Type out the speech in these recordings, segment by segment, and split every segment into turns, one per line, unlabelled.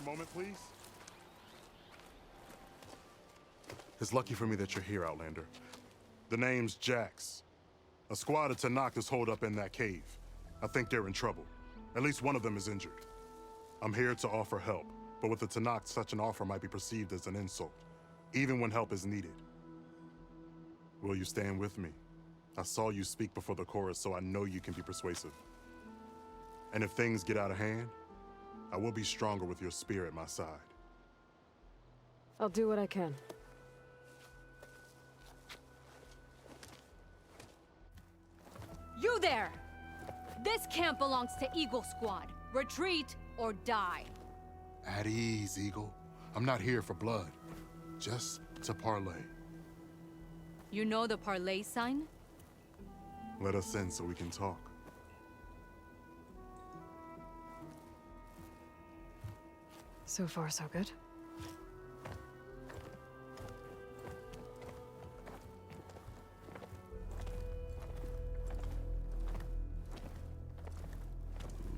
moment, please? It's lucky for me that you're here, Outlander. The name's Jax. A squad of Tanakh is holed up in that cave. I think they're in trouble. At least one of them is injured. I'm here to offer help, but with the Tanakh, such an offer might be perceived as an insult, even when help is needed. Will you stand with me? I saw you speak before the chorus, so I know you can be persuasive. And if things get out of hand, I will be stronger with your spear at my side.
I'll do what I can.
You there! This camp belongs to Eagle Squad. Retreat or die.
At ease, Eagle. I'm not here for blood, just to parlay.
You know the parlay sign?
Let us in so we can talk.
So far, so good.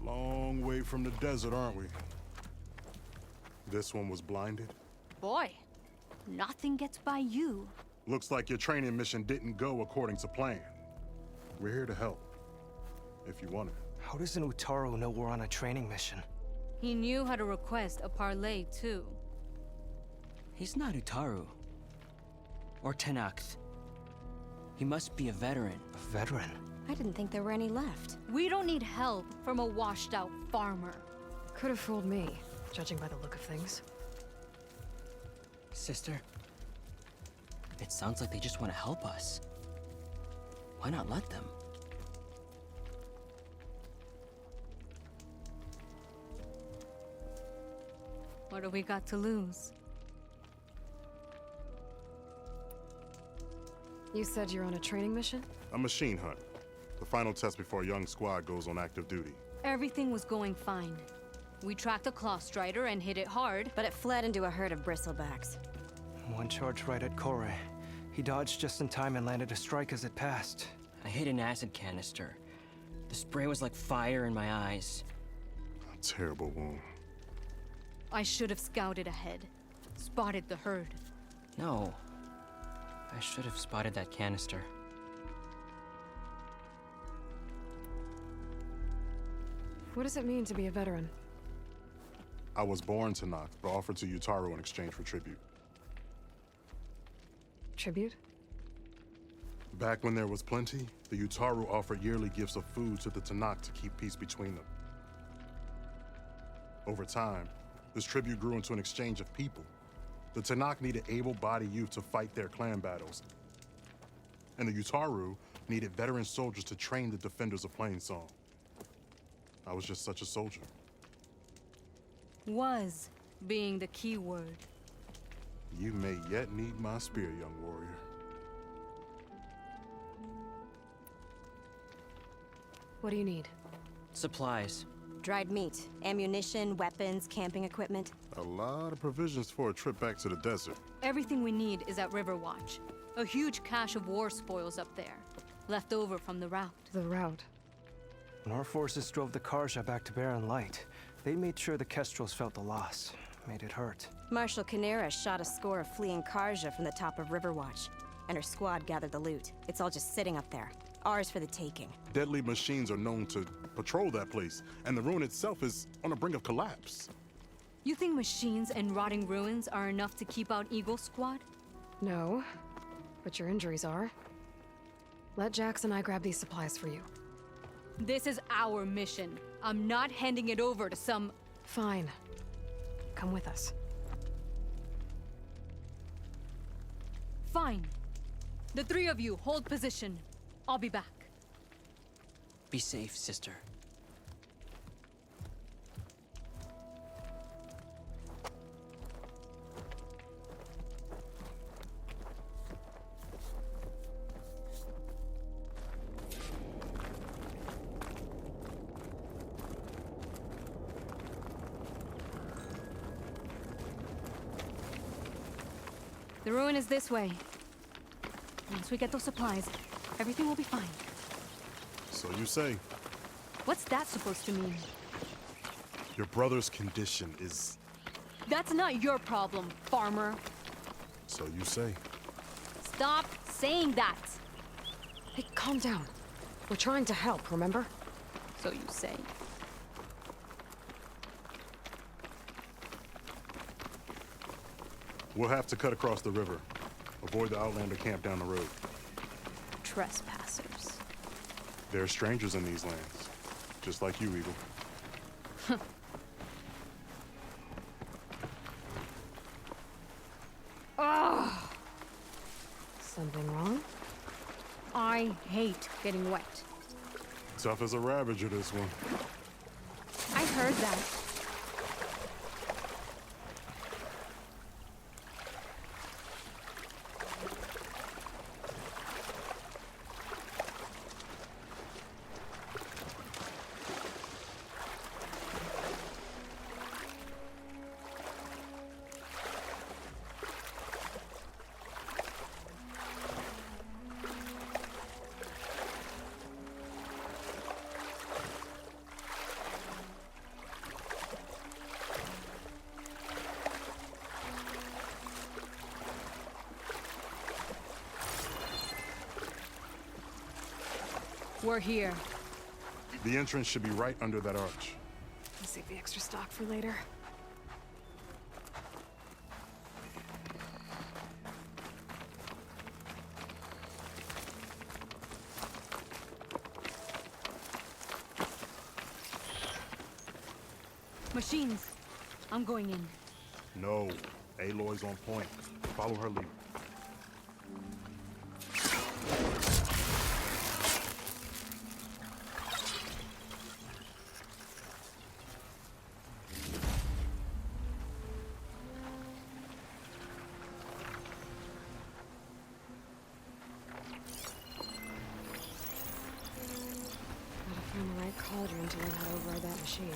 Long way from the desert, aren't we? This one was blinded?
Boy, nothing gets by you.
Looks like your training mission didn't go according to plan. We're here to help, if you want it.
How does an Utaru know we're on a training mission?
He knew how to request a parlay, too.
He's not Utaru. Or Tenakth. He must be a veteran.
A veteran?
I didn't think there were any left.
We don't need help from a washed-out farmer.
Could have fooled me, judging by the look of things.
Sister, it sounds like they just want to help us. Why not let them?
What do we got to lose?
You said you're on a training mission?
A machine hunt. The final test before a young squad goes on active duty.
Everything was going fine. We tracked a claw strider and hit it hard,
But it fled into a herd of bristlebacks.
One charge right at Kore. He dodged just in time and landed a strike as it passed.
I hit an acid canister. The spray was like fire in my eyes.
A terrible wound.
I should have scouted ahead. Spotted the herd.
No. I should have spotted that canister.
What does it mean to be a veteran?
I was born Tanakh, but offered to Utaru in exchange for tribute.
Tribute?
Back when there was plenty, the Utaru offered yearly gifts of food to the Tanakh to keep peace between them. Over time, this tribute grew into an exchange of people. The Tanakh needed able-bodied youth to fight their clan battles, and the Utaru needed veteran soldiers to train the defenders of Plainsong. I was just such a soldier.
Was being the key word.
You may yet need my spear, young warrior.
What do you need?
Supplies.
Dried meat, ammunition, weapons, camping equipment.
A lot of provisions for a trip back to the desert.
Everything we need is at Riverwatch. A huge cache of war spoils up there. Left over from the route.
The route.
When our forces drove the Karja back to Barren Light, they made sure the Kestrels felt the loss. Made it hurt.
Marshal Canera shot a score of fleeing Karja from the top of Riverwatch, and her squad gathered the loot. It's all just sitting up there. Ours for the taking.
Deadly machines are known to patrol that place, and the ruin itself is on the brink of collapse.
You think machines and rotting ruins are enough to keep out Eagle Squad?
No, but your injuries are. Let Jax and I grab these supplies for you.
This is our mission. I'm not handing it over to some...
Fine. Come with us.
Fine. The three of you hold position. I'll be back.
Be safe, sister.
The ruin is this way. Once we get those supplies, everything will be fine.
So you say.
What's that supposed to mean?
Your brother's condition is
That's not your problem, farmer.
So you say.
Stop saying that.
Hey, calm down. We're trying to help, remember?
So you say.
We'll have to cut across the river. Avoid the Outlander camp down the road.
Trespassers.
There are strangers in these lands. Just like you, Eagle.
Something wrong?
I hate getting wet.
Tough as a ravager, this one.
I heard that. We're here.
The entrance should be right under that arch.
I'll save the extra stock for later.
Machines. I'm going in.
No. Aloy's on point. Follow her lead.
Gotta find the right cauldron to learn how to override that machine.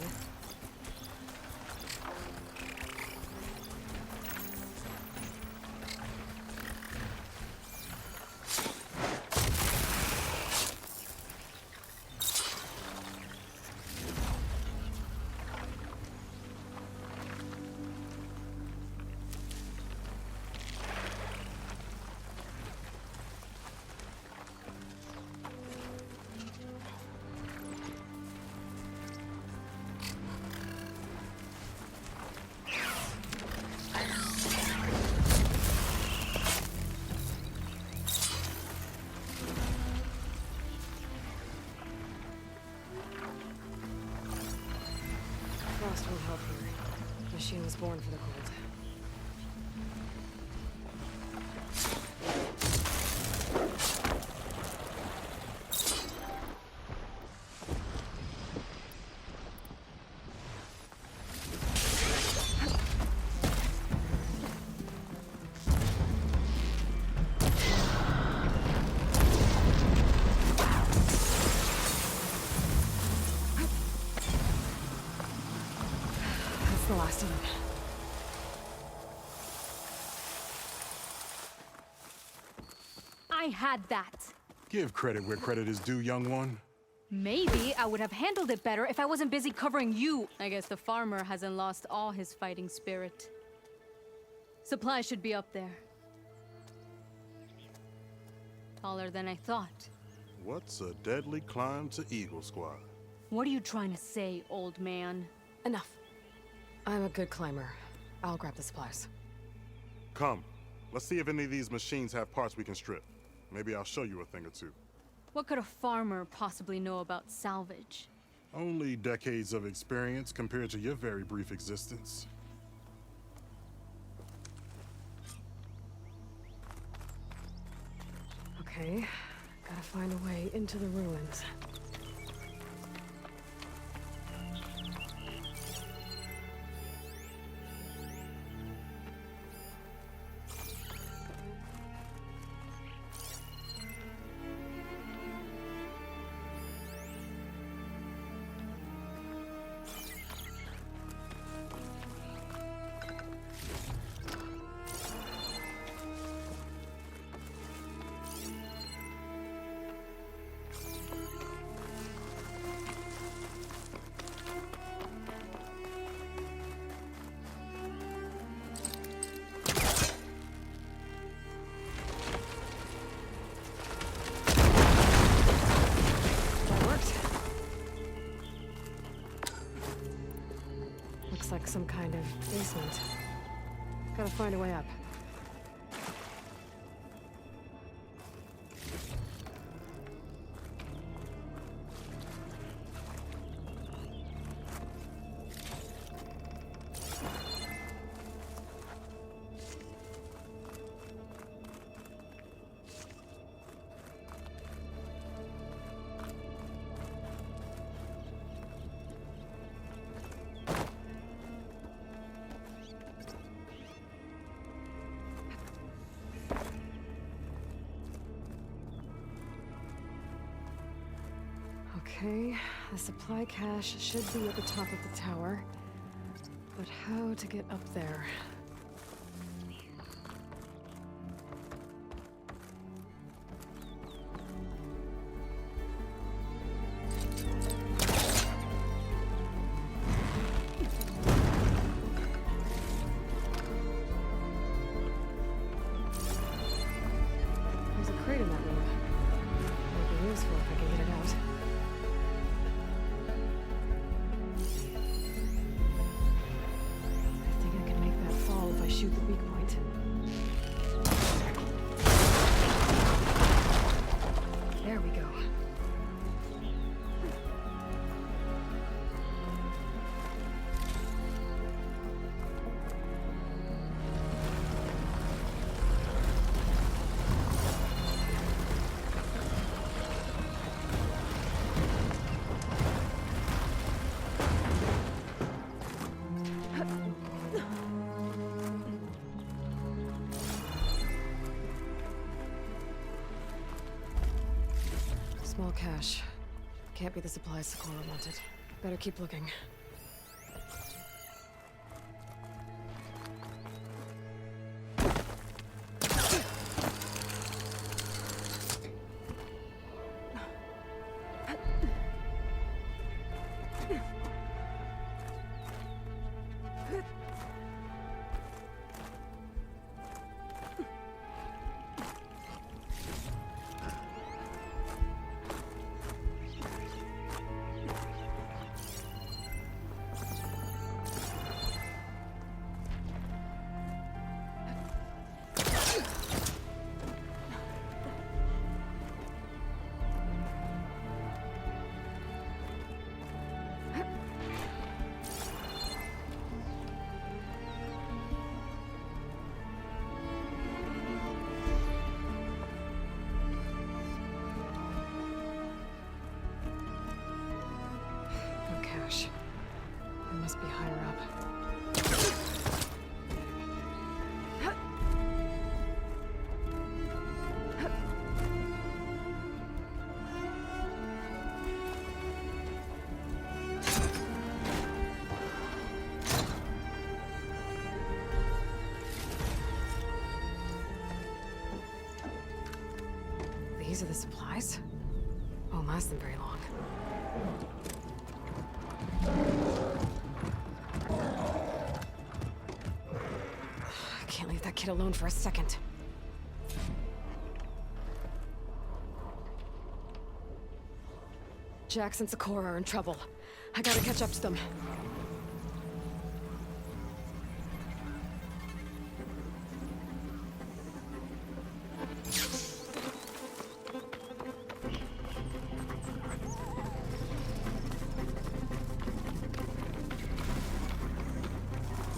Frost won't help here. The machine was born for the cold. That's the last of them.
I had that.
Give credit where credit is due, young one.
Maybe I would have handled it better if I wasn't busy covering you. I guess the farmer hasn't lost all his fighting spirit. Supplies should be up there. Taller than I thought.
What's a deadly climb to Eagle Squad?
What are you trying to say, old man?
Enough. I'm a good climber. I'll grab the supplies.
Come. Let's see if any of these machines have parts we can strip. Maybe I'll show you a thing or two.
What could a farmer possibly know about salvage?
Only decades of experience compared to your very brief existence.
Okay, gotta find a way into the ruins. looks like some kind of basement. Gotta find a way up. Okay, the supply cache should be at the top of the tower. But how to get up there? There's a crate in that room. Might be useful if I can get it out. I think I can make that fall if I shoot the weak point. There we go. Small cache. Can't be the supplies Socorro wanted. Better keep looking. No cache. It must be higher up. These are the supplies? Won't last them very long. I can't leave that kid alone for a second. Jax and Socorro are in trouble. I gotta catch up to them.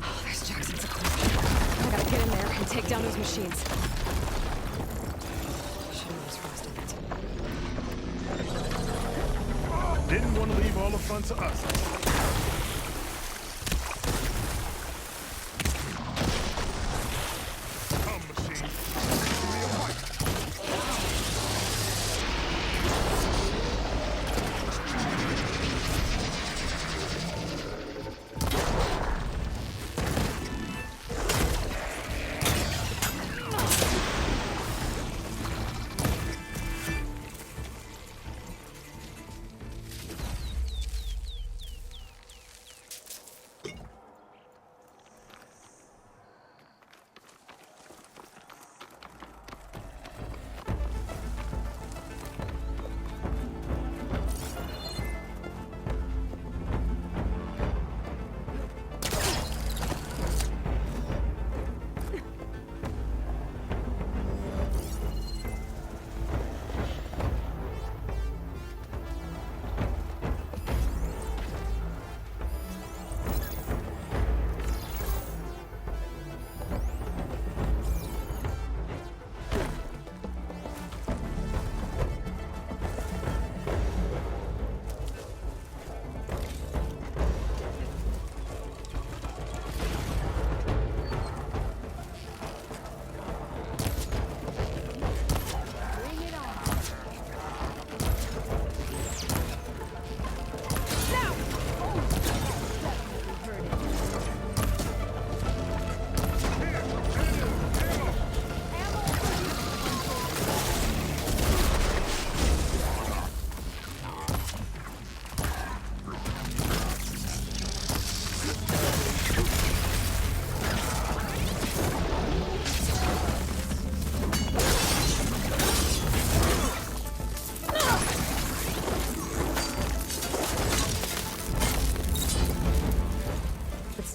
Oh, there's Jax and Socorro. I gotta get in there and take down those machines. Shouldn't use frosting it.
Didn't want to leave all the fun to us. Come, machine. Give me a fight.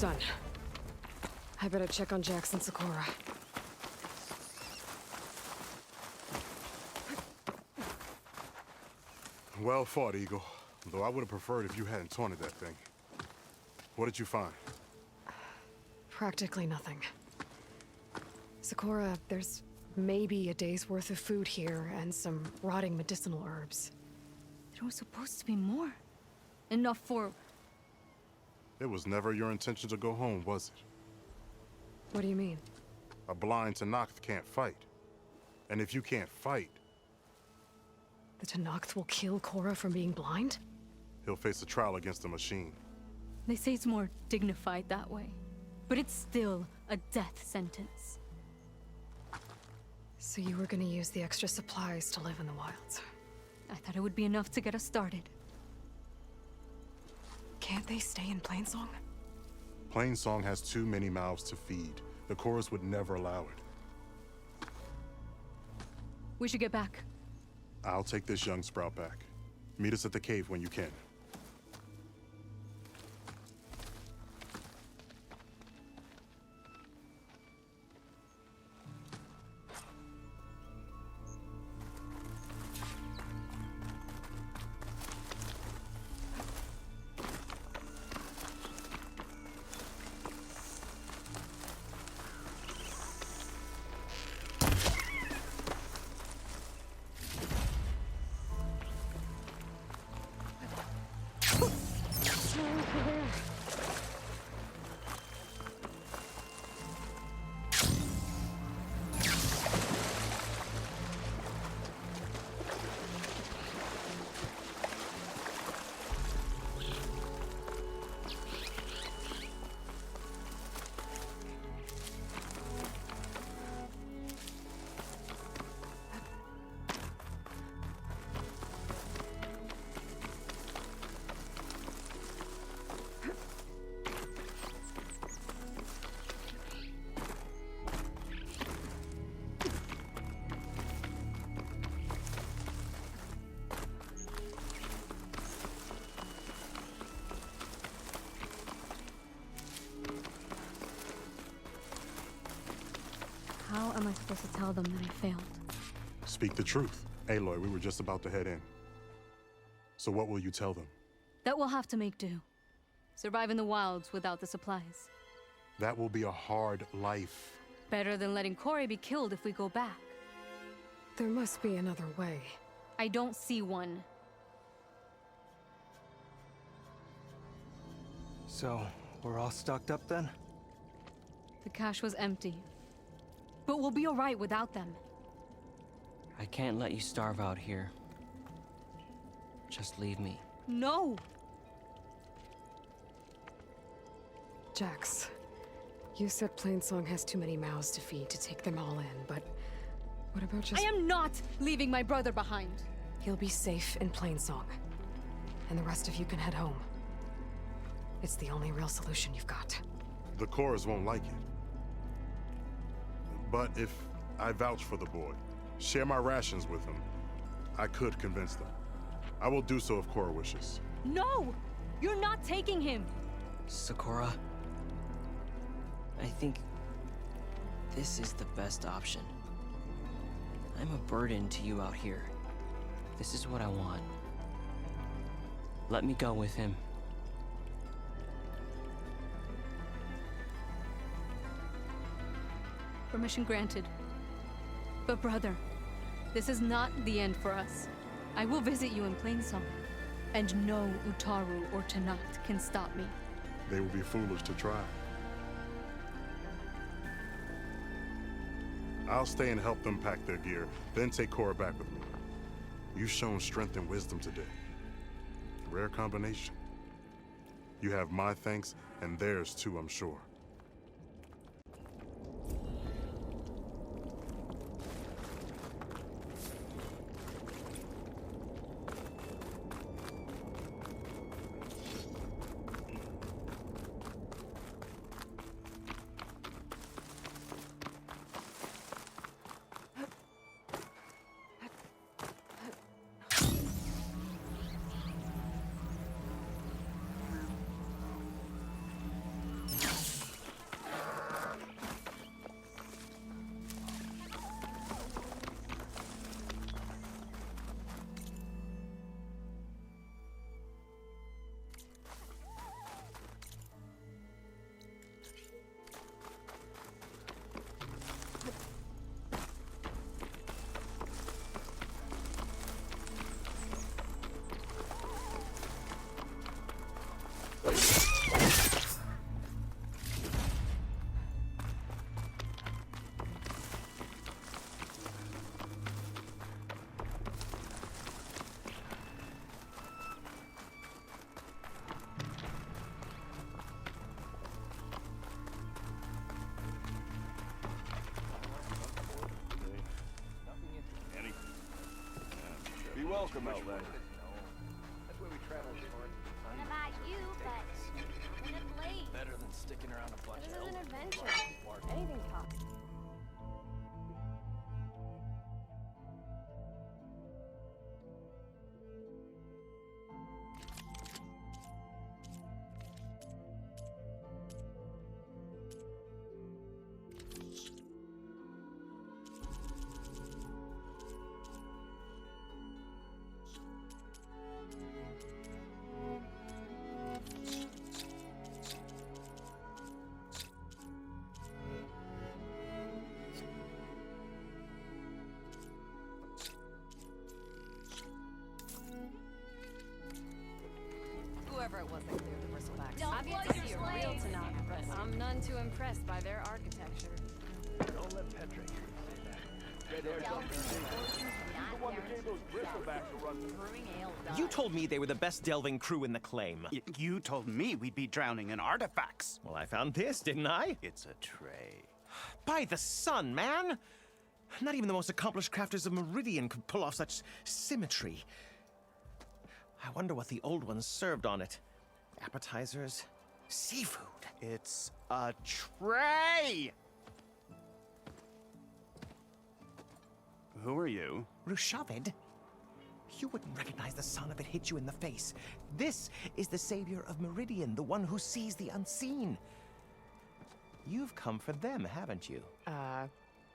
done. I better check on Jax and Sakura.
Well fought, Eagle. Though I would have preferred if you hadn't taunted that thing. What did you find?
Practically nothing. Sakura, there's maybe a day's worth of food here and some rotting medicinal herbs.
There was supposed to be more. Enough for...
It was never your intention to go home, was it?
What do you mean?
A blind Tenakth can't fight. And if you can't fight,
The Tenakth will kill Korra from being blind?
he'll face a trial against the machine.
They say it's more dignified that way. But it's still a death sentence.
So you were gonna use the extra supplies to live in the wilds.
I thought it would be enough to get us started.
Can't they stay in Plainsong?
Plainsong has too many mouths to feed. The chorus would never allow it.
We should get back.
I'll take this young sprout back. Meet us at the cave when you can.
How am I supposed to tell them that I failed?
Speak the truth. Aloy, we were just about to head in. So what will you tell them?
That we'll have to make do. Survive in the wilds without the supplies.
That will be a hard life.
Better than letting Corey be killed if we go back.
There must be another way.
I don't see one.
So, we're all stocked up then?
The cache was empty. But we'll be alright without them.
I can't let you starve out here. Just leave me.
No!
Jax, you said Plainsong has too many mouths to feed to take them all in, but what about just...
I am not leaving my brother behind.
He'll be safe in Plainsong, and the rest of you can head home. It's the only real solution you've got.
The chorus won't like it. But if I vouch for the boy, share my rations with him, I could convince them. I will do so if Korra wishes.
No! You're not taking him!
Sakura, I think this is the best option. I'm a burden to you out here. This is what I want. Let me go with him.
Permission granted. But brother, this is not the end for us. I will visit you in Plainsong, and no Utaru or Tenakth can stop me.
They will be foolish to try. I'll stay and help them pack their gear, then take Korra back with me. You've shown strength and wisdom today. Rare combination. You have my thanks, and theirs too, I'm sure.
welcome, Outlander.
Don't know about you, but in a blaze.
Better than sticking around a bunch
This
of
is an
elderly
adventure.
people.
Anything counts. Whoever it was that cleared the bristlebacks.
Don't
Obviously
blow
a
your
real
flames.
Tanakh, but I'm none too impressed by their architecture.
Don't let Petra hear you say that. Red Air's up there. The one that gave those bristlebacks a run.
Brewing ale does.
You told me they were the best delving crew in the claim.
You told me we'd be drowning in artifacts.
Well, I found this, didn't I?
It's a tray.
By the sun, man! Not even the most accomplished crafters of Meridian could pull off such symmetry. I wonder what the old ones served on it. Appetizers? Seafood?
It's a tray! Who are you?
Rushavid? You wouldn't recognize the sun if it hit you in the face. This is the savior of Meridian, the one who sees the unseen. You've come for them, haven't you?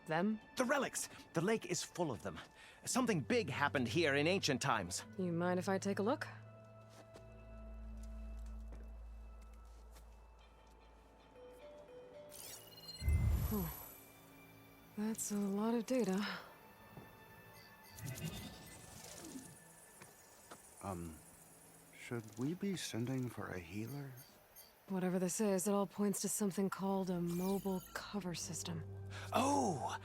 Them?
The relics! The lake is full of them. Something big happened here in ancient times.
You mind if I take a look? Huh. That's a lot of data.
Should we be sending for a healer?
Whatever this is, it all points to something called a mobile cover system.
Oh!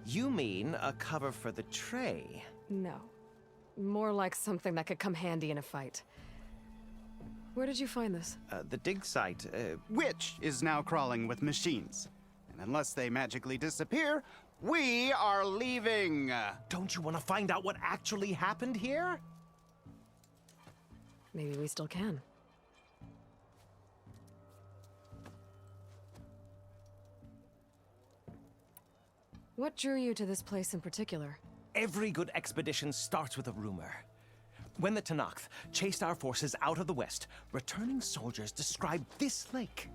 You mean a cover for the tray?
No. More like something that could come handy in a fight. Where did you find this?
The dig site,
Which is now crawling with machines. And unless they magically disappear, we are leaving!
don't you want to find out what actually happened here?
Maybe we still can. What drew you to this place in particular?
Every good expedition starts with a rumor. When the Tanakh chased our forces out of the west, returning soldiers described this lake,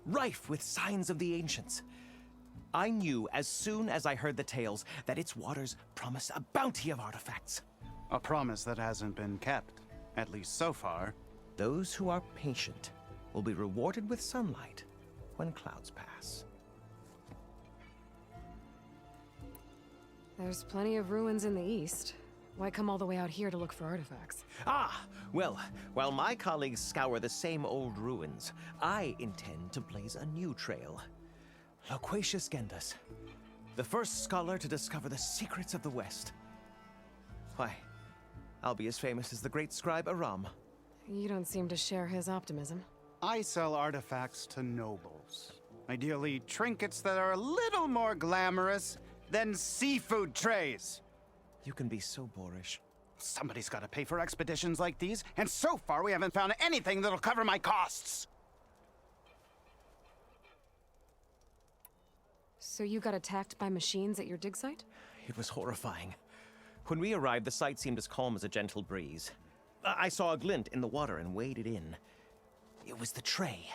rife with signs of the ancients. I knew as soon as I heard the tales that its waters promise a bounty of artifacts.
A promise that hasn't been kept, at least so far.
Those who are patient will be rewarded with sunlight when clouds pass.
There's plenty of ruins in the east. Why come all the way out here to look for artifacts?
Ah, well, while my colleagues scour the same old ruins, I intend to blaze a new trail. Loquacious Gendas, the first scholar to discover the secrets of the West. Why, I'll be as famous as the great scribe Aram.
You don't seem to share his optimism.
I sell artifacts to nobles. Ideally, trinkets that are a little more glamorous than seafood trays.
You can be so boorish.
Somebody's got to pay for expeditions like these, and so far we haven't found anything that'll cover my costs.
So you got attacked by machines at your dig site?
It was horrifying. When we arrived, the sight seemed as calm as a gentle breeze. I saw a glint in the water and waded in. It was the tray.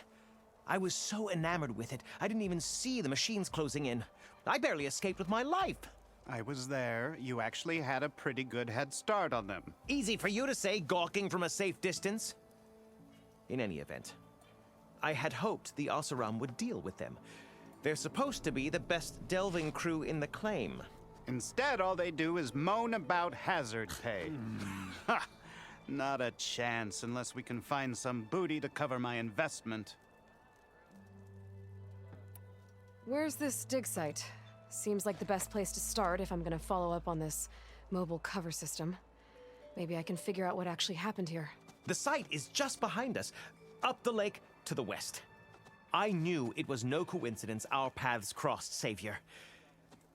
I was so enamored with it, I didn't even see the machines closing in. I barely escaped with my life.
I was there. You actually had a pretty good head start on them.
Easy for you to say, gawking from a safe distance. In any event, I had hoped the Oseram would deal with them. They're supposed to be the best delving crew in the claim.
Instead, all they do is moan about hazard pay. Ha! Not a chance unless we can find some booty to cover my investment.
Where's this dig site? Seems like the best place to start if I'm gonna follow up on this mobile cover system. Maybe I can figure out what actually happened here.
The site is just behind us, up the lake to the west. I knew it was no coincidence our paths crossed, Savior.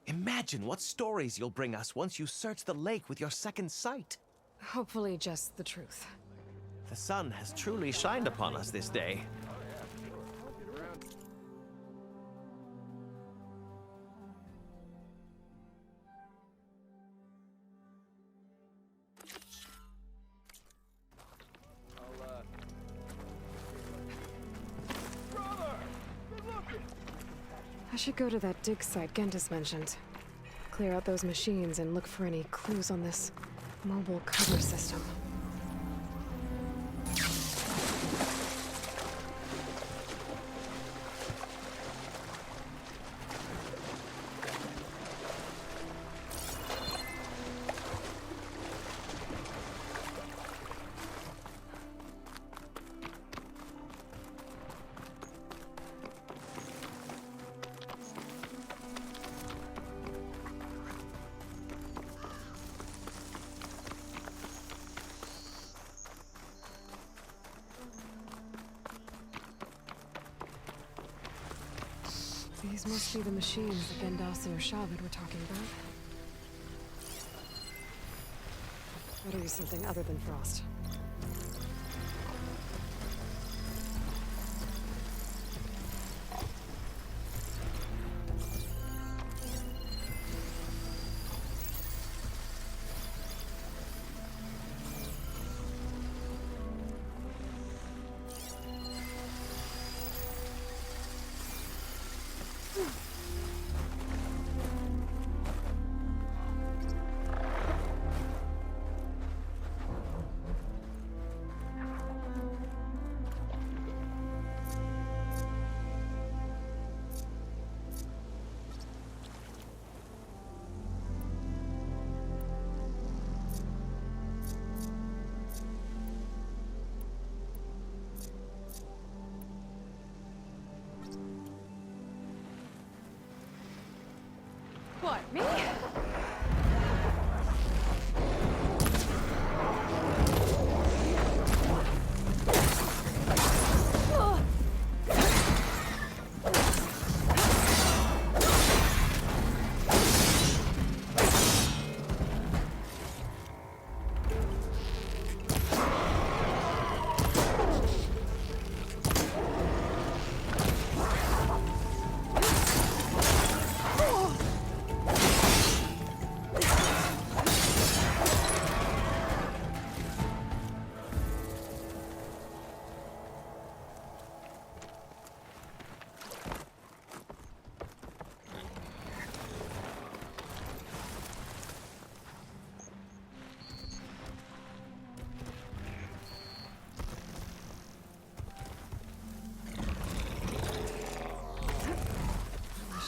Imagine what stories you'll bring us once you search the lake with your second sight.
Hopefully just the truth.
The sun has truly shined upon us this day.
I should go to that dig site Gentis mentioned. Clear out those machines and look for any clues on this mobile cover system. These must be the machines that Gendasi or Shabbat were talking about. Better use something other than frost. What, me?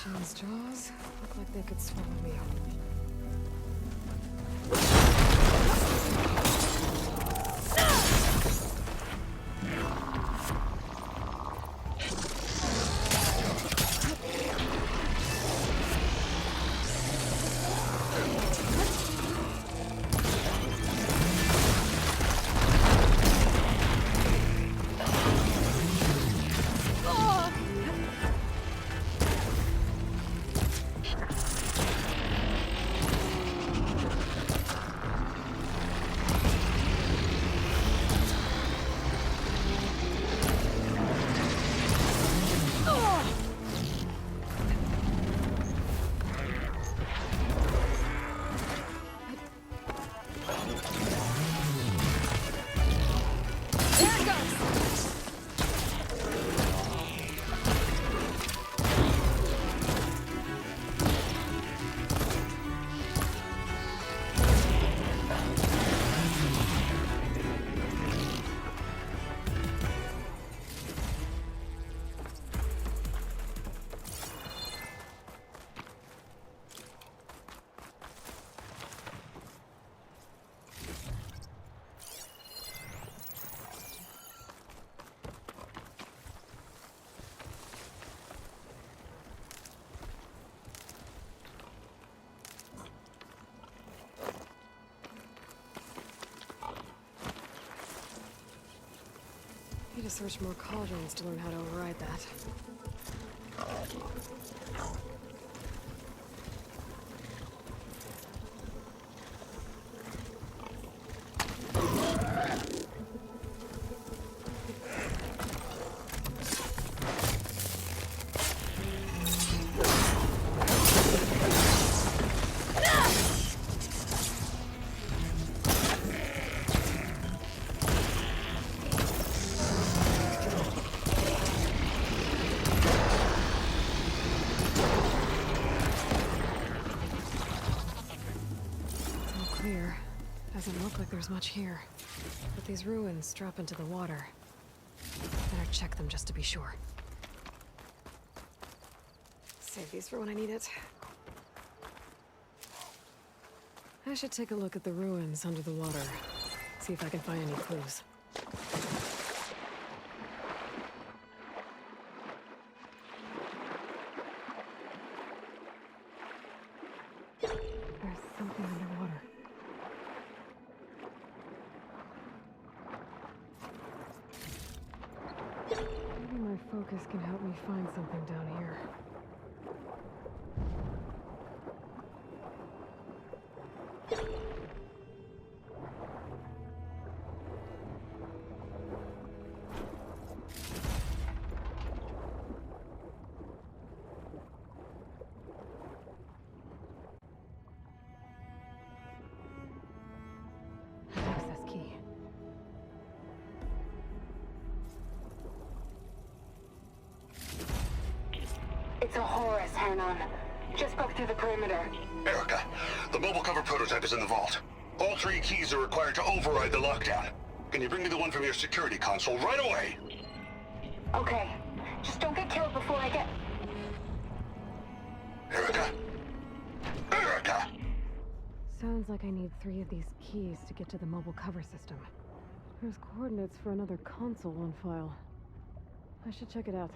Machine's jaws look like they could swallow me up. Need to search more cauldrons to learn how to override that. there's much here. But these ruins drop into the water. Better check them just to be sure. Save these for when I need it. I should take a look at the ruins under the water. See if I can find any clues. There's something underwater. Maybe my focus can help me find something down here. Access key.
It's a Horus, Hanon. Just broke through the perimeter.
Erica, the mobile cover prototype is in the vault. All 3 keys are required to override the lockdown. Can you bring me the one from your security console right away?
Okay. Just don't get killed before I get...
Erica? Erica!
Sounds like I need 3 of these keys to get to the mobile cover system. There's coordinates for another console on file. I should check it out.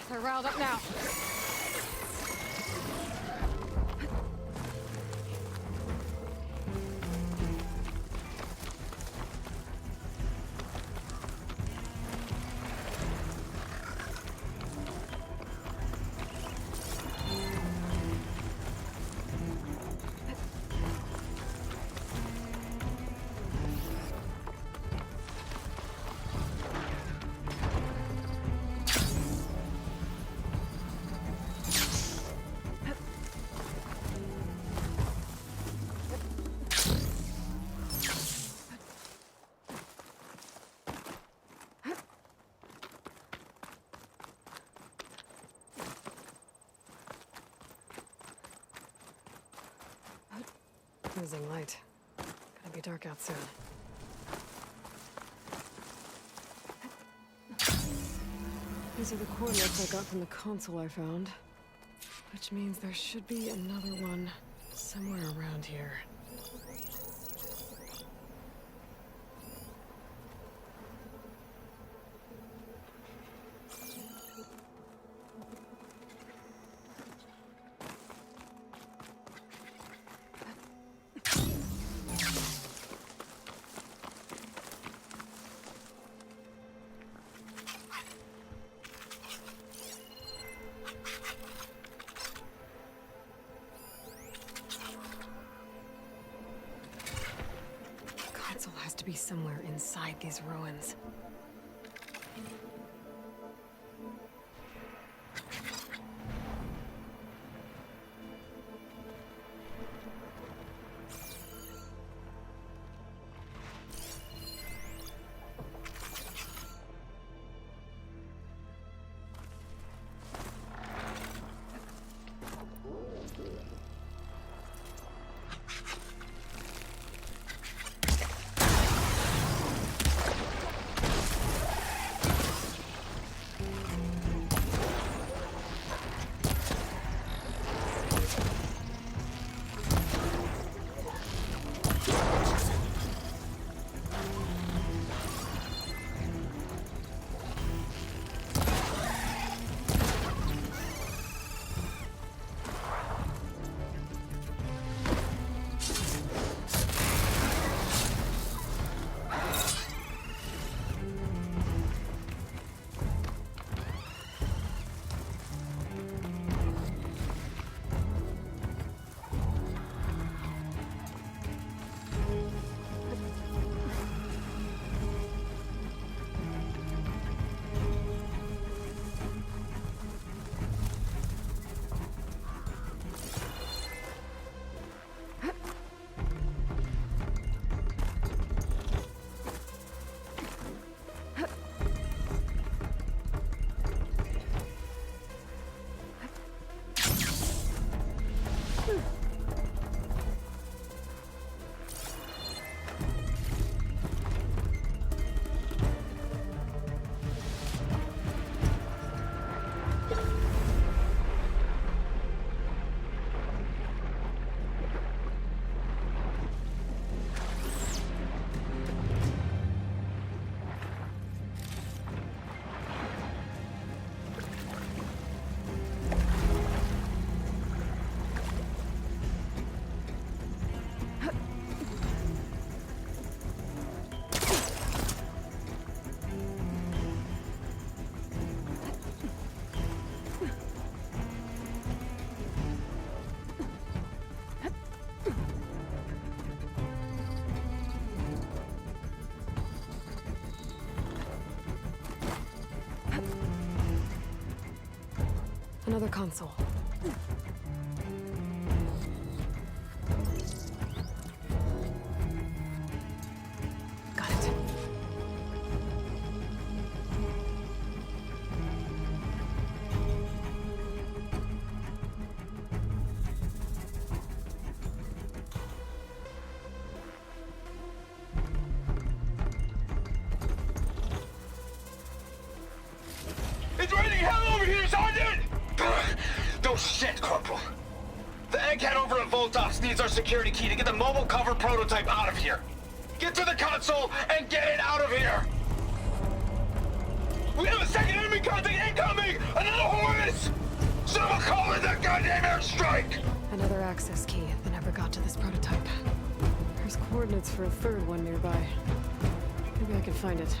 They're riled up now. Losing light. Gonna be dark out soon. These are the coordinates I got from the console I found. Which means there should be another one somewhere around here. Console has to be somewhere inside these ruins. Another console. Got it.
It's raining hell over here, Sergeant! No shit, Corporal. The egghead over at Voltox needs our security key to get the mobile cover prototype out of here. Get to the console and get it out of here! We have a second enemy contact incoming! Another Horus! Someone call in that goddamn airstrike!
Another access key that never got to this prototype. There's coordinates for a third one nearby. Maybe I can find it.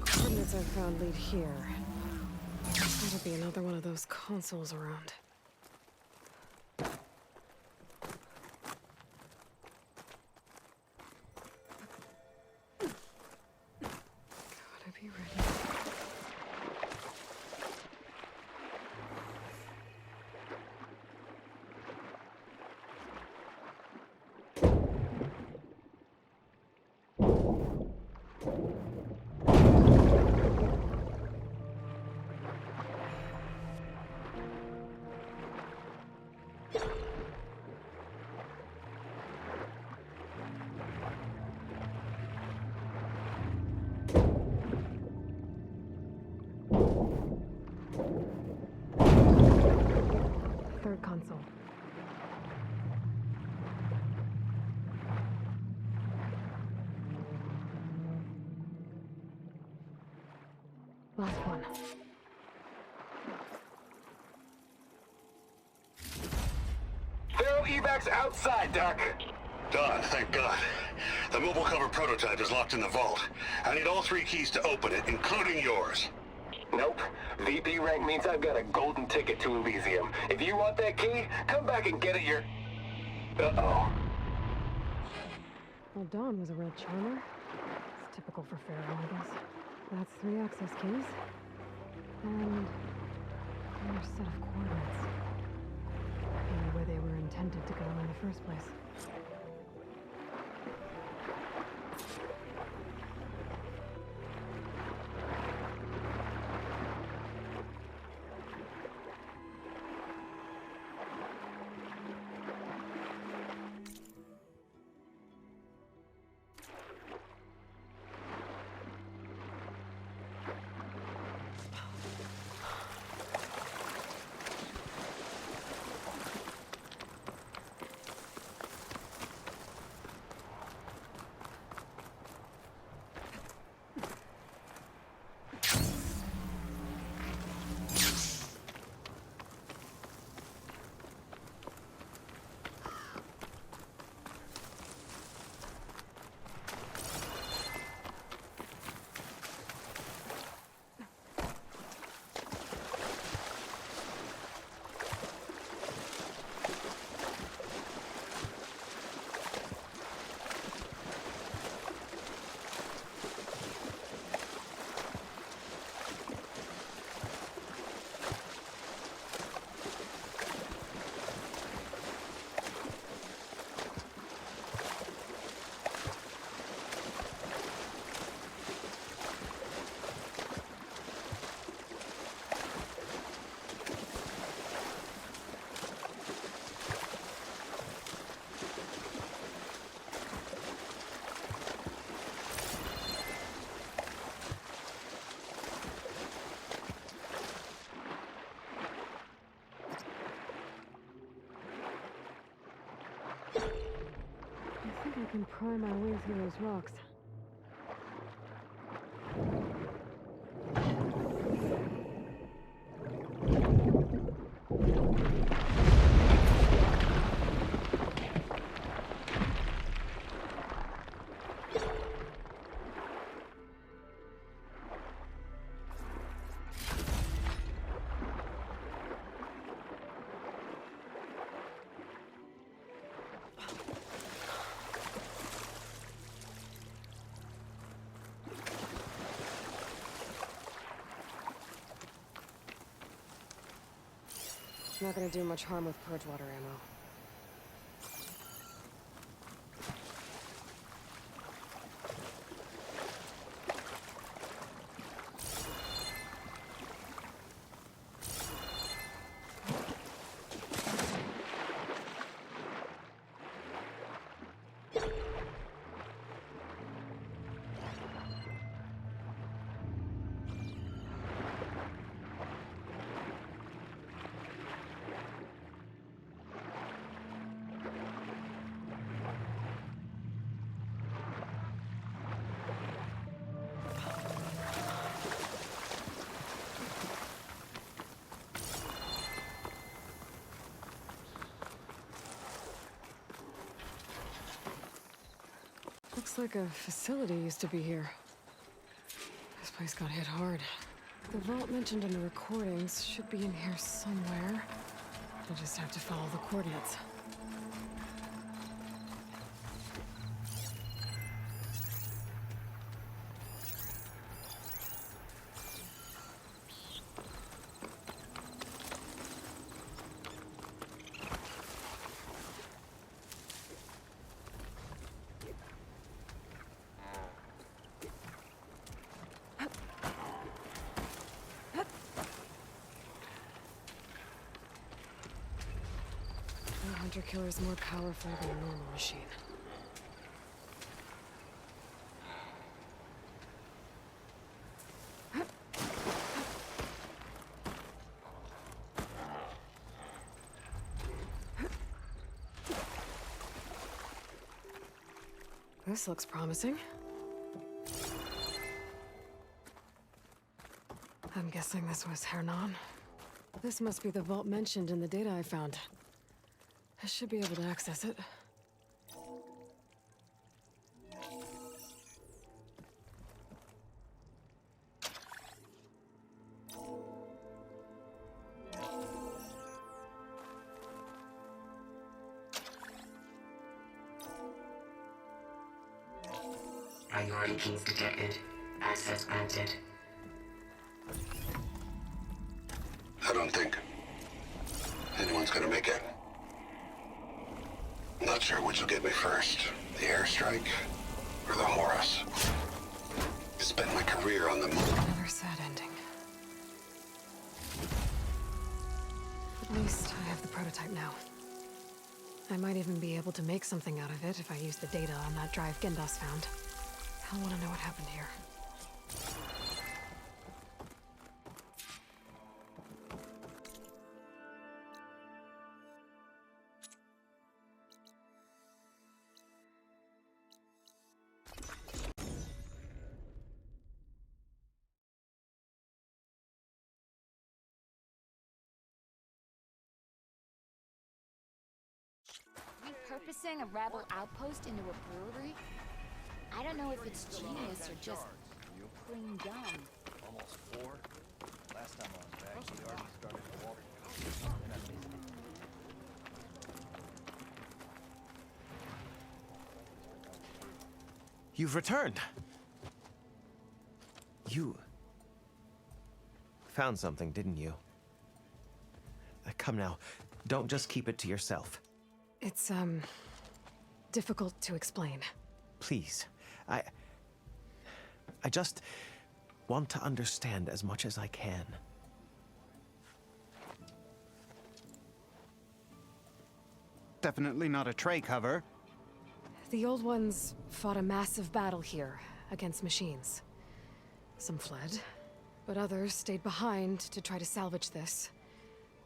Coordinates I found lead here. There's gotta be another one of those consoles around. Gotta be ready. Third console. Last one.
They're evacs outside, Doc. Done, thank God. The mobile cover prototype is locked in the vault. I need all 3 keys to open it, including yours.
Nope. VP rank means I've got a golden ticket to Elysium. If you want that key, come back and get it Uh-oh.
Well, Dawn was a real charmer. It's typical for Pharaoh, I guess. That's 3 access keys. And another set of coordinates. Maybe where they were intended to go in the first place. I can pry my way through those rocks. Not gonna do much harm with purge water ammo. Looks like a facility used to be here. This place got hit hard. The vault mentioned in the recordings should be in here somewhere. I just have to follow the coordinates. The hunter-killer is more powerful than a normal machine. This looks promising. I'm guessing this was Hernan. This must be the vault mentioned in the data I found. I should be able to access it.
Priority keys detected. Access granted.
I don't think anyone's gonna make it. Not sure which will get me first, the airstrike or the Horus. Spent my career on the moon.
Another sad ending. At least I have the prototype now. I might even be able to make something out of it if I use the data on that drive Gendas found. I want to know what happened here.
Repurposing a rebel outpost into a brewery? I don't know if it's genius or just plain dumb.
Almost 4. Last time I was back, she already started the water. And I missed it.
You've returned. You found something, didn't you? Come now, don't just keep it to yourself.
It's, difficult to explain.
Please, I just want to understand as much as I can.
Definitely not a tray cover.
The old ones fought a massive battle here against machines. Some fled, but others stayed behind to try to salvage this,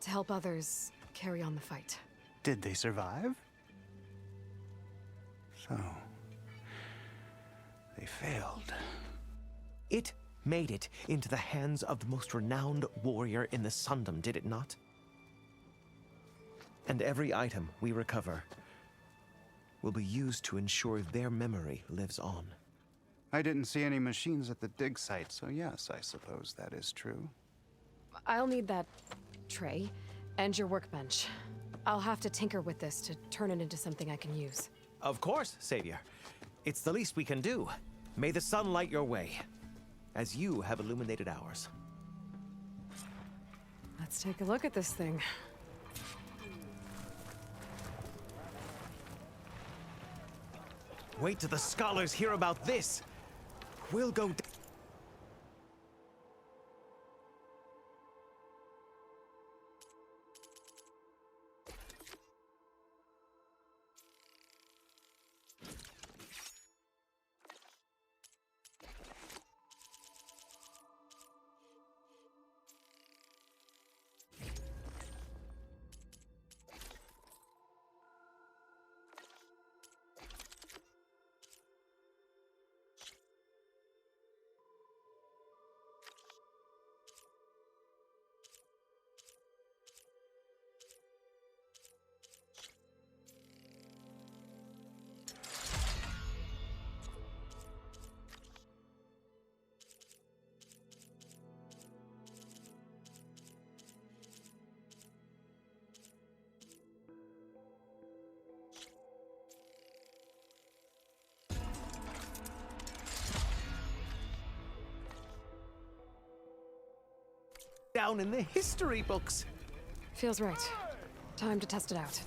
to help others carry on the fight.
Did they survive? So, they failed.
It made it into the hands of the most renowned warrior in the Sundom, did it not? And every item we recover will be used to ensure their memory lives on.
I didn't see any machines at the dig site, so yes, I suppose that is true.
I'll need that tray and your workbench. I'll have to tinker with this to turn it into something I can use.
Of course, Savior. It's the least we can do. May the sun light your way, as you have illuminated ours.
Let's take a look at this thing.
Wait till the scholars hear about this. We'll go down in the history books.
Feels right. Time to test it out.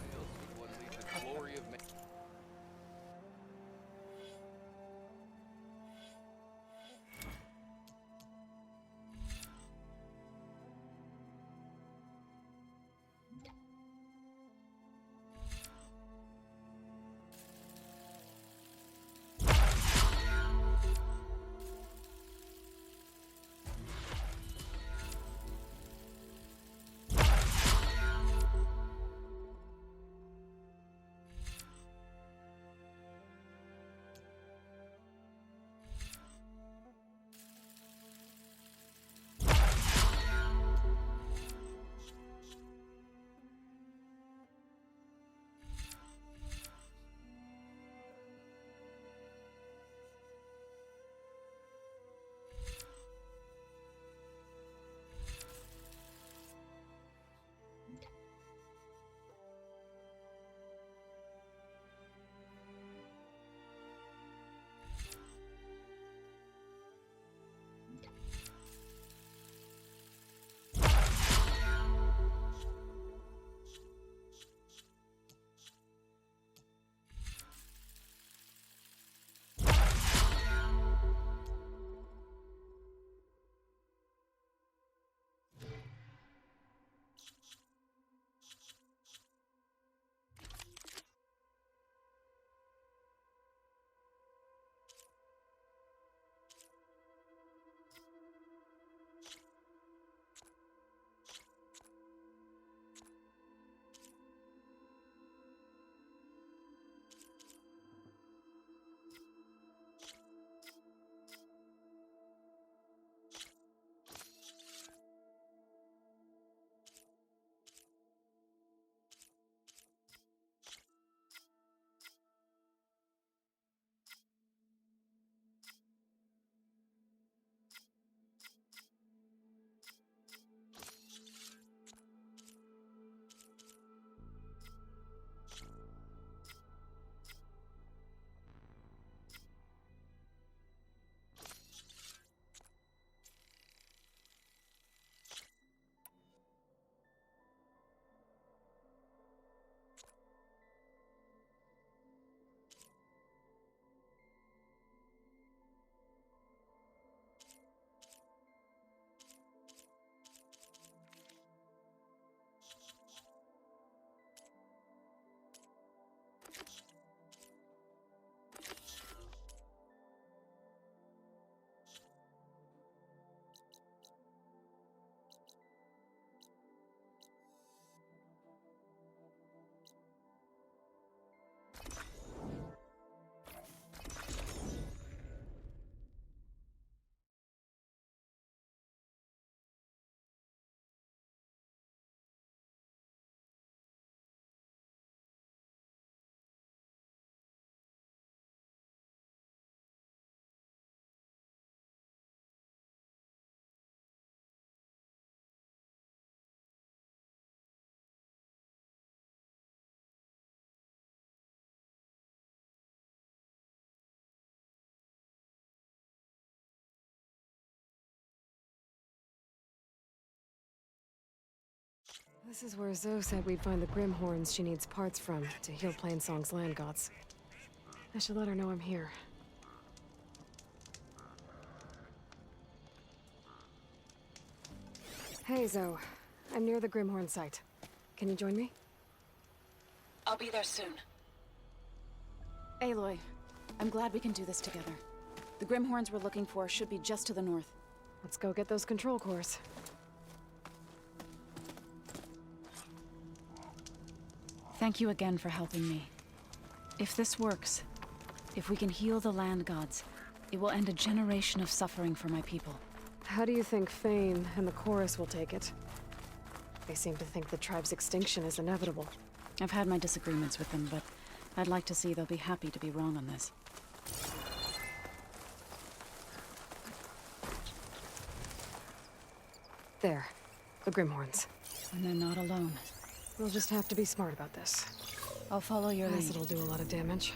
This is where Zoe said we'd find the Grimhorns she needs parts from to heal Plainsong's land gods. I should let her know I'm here. Hey, Zoe. I'm near the Grimhorn site. Can you join me?
I'll be there soon. Aloy, I'm glad we can do this together. The Grimhorns we're looking for should be just to the north.
Let's go get those control cores.
Thank you again for helping me. If this works, if we can heal the land gods, it will end a generation of suffering for my people.
How do you think Fane and the Chorus will take it? They seem to think the tribe's extinction is inevitable.
I've had my disagreements with them, but I'd like to see they'll be happy to be wrong on this.
There. The Grimhorns.
And they're not alone.
We'll just have to be smart about this.
I'll follow your lead.
Acid'll do a lot of damage.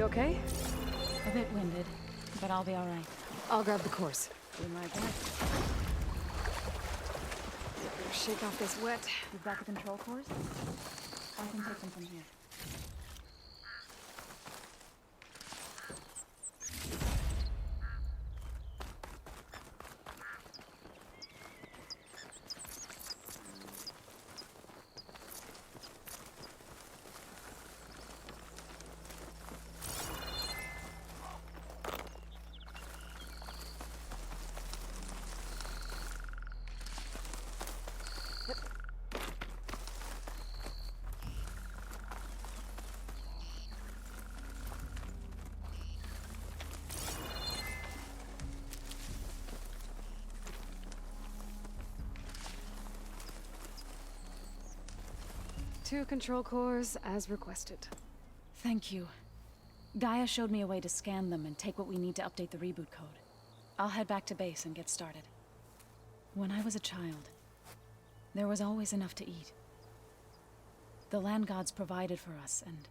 You okay?
A bit winded, but I'll be all right.
I'll grab the course.
Do my best.
Shake off this wet.
You've got the control cores? I can take them from here.
Two control cores, as requested.
Thank you. Gaia showed me a way to scan them and take what we need to update the reboot code. I'll head back to base and get started. When I was a child, there was always enough to eat. The land gods provided for us, and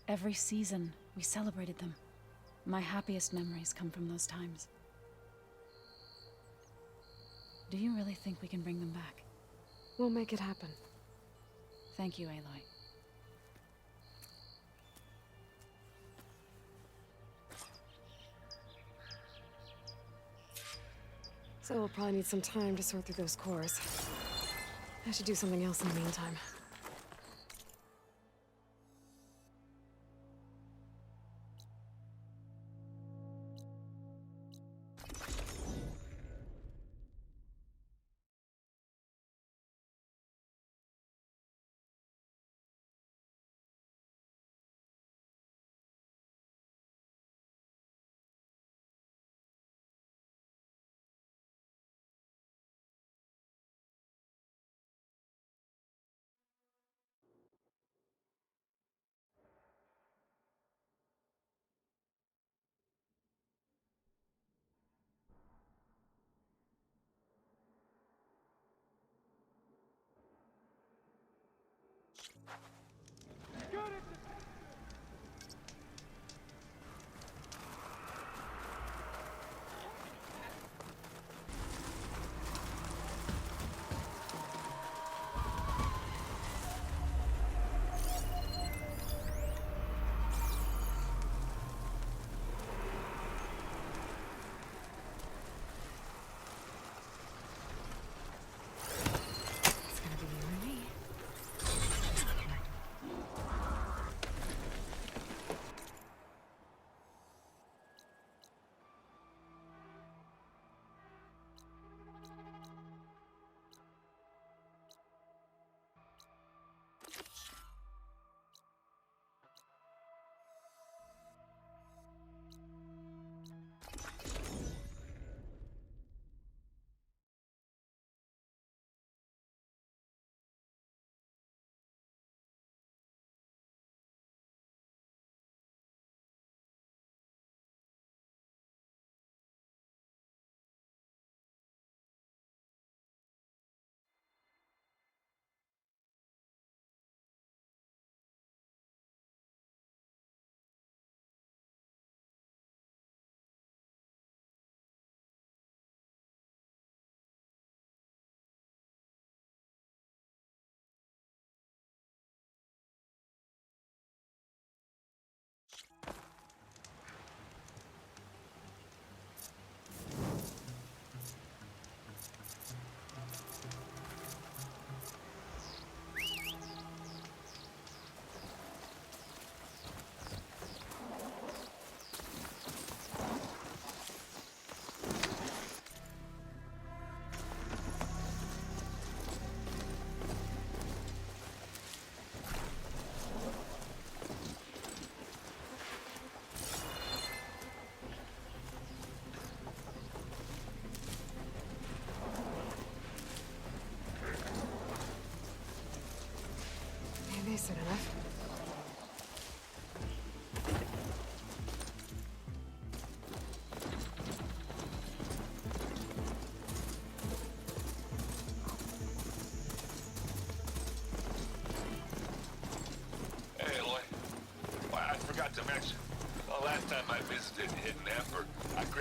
every season we celebrated them. My happiest memories come from those times. Do you really think we can bring them back?
We'll make it happen.
Thank you, Aloy.
So we'll probably need some time to sort through those cores. I should do something else in the meantime.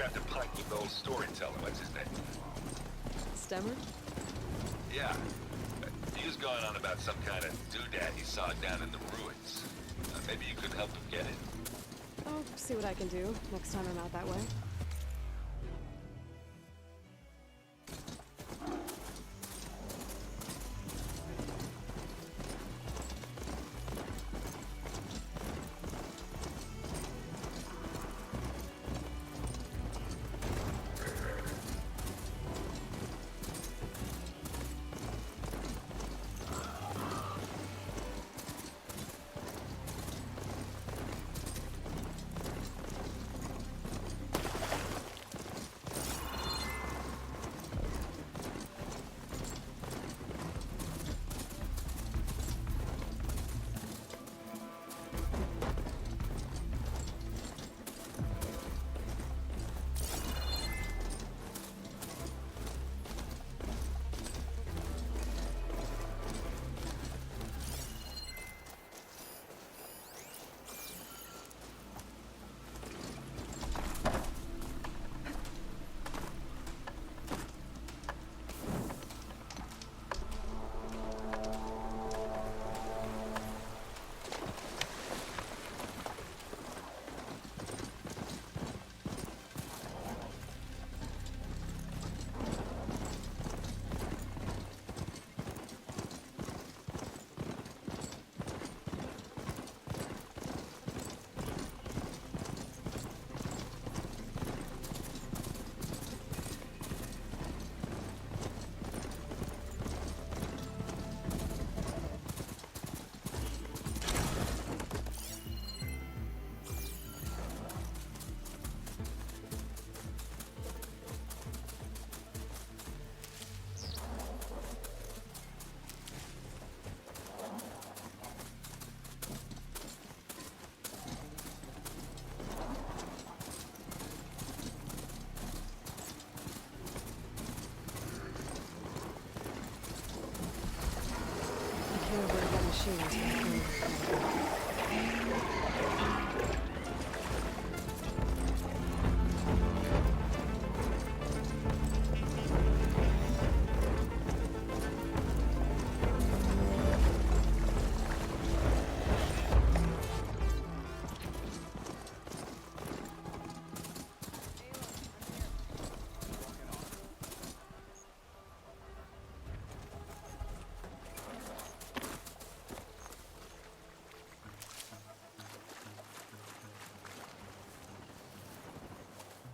grabbed a pint with the old storyteller. What's his name?
Stemmer?
Yeah. He was going on about some kind of doodad he saw down in the ruins. Maybe you could help him get it.
I'll see what I can do next time I'm out that way.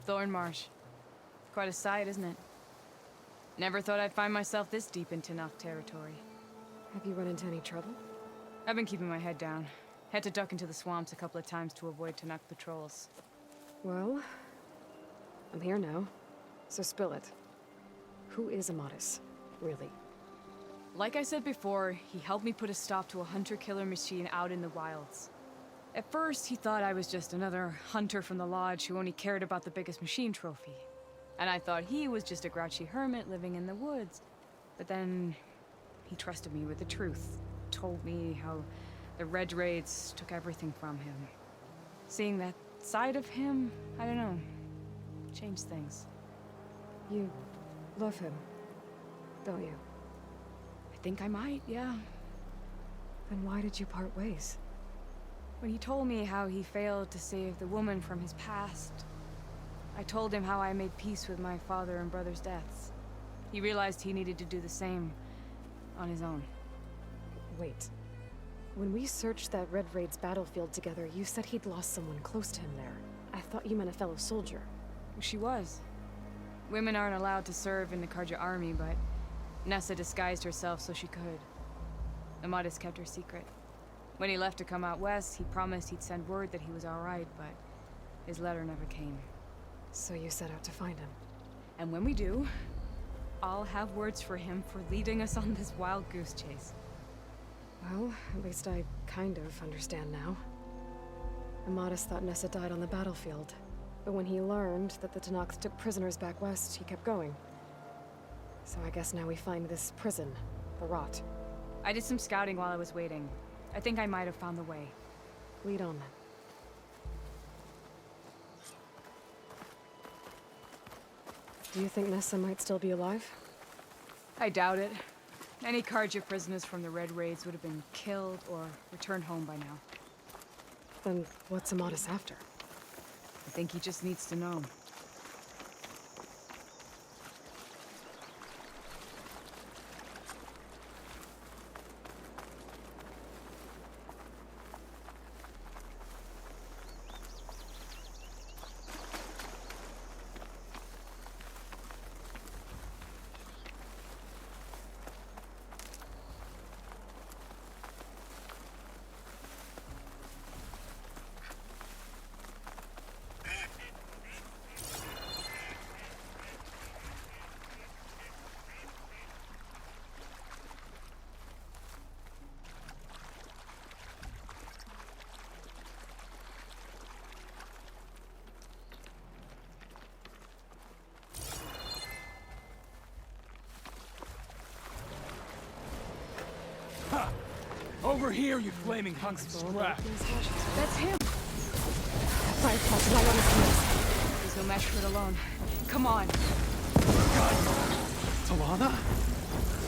Thornmarsh. Quite a sight, isn't it? Never thought I'd find myself this deep into Tenakth territory.
Have you run into any trouble?
I've been keeping my head down. Had to duck into the swamps a couple of times to avoid Tenakth patrols.
Well, I'm here now, so spill it. Who is Amatis, really?
Like I said before, he helped me put a stop to a hunter-killer machine out in the wilds. At first, he thought I was just another hunter from the lodge who only cared about the biggest machine trophy. And I thought he was just a grouchy hermit living in the woods. But then, he trusted me with the truth. Told me how the Red Raids took everything from him. Seeing that side of him, I don't know, changed things.
You love him, don't you?
I think I might, yeah.
Then why did you part ways?
When he told me how he failed to save the woman from his past, I told him how I made peace with my father and brother's deaths. He realized he needed to do the same on his own.
Wait. When we searched that Red Raid's battlefield together, you said he'd lost someone close to him there. I thought you meant a fellow soldier.
She was. Women aren't allowed to serve in the Karja army, but Nessa disguised herself so she could. Amatis kept her secret. When he left to come out west, he promised he'd send word that he was all right, but his letter never came.
So you set out to find him?
And when we do, I'll have words for him for leading us on this wild goose chase.
Well, at least I kind of understand now. Amatis thought Nessa died on the battlefield, but when he learned that the Tenakth took prisoners back west, he kept going. So I guess now we find this prison, the Rot.
I did some scouting while I was waiting. I think I might have found the way.
Lead on then. Do you think Nessa might still be alive?
I doubt it. Any Karja prisoners from the Red Raids would have been killed or returned home by now.
Then what's Amatis after?
I think he just needs to know.
Over here, you flaming hunks of scrap.
That's him!
Fireflies right on his heels.
There's no match for it alone. Come on.
Talana?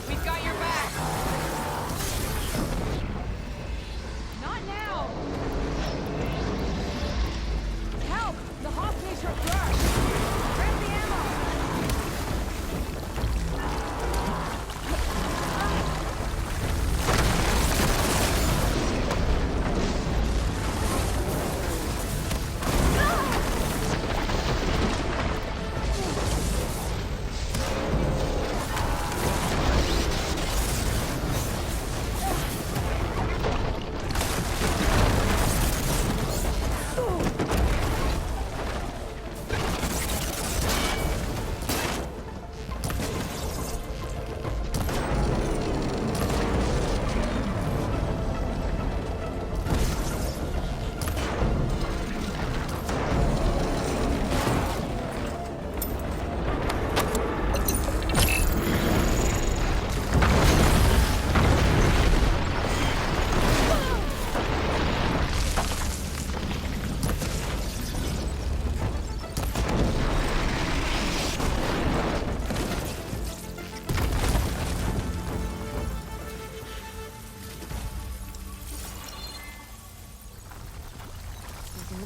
We've got your back! Not now! Help! The hostages are crushed! Grab the ammo!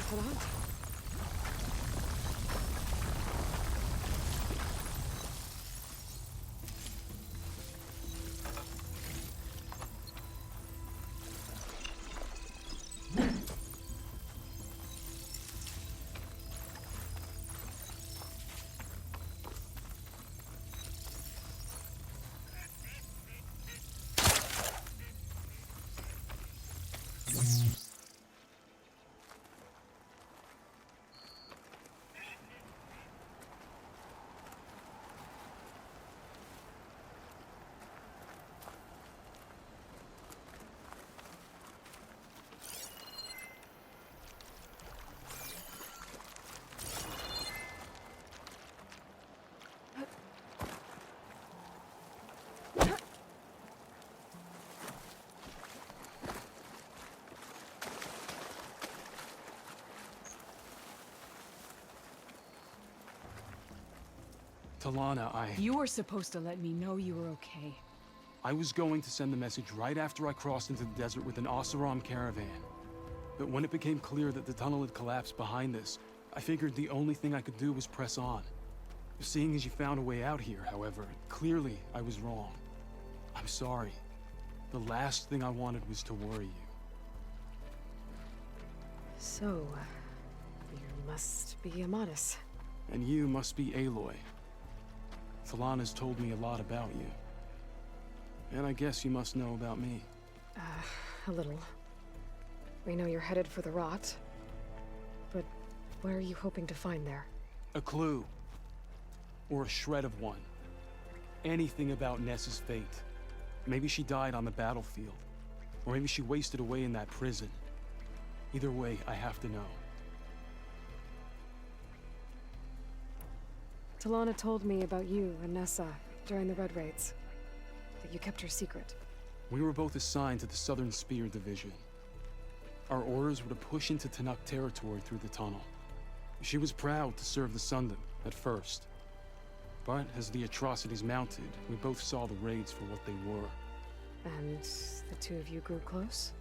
For that?
Talana,
You were supposed to let me know you were okay.
I was going to send the message right after I crossed into the desert with an Oseram caravan. But when it became clear that the tunnel had collapsed behind us, I figured the only thing I could do was press on. Seeing as you found a way out here, however, clearly I was wrong. I'm sorry. The last thing I wanted was to worry you.
So, you must be Amatis.
And you must be Aloy. Talana's told me a lot about you. And I guess you must know about me.
A little. We know you're headed for the rot. But what are you hoping to find there?
A clue. Or a shred of one. Anything about Nessa's fate. Maybe she died on the battlefield. Or maybe she wasted away in that prison. Either way, I have to know.
Talana told me about you and Nessa during the Red Raids. That you kept her secret.
We were both assigned to the Southern Spear Division. Our orders were to push into Tanakh territory through the tunnel. She was proud to serve the Sundom at first. But as the atrocities mounted, we both saw the raids for what they were.
And the two of you grew close?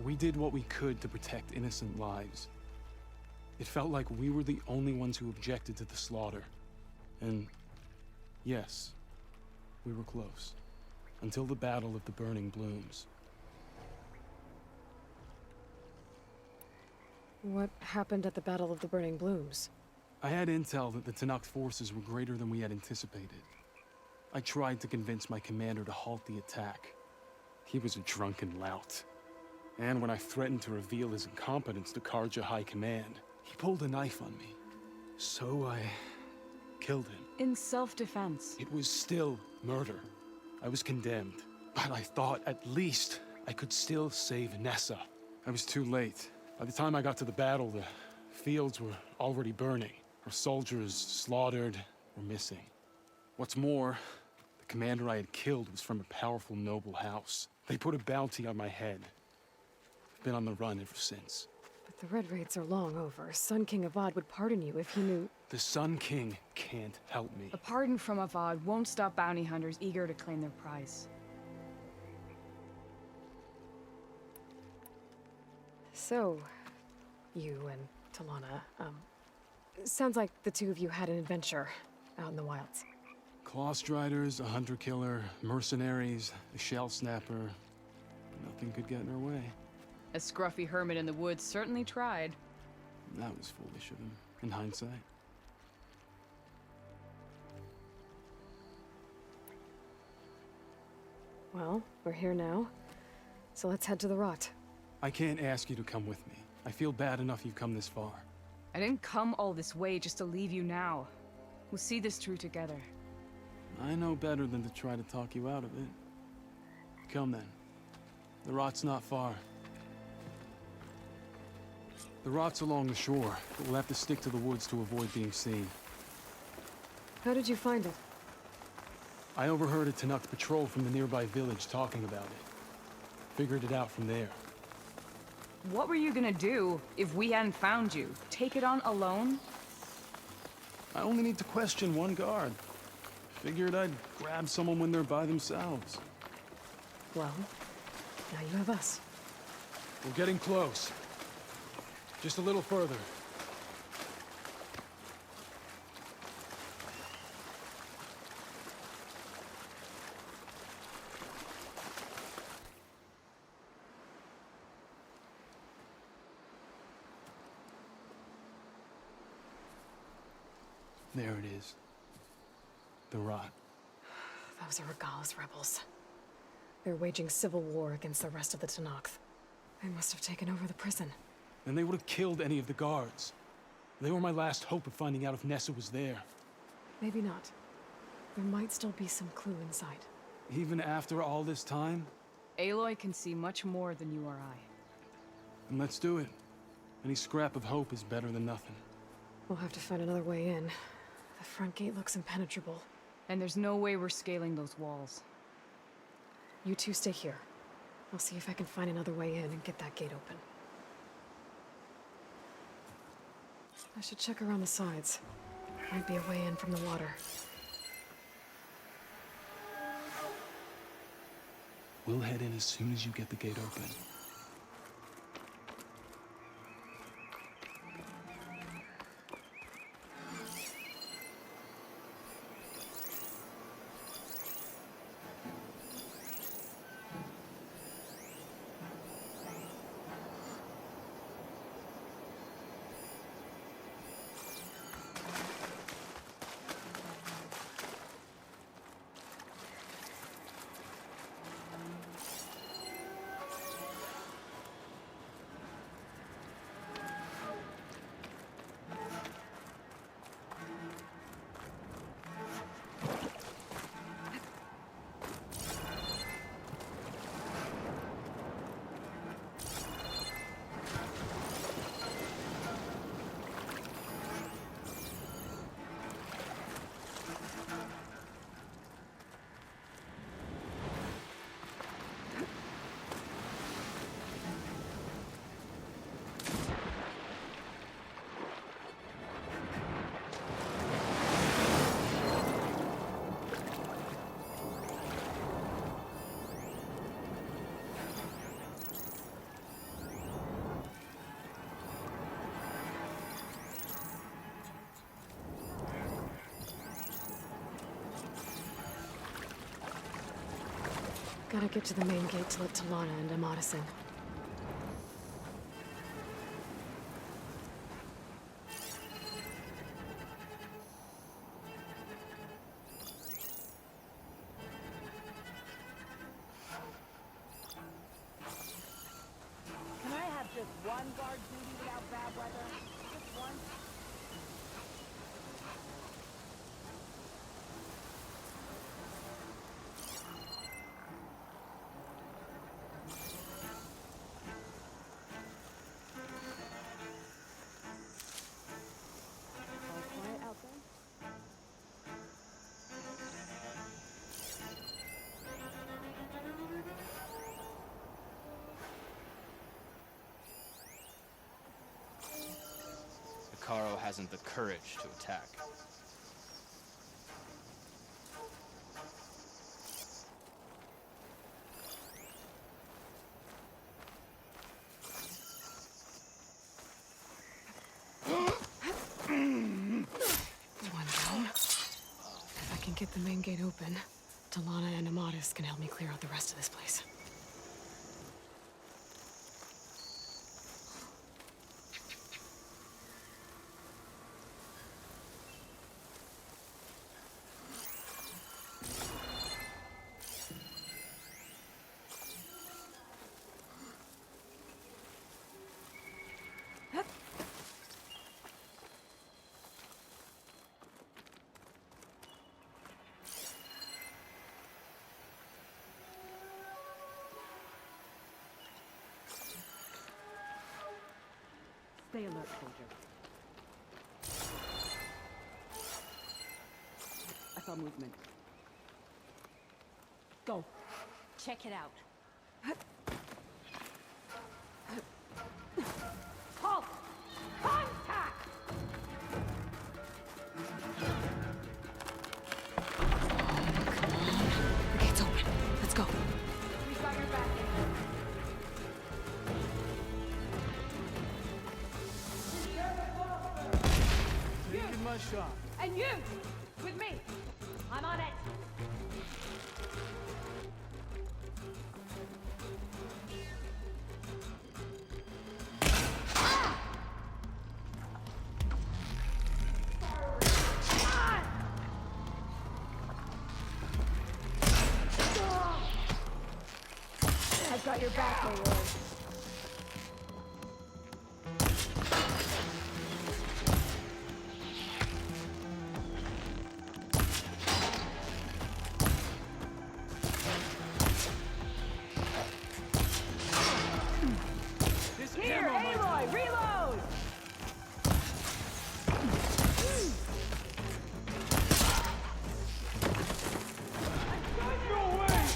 We did what we could to protect innocent lives. It felt like we were the only ones who objected to the slaughter. And yes, we were close. Until the Battle of the Burning Blooms.
What happened at the Battle of the Burning Blooms?
I had intel that the Tanakh forces were greater than we had anticipated. I tried to convince my commander to halt the attack. He was a drunken lout. And when I threatened to reveal his incompetence to Karja High Command, he pulled a knife on me. So I killed him.
In self-defense.
It was still murder. I was condemned. But I thought at least I could still save Nessa. I was too late. By the time I got to the battle, the fields were already burning. Our soldiers slaughtered or missing. What's more, the commander I had killed was from a powerful noble house. They put a bounty on my head. I've been on the run ever since.
But the Red Raids are long over. Sun King Avad would pardon you if he knew...
The Sun King can't help me.
A pardon from Avad won't stop bounty hunters eager to claim their prize.
So, you and Talana, sounds like the two of you had an adventure out in the wilds.
Clawstriders, a hunter-killer, mercenaries, a shell snapper. Nothing could get in our way.
A scruffy hermit in the woods certainly tried.
That was foolish of him, in hindsight.
Well, we're here now, so let's head to the Rot.
I can't ask you to come with me. I feel bad enough you've come this far.
I didn't come all this way just to leave you now. We'll see this through together.
I know better than to try to talk you out of it. Come then. The Rot's not far. The Rot's along the shore, but we'll have to stick to the woods to avoid being seen.
How did you find it?
I overheard a Tanakh patrol from the nearby village talking about it. Figured it out from there.
What were you gonna do if we hadn't found you? Take it on alone?
I only need to question one guard. Figured I'd grab someone when they're by themselves.
Well, now you have us.
We're getting close. Just a little further. There it is. The Rot.
Those are Regala's rebels. They're waging civil war against the rest of the Tanakh. They must have taken over the prison.
And they would have killed any of the guards. They were my last hope of finding out if Nessa was there.
Maybe not. There might still be some clue inside.
Even after all this time?
Aloy can see much more than you or I.
And let's do it. Any scrap of hope is better than nothing.
We'll have to find another way in. The front gate looks impenetrable.
And there's no way we're scaling those walls.
You two stay here. I'll see if I can find another way in and get that gate open. I should check around the sides. Might be a way in from the water.
We'll head in as soon as you get the gate open.
Gotta get to the main gate to let Talana and Amatis in.
Can I have just one guard duty without bad weather? Just one? All quiet out there?
Caro hasn't the courage to attack.
One down. If I can get the main gate open, Talana and Amatis can help me clear out the rest of this place.
Stay alert, soldier. I saw movement. Go.
Check it out.
Halt! Contact!
The gate's open. Let's go.
We got your back.
Taking my shot.
And you! With me! I'm on it! I've got your back, Leroy. Here, Aloy, reload!
No way!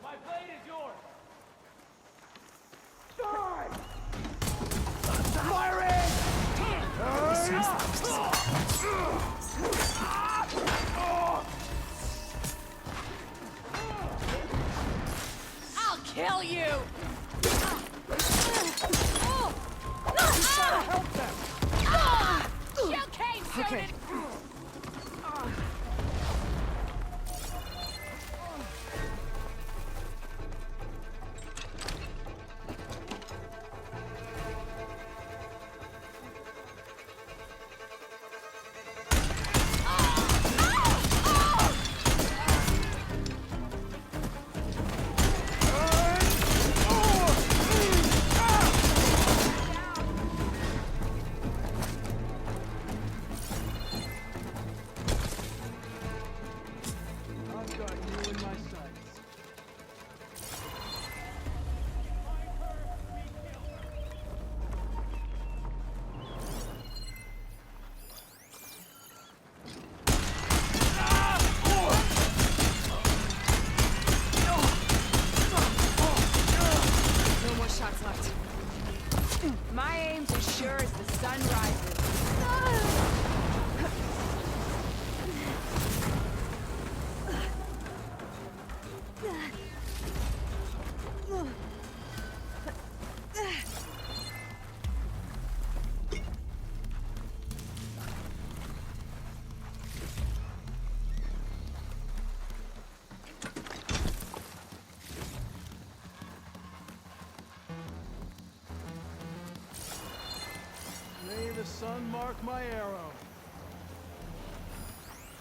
My blade is yours!
I'll kill you!
Help them!
Shell came,
Okay.
son, mark my arrow.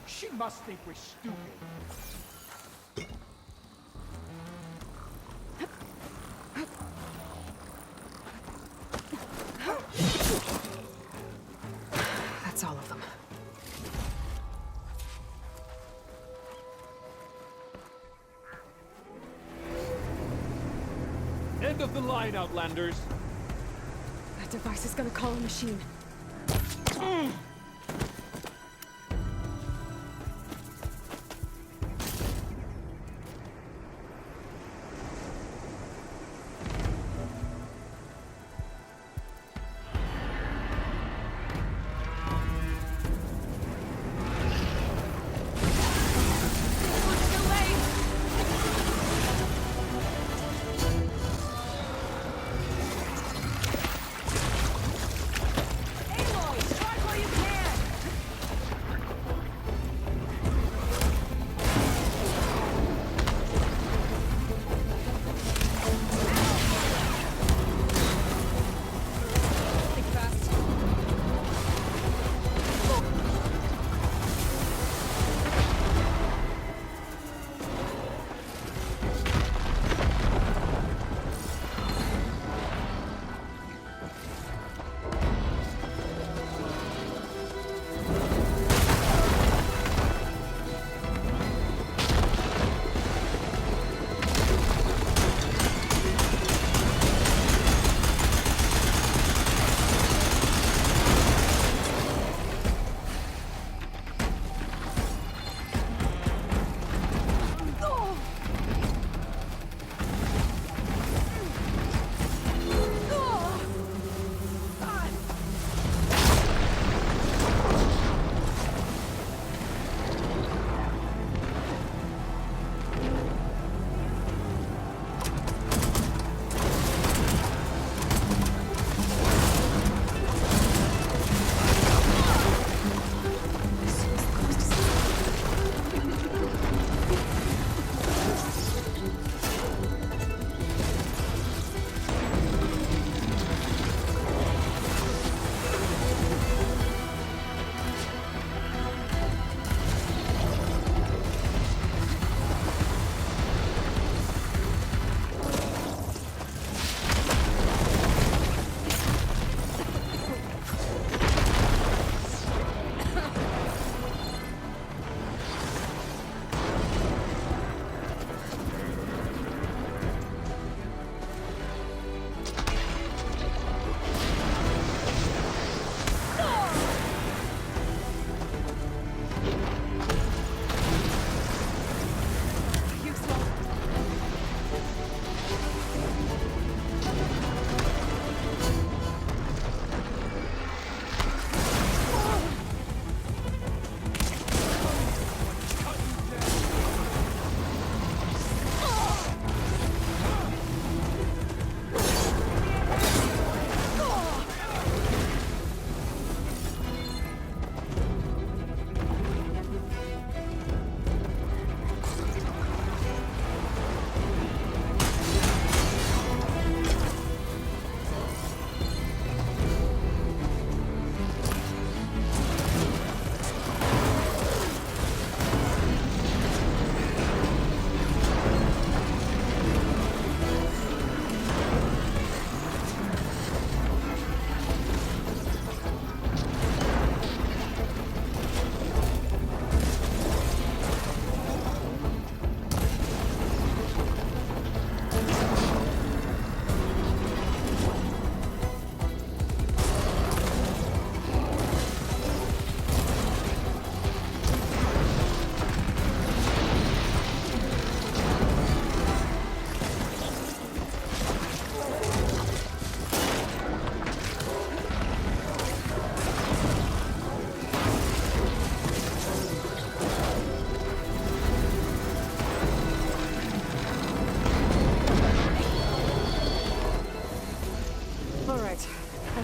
She must think we're stupid.
That's all of them.
End of the line, Outlanders.
That device is gonna call a machine.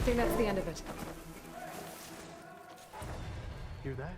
think that's the end of it.
Hear that?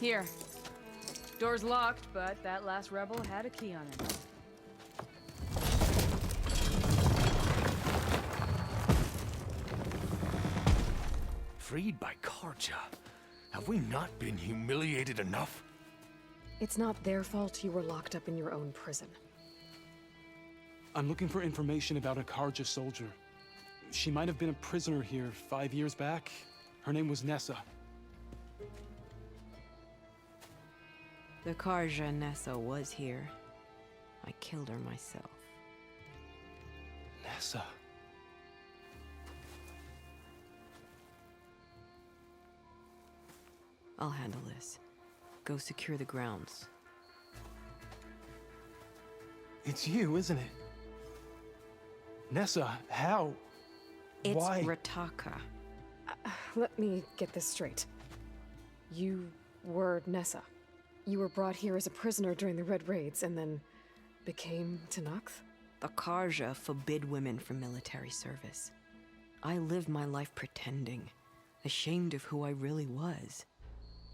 Here. Door's locked, but that last rebel had a key on it.
Freed by Karja? Have we not been humiliated enough?
It's not their fault you were locked up in your own prison.
I'm looking for information about a Karja soldier. She might have been a prisoner here 5 years back. Her name was Nessa.
The Karja Nessa was here. I killed her myself.
Nessa.
I'll handle this. Go secure the grounds.
It's you, isn't it? Nessa, how?
It's
Why?
Rataka.
Let me get this straight. You were Nessa. You were brought here as a prisoner during the Red Raids and then became Tenakth?
The Karja forbid women from military service. I lived my life pretending, ashamed of who I really was.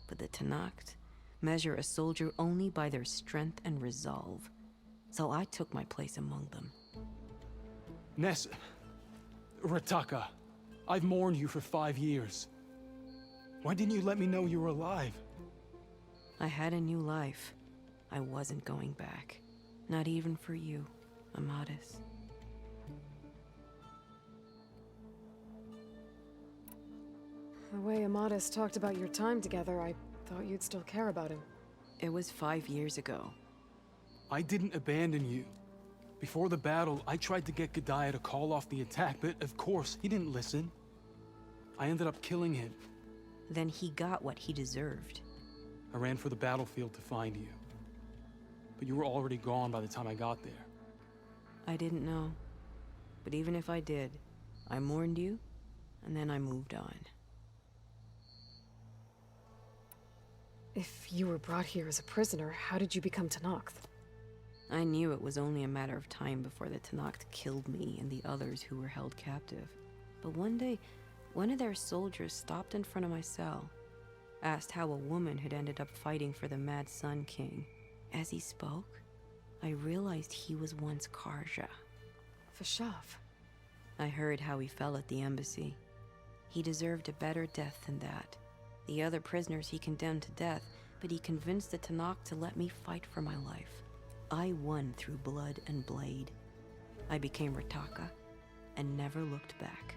But the Tenakth measure a soldier only by their strength and resolve. So I took my place among them.
Nessa. Rataka. I've mourned you for 5 years. Why didn't you let me know you were alive?
I had a new life. I wasn't going back. Not even for you, Amadis.
The way Amadis talked about your time together, I thought you'd still care about him.
It was 5 years ago.
I didn't abandon you. Before the battle, I tried to get G'daiah to call off the attack, but of course, he didn't listen. I ended up killing him.
Then he got what he deserved.
I ran for the battlefield to find you. But you were already gone by the time I got there.
I didn't know. But even if I did, I mourned you, and then I moved on.
If you were brought here as a prisoner, how did you become Tenakth?
I knew it was only a matter of time before the Tenakth killed me and the others who were held captive. But one day, one of their soldiers stopped in front of my cell, asked how a woman had ended up fighting for the Mad Sun King. As he spoke, I realized he was once Karja.
Vashav.
I heard how he fell at the embassy. He deserved a better death than that. The other prisoners he condemned to death, but he convinced the Tenakth to let me fight for my life. I won through blood and blade. I became Rataka and never looked back.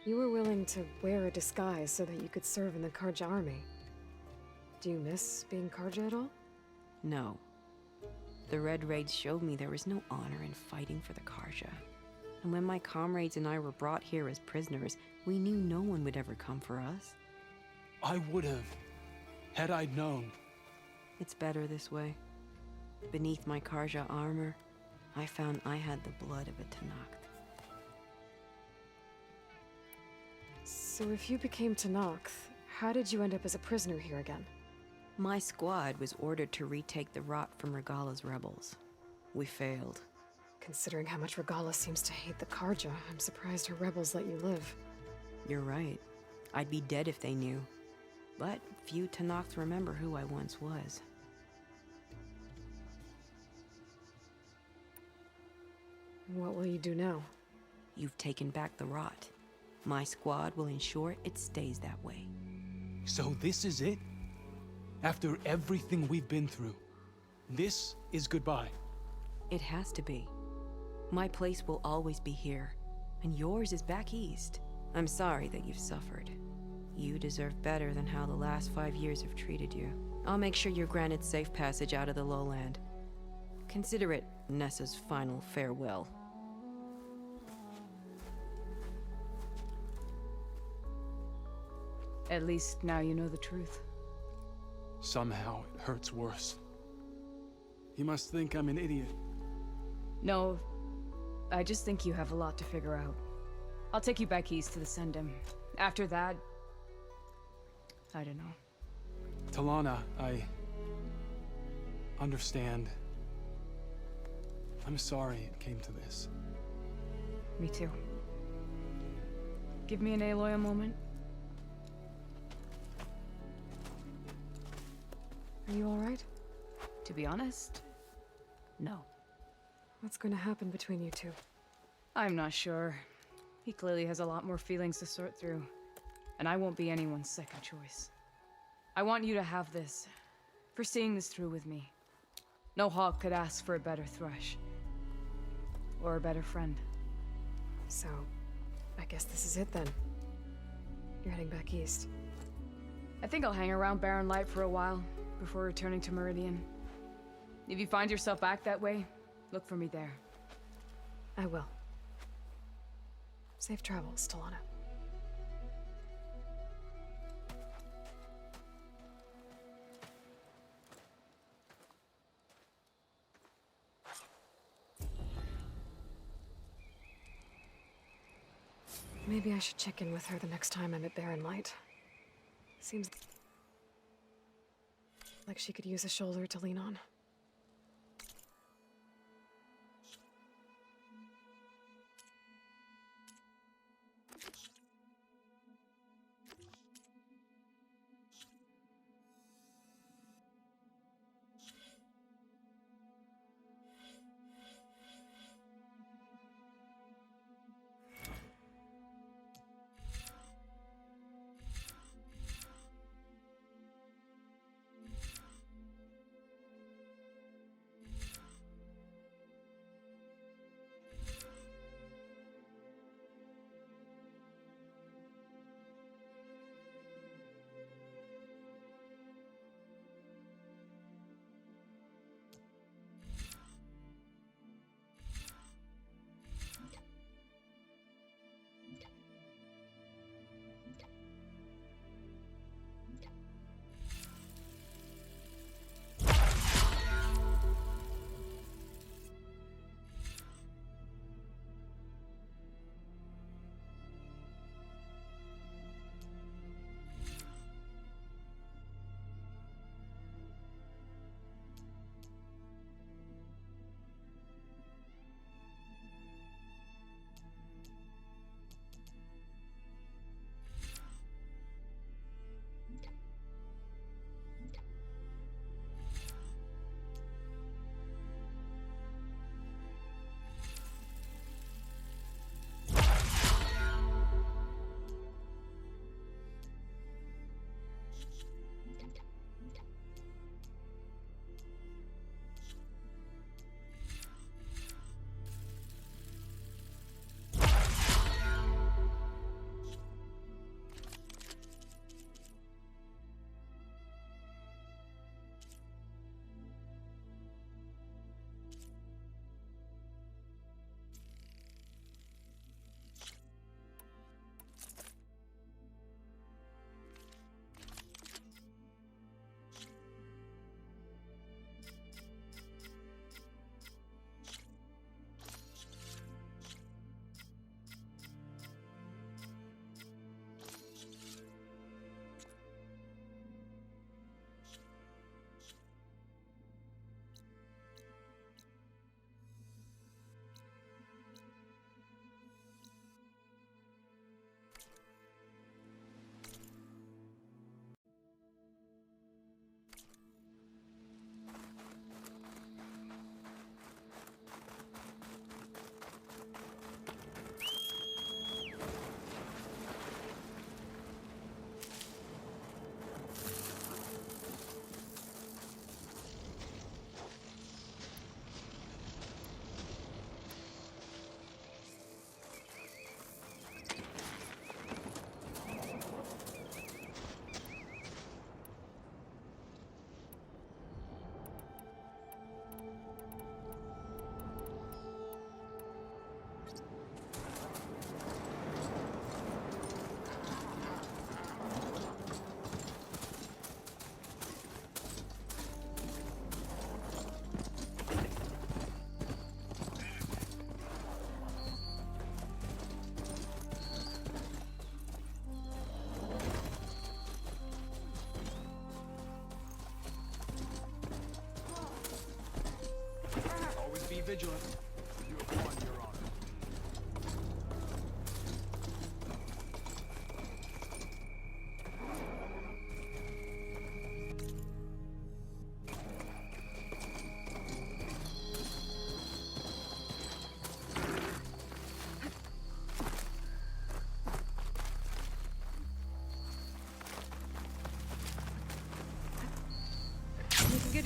You were willing to wear a disguise so that you could serve in the Karja army. Do you miss being Karja at all?
No. The Red Raids showed me there was no honor in fighting for the Karja. And when my comrades and I were brought here as prisoners, we knew no one would ever come for us.
I would have, had I known.
It's better this way. Beneath my Karja armor, I found I had the blood of a Tenakth.
So if you became Tenakth, how did you end up as a prisoner here again?
My squad was ordered to retake the Rot from Regala's rebels. We failed.
Considering how much Regala seems to hate the Karja, I'm surprised her rebels let you live.
You're right. I'd be dead if they knew. But few Tenakth remember who I once was.
What will you do now?
You've taken back the Rot. My squad will ensure it stays that way.
So this is it? After everything we've been through, this is goodbye?
It has to be. My place will always be here, and yours is back east. I'm sorry that you've suffered. You deserve better than how the last 5 years have treated you. I'll make sure you're granted safe passage out of the lowland. Consider it Nessa's final farewell.
At least now you know the truth.
Somehow it hurts worse. You must think I'm an idiot.
No, I just think you have a lot to figure out. I'll take you back east to the Sendem. After that, I don't know.
Talana, I understand. I'm sorry it came to this.
Me too. Give me an Aloy a moment.
Are you alright?
To be honest, no.
What's going to happen between you two?
I'm not sure. He clearly has a lot more feelings to sort through, and I won't be anyone's second choice. I want you to have this, for seeing this through with me. No hawk could ask for a better thrush. Or a better friend.
So, I guess this is it then. You're heading back east.
I think I'll hang around Barren Light for a while, before returning to Meridian. If you find yourself back that way, look for me there.
I will. Safe travels, Talana. Maybe I should check in with her the next time I'm at Barren Light. Seems like she could use a shoulder to lean on.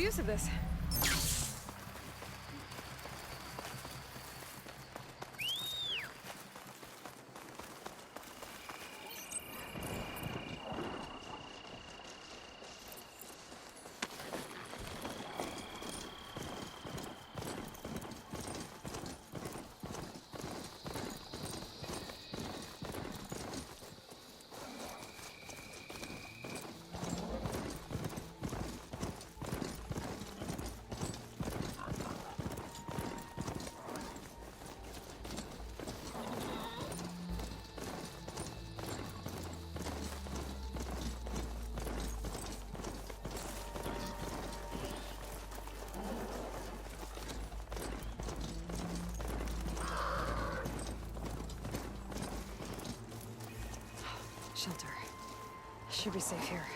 good use of this. Shelter. Should be safe here.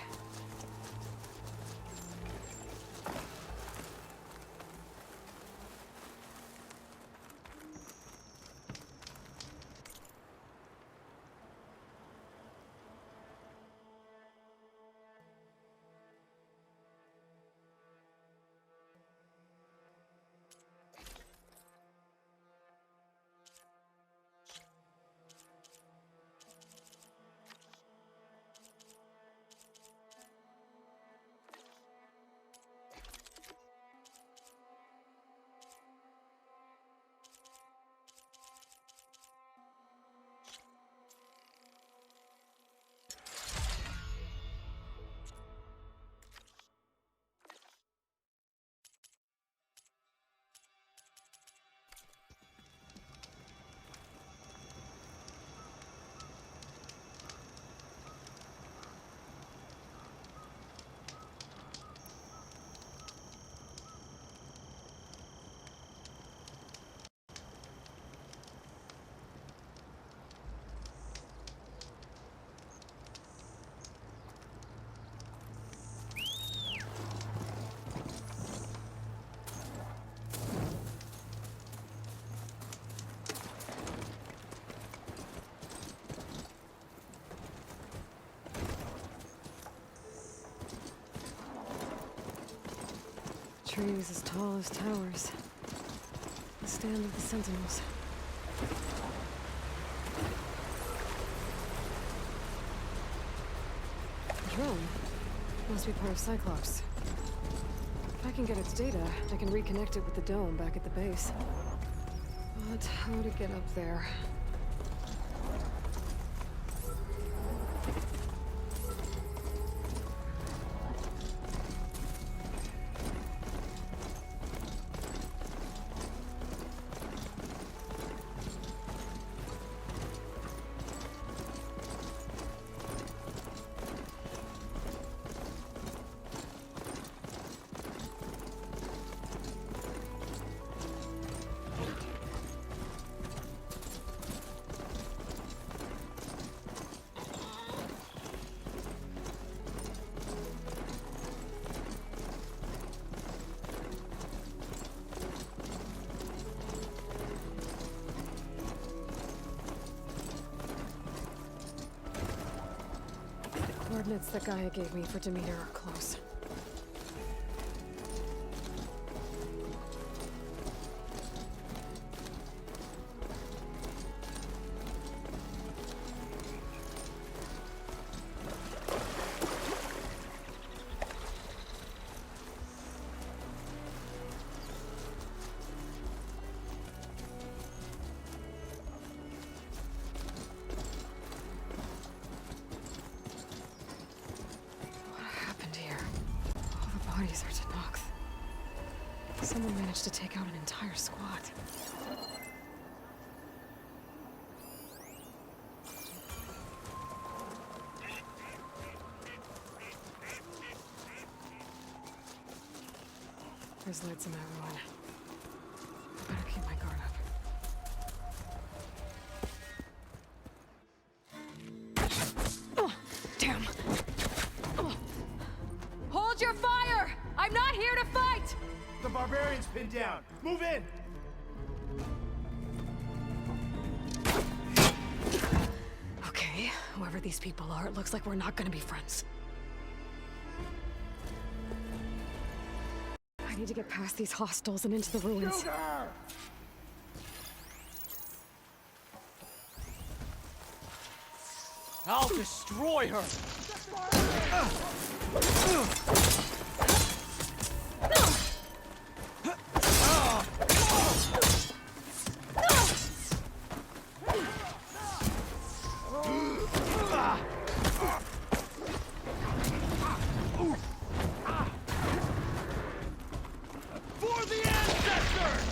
Trees as tall as towers. The stand of the sentinels. The drone must be part of Cyclops. If I can get its data, I can reconnect it with the dome back at the base. But how to get up there? Coordinates that Gaia gave me for Demeter are close. Bodies are Tanox. Someone managed to take out an entire squad. There's lights in that ruin. I better keep my guard up. Oh, damn. Oh. Hold your fire! I'm not here to fight!
The barbarian's pinned down. Move in!
Okay, whoever these people are, it looks like we're not gonna be friends. I need to get past these hostiles and into the ruins.
Shoot her!
I'll destroy her!
For the ancestors!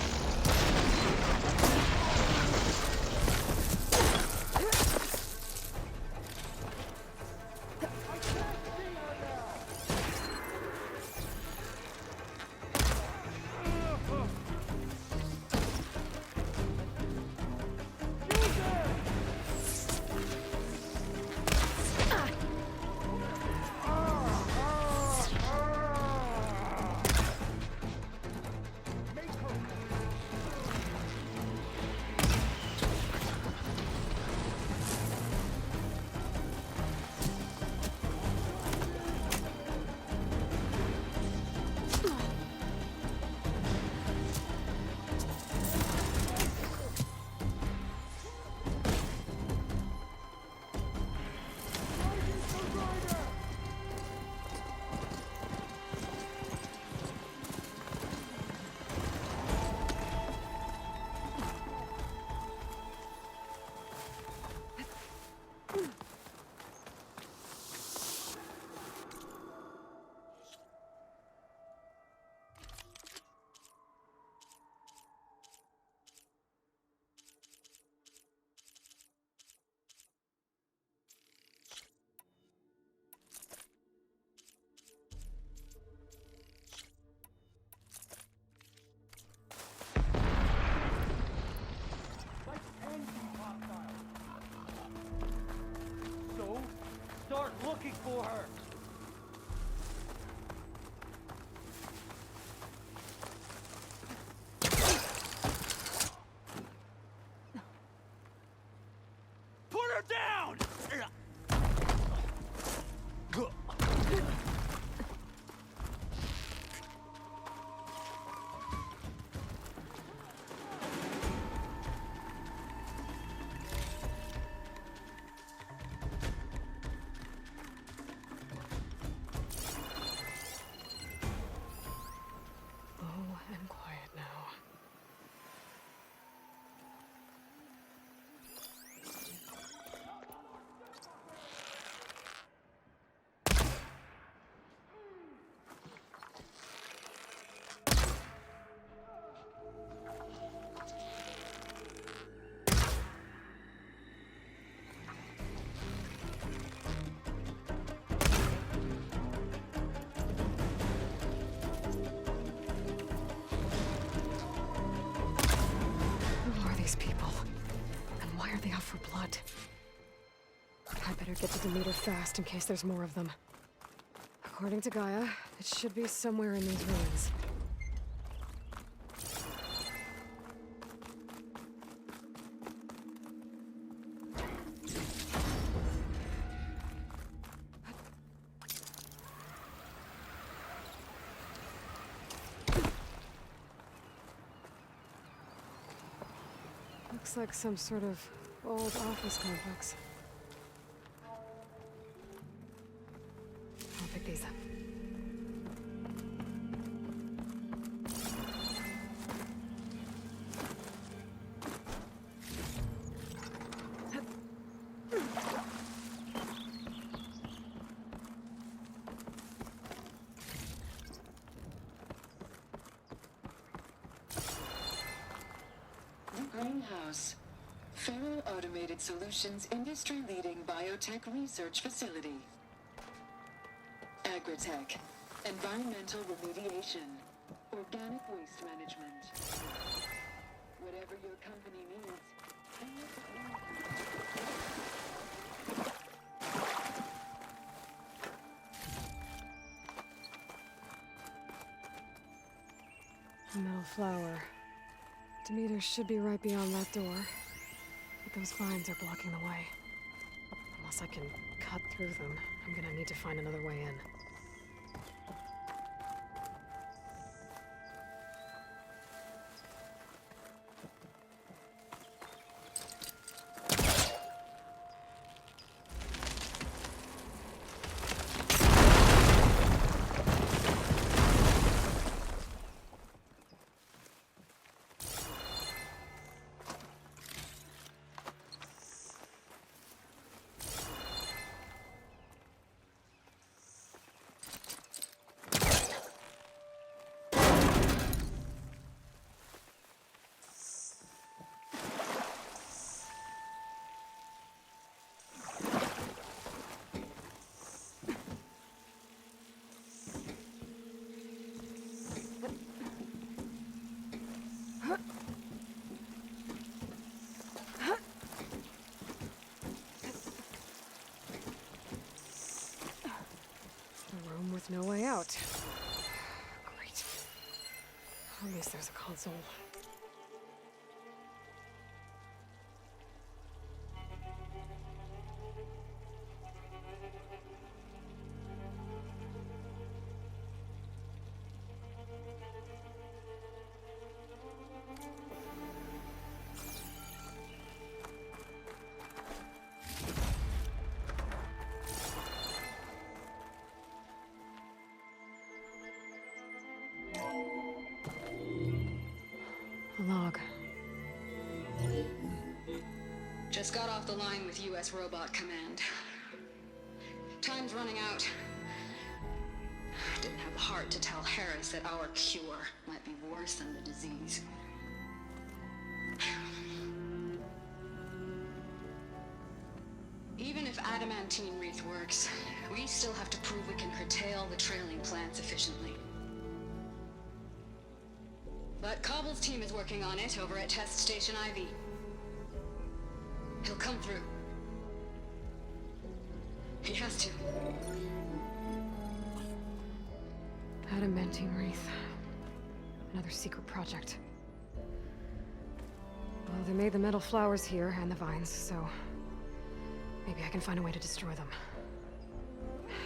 So, start looking for her.
Put her down!
Low and quiet now. Who are these people? And why are they out for blood? I better get to Demeter fast in case there's more of them. According to Gaia, it should be somewhere in these ruins. Looks like some sort of old office complex. I'll pick these up.
Greenhouse. Federal Automated Solutions industry-leading biotech research facility. Agritech. Environmental remediation. Organic waste management. Whatever your company needs.
Metal flower. Demeter should be right beyond that door. But those vines are blocking the way. Unless I can cut through them, I'm gonna need to find another way in. with no way out. Great. At least there's a console. A log.
Just got off the line with U.S. Robot Command. Time's running out. Didn't have the heart to tell Harris that our cure might be worse than the disease. Even if adamantine wreath works, we still have to prove we can curtail the trailing plants efficiently. But Cobble's team is working on it over at Test Station Ivy. He'll come through. He has to.
Adamantine wreath. Another secret project. Well, they made the metal flowers here and the vines, so maybe I can find a way to destroy them.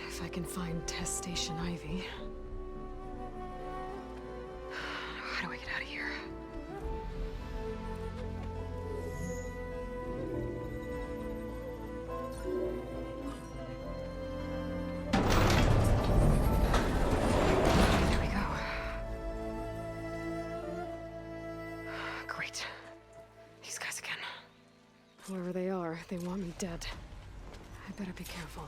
If I can find Test Station Ivy. How do I get out of here? There we go. Great. These guys again. Whoever they are, they want me dead. I better be careful.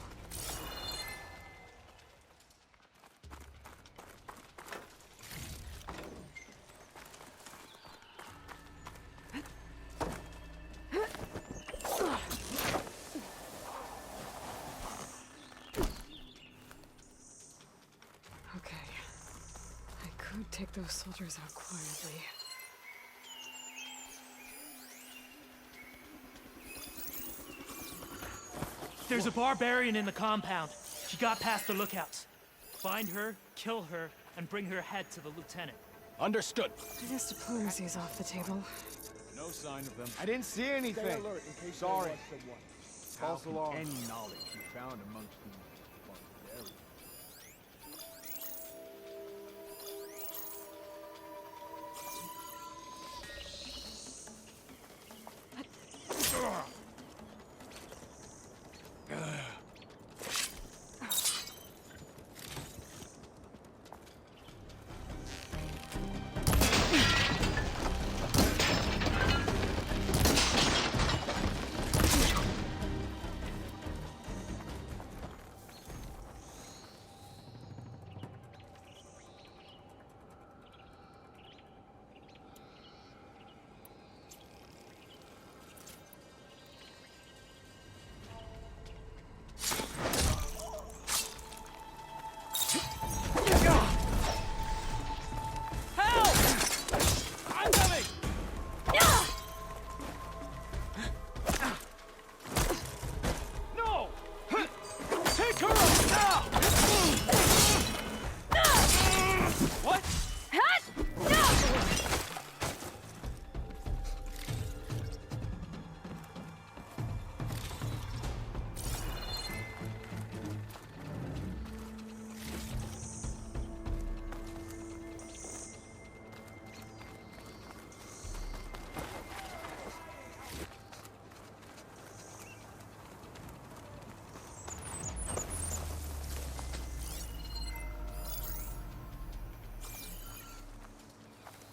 Take those soldiers out quietly.
There's a barbarian in the compound. She got past the lookouts. Find her, kill her, and bring her head to the lieutenant.
Understood.
I guess diplomacy's off the table.
No sign of them.
I didn't see anything.
Stay alert in case
Sorry.
there was someone.
False alarm.
Any knowledge you found amongst these barbarians.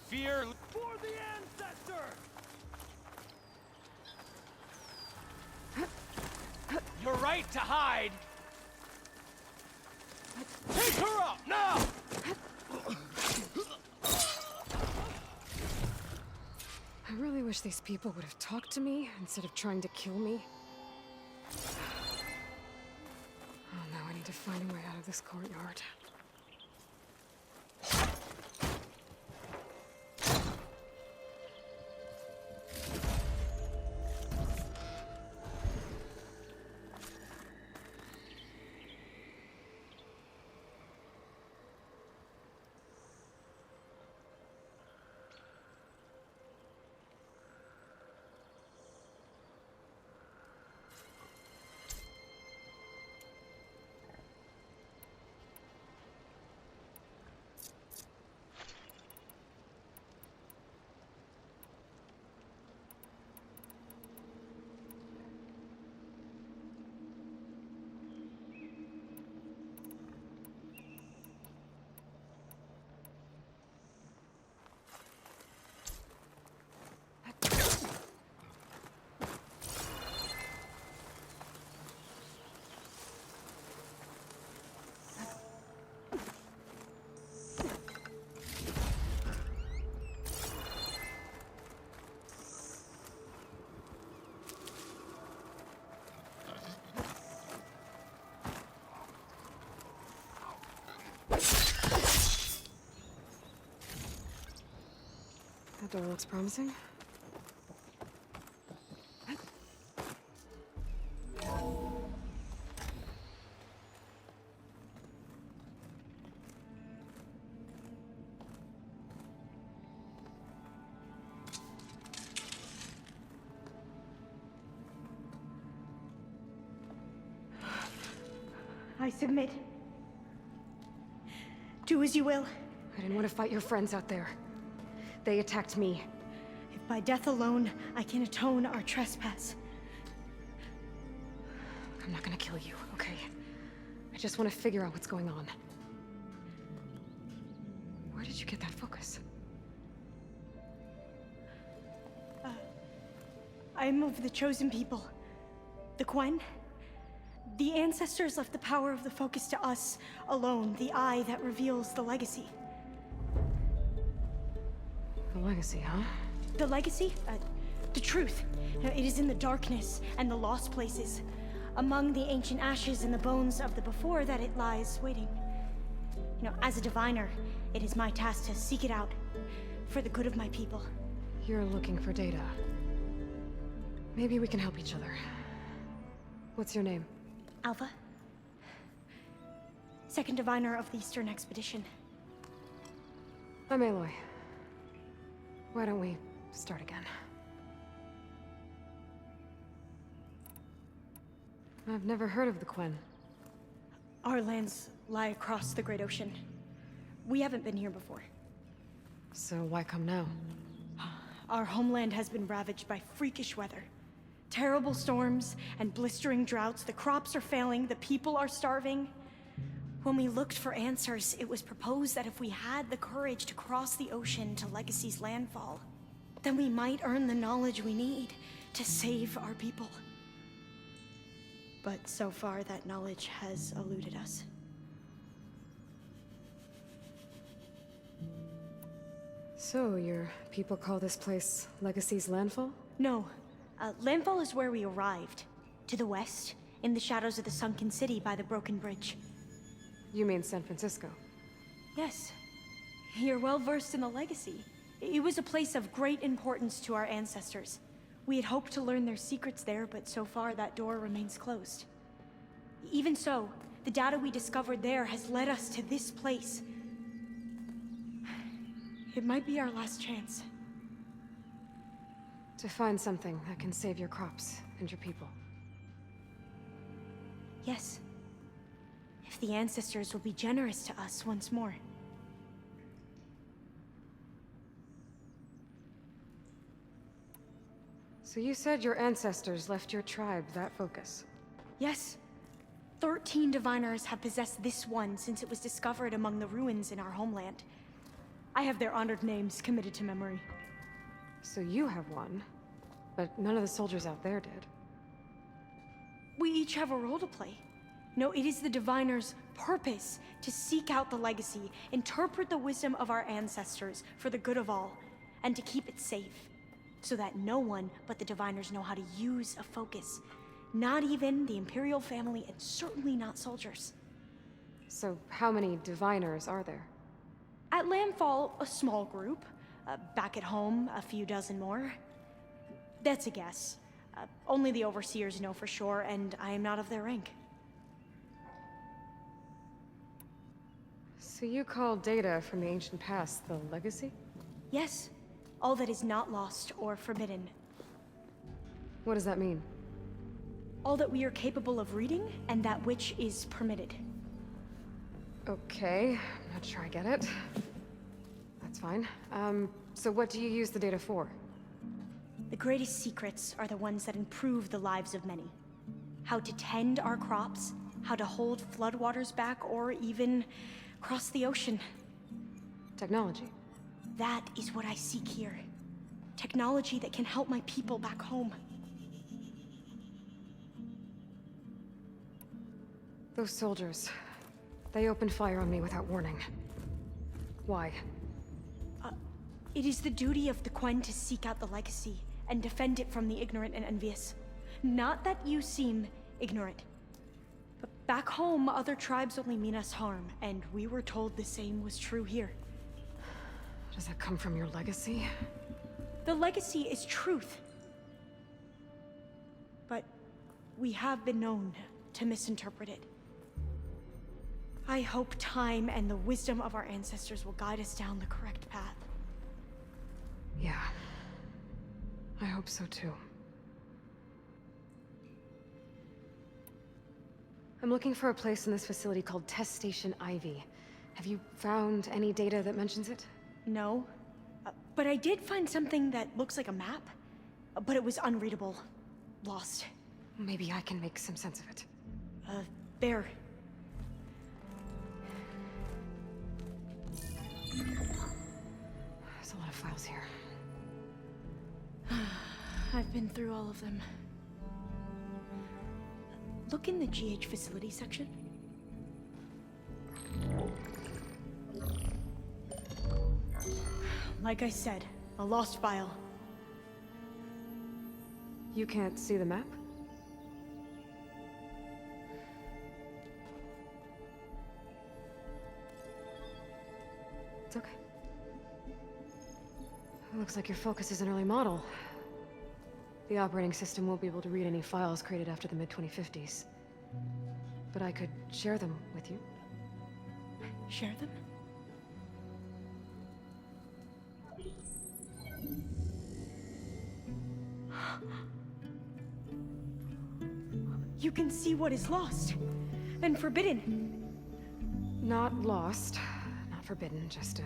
Fear for the ancestor! You're right to hide! Take her out, now!
I really wish these people would have talked to me instead of trying to kill me. Oh, now I need to find a way out of this courtyard. Door looks promising.
I submit. Do as you will.
I didn't want to fight your friends out there. They attacked me.
If by death alone I can atone our trespass.
I'm not gonna kill you, okay? I just want to figure out what's going on. Where did you get that focus?
I am of the chosen people. The Quen. The ancestors left the power of the focus to us alone, the eye that reveals the legacy.
The legacy, huh?
The legacy? The truth. It is in the darkness and the lost places, among the ancient ashes and the bones of the before that it lies waiting. As a diviner, it is my task to seek it out for the good of my people.
You're looking for data. Maybe we can help each other. What's your name?
Alpha. Second diviner of the Eastern Expedition.
I'm Aloy. Why don't we start again? I've never heard of the Quen.
Our lands lie across the Great Ocean. We haven't been here before.
So why come now?
Our homeland has been ravaged by freakish weather. Terrible storms and blistering droughts. The crops are failing, the people are starving. When we looked for answers, it was proposed that if we had the courage to cross the ocean to Legacy's landfall, then we might earn the knowledge we need to save our people. But so far, that knowledge has eluded us.
So, your people call this place Legacy's landfall?
No. Landfall is where we arrived. To the west, in the shadows of the sunken city by the broken bridge.
You mean San Francisco?
Yes. You're well versed in the legacy. It was a place of great importance to our ancestors. We had hoped to learn their secrets there, but so far that door remains closed. Even so, the data we discovered there has led us to this place. It might be our last chance.
To find something that can save your crops and your people.
Yes. If the ancestors will be generous to us once more.
So you said your ancestors left your tribe that focus?
Yes. 13 diviners have possessed this one since it was discovered among the ruins in our homeland. I have their honored names committed to memory.
So you have one, but none of the soldiers out there did.
We each have a role to play. No, it is the diviner's purpose to seek out the legacy, interpret the wisdom of our ancestors for the good of all, and to keep it safe, so that no one but the diviners know how to use a focus. Not even the Imperial family, and certainly not soldiers.
So how many diviners are there?
At landfall, a small group. Back at home, a few dozen more. That's a guess. Only the overseers know for sure, and I am not of their rank.
So you call data from the ancient past the legacy?
Yes. All that is not lost or forbidden.
What does that mean?
All that we are capable of reading, and that which is permitted.
Okay, I'm not sure I get it. That's fine. So what do you use the data for?
The greatest secrets are the ones that improve the lives of many. How to tend our crops, how to hold floodwaters back, or even cross the ocean.
Technology.
That is what I seek here. Technology that can help my people back home.
Those soldiers, they opened fire on me without warning. Why?
It is the duty of the Quen to seek out the legacy and defend it from the ignorant and envious. Not that you seem ignorant. But back home, other tribes only mean us harm, and we were told the same was true here.
Does that come from your legacy?
The legacy is truth. But we have been known to misinterpret it. I hope time and the wisdom of our ancestors will guide us down the correct path.
Yeah. I hope so too. I'm looking for a place in this facility called Test Station Ivy. Have you found any data that mentions it?
No. But I did find something that looks like a map. But it was unreadable. Lost.
Maybe I can make some sense of it.
There.
There's a lot of files here.
I've been through all of them. Look in the GH facility section. Like I said, a lost file.
You can't see the map? It's okay. It looks like your focus is an early model. The operating system won't be able to read any files created after the mid-2050s. But I could share them with you.
Share them? You can see what is lost and forbidden.
Not lost, not forbidden, just a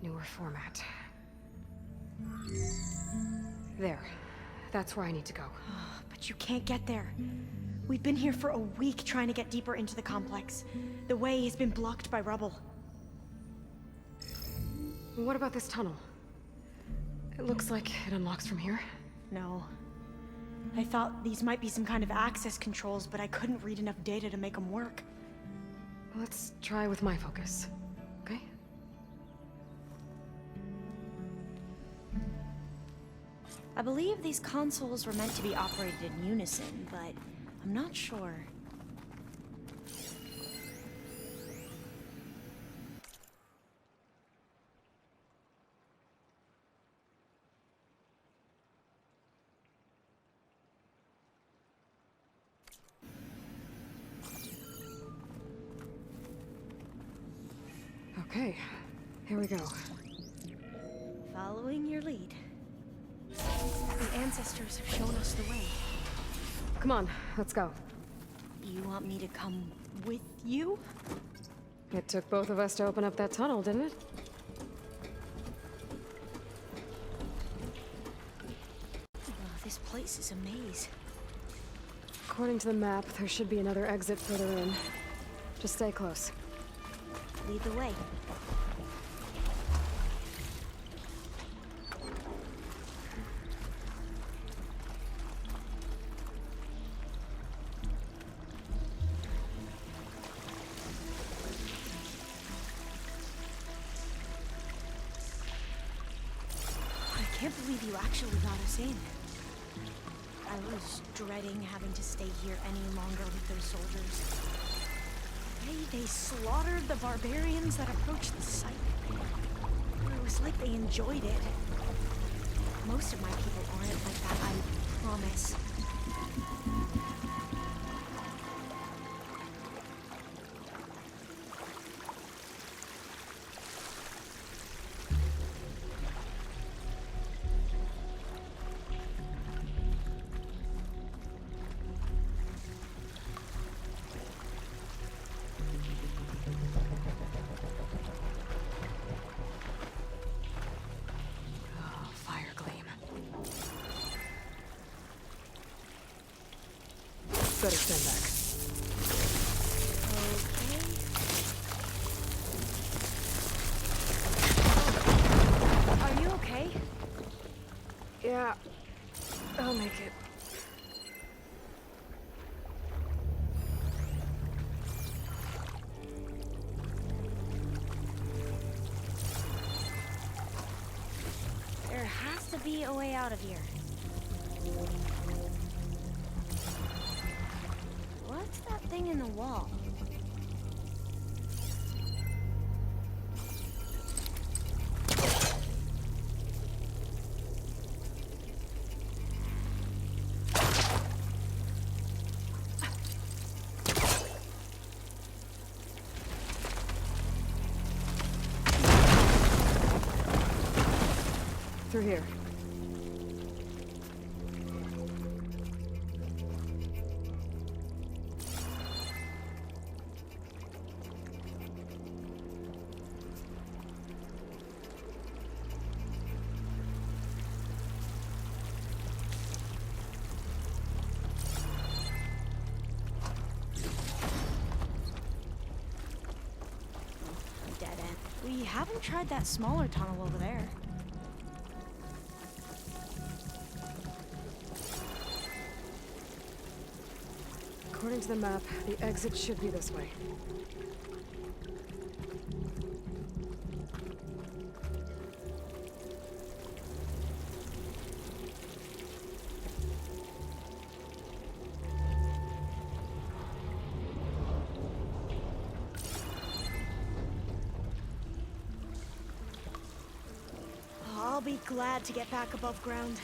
newer format. There. That's where I need to go.
But you can't get there. We've been here for a week trying to get deeper into the complex. The way has been blocked by rubble.
What about this tunnel? It looks like it unlocks from here.
No. I thought these might be some kind of access controls, but I couldn't read enough data to make them work.
Let's try with my focus, okay?
I believe these consoles were meant to be operated in unison, but I'm not sure.
Okay, here we go.
Following your lead. The ancestors have shown us the way.
Come on, let's go.
You want me to come with you?
It took both of us to open up that tunnel, didn't it?
This place is a maze.
According to the map, there should be another exit further in. Just stay close.
Lead the way. I can't believe you actually got us in. I was dreading having to stay here any longer with those soldiers. They slaughtered the barbarians that approached the site. It was like they enjoyed it. Most of my people aren't like that, I promise.
Better stand back.
Okay. Are you okay?
Yeah, I'll make it.
There has to be a way out of here. What's that thing in the wall?
through here.
Dead end. We haven't tried that smaller tunnel over there.
According to the map, the exit should be this way.
I'll be glad to get back above ground.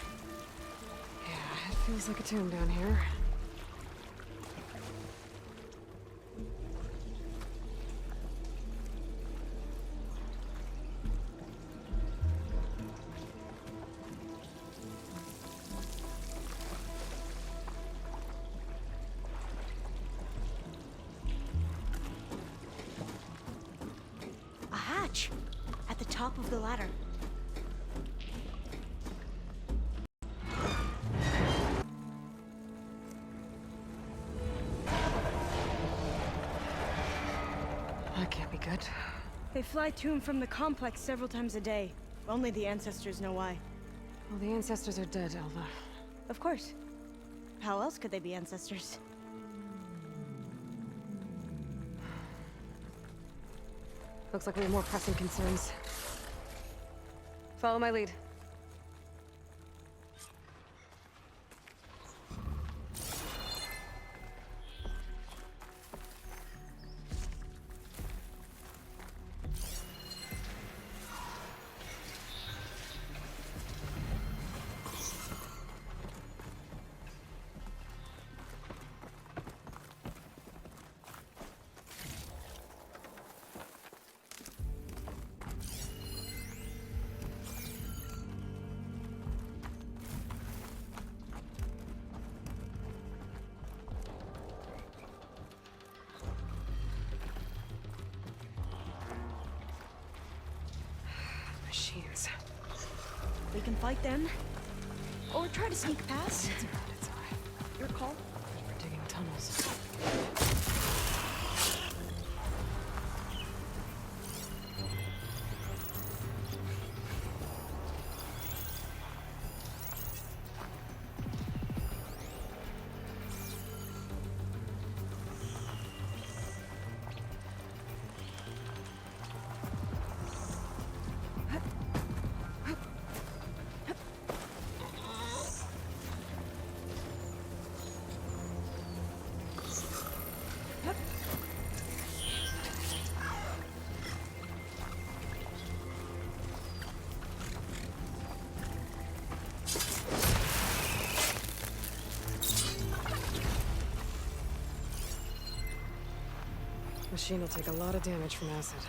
Yeah, it feels like a tomb down here.
A hatch at the top of the ladder.
That can't be good.
They fly to and from the complex several times a day. Only the ancestors know why.
Well, the ancestors are dead, Elva.
Of course. How else could they be ancestors?
Looks like we have more pressing concerns. Follow my lead. Machines.
We can fight them. Or try to sneak past.
It's all right.
Your call.
We're digging tunnels. Machine will take a lot of damage from acid.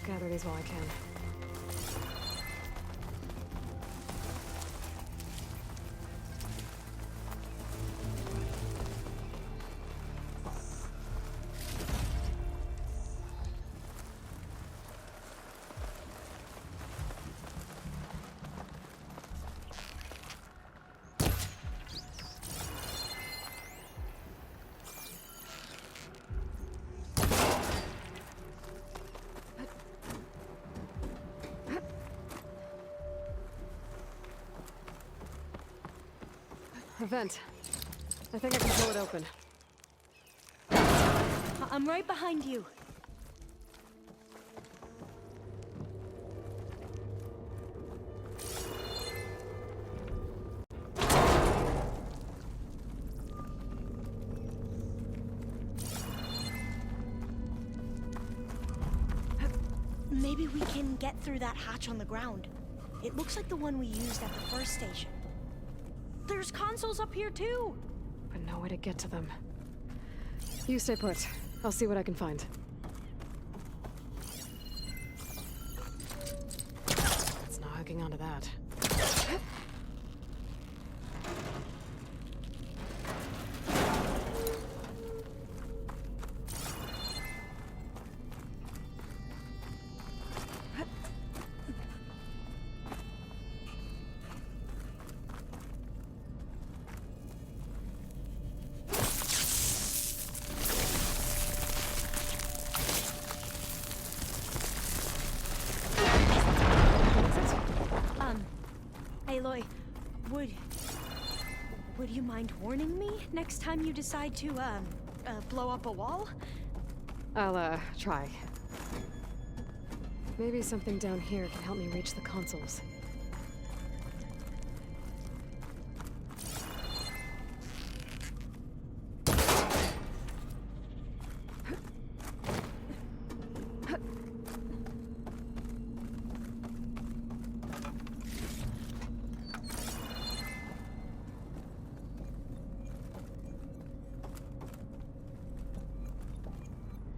gather these while I can. A vent. I think I can pull it open.
I'm right behind you. Maybe we can get through that hatch on the ground. It looks like the one we used at the first station. There's consoles up here too!
But no way to get to them. You stay put. I'll see what I can find. It's not hooking onto that.
Aloy, would you mind warning me next time you decide to, blow up a wall?
I'll, try. Maybe something down here can help me reach the consoles.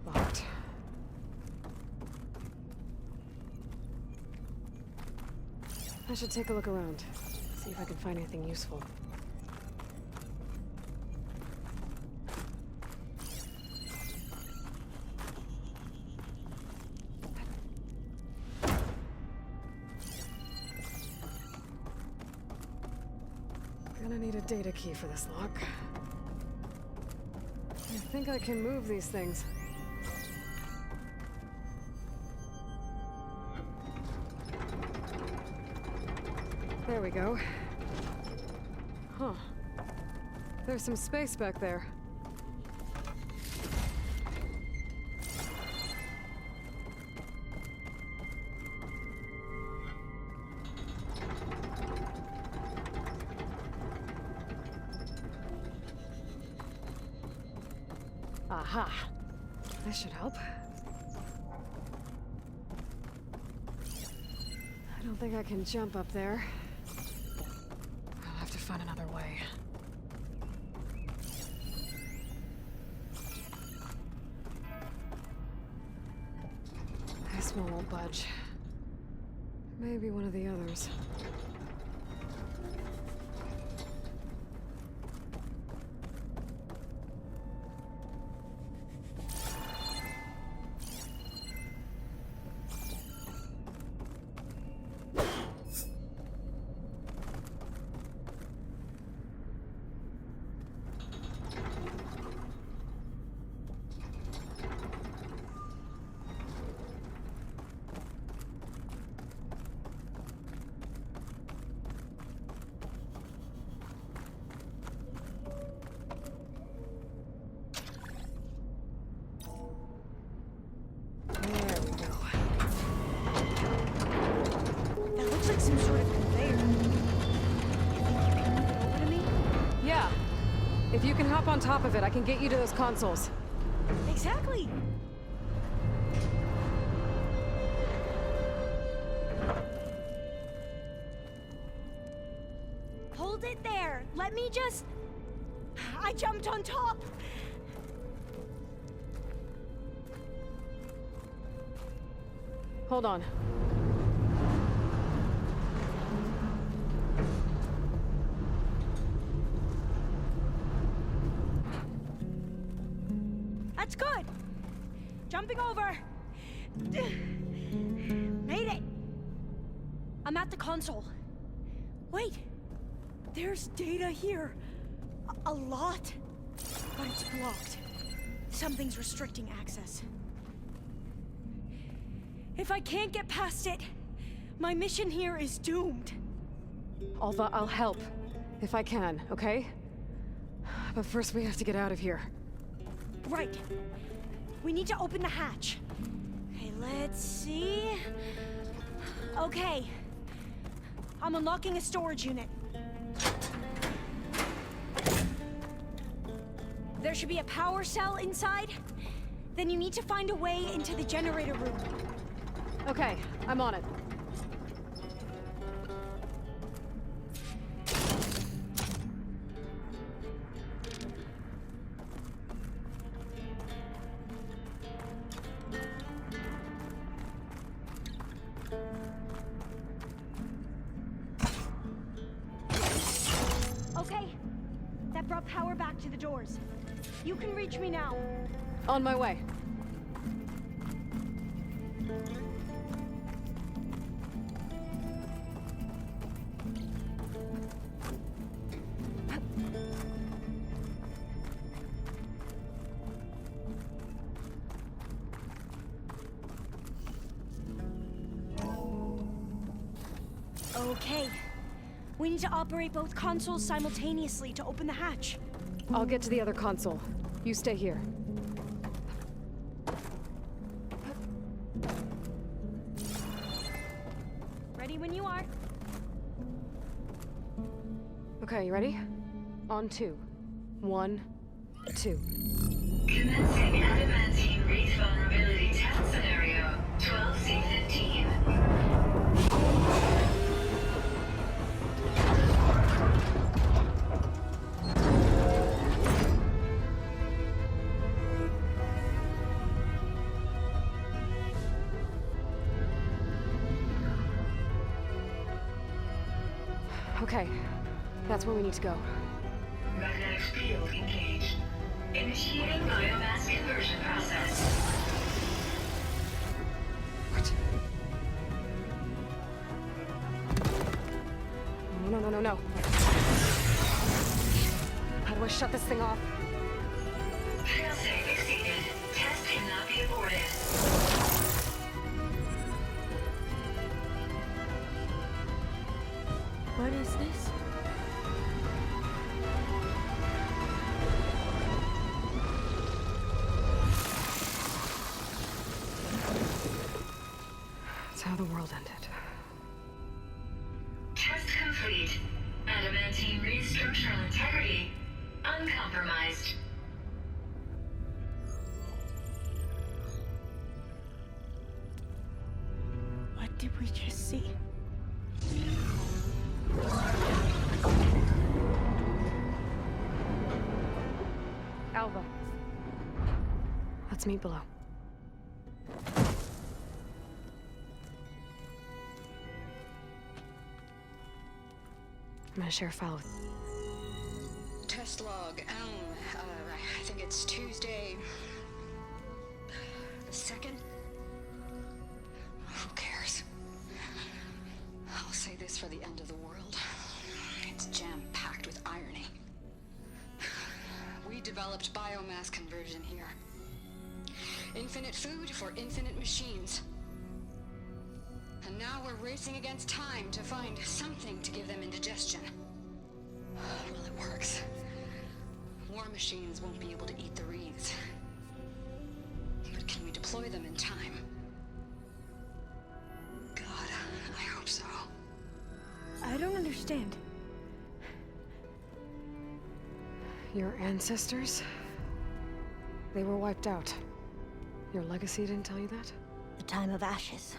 Locked. I should take a look around. See if I can find anything useful. Gonna need a data key for this lock. I think I can move these things. There we go. Huh. There's some space back there. Aha! This should help. I don't think I can jump up there. I'll have to find another way. This one won't budge. Maybe one of the others. If you can hop on top of it, I can get you to those consoles.
Exactly! Hold it there! Let me just... I jumped on top!
Hold on.
That's good. Jumping over. Made it. I'm at the console. Wait. There's data here. A lot. But it's blocked. Something's restricting access. If I can't get past it, my mission here is doomed.
Alva, I'll help. If I can, okay? But first we have to get out of here.
Right. We need to open the hatch. Okay, let's see. Okay. I'm unlocking a storage unit. There should be a power cell inside. Then you need to find a way into the generator room.
Okay, I'm on it.
Okay. That brought power back to the doors. You can reach me now.
On my way.
Okay. We need to operate both consoles simultaneously to open the hatch.
I'll get to the other console. You stay here.
Ready when you are.
Okay, you ready? On 2. 1, 2.
Commencing adamantine reef vulnerability test scenario 12C15.
Okay, that's where we need to go.
Magnetic field engaged. Initiating biomass conversion process.
What? No. How do I shut this thing off?
Failsafe exceeded. Test cannot be aborted.
What is this?
That's how the world ended.
Test complete. Adamantine reef structural integrity uncompromised.
What did we just see?
Alva. Let's meet below. I'm gonna share a file with...
Test log, I think it's Tuesday the 2nd? Who cares? I'll say this for the end of the world. It's jam-packed with irony. We developed biomass conversion here. Infinite food for infinite machines. And now we're racing against time to find something to give them indigestion. Well, it works. War machines won't be able to eat the reeds. But can we deploy them in time? God, I hope so.
I don't understand.
Your ancestors? They were wiped out. Your legacy didn't tell you that?
The time of ashes.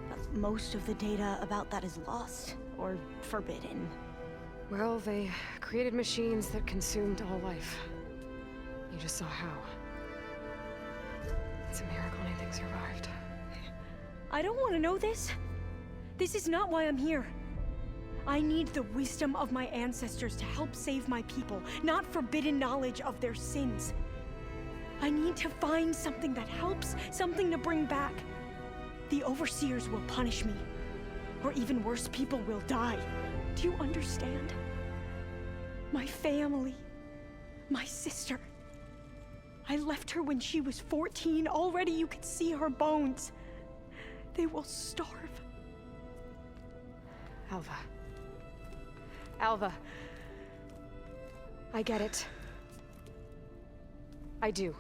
But most of the data about that is lost or forbidden.
Well, they created machines that consumed all life. You just saw how. It's a miracle anything survived.
I don't want to know this. This is not why I'm here. I need the wisdom of my ancestors to help save my people, not forbidden knowledge of their sins. I need to find something that helps, something to bring back. The overseers will punish me. Or even worse, people will die. Do you understand? My family, my sister. I left her when she was 14. Already you could see her bones. They will starve.
Alva. Alva. I get it. I do.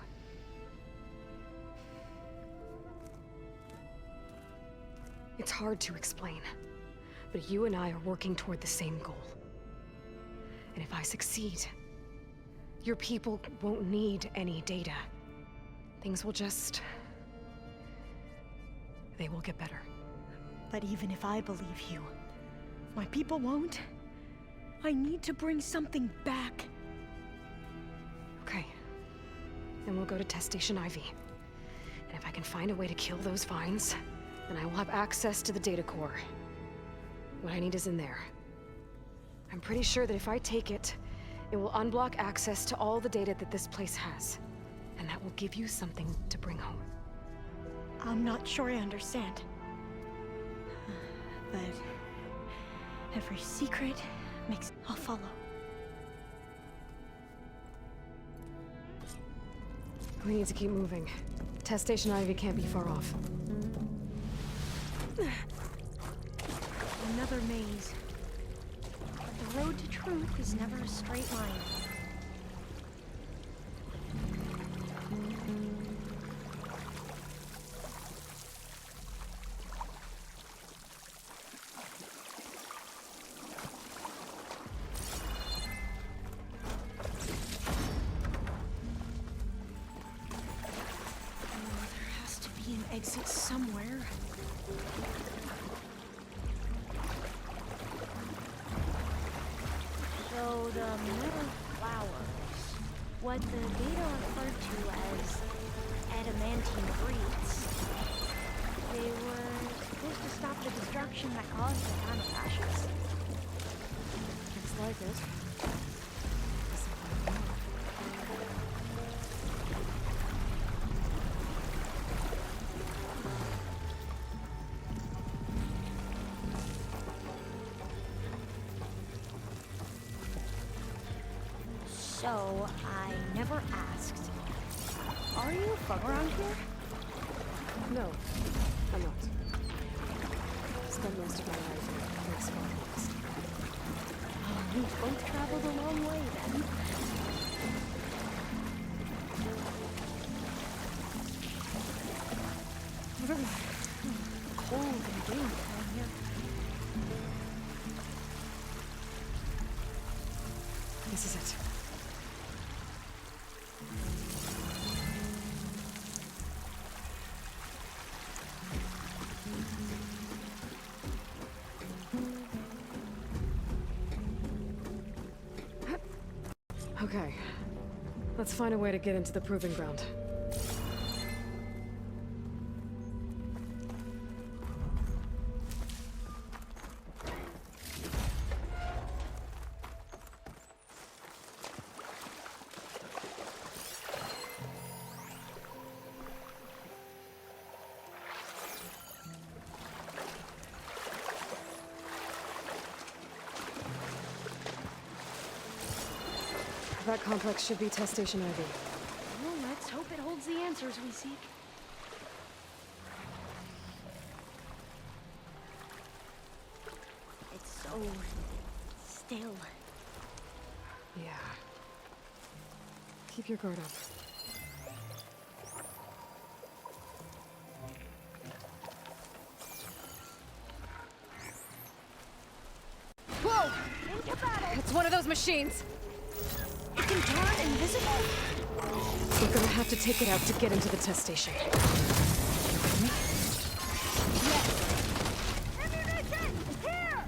It's hard to explain, but you and I are working toward the same goal. And if I succeed, your people won't need any data. Things will just... they will get better.
But even if I believe you, my people won't. I need to bring something back.
Okay. Then we'll go to Test Station Ivy. And if I can find a way to kill those vines, then I will have access to the data core. What I need is in there. I'm pretty sure that if I take it, it will unblock access to all the data that this place has. And that will give you something to bring home.
I'm not sure I understand. But every secret makes... I'll follow.
We need to keep moving. Test Station Ivy can't be far off.
Another maze. But the road to truth is never a straight line. There has to be an exit somewhere.
So the metal flowers, what the data referred to as adamantine breeds, they were supposed to stop the destruction that caused the town of ashes.
Looks like it.
So, I never asked. Are you from around here?
No, I'm not. Spent most of my life in Mexico.
Oh, we both traveled a long way then. Cold and damp down here.
This is it. Okay. Let's find a way to get into the proving ground. That complex should be Test Station Ivy.
Well, let's hope it holds the answers we seek. It's so still.
Yeah. Keep your guard up. Whoa! It's one of those machines!
It can turn invisible?
We're gonna have to take it out to get into the test station.
Ammunition! Here!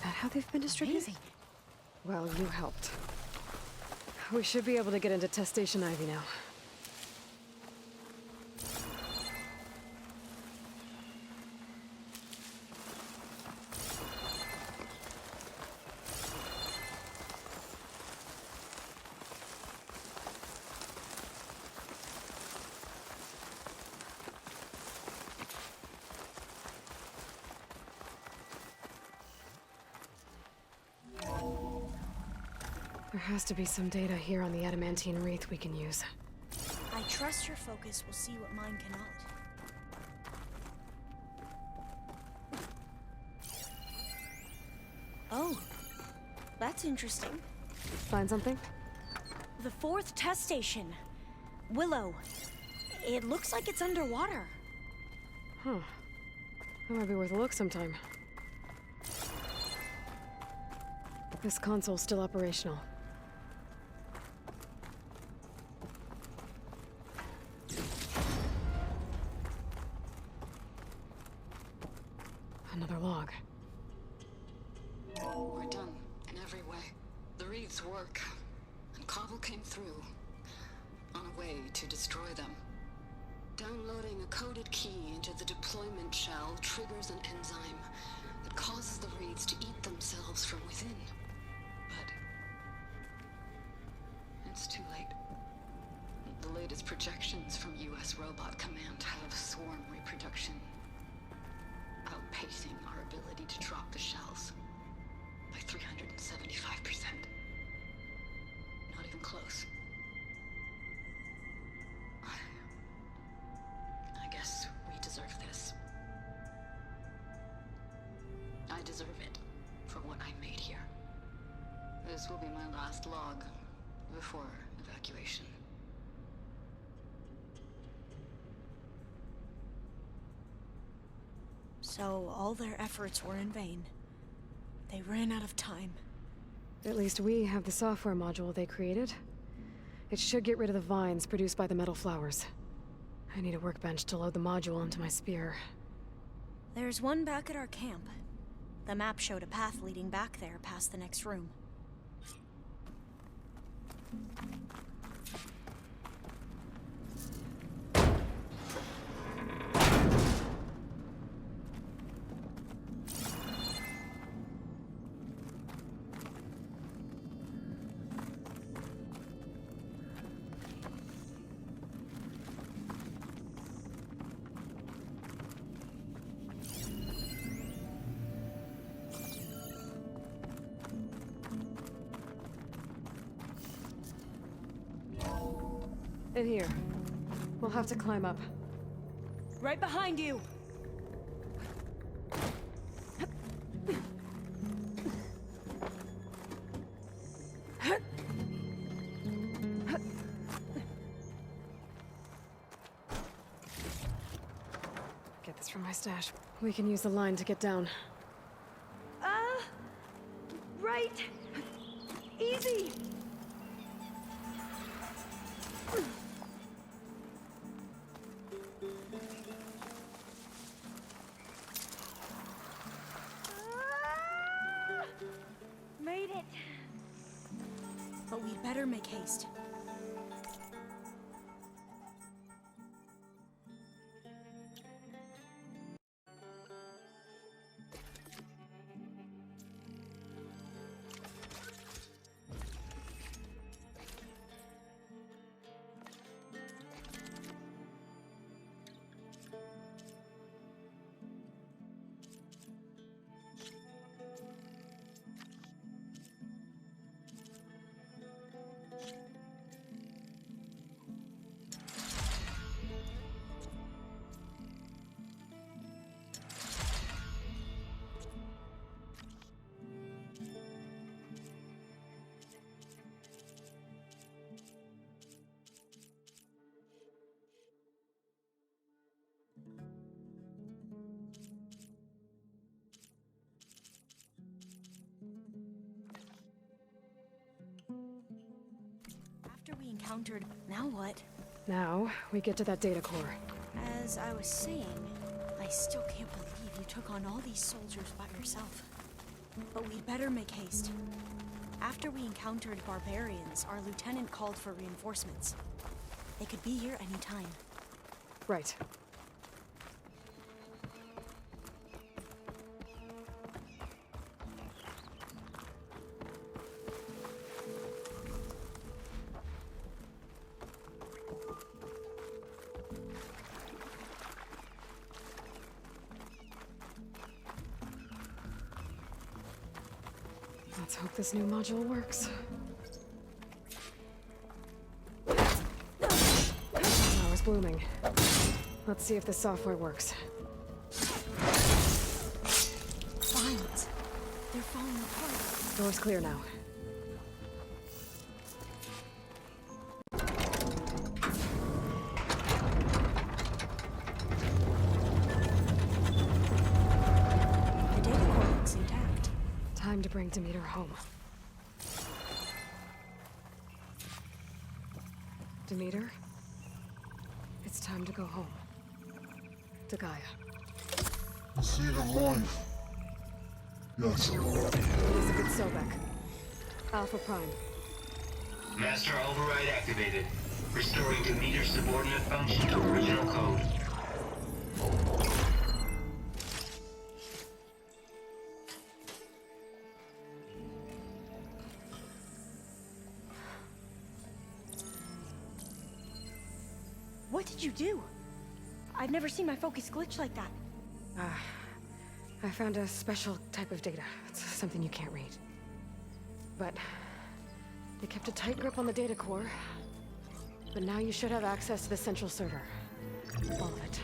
that how they've been distributed?
Amazing.
Well, you helped. We should be able to get into Test Station Ivy now. There has to be some data here on the adamantine wreath we can use.
I trust your focus will see what mine cannot. Oh, that's interesting.
Find something?
The 4th test station. Willow. It looks like it's underwater.
Huh. That might be worth a look sometime. This console's still operational. Another log.
We're done in every way. The wreaths work, and Cobble came through on a way to destroy them. Downloading a coded key into the deployment shell triggers an enzyme that causes the wreaths to eat themselves from within. But it's too late. The latest projections from U.S. Robot Command have swarm reproduction outpacing our ability to drop the shells by 375%. Not even close. I guess we deserve this. I deserve it for what I made here. This will be my last log before evacuation.
So all their efforts were in vain. They ran out of time.
At least we have the software module they created. It should get rid of the vines produced by the metal flowers. I need a workbench to load the module onto my spear.
There's one back at our camp. The map showed a path leading back there past the next room.
In here. We'll have to climb up.
Right behind you!
Get this from my stash. We can use the line to get down.
Right! Easy! Made it! But we'd better make haste. After we encountered... Now what?
Now, we get to that data core.
As I was saying, I still can't believe you took on all these soldiers by yourself. But we'd better make haste. After we encountered barbarians, our lieutenant called for reinforcements. They could be here any time.
Right. Let's hope this new module works. Now it's blooming. Let's see if the software works.
Vines. They're falling apart.
Door's clear now.
The data core looks intact.
Time to bring Demeter home. Demeter? It's time to go home. To Gaia.
The seed of life. Yes,
Elizabeth Sobek. Alpha Prime.
Master override activated. Restoring Demeter's subordinate function to original code.
What did you do? I've never seen my focus glitch like that.
I found a special type of data. It's something you can't read. But they kept a tight grip on the data core. But now you should have access to the central server. All of it.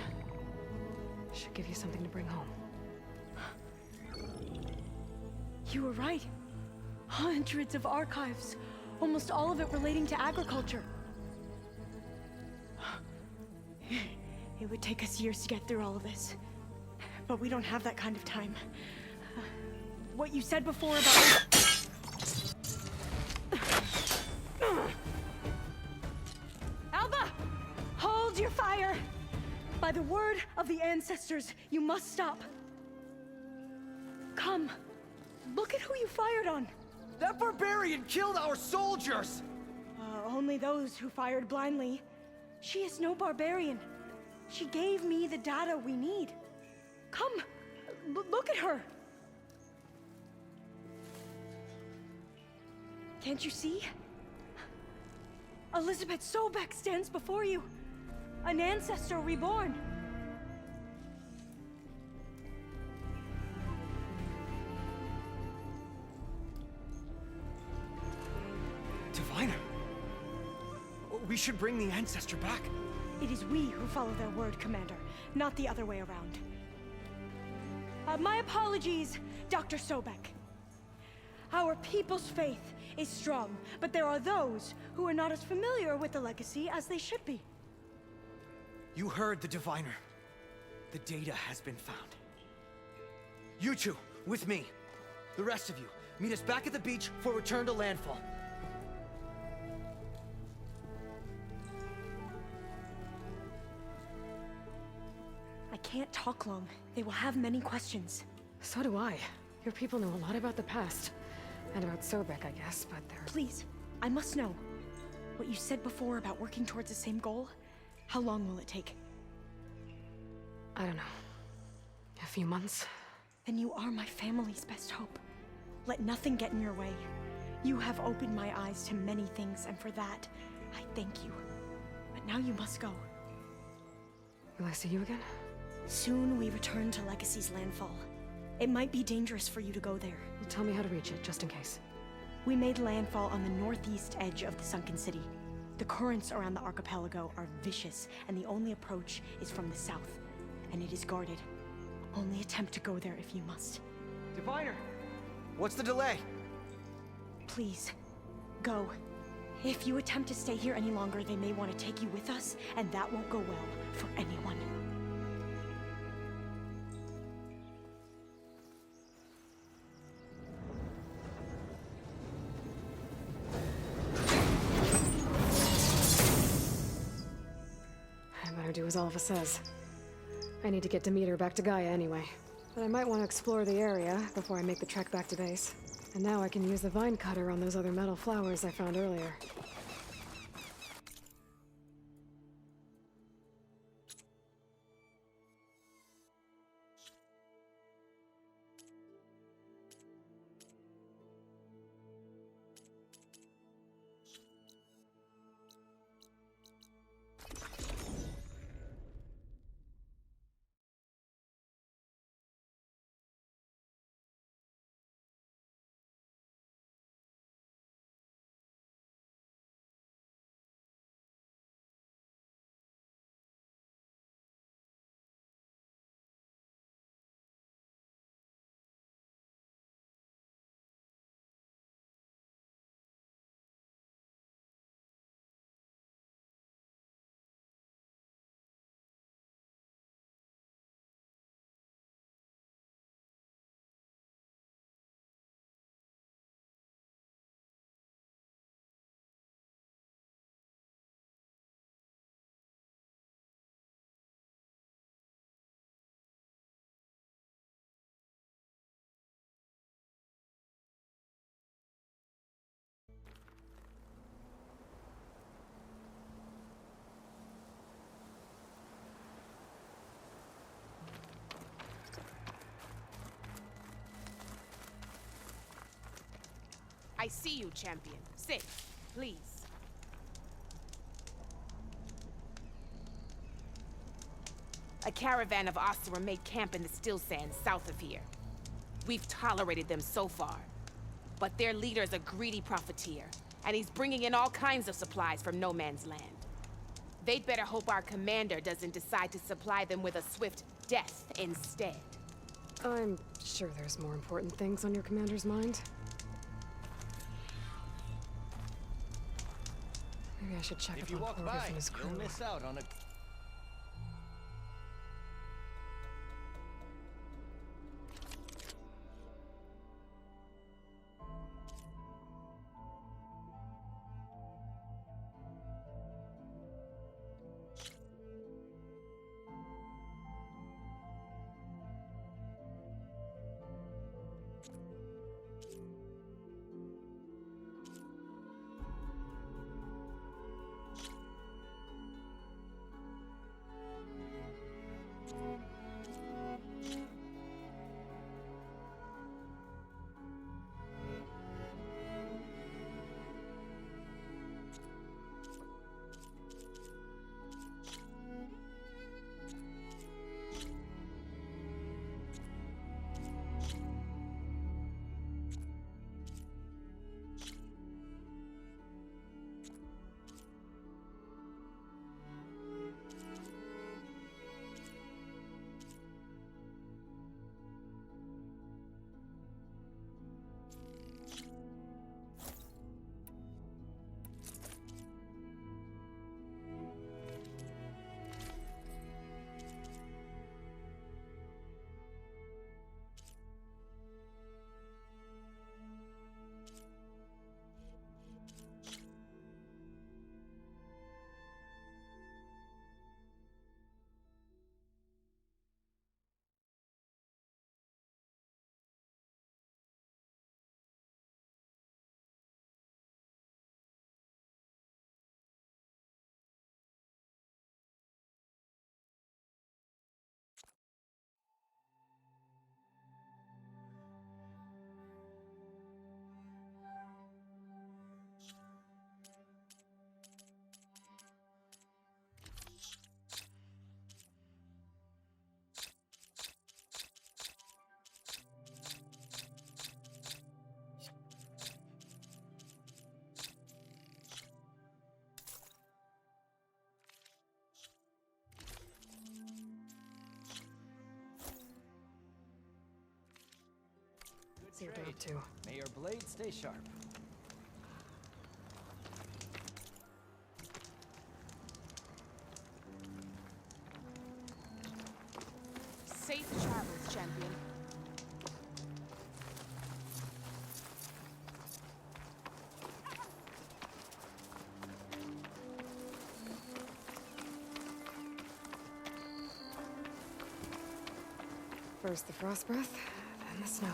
Should give you something to bring home.
You were right. Hundreds of archives. Almost all of it relating to agriculture. It would take us years to get through all of this. But we don't have that kind of time. What you said before about... Alba! Hold your fire! By the word of the ancestors, you must stop. Come. Look at who you fired on.
That barbarian killed our soldiers!
Only those who fired blindly. She is no barbarian. She gave me the data we need. Come, look at her. Can't you see? Elizabeth Sobek stands before you. An ancestor reborn.
Diviner. We should bring the ancestor back.
It is we who follow their word, Commander, not the other way around. My apologies, Dr. Sobek. Our people's faith is strong, but there are those who are not as familiar with the legacy as they should be.
You heard the diviner. The data has been found. You two, with me. The rest of you, meet us back at the beach for return to landfall.
I can't talk long. They will have many questions.
So do I. Your people know a lot about the past. And about Sobek, I guess, but they're...
Please, I must know. What you said before about working towards the same goal, how long will it take?
I don't know. A few months?
Then you are my family's best hope. Let nothing get in your way. You have opened my eyes to many things, and for that, I thank you. But now you must go.
Will I see you again?
Soon we return to Legacy's landfall. It might be dangerous for you to go there.
Well, tell me how to reach it, just in case.
We made landfall on the northeast edge of the sunken city. The currents around the archipelago are vicious, and the only approach is from the south. And it is guarded. Only attempt to go there if you must.
Diviner! What's the delay?
Please, go. If you attempt to stay here any longer, they may want to take you with us, and that won't go well for anyone.
I better do as Alva says. I need to get Demeter back to Gaia anyway. But I might want to explore the area before I make the trek back to base. And now I can use the vine cutter on those other metal flowers I found earlier.
I see you, champion. Sit, please. A caravan of Oseram made camp in the still sands south of here. We've tolerated them so far. But their leader's a greedy profiteer, and he's bringing in all kinds of supplies from no man's land. They'd better hope our commander doesn't decide to supply them with a swift death instead.
I'm sure there's more important things on your commander's mind. Maybe I should check
If
up
you
on
walk
Porter
by,
from his crew.
you'll miss out on a...
See what they're up to.
May your blade stay sharp.
Safe travels, champion.
First the frost breath, then the snow.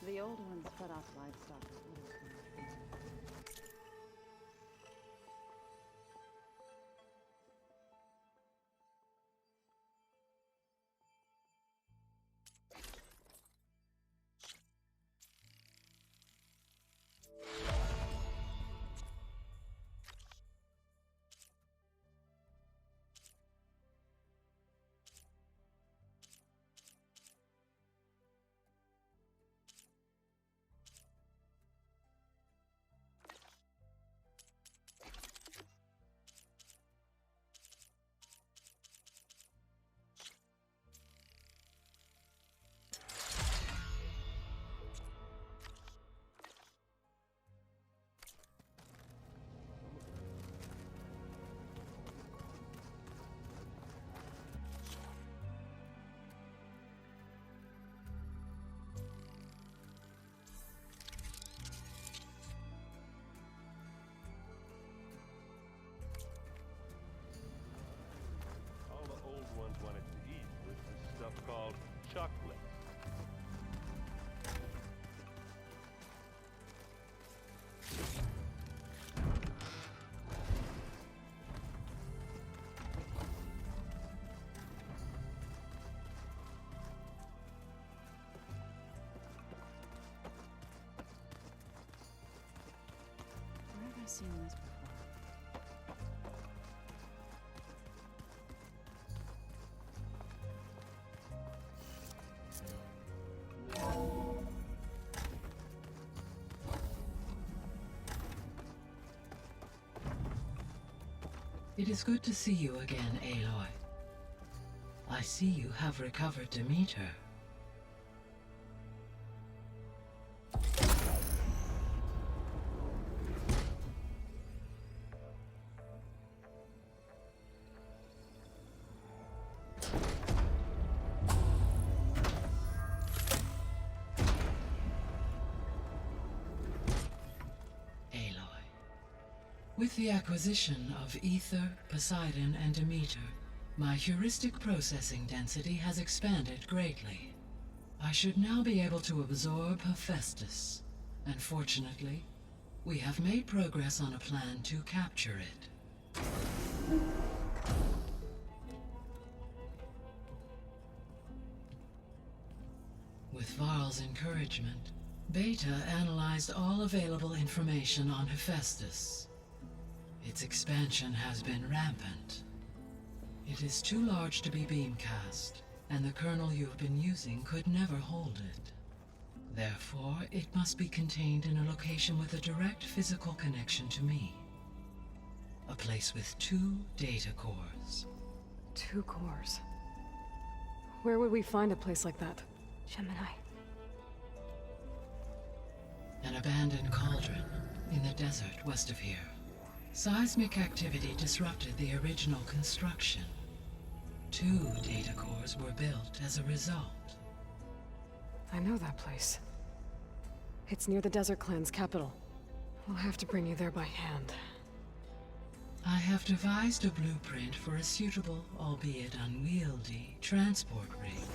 The old ones fed off livestock.
All the old ones wanted to eat was this stuff called chocolate.
Where have I seen this before?
It is good to see you again, Aloy. I see you have recovered Demeter. With the acquisition of Ether, Poseidon, and Demeter, my heuristic processing density has expanded greatly. I should now be able to absorb Hephaestus, and fortunately, we have made progress on a plan to capture it. With Varl's encouragement, Beta analyzed all available information on Hephaestus. Its expansion has been rampant. It is too large to be beamcast, and the kernel you've been using could never hold it. Therefore, it must be contained in a location with a direct physical connection to me. A place with 2 data cores.
2 cores? Where would we find a place like that? Gemini.
An abandoned cauldron in the desert west of here. Seismic activity disrupted the original construction. 2 data cores were built as a result.
I know that place. It's near the Desert Clan's capital. We'll have to bring you there by hand.
I have devised a blueprint for a suitable, albeit unwieldy, transport rig.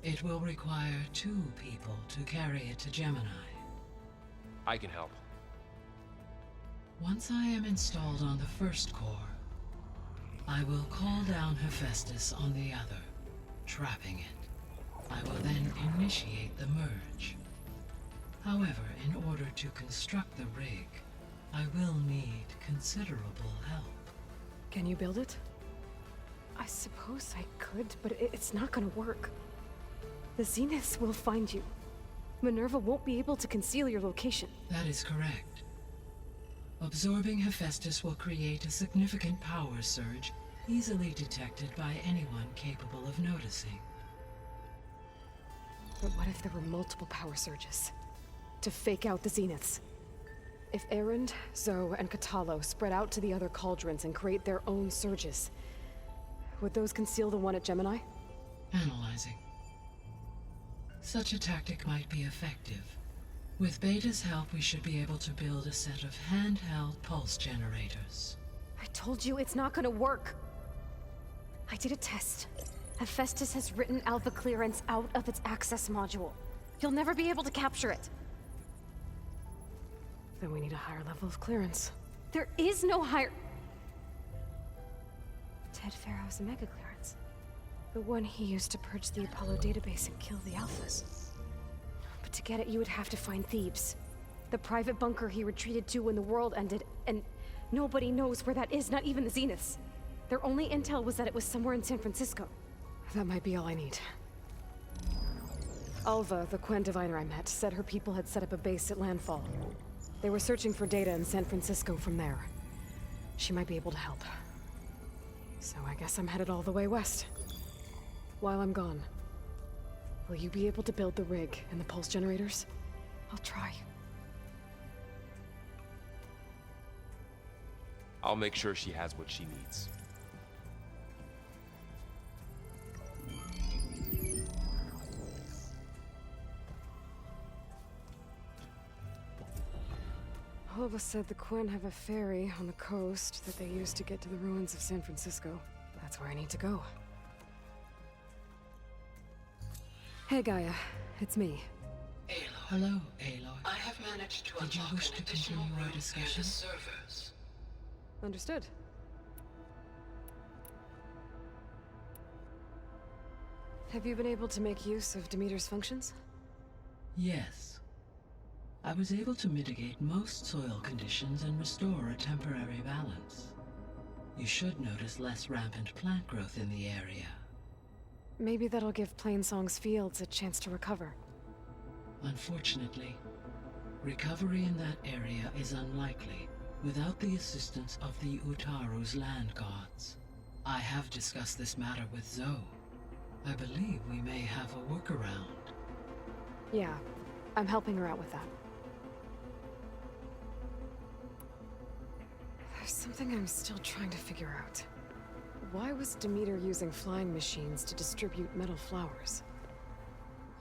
It will require 2 people to carry it to Gemini.
I can help.
Once I am installed on the first core, I will call down Hephaestus on the other, trapping it. I will then initiate the merge. However, in order to construct the rig, I will need considerable help.
Can you build it? I suppose I could, but it's not gonna work. The Zeniths will find you. Minerva won't be able to conceal your location.
That is correct. Absorbing Hephaestus will create a significant power surge easily detected by anyone capable of noticing.
But what if there were multiple power surges? To fake out the zeniths? If Errand, Zoe, and Katalo spread out to the other cauldrons and create their own surges, would those conceal the one at Gemini?
Analyzing. Such a tactic might be effective. With Beta's help, we should be able to build a set of handheld pulse generators.
I told you it's not gonna work. I did a test. Hephaestus has written Alpha clearance out of its access module. You'll never be able to capture it. Then we need a higher level of clearance. There is no higher... Ted Pharaoh's mega clearance. The one he used to purge the Apollo database and kill the Alphas. But to get it, you would have to find Thebes. The private bunker he retreated to when the world ended, and nobody knows where that is, not even the Zeniths. Their only intel was that it was somewhere in San Francisco. That might be all I need. Alva, the Quen diviner I met, said her people had set up a base at Landfall. They were searching for data in San Francisco from there. She might be able to help. So I guess I'm headed all the way west. While I'm gone, will you be able to build the rig and the pulse generators? I'll try.
I'll make sure she has what she needs.
Alva said the Quen have a ferry on the coast that they use to get to the ruins of San Francisco. That's where I need to go. Hey, Gaia. It's me.
Aloy. Hello, Aloy.
I have managed to
Did you
unlock
wish
an
to
additional
continue our
room near
discussion?
the servers.
Understood. Have you been able to make use of Demeter's functions?
Yes. I was able to mitigate most soil conditions and restore a temporary balance. You should notice less rampant plant growth in the area.
Maybe that'll give Plainsong's fields a chance to recover.
Unfortunately, recovery in that area is unlikely without the assistance of the Utaru's land gods. I have discussed this matter with Zoe. I believe we may have a workaround.
Yeah, I'm helping her out with that. There's something I'm still trying to figure out. Why was Demeter using flying machines to distribute metal flowers?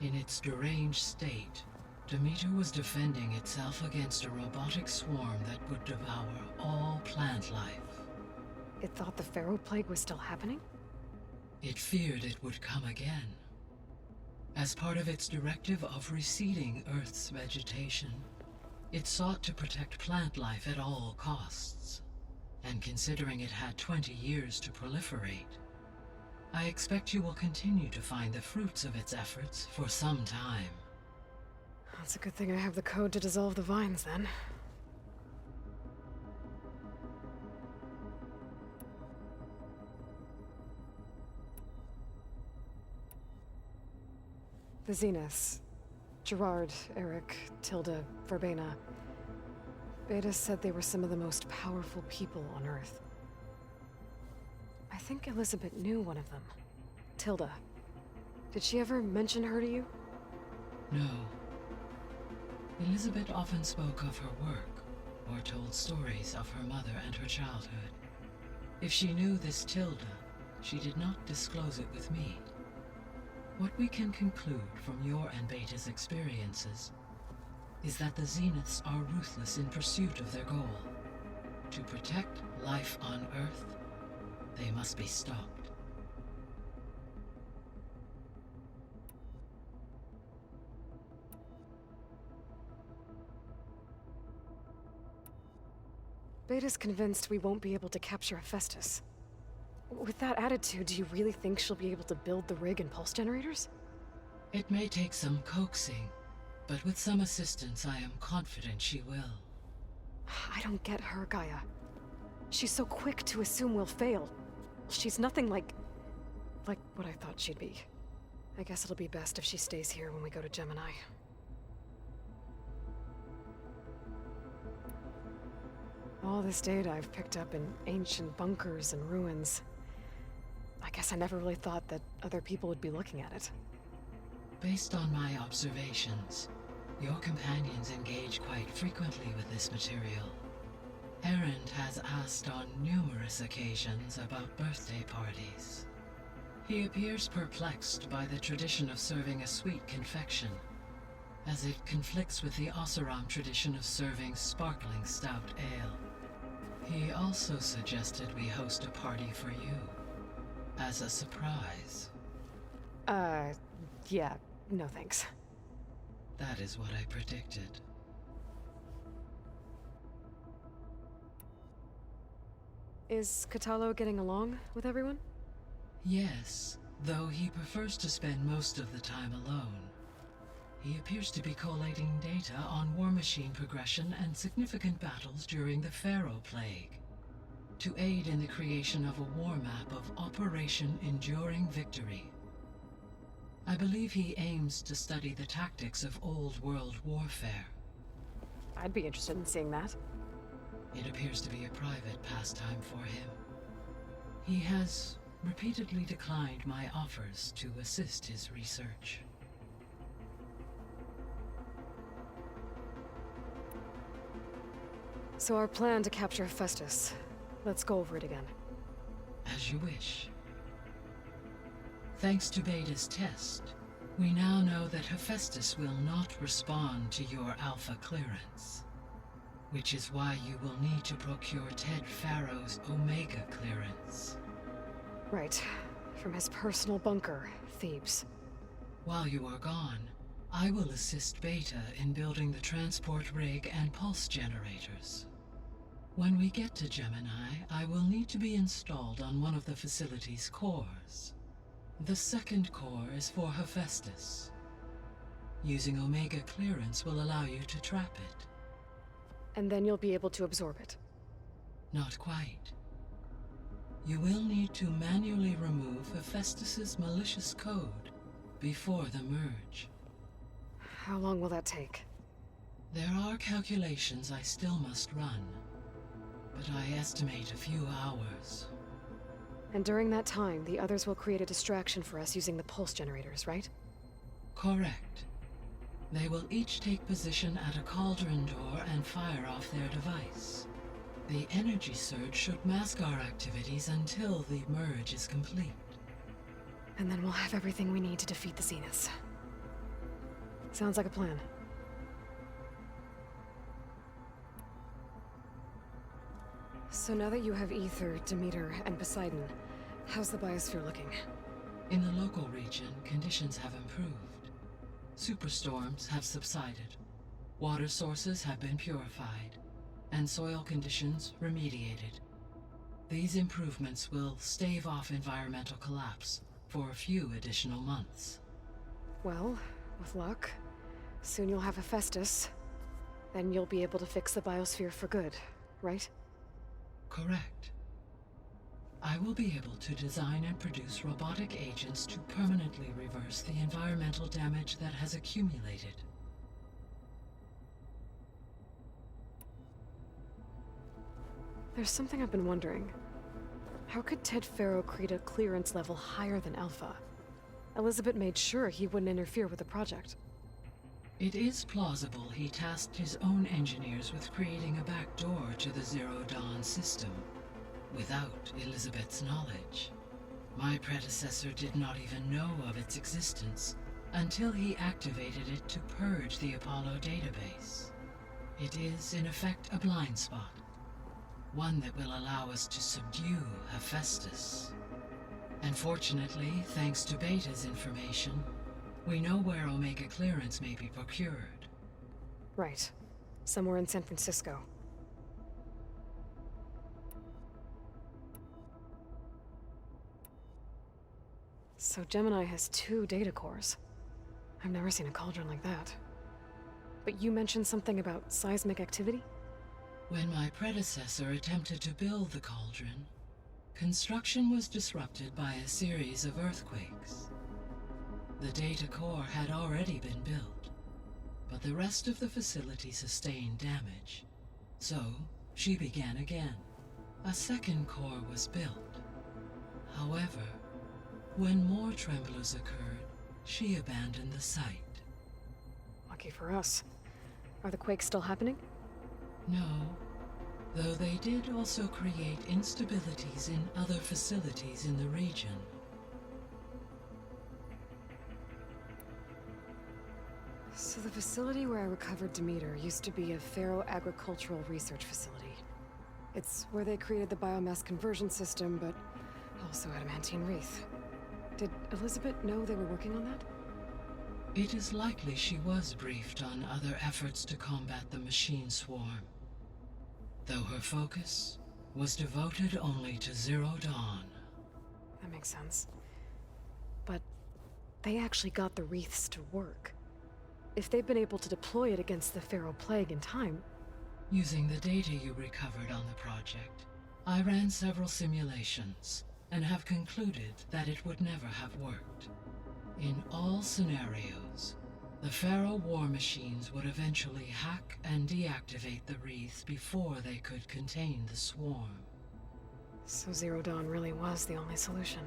In its deranged state, Demeter was defending itself against a robotic swarm that would devour all plant life.
It thought the Pharaoh Plague was still happening?
It feared it would come again. As part of its directive of reseeding Earth's vegetation, it sought to protect plant life at all costs. And considering it had 20 years to proliferate, I expect you will continue to find the fruits of its efforts for some time.
That's a good thing I have the code to dissolve the vines, then. The Zeniths. Gerard, Eric, Tilda, Verbena. Beta said they were some of the most powerful people on Earth. I think Elizabeth knew one of them. Tilda. Did she ever mention her to you?
No. Elizabeth often spoke of her work, or told stories of her mother and her childhood. If she knew this Tilda, she did not disclose it with me. What we can conclude from your and Beta's experiences is that the Zeniths are ruthless in pursuit of their goal. To protect life on Earth, they must be stopped.
Beta's convinced we won't be able to capture Hephaestus. With that attitude, do you really think she'll be able to build the rig and pulse generators?
It may take some coaxing, but with some assistance, I am confident she will.
I don't get her, Gaia. She's so quick to assume we'll fail. She's nothing like what I thought she'd be. I guess it'll be best if she stays here when we go to Gemini. All this data I've picked up in ancient bunkers and ruins. I guess I never really thought that other people would be looking at it.
Based on my observations, your companions engage quite frequently with this material. Errand has asked on numerous occasions about birthday parties. He appears perplexed by the tradition of serving a sweet confection, as it conflicts with the Oseram tradition of serving sparkling stout ale. He also suggested we host a party for you, as a surprise.
Yeah, no thanks.
That is what I predicted.
Is Katalo getting along with everyone?
Yes, though he prefers to spend most of the time alone. He appears to be collating data on war machine progression and significant battles during the Pharaoh Plague, to aid in the creation of a war map of Operation Enduring Victory. I believe he aims to study the tactics of old world warfare.
I'd be interested in seeing that.
It appears to be a private pastime for him. He has repeatedly declined my offers to assist his research.
So our plan to capture Hephaestus. Let's go over it again.
As you wish. Thanks to Beta's test, we now know that Hephaestus will not respond to your Alpha clearance, which is why you will need to procure Ted Pharaoh's Omega clearance.
Right. From his personal bunker, Thebes.
While you are gone, I will assist Beta in building the transport rig and pulse generators. When we get to Gemini, I will need to be installed on one of the facility's cores. The second core is for Hephaestus. Using Omega clearance will allow you to trap it.
And then you'll be able to absorb it.
Not quite. You will need to manually remove Hephaestus's malicious code before the merge.
How long will that take?
There are calculations I still must run, but I estimate a few hours.
And during that time, the others will create a distraction for us using the pulse generators, right?
Correct. They will each take position at a cauldron door and fire off their device. The energy surge should mask our activities until the merge is complete.
And then we'll have everything we need to defeat the Zeniths. Sounds like a plan. So now that you have Ether, Demeter, and Poseidon, how's the biosphere looking?
In the local region, conditions have improved. Superstorms have subsided. Water sources have been purified, and soil conditions remediated. These improvements will stave off environmental collapse for a few additional months.
Well, with luck, soon you'll have Hephaestus. Then you'll be able to fix the biosphere for good, right?
Correct. I will be able to design and produce robotic agents to permanently reverse the environmental damage that has accumulated.
There's something I've been wondering. How could Ted Pharaoh create a clearance level higher than Alpha? Elizabeth made sure he wouldn't interfere with the project.
It is plausible he tasked his own engineers with creating a backdoor to the Zero Dawn system, without Elizabeth's knowledge. My predecessor did not even know of its existence until he activated it to purge the Apollo database. It is, in effect, a blind spot. One that will allow us to subdue Hephaestus. And fortunately, thanks to Beta's information, we know where Omega clearance may be procured.
Right. Somewhere in San Francisco. So Gemini has 2 data cores. I've never seen a cauldron like that. But you mentioned something about seismic activity?
When my predecessor attempted to build the cauldron, construction was disrupted by a series of earthquakes. The data core had already been built, but the rest of the facility sustained damage. So, she began again. A second core was built. However, When more tremblers occurred, she abandoned the site.
Lucky for us. Are the quakes still happening?
No, though they did also create instabilities in other facilities in the region.
So the facility where I recovered Demeter used to be a Pharaoh agricultural research facility. It's where they created the biomass conversion system, but also adamantine wreath. Did Elizabeth know they were working on that?
It is likely she was briefed on other efforts to combat the machine swarm, though her focus was devoted only to Zero Dawn.
That makes sense. But they actually got the wreaths to work. If they've been able to deploy it against the Pharaoh Plague in time...
Using the data you recovered on the project, I ran several simulations and have concluded that it would never have worked. In all scenarios, the Pharaoh war machines would eventually hack and deactivate the wreaths before they could contain the swarm.
So Zero Dawn really was the only solution.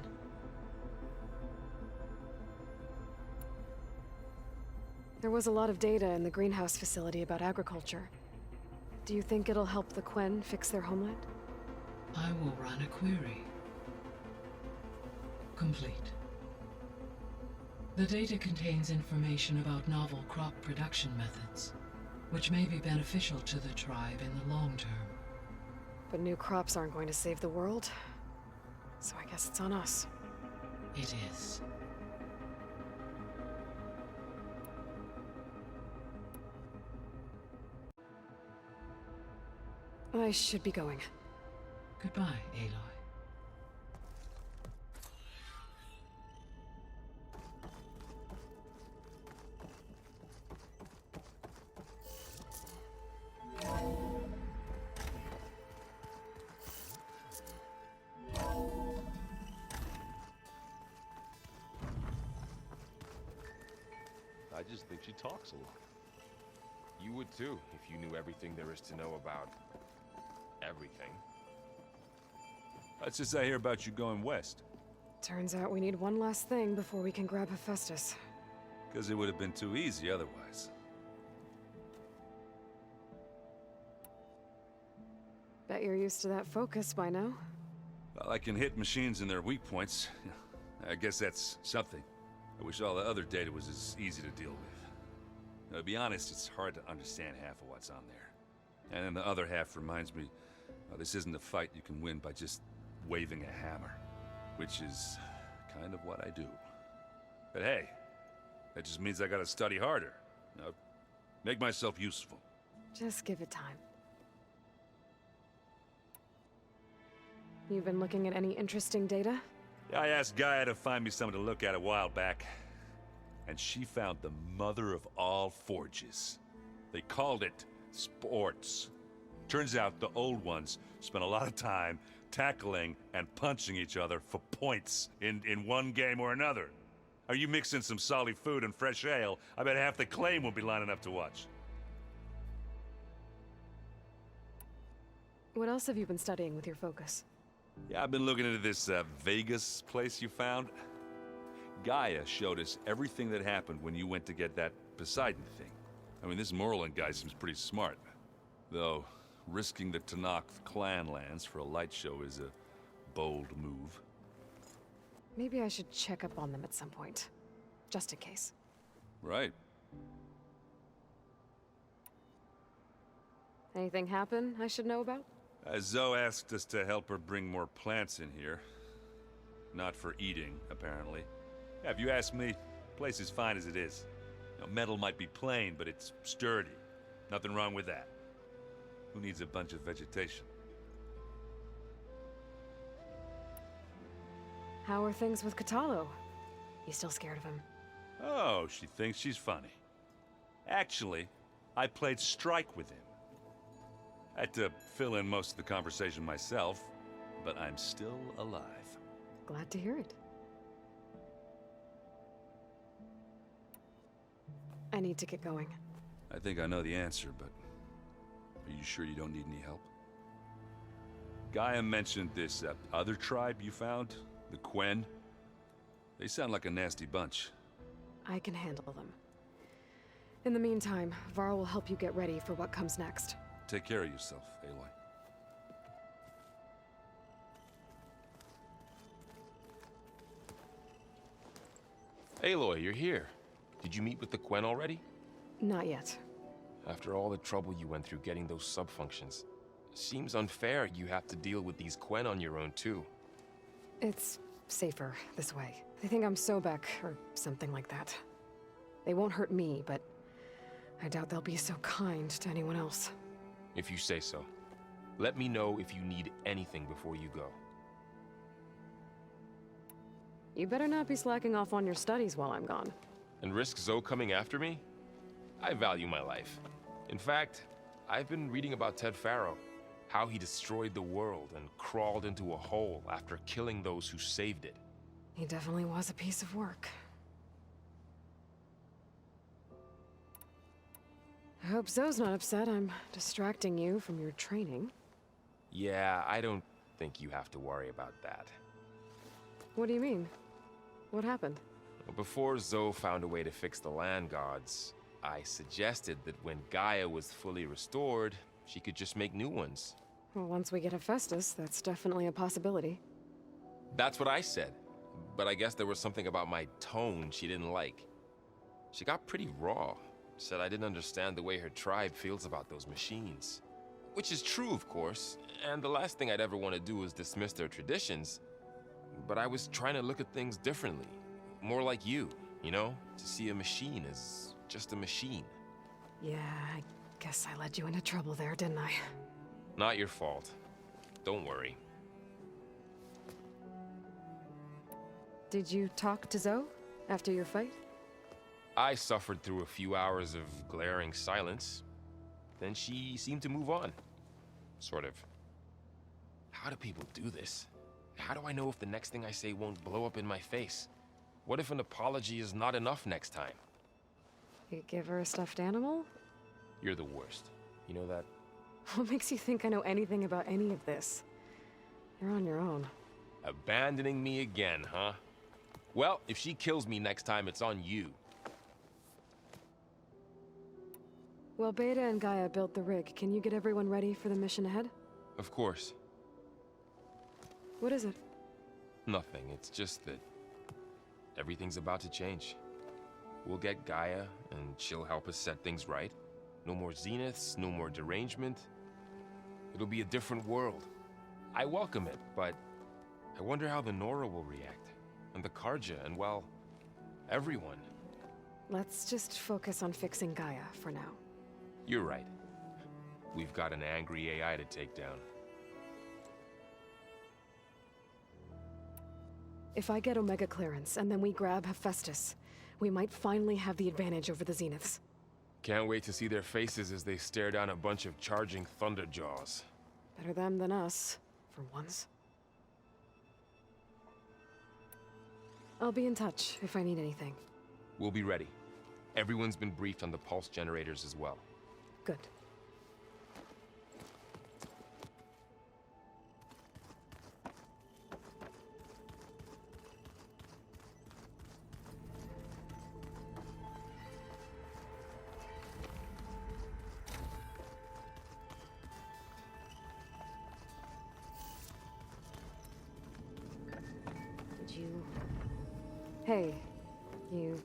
There was a lot of data in the greenhouse facility about agriculture. Do you think it'll help the Quen fix their homeland?
I will run a query. Complete. The data contains information about novel crop production methods, which may be beneficial to the tribe in the long term.
But new crops aren't going to save the world, so I guess it's on us.
It is.
I should be going.
Goodbye, Aloy.
I just think she talks a lot. You would too, if you knew everything there is to know about everything.
What's this I hear about you going west?
Turns out we need one last thing before we can grab Hephaestus.
Because it would have been too easy otherwise.
Bet you're used to that focus by now.
Well, I can hit machines in their weak points. I guess that's something. I wish all the other data was as easy to deal with. To be honest, it's hard to understand half of what's on there. And then the other half reminds me, this isn't a fight you can win by just waving a hammer. Which is kind of what I do. But hey, that just means I gotta study harder. Make myself useful.
Just give it time. You've been looking at any interesting data?
I asked Gaia to find me something to look at a while back. And she found the mother of all forges. They called it sports. Turns out the old ones spent a lot of time tackling and punching each other for points in one game or another. Are you mixing some solid food and fresh ale? I bet half the claim will be lining up to watch.
What else have you been studying with your focus?
Yeah, I've been looking into this Vegas place you found. Gaia showed us everything that happened when you went to get that Poseidon thing. I mean, this Moreland guy seems pretty smart. Though, risking the Tanakh clan lands for a light show is a bold move.
Maybe I should check up on them at some point. Just in case.
Right.
Anything happen I should know about?
Zoe asked us to help her bring more plants in here. Not for eating, apparently. Yeah, if you ask me, the place is fine as it is. Metal might be plain, but it's sturdy. Nothing wrong with that. Who needs a bunch of vegetation?
How are things with Katalo? You still scared of him?
Oh, she thinks she's funny. Actually, I played strike with him. I had to fill in most of the conversation myself, but I'm still alive.
Glad to hear it. I need to get going.
I think I know the answer, but are you sure you don't need any help? Gaia mentioned this other tribe you found, the Quen. They sound like a nasty bunch.
I can handle them. In the meantime, Varl will help you get ready for what comes next.
Take care of yourself, Aloy.
Aloy, you're here. Did you meet with the Quen already?
Not yet.
After all the trouble you went through getting those sub-functions, seems unfair you have to deal with these Quen on your own too.
It's safer this way. They think I'm Sobek, or something like that. They won't hurt me, but I doubt they'll be so kind to anyone else.
If you say so. Let me know if you need anything before you go.
You better not be slacking off on your studies while I'm gone.
And risk Zoe coming after me? I value my life. In fact, I've been reading about Ted Faro. How he destroyed the world and crawled into a hole after killing those who saved it.
He definitely was a piece of work. I hope Zoe's not upset I'm distracting you from your training.
Yeah, I don't think you have to worry about that.
What do you mean? What happened?
Before Zoe found a way to fix the land gods, I suggested that when Gaia was fully restored, she could just make new ones.
Well, once we get Hephaestus, that's definitely a possibility.
That's what I said. But I guess there was something about my tone she didn't like. She got pretty raw. Said I didn't understand the way her tribe feels about those machines. Which is true, of course, and the last thing I'd ever want to do is dismiss their traditions. But I was trying to look at things differently. More like you know? To see a machine as just a machine.
Yeah, I guess I led you into trouble there, didn't I?
Not your fault. Don't worry.
Did you talk to Zoe after your fight?
I suffered through a few hours of glaring silence. Then she seemed to move on. Sort of. How do people do this? How do I know if the next thing I say won't blow up in my face? What if an apology is not enough next time?
You give her a stuffed animal?
You're the worst. You know that?
What makes you think I know anything about any of this? You're on your own.
Abandoning me again, huh? Well, if she kills me next time, it's on you.
Well, Beta and Gaia built the rig. Can you get everyone ready for the mission ahead?
Of course.
What is it?
Nothing. It's just that everything's about to change. We'll get Gaia, and she'll help us set things right. No more zeniths, no more derangement. It'll be a different world. I welcome it, but I wonder how the Nora will react. And the Karja, and well, everyone.
Let's just focus on fixing Gaia for now.
You're right. We've got an angry AI to take down.
If I get Omega clearance, and then we grab Hephaestus, we might finally have the advantage over the Zeniths.
Can't wait to see their faces as they stare down a bunch of charging Thunderjaws.
Better them than us, for once. I'll be in touch if I need anything.
We'll be ready. Everyone's been briefed on the pulse generators as well.
Good. Did you... Hey, you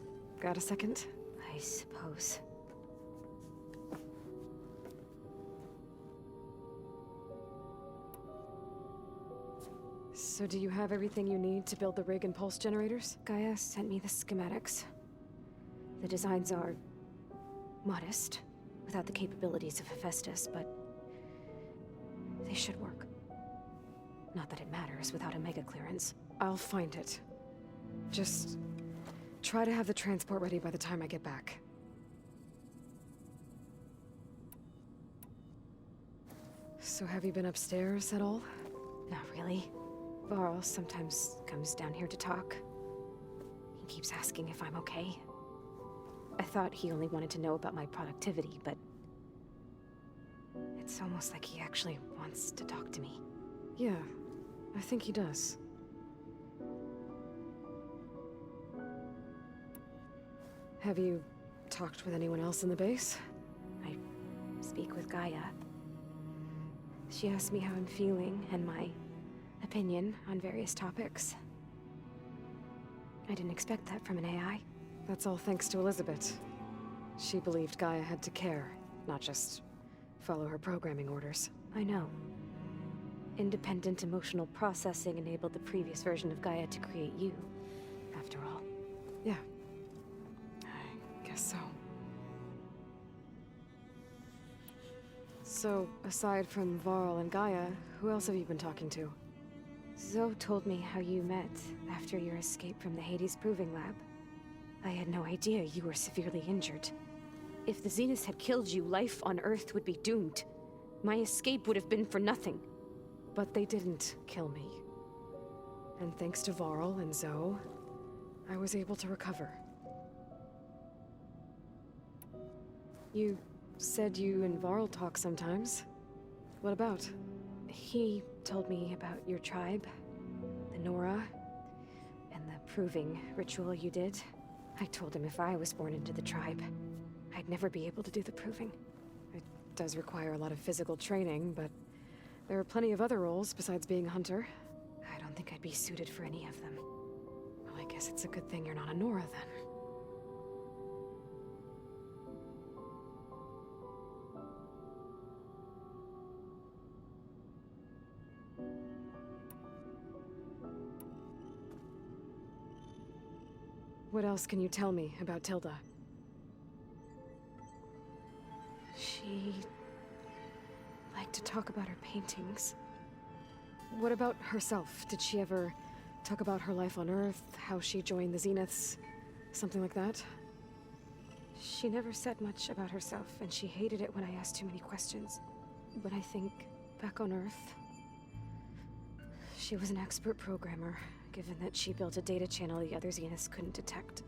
got a second?
I suppose.
So do you have everything you need to build the rig and pulse generators?
Gaia sent me the schematics. The designs are modest, without the capabilities of Hephaestus, but they should work. Not that it matters without a mega clearance.
I'll find it. Just try to have the transport ready by the time I get back. So have you been upstairs at all?
Not really. Varl sometimes comes down here to talk. He keeps asking if I'm okay. I thought he only wanted to know about my productivity, but it's almost like he actually wants to talk to me.
Yeah, I think he does. Have you talked with anyone else in the base?
I speak with Gaia. She asked me how I'm feeling and my opinion on various topics. I didn't expect that from an AI.
That's all thanks to Elizabeth. She believed Gaia had to care, not just follow her programming orders.
I know. Independent emotional processing enabled the previous version of Gaia to create you, after all.
Yeah. I guess so. So, aside from Varl and Gaia, who else have you been talking to?
Zoe told me how you met after your escape from the Hades Proving Lab. I had no idea you were severely injured. If the Zeniths had killed you, life on Earth would be doomed. My escape would have been for nothing.
But they didn't kill me. And thanks to Varl and Zoe, I was able to recover. You said you and Varl talk sometimes. What about?
He told me about your tribe, the Nora, and the proving ritual you did. I told him if I was born into the tribe, I'd never be able to do the proving.
It does require a lot of physical training, but there are plenty of other roles besides being a hunter.
I don't think I'd be suited for any of them.
Well, I guess it's a good thing you're not a Nora, then. What else can you tell me about Tilda?
She liked to talk about her paintings.
What about herself? Did she ever talk about her life on Earth, how she joined the Zeniths, something like that?
She never said much about herself, and she hated it when I asked too many questions. But I think, back on Earth, she was an expert programmer, given that she built a data channel the other Zeniths couldn't detect.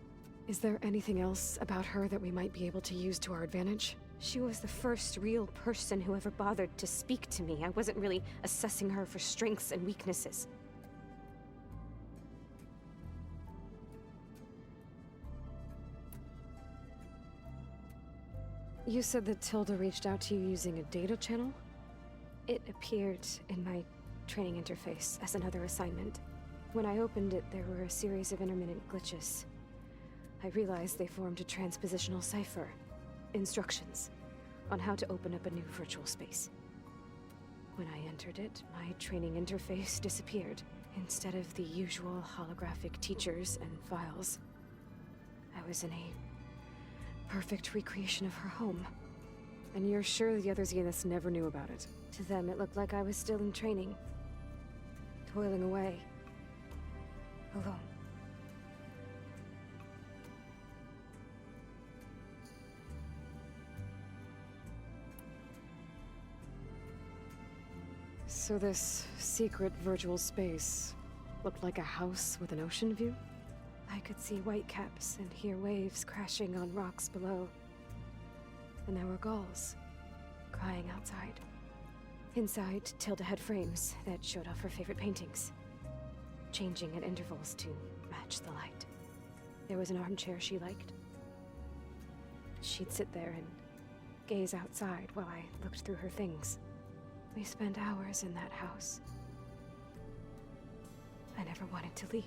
Is there anything else about her that we might be able to use to our advantage?
She was the first real person who ever bothered to speak to me. I wasn't really assessing her for strengths and weaknesses.
You said that Tilda reached out to you using a data channel?
It appeared in my training interface as another assignment. When I opened it, there were a series of intermittent glitches. I realized they formed a transpositional cipher. Instructions on how to open up a new virtual space. When I entered it, my training interface disappeared. Instead of the usual holographic teachers and files, I was in a perfect recreation of her home.
And you're sure the other Zeniths never knew about it?
To them, it looked like I was still in training. Toiling away. Alone.
So this secret virtual space looked like a house with an ocean view?
I could see whitecaps and hear waves crashing on rocks below. And there were gulls crying outside. Inside, Tilda had frames that showed off her favorite paintings, changing at intervals to match the light. There was an armchair she liked. She'd sit there and gaze outside while I looked through her things. We spent hours in that house. I never wanted to leave.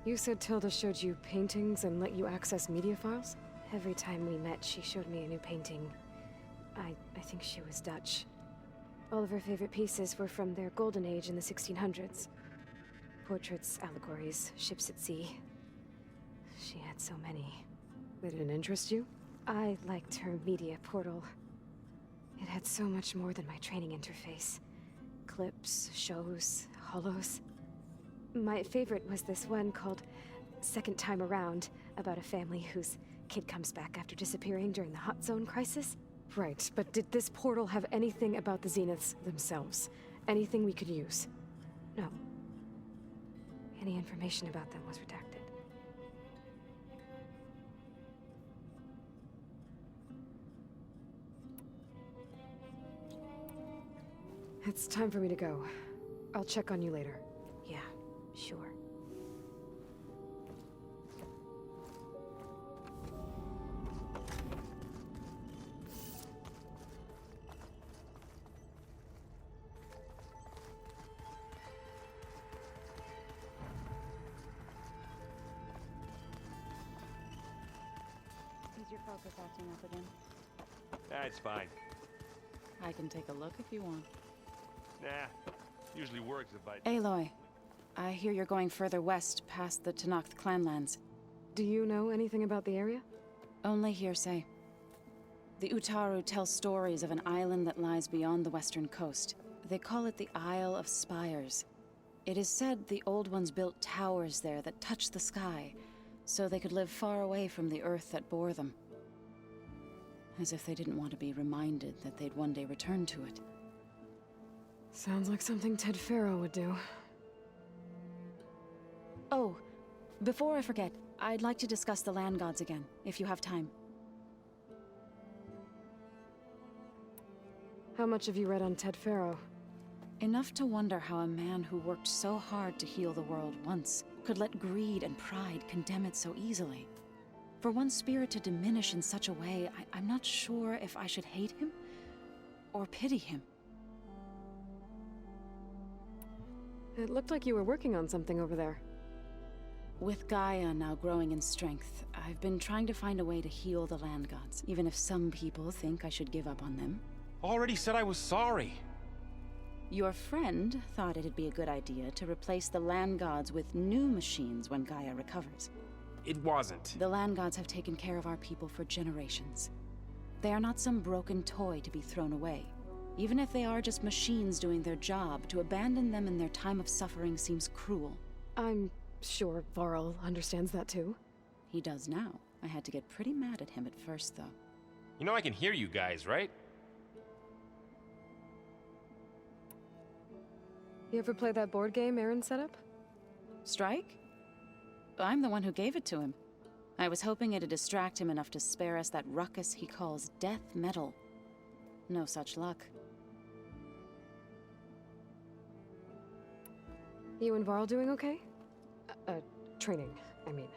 You said Tilda showed you paintings and let you access media files?
Every time we met, she showed me a new painting. I think she was Dutch. All of her favorite pieces were from their golden age in the 1600s. Portraits, allegories, ships at sea. She had so many.
They didn't interest you?
I liked her media portal. It had so much more than my training interface. Clips, shows, holos. My favorite was this one called Second Time Around, about a family whose kid comes back after disappearing during the Hot Zone crisis.
Right, but did this portal have anything about the Zeniths themselves? Anything we could use?
No. Any information about them was redacted.
It's time for me to go. I'll check on you later.
Yeah, sure.
Is your focus acting up again?
It's fine.
I can take a look if you want.
Nah, usually works if I...
Aloy, I hear you're going further west past the Tenakth clanlands.
Do you know anything about the area?
Only hearsay. The Utaru tell stories of an island that lies beyond the western coast. They call it the Isle of Spires. It is said the Old Ones built towers there that touch the sky, so they could live far away from the earth that bore them. As if they didn't want to be reminded that they'd one day return to it.
Sounds like something Ted Faro would do.
Oh, before I forget, I'd like to discuss the land gods again, if you have time.
How much have you read on Ted Faro?
Enough to wonder how a man who worked so hard to heal the world once could let greed and pride condemn it so easily. For one spirit to diminish in such a way, I'm not sure if I should hate him or pity him.
It looked like you were working on something over there.
With Gaia now growing in strength, I've been trying to find a way to heal the land gods, even if some people think I should give up on them.
Already said I was sorry.
Your friend thought it'd be a good idea to replace the land gods with new machines when Gaia recovers.
It wasn't.
The land gods have taken care of our people for generations. They are not some broken toy to be thrown away. Even if they are just machines doing their job, to abandon them in their time of suffering seems cruel.
I'm sure Varl understands that too.
He does now. I had to get pretty mad at him at first, though.
You know I can hear you guys, right?
You ever play that board game Aaron set up?
Strike? I'm the one who gave it to him. I was hoping it'd distract him enough to spare us that ruckus he calls death metal. No such luck.
You and Varl doing okay? Training, I mean.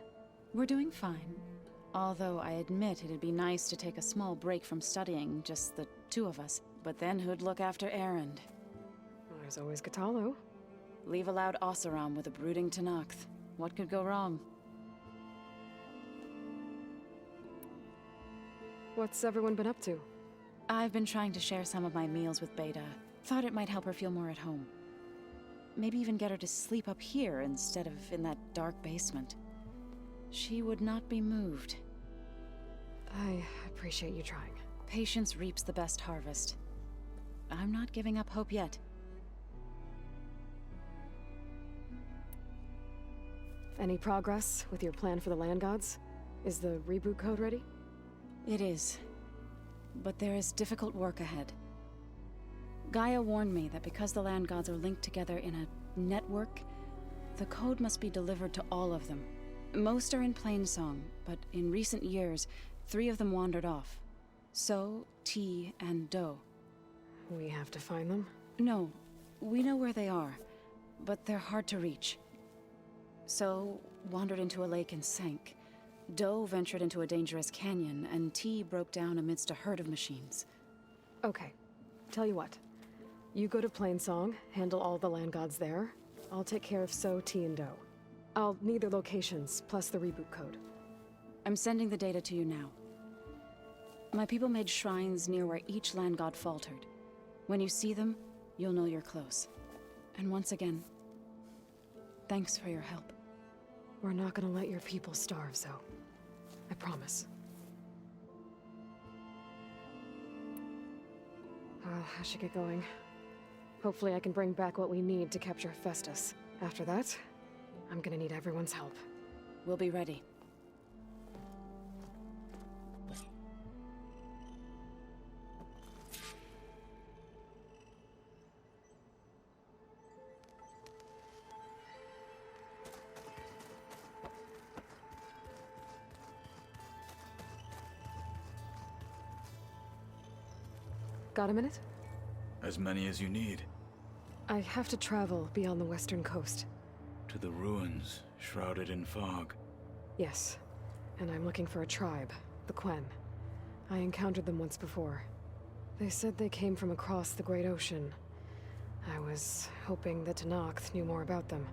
We're doing fine. Although I admit it'd be nice to take a small break from studying, just the two of us. But then who'd look after Errand?
There's always Katalo.
Leave a loud Oseram with a brooding Tenakth. What could go wrong?
What's everyone been up to?
I've been trying to share some of my meals with Beta. Thought it might help her feel more at home. Maybe even get her to sleep up here instead of in that dark basement. She would not be moved.
I appreciate you trying.
Patience reaps the best harvest. I'm not giving up hope yet.
Any progress with your plan for the land gods? Is the reboot code ready?
It is. But there is difficult work ahead. Gaia warned me that because the land gods are linked together in a network, the code must be delivered to all of them. Most are in Plainsong, but in recent years, 3 of them wandered off. So, T, and Do.
We have to find them?
No, we know where they are, but they're hard to reach. So, wandered into a lake and sank. Do ventured into a dangerous canyon, and T broke down amidst a herd of machines.
Okay, tell you what. You go to Plainsong, handle all the land gods there. I'll take care of So, T, and Do. I'll need their locations, plus the reboot code.
I'm sending the data to you now. My people made shrines near where each land god faltered. When you see them, you'll know you're close. And once again, thanks for your help.
We're not gonna let your people starve, Zo. I promise. Well, I should get going. Hopefully I can bring back what we need to capture Hephaestus. After that, I'm gonna need everyone's help.
We'll be ready.
Got a minute?
As many as you need.
I have to travel beyond the western coast.
To the ruins, shrouded in fog.
Yes, and I'm looking for a tribe, the Quen. I encountered them once before. They said they came from across the Great Ocean. I was hoping that Tenakth knew more about them.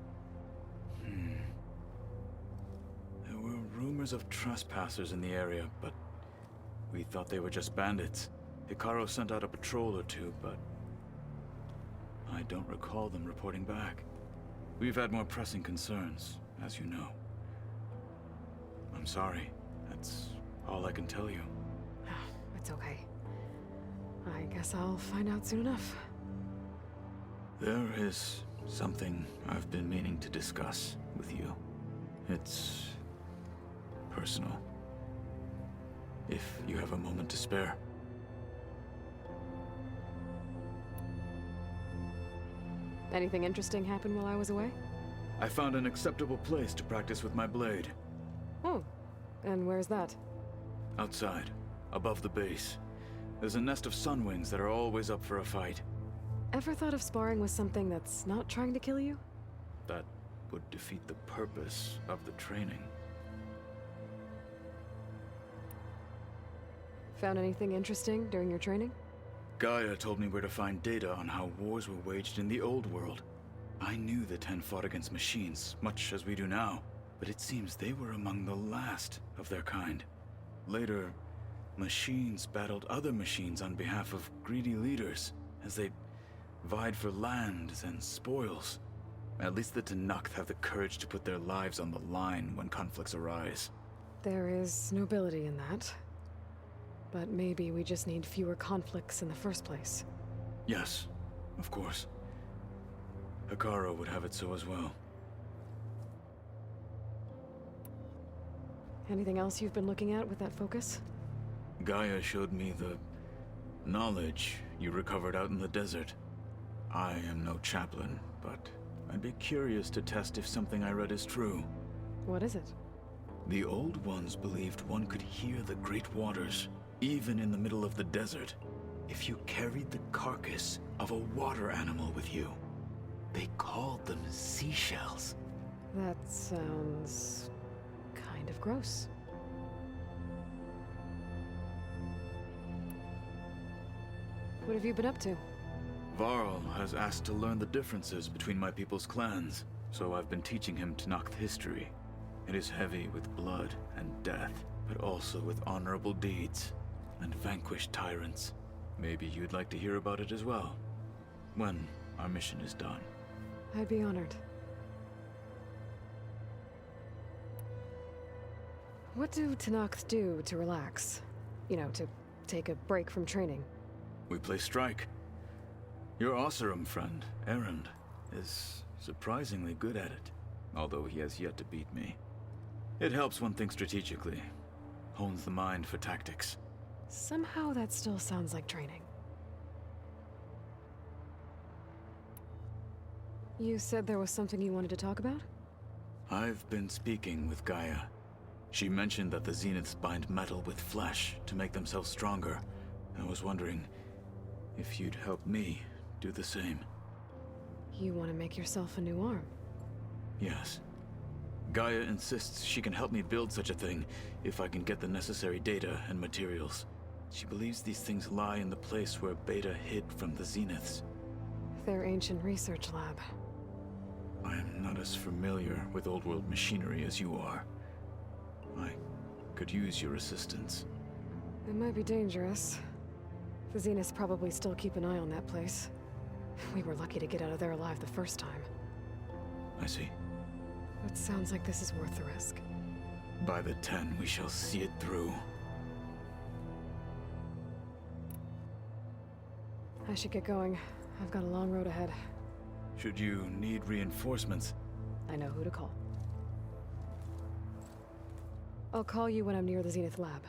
There were rumors of trespassers in the area, but we thought they were just bandits. Hikaru sent out a patrol or two, but I don't recall them reporting back. We've had more pressing concerns, as you know. I'm sorry. That's all I can tell you.
It's okay. I guess I'll find out soon enough.
There is something I've been meaning to discuss with you. It's personal. If you have a moment to spare.
Anything interesting happen while I was away?
I found an acceptable place to practice with my blade.
Oh, and where's that?
Outside, above the base. There's a nest of sunwings that are always up for a fight.
Ever thought of sparring with something that's not trying to kill you?
That would defeat the purpose of the training.
Found anything interesting during your training?
Gaia told me where to find data on how wars were waged in the old world. I knew the Ten fought against machines, much as we do now, but it seems they were among the last of their kind. Later, machines battled other machines on behalf of greedy leaders, as they vied for lands and spoils. At least the Tenakth have the courage to put their lives on the line when conflicts arise.
There is nobility in that. But maybe we just need fewer conflicts in the first place.
Yes, of course. Hikaru would have it so as well.
Anything else you've been looking at with that focus?
Gaia showed me the knowledge you recovered out in the desert. I am no chaplain, but I'd be curious to test if something I read is true.
What is it?
The Old Ones believed one could hear the great waters, even in the middle of the desert, if you carried the carcass of a water animal with you. They called them seashells.
That sounds kind of gross. What have you been up to?
Varl has asked to learn the differences between my people's clans, so I've been teaching him Tenakth history. It is heavy with blood and death, but also with honorable deeds and vanquished tyrants. Maybe you'd like to hear about it as well, when our mission is done.
I'd be honored. What do Tenakth do to relax? You know, to take a break from training?
We play strike. Your Oseram friend, Errand, is surprisingly good at it, although he has yet to beat me. It helps one think strategically, hones the mind for tactics.
Somehow that still sounds like training. You said there was something you wanted to talk about?
I've been speaking with Gaia. She mentioned that the Zeniths bind metal with flesh to make themselves stronger. I was wondering if you'd help me do the same.
You want to make yourself a new arm?
Yes. Gaia insists she can help me build such a thing if I can get the necessary data and materials. She believes these things lie in the place where Beta hid from the Zeniths.
Their ancient research lab.
I am not as familiar with old world machinery as you are. I could use your assistance.
It might be dangerous. The Zeniths probably still keep an eye on that place. We were lucky to get out of there alive the first time.
I see.
It sounds like this is worth the risk.
By the 10, we shall see it through.
I should get going. I've got a long road ahead.
Should you need reinforcements,
I know who to call. I'll call you when I'm near the Zenith lab.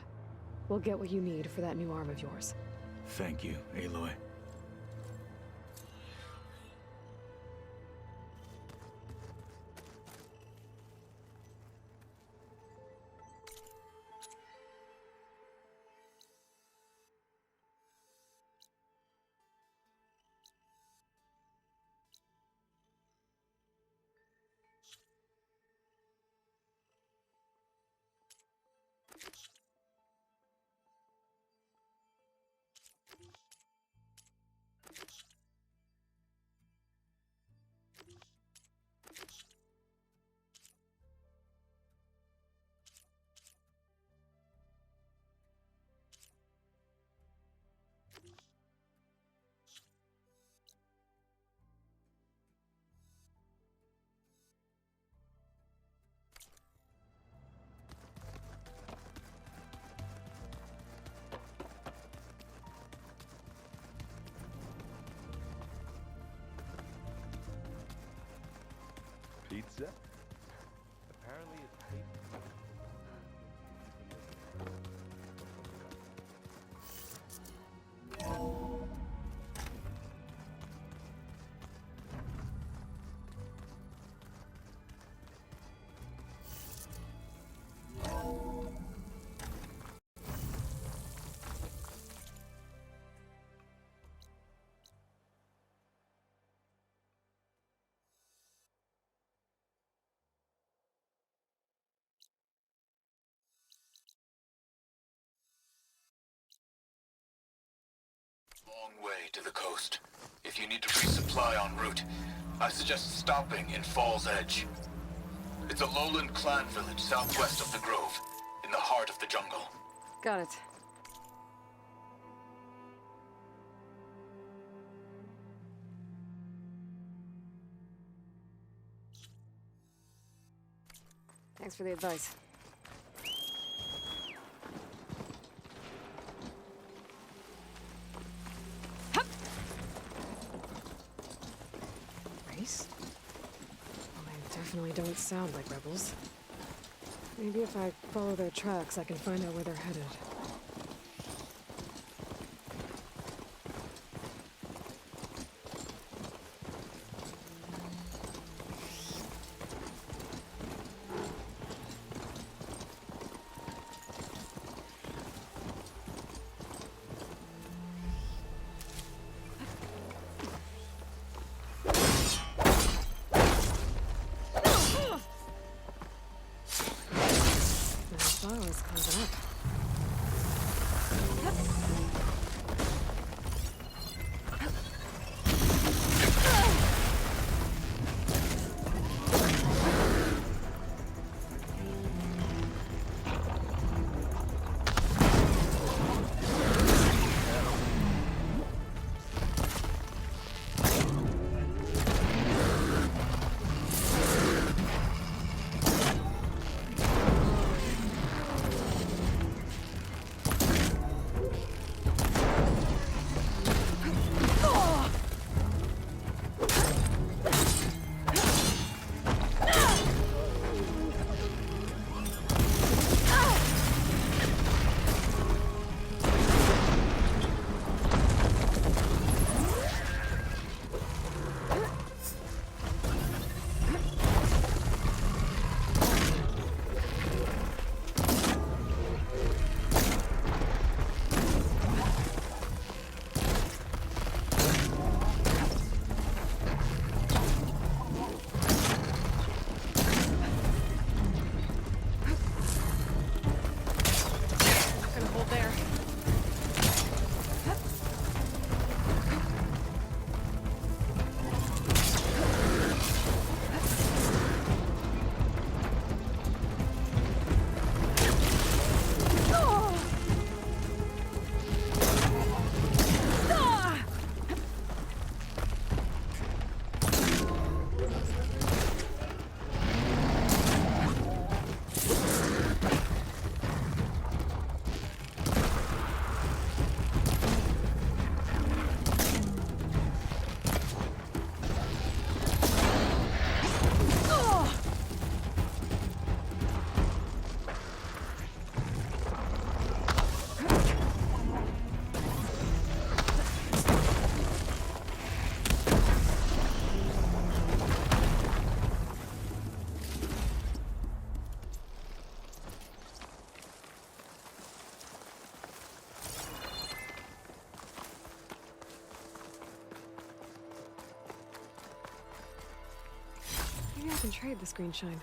We'll get what you need for that new arm of yours.
Thank you, Aloy.
Pizza? Apparently it's pizza.
Long way to the coast. If you need to resupply en route, I suggest stopping in Fall's Edge. It's a lowland clan village southwest of the Grove, in the heart of the jungle.
Got it. Thanks for the advice. Race? Well, they definitely don't sound like rebels. Maybe if I follow their tracks, I can find out where they're headed. Flowers closing up. Maybe I can trade this green shine.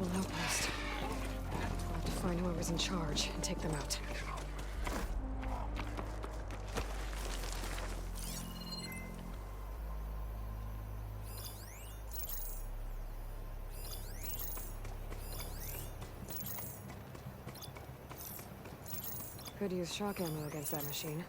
rebel outpost. We'll have to find whoever's in charge and take them out. Could use shock ammo against that machine.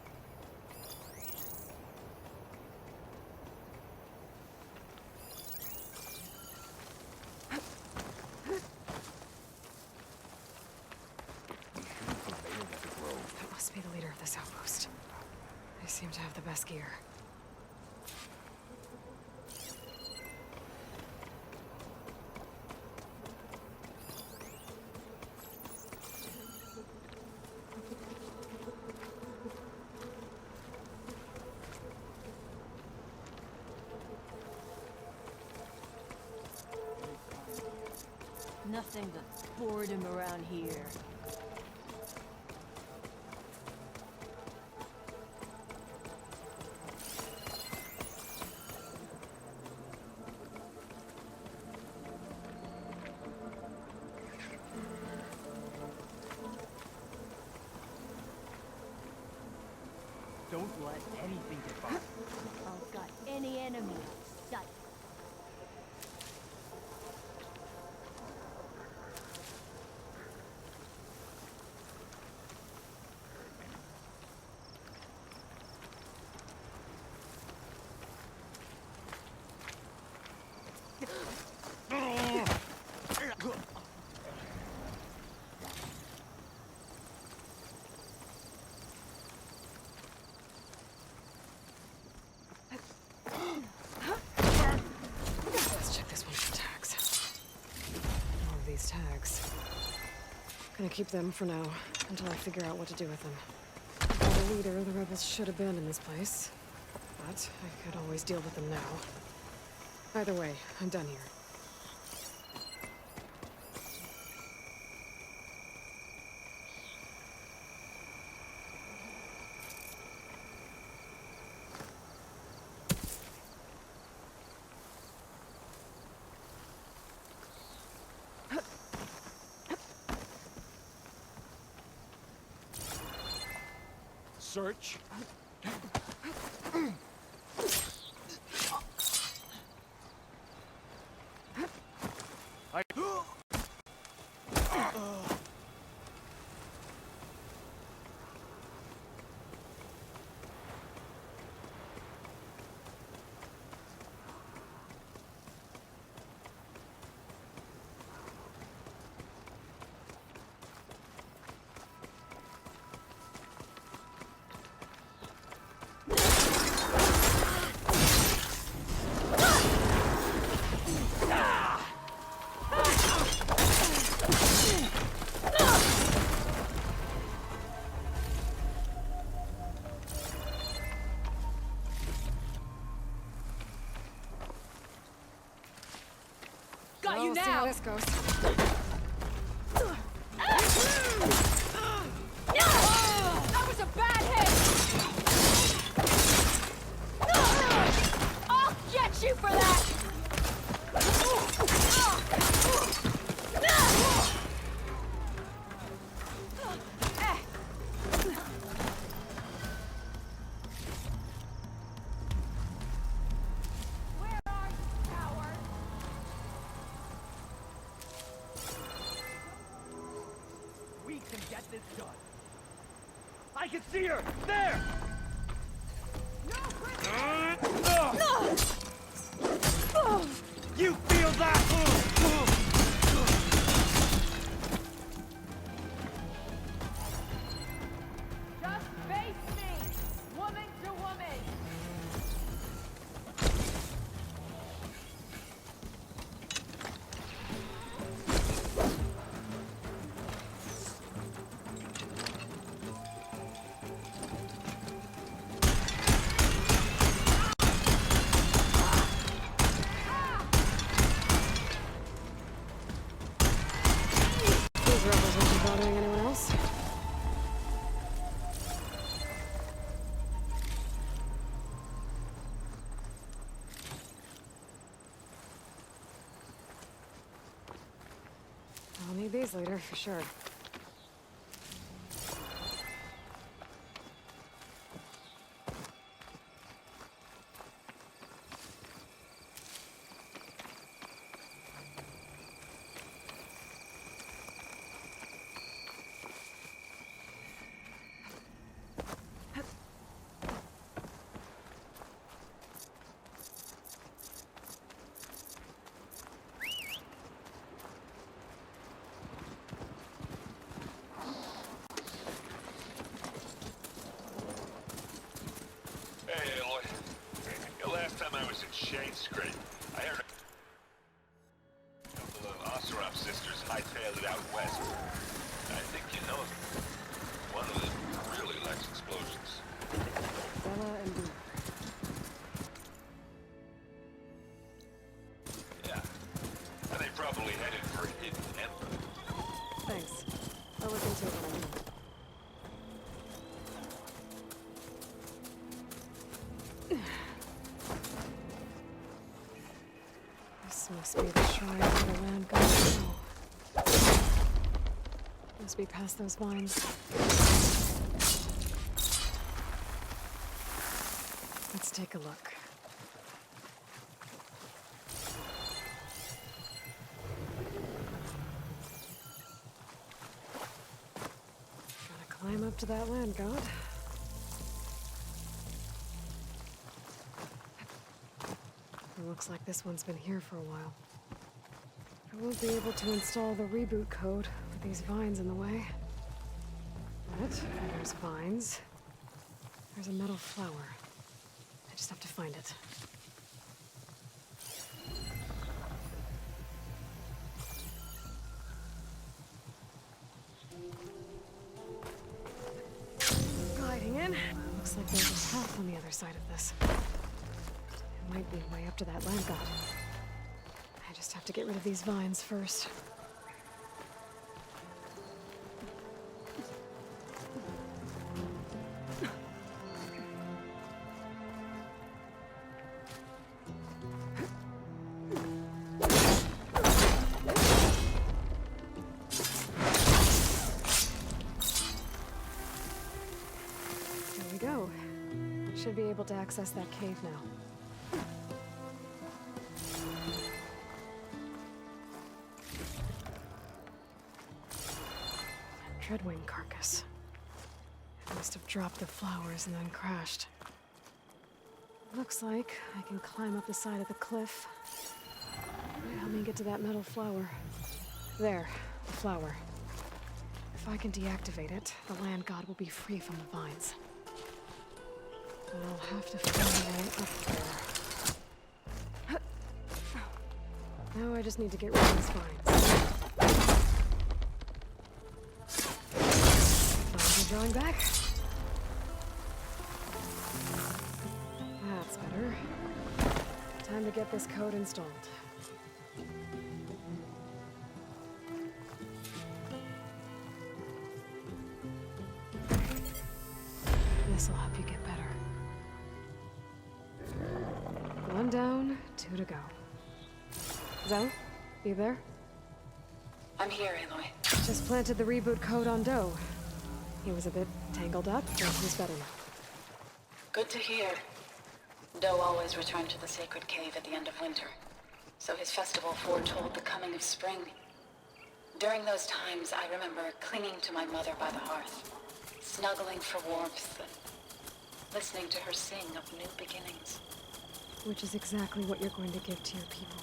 That must be the leader of this outpost. They seem to have the best gear.
Nothing but boredom around here.
Don't let anything get by.
I've got any enemy in sight.
Let's check this one for tags. All of these tags. Gonna keep them for now, until I figure out what to do with them. Without a leader, the rebels should abandon this place. But I could always deal with them now. Either way, I'm done here.
Search.
Got you
We'll see
now.
how this goes.
That was a bad hit! I'll get you for that!
We can get this done. I can see her! There! You feel that?
Just face me, woman to woman.
I'll need these later, for sure.
Hey, Aloy. Last time I was in Shade Scrape, I heard a couple of Oseram sisters hightailed it out west. I think you know them. One of them really likes explosions.
Bella and Boo.
Yeah. And they probably headed for Hidden Ember.
Thanks. I'll look into it when I can. This must be the shrine where the land goes now. Must be past those vines. Let's take a look. Gotta climb up to that land god. It looks like this one's been here for a while. I won't be able to install the reboot code with these vines in the way. But there's vines. There's a metal flower. I just have to find it. Gliding in. Looks like there's a path on the other side of this. It might be a way up to that land god. I just have to get rid of these vines first. There we go. Should be able to access that cave now. Dreadwing carcass. It must have dropped the flowers and then crashed. Looks like I can climb up the side of the cliff. Might help me get to that metal flower. There, the flower. If I can deactivate it, the land god will be free from the vines. But I'll have to find a way up there. Now I just need to get rid of these vines. Vines are drawing back. That's better. Time to get this code installed. This'll help you get better. One down, two to go. Zoe, you there?
I'm here, Aloy.
Just planted the reboot code on Doe. He was a bit tangled up, but he's better now.
Good to hear. Doe always returned to the sacred cave at the end of winter, so his festival foretold the coming of spring. During those times, I remember clinging to my mother by the hearth, snuggling for warmth, and listening to her sing of new beginnings.
Which is exactly what you're going to give to your people.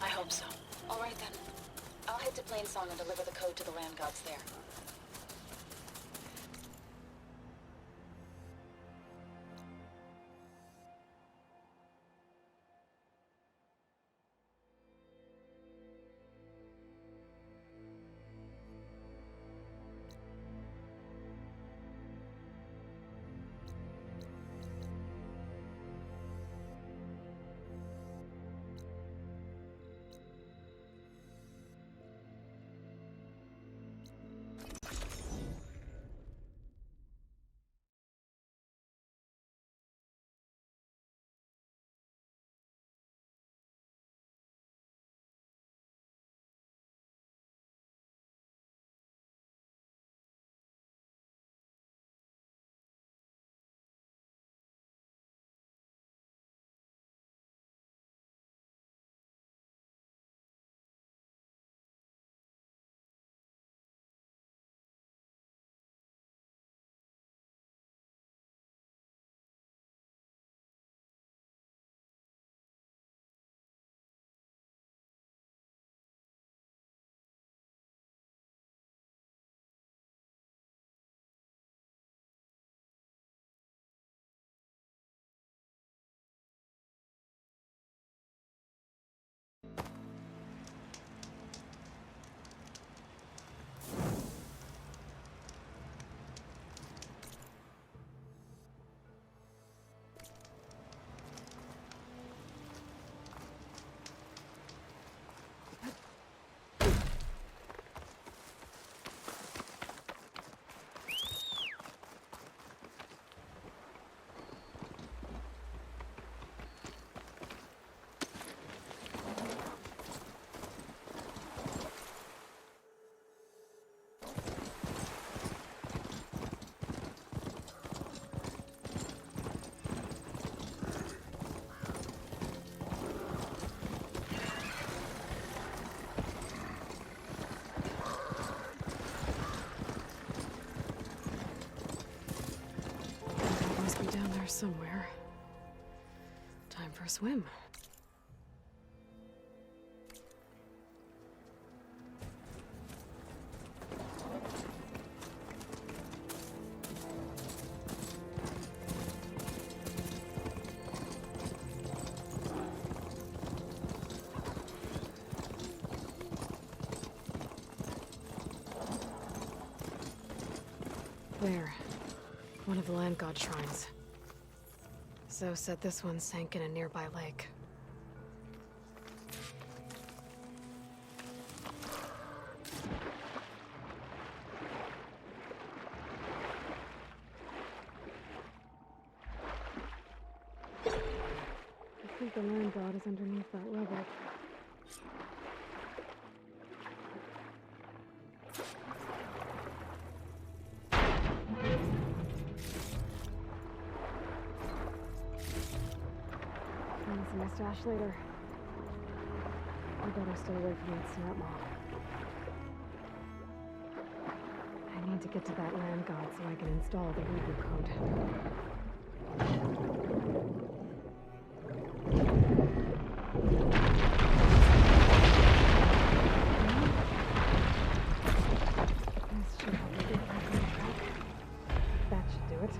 I hope so. All right then. I'll head to Plainsong and deliver the code to the land gods there.
somewhere. Time for a swim. There. One of the land god shrines. Zoe said this one sank in a nearby lake. I think the land god is underneath that rubble. See my stash later. I better stay away from that snap mob. I need to get to that land god so I can install the reboot code. This should help me get back on track. That should do it.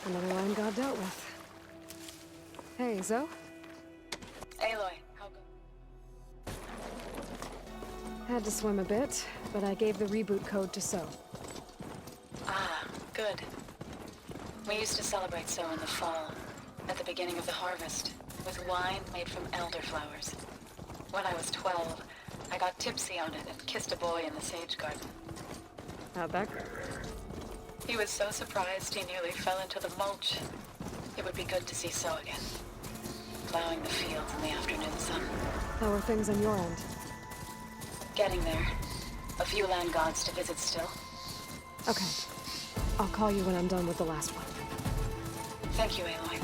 Another line god dealt with. Hey, Zoe?
Aloy, how go?
Had to swim a bit, but I gave the reboot code to So.
Ah, good. We used to celebrate So in the fall, at the beginning of the harvest, with wine made from elderflowers. When I was 12, I got tipsy on it and kissed a boy in the sage garden.
How'd that go?
He was so surprised he nearly fell into the mulch. It would be good to see So again, plowing the fields in the afternoon sun.
How are things on your end?
Getting there. A few land gods to visit still.
Okay. I'll call you when I'm done with the last one.
Thank you, Aloy.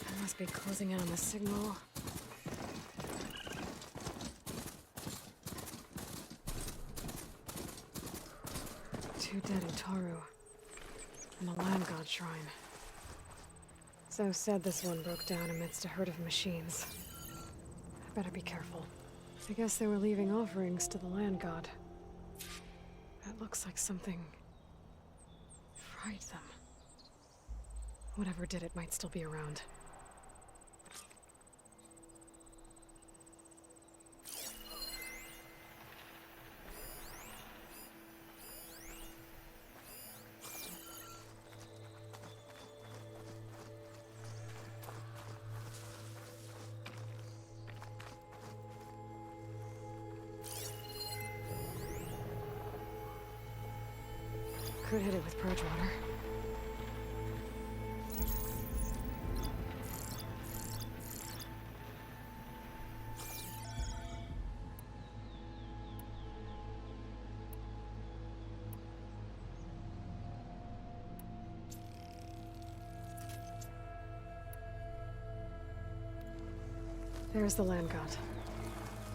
I must be closing in on the signal. Two dead Utaru. And a land god shrine. So said this one broke down amidst a herd of machines. I better be careful. I guess they were leaving offerings to the land god. It looks like something fried them. Whatever did it might still be around. Could hit it with purge water. There's the land god.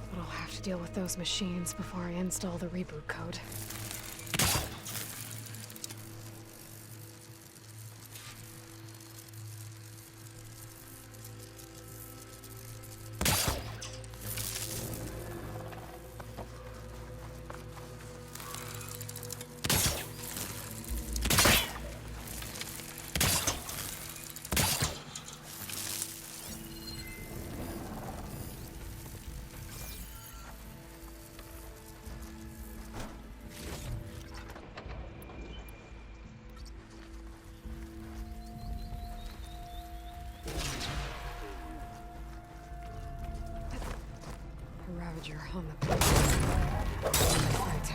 But I'll have to deal with those machines before I install the reboot code. Ravager on the plate. Right.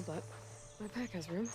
comfortable, but my pack has room.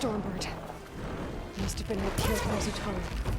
Stormbird. Must have been what killed Housataro.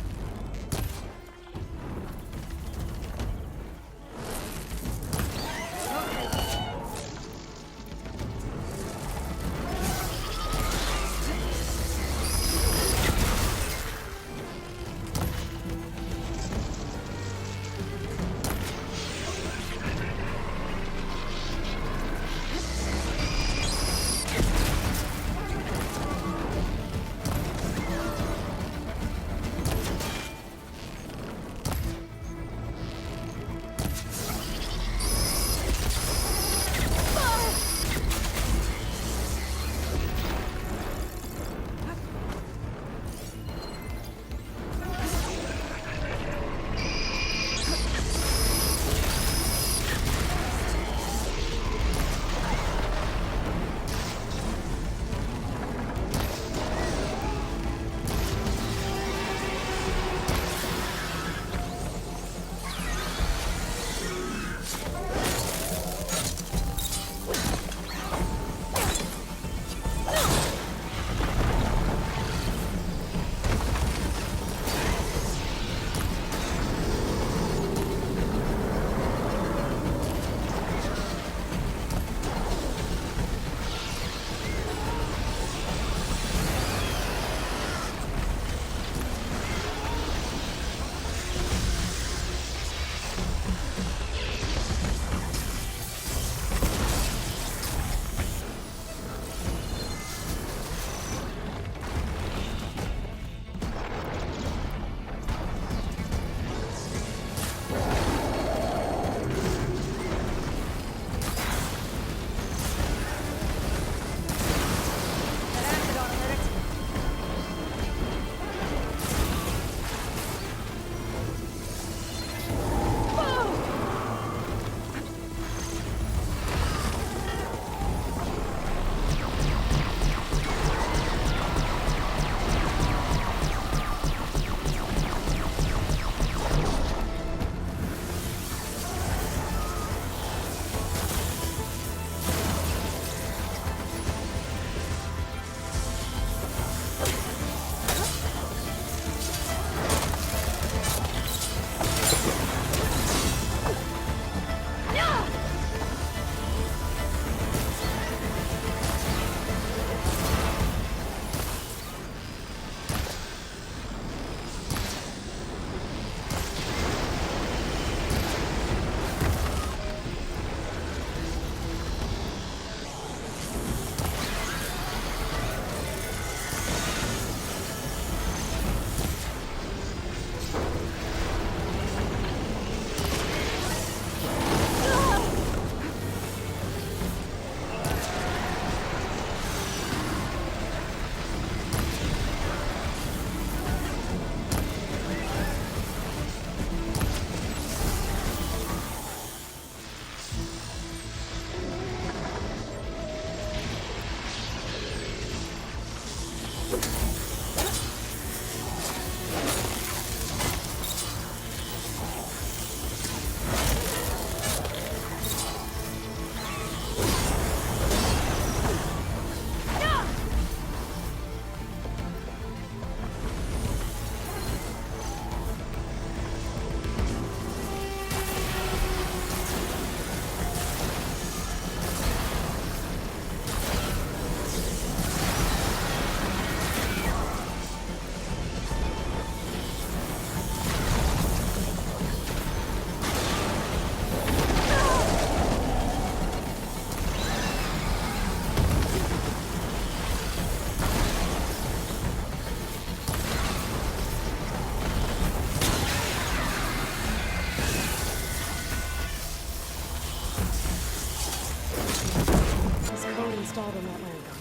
installed on that land gun.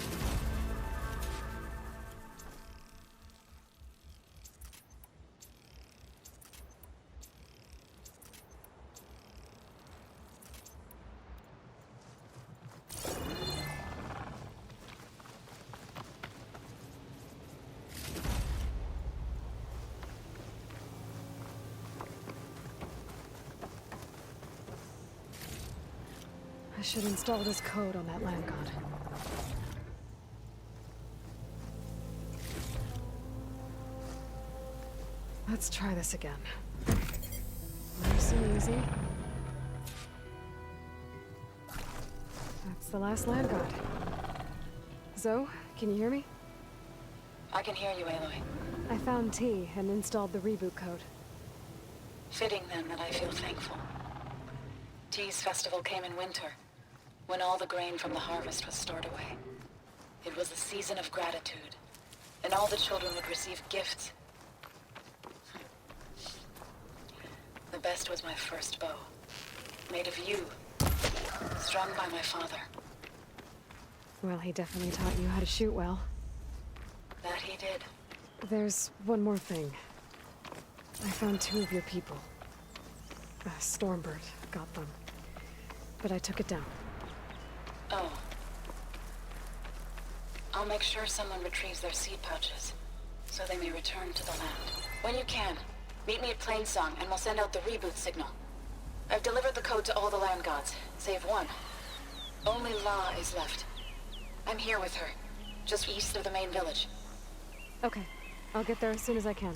I should install this code on that land god. Let's try this again. Nice and easy. That's the last land god. Zoe, can you hear me?
I can hear you, Aloy.
I found T and installed the reboot code.
Fitting then that I feel thankful. T's festival came in winter, when all the grain from the harvest was stored away. It was a season of gratitude, and all the children would receive gifts. The best was my first bow, made of yew, strung by my father.
Well, he definitely taught you how to shoot well.
That he did.
There's one more thing. I found 2 of your people. Stormbird got them. But I took it down.
Oh. I'll make sure someone retrieves their seed pouches, so they may return to the land. When you can, meet me at Plainsong, and we'll send out the reboot signal. I've delivered the code to all the land gods, save one. Only La is left. I'm here with her, just east of the main village.
Okay. I'll get there as soon as I can.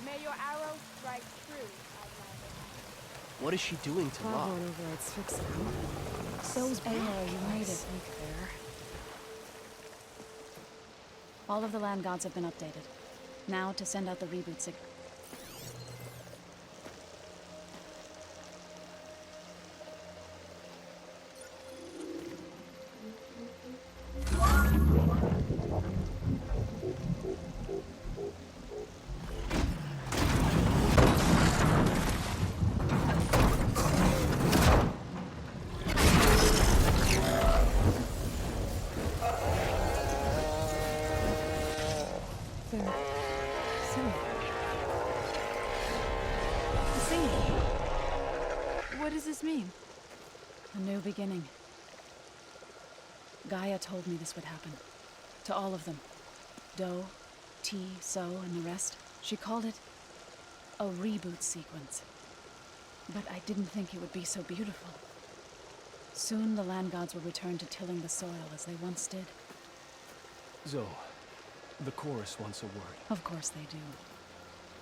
May your arrow strike true, Outlander.
What is she doing to
Pablo
Locke?
overrides fixing them.
Those back. You made it.
There.
All of the land gods have been updated. Now to send out the reboot signal.
They're singing.
Singing. What does this mean? A new beginning. Gaia told me this would happen. To all of them. Do, T, So, and the rest. She called it a reboot sequence. But I didn't think it would be so beautiful. Soon the land gods will return to tilling the soil as they once did.
Zoe, the chorus wants a word.
Of course they do.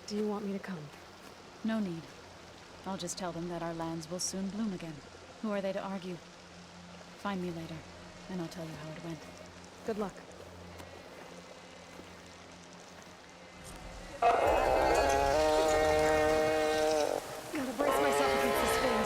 Do you want me to come?
No need. I'll just tell them that our lands will soon bloom again. Who are they to argue? Find me later, and I'll tell you how it went.
Good luck. Gotta brace myself against this wind.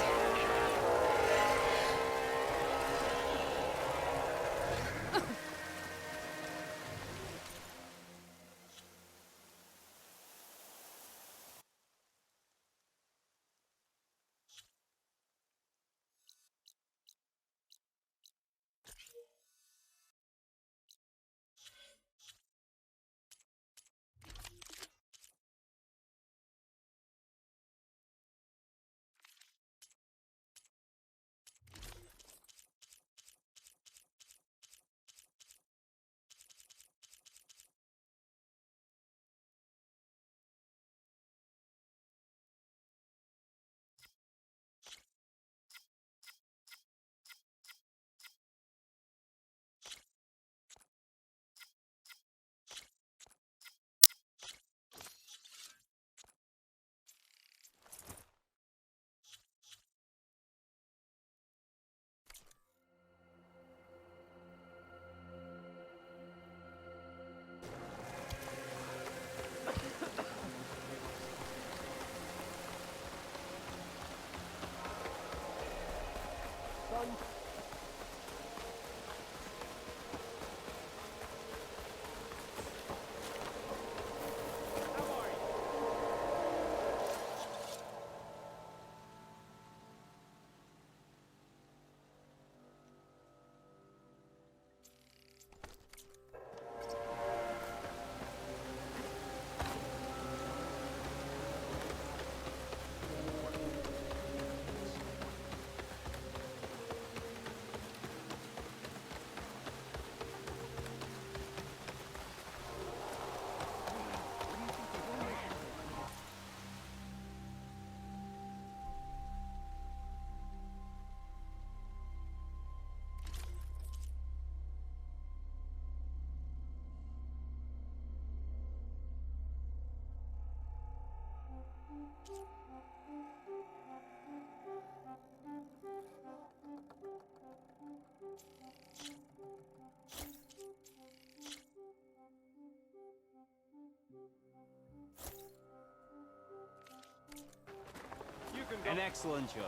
You can go. An excellent choice.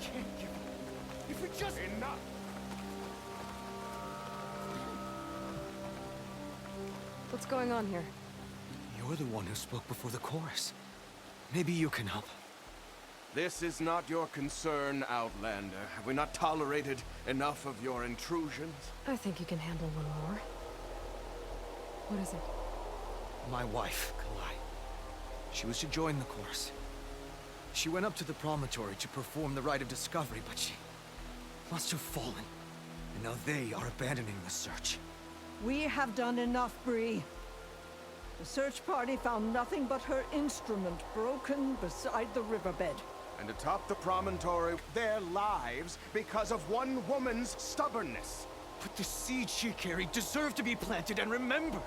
Can't you? If we just...
Enough!
What's going on here?
You're the one who spoke before the chorus. Maybe you can help.
This is not your concern, Outlander. Have we not tolerated enough of your intrusions?
I think you can handle one more. What is it?
My wife, Kalai. She was to join the chorus. She went up to the promontory to perform the rite of discovery, but she must have fallen. And now they are abandoning the search.
We have done enough, Bree. The search party found nothing but her instrument broken beside the riverbed.
And atop the promontory, their lives because of one woman's stubbornness.
But the seed she carried deserved to be planted and remembered.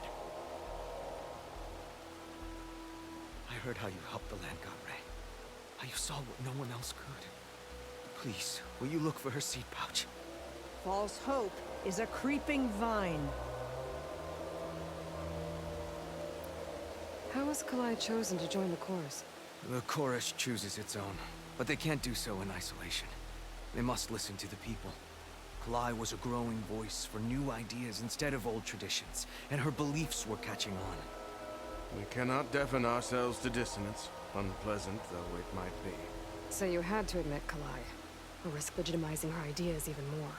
I heard how you helped the land god Ray. How you saw what no one else could. Please, will you look for her seed pouch?
False hope is a creeping vine.
How was Kalai chosen to join the chorus?
The chorus chooses its own, but they can't do so in isolation. They must listen to the people. Kalai was a growing voice for new ideas instead of old traditions, and her beliefs were catching on.
We cannot deafen ourselves to dissonance, unpleasant though it might be.
So you had to admit Kalai, or risk legitimizing her ideas even more.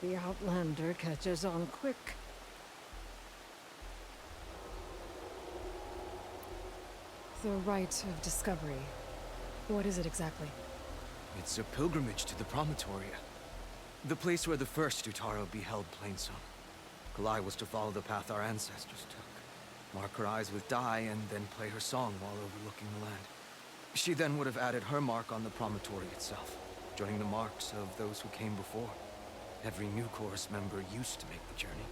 The Outlander catches on quick.
The rite of discovery. What is it exactly?
It's a pilgrimage to the Promontoria. The place where the first Utaro beheld Plainsong. Kalai was to follow the path our ancestors took. Mark her eyes with dye and then play her song while overlooking the land. She then would have added her mark on the promontory itself, joining the marks of those who came before. Every new chorus member used to make the journey.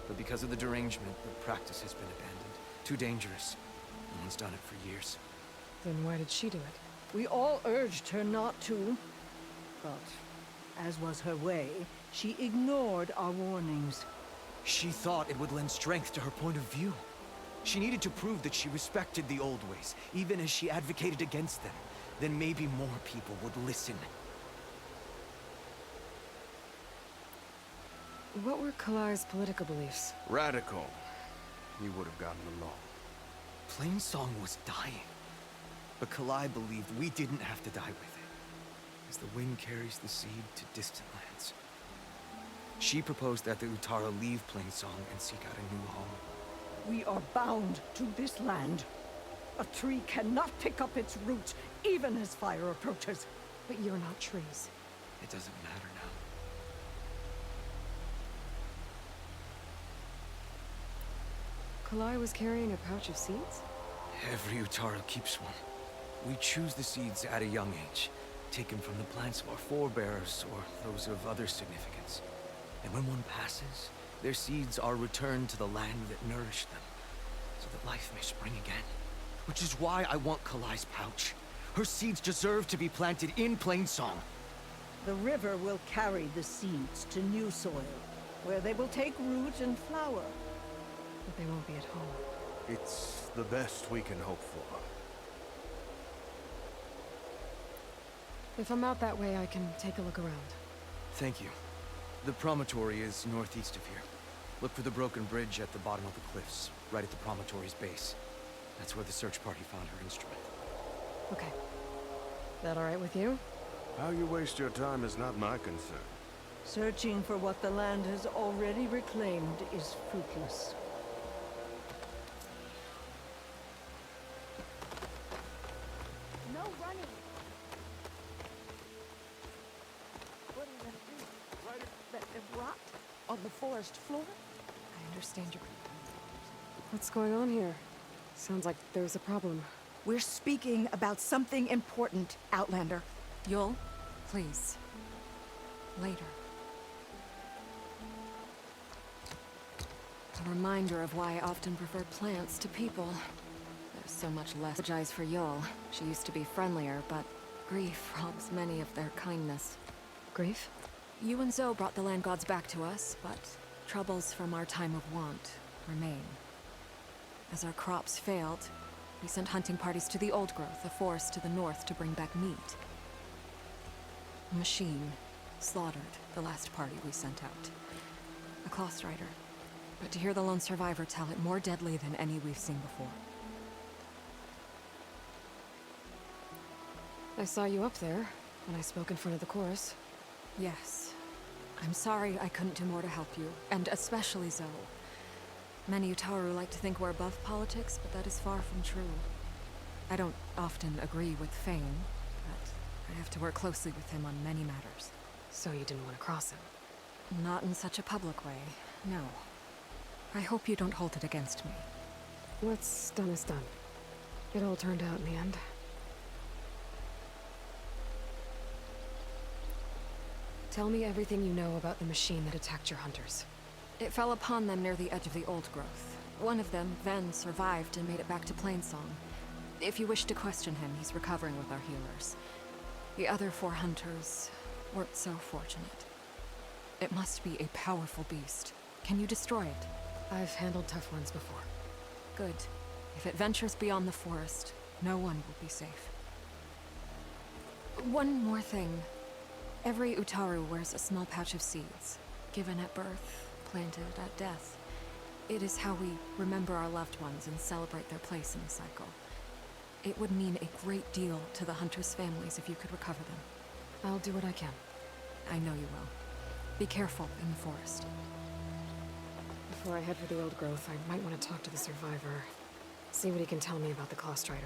But because of the derangement, the practice has been abandoned. Too dangerous. No one's done it for years.
Then why did she do it?
We all urged her not to. But, as was her way, she ignored our warnings.
She thought it would lend strength to her point of view. She needed to prove that she respected the old ways, even as she advocated against them. Then maybe more people would listen.
What were Kalai's political beliefs?
Radical. You would have gotten along.
Plainsong was dying. But Kalai believed we didn't have to die with it. As the wind carries the seed to distant lands. She proposed that the Utara leave Plainsong and seek out a new home.
We are bound to this land. A tree cannot pick up its roots, even as fire approaches.
But you're not trees.
It doesn't matter now.
Kalai was carrying a pouch of seeds?
Every Utara keeps one. We choose the seeds at a young age, taken from the plants of our forebears or those of other significance. And when one passes, their seeds are returned to the land that nourished them, so that life may spring again. Which is why I want Kalai's pouch. Her seeds deserve to be planted in Plainsong.
The river will carry the seeds to new soil, where they will take root and flower.
But they won't be at home.
It's the best we can hope for.
If I'm out that way, I can take a look around.
Thank you. The promontory is northeast of here. Look for the broken bridge at the bottom of the cliffs, right at the promontory's base. That's where the search party found her instrument.
Okay. That all right with you?
How you waste your time is not my concern.
Searching for what the land has already reclaimed is fruitless.
No running. What are you gonna do? Let them rot on the forest floor?
I understand your... What's going on here? Sounds like there's a problem.
We're speaking about something important, Outlander.
Yul, please. Later.
A reminder of why I often prefer plants to people. There's so much less. Apologize for Yul. She used to be friendlier, but grief robs many of their kindness.
Grief?
You and Zoe brought the land gods back to us, but troubles from our time of want remain. As our crops failed, we sent hunting parties to the Old Growth, a forest to the north, to bring back meat. A machine slaughtered the last party we sent out. A cloth strider. But to hear the lone survivor tell it, more deadly than any we've seen before.
I saw you up there when I spoke in front of the chorus.
Yes. I'm sorry I couldn't do more to help you, and especially Zoe. Many Utaru like to think we're above politics, but that is far from true. I don't often agree with Fane, but I have to work closely with him on many matters.
So you didn't want to cross him?
Not in such a public way, no. I hope you don't hold it against me.
What's done is done. It all turned out in the end. Tell me everything you know about the machine that attacked your hunters.
It fell upon them near the edge of the Old Growth. One of them, Ven, survived and made it back to Plainsong. If you wish to question him, he's recovering with our healers. The other 4 hunters weren't so fortunate. It must be a powerful beast. Can you destroy it?
I've handled tough ones before.
Good. If it ventures beyond the forest, no one will be safe. One more thing. Every Utaru wears a small pouch of seeds, given at birth, planted at death. It is how we remember our loved ones and celebrate their place in the cycle. It would mean a great deal to the hunters' families if you could recover them.
I'll do what I can.
I know you will. Be careful in the forest.
Before I head for the Old Growth, I might want to talk to the survivor. See what he can tell me about the Claw Strider.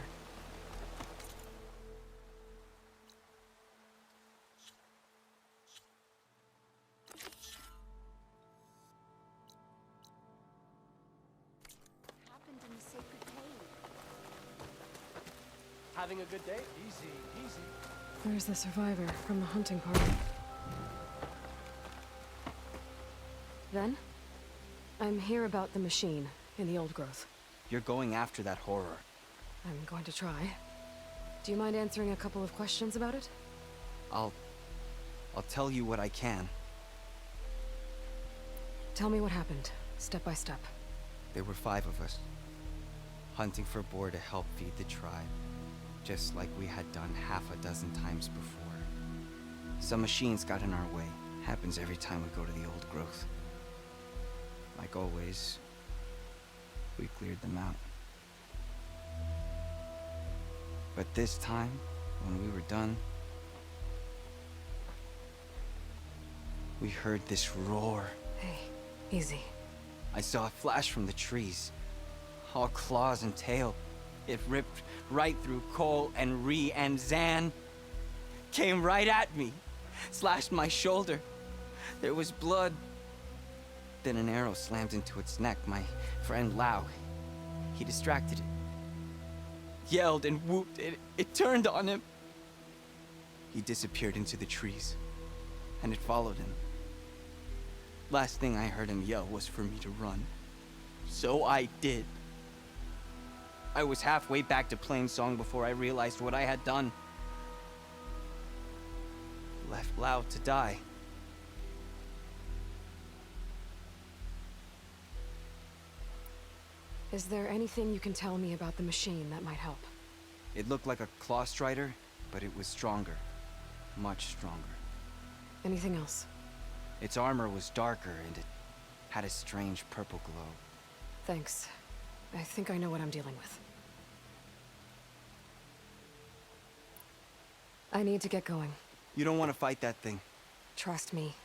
Having a good day? Easy, easy.
Where's the survivor from the hunting party? Ven? I'm here about the machine in the Old Growth.
You're going after that horror.
I'm going to try. Do you mind answering a couple of questions about it?
I'll tell you what I can.
Tell me what happened, step by step.
There were 5 of us, hunting for boar to help feed the tribe, just like we had done half a dozen times before. Some machines got in our way. Happens every time we go to the Old Growth. Like always, we cleared them out. But this time, when we were done, we heard this roar.
Hey, easy.
I saw a flash from the trees, all claws and tail. It ripped right through Cole and Ree, and Zan came right at me, slashed my shoulder. There was blood. Then an arrow slammed into its neck. My friend Lau, he distracted it. Yelled and whooped. It turned on him. He disappeared into the trees, and it followed him. Last thing I heard him yell was for me to run. So I did. I was halfway back to Plainsong before I realized what I had done. Left Lau to die.
Is there anything you can tell me about the machine that might help?
It looked like a claw strider, but it was stronger. Much stronger.
Anything else?
Its armor was darker, and it had a strange purple glow.
Thanks. I think I know what I'm dealing with. I need to get going.
You don't want to fight that thing.
Trust me.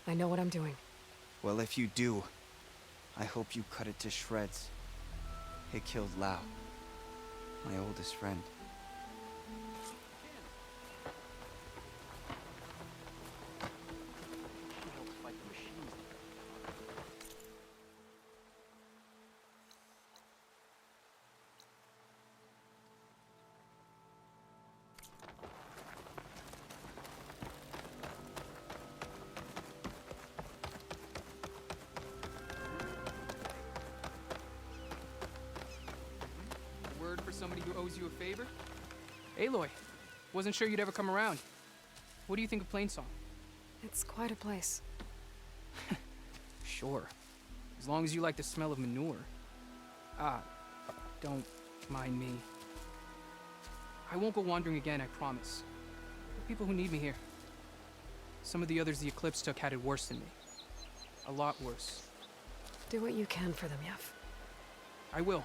I know what I'm doing.
Well, if you do, I hope you cut it to shreds. It killed Lau, my oldest friend.
who owes you a favor? Aloy, wasn't sure you'd ever come around. What do you think of Plainsong?
It's quite a place.
Sure. As long as you like the smell of manure. Ah, don't mind me. I won't go wandering again, I promise. There are people who need me here. Some of the others the Eclipse took had it worse than me. A lot worse.
Do what you can for them, Yef.
I will.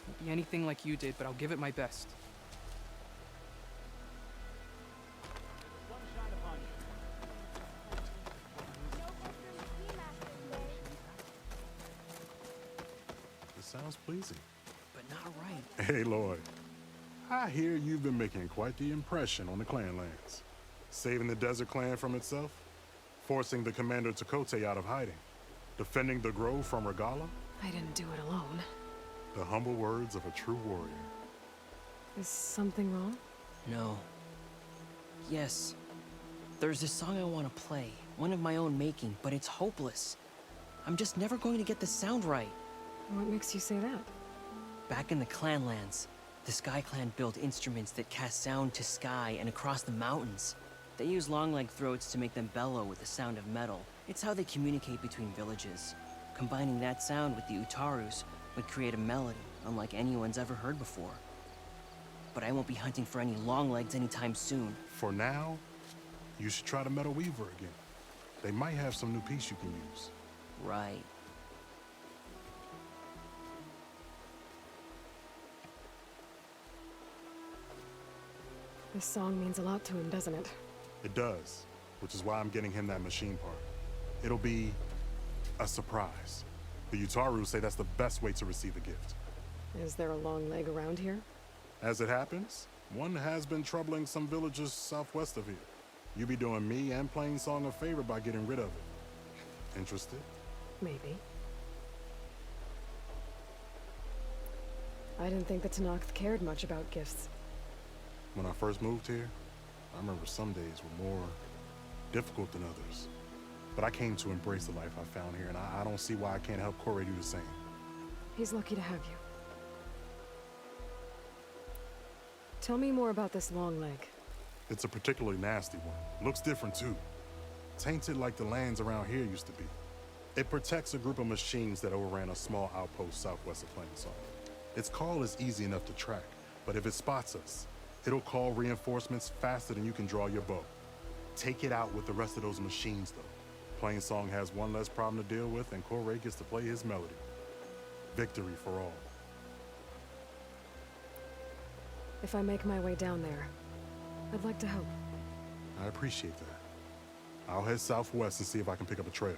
Won't be anything like you did, but I'll give it my best.
It sounds pleasing.
But not right.
Hey, Lloyd. I hear you've been making quite the impression on the clan lands. Saving the desert clan from itself, forcing the commander Takote out of hiding, defending the grove from Regala.
I didn't do it alone.
The humble words of a true warrior.
Is something wrong?
No. Yes. There's this song I want to play, one of my own making, but it's hopeless. I'm just never going to get the sound right.
What makes you say that?
Back in the Clanlands, the Sky Clan built instruments that cast sound to sky and across the mountains. They use long-leg throats to make them bellow with the sound of metal. It's how they communicate between villages. Combining that sound with the Utarus would create a melody unlike anyone's ever heard before. But I won't be hunting for any longlegs anytime soon.
For now, you should try the Metal Weaver again. They might have some new piece you can use.
Right.
This song means a lot to him, doesn't it?
It does, which is why I'm getting him that machine part. It'll be a surprise. The Utaru say that's the best way to receive a gift.
Is there a long leg around here?
As it happens, one has been troubling some villages southwest of here. You be doing me and Plainsong a favor by getting rid of it. Interested?
Maybe. I didn't think the Tanakh cared much about gifts.
When I first moved here, I remember some days were more difficult than others. But I came to embrace the life I found here, and I don't see why I can't help Corey do the same.
He's lucky to have you. Tell me more about this long leg.
It's a particularly nasty one. Looks different, too. Tainted like the lands around here used to be. It protects a group of machines that overran a small outpost southwest of Plainsong. Its call is easy enough to track, but if it spots us, it'll call reinforcements faster than you can draw your bow. Take it out with the rest of those machines, though. Plainsong has one less problem to deal with, and Corey gets to play his melody. Victory for all.
If I make my way down there, I'd like to help.
I appreciate that. I'll head southwest and see if I can pick up a trail.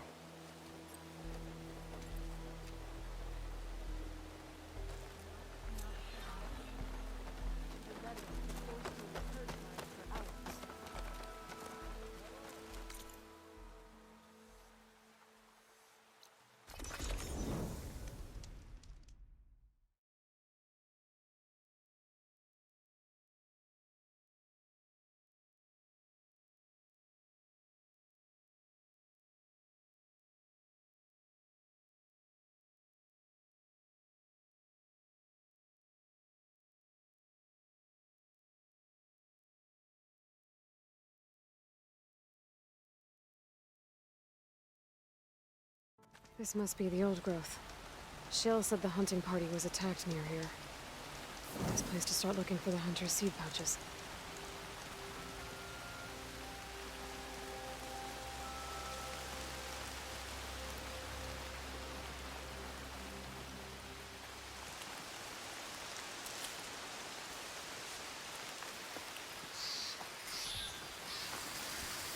This must be the old growth. Shale said the hunting party was attacked near here. Nice place to start looking for the hunter's seed pouches.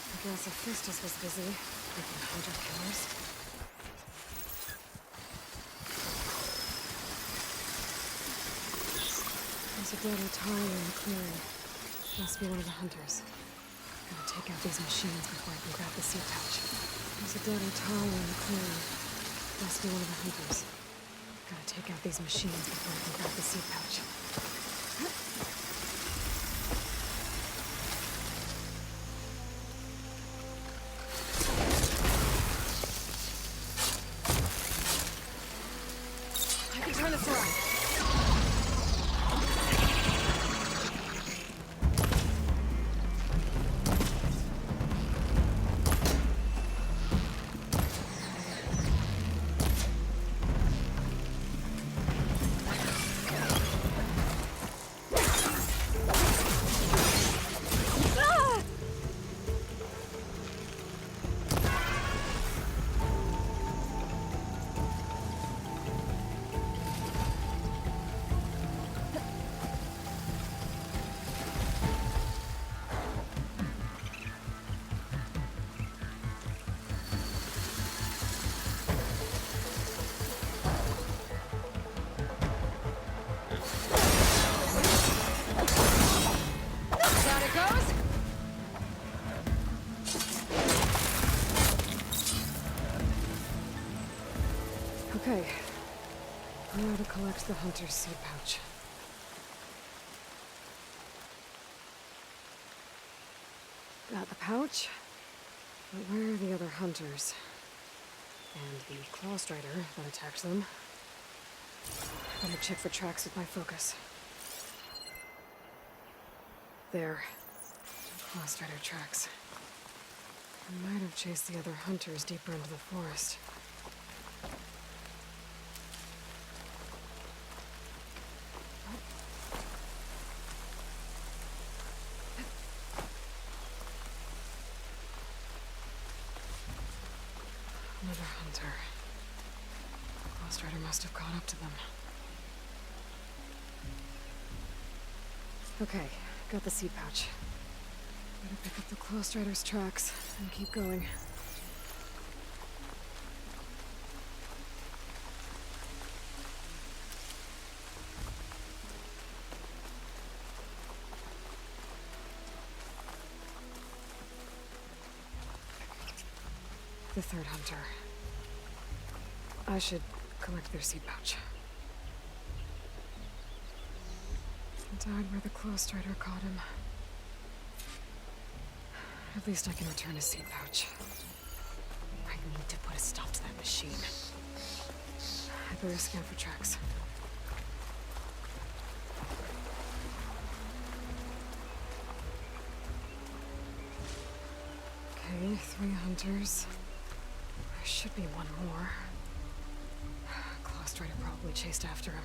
I guess Hephaestus was busy making hunter killers. There's a dead Otari in the clearing. Must be one of the hunters. Gotta take out these machines before I can grab the seed pouch. There's a dead Otari in the clearing. Must be one of the hunters. Gotta take out these machines before I can grab the seed pouch. I can turn this around. Okay. Now to collect the hunter's seed pouch. Got the pouch, but where are the other hunters? And the claw strider that attacked them? Better check for tracks with my focus. There. Claw strider tracks. I might have chased the other hunters deeper into the forest. Another hunter. Claw strider must have caught up to them. Okay, got the seed pouch. Better pick up the claw strider's tracks and keep going. The third hunter. I should collect their seed pouch. He died where the claw strider caught him. At least I can return his seed pouch. I need to put a stop to that machine. I better scan for tracks. Okay, 3 hunters. There should be one more. Claw strider probably chased after him.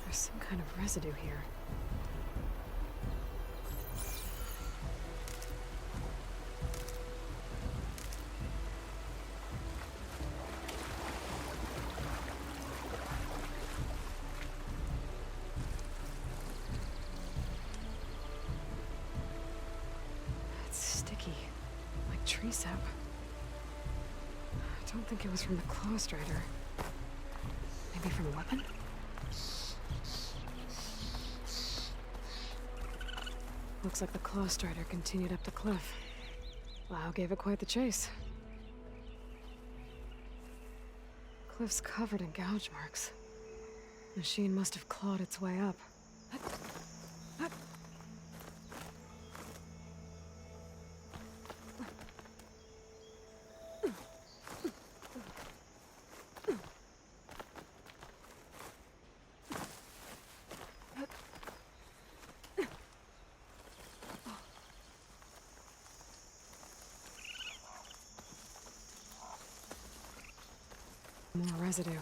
There's some kind of residue here. Tree sap. I don't think it was from the claw strider. Maybe from a weapon? Looks like the claw strider continued up the cliff. Lau gave it quite the chase. Cliff's covered in gouge marks. Machine must have clawed its way up. More residue. It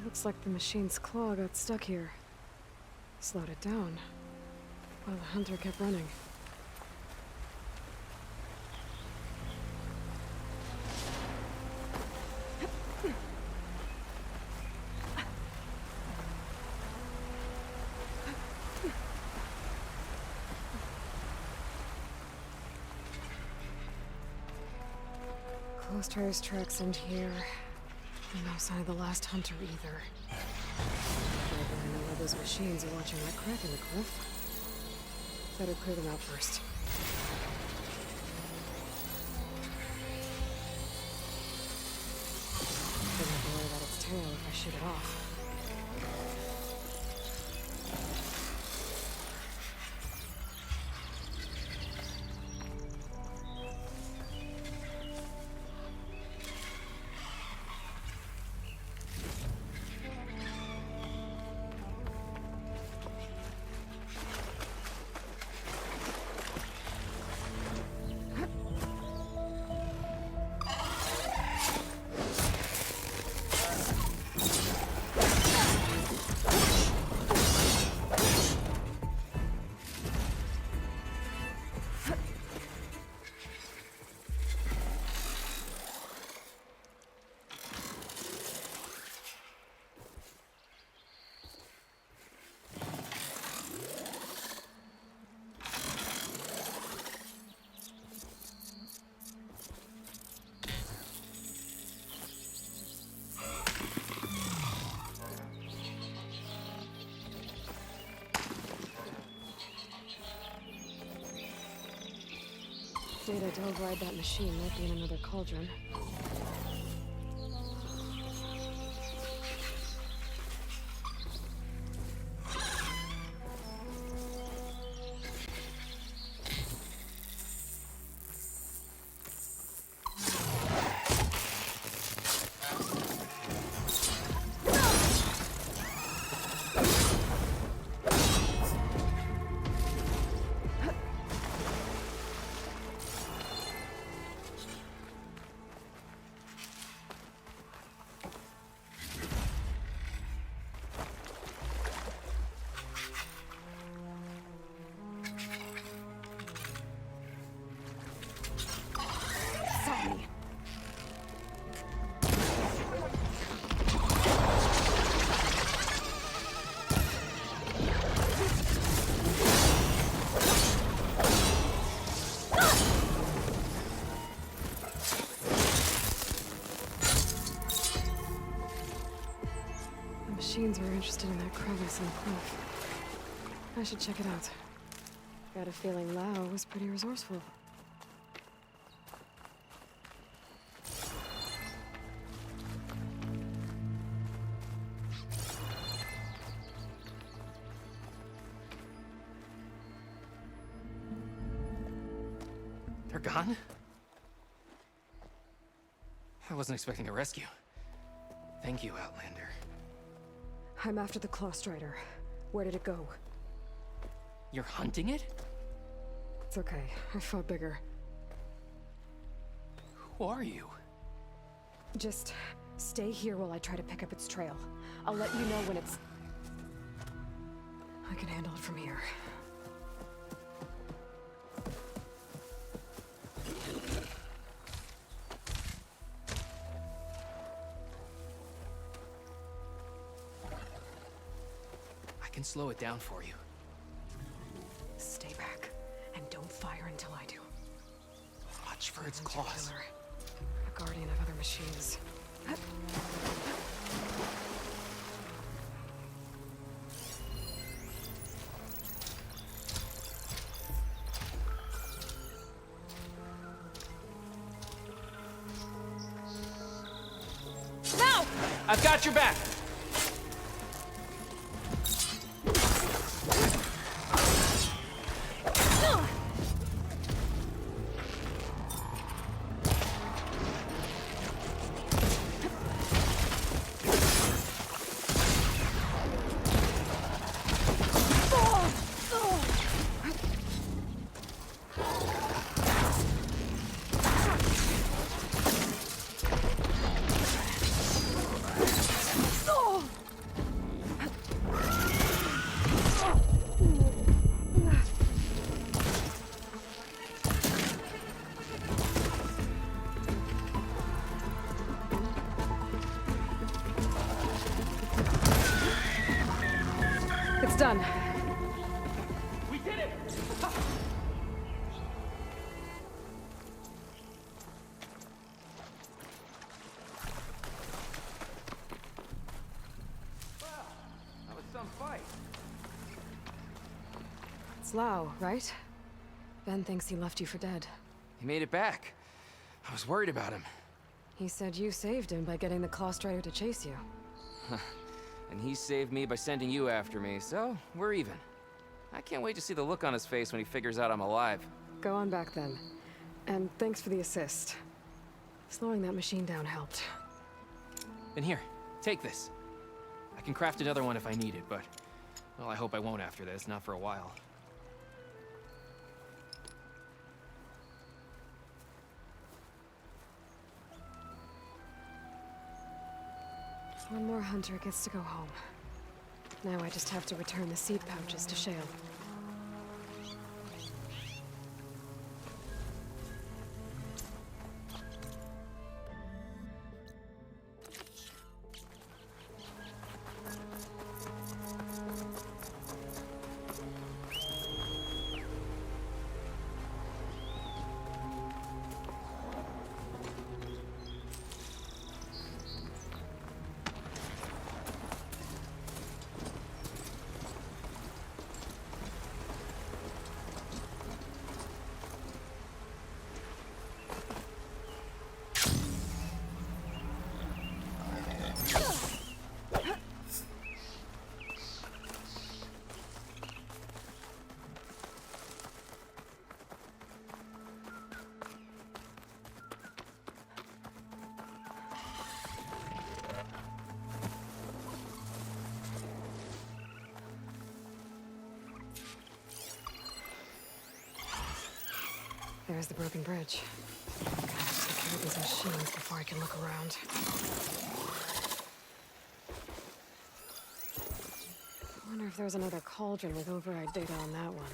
looks like the machine's claw got stuck here. Slowed it down, while the hunter kept running. Claw strider's tracks end here. And no sign of the last hunter either. I know where those machines are watching that crack in the cliff. Better clear them out first. Don't have to worry about its tail if I shoot it off. Data to override that machine might be in another cauldron. Machines were interested in that crevice in the cliff. I should check it out. Got a feeling Lao was pretty resourceful.
They're gone? I wasn't expecting a rescue. Thank you, Outlander.
I'm after the Claw Strider. Where did it go?
You're hunting it?
It's okay. I fought bigger.
Who are you?
Just stay here while I try to pick up its trail. I'll let you know when it's... I can handle it from here.
I can slow it down for you.
Stay back, and don't fire until I do.
Watch for its
Hunter
claws.
killer. A guardian of other machines.
No! I've got your back!
It's done.
We did it! Wow, that was some fight.
It's Lao, right? Ben thinks he left you for dead.
He made it back. I was worried about him.
He said you saved him by getting the Claw Strider to chase you.
And he saved me by sending you after me, so we're even. I can't wait to see the look on his face when he figures out I'm alive.
Go on back then. And thanks for the assist. Slowing that machine down helped.
And here, take this. I can craft another one if I need it, but... well, I hope I won't after this, not for a while.
One more hunter gets to go home. Now I just have to return the seed pouches to Shale. There's the broken bridge. I'm gonna have to take care of these machines before I can look around. I wonder if there's another cauldron with override data on that one.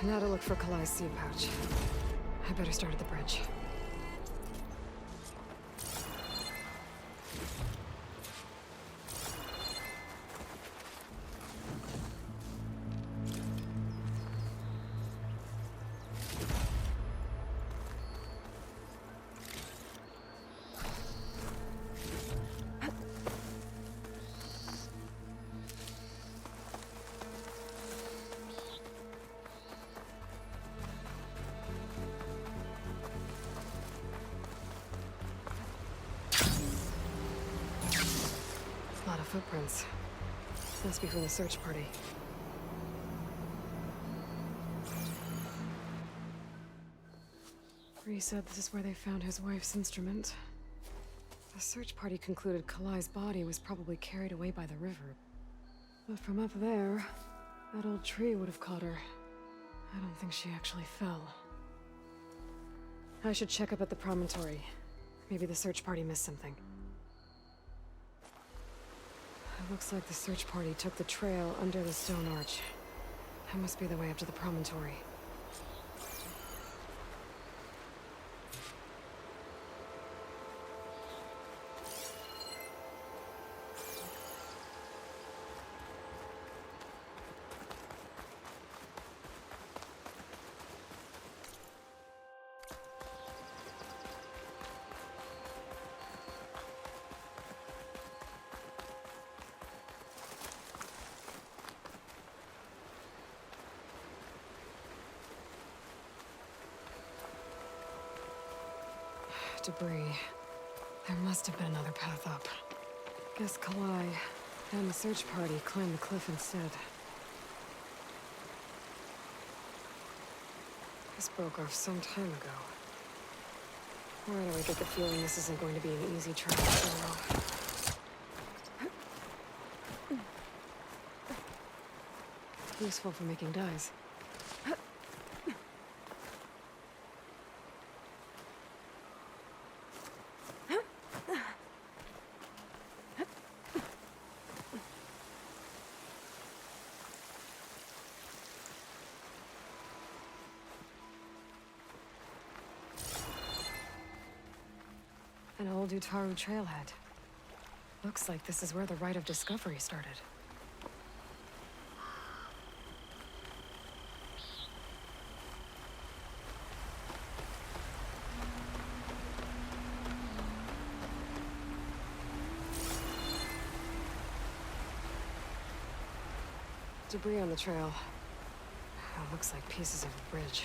Now to look for Kalai's seed pouch. I better start at the bridge. Footprints. Must be from the search party. Bree said this is where they found his wife's instrument. The search party concluded Kalai's body was probably carried away by the river. But from up there, that old tree would have caught her. I don't think she actually fell. I should check up at the promontory. Maybe the search party missed something. It looks like the search party took the trail under the stone arch. That must be the way up to the promontory. Debris. There must have been another path up. Guess Kalai and the search party climbed the cliff instead. This broke off some time ago. Why do I get the feeling this isn't going to be an easy trail to follow? Useful for making dyes. An old Utaru trailhead. Looks like this is where the Rite of Discovery started. Debris on the trail. Looks like pieces of a bridge.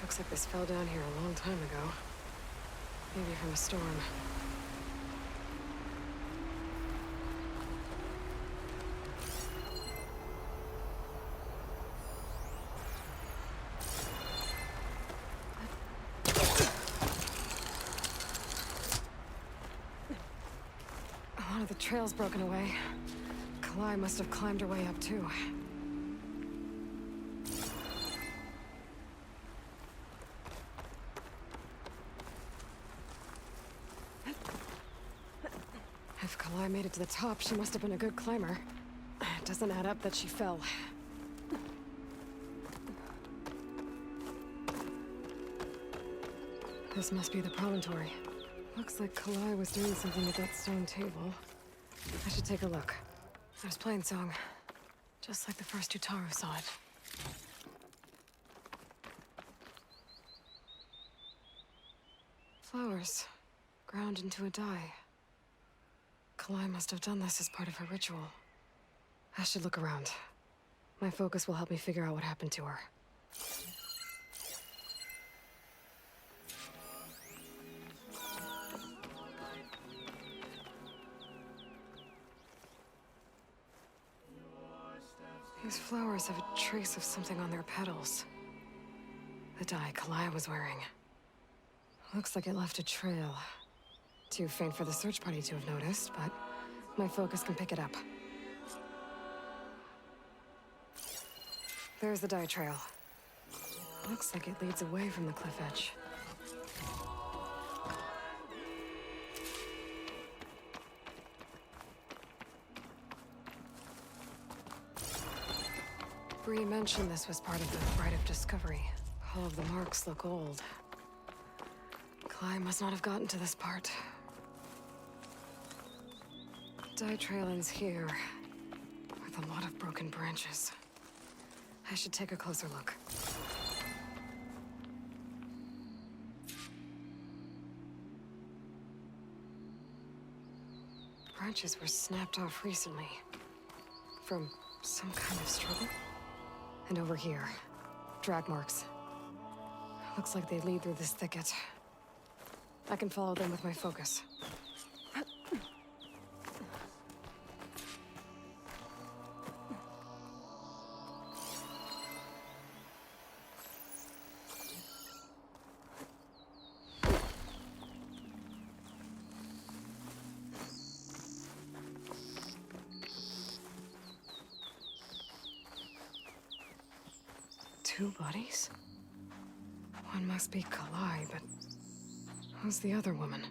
Looks like this fell down here a long time ago. Maybe from a storm. A lot of the trail's broken away. Kalai must have climbed her way up too. If Kalai made it to the top, she must have been a good climber. It doesn't add up that she fell. This must be the promontory. Looks like Kalai was doing something at that stone table. I should take a look. There's Plainsong. Just like the first Utaru saw it. Flowers. Ground into a dye. Kalai must have done this as part of her ritual. I should look around. My focus will help me figure out what happened to her. These flowers have a trace of something on their petals. The dye Kalai was wearing. Looks like it left a trail. Too faint for the search party to have noticed, but my focus can pick it up. There's the dye trail. Looks like it leads away from the cliff edge. Bree mentioned this was part of the Rite of Discovery. All of the marks look old. Kalai must not have gotten to this part. Dye trail ends here, with a lot of broken branches. I should take a closer look. Branches were snapped off recently. From some kind of struggle? And over here, drag marks. Looks like they lead through this thicket. I can follow them with my focus. Two bodies? One must be Kalai, but who's the other woman?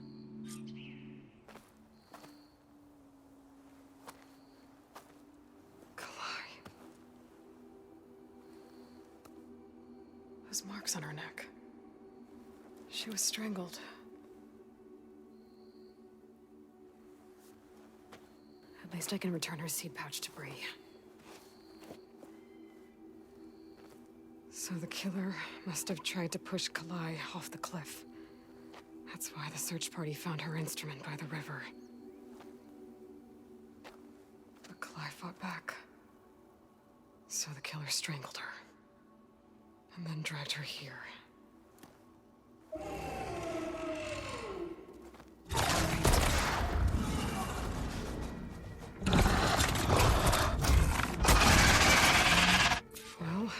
Kalai. Those marks on her neck. She was strangled. At least I can return her seed pouch to Bree. So the killer must have tried to push Kalai off the cliff. That's why the search party found her instrument by the river. But Kalai fought back. So the killer strangled her. And then dragged her here. Well,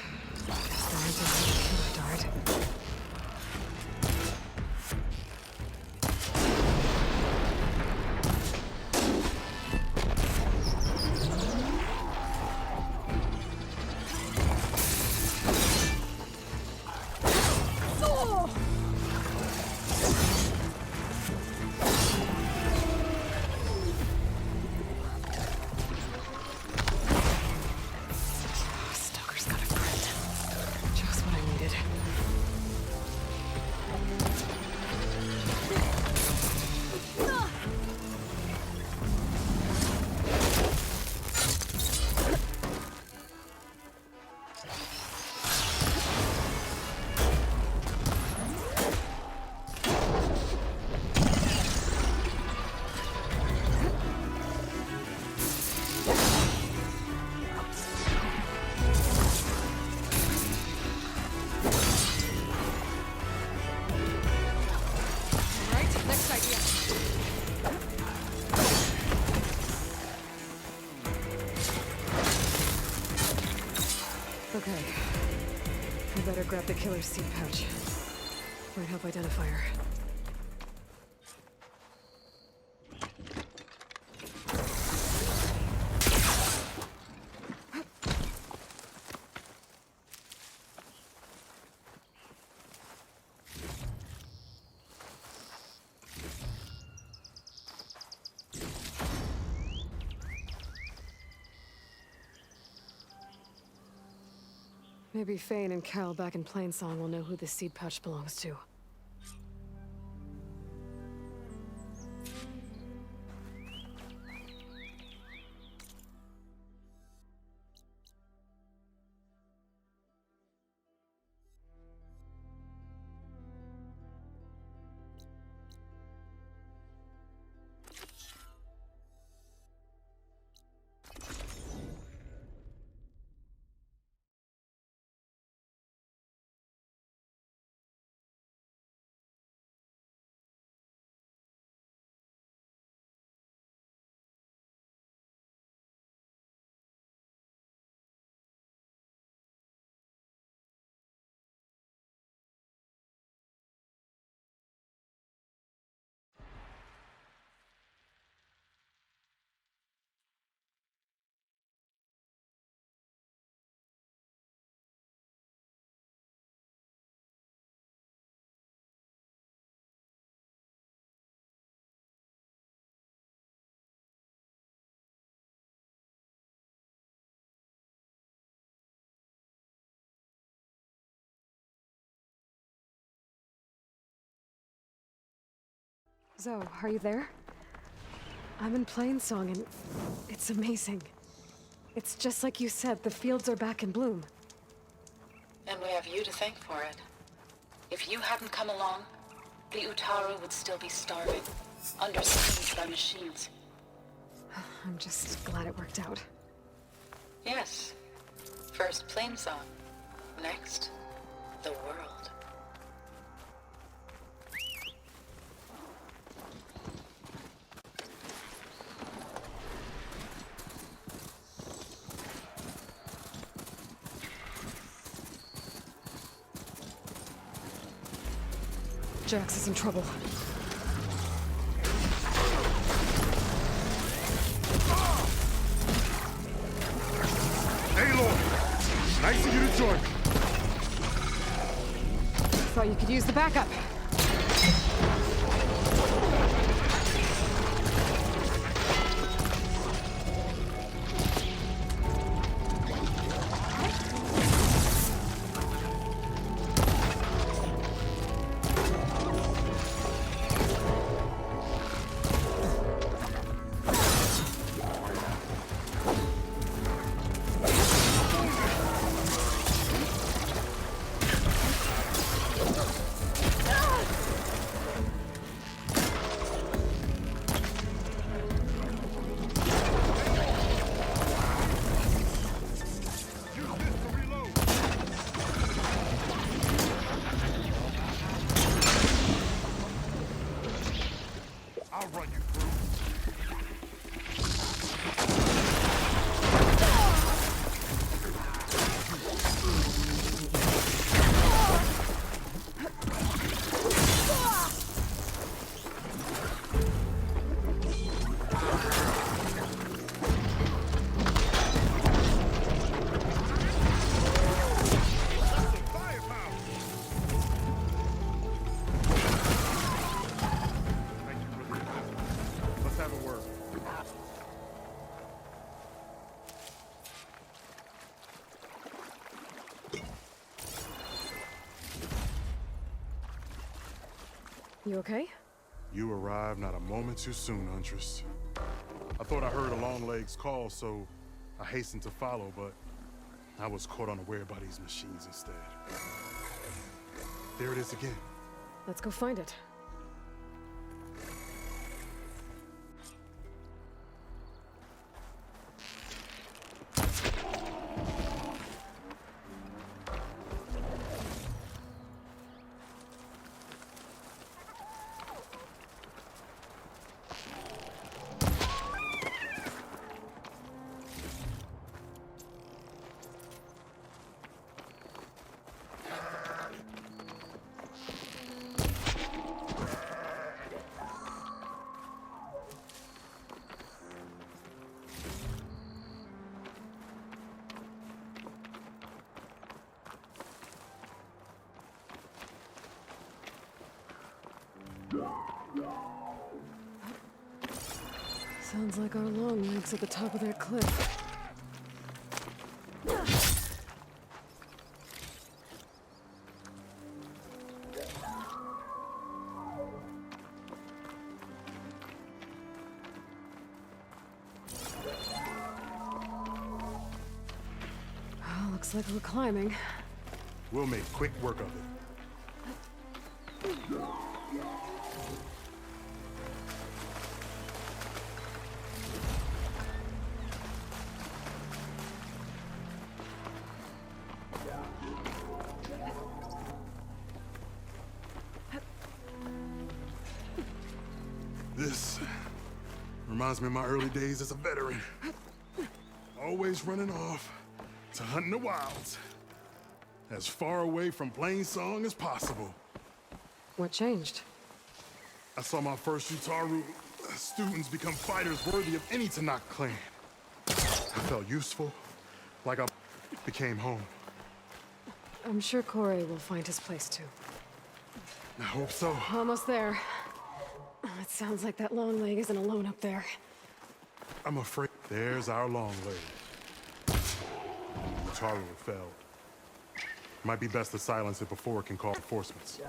I better grab the killer's seed pouch. Might help identify her. Maybe Fane and Cal back in Plainsong will know who the seed pouch belongs to. Zoe, are you there? I'm in Plainsong and it's amazing. It's just like you said, the fields are back in bloom.
And we have you to thank for it. If you hadn't come along, the Utaru would still be starving, under siege by machines.
I'm just glad it worked out.
Yes. First Plainsong. Next, the world.
Jax is in trouble.
Hey, Lord! Nice of you to join me.
Thought you could use the backup. You okay?
You arrived not a moment too soon, Huntress. I thought I heard a Longlegs call, so I hastened to follow, but I was caught unaware by these machines instead. There it is again.
Let's go find it. Sounds like our long legs at the top of that cliff. Oh, looks like we're climbing.
We'll make quick work of it. This reminds me of my early days as a veteran. Always running off to hunt in the wilds. As far away from Plainsong as possible.
What changed?
I saw my first Utaru students become fighters worthy of any Tanakh clan. I felt useful, like I became home.
I'm sure Corey will find his place too.
I hope so.
Almost there. It sounds like that long leg isn't alone up there.
I'm afraid there's our long leg. Utaru fell. Might be best to silence it before it can call reinforcements.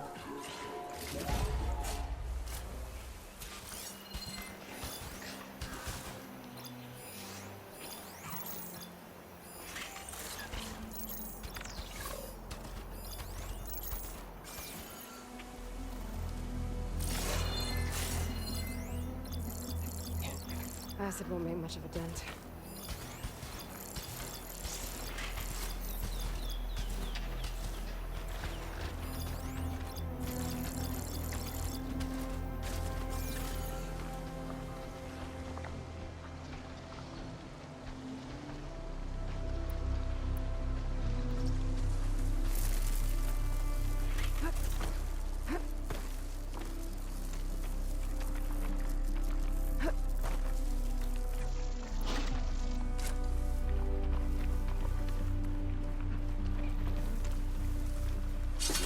Acid won't make much of a dent.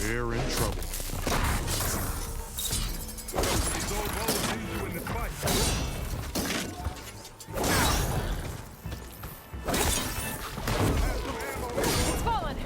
We're in trouble.
It's fallen!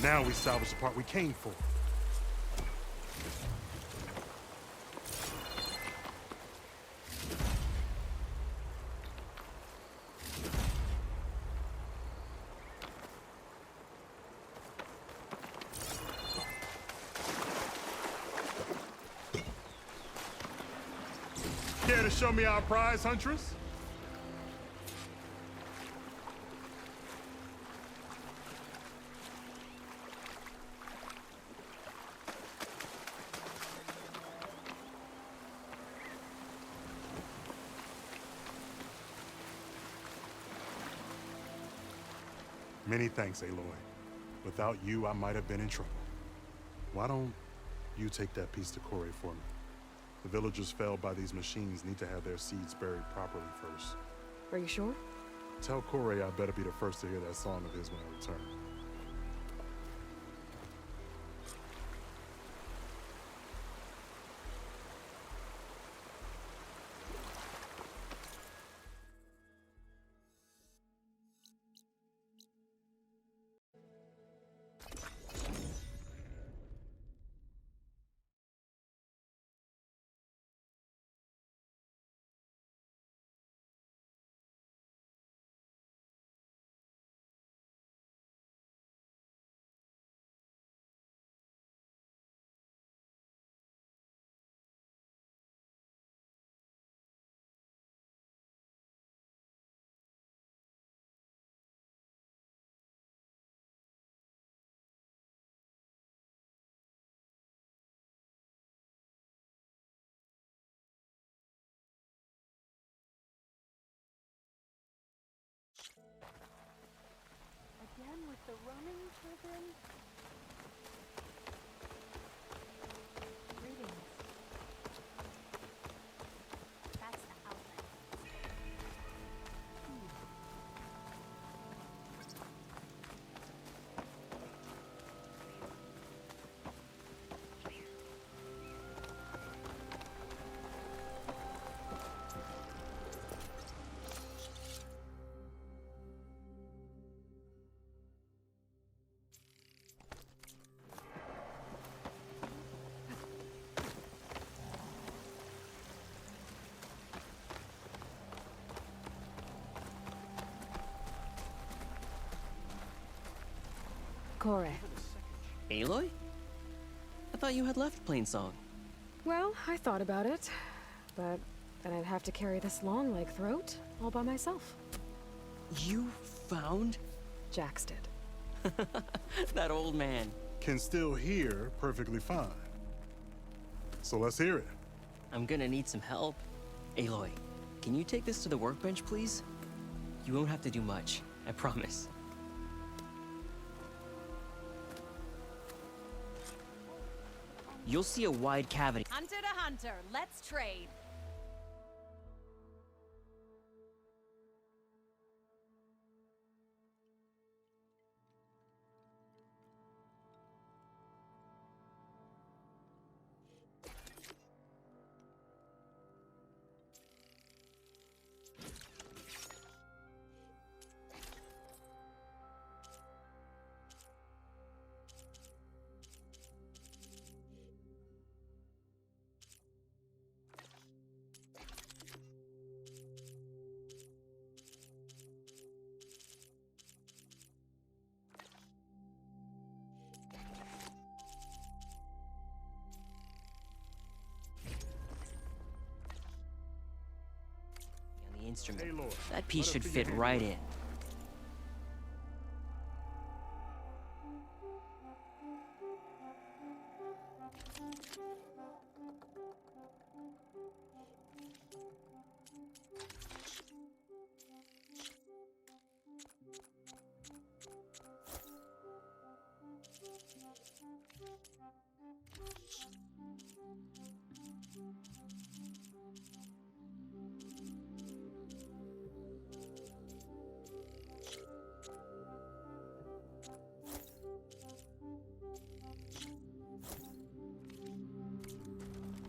Now we salvage the part we came for. Care to show me our prize, Huntress? Many thanks, Aloy. Without you, I might have been in trouble. Why don't you take that piece to Corey for me? The villagers felled by these machines need to have their seeds buried properly first.
Are you sure?
Tell Corey I better be the first to hear that song of his when I return.
Again with the running, children? Greetings. That's the outlet.
Corey.
Aloy? I thought you had left Plainsong.
Well, I thought about it, but then I'd have to carry this long leg throat all by myself.
You found?
Jax did.
That old man.
Can still hear perfectly fine. So let's hear it.
I'm gonna need some help. Aloy, can you take this to the workbench, please? You won't have to do much, I promise. You'll see a wide cavity.
Hunter to hunter, let's trade.
On the instrument. That piece should fit right in.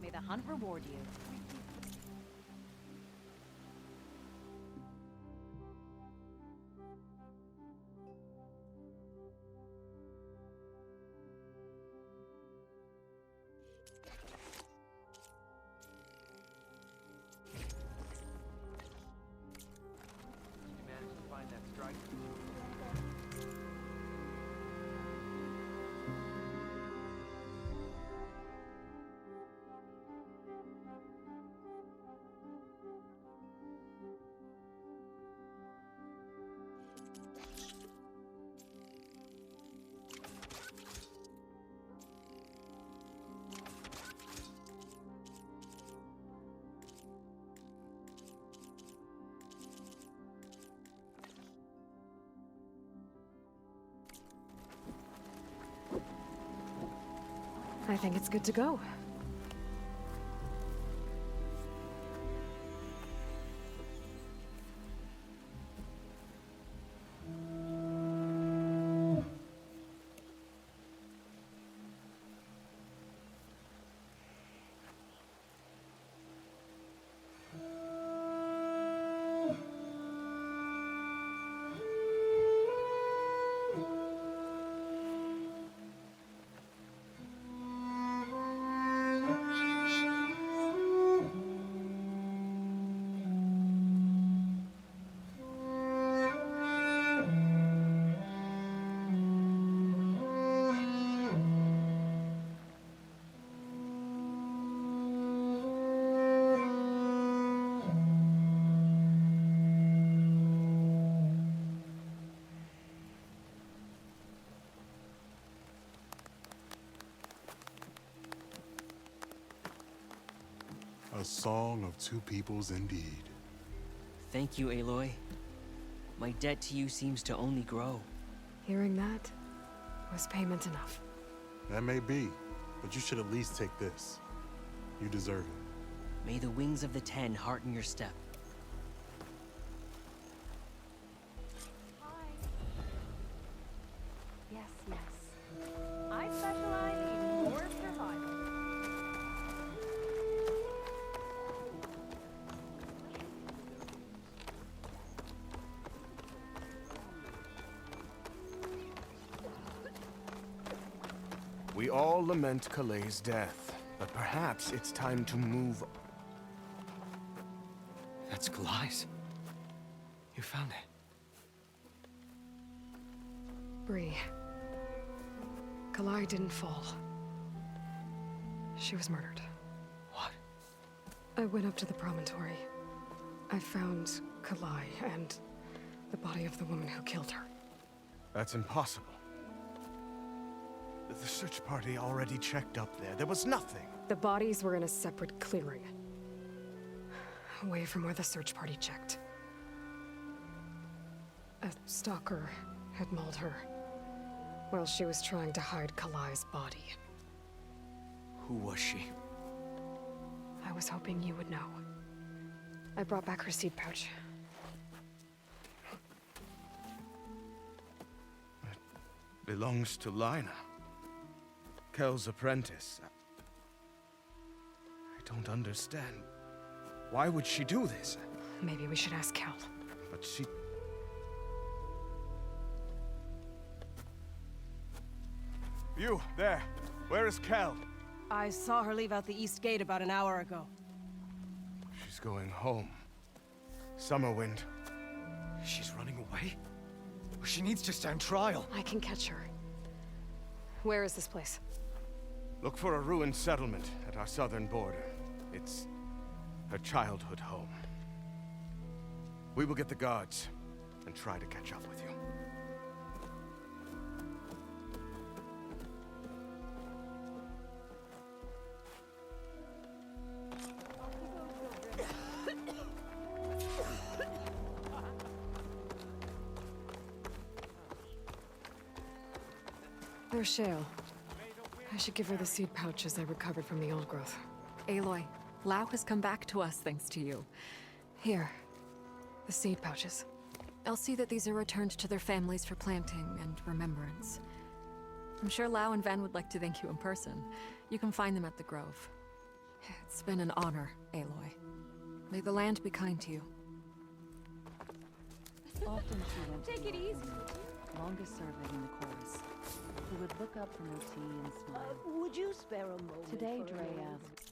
May the hunt reward you.
I think it's good to go.
A song of two peoples indeed.
Thank you, Aloy. My debt to you seems to only grow.
Hearing that was payment enough.
That may be, but you should at least take this. You deserve it.
May the wings of the Ten hearten your step.
Yes, yes. I specialize in more survival.
We all lament Kaleigh's death, but perhaps it's time to move.
That's Kalai's. You found it.
Bree. Kalaigh didn't fall. She was murdered.
What?
I went up to the promontory. I found Kalaigh and the body of the woman who killed her.
That's impossible. The search party already checked up there. There was nothing.
The bodies were in a separate clearing. Away from where the search party checked. A stalker had mauled her while she was trying to hide Kalai's body.
Who was she?
I was hoping you would know. I brought back her seed pouch.
It belongs to Lina. Kel's apprentice. I don't understand. Why would she do this?
Maybe we should ask Kel.
But she... You, there. Where is Kel?
I saw her leave out the east gate about an hour ago.
She's going home. Summerwind.
She's running away? She needs to stand trial.
I can catch her. Where is this place?
Look for a ruined settlement at our southern border. It's her childhood home. We will get the guards and try to catch up with you.
There's Shale. I should give her the seed pouches I recovered from the old growth.
Aloy, Lau has come back to us thanks to you.
Here. The seed pouches.
I'll see that these are returned to their families for planting and remembrance. I'm sure Lau and Van would like to thank you in person. You can find them at the Grove. It's been an honor, Aloy. May the land be kind to you.
Often she went
Take it easy.
longest serving in the chorus, who would look up from her tea and smile.
Would you spare a moment?
Today,
for
Dre
me?
asked.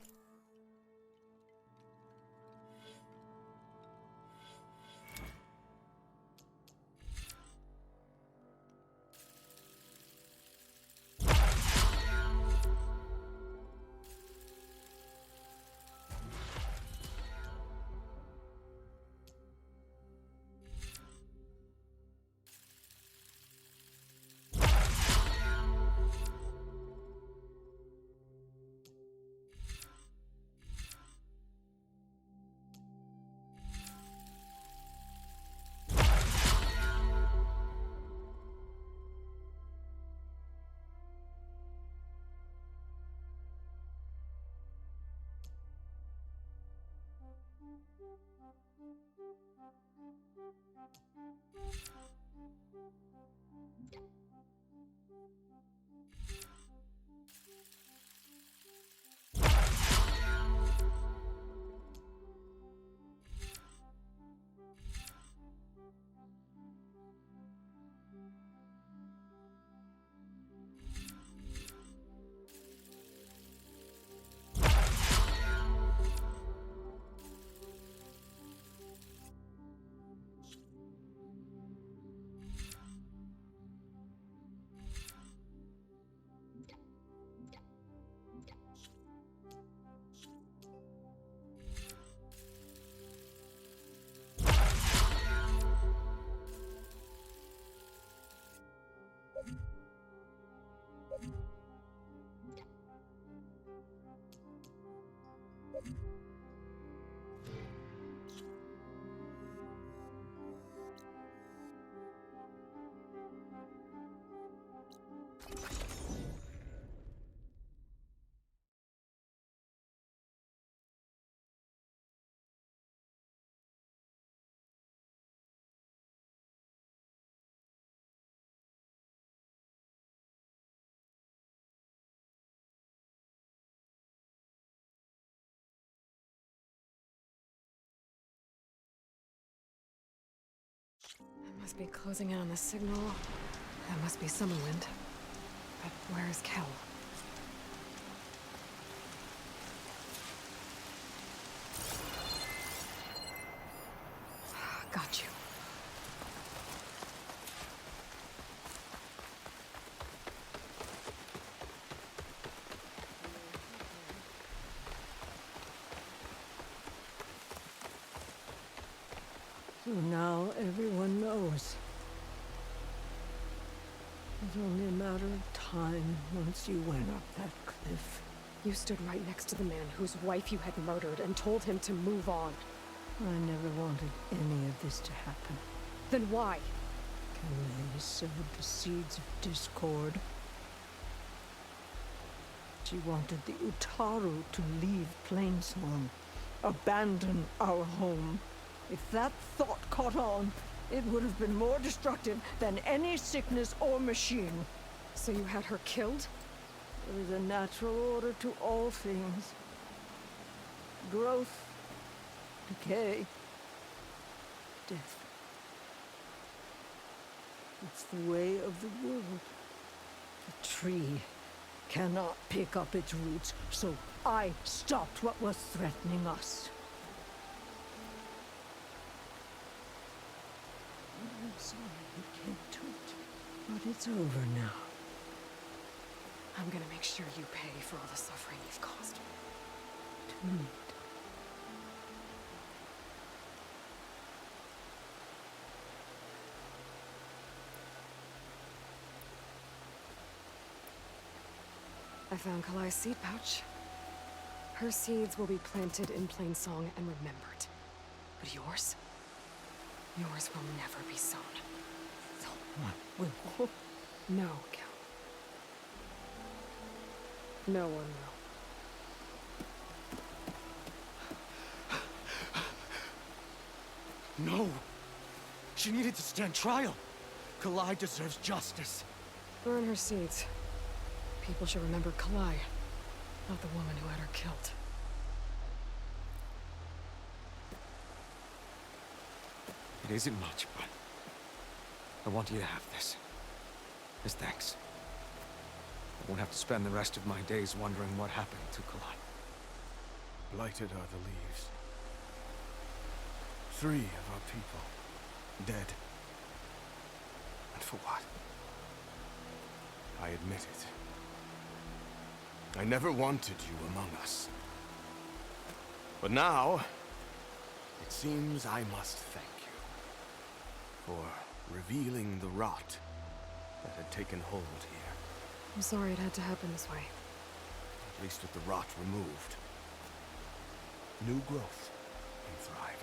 I must be closing in on the signal. That must be Summerwind. But where is Kel? Got you.
So now everyone knows. It's only a matter of time once you went up that cliff.
You stood right next to the man whose wife you had murdered and told him to move on.
I never wanted any of this to happen.
Then why?
Kalei sowed the seeds of discord. She wanted the Utaru to leave Plainsong, abandon our home. If that thought caught on, it would have been more destructive than any sickness or machine.
So you had her killed?
There is a natural order to all things. Growth, decay, death. It's the way of the world. The tree cannot pick up its roots, so I stopped what was threatening us. I'm sorry it came to it, but it's over now.
I'm gonna make sure you pay for all the suffering you've caused.
Too late.
I found Kalai's seed pouch. Her seeds will be planted in Plainsong and remembered. But yours? Yours will never be sown.
Someone will.
No, Kel. No one will.
No! She needed to stand trial. Kalai deserves justice.
Burn her seeds. People should remember Kalai, not the woman who had her killed.
It isn't much, but I want you to have this. As thanks. I won't have to spend the rest of my days wondering what happened to Kalai.
Blighted are the leaves. 3 of our people dead. And for what? I admit it. I never wanted you among us. But now, it seems I must thank you for revealing the rot that had taken hold here.
I'm sorry it had to happen this way.
At least with the rot removed, new growth can thrive.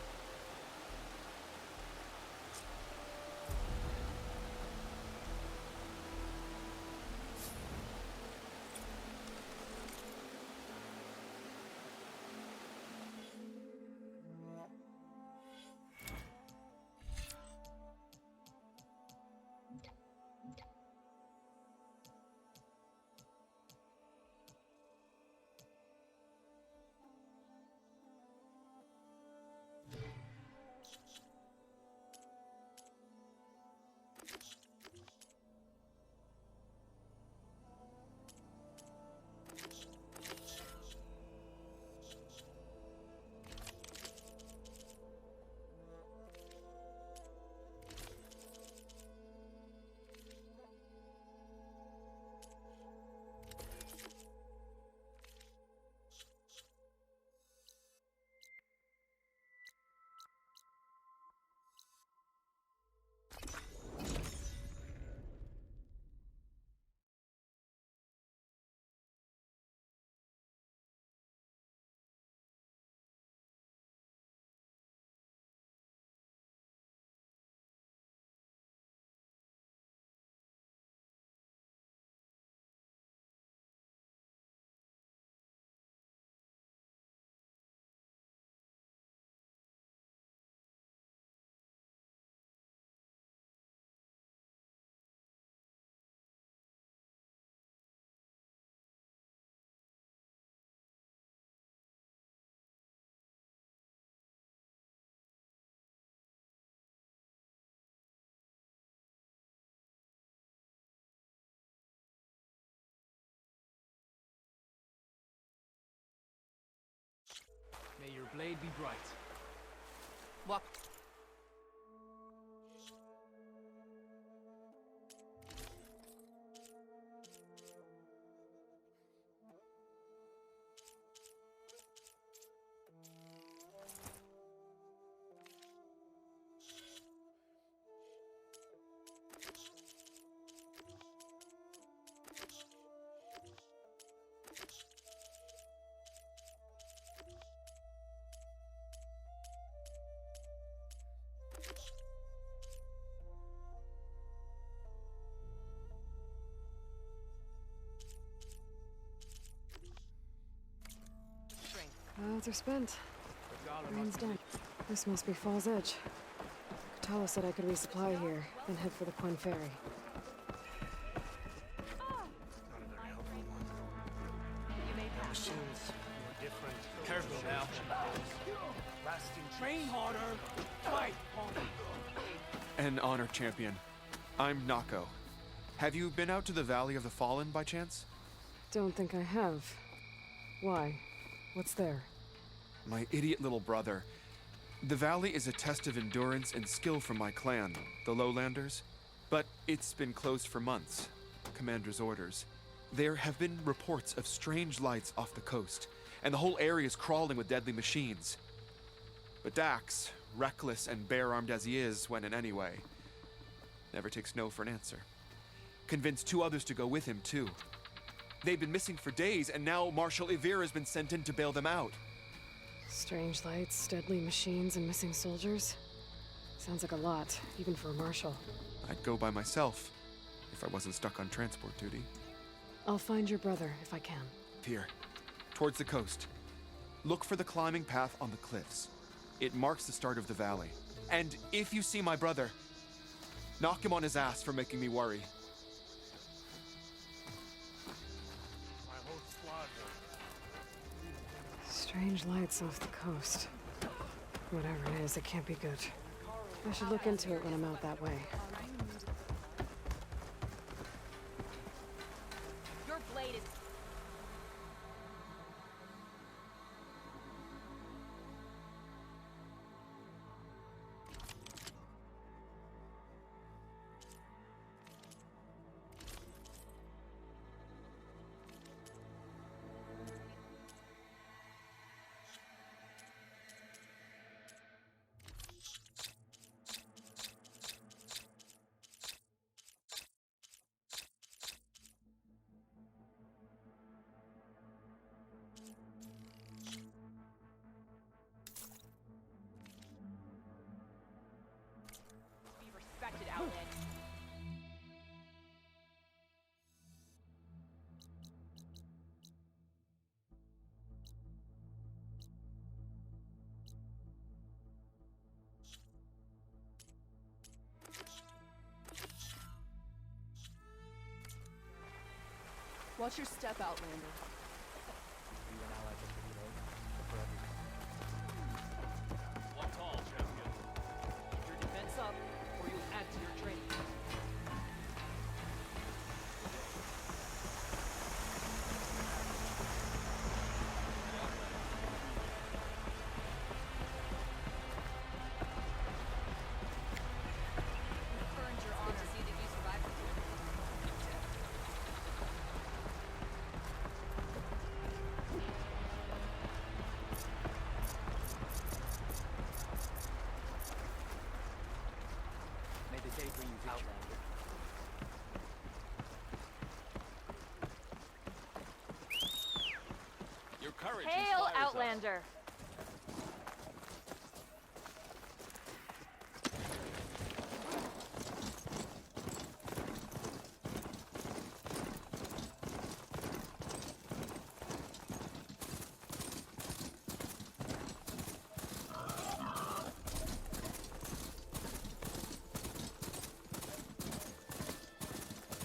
blade be bright.
What?
Clouds are spent. Rain's done. This must be Fall's Edge. Katala said I could resupply here, then head for the Quen Ferry.
The machines were different. Careful now. Train harder. Fight harder.
An honor, champion. I'm Nako. Have you been out to the Valley of the Fallen by chance?
Don't think I have. Why? What's there?
My idiot little brother. The valley is a test of endurance and skill for my clan, the Lowlanders. But it's been closed for months. Commander's orders. There have been reports of strange lights off the coast, and the whole area is crawling with deadly machines. But Dax, reckless and bare-armed as he is when in any way, never takes no for an answer. Convinced 2 others to go with him, too. They've been missing for days, and now Marshal Ivir has been sent in to bail them out.
Strange lights, deadly machines, and missing soldiers. Sounds like a lot, even for a marshal.
I'd go by myself, if I wasn't stuck on transport duty.
I'll find your brother, if I can.
Here, towards the coast. Look for the climbing path on the cliffs. It marks the start of the valley. And if you see my brother, knock him on his ass for making me worry.
Strange lights off the coast. Whatever it is, it can't be good. I should look into it when I'm out that way.
Your blade is... Respected outlet.
Watch your step, Outlander.
Walk tall, champion. Keep your defense up, or you'll add to your training.
Earned your honor. To see that you survived the tour.
May the day bring you Outlander.
Your courage
Hail,
inspires us.
Outlander!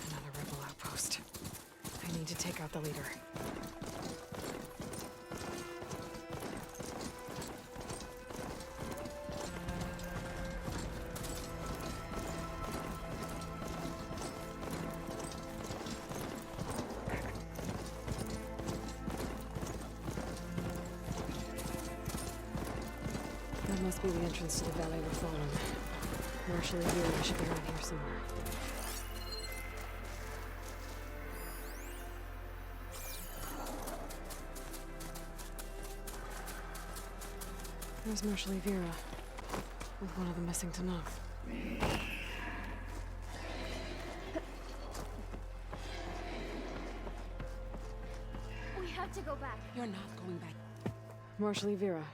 Another rebel outpost. I need to take out the leader. That must be the entrance to the valley we're following. Marshal and Vera should be around here somewhere. There's Marshal Vera, with one of the missing Tanakh.
We have to go back.
You're not going back.
Marshal Vera,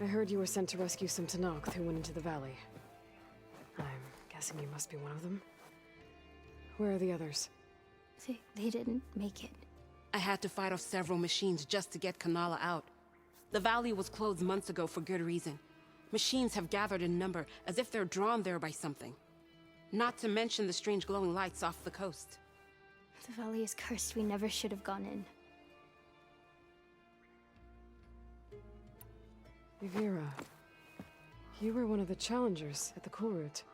I heard you were sent to rescue some Tanakh who went into the valley. I'm guessing you must be one of them. Where are the others?
They didn't make it.
I had to fight off several machines just to get Kanala out. The valley was closed months ago for good reason. Machines have gathered in number, as if they're drawn there by something. Not to mention the strange glowing lights off the coast.
The valley is cursed. We never should have gone in.
Vera, you were one of the challengers at the Cool Route.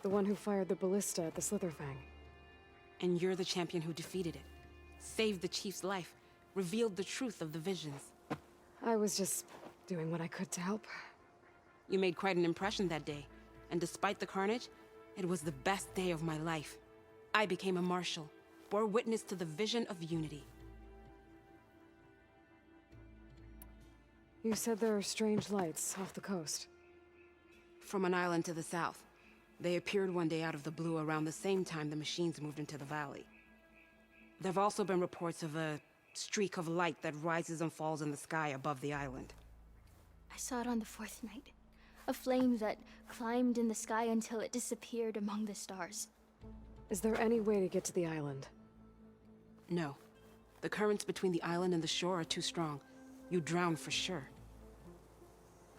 The one who fired the ballista at the Slitherfang.
And you're the champion who defeated it. Saved the chief's life, revealed the truth of the visions.
I was just doing what I could to help.
You made quite an impression that day, and despite the carnage, it was the best day of my life. I became a marshal, bore witness to the vision of unity.
You said there are strange lights off the coast.
From an island to the south. They appeared one day out of the blue around the same time the machines moved into the valley. There have also been reports of a streak of light that rises and falls in the sky above the island.
I saw it on the fourth night. A flame that climbed in the sky until it disappeared among the stars.
Is there any way to get to the island?
No. The currents between the island and the shore are too strong. You'd drown for sure.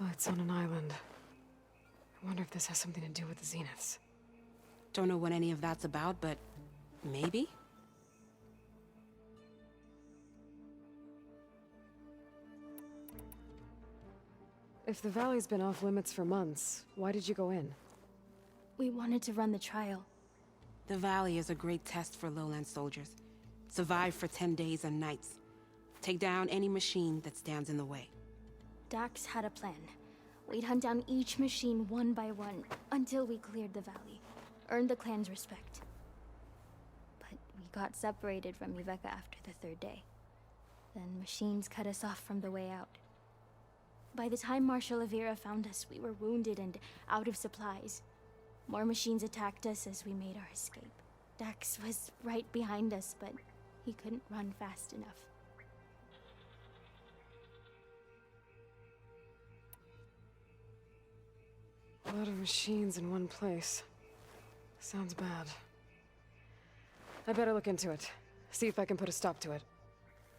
Oh, it's on an island. I wonder if this has something to do with the Zeniths.
Don't know what any of that's about, but maybe?
If the valley's been off limits for months, why did you go in?
We wanted to run the trial.
The valley is a great test for lowland soldiers. Survive for 10 days and nights. Take down any machine that stands in the way.
Dax had a plan. We'd hunt down each machine one by one until we cleared the valley. Earned the clan's respect. But we got separated from Iveka after the third day. Then machines cut us off from the way out. By the time Marshal Vera found us, we were wounded and out of supplies. More machines attacked us as we made our escape. Dax was right behind us, but he couldn't run fast enough.
A lot of machines in one place. Sounds bad. I better look into it. See if I can put a stop to it.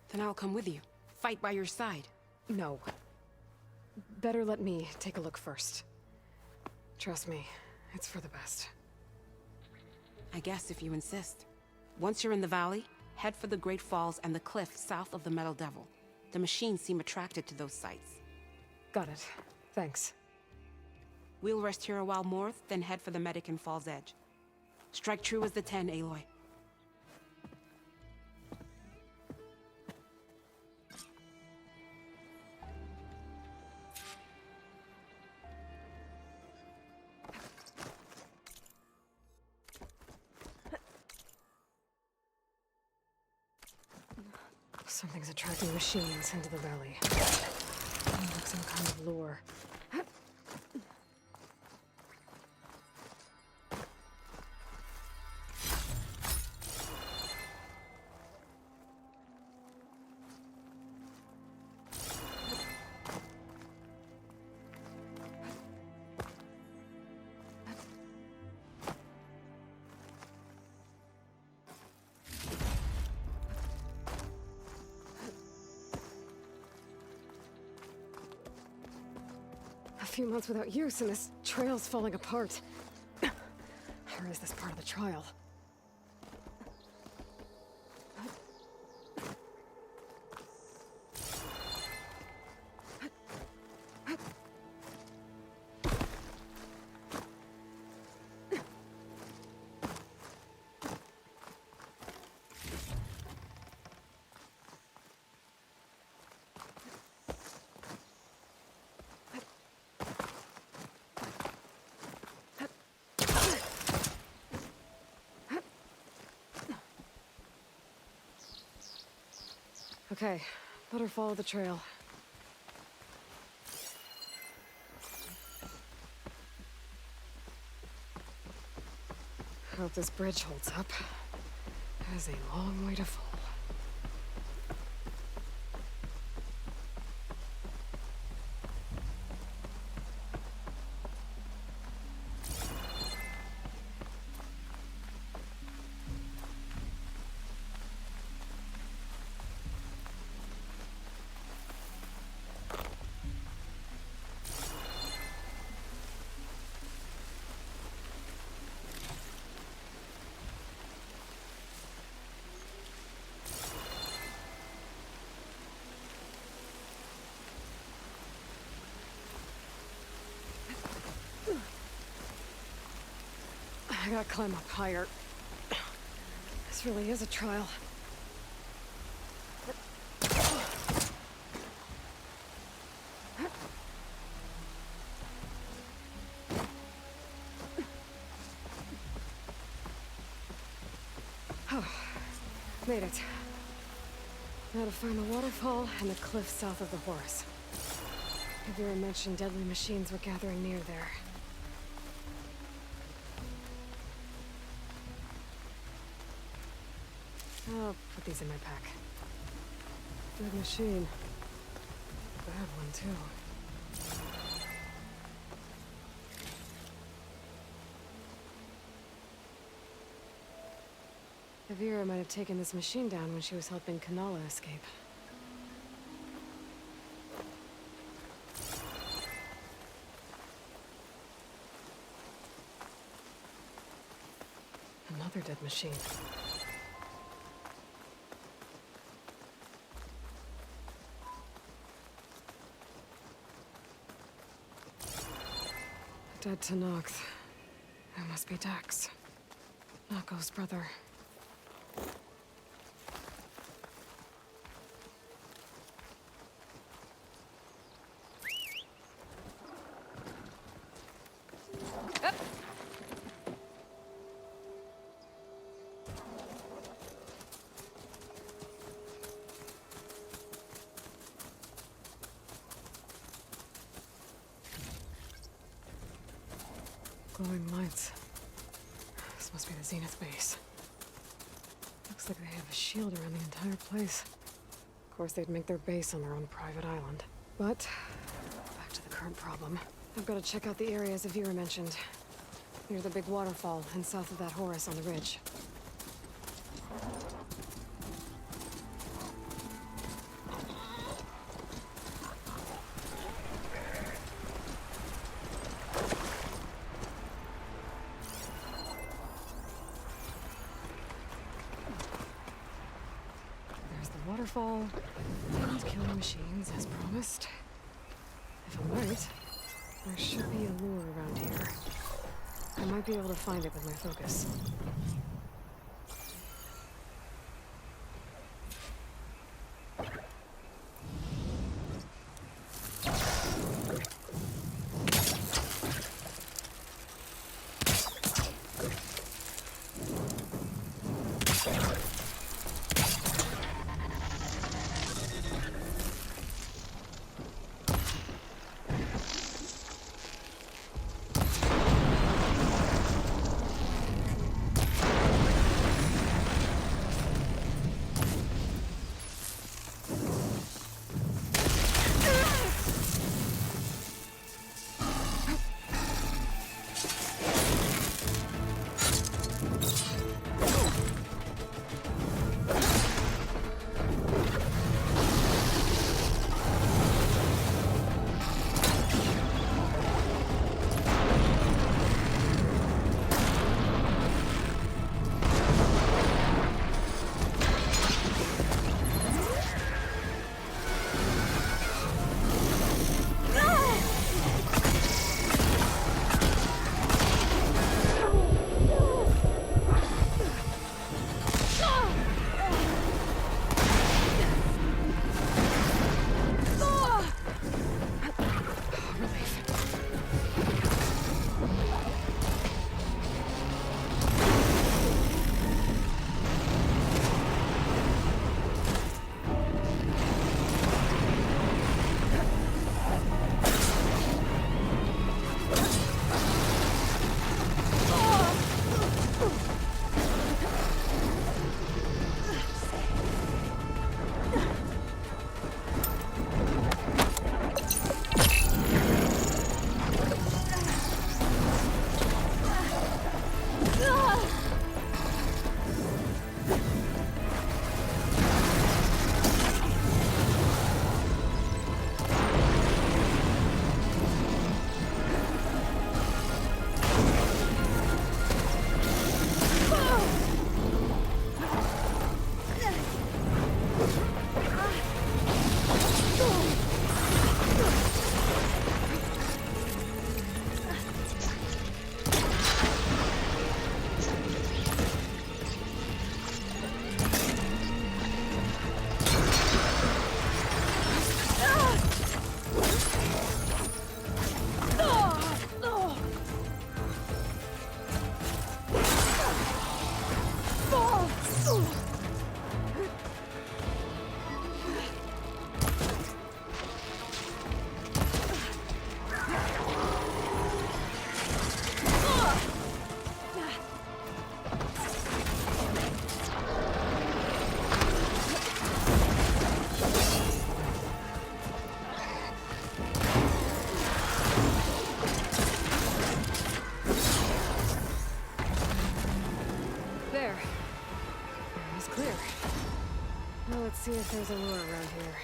Then I'll come with you. Fight by your side.
No. Better let me take a look first. Trust me, it's for the best.
I guess if you insist. Once you're in the valley, head for the Great Falls and the cliff south of the Metal Devil. The machines seem attracted to those sites.
Got it. Thanks.
We'll rest here a while more, then head for the medic in Fall's Edge. Strike true as the 10, Aloy.
Something's attracting machines into the valley. Like some kind of lure. A few months without use and this trail's falling apart. Or is this part of the trial? Okay, better follow the trail. Hope this bridge holds up. It is a long way to fall. I gotta climb up higher. This really is a trial. Oh, made it. Now to find the waterfall and the cliff south of the Horus. Vera mentioned deadly machines were gathering near there. I'll put these in my pack. Good machine. Bad one, too. Avira might have taken this machine down when she was helping Kanala escape. Another dead machine. Dead to Nox. That must be Dax. Nako's brother. Glowing lights. This must be the Zenith base. Looks like they have a shield around the entire place. Of course, they'd make their base on their own private island. But, back to the current problem. I've got to check out the areas Avira mentioned. Near the big waterfall and south of that Horus on the ridge. Waterfall and killing machines as promised. If I'm right, there should be a lure around here. I might be able to find it with my focus. if there's a lure around here.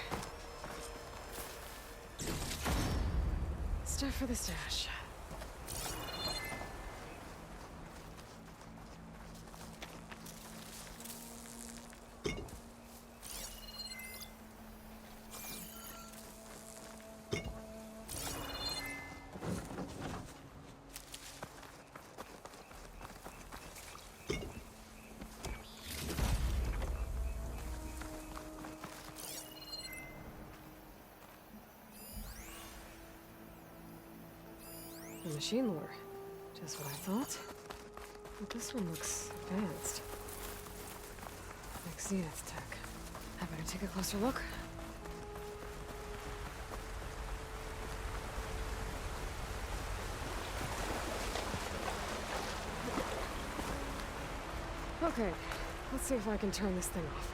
Stuff for the stash. A machine lure. Just what I thought. But this one looks advanced. Like Zenith tech. I better take a closer look. Okay, let's see if I can turn this thing off.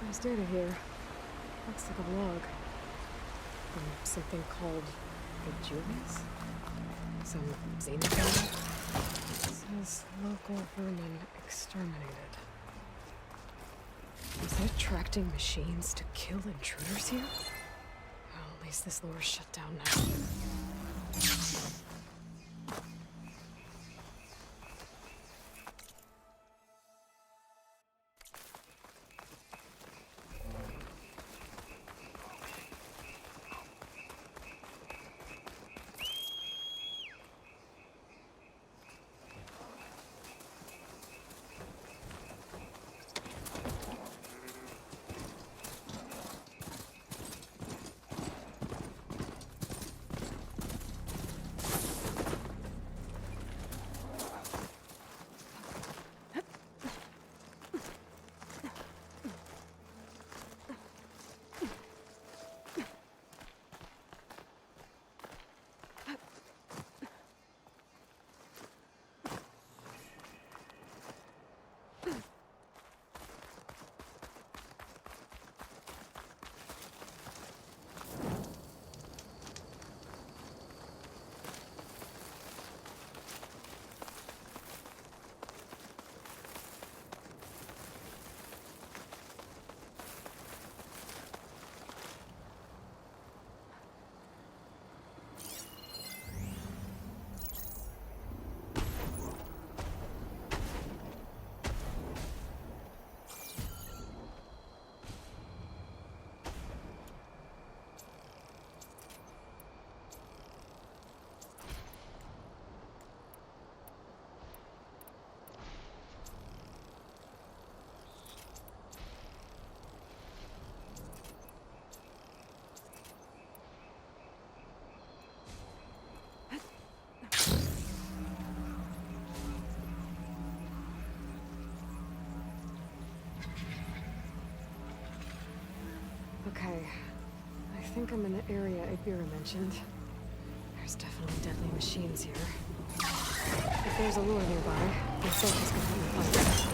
There's data here. Looks like a log. From something called the Julius? Some xenophobe? It says local vermin exterminated. Is it attracting machines to kill intruders here? Well, at least this lure's shut down now. Okay, I think I'm in the area Ibira mentioned. There's definitely deadly machines here. If there's a lure nearby, the focus can help me find it.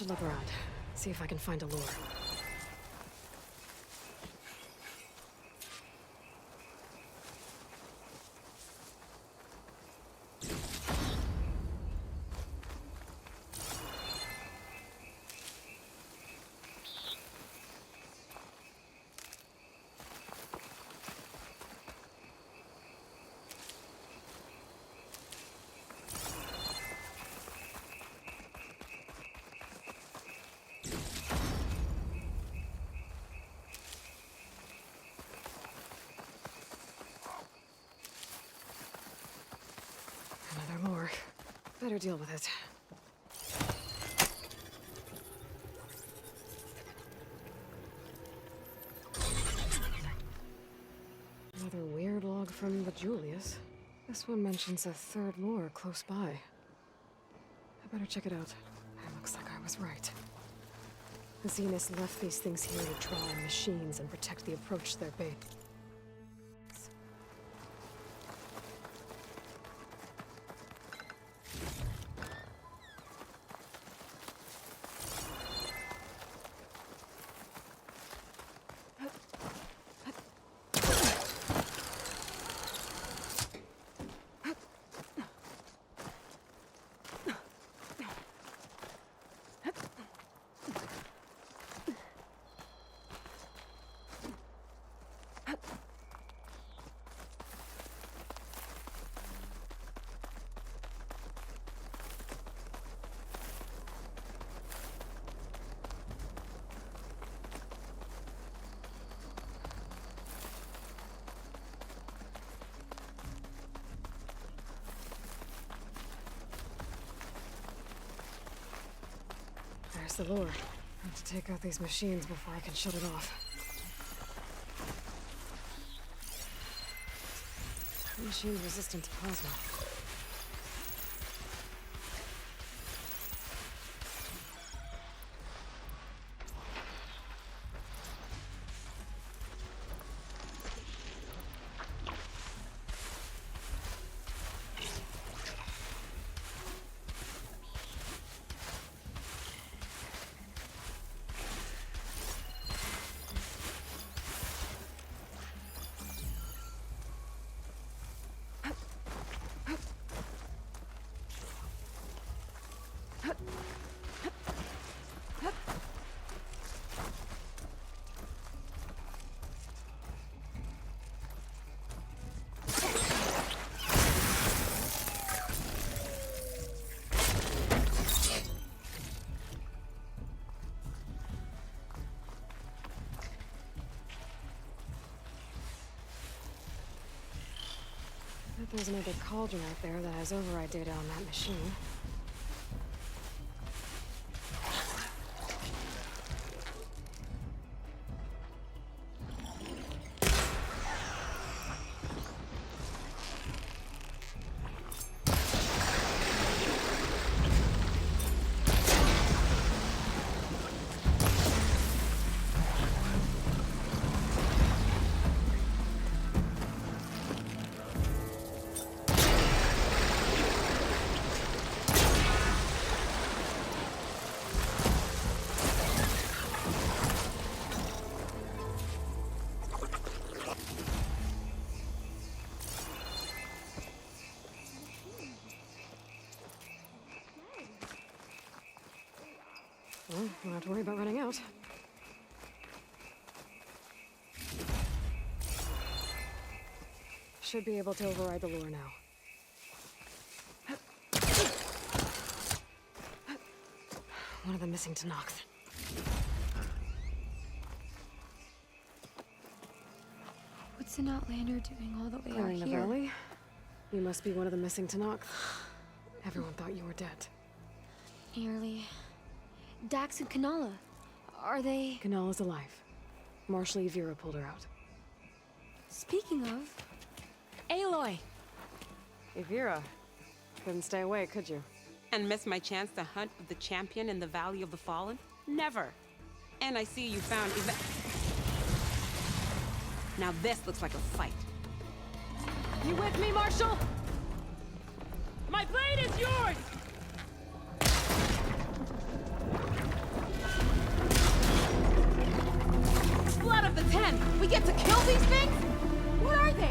should look around. See if I can find a lure. Another lure. Better deal with it. Another weird log from the Julius. This one mentions a third lure close by. I better check it out. It looks like I was right. The Zeniths left these things here to draw on machines and protect the approach to their base. There's the lure. I have to take out these machines before I can shut it off. Machine resistant to plasma. There's another cauldron out there that has override data on that machine. Well, don't have to worry about running out. Should be able to override the lure now. One of them missing to knock.
What's an Outlander doing all the way
Clearing
out
the
here?
valley? You must be one of the missing to knock. Everyone thought you were dead.
Nearly. Dax and Kanala. Are they...
Kanala's alive. Marshal Vera pulled her out.
Speaking of... Aloy!
Vera, couldn't stay away, could you?
And miss my chance to hunt with the champion in the Valley of the Fallen? Never. And I see you found Now this looks like a fight.
You with me, Marshal? My blade is yours!
10. We get to kill these things? What are they?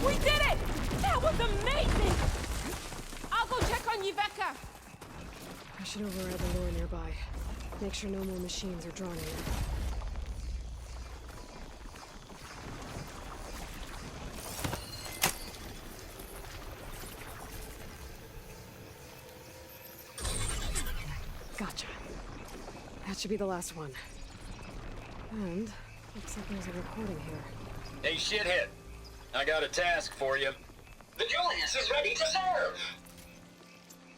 We did it! That was amazing! I'll go check on Yveka.
I should override the lure nearby. Make sure no more machines are drawn in. Gotcha. That should be the last one. And looks like there's a recording here.
Hey, shithead. I got a task for you.
The Julius is ready to serve!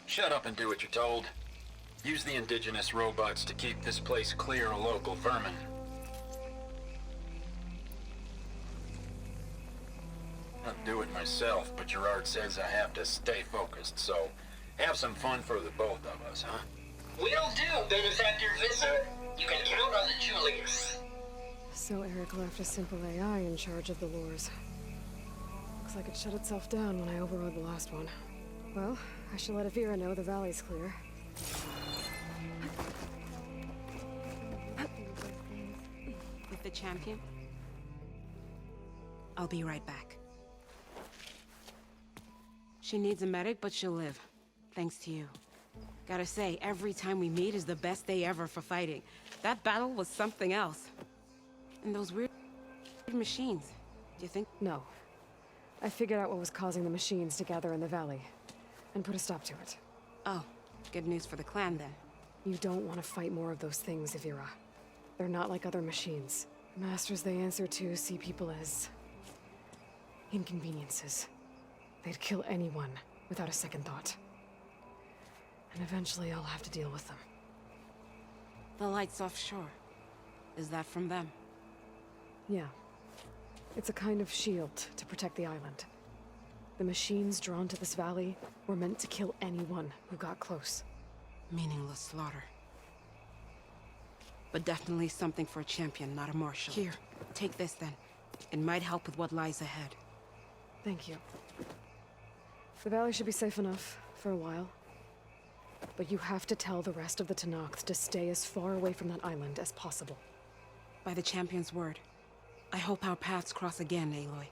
Shut up and do what you're told. Use the indigenous robots to keep this place clear of local vermin. I'd do it myself, but Gerard says I have to stay focused, so have some fun for the both of us, huh?
Will do, Benefactor Visser. You can count on the Julius.
So Eric left a simple AI in charge of the lures. Looks like it shut itself down when I overrode the last one. Well, I should let Avira know the valley's clear.
With the champion? I'll be right back. She needs a medic, but she'll live. Thanks to you. Gotta say, every time we meet is the best day ever for fighting. That battle was something else. And those weird machines, do you think?
No. I figured out what was causing the machines to gather in the valley, and put a stop to it.
Oh, good news for the clan then.
You don't want to fight more of those things, Avira. They're not like other machines. The masters they answer to see people as inconveniences. They'd kill anyone without a second thought. And eventually I'll have to deal with them.
The lights offshore. Is that from them?
Yeah. It's a kind of shield to protect the island. The machines drawn to this valley were meant to kill anyone who got close.
Meaningless slaughter. But definitely something for a champion, not a marshal. Here, take this then. It might help with what lies ahead.
Thank you. The valley should be safe enough for a while. But you have to tell the rest of the Tenakth to stay as far away from that island as possible.
By the champion's word. I hope our paths cross again, Aloy.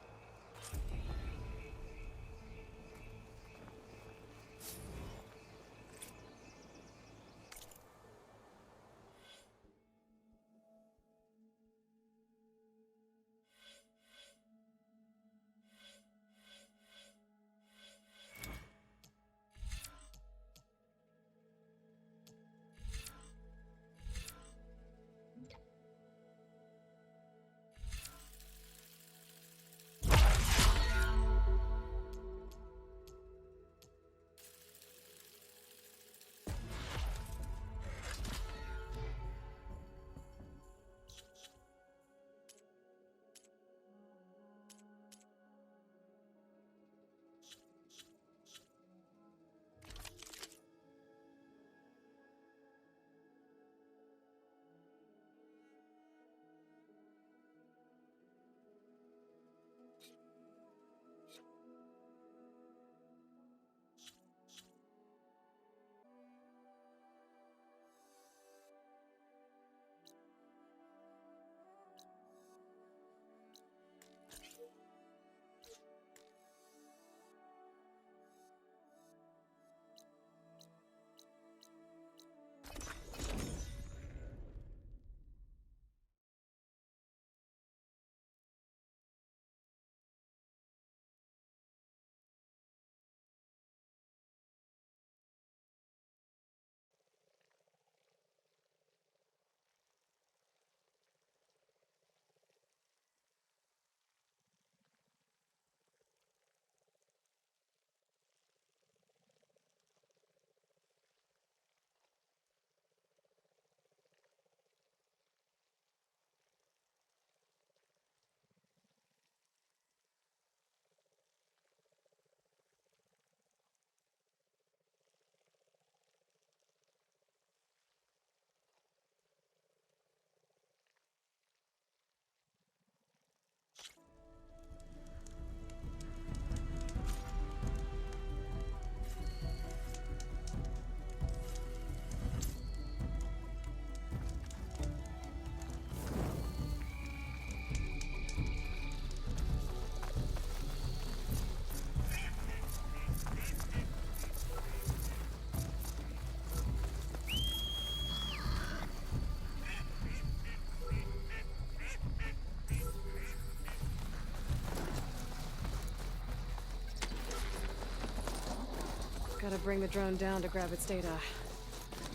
Gotta bring the drone down to grab its data.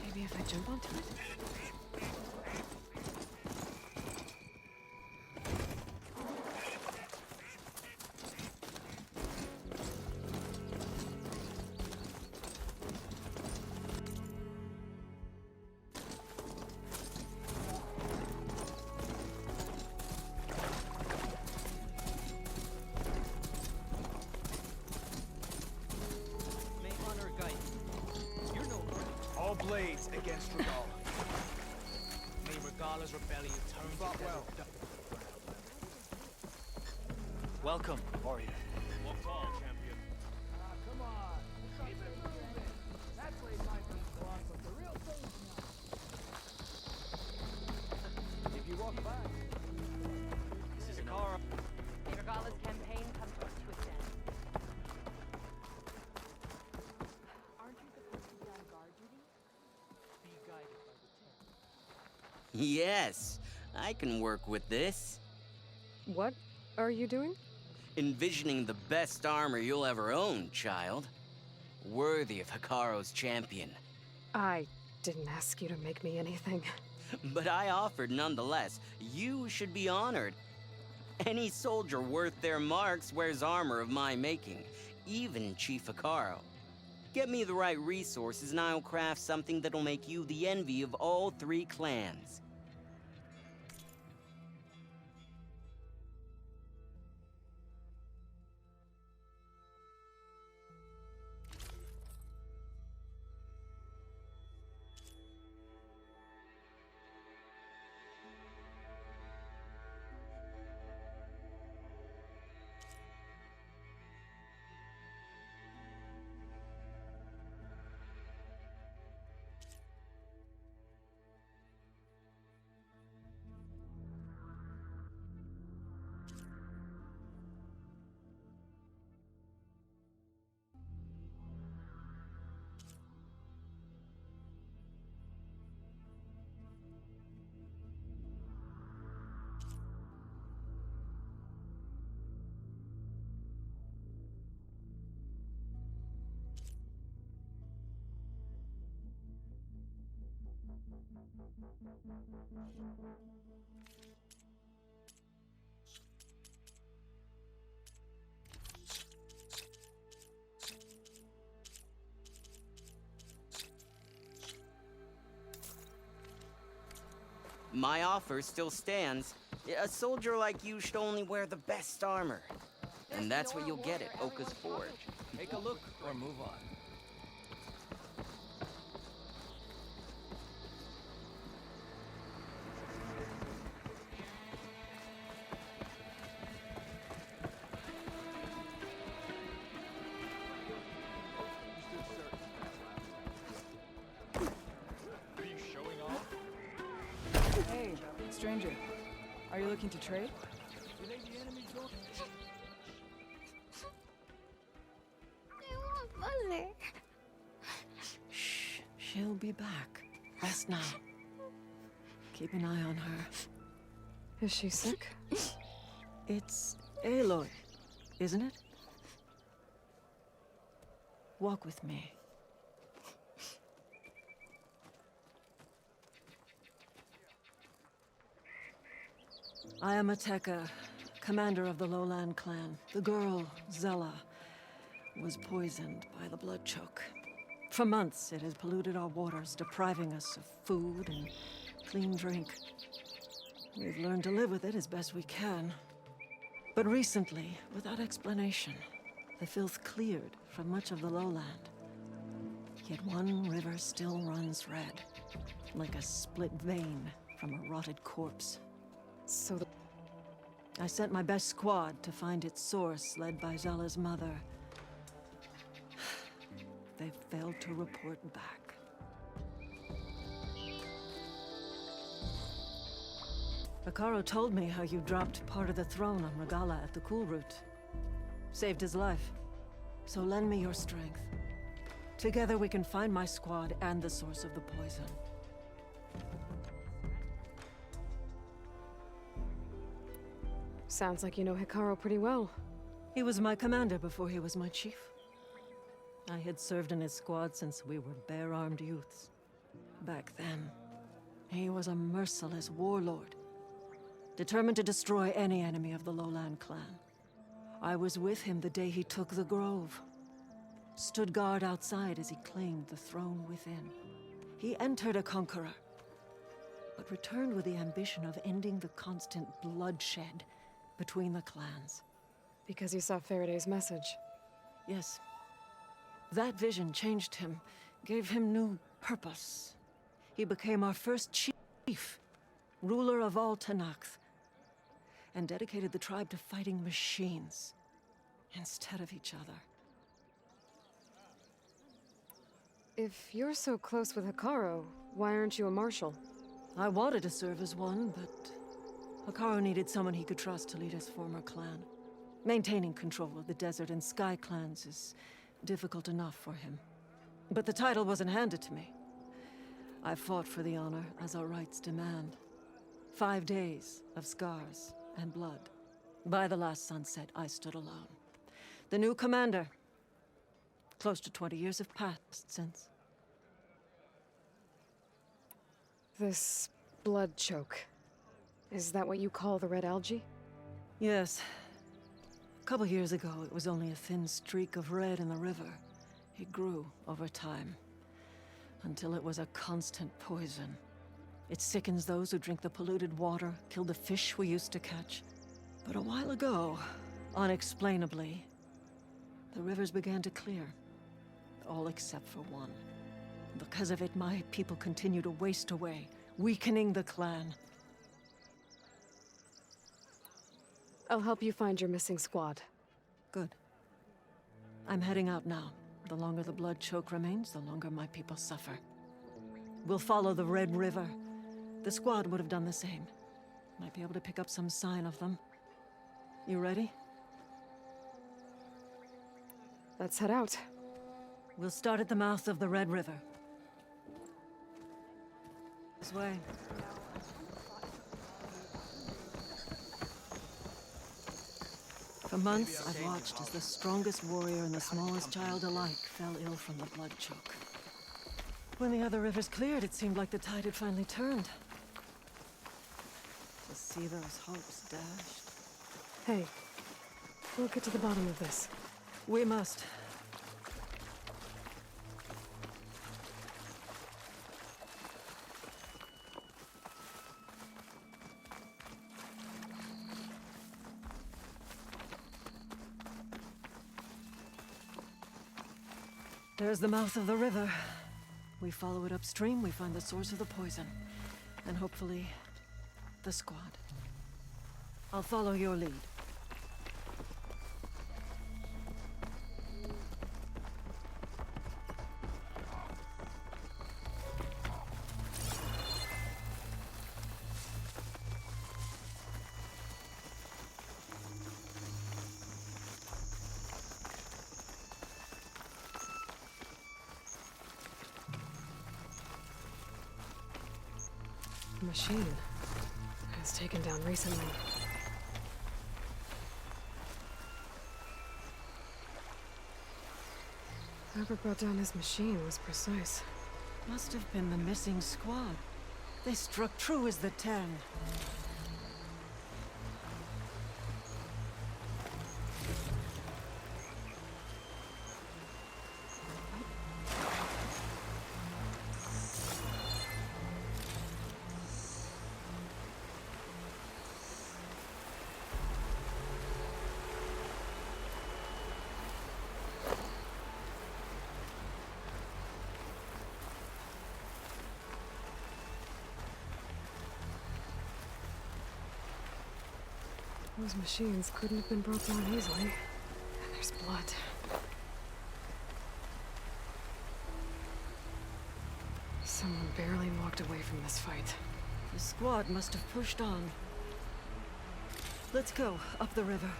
Maybe if I jump onto it?
May honor guide you. You're no order. All blades against Regala. May Regala's rebellion turn to well. Welcome, warrior. Walk tall, champion. Come on. Keep it moving. That blade might be strong, but the real thing's not. If you walk back. This is Akara.
Regala's campaign comes to a twist end. Aren't you supposed to be on guard duty?
Be guided by the tech.
Yes, I can work with this.
What are you doing?
Envisioning the best armor you'll ever own, child. Worthy of Hikaru's champion.
I didn't ask you to make me anything.
But I offered nonetheless. You should be honored. Any soldier worth their marks wears armor of my making, even Chief Hikaru. Get me the right resources and I'll craft something that'll make you the envy of all 3 clans. My offer still stands. A soldier like you should only wear the best armor. And that's what you'll get at Oka's Forge.
Take a look or move on.
Hey, stranger. Are you looking to trade?
Mother.
Shh. She'll be back. Rest now. Keep an eye on her.
Is she sick?
It's Aloy, isn't it? Walk with me. I am Ateka, commander of the Lowland clan. The girl, Zella, was poisoned by the blood choke. For months, it has polluted our waters, depriving us of food and clean drink. We've learned to live with it as best we can. But recently, without explanation, the filth cleared from much of the lowland. Yet one river still runs red, like a split vein from a rotted corpse.
So
I sent my best squad to find its source, led by Zella's mother. They failed to report back. Hikaru told me how you dropped part of the throne on Regala at the Cool Route. Saved his life. So lend me your strength. Together we can find my squad and the source of the poison.
Sounds like you know Hikaru pretty well.
He was my commander before he was my chief. I had served in his squad since we were bare-armed youths. Back then, he was a merciless warlord, determined to destroy any enemy of the Lowland clan. I was with him the day he took the grove, stood guard outside as he claimed the throne within. He entered a conqueror, but returned with the ambition of ending the constant bloodshed between the clans.
Because you saw Faraday's message.
Yes. That vision changed him, gave him new purpose. He became our first chief, ruler of all Tenakth, and dedicated the tribe to fighting machines instead of each other.
If you're so close with Hikaru, why aren't you a marshal?
I wanted to serve as one, but Hikaru needed someone he could trust to lead his former clan. Maintaining control of the desert and sky clans is difficult enough for him. But the title wasn't handed to me. I fought for the honor as our rights demand. 5 days of scars and blood. By the last sunset, I stood alone. The new commander. Close to 20 years have passed since.
This blood choke. Is that what you call the red algae?
Yes. A couple years ago, it was only a thin streak of red in the river. It grew over time, until it was a constant poison. It sickens those who drink the polluted water, killed the fish we used to catch. But a while ago, unexplainably, the rivers began to clear. All except for one. Because of it, my people continue to waste away, weakening the clan.
I'll help you find your missing squad.
Good. I'm heading out now. The longer the blood choke remains, the longer my people suffer. We'll follow the Red River. The squad would have done the same. Might be able to pick up some sign of them. You ready?
Let's head out.
We'll start at the mouth of the Red River. This way. For months, I've watched as the strongest warrior and the smallest child alike fell ill from the blood choke. When the other rivers cleared, it seemed like the tide had finally turned. To see those hopes dashed.
Hey, we'll get to the bottom of this.
We must. There's the mouth of the river. We follow it upstream, we find the source of the poison. And hopefully, the squad. I'll follow your lead.
Machine. It's taken down recently. Whoever brought down his machine was precise.
Must have been the missing squad. They struck true as the 10.
Those machines couldn't have been brought down easily. And there's blood. Someone barely walked away from this fight.
The squad must have pushed on. Let's go, up the river.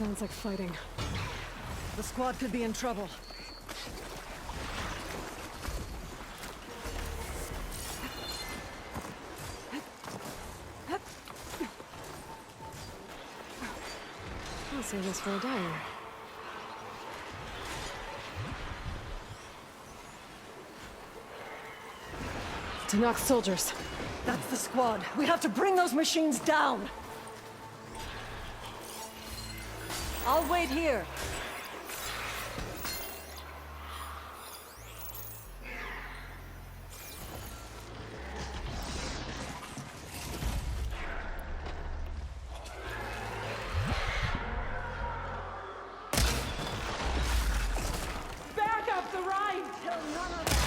Sounds like fighting.
The squad could be in trouble.
I'll save this for a diary. To knock soldiers.
That's the squad. We have to bring those machines down. I'll wait here.
Back up the ride till none of us.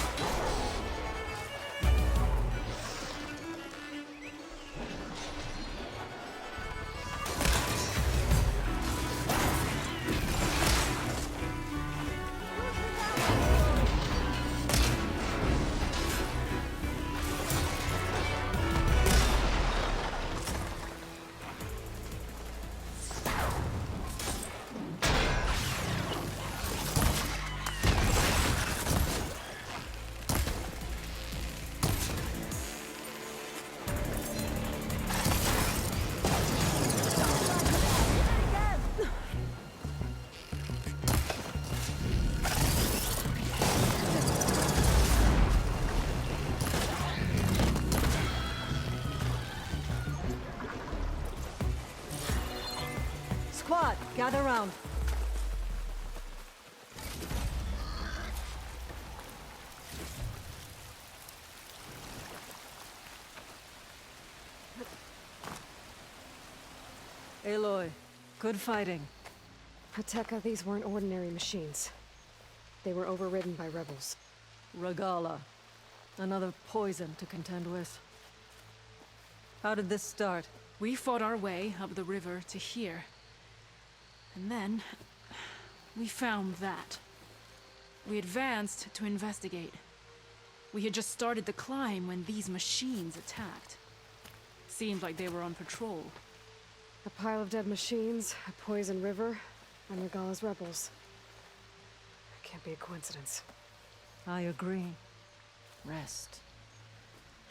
Squad, gather round. Aloy, good fighting.
Hateka, these weren't ordinary machines. They were overridden by rebels.
Regala, another poison to contend with. How did this start?
We fought our way up the river to here. And then, we found that. We advanced to investigate. We had just started the climb when these machines attacked. Seemed like they were on patrol.
A pile of dead machines, a poison river, and Regala's rebels. Can't be a coincidence.
I agree. Rest.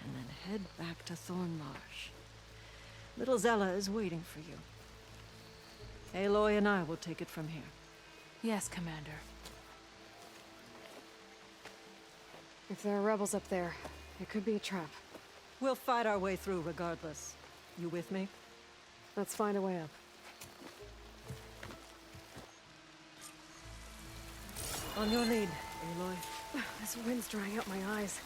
And then head back to Thornmarsh. Little Zella is waiting for you. Aloy and I will take it from here.
Yes, Commander.
If there are rebels up there, it could be a trap.
We'll fight our way through regardless. You with me?
Let's find a way up.
On your lead, Aloy.
This wind's drying out my eyes.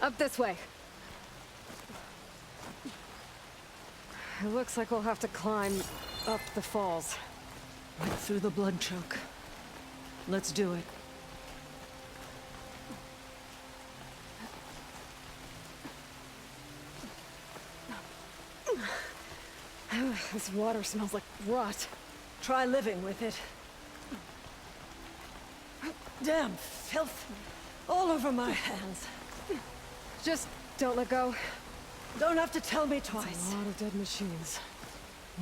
Up this way. It looks like we'll have to climb up the falls.
Right through the blood choke. Let's do it.
This water smells like rot.
Try living with it. Damn filth all over my hands.
Just don't let go.
Don't have to tell me
That's
twice.
a lot of dead machines.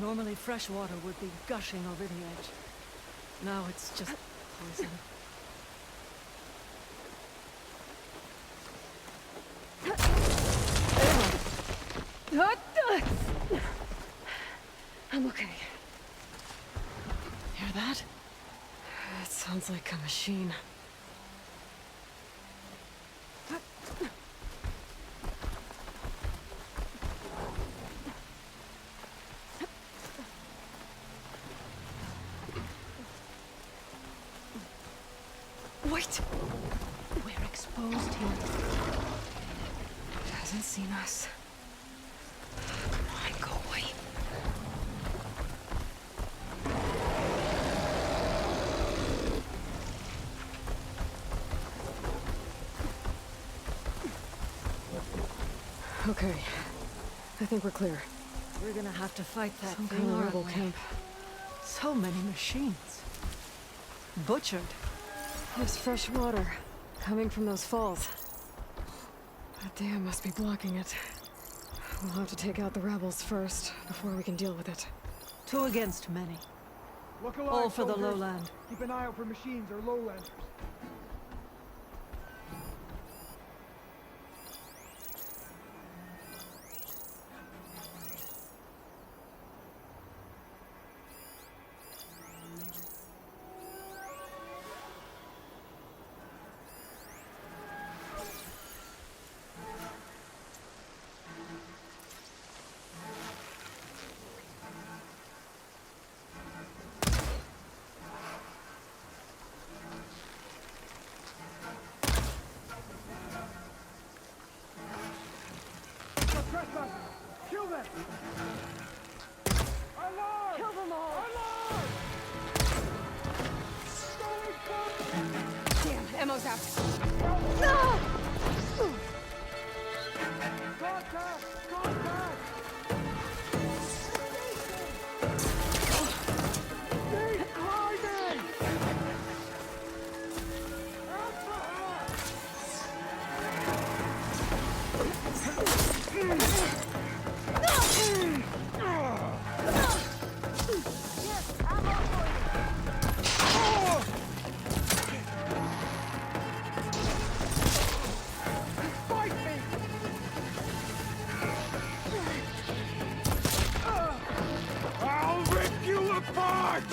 Normally fresh water would be gushing over the edge. Now it's just poison.
I'm okay.
Hear that?
It sounds like a machine. Wait!
We're exposed here.
It hasn't seen us. Come on, go away. Okay. I think we're clear.
We're gonna have to fight that
Some
thing,
kind of
aren't
rebel
we?
camp.
So many machines. Butchered.
There's fresh water coming from those falls. That dam must be blocking it. We'll have to take out the rebels first before we can deal with it.
2 against many.
Look alive,
All for the
soldiers.
lowland.
Keep an eye out for machines or lowlanders. Kill them! Alarm!
Kill them all!
Alarm!
Damn, ammo's out.
No! Contact! Contact! Keep climbing! I'll rip you apart!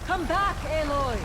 Come back, Aloy!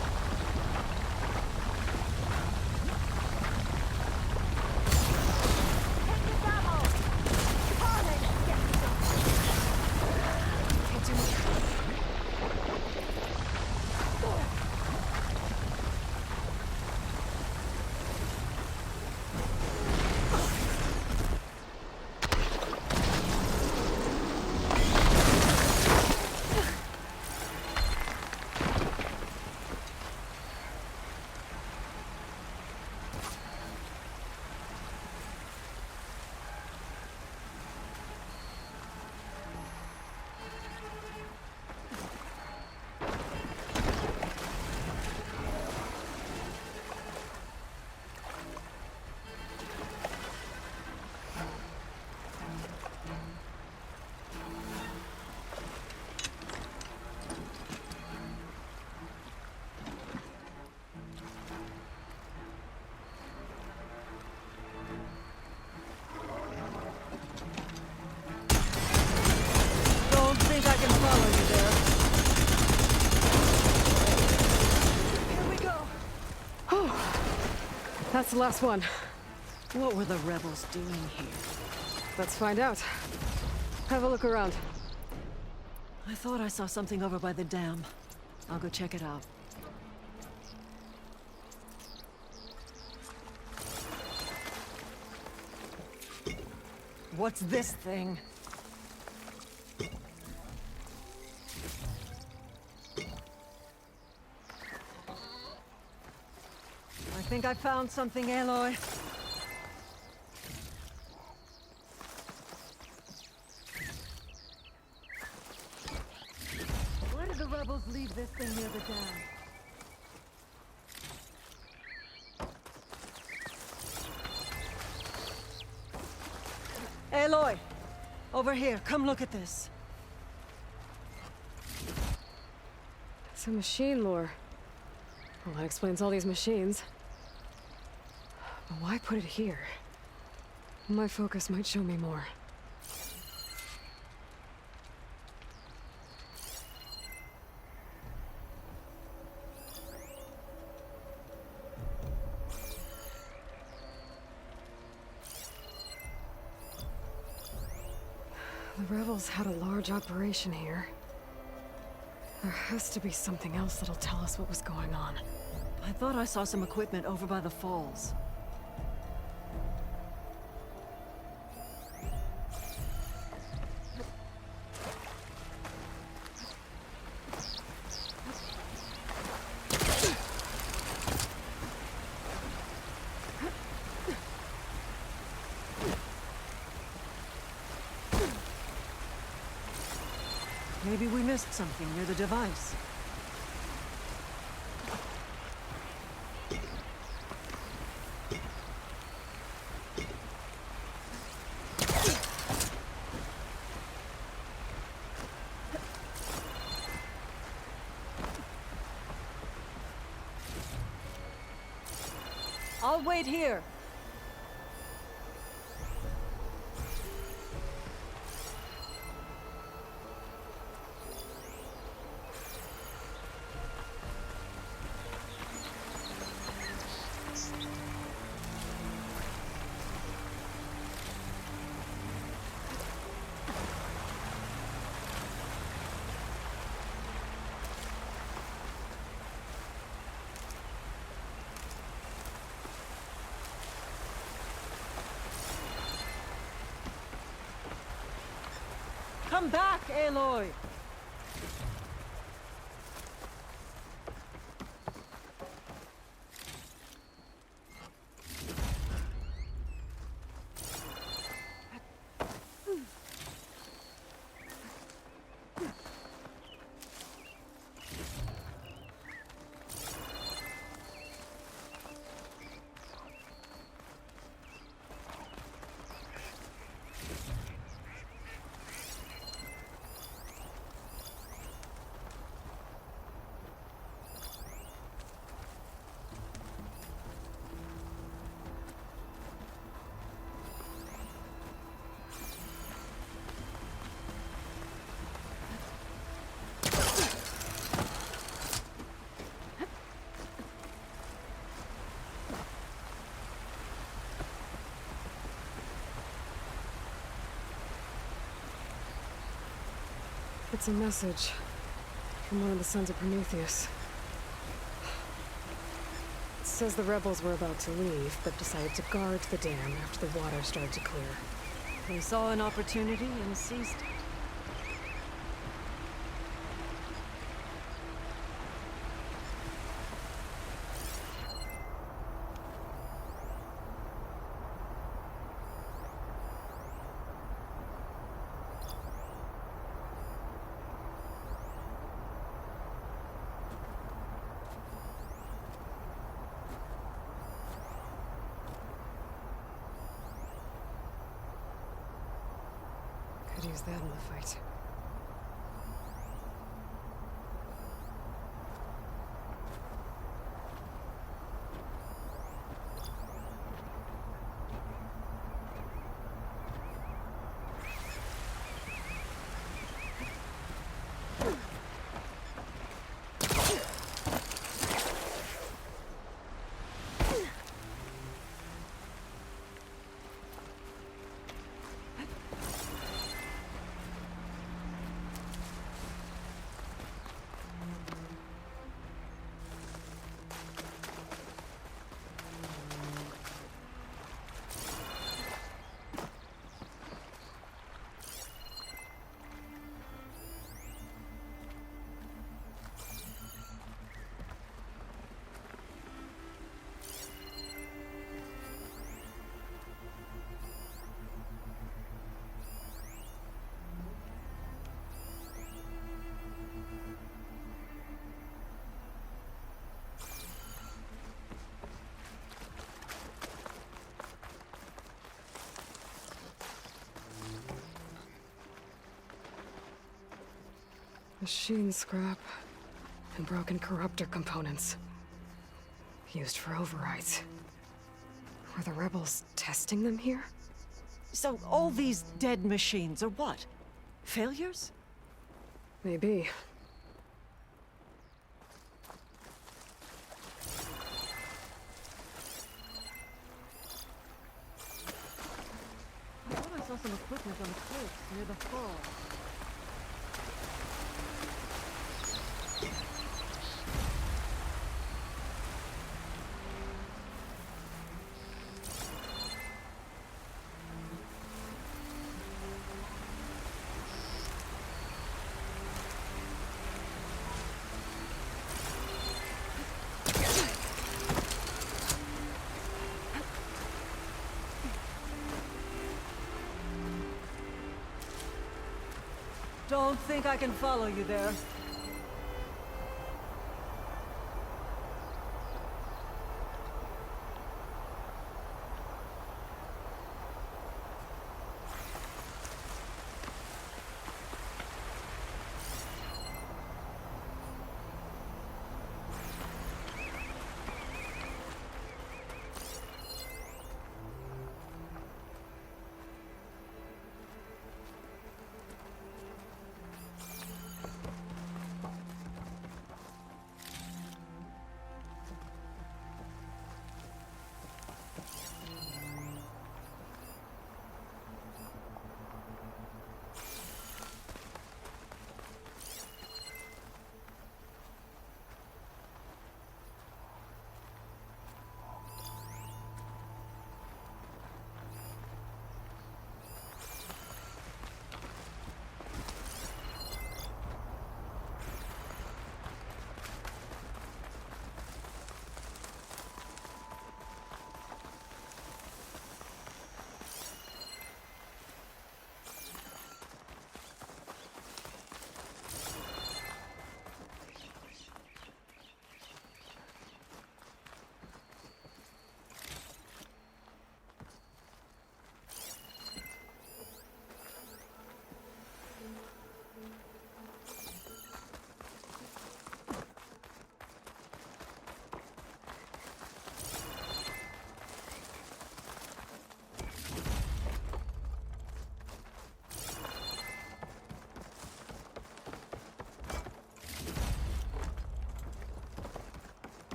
Don't think I can follow you there. Here we go.
Oh, that's the last one.
What were the rebels doing here?
Let's find out. Have a look around.
I thought I saw something over by the dam. I'll go check it out. What's this thing? I think I found something, Aloy. Why did the rebels leave this thing near the dam? Aloy! Over here, come look at this.
It's a machine lore. Well, that explains all these machines. But why put it here? My focus might show me more. The rebels had a large operation here. There has to be something else that'll tell us what was going on.
I thought I saw some equipment over by the falls. Maybe we missed something near the device. I'll wait here. Come back, Aloy!
It's a message from one of the Sons of Prometheus. It says the rebels were about to leave, but decided to guard the dam after the water started to clear.
They saw an opportunity and seized it.
Could use that in the fight. Machine scrap and broken corruptor components. Used for overrides. Were the rebels testing them here?
So all these dead machines are what? Failures?
Maybe.
I thought I saw some equipment on cliffs near the fall. Don't think I can follow you there.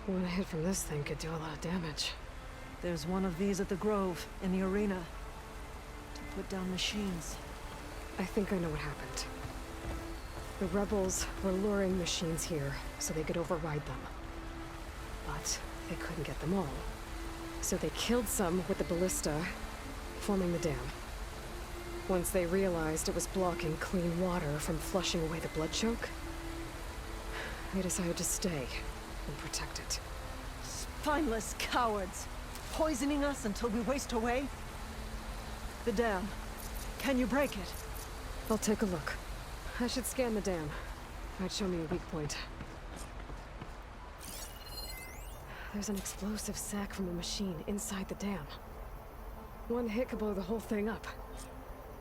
One hit from this thing could do a lot of damage.
There's one of these at the Grove, in the arena. To put down machines.
I think I know what happened. The rebels were luring machines here so they could override them. But they couldn't get them all. So they killed some with the ballista, forming the dam. Once they realized it was blocking clean water from flushing away the blood choke, they decided to stay and protect it.
Spineless cowards! Poisoning us until we waste away? The dam. Can you break it?
I'll take a look. I should scan the dam. Might show me a weak point. There's an explosive sac from a machine inside the dam. One hit could blow the whole thing up.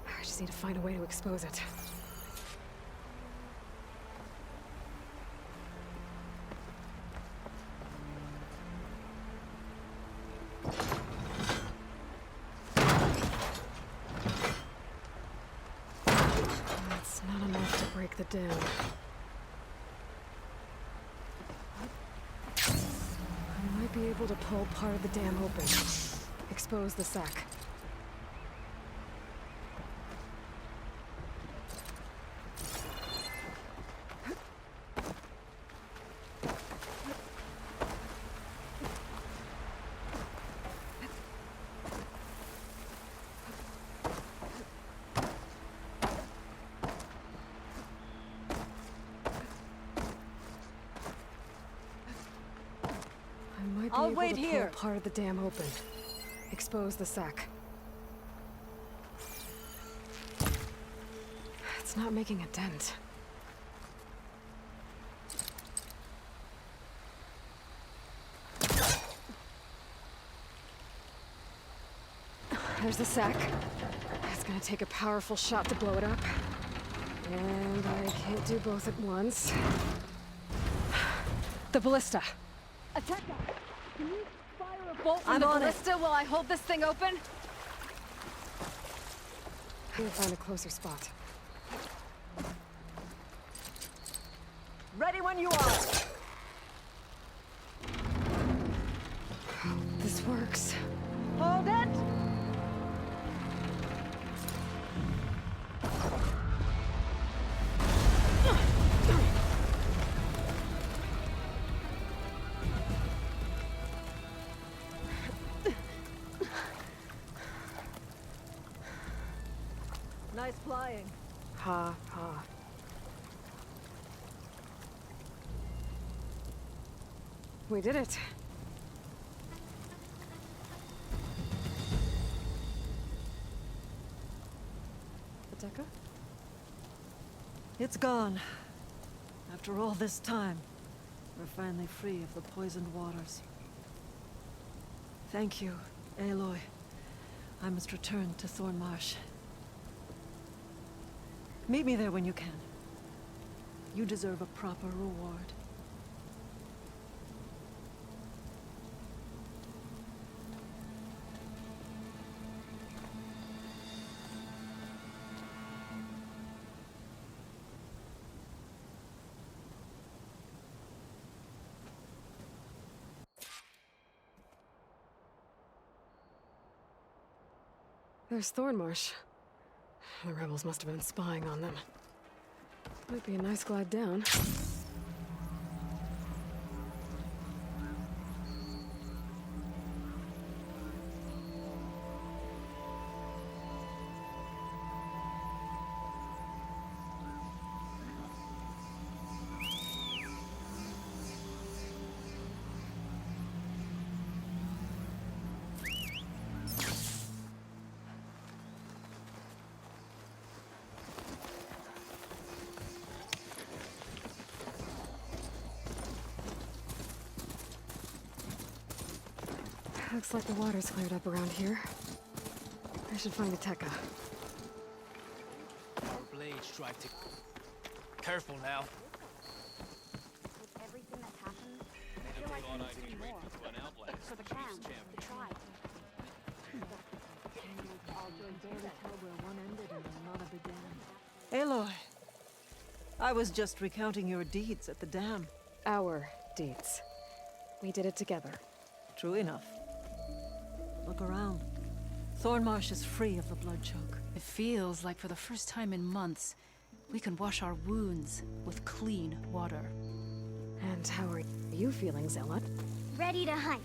I just need to find a way to expose it. That's not enough to break the dam. I might be able to pull part of the dam open. Expose the sac.
I'll wait
to
here.
Pull part of the dam open. Expose the sac. It's not making a dent. There's the sac. It's gonna take a powerful shot to blow it up. And I can't do both at once. The ballista.
Attack! Can you fire a bolt from
I'm
the
on it.
ballista while I hold this thing open?
I need to find a closer spot.
Ready when you are!
This works.
Hold it! Nice flying.
Ha, ha. We did it. Ateka?
It's gone. After all this time, we're finally free of the poisoned waters. Thank you, Aloy. I must return to Thornmarsh. Meet me there when you can. You deserve a proper reward.
There's Thornmarsh. The rebels must have been spying on them. Might be a nice glide down. Looks like the water's cleared up around here. I should find Ateka.
Our blades tried to... Careful now.
With everything that's happened, I feel like we need to do more. For the clan, the tribe.
I'll barely tell where one ended and another began. Aloy, I was just recounting your deeds at the dam.
Our deeds. We did it together.
True enough. Look around. Thornmarsh is free of the blood choke.
It feels like for the first time in months, we can wash our wounds with clean water.
And how are you feeling, Zealot?
Ready to hunt.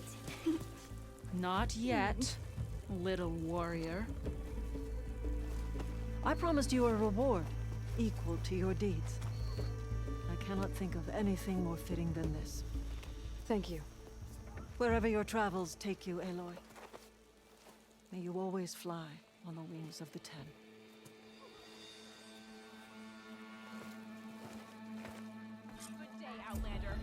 Not yet, little warrior.
I promised you a reward, equal to your deeds. I cannot think of anything more fitting than this.
Thank you.
Wherever your travels take you, Aloy, may you always fly on the wings of the Ten.
Good day, Outlander.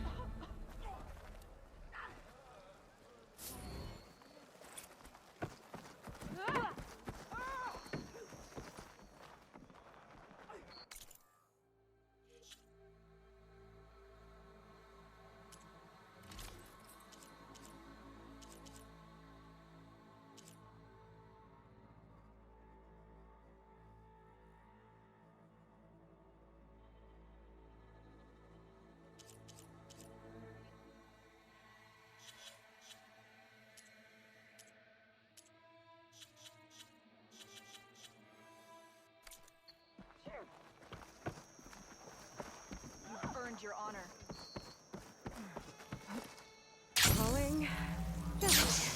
You've earned your honor.
Calling. Yes.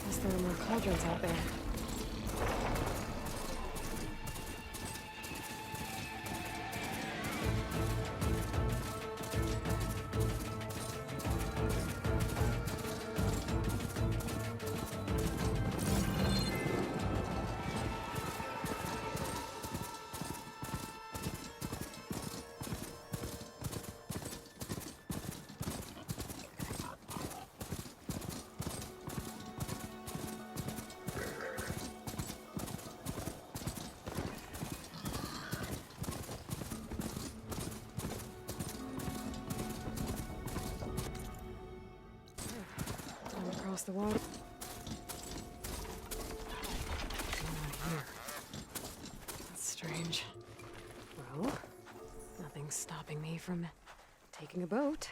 Guess there are more cauldrons out there. Time to cross the water. Not here. That's strange. Well, nothing's stopping me from taking a boat.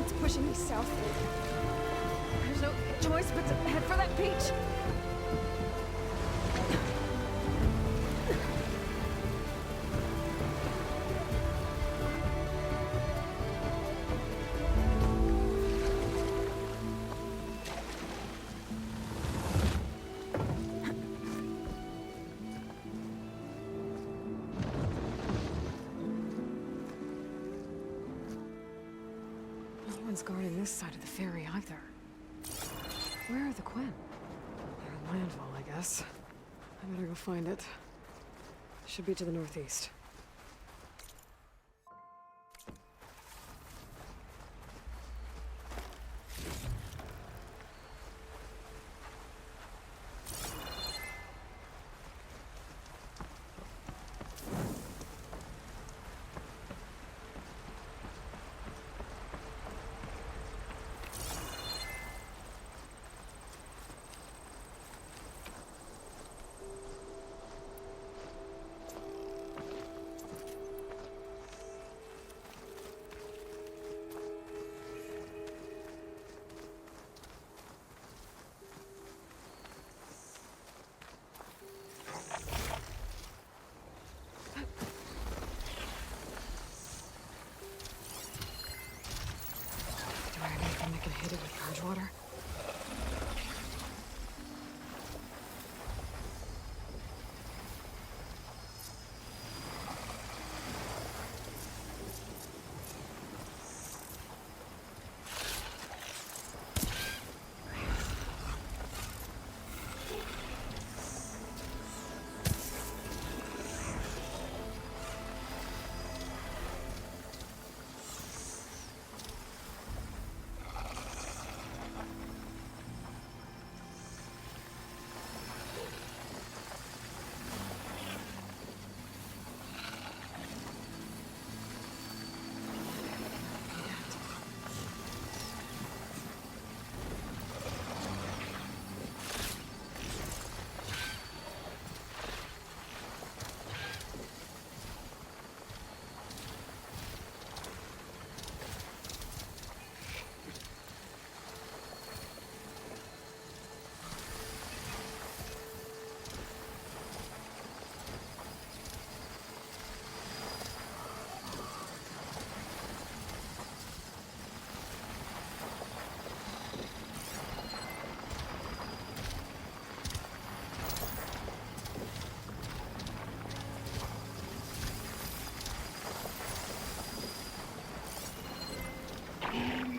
It's pushing me south. There's no choice but to head for that beach. No one's guarding this side of the ferry either. Where are the Quinn? They're in landfall, I guess. I better go find it. Should be to the northeast.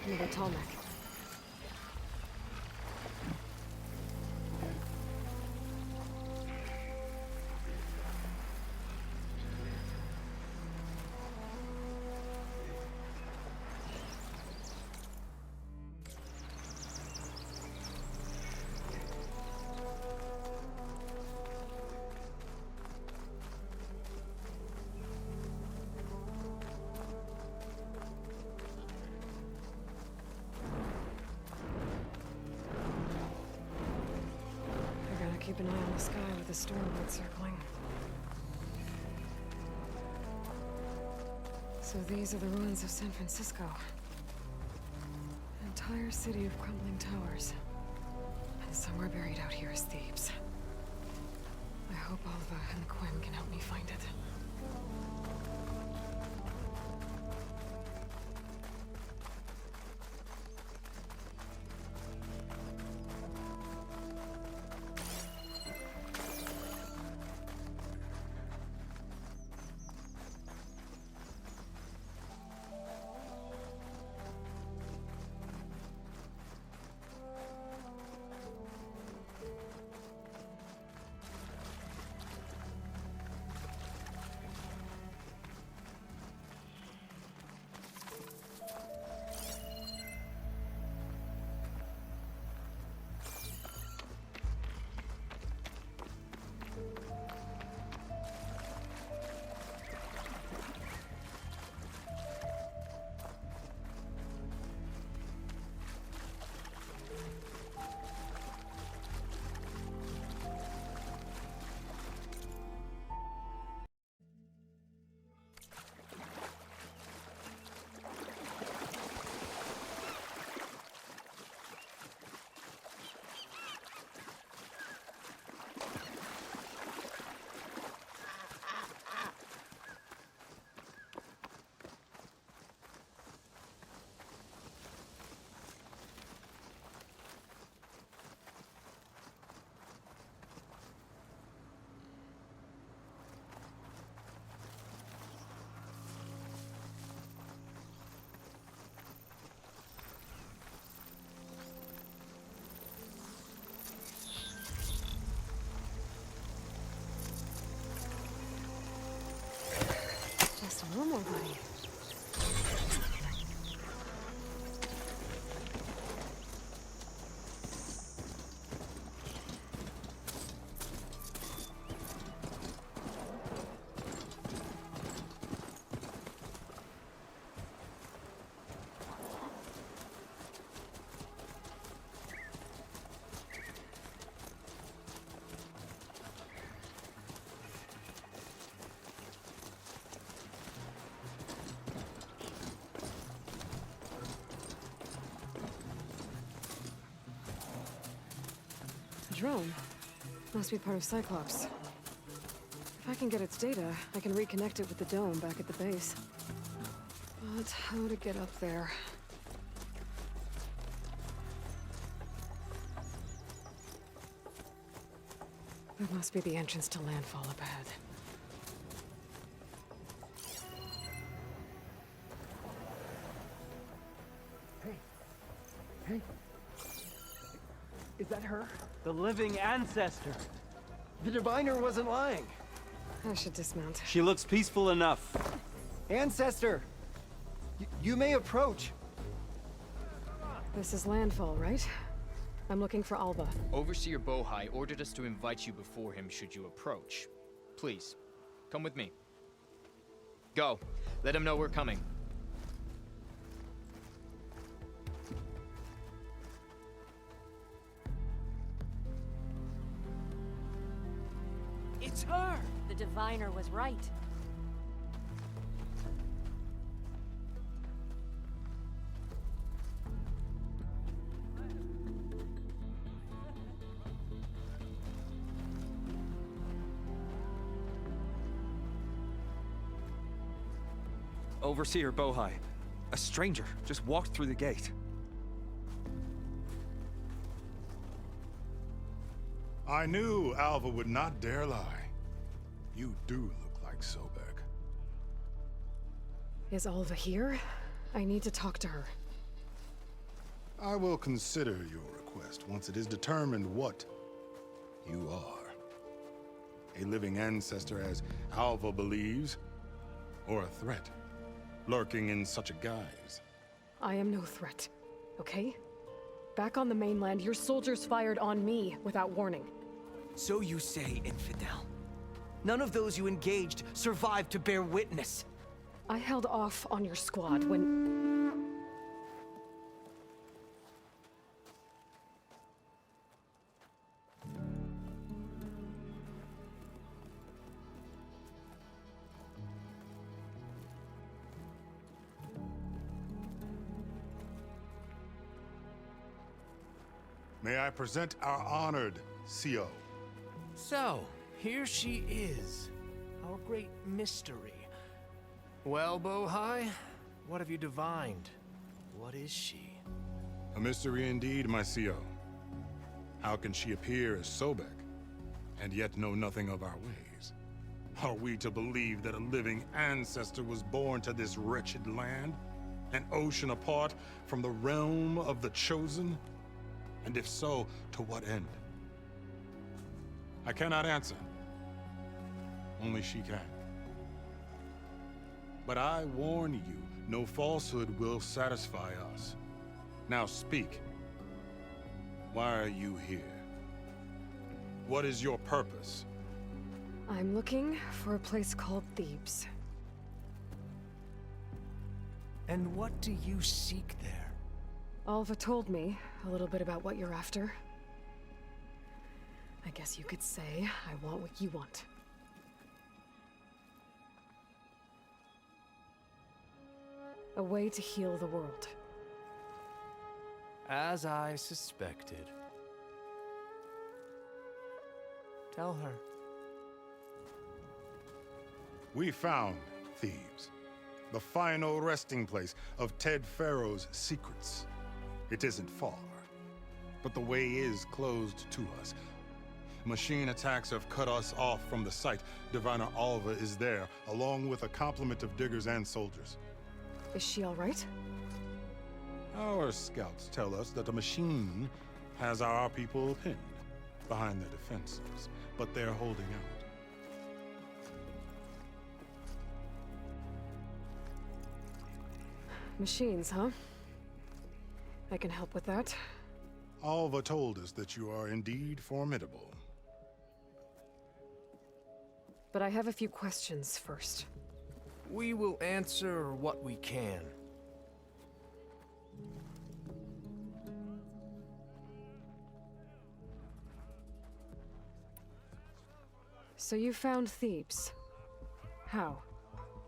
Another Tallneck. Keep an eye on the sky with the storm cloud circling. So these are the ruins of San Francisco. An entire city of crumbling towers. And somewhere buried out here is Thebes. I hope Alva and Quinn can help me find it. Just a normal buddy. Drone. Must be part of Cyclops. If I can get its data, I can reconnect it with the dome back at the base. But how to get up there? That must be the entrance to landfall up ahead.
Hey. Is that her? The living ancestor. The diviner wasn't lying.
I should dismount.
She looks peaceful enough. Ancestor! You may approach.
This is landfall, right? I'm looking for Alba.
Overseer Bohai ordered us to invite you before him should you approach. Please, come with me. Go. Let him know we're coming.
It's her!
The diviner was right.
Overseer Bohai. A stranger just walked through the gate.
I knew Alva would not dare lie. You do look like Sobek.
Is Alva here? I need to talk to her.
I will consider your request once it is determined what you are. A living ancestor, as Alva believes, or a threat, lurking in such a guise.
I am no threat, okay? Back on the mainland, your soldiers fired on me without warning.
So you say, infidel. None of those you engaged survived to bear witness.
I held off on your squad when...
May I present our honored CO?
So, here she is, our great mystery. Well, Bohai, what have you divined? What is she?
A mystery indeed, my CO. How can she appear as Sobek, and yet know nothing of our ways? Are we to believe that a living ancestor was born to this wretched land? An ocean apart from the realm of the Chosen? And if so, to what end? I cannot answer. Only she can. But I warn you, no falsehood will satisfy us. Now speak. Why are you here? What is your purpose?
I'm looking for a place called Thebes.
And what do you seek there?
Alva told me a little bit about what you're after. I guess you could say I want what you want. A way to heal the world.
As I suspected. Tell her.
We found Thebes, the final resting place of Ted Pharaoh's secrets. It isn't far, but the way is closed to us. Machine attacks have cut us off from the site. Diviner Alva is there, along with a complement of diggers and soldiers.
Is she all right?
Our scouts tell us that a machine has our people pinned behind their defenses, but they're holding out.
Machines, huh? I can help with that.
Alva told us that you are indeed formidable.
But I have a few questions first.
We will answer what we can.
So you found Thebes. How?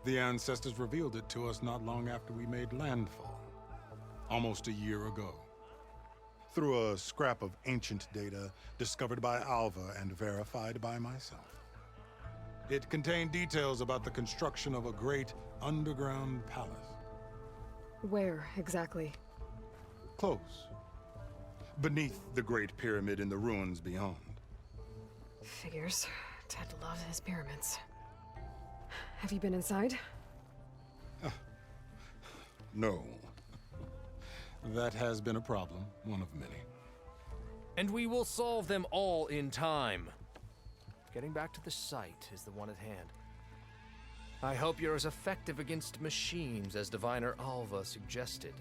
The ancestors revealed it to us not long after we made landfall. Almost a year ago. Through a scrap of ancient data discovered by Alva and verified by myself. It contained details about the construction of a great underground palace.
Where, exactly?
Close. Beneath the Great Pyramid in the ruins beyond.
Figures. Ted loves his pyramids. Have you been inside?
No. That has been a problem, one of many.
And we will solve them all in time. Getting back to the site is the one at hand. I hope you're as effective against machines as Diviner Alva suggested.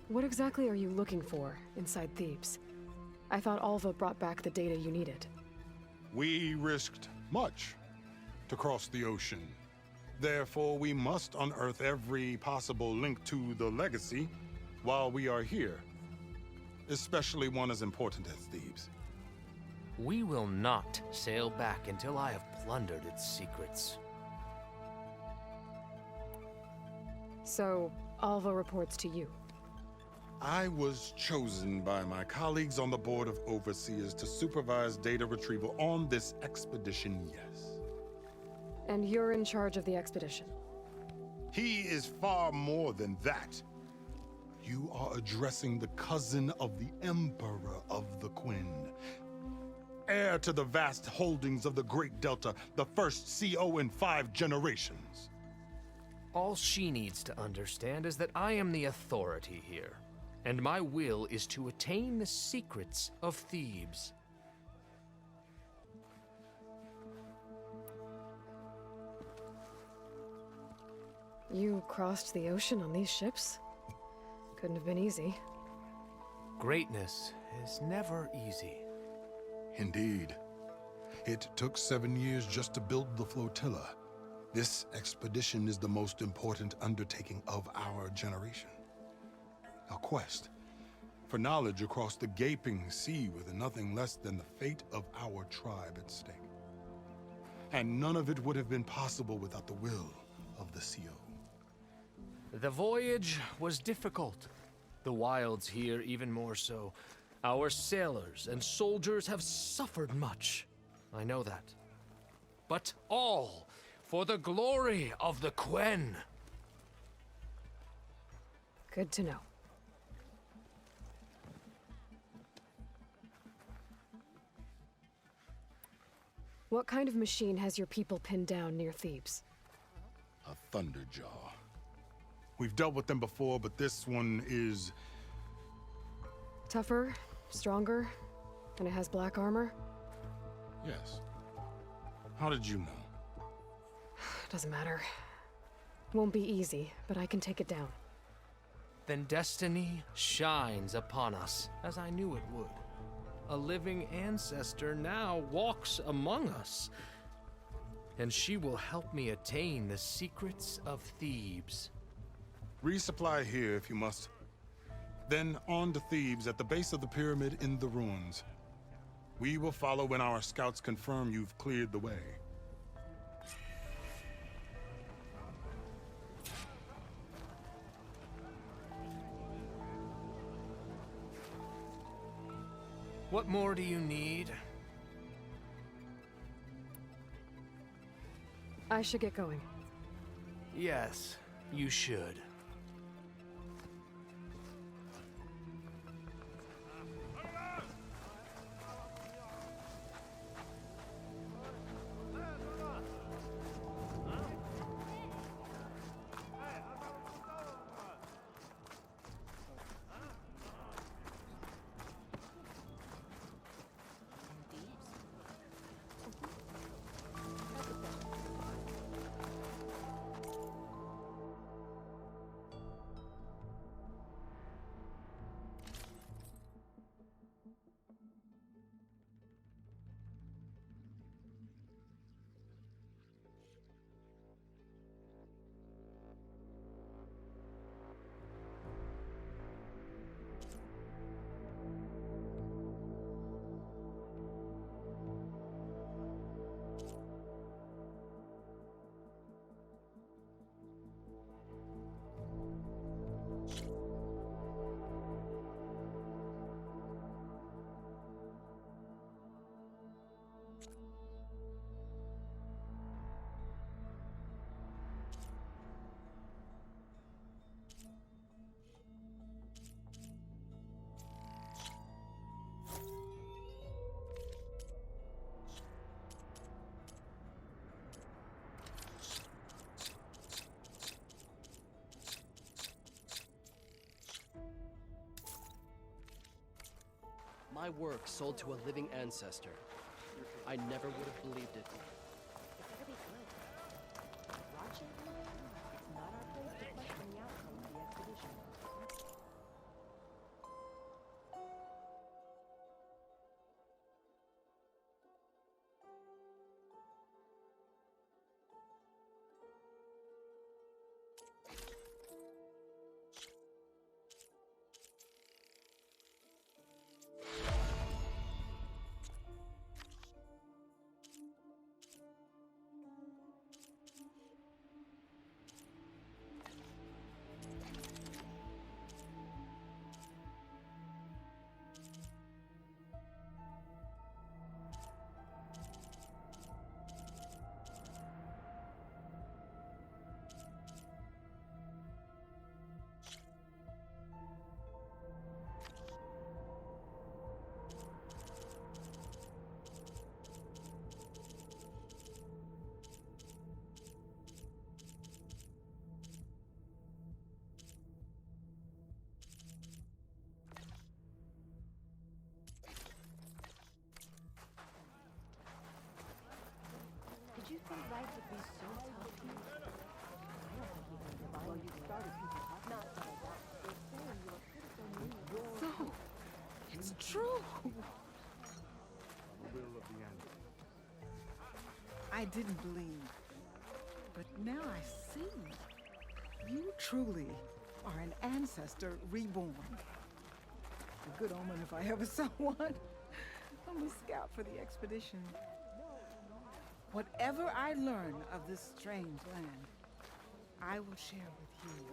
What exactly are you looking for inside Thebes? I thought Alva brought back the data you needed.
We risked much to cross the ocean. Therefore, we must unearth every possible link to the legacy while we are here. Especially one as important as Thebes.
We will not sail back until I have plundered its secrets.
So, Alva reports to you.
I was chosen by my colleagues on the Board of Overseers to supervise data retrieval on this expedition, yes.
And you're in charge of the expedition?
He is far more than that. You are addressing the cousin of the Emperor of the Quinn. Heir to the vast holdings of the Great Delta, the first CO in 5 generations.
All she needs to understand is that I am the authority here, and my will is to attain the secrets of Thebes.
You crossed the ocean on these ships? Couldn't have been easy.
Greatness is never easy.
Indeed. It took 7 years just to build the flotilla. This expedition is the most important undertaking of our generation. A quest for knowledge across the gaping sea with nothing less than the fate of our tribe at stake. And none of it would have been possible without the will of the CO.
The voyage was difficult. The wilds here even more so. Our sailors and soldiers have suffered much. I know that. But all for the glory of the Quen.
Good to know. What kind of machine has your people pinned down near Thebes?
A Thunderjaw. We've dealt with them before, but this one is...
Tougher, stronger, and it has black armor?
Yes. How did you know?
Doesn't matter. Won't be easy, but I can take it down.
Then destiny shines upon us, as I knew it would. A living ancestor now walks among us, and she will help me attain the secrets of Thebes.
Resupply here if you must. Then on to Thebes at the base of the pyramid in the ruins. We will follow when our scouts confirm you've cleared the way.
What more do you need?
I should get going.
Yes, you should.
My work sold to a living ancestor. I never would have believed it.
life would be so tough here. I don't think even divine. Well, you started people talking. Not that I doubt. They're saying you are critical news.
So, it's true.
The will of the end.
I didn't believe, but now I see. You truly are an ancestor reborn. A good omen if I ever saw one. I'm a scout for the expedition. Whatever I learn of this strange land, I will share with you,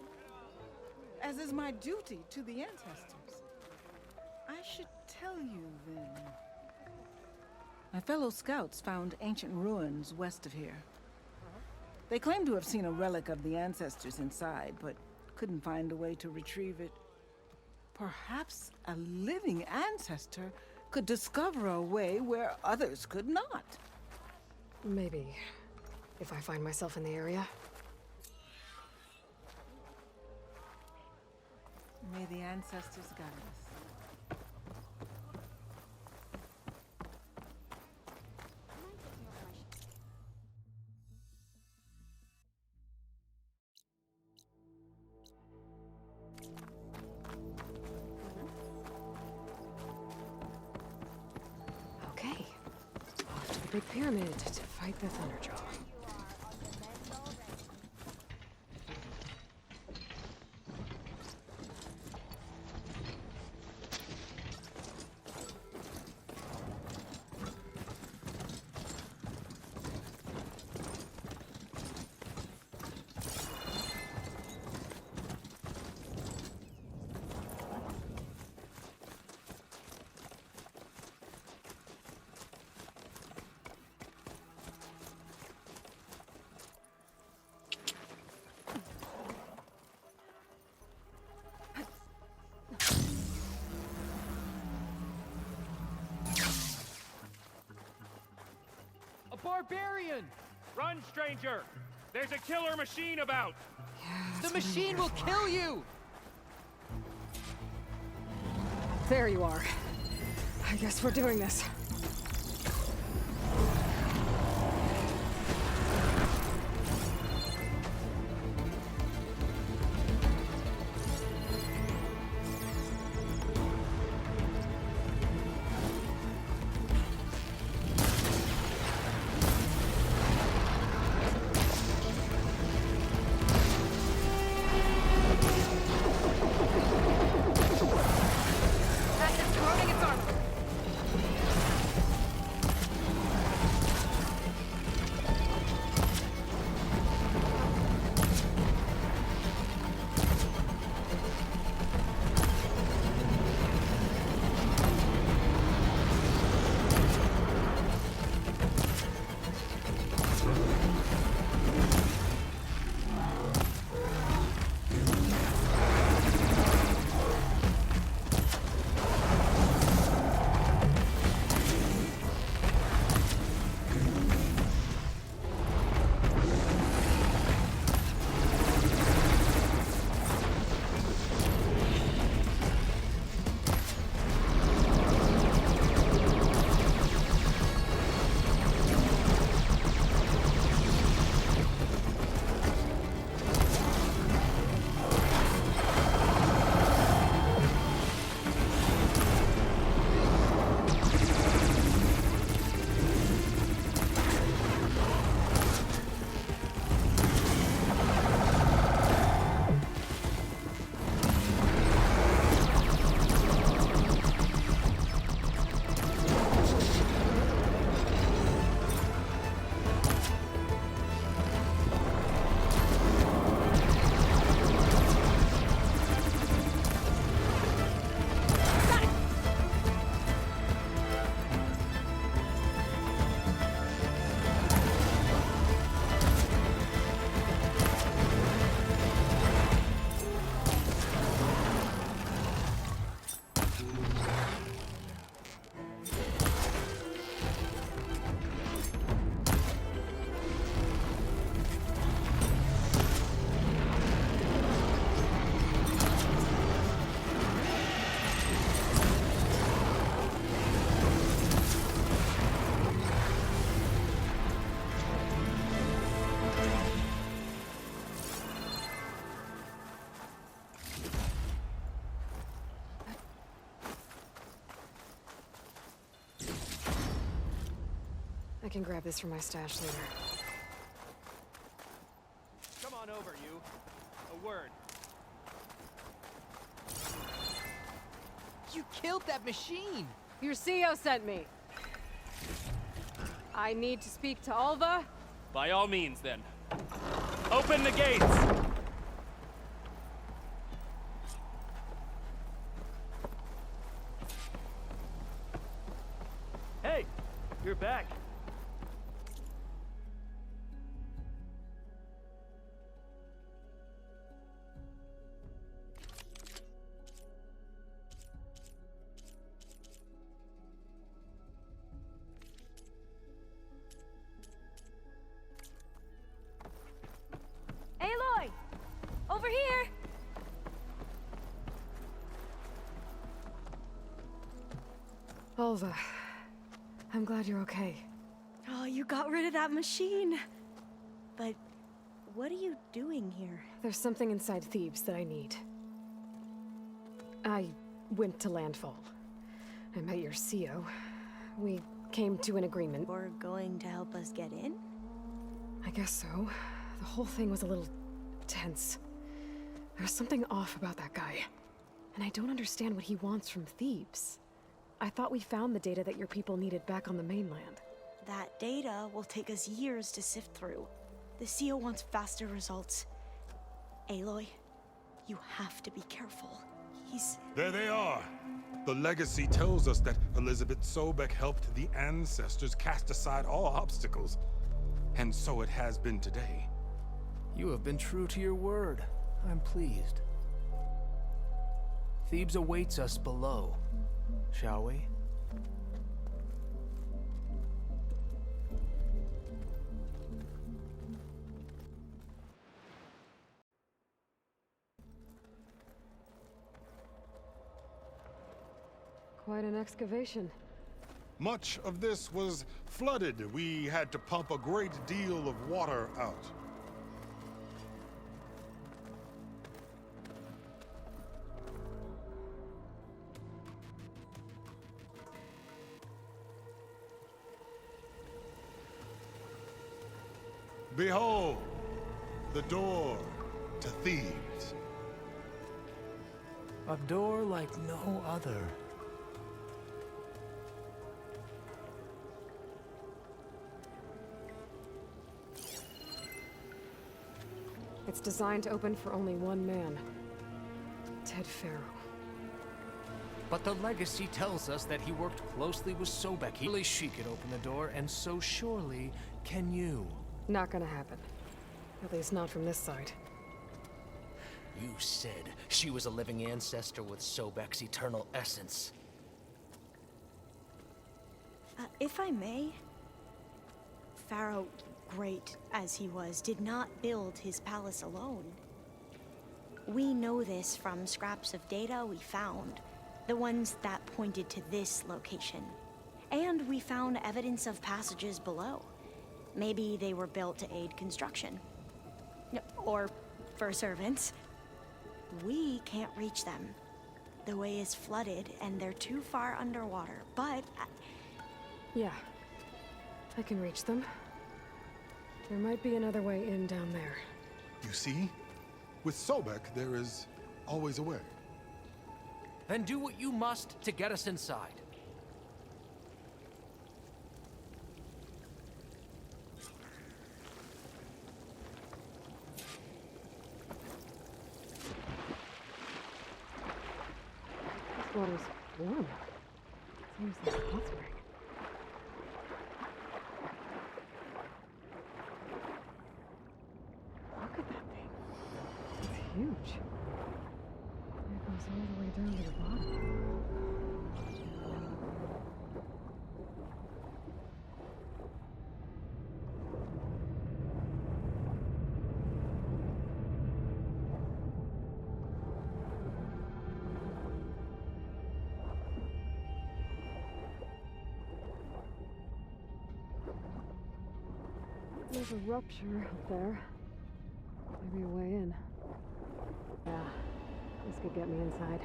as is my duty to the ancestors. I should tell you then. My fellow scouts found ancient ruins west of here. They claim to have seen a relic of the ancestors inside, but couldn't find a way to retrieve it. Perhaps a living ancestor could discover a way where others could not.
Maybe. If I find myself in the area.
May the ancestors guide us.
Okay. Off to the big pyramid to fight the Thunderjaw.
Barbarian! Run, stranger! There's a killer machine about!
Yeah,
the machine will kill you!
There you are. I guess we're doing this.
Corroding its armor.
I can grab this from my stash later.
Come on over, you. A word.
You killed that machine!
Your CO sent me. I need to speak to Alva.
By all means, then. Open the gates! Hey, you're back.
Aloy! Over here!
Alva, I'm glad you're okay.
Oh, you got rid of that machine. But what are you doing here?
There's something inside Thebes that I need. I went to landfall. I met your CO. We came to an agreement.
You're going to help us get in?
I guess so. The whole thing was a little tense. There's something off about that guy. And I don't understand what he wants from Thebes. I thought we found the data that your people needed back on the mainland.
That data will take us years to sift through. The CO wants faster results. Aloy, you have to be careful. He's...
There they are. The legacy tells us that Elizabeth Sobek helped the ancestors cast aside all obstacles. And so it has been today.
You have been true to your word. I'm pleased. Thebes awaits us below. Shall we?
Quite an excavation.
Much of this was flooded. We had to pump a great deal of water out. Behold, the door to Thebes.
A door like no other.
It's designed to open for only one man. Ted Farrow.
But the legacy tells us that he worked closely with Sobek. Surely she could open the door, and so surely can you.
Not gonna happen. At least not from this side.
You said she was a living ancestor with Sobek's eternal essence.
If I may, Pharaoh, great as he was, did not build his palace alone. We know this from scraps of data we found, the ones that pointed to this location. And we found evidence of passages below. Maybe they were built to aid construction. Or for servants. We can't reach them. The way is flooded and they're too far underwater, but...
Yeah. I can reach them. There might be another way in down there.
You see? With Sobek, there is always a way.
Then do what you must to get us inside.
This water's warm. Seems like hot spring. Look at that thing. It's huge. It goes all the way down to the bottom. There's a rupture up there. Maybe a way in. Yeah, this could get me inside.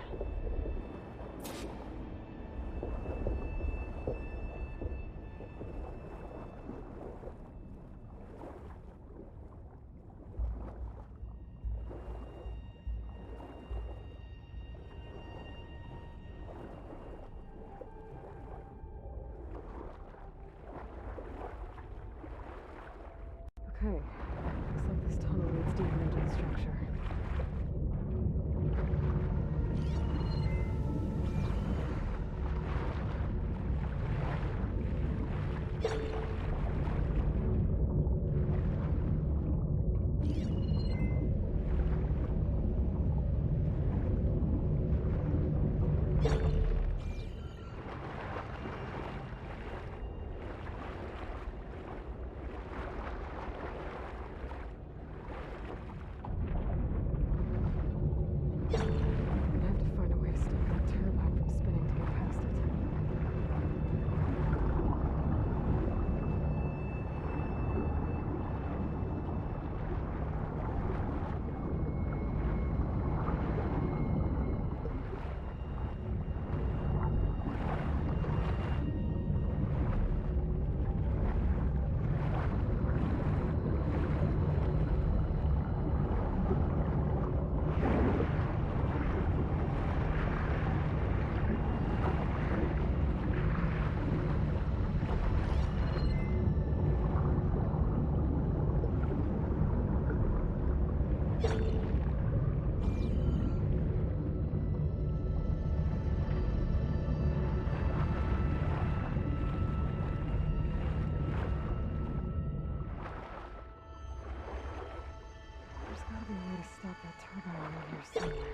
gotta stop that turbine around here somewhere.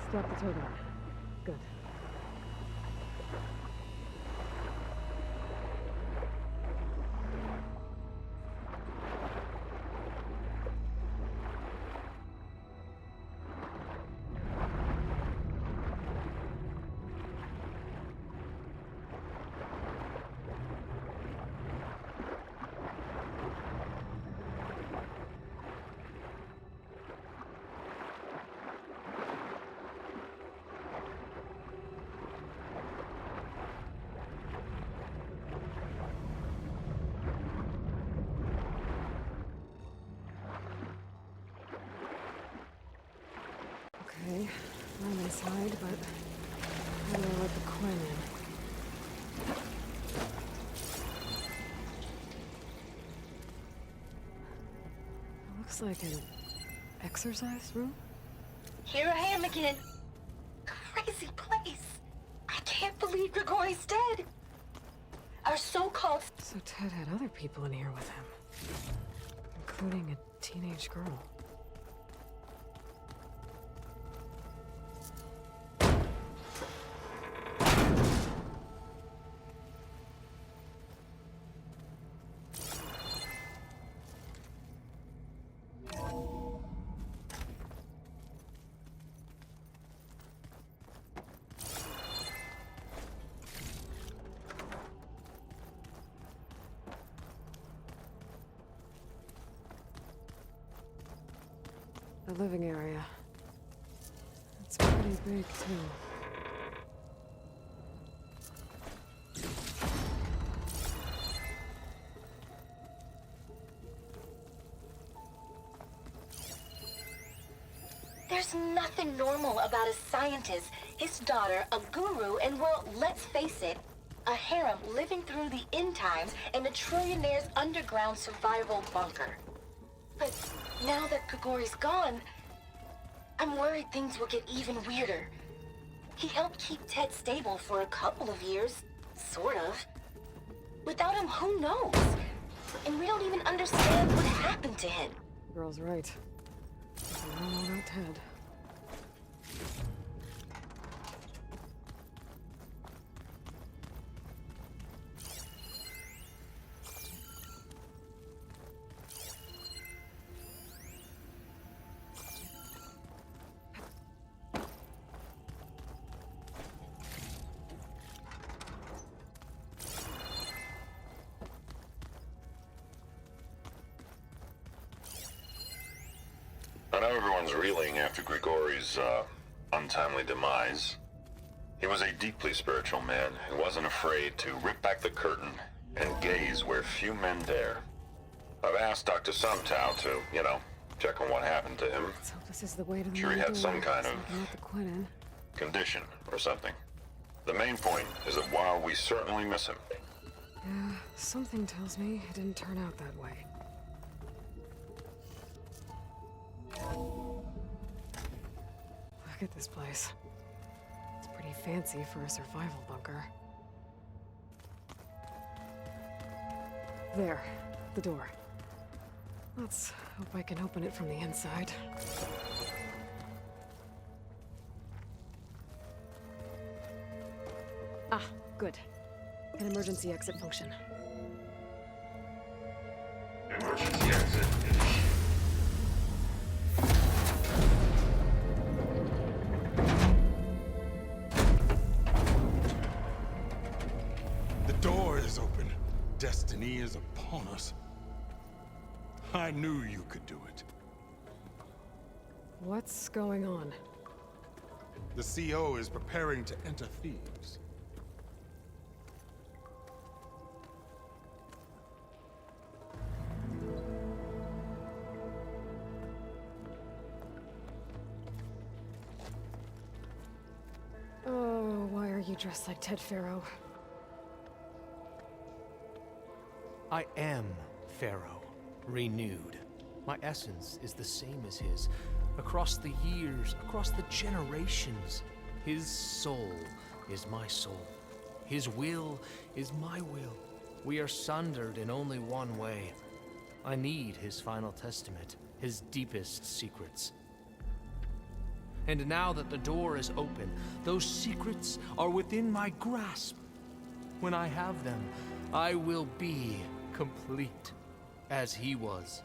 Stop the turbine. Good. Okay, I'm inside, but how do I let the Quinn in? It looks like an exercise room?
Here I am again. Crazy place. I can't believe Grigori's dead. Our so-called...
So Ted had other people in here with him, including a teenage girl. The living area. It's pretty big, too.
There's nothing normal about a scientist, his daughter, a guru, and well, let's face it, a harem living through the end times in a trillionaire's underground survival bunker. But now that Grigori's gone, I'm worried things will get even weirder. He helped keep Ted stable for a couple of years, sort of. Without him, who knows? And we don't even understand what happened to him.
Girl's right. I don't know about Ted.
I know everyone's reeling after Grigori's, untimely demise. He was a deeply spiritual man who wasn't afraid to rip back the curtain and gaze where few men dare. I've asked Dr. Sumtow to, check on what happened to him.
Let's hope this is the way to the
Sure, he had some kind of
let the Quinn in.
condition or something. The main point is that while we certainly miss him,
Yeah, something tells me it didn't turn out that way. Look at this place. It's pretty fancy for a survival bunker. There, the door. Let's hope I can open it from the inside. Ah, good. An emergency exit function.
emergency exit.
The door is open. Destiny is upon us. I knew you could do it.
What's going on?
The CO is preparing to enter Thebes.
Oh, why are you dressed like Ted Pharaoh?
I am Pharaoh, renewed. My essence is the same as his. Across the years, across the generations, his soul is my soul. His will is my will. We are sundered in only one way. I need his final testament, his deepest secrets. And now that the door is open, those secrets are within my grasp. When I have them, I will be complete, as he was.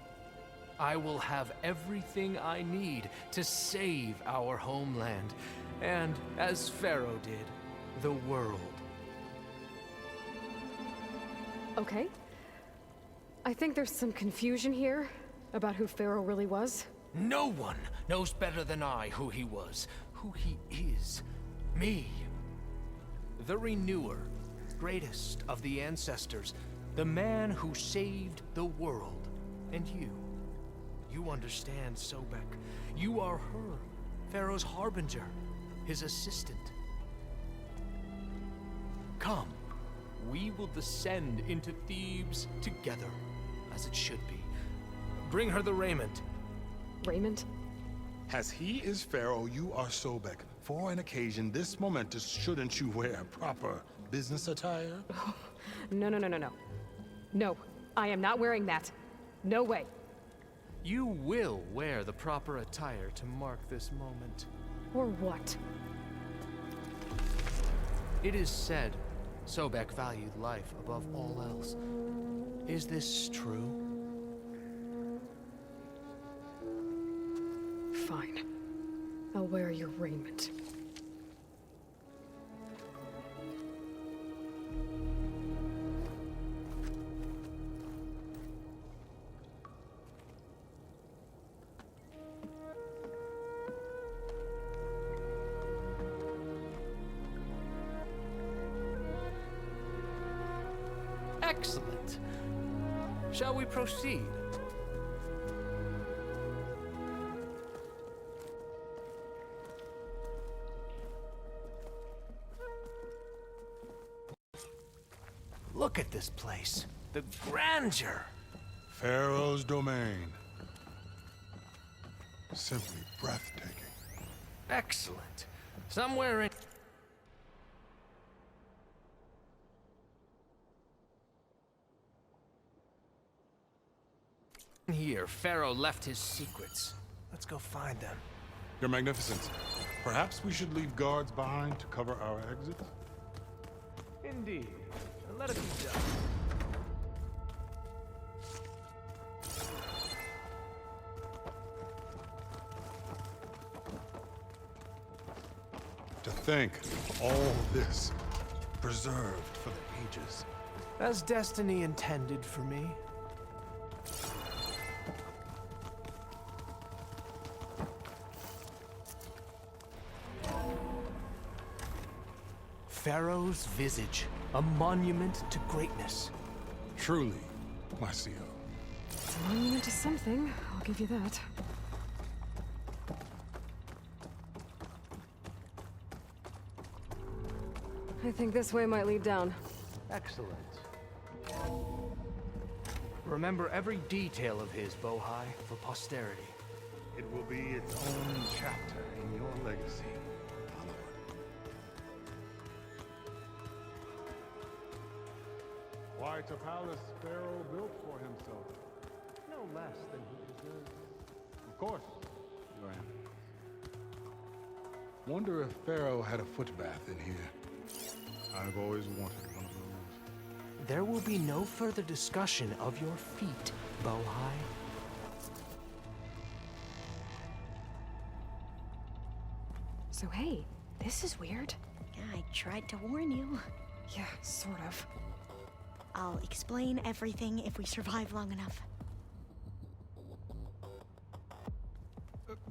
I will have everything I need to save our homeland, and, as Pharaoh did, the world.
Okay. I think there's some confusion here about who Pharaoh really was.
No one knows better than I who he was, who he is. Me. The Renewer, greatest of the ancestors, the man who saved the world. And you. You understand, Sobek. You are her, Pharaoh's harbinger, his assistant. Come, we will descend into Thebes together, as it should be. Bring her the raiment.
Raiment?
As he is Pharaoh, you are Sobek. For an occasion this momentous, shouldn't you wear proper business attire?
No. No, I am not wearing that. No way.
You will wear the proper attire to mark this moment.
Or what?
It is said Sobek valued life above all else. Is this true?
Fine. I'll wear your raiment.
Excellent. Shall we proceed? Look at this place. The grandeur.
Pharaoh's domain. Simply breathtaking.
Excellent. Somewhere in... Here, Pharaoh left his secrets. Let's go find them.
Your Magnificence, perhaps we should leave guards behind to cover our exits?
Indeed. Let it be done.
To think of all this preserved for the ages.
As destiny intended for me. Pharaoh's visage, a monument to greatness.
Truly, my CO.
It's a monument to something, I'll give you that. I think this way might lead down.
Excellent. Remember every detail of his, Bohai, for posterity.
It will be its own chapter in your legacy. Quite a palace Pharaoh built for himself.
No less than he deserves.
Of course, Your Eminence. Wonder if Pharaoh had a foot bath in here. I've always wanted one of those.
There will be no further discussion of your feet, Bohai.
So hey, this is weird.
I tried to warn you.
Yeah, sort of.
I'll explain everything if we survive long enough.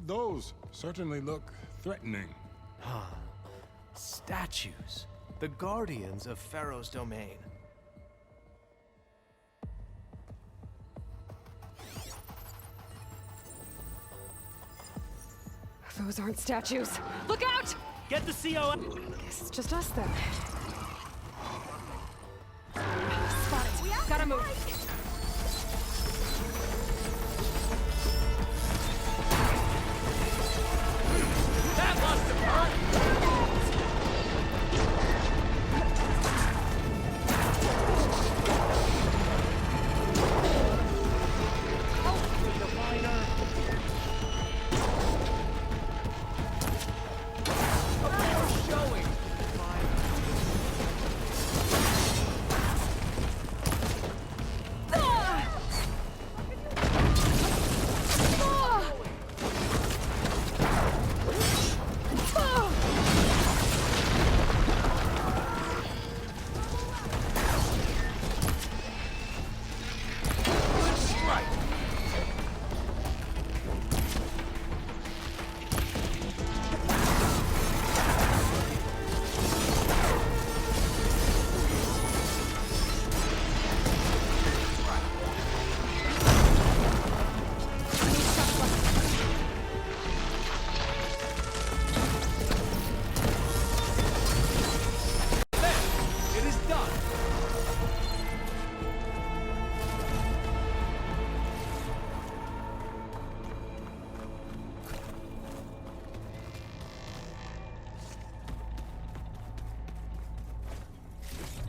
Those certainly look threatening.
Huh. Statues. The guardians of Pharaoh's domain.
Those aren't statues. Look out!
Get the CO.
Guess it's just us then. Spot it. Gotta move.
That must have hurt!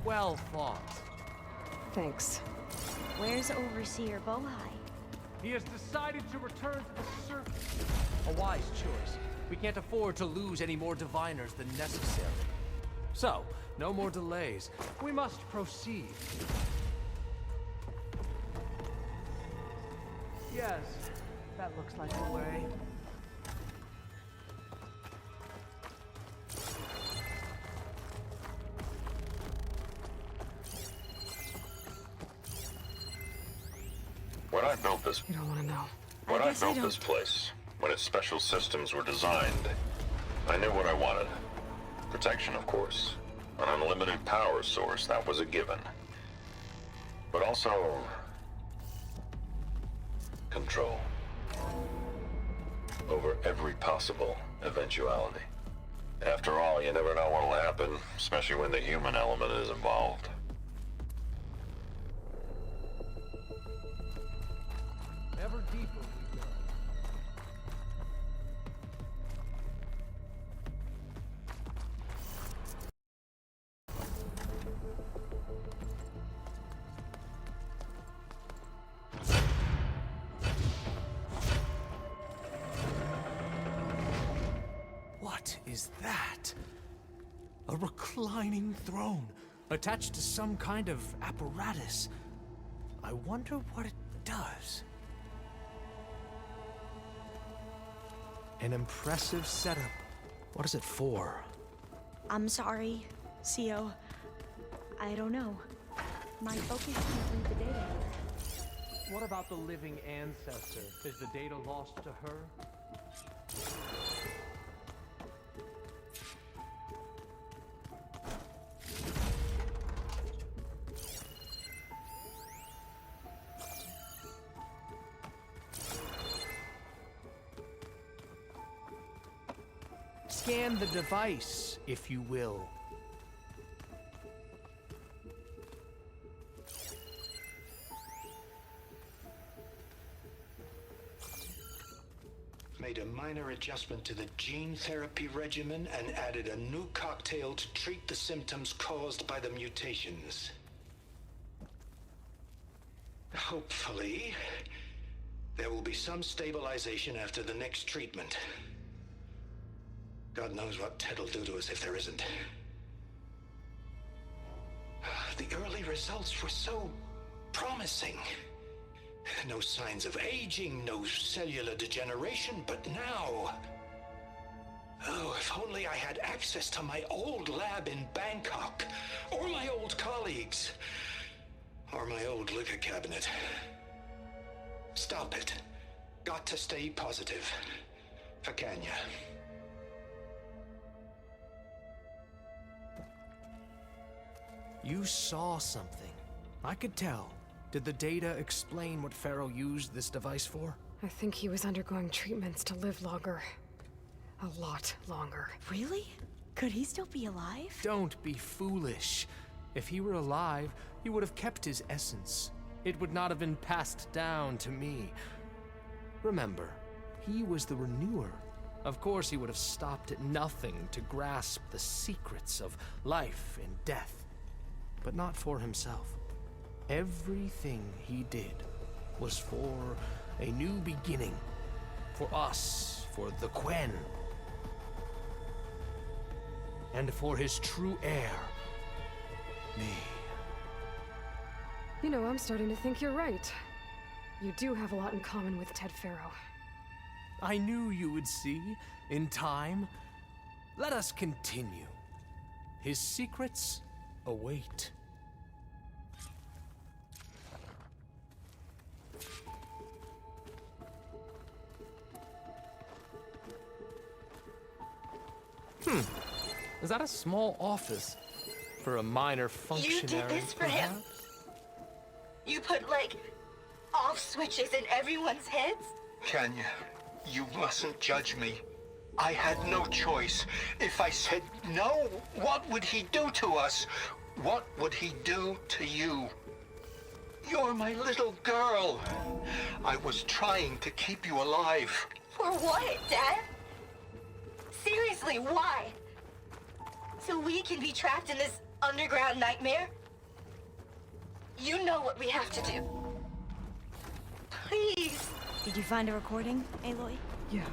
Well thought.
Thanks.
Where's Overseer Bohai?
He has decided to return to the surface. A wise choice. We can't afford to lose any more diviners than necessary. So, no more delays. We must proceed. Yes, that looks like the way.
When I built this...
You don't want to know.
When I built this place, when its special systems were designed, I knew what I wanted. Protection, of course. An unlimited power source, that was a given. But also... control. Over every possible eventuality. After all, you never know what'll happen, especially when the human element is involved.
Ever deeper we go. What is that? A reclining throne, attached to some kind of apparatus. I wonder what it does. An impressive setup. What is it for?
I'm sorry, CO. I don't know. My focus can't read the data here.
What about the living ancestor? Is the data lost to her? Scan the device, if you will.
Made a minor adjustment to the gene therapy regimen and added a new cocktail to treat the symptoms caused by the mutations. Hopefully, there will be some stabilization after the next treatment. God knows what Ted'll do to us if there isn't. The early results were so promising. No signs of aging, no cellular degeneration, but now... Oh, if only I had access to my old lab in Bangkok, or my old colleagues, or my old liquor cabinet. Stop it. Got to stay positive. For Kenya.
You saw something. I could tell. Did the data explain what Pharaoh used this device for?
I think he was undergoing treatments to live longer. A lot longer.
Really? Could he still be alive?
Don't be foolish. If he were alive, he would have kept his essence. It would not have been passed down to me. Remember, he was the renewer. Of course he would have stopped at nothing to grasp the secrets of life and death. But not for himself. Everything he did was for a new beginning. For us, for the Quen. And for his true heir, me.
You know, I'm starting to think you're right. You do have a lot in common with Ted Pharaoh.
I knew you would see, in time. Let us continue. His secrets await. Is that a small office for a minor functionary?
You did this for him?
perhaps?
You put, like, off switches in everyone's heads?
Kenya, you mustn't judge me. I had no choice. If I said no, what would he do to us? What would he do to you? You're my little girl. I was trying to keep you alive.
For what, Dad? Seriously, why? So we can be trapped in this underground nightmare? You know what we have to do. Please.
Did you find a recording, Aloy?
Yeah.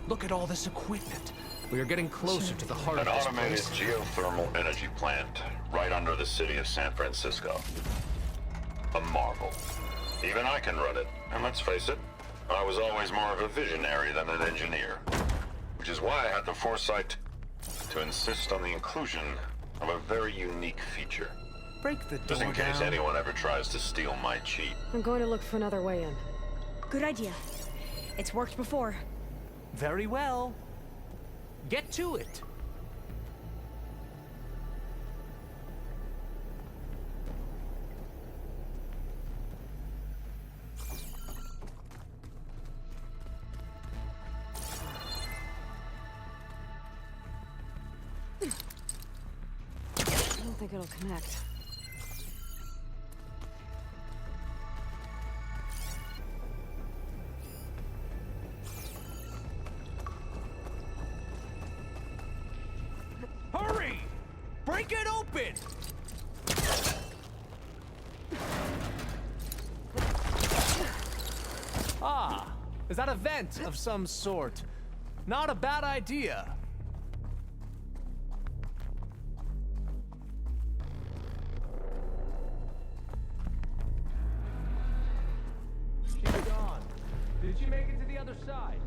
Look at all this equipment. We are getting closer to the heart
An
of this
automated
place.
geothermal energy plant right under the city of San Francisco. A marvel. Even I can run it, and let's face it, I was always more of a visionary than an engineer. Which is why I had the foresight to insist on the inclusion of a very unique feature.
Break the door
Just in case
down.
anyone ever tries to steal my cheat.
I'm going to look for another way in.
Good idea. It's worked before.
Very well. Get to it.
I don't think it'll connect.
Hurry! Break it open! Ah, is that a vent of some sort? Not a bad idea. She's gone. Did she make it to the other side?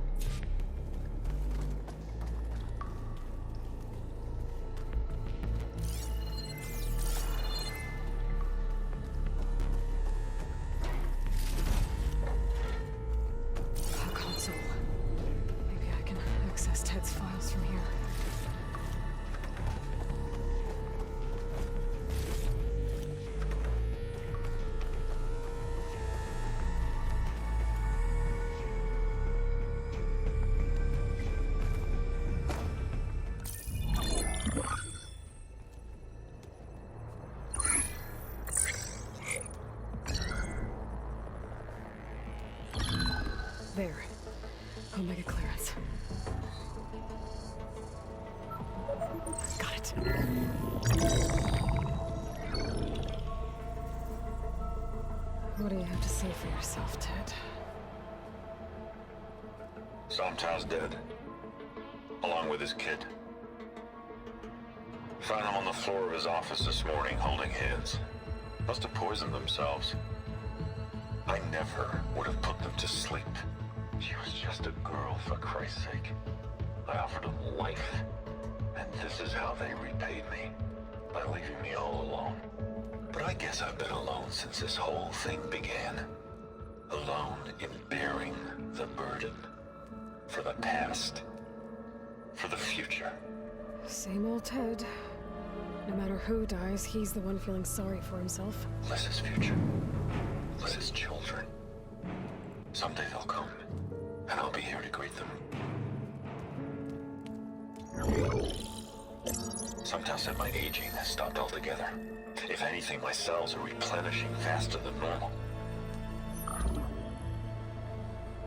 A console. Maybe I can access Ted's files from here. There. Omega clearance. Got it. What do you have to say for yourself, Ted?
Somtow's dead. Along with his kid. Found him on the floor of his office this morning, holding hands. Must have poisoned themselves. I never would have put them to sleep. She was just a girl, for Christ's sake. I offered them life, and this is how they repaid me, by leaving me all alone. But I guess I've been alone since this whole thing began. Alone in bearing the burden. For the past. For the future.
Same old Ted. No matter who dies, he's the one feeling sorry for himself.
Liz's future. Liz's children. Someday they'll come, and I'll be here to greet them. Sometimes said my aging has stopped altogether. If anything, my cells are replenishing faster than normal.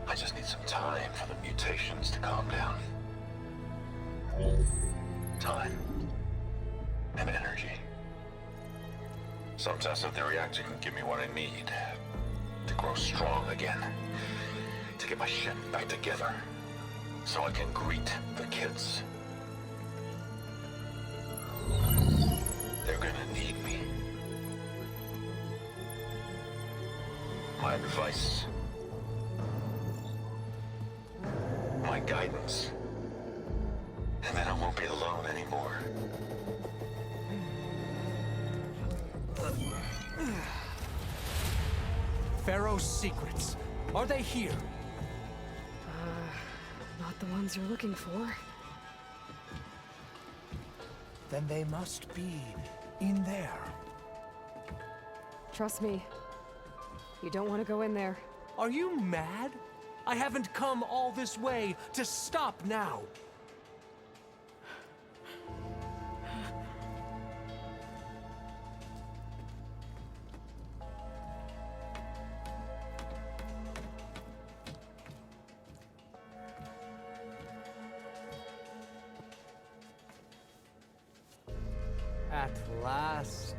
I just need some time for the mutations to calm down. Time. And energy. Sometimes if the reactor can give me what I need to grow strong again, to get my shit back together, so I can greet the kids. They're gonna need me. My advice, my guidance, and then I won't be alone anymore.
Pharaoh's secrets. Are they here?
Not the ones you're looking for.
Then they must be in there.
Trust me. You don't want to go in there.
Are you mad? I haven't come all this way to stop now. At last,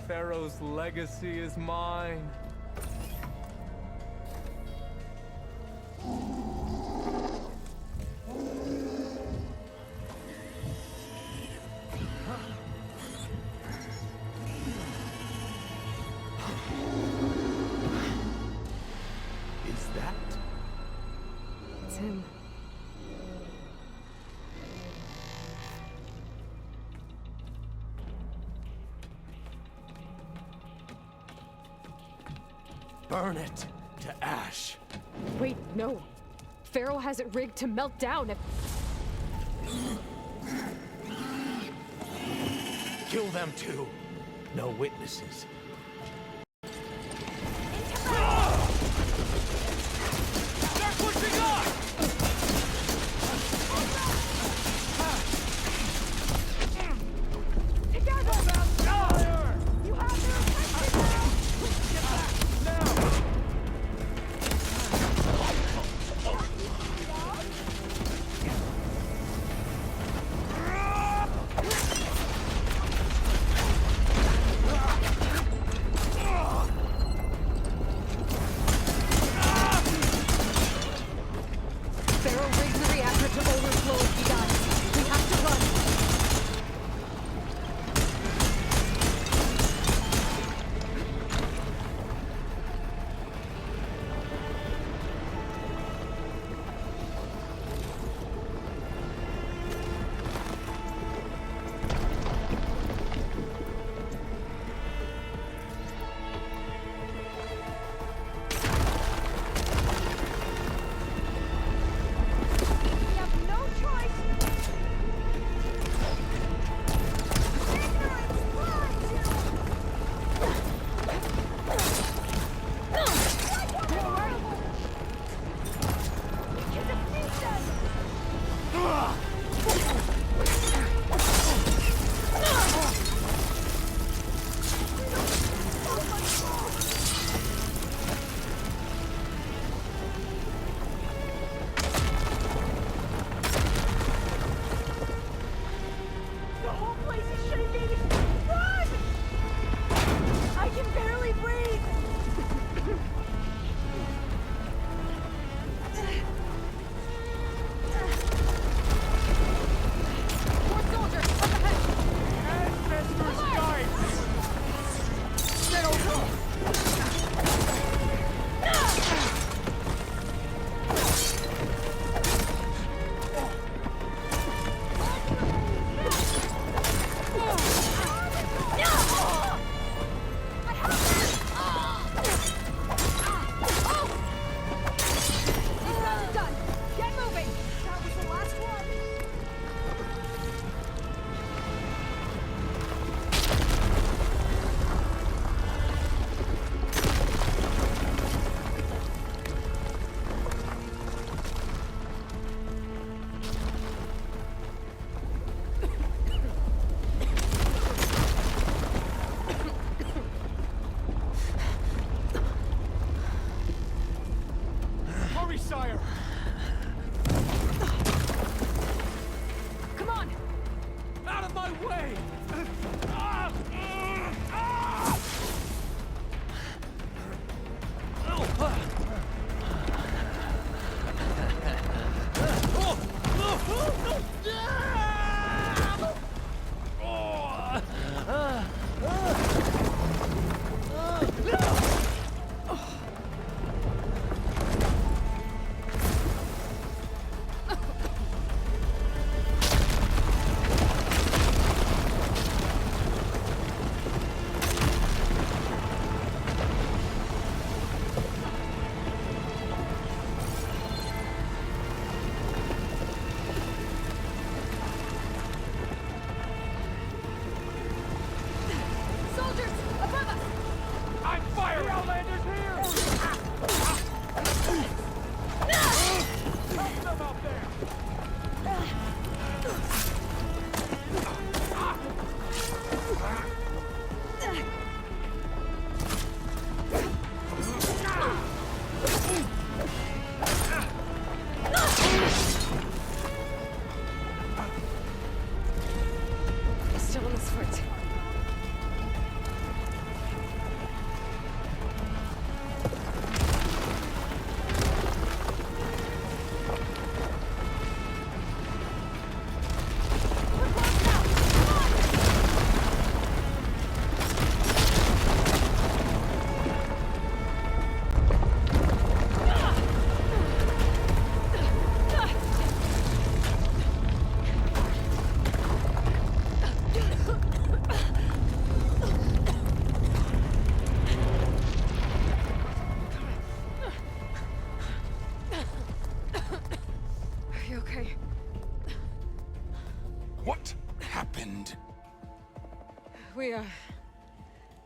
Pharaoh's legacy is mine. Is that?
It's him.
Burn it to ash.
Wait, no. Pharaoh has it rigged to melt down if...
Kill them too. No witnesses. Start pushing on!
Together! You have their attention now!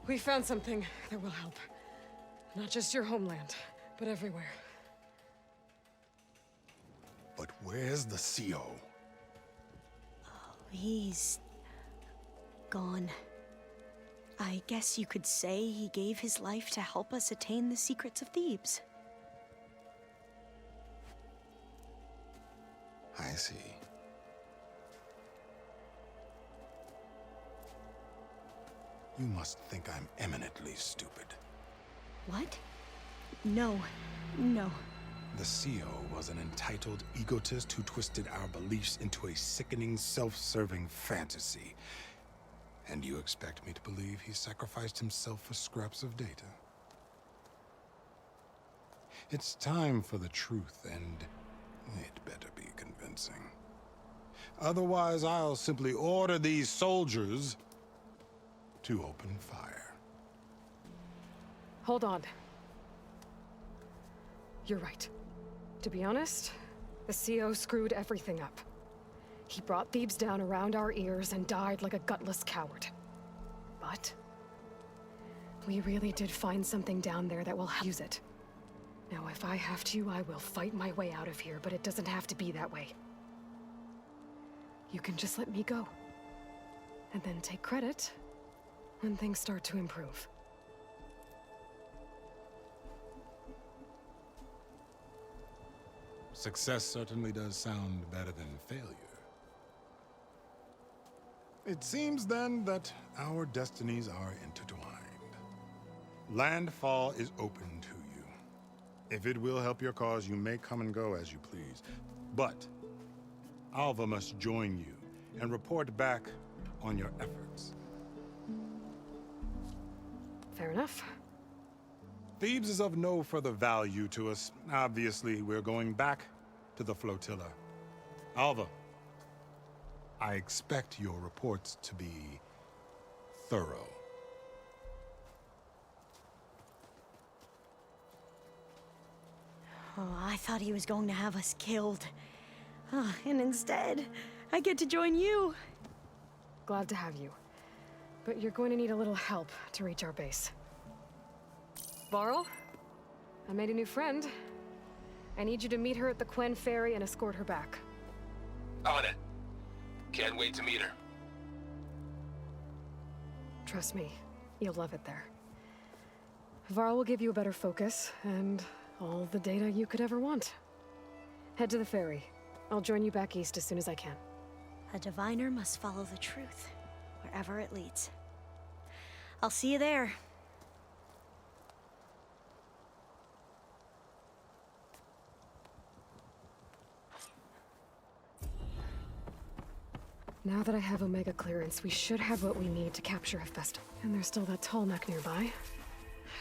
We found something that will help. Not just your homeland, but everywhere.
But where's the CO?
He's gone. I guess you could say he gave his life to help us attain the secrets of Thebes.
I see. You must think I'm eminently stupid.
What? No.
The CO was an entitled egotist who twisted our beliefs into a sickening, self-serving fantasy. And you expect me to believe he sacrificed himself for scraps of data? It's time for the truth, and it better be convincing. Otherwise, I'll simply order these soldiers to open fire.
Hold on. You're right. To be honest, the CO screwed everything up. He brought Thebes down around our ears and died like a gutless coward. But we really did find something down there that will use it. Now, if I have to, I will fight my way out of here, but it doesn't have to be that way. You can just let me go. And then take credit when things start to improve.
Success certainly does sound better than failure. It seems then that our destinies are intertwined. Landfall is open to you. If it will help your cause, you may come and go as you please. But Alva must join you and report back on your efforts.
Fair enough.
Thebes is of no further value to us. Obviously, we're going back to the flotilla. Alva, I expect your reports to be thorough.
Oh, I thought he was going to have us killed. And instead, I get to join you.
Glad to have you. But you're going to need a little help to reach our base. Varl, I made a new friend. I need you to meet her at the Quen Ferry and escort her back.
On it. Can't wait to meet her.
Trust me, you'll love it there. Varl will give you a better focus, and all the data you could ever want. Head to the ferry. I'll join you back east as soon as I can.
A diviner must follow the truth, wherever it leads. I'll see you there.
Now that I have Omega clearance, we should have what we need to capture Hephaestus. And there's still that tall neck nearby.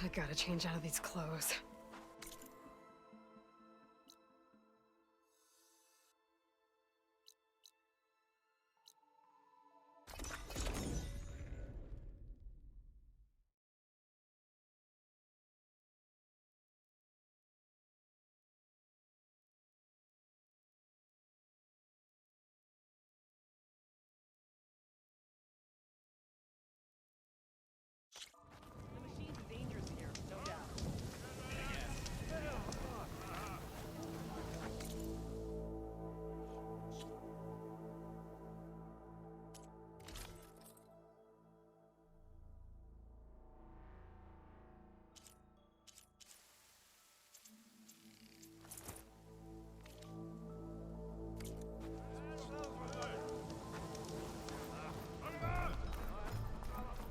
I gotta change out of these clothes.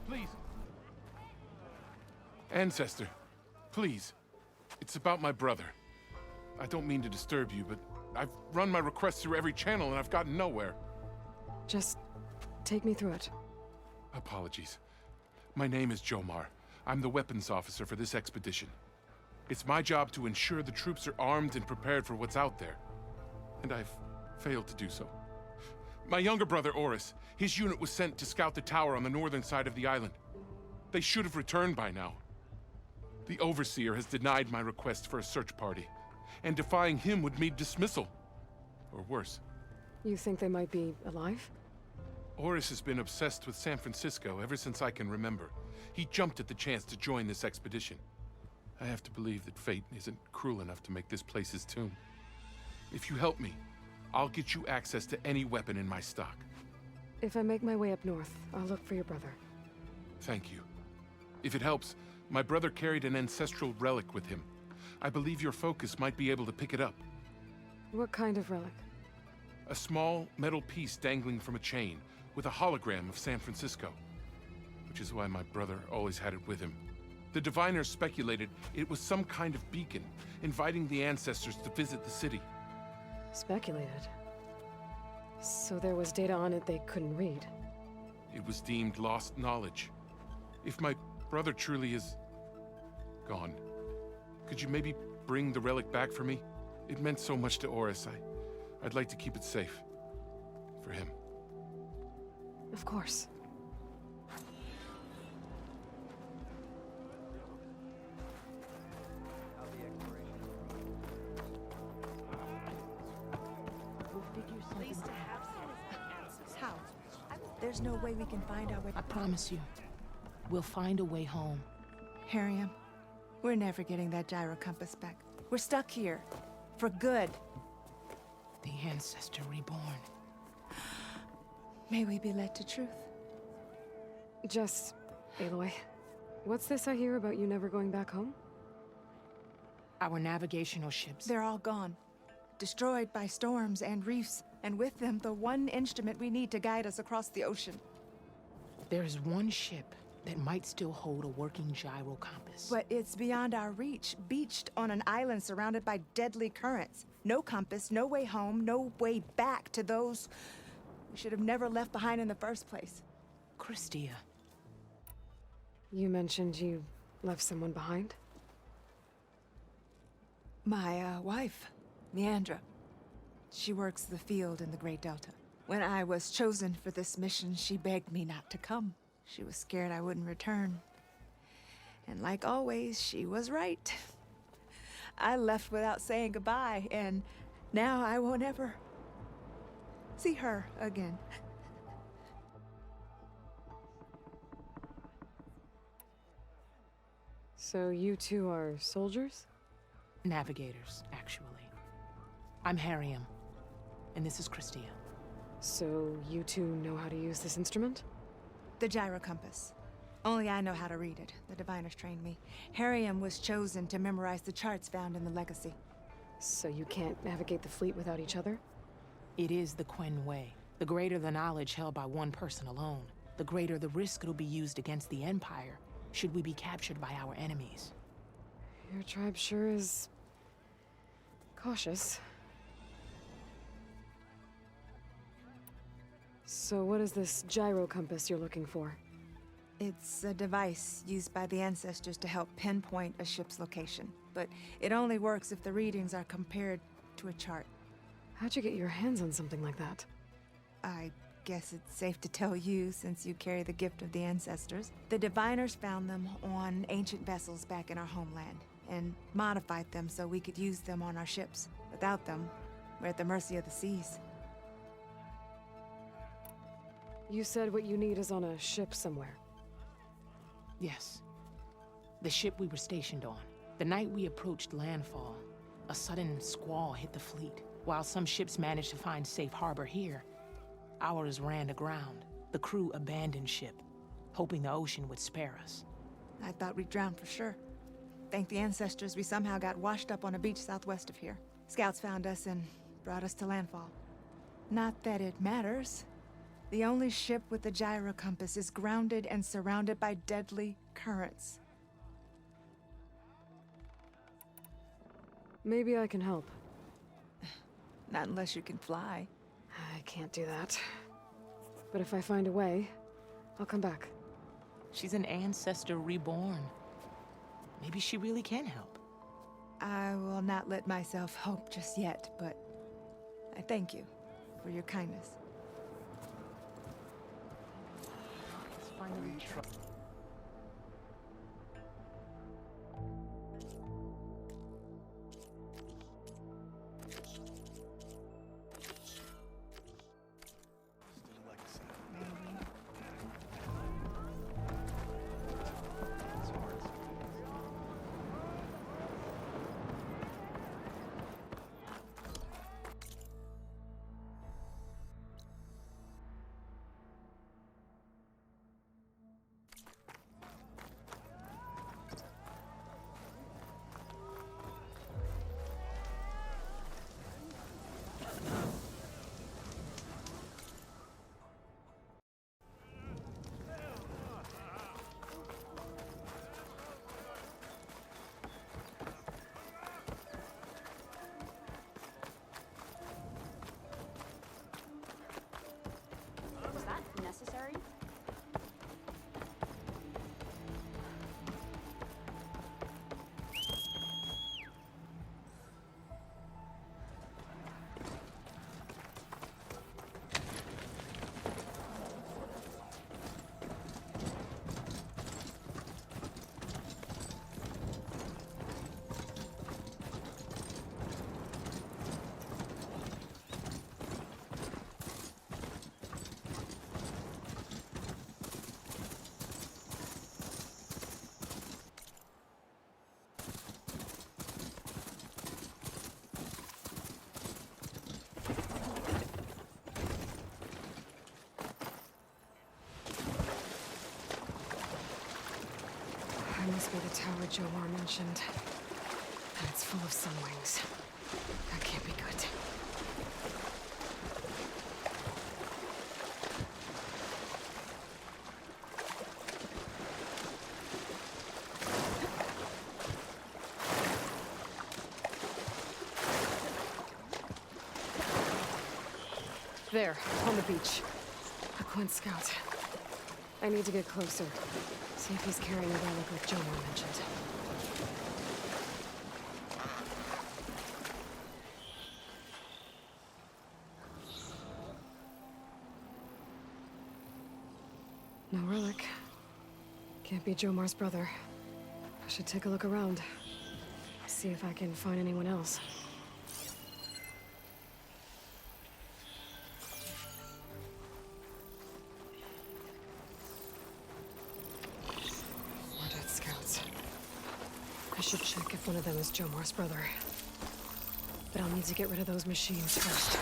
Please. Ancestor, please. It's about my brother. I don't mean to disturb you, but I've run my requests through every channel and I've gotten nowhere.
Just take me through it.
Apologies. My name is Jomar. I'm the weapons officer for this expedition. It's my job to ensure the troops are armed and prepared for what's out there. And I've failed to do so. My younger brother, Oris, his unit was sent to scout the tower on the northern side of the island. They should have returned by now. The Overseer has denied my request for a search party, and defying him would mean dismissal. Or worse.
You think they might be alive?
Oris has been obsessed with San Francisco ever since I can remember. He jumped at the chance to join this expedition. I have to believe that fate isn't cruel enough to make this place his tomb. If you help me, I'll get you access to any weapon in my stock.
If I make my way up north, I'll look for your brother.
Thank you. If it helps, my brother carried an ancestral relic with him. I believe your focus might be able to pick it up.
What kind of relic?
A small metal piece dangling from a chain with a hologram of San Francisco. Which is why my brother always had it with him. The diviners speculated it was some kind of beacon, inviting the ancestors to visit the city.
Speculated? So there was data on it they couldn't read?
It was deemed lost knowledge. If my brother truly is gone, could you maybe bring the relic back for me? It meant so much to Oris. I'd like to keep it safe. For him.
Of course.
How? There's no way we can find our way.
I promise you, we'll find a way home.
Harriam, we're never getting that gyro compass back. We're stuck here. For good.
The Ancestor reborn.
May we be led to truth.
Just, Aloy, what's this I hear about you never going back home?
Our navigational ships.
They're all gone. Destroyed by storms and reefs, and with them the one instrument we need to guide us across the ocean.
There is one ship that might still hold a working gyro compass.
But it's beyond our reach, beached on an island surrounded by deadly currents. No compass, no way home, no way back to those we should have never left behind in the first place.
Christia.
You mentioned you left someone behind?
My wife, Meandra. She works the field in the Great Delta. When I was chosen for this mission, she begged me not to come. She was scared I wouldn't return. And like always, she was right. I left without saying goodbye, and now I won't ever see her again.
So you two are soldiers?
Navigators, actually. I'm Harriam, and this is Christia.
So you two know how to use this instrument?
The gyro compass. Only I know how to read it. The diviners trained me. Harriam was chosen to memorize the charts found in the Legacy.
So you can't navigate the fleet without each other?
It is the Quen way. The greater the knowledge held by one person alone, the greater the risk it'll be used against the Empire, should we be captured by our enemies.
Your tribe sure is cautious. So what is this gyro compass you're looking for?
It's a device used by the ancestors to help pinpoint a ship's location. But it only works if the readings are compared to a chart.
How'd you get your hands on something like that?
I guess it's safe to tell you, since you carry the gift of the ancestors. The diviners found them on ancient vessels back in our homeland, and modified them so we could use them on our ships. Without them, we're at the mercy of the seas.
You said what you need is on a ship somewhere.
Yes. The ship we were stationed on. The night we approached landfall, a sudden squall hit the fleet. While some ships managed to find safe harbor here, ours ran aground. The crew abandoned ship, hoping the ocean would spare us.
I thought we'd drown for sure. Thank the ancestors, we somehow got washed up on a beach southwest of here. Scouts found us and brought us to landfall. Not that it matters. The only ship with the gyro compass is grounded and surrounded by deadly currents.
Maybe I can help.
Not unless you can fly.
I can't do that. But if I find a way, I'll come back.
She's an ancestor reborn. Maybe she really can help.
I will not let myself hope just yet, but I thank you for your kindness.
Let's finally try.
That must be the tower Jomar mentioned. And it's full of sunwings. That can't be good. There, on the beach. A Quint scout. I need to get closer. See if he's carrying a relic like Jomar mentioned. No relic. Can't be Jomar's brother. I should take a look around. See if I can find anyone else. More dead scouts. I should check if one of them is Jomar's brother. But I'll need to get rid of those machines first.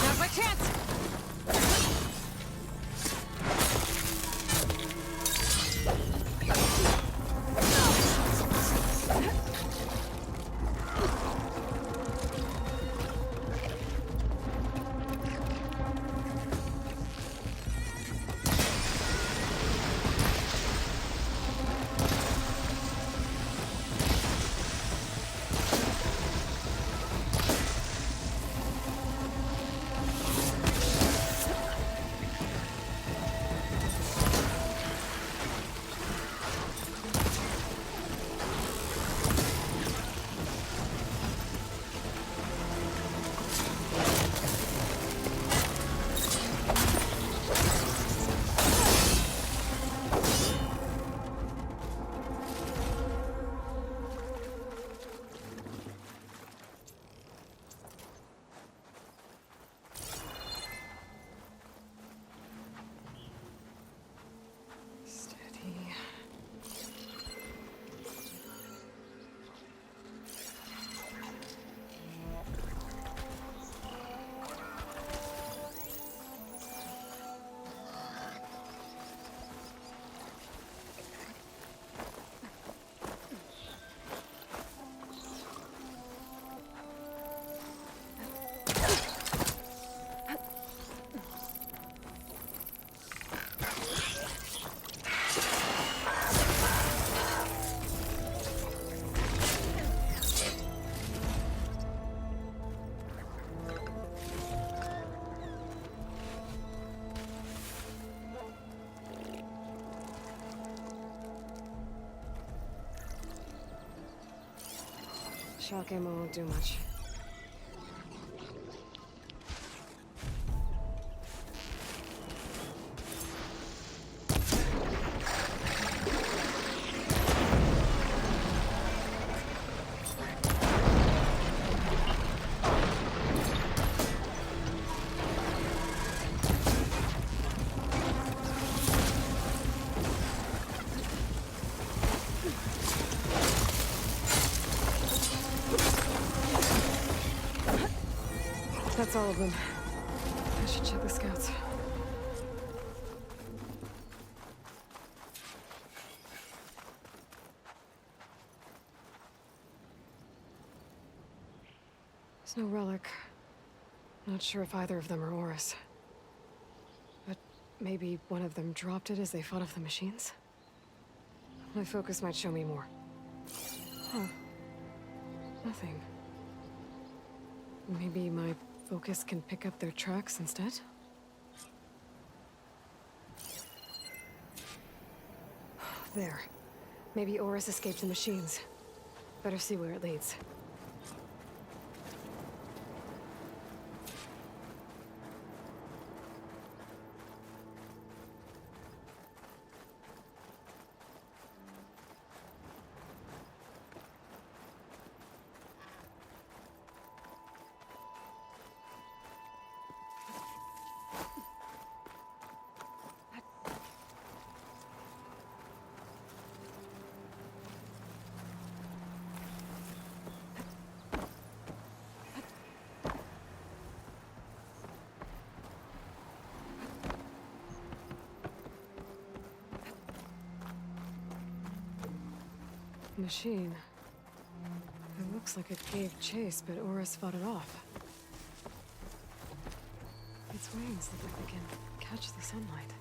Now's my chance! Shock ammo won't do much. That's all of them. I should check the scouts. There's no relic. Not sure if either of them are Oris. But maybe one of them dropped it as they fought off the machines? My focus might show me more. Huh. Nothing. Maybe my focus can pick up their tracks instead? There. Maybe Oris escaped the machines. Better see where it leads. machine. It looks like it gave chase, but Oris fought it off. Its wings look like they can catch the sunlight.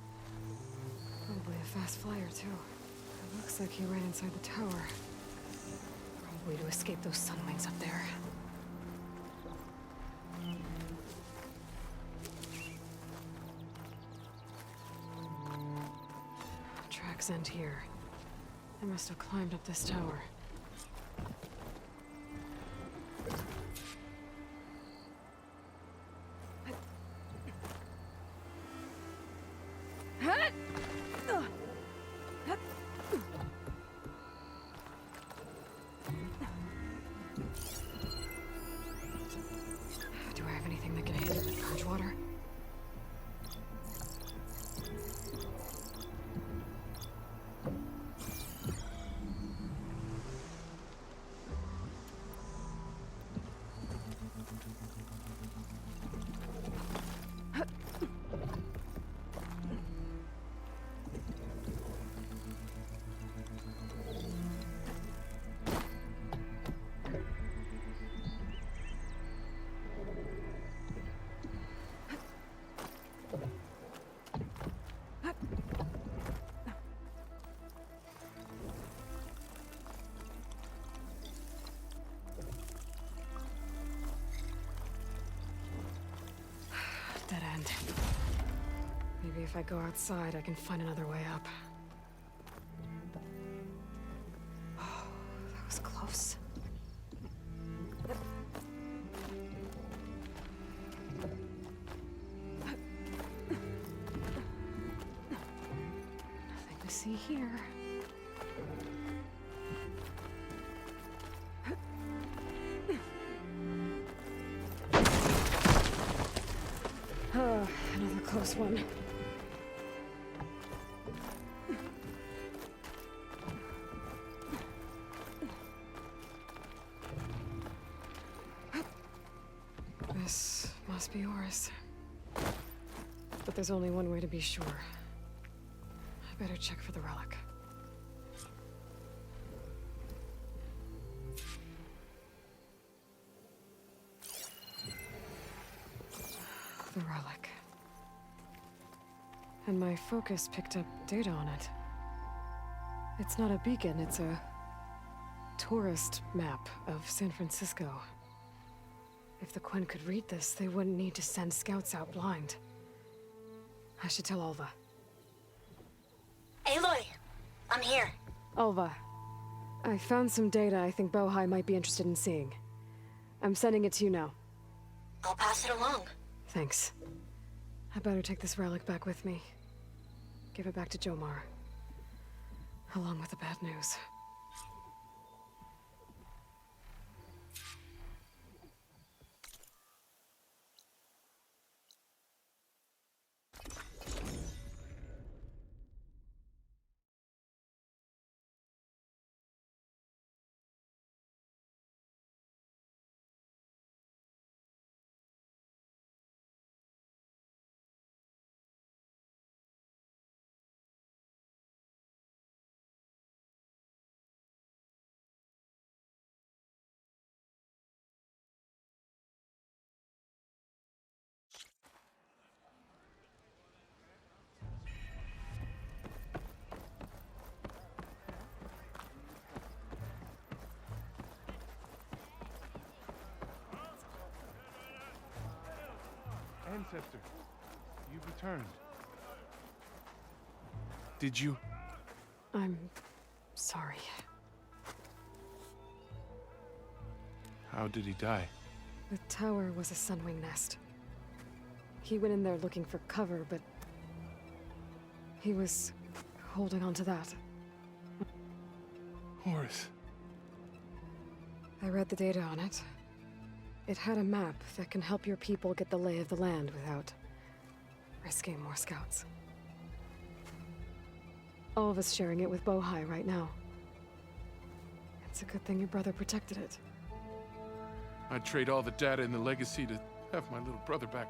Probably a fast flyer, too. It looks like he ran inside the tower. Probably to escape those sun wings up there. Tracks end here. I must have climbed up this tower. Do I have anything that can hit it with purge water? Dead end. Maybe if I go outside, I can find another way up. Oh, that was close. Nothing to see here. Another close one. This must be Oris. But there's only one way to be sure. I better check for the relic. The relic. And my focus picked up data on it. It's not a beacon, it's a tourist map of San Francisco. If the Quen could read this, they wouldn't need to send scouts out blind. I should tell Alva.
Aloy, I'm here.
Alva, I found some data I think Bohai might be interested in seeing. I'm sending it to you now.
I'll pass it along.
Thanks. I better take this relic back with me. Give it back to Jomar. Along with the bad news.
Ancestor, you've returned. Did you?
I'm sorry.
How did he die?
The tower was a sunwing nest. He went in there looking for cover, but he was holding on to that.
Horace.
I read the data on it. It had a map that can help your people get the lay of the land without risking more scouts. All of us sharing it with Bohai right now. It's a good thing your brother protected it.
I'd trade all the data and the legacy to have my little brother back.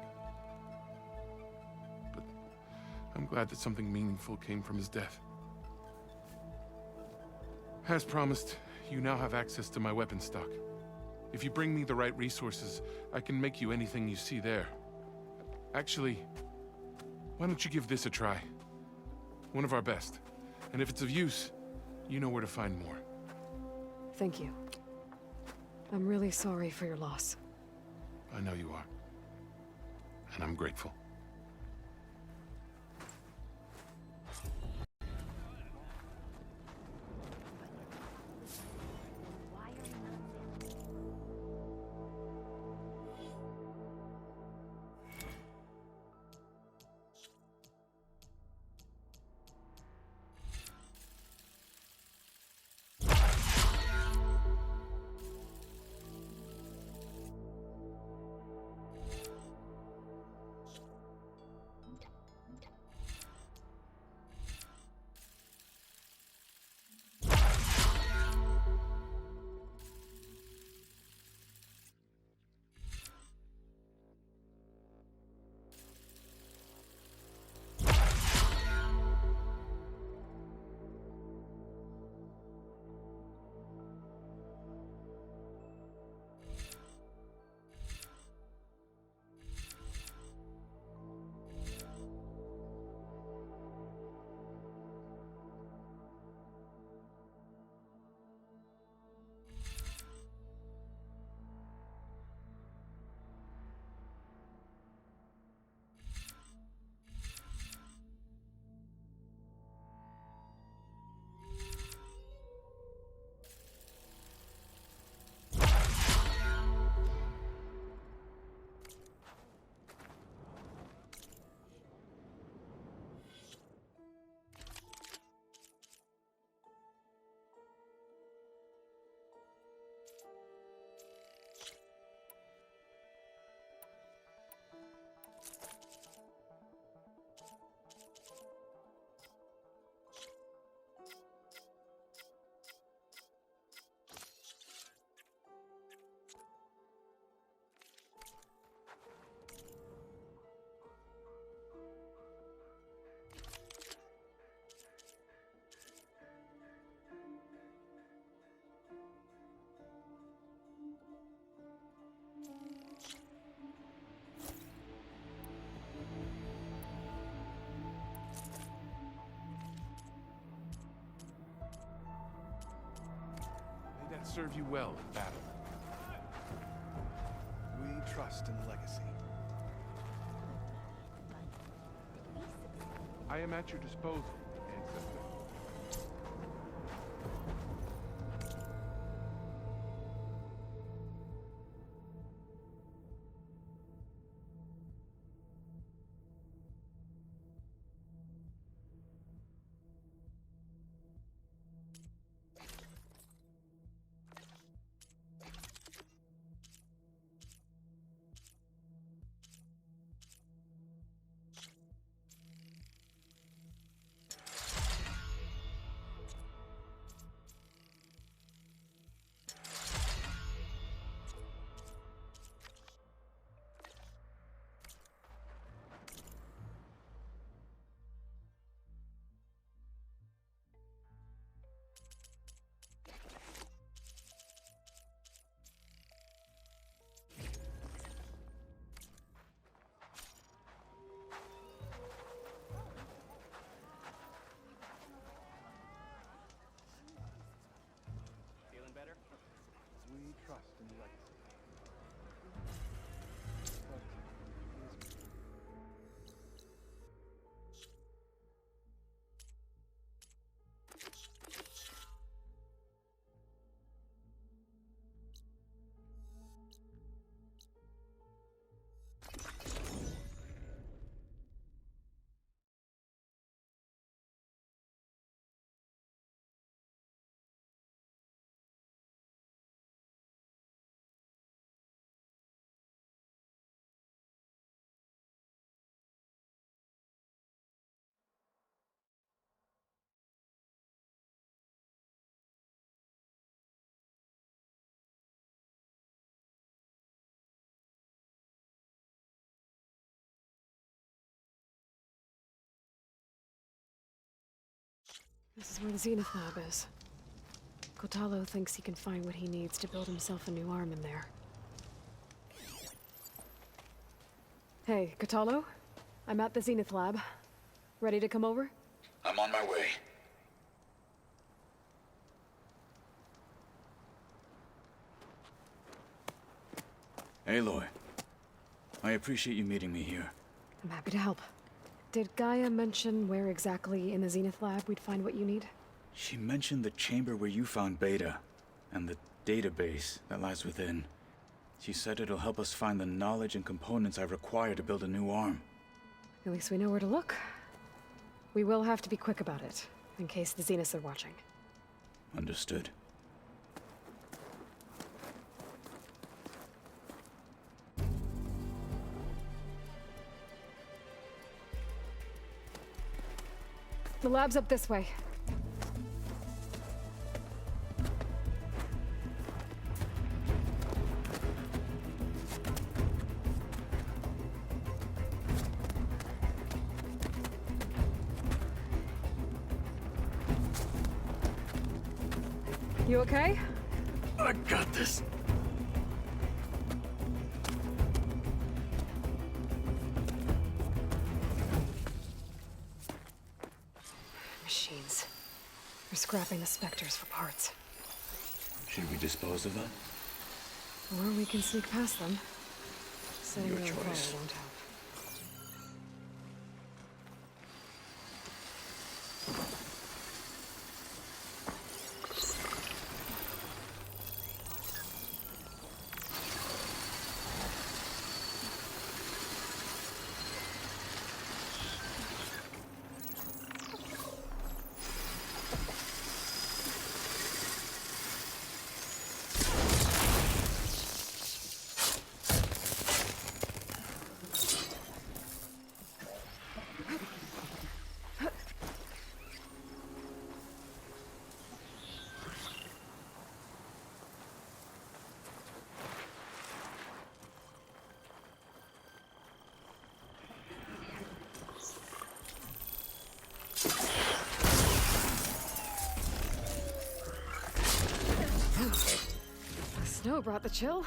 But I'm glad that something meaningful came from his death. As promised, you now have access to my weapon stock. If you bring me the right resources, I can make you anything you see there. Actually, why don't you give this a try? One of our best. And if it's of use, you know where to find more.
Thank you. I'm really sorry for your loss.
I know you are. And I'm grateful. May that serve you well in battle.
We trust in the legacy.
I am at your disposal, Ancestor.
We trust in the legacy.
This is where the Zenith lab is. Kotalo thinks he can find what he needs to build himself a new arm in there. Hey, Kotalo? I'm at the Zenith lab. Ready to come over?
I'm on my way.
Aloy, I appreciate you meeting me here.
I'm happy to help. Did Gaia mention where exactly in the Zenith lab we'd find what you need?
She mentioned the chamber where you found Beta, and the database that lies within. She said it'll help us find the knowledge and components I require to build a new arm.
At least we know where to look. We will have to be quick about it, in case the Zeniths are watching.
Understood.
The lab's up this way. You okay?
I got this.
Machines. They're scrapping the Spectres for parts.
Should we dispose of them?
Or we can sneak past them. Setting
Your
their fire
choice.
won't help. The snow brought the chill.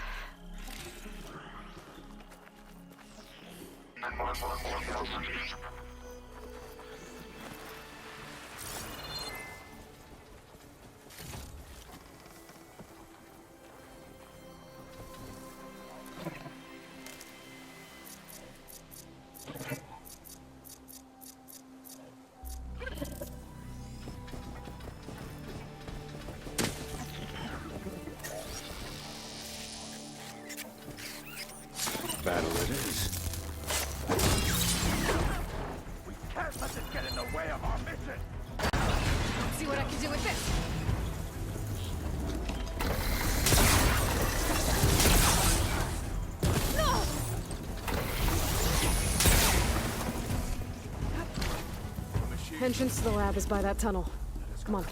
Battle it is.
We can't let this get in the way of our mission!
Let's see what I can do with this. No! Entrance to the lab is by that tunnel. Come on.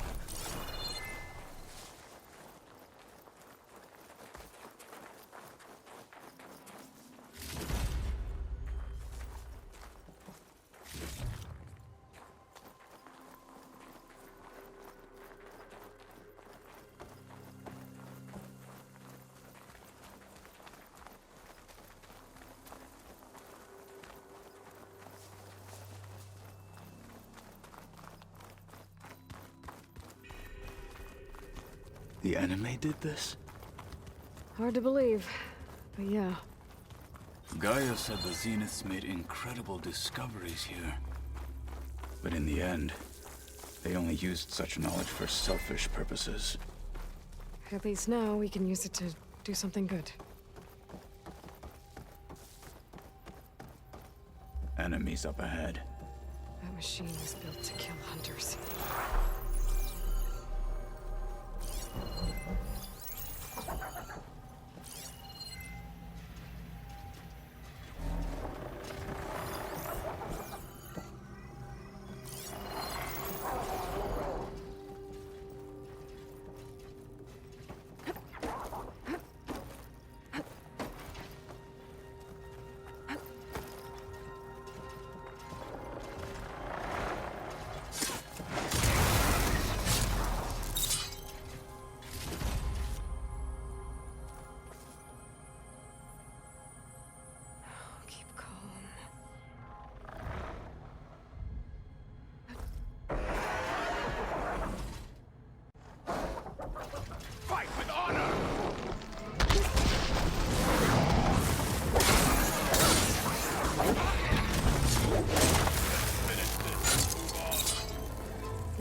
The enemy did this?
Hard to believe, but yeah.
Gaia said the Zeniths made incredible discoveries here. But in the end, they only used such knowledge for selfish purposes.
At least now we can use it to do something good.
Enemies up ahead.
That machine was built to kill hunters.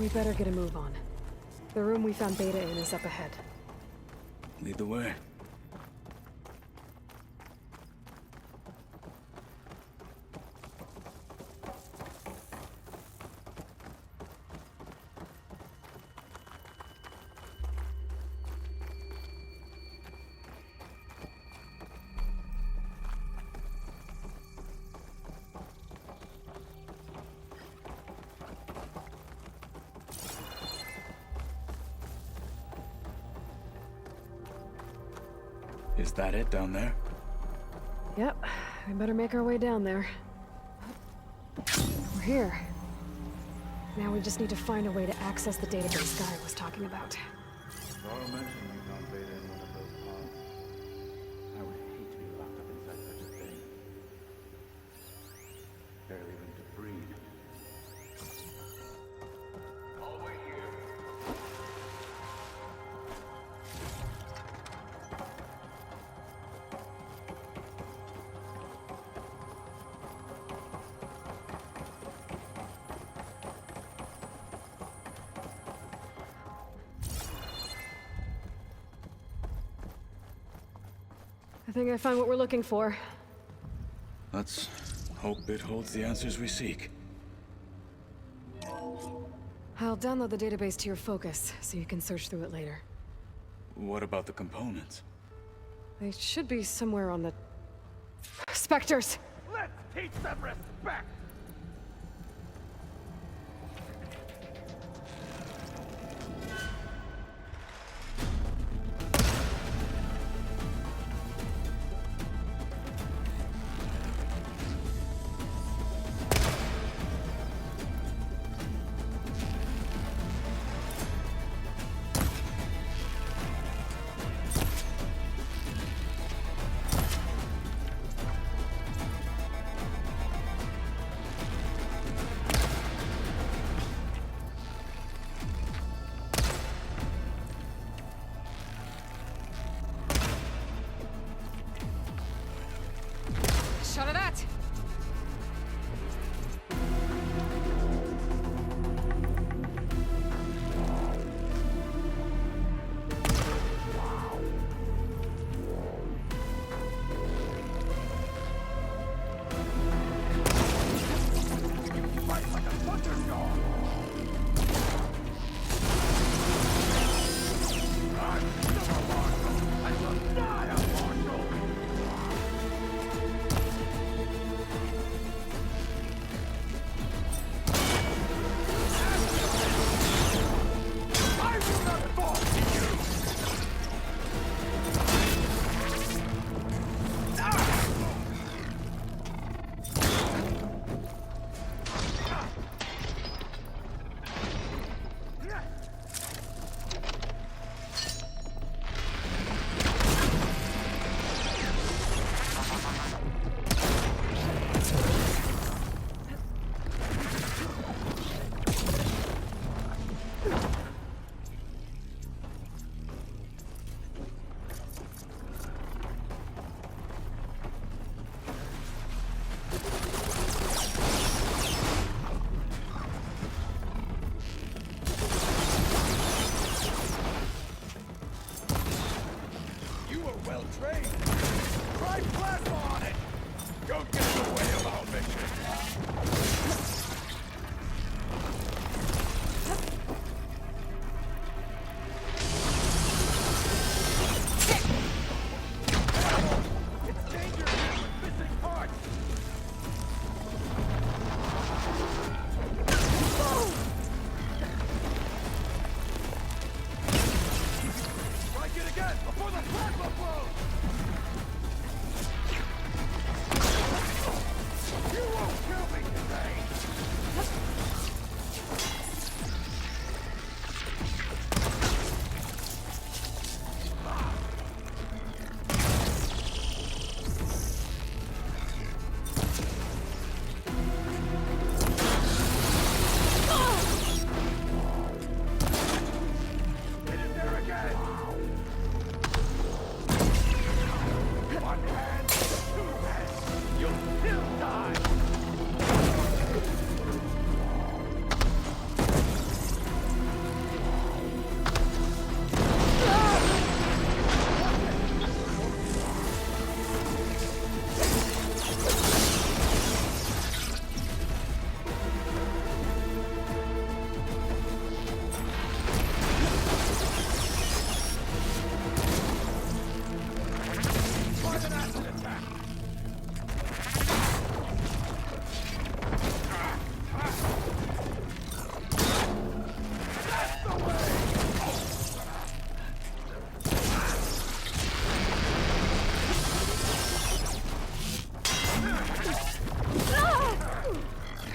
We better get a move on. The room we found Beta in is up ahead.
Lead the way. Is that it down there?
Yep, we better make our way down there. We're here. Now we just need to find a way to access the database Guy was talking about.
Laura mentioned you found Beta in one of those pods. I would hate to be locked up inside such a thing. Barely even to breathe. All the way here.
I think I found what we're looking for.
Let's hope it holds the answers we seek.
I'll download the database to your Focus, so you can search through it later.
What about the components?
They should be somewhere on the... Spectres!
Let's teach them respect!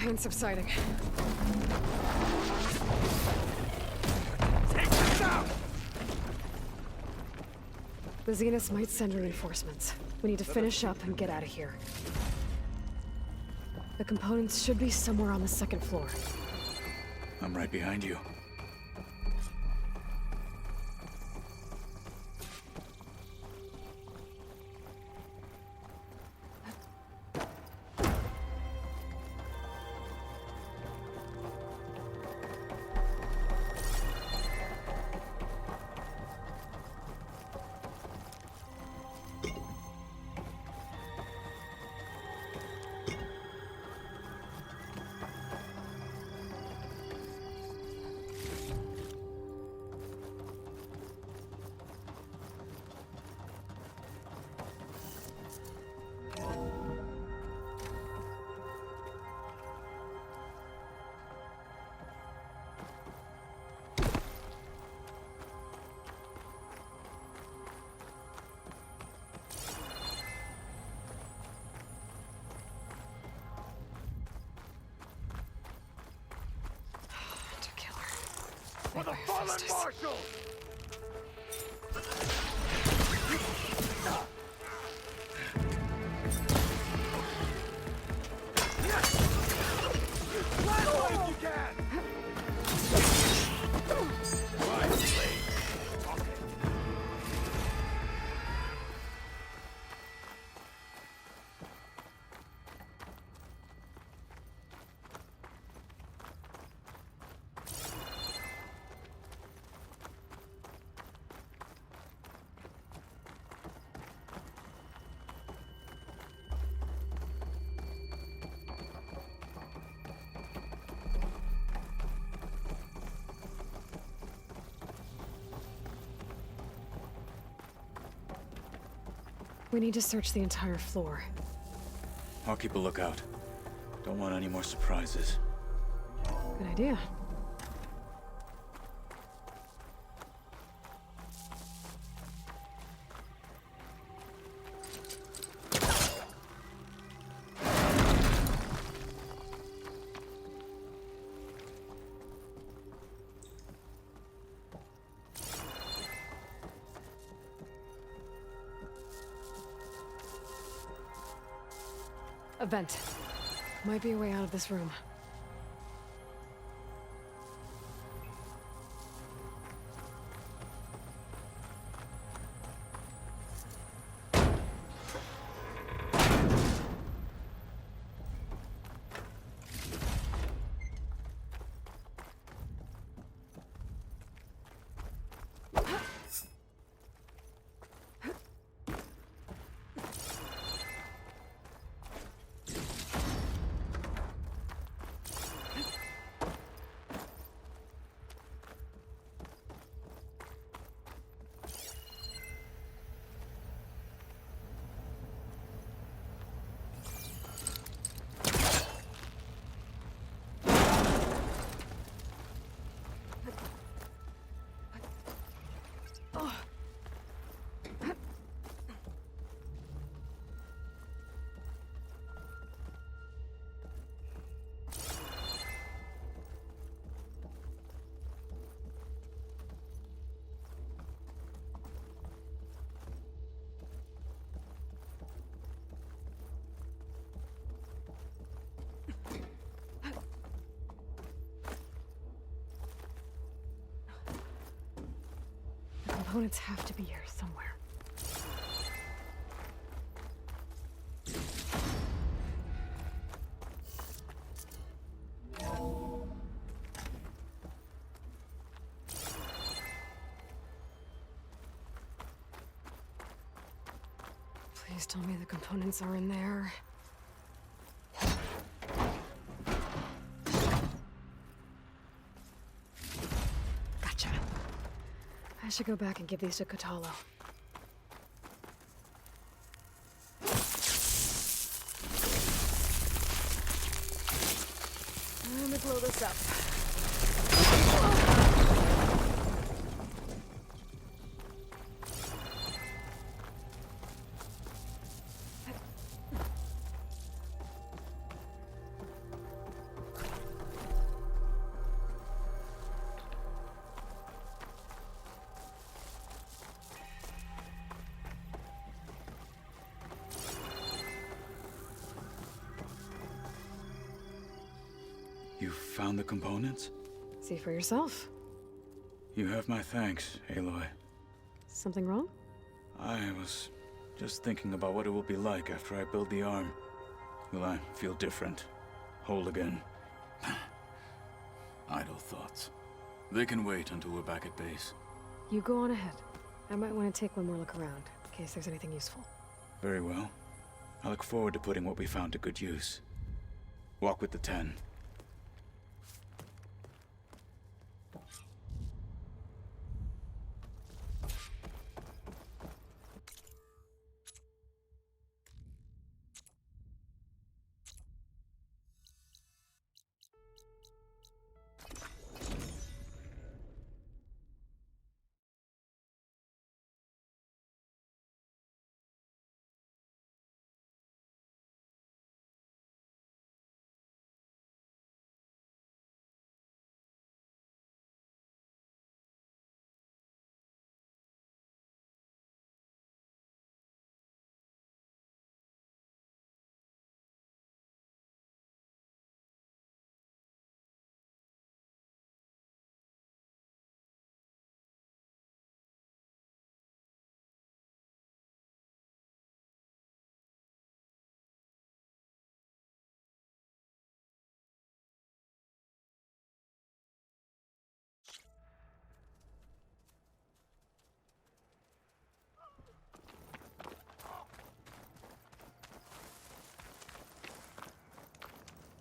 and subsiding.
Take this out!
The Zeniths might send reinforcements. We need to finish up and get out of here. The components should be somewhere on the second floor.
I'm right behind you.
For the fallen marshal! Flat away if you can! Right, Blade.
We need to search the entire floor.
I'll keep a lookout. Don't want any more surprises.
Good idea. A vent. Might be a way out of this room. The components have to be here somewhere. Please tell me the components are in there. Gotcha. I should go back and give these to Kotalo. Let me blow this up.
You found the components?
See for yourself.
You have my thanks, Aloy.
Something wrong?
I was just thinking about what it will be like after I build the arm. Will I feel different? Whole again? Idle thoughts. They can wait until we're back at base.
You go on ahead. I might want to take one more look around, in case there's anything useful.
Very well. I look forward to putting what we found to good use. Walk with the 10.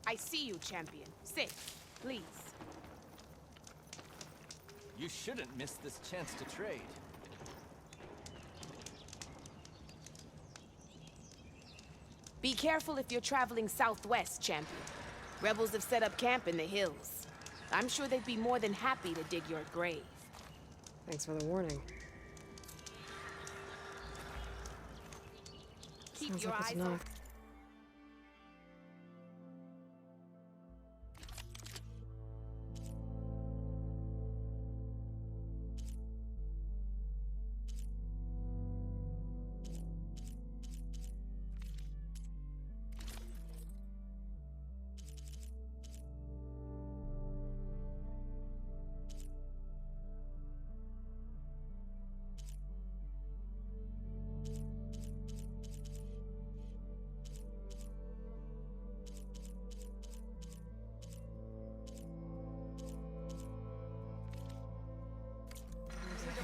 I see you, champion. Sit, please.
You shouldn't miss this chance to trade.
Be careful if you're traveling southwest, champion. Rebels have set up camp in the hills. I'm sure they'd be more than happy to dig your grave.
Thanks for the warning.
Keep
Sounds
your
like it's
eyes
not.
open.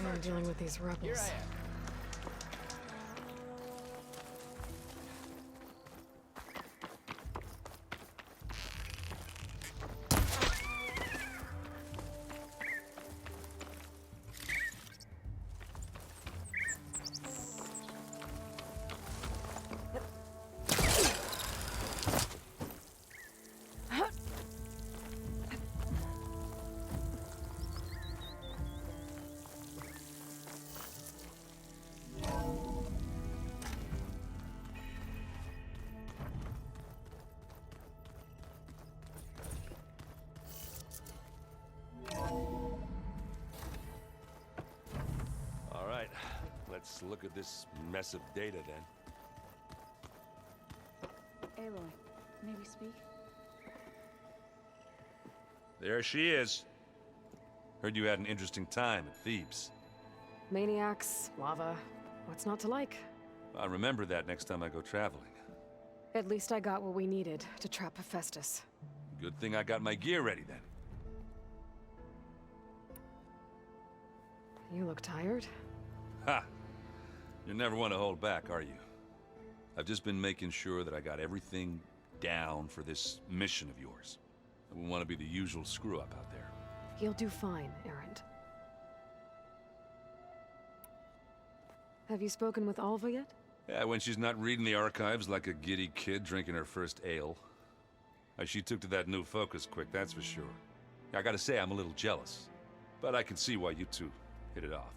I'm dealing with these rebels.
Here I am.
Let's look at this mess of data, then.
Aloy, may we speak?
There she is. Heard you had an interesting time at Thebes.
Maniacs, lava. What's not to like?
I'll remember that next time I go traveling.
At least I got what we needed to trap Hephaestus.
Good thing I got my gear ready, then.
You look tired.
Ha! You never want to hold back, are you? I've just been making sure that I got everything down for this mission of yours. I wouldn't want to be the usual screw-up out there.
You'll do fine, Errand. Have you spoken with Alva yet?
Yeah, when she's not reading the archives like a giddy kid drinking her first ale. She took to that new focus quick, that's for sure. I gotta say, I'm a little jealous. But I can see why you two hit it off.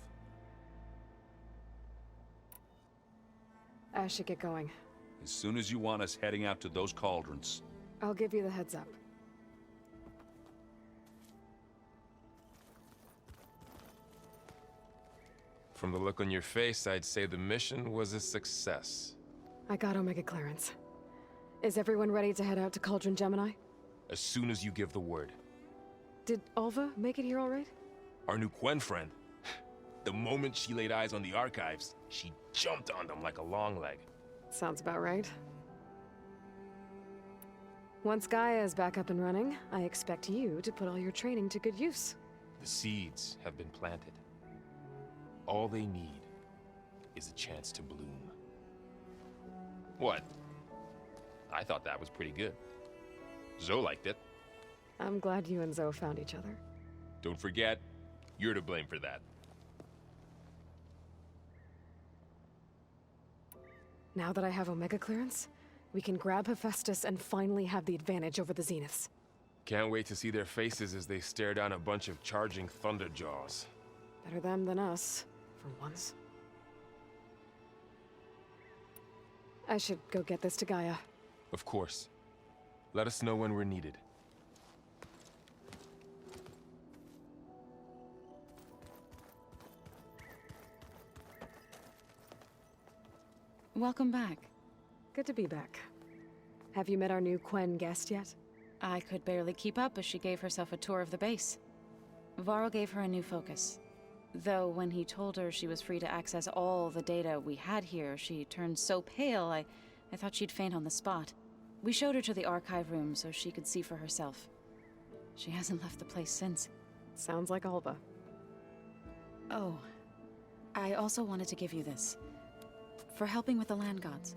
I should get going.
As soon as you want us heading out to those cauldrons.
I'll give you the heads up.
From the look on your face, I'd say the mission was a success.
I got Omega clearance. Is everyone ready to head out to Cauldron Gemini?
as soon as you give the word.
Did Alva make it here all right?
Our new Quen friend. The moment she laid eyes on the archives, she jumped on them like a long leg.
Sounds about right. Once Gaia is back up and running, I expect you to put all your training to good use.
The seeds have been planted. All they need is a chance to bloom. What? I thought that was pretty good. Zoe liked it.
I'm glad you and Zoe found each other.
Don't forget, you're to blame for that.
Now that I have Omega clearance, we can grab Hephaestus and finally have the advantage over the Zeniths.
Can't wait to see their faces as they stare down a bunch of charging Thunderjaws.
Better them than us, for once. I should go get this to Gaia.
Of course. Let us know when we're needed.
Welcome back.
Good to be back. Have you met our new Quen guest yet?
I could barely keep up as she gave herself a tour of the base. Varl gave her a new focus. Though when he told her she was free to access all the data we had here, she turned so pale I thought she'd faint on the spot. We showed her to the archive room so she could see for herself. She hasn't left the place since.
Sounds like Alva.
Oh, I also wanted to give you this. For helping with the land gods.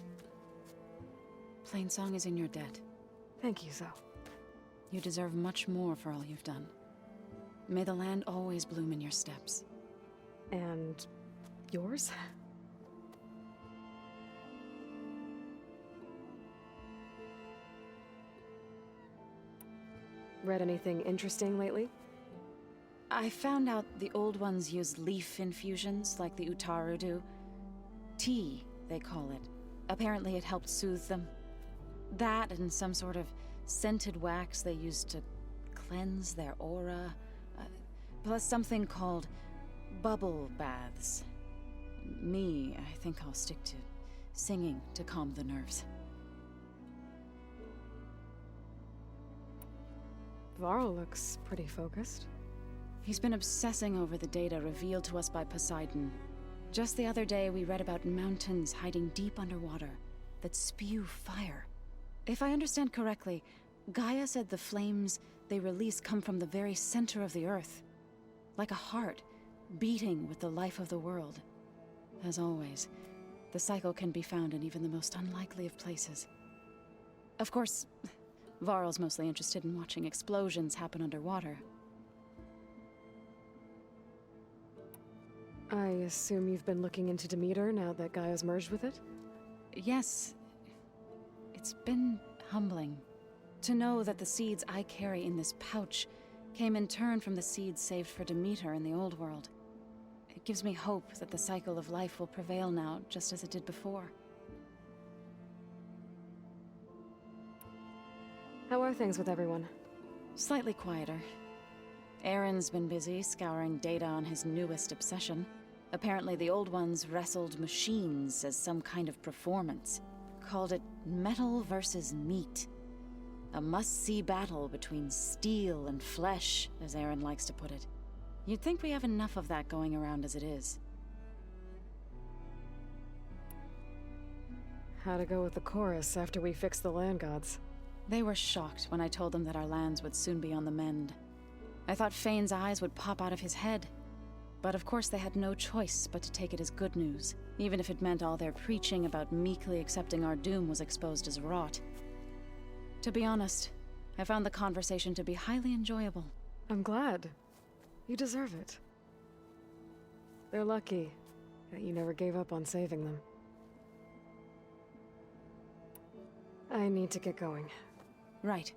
Plainsong is in your debt.
Thank you, Zoe.
You deserve much more for all you've done. May the land always bloom in your steps.
And yours? Read anything interesting lately?
I found out the old ones use leaf infusions like the Utaru do. Tea, they call it. Apparently it helped soothe them. That and some sort of scented wax they used to cleanse their aura. Plus something called bubble baths. Me, I think I'll stick to singing to calm the nerves.
Varl looks pretty focused.
He's been obsessing over the data revealed to us by Poseidon. Just the other day, we read about mountains hiding deep underwater that spew fire. If I understand correctly, Gaia said the flames they release come from the very center of the Earth. Like a heart, beating with the life of the world. As always, the cycle can be found in even the most unlikely of places. Of course, Varl's mostly interested in watching explosions happen underwater.
I assume you've been looking into Demeter now that Gaia's merged with it?
Yes. It's been humbling to know that the seeds I carry in this pouch came in turn from the seeds saved for Demeter in the old world. It gives me hope that the cycle of life will prevail now, just as it did before.
How are things with everyone?
Slightly quieter. Aaron's been busy scouring data on his newest obsession. Apparently the old ones wrestled machines as some kind of performance. Called it metal versus meat. A must-see battle between steel and flesh, as Aaron likes to put it. You'd think we have enough of that going around as it is.
How to go with the chorus after we fix the land gods?
They were shocked when I told them that our lands would soon be on the mend. I thought Fane's eyes would pop out of his head. But of course they had no choice but to take it as good news, even if it meant all their preaching about meekly accepting our doom was exposed as rot. To be honest, I found the conversation to be highly enjoyable.
I'm glad. You deserve it. They're lucky that you never gave up on saving them. I need to get going.
Right.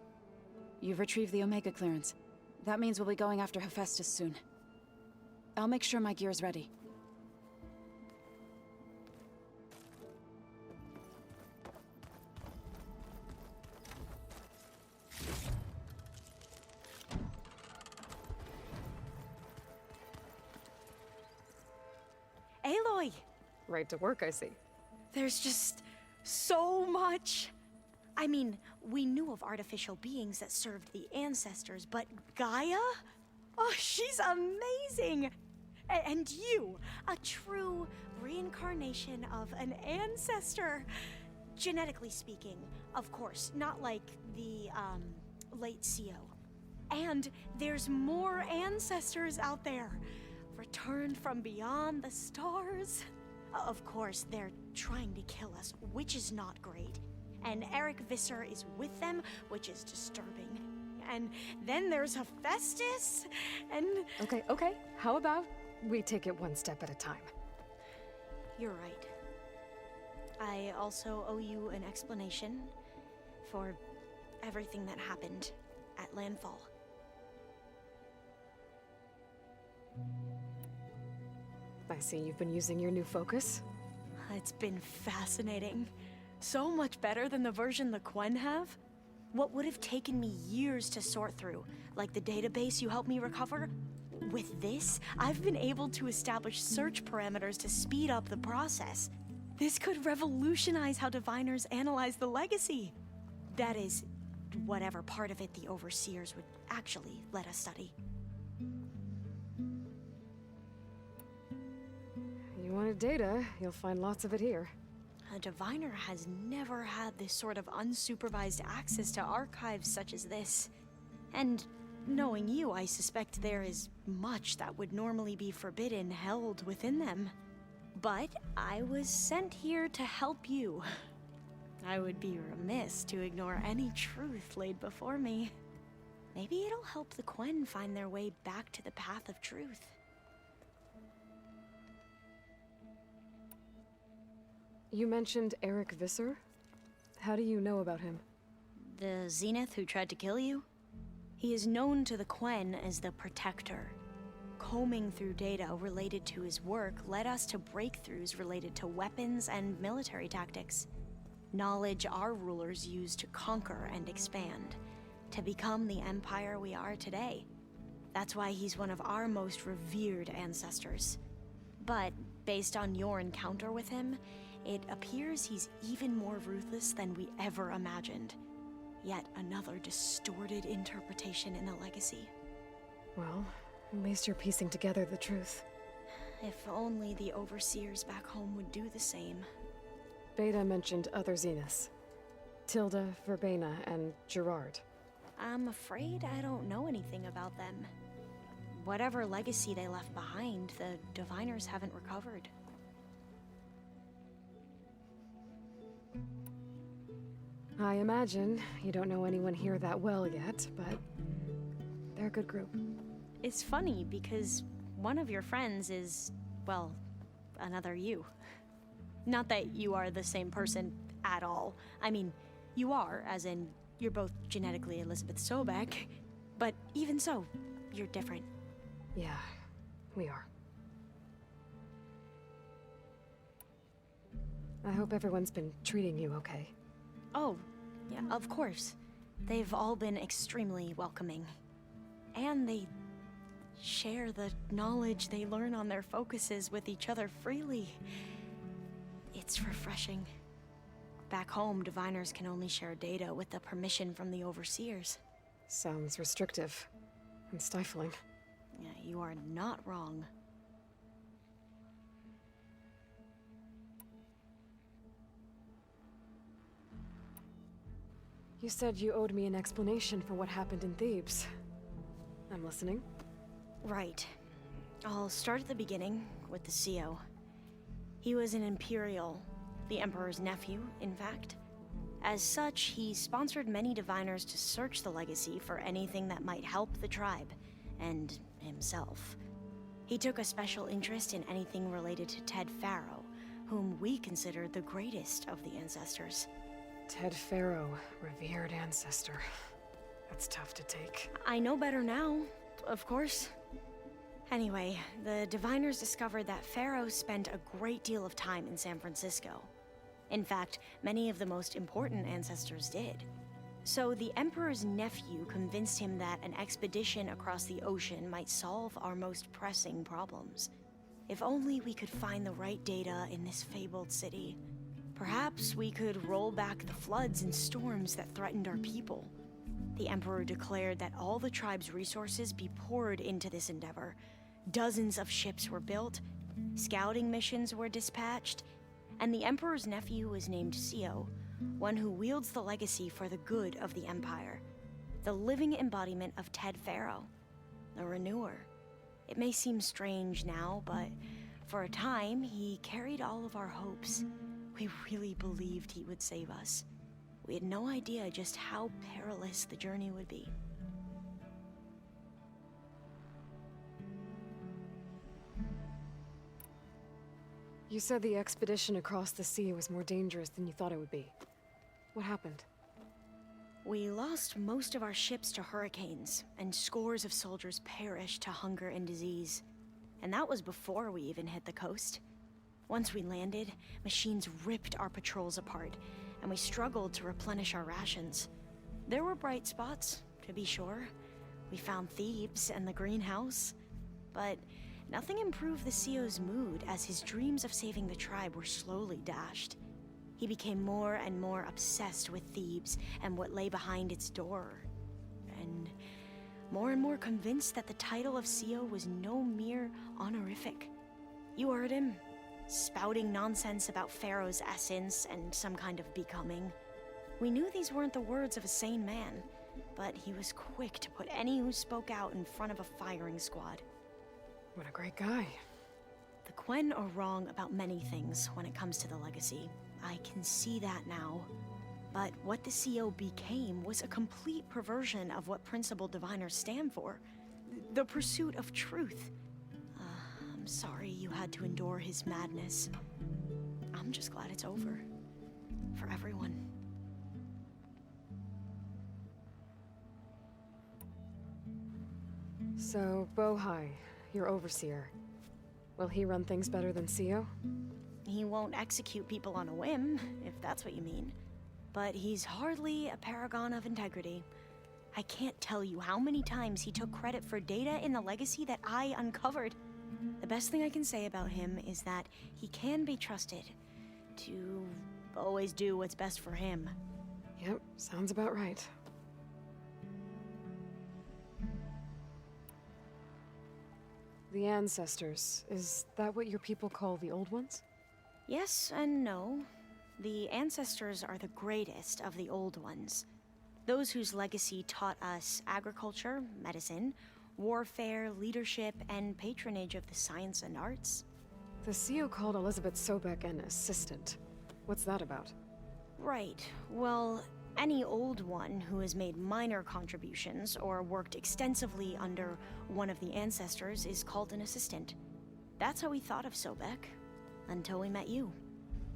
You've retrieved the Omega clearance. That means we'll be going after Hephaestus soon. I'll make sure my gear's ready.
Aloy!
Right to work, I see.
There's just so much.
I mean, we knew of artificial beings that served the ancestors, but Gaia? Oh, she's amazing! And you, a true reincarnation of an ancestor. Genetically speaking, of course, not like the, late CO. And there's more ancestors out there, returned from beyond the stars. Of course, they're trying to kill us, which is not great. And Eric Visser is with them, which is disturbing. And then there's Hephaestus, and...
Okay. How about we take it one step at a time?
You're right. I also owe you an explanation for everything that happened at Landfall.
I see you've been using your new focus.
It's been fascinating. So much better than the version the Quen have. What would have taken me years to sort through, like the database you helped me recover, with this, I've been able to establish search parameters to speed up the process. This could revolutionize how diviners analyze the legacy. That is, whatever part of it the overseers would actually let us study.
You wanted data, you'll find lots of it here.
A diviner has never had this sort of unsupervised access to archives such as this. And knowing you, I suspect there is much that would normally be forbidden held within them. But I was sent here to help you. I would be remiss to ignore any truth laid before me. Maybe it'll help the Quen find their way back to the path of truth.
You mentioned Eric Visser? How do you know about him?
The Zenith who tried to kill you? He is known to the Quen as the Protector. Combing through data related to his work led us to breakthroughs related to weapons and military tactics. Knowledge our rulers used to conquer and expand, to become the empire we are today. That's why he's one of our most revered ancestors. But based on your encounter with him, it appears he's even more ruthless than we ever imagined. Yet another distorted interpretation in the legacy.
Well, at least you're piecing together the truth.
If only the overseers back home would do the same.
Beta mentioned other Zeniths. Tilda, Verbena, and Gerard.
I'm afraid I don't know anything about them. Whatever legacy they left behind, the diviners haven't recovered.
I imagine you don't know anyone here that well yet, but they're a good group.
It's funny because one of your friends is, well, another you. Not that you are the same person at all. I mean, you are, as in, you're both genetically Elizabeth Sobek, but even so, you're different.
Yeah, we are. I hope everyone's been treating you okay.
Oh, yeah, of course. They've all been extremely welcoming. And they share the knowledge they learn on their focuses with each other freely. It's refreshing. Back home, diviners can only share data with the permission from the overseers.
Sounds restrictive and stifling.
Yeah, you are not wrong.
You said you owed me an explanation for what happened in Thebes. I'm listening.
Right. I'll start at the beginning with the CO. He was an Imperial, the Emperor's nephew, in fact. As such, he sponsored many diviners to search the legacy for anything that might help the tribe, and himself. He took a special interest in anything related to Ted Faro, whom we consider the greatest of the ancestors.
Ted Faro, revered ancestor. That's tough to take.
I know better now, of course. Anyway, the diviners discovered that Faro spent a great deal of time in San Francisco. In fact, many of the most important ancestors did. So the Emperor's nephew convinced him that an expedition across the ocean might solve our most pressing problems. If only we could find the right data in this fabled city. Perhaps we could roll back the floods and storms that threatened our people. The Emperor declared that all the tribe's resources be poured into this endeavor. Dozens of ships were built, scouting missions were dispatched, and the Emperor's nephew was named Sio, one who wields the legacy for the good of the Empire. The living embodiment of Ted Faro, the Renewer. It may seem strange now, but for a time, he carried all of our hopes. We really believed he would save us. We had no idea just how perilous the journey would be.
You said the expedition across the sea was more dangerous than you thought it would be. What happened?
We lost most of our ships to hurricanes, and scores of soldiers perished to hunger and disease. And that was before we even hit the coast. Once we landed, machines ripped our patrols apart, and we struggled to replenish our rations. There were bright spots, to be sure. We found Thebes and the greenhouse, but nothing improved the CEO's mood as his dreams of saving the tribe were slowly dashed. He became more and more obsessed with Thebes and what lay behind its door, and more convinced that the title of CEO was no mere honorific. You heard him, spouting nonsense about Pharaoh's essence and some kind of becoming. We knew these weren't the words of a sane man, but he was quick to put any who spoke out in front of a firing squad.
What a great guy.
The Quen are wrong about many things when it comes to the legacy. I can see that now. But what the CO became was a complete perversion of what principal diviners stand for. The pursuit of truth. I'm sorry you had to endure his madness. I'm just glad it's over. For everyone.
So, Bohai, your overseer. Will he run things better than CEO?
He won't execute people on a whim, if that's what you mean. But he's hardly a paragon of integrity. I can't tell you how many times he took credit for data in the legacy that I uncovered. The best thing I can say about him is that he can be trusted to always do what's best for him.
Yep, sounds about right. The ancestors, is that what your people call the old ones?
Yes and no. The ancestors are the greatest of the old ones. Those whose legacy taught us agriculture, medicine, warfare, leadership, and patronage of the science and arts.
The CEO called Elizabeth Sobek an assistant. What's that about?
Right. Well, any old one who has made minor contributions or worked extensively under one of the ancestors is called an assistant. That's how we thought of Sobek, until we met you.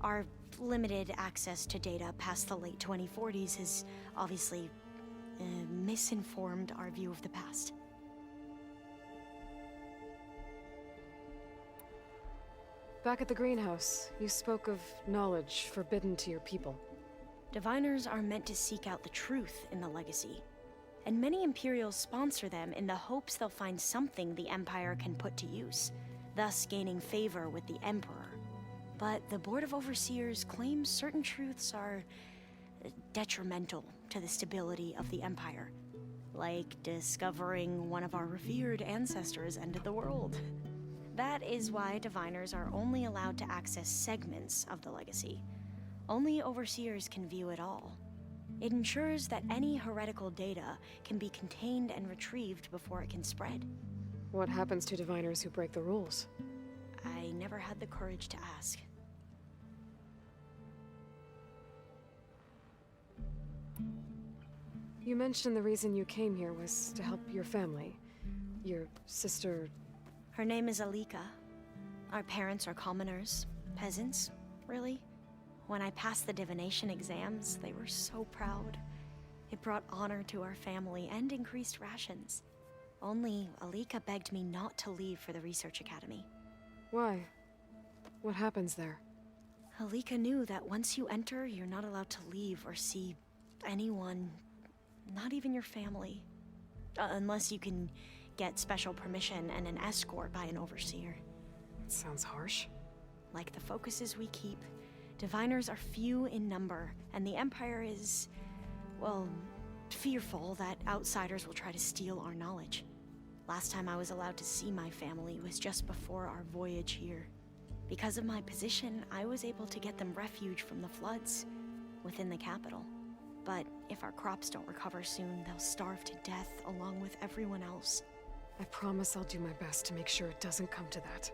Our limited access to data past the late 2040s has obviously misinformed our view of the past.
Back at the greenhouse, you spoke of knowledge forbidden to your people.
Diviners are meant to seek out the truth in the legacy, and many Imperials sponsor them in the hopes they'll find something the Empire can put to use, thus gaining favor with the Emperor. But the Board of Overseers claims certain truths are detrimental to the stability of the Empire, like discovering one of our revered ancestors ended the world. That is why diviners are only allowed to access segments of the legacy. Only overseers can view it all. It ensures that any heretical data can be contained and retrieved before it can spread.
What happens to diviners who break the rules?
I never had the courage to ask.
You mentioned the reason you came here was to help your family. Your sister...
Her name is Alika. Our parents are commoners, peasants, really. When I passed the divination exams, they were so proud. It brought honor to our family and increased rations. Only Alika begged me not to leave for the research academy.
Why? What happens there?
Alika knew that once you enter, you're not allowed to leave or see anyone, not even your family. Unless you can get special permission and an escort by an overseer.
It sounds harsh.
Like the focuses we keep, diviners are few in number, and the Empire is, well, fearful that outsiders will try to steal our knowledge. Last time I was allowed to see my family was just before our voyage here. Because of my position, I was able to get them refuge from the floods within the capital. But if our crops don't recover soon, they'll starve to death along with everyone else.
I promise I'll do my best to make sure it doesn't come to that.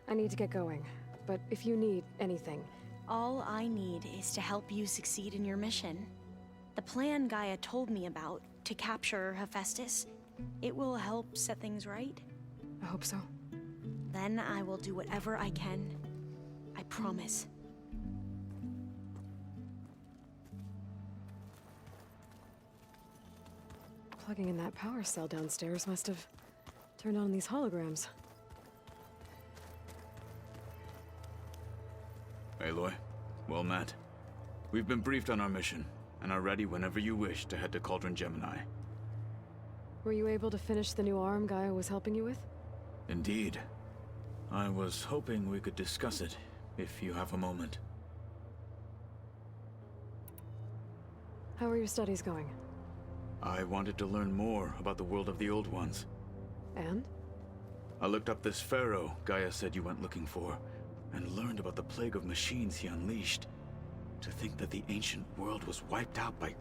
I need to get going, but if you need anything...
All I need is to help you succeed in your mission. The plan Gaia told me about, to capture Hephaestus, it will help set things right.
I hope so.
Then I will do whatever I can. I promise.
Plugging in that power cell downstairs must have turned on these holograms.
Aloy, well met. We've been briefed on our mission, and are ready whenever you wish to head to Cauldron Gemini.
Were you able to finish the new arm Gaia was helping you with?
Indeed. I was hoping we could discuss it, if you have a moment.
How are your studies going?
I wanted to learn more about the world of the Old Ones.
And?
I looked up this pharaoh Gaia said you went looking for, and learned about the plague of machines he unleashed. To think that the ancient world was wiped out by...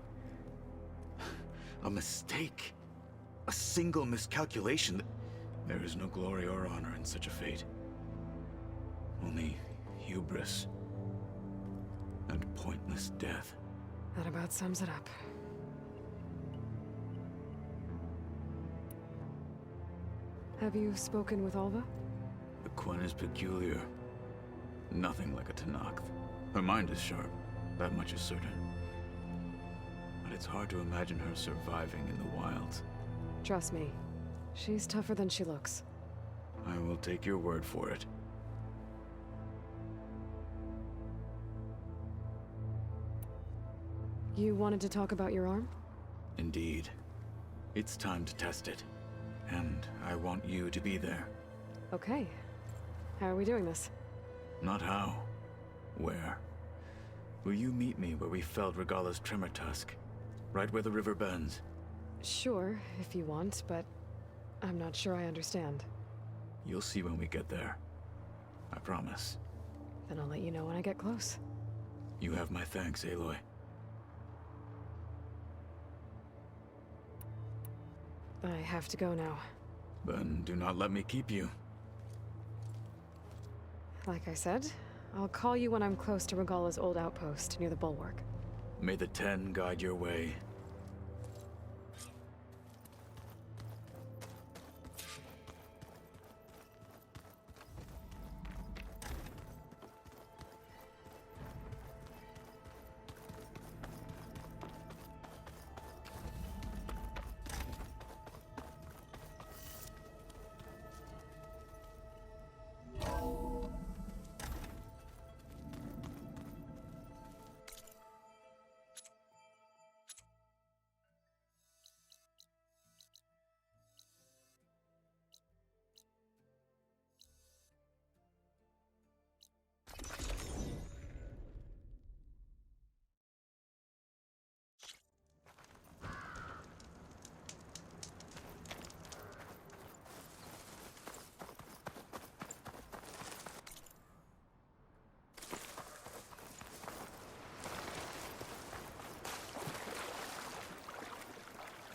a mistake. A single miscalculation. There is no glory or honor in such a fate. Only hubris. And pointless death.
That about sums it up. Have you spoken with Alva?
The Quen is peculiar. Nothing like a Tenakth. Her mind is sharp, that much is certain. But it's hard to imagine her surviving in the wilds.
Trust me, she's tougher than she looks.
I will take your word for it.
You wanted to talk about your arm?
Indeed. It's time to test it. And I want you to be there.
Okay. How are we doing this?
Not how. Where? Will you meet me where we felled Regala's tremor tusk? Right where the river bends?
Sure, if you want, but I'm not sure I understand.
You'll see when we get there. I promise.
Then I'll let you know when I get close.
You have my thanks, Aloy.
I have to go now.
Then do not let me keep you.
Like I said, I'll call you when I'm close to Regala's old outpost near the bulwark.
May the Ten guide your way.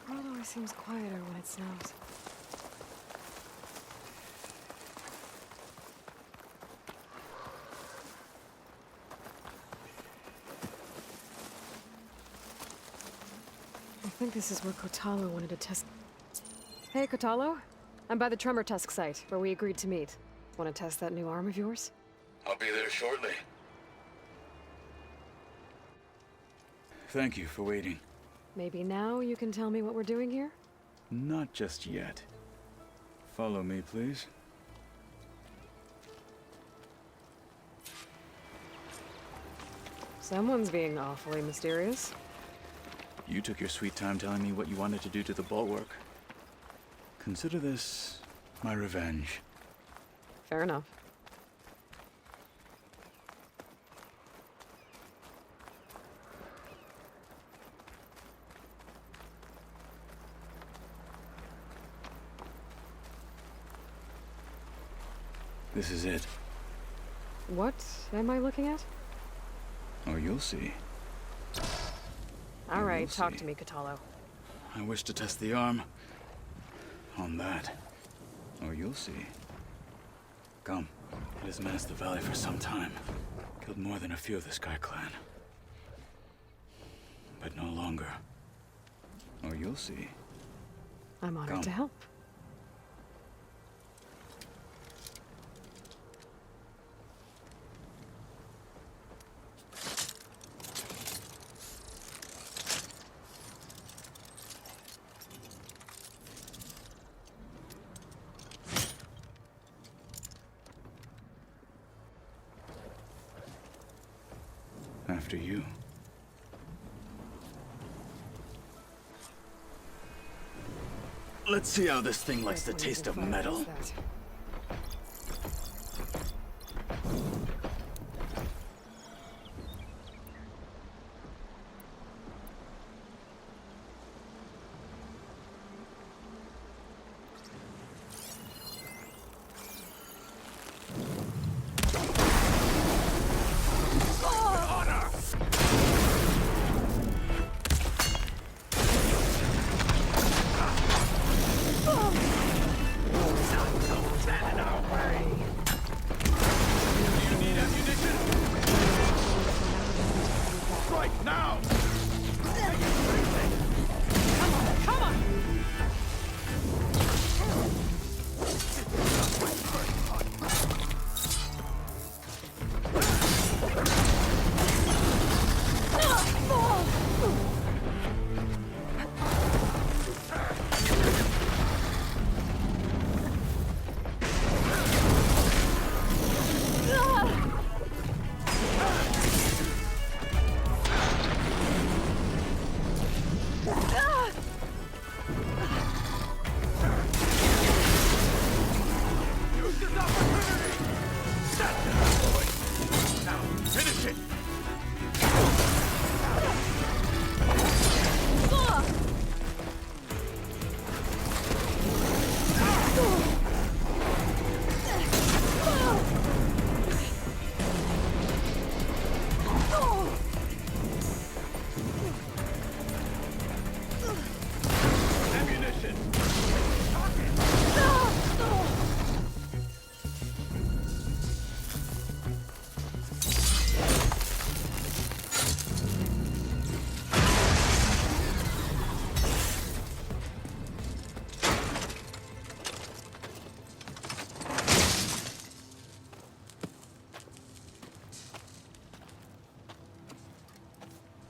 The world always seems quieter when it snows. I think this is where Kotalo wanted to test... Hey, Kotalo. I'm by the Tremor Tusk site, where we agreed to meet. Want to test that new arm of yours?
I'll be there shortly.
Thank you for waiting.
Maybe now you can tell me what we're doing here?
Not just yet. Follow me, please.
Someone's being awfully mysterious.
You took your sweet time telling me what you wanted to do to the bulwark. Consider this my revenge.
Fair enough.
This is it.
What am I looking at?
Oh, you'll see.
All right, talk to me, Catallo.
I wish to test the arm on that. Or you'll see. Come. It has menaced the valley for some time. Killed more than a few of the Sky Clan. But no longer. Or you'll see.
I'm honored
Come.
to help.
After you. Let's see how this thing likes the taste of metal.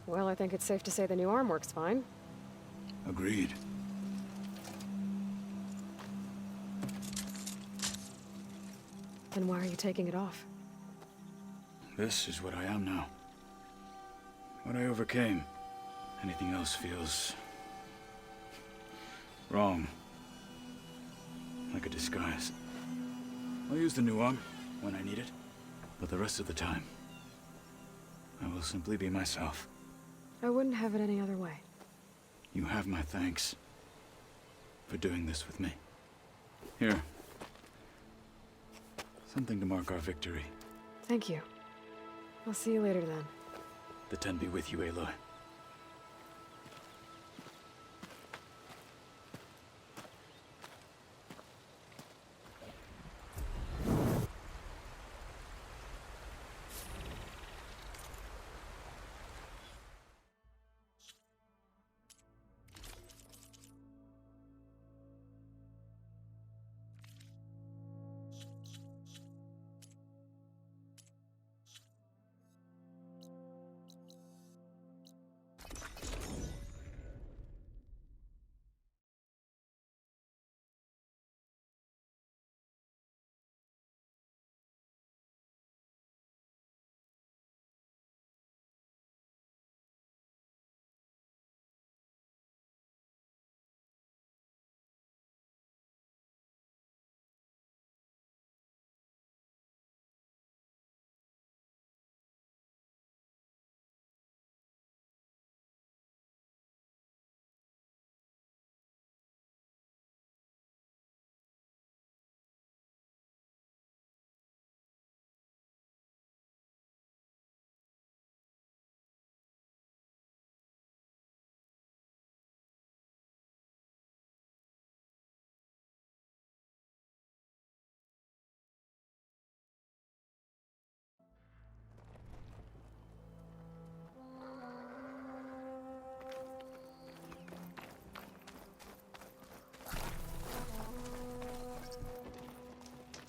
Well, I think it's safe to say the new arm works fine.
Agreed.
Then why are you taking it off?
This is what I am now. What I overcame. Anything else feels wrong. Like a disguise. I'll use the new arm when I need it, but the rest of the time, I will simply be myself.
I wouldn't have it any other way.
You have my thanks for doing this with me. Here. Something to mark our victory.
Thank you. I'll see you later then.
The Ten be with you, Aloy.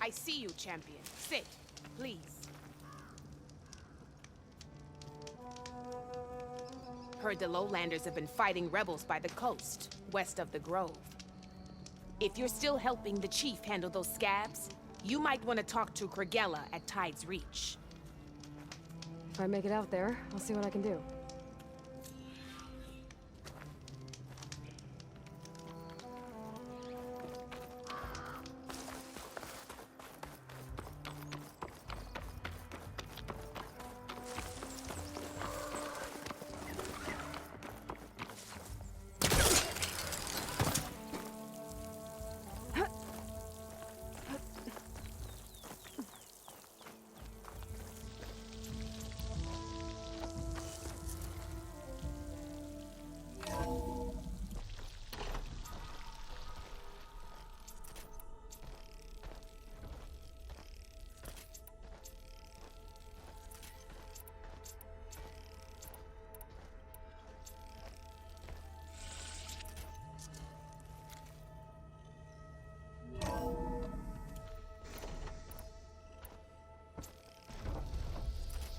I see you, champion. Sit, please. Heard the lowlanders have been fighting rebels by the coast, west of the grove. If you're still helping the chief handle those scabs, you might want to talk to Kragella at Tide's Reach.
If I make it out there, I'll see what I can do.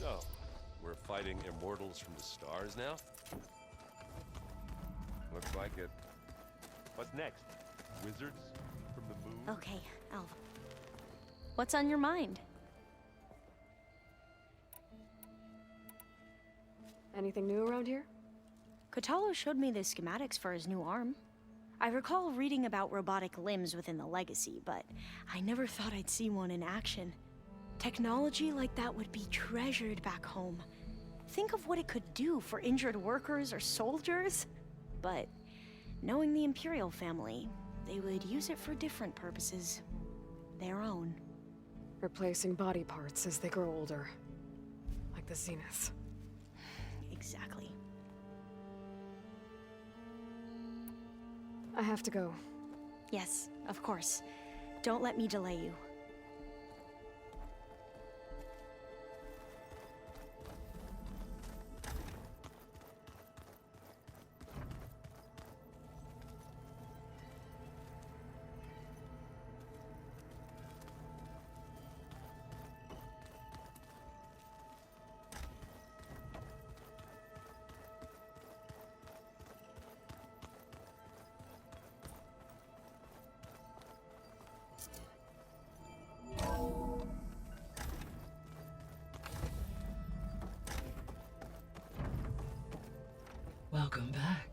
So, we're fighting immortals from the stars now? Looks like it. What's next? Wizards from the moon?
Okay, Alva. What's on your mind?
Anything new around here?
Kotallo showed me the schematics for his new arm. I recall reading about robotic limbs within the Legacy, but I never thought I'd see one in action. Technology like that would be treasured back home. Think of what it could do for injured workers or soldiers. But knowing the Imperial family, they would use it for different purposes. Their own.
Replacing body parts as they grow older. Like the Zeniths.
Exactly.
I have to go.
Yes, of course. Don't let me delay you.
Welcome back.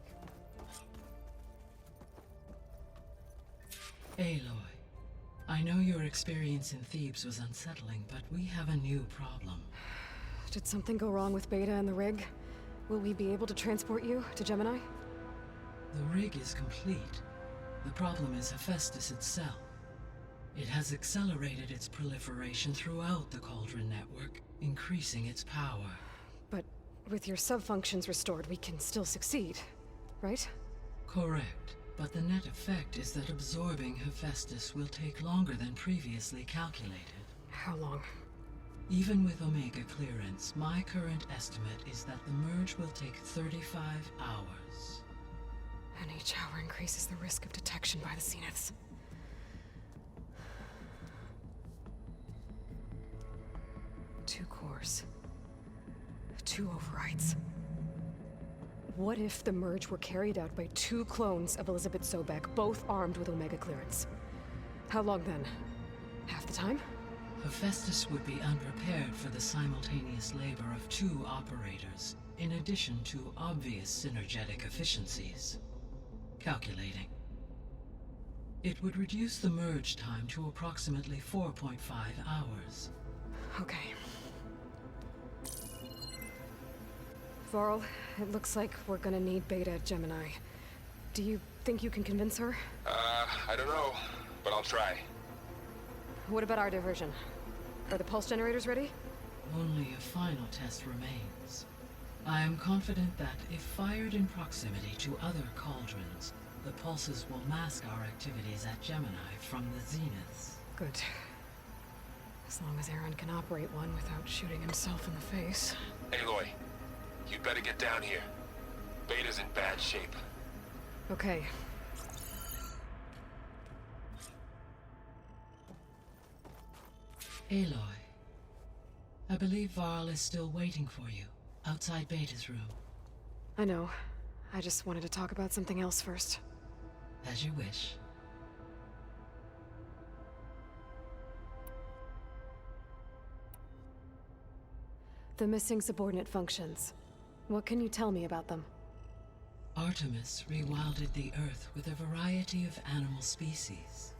Aloy, I know your experience in Thebes was unsettling, but we have a new problem.
Did something go wrong with Beta and the rig? Will we be able to transport you to Gemini?
The rig is complete. The problem is Hephaestus itself. It has accelerated its proliferation throughout the Cauldron network, increasing its power.
But with your sub-functions restored, we can still succeed, right?
Correct. But the net effect is that absorbing Hephaestus will take longer than previously calculated.
How long?
Even with Omega clearance, my current estimate is that the merge will take 35 hours.
And each hour increases the risk of detection by the Zeniths. Two cores. 2 overrides. What if the merge were carried out by 2 clones of Elizabeth Sobek, both armed with Omega clearance? How long then? Half the time?
Hephaestus would be unprepared for the simultaneous labor of 2 operators, in addition to obvious synergetic efficiencies. Calculating. It would reduce the merge time to approximately 4.5 hours.
Okay. Varl, it looks like we're gonna need Beta at Gemini. Do you think you can convince her?
I don't know, but I'll try.
What about our diversion? Are the pulse generators ready?
Only a final test remains. I am confident that if fired in proximity to other cauldrons, the pulses will mask our activities at Gemini from the Zeniths.
Good. As long as Aaron can operate one without shooting himself in the face.
Aloy, you'd better get down here. Beta's in bad shape.
Aloy, I believe Varl is still waiting for you, outside Beta's room.
I know. I just wanted to talk about something else first.
As you wish.
The missing subordinate functions. What can you tell me about them?
Artemis rewilded the Earth with a variety of animal species.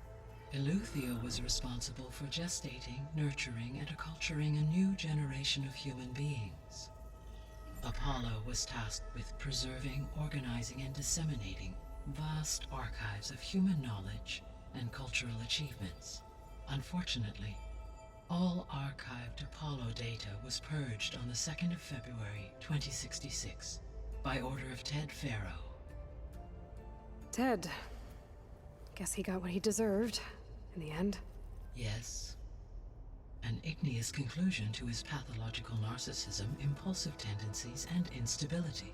Eleuthia was responsible for gestating, nurturing, and acculturating a new generation of human beings. Apollo was tasked with preserving, organizing, and disseminating vast archives of human knowledge and cultural achievements. Unfortunately, all archived Apollo data was purged on the 2nd of February, 2066, by order of Ted Faro.
Ted. Guess he got what he deserved, in the end.
Yes. An igneous conclusion to his pathological narcissism, impulsive tendencies, and instability.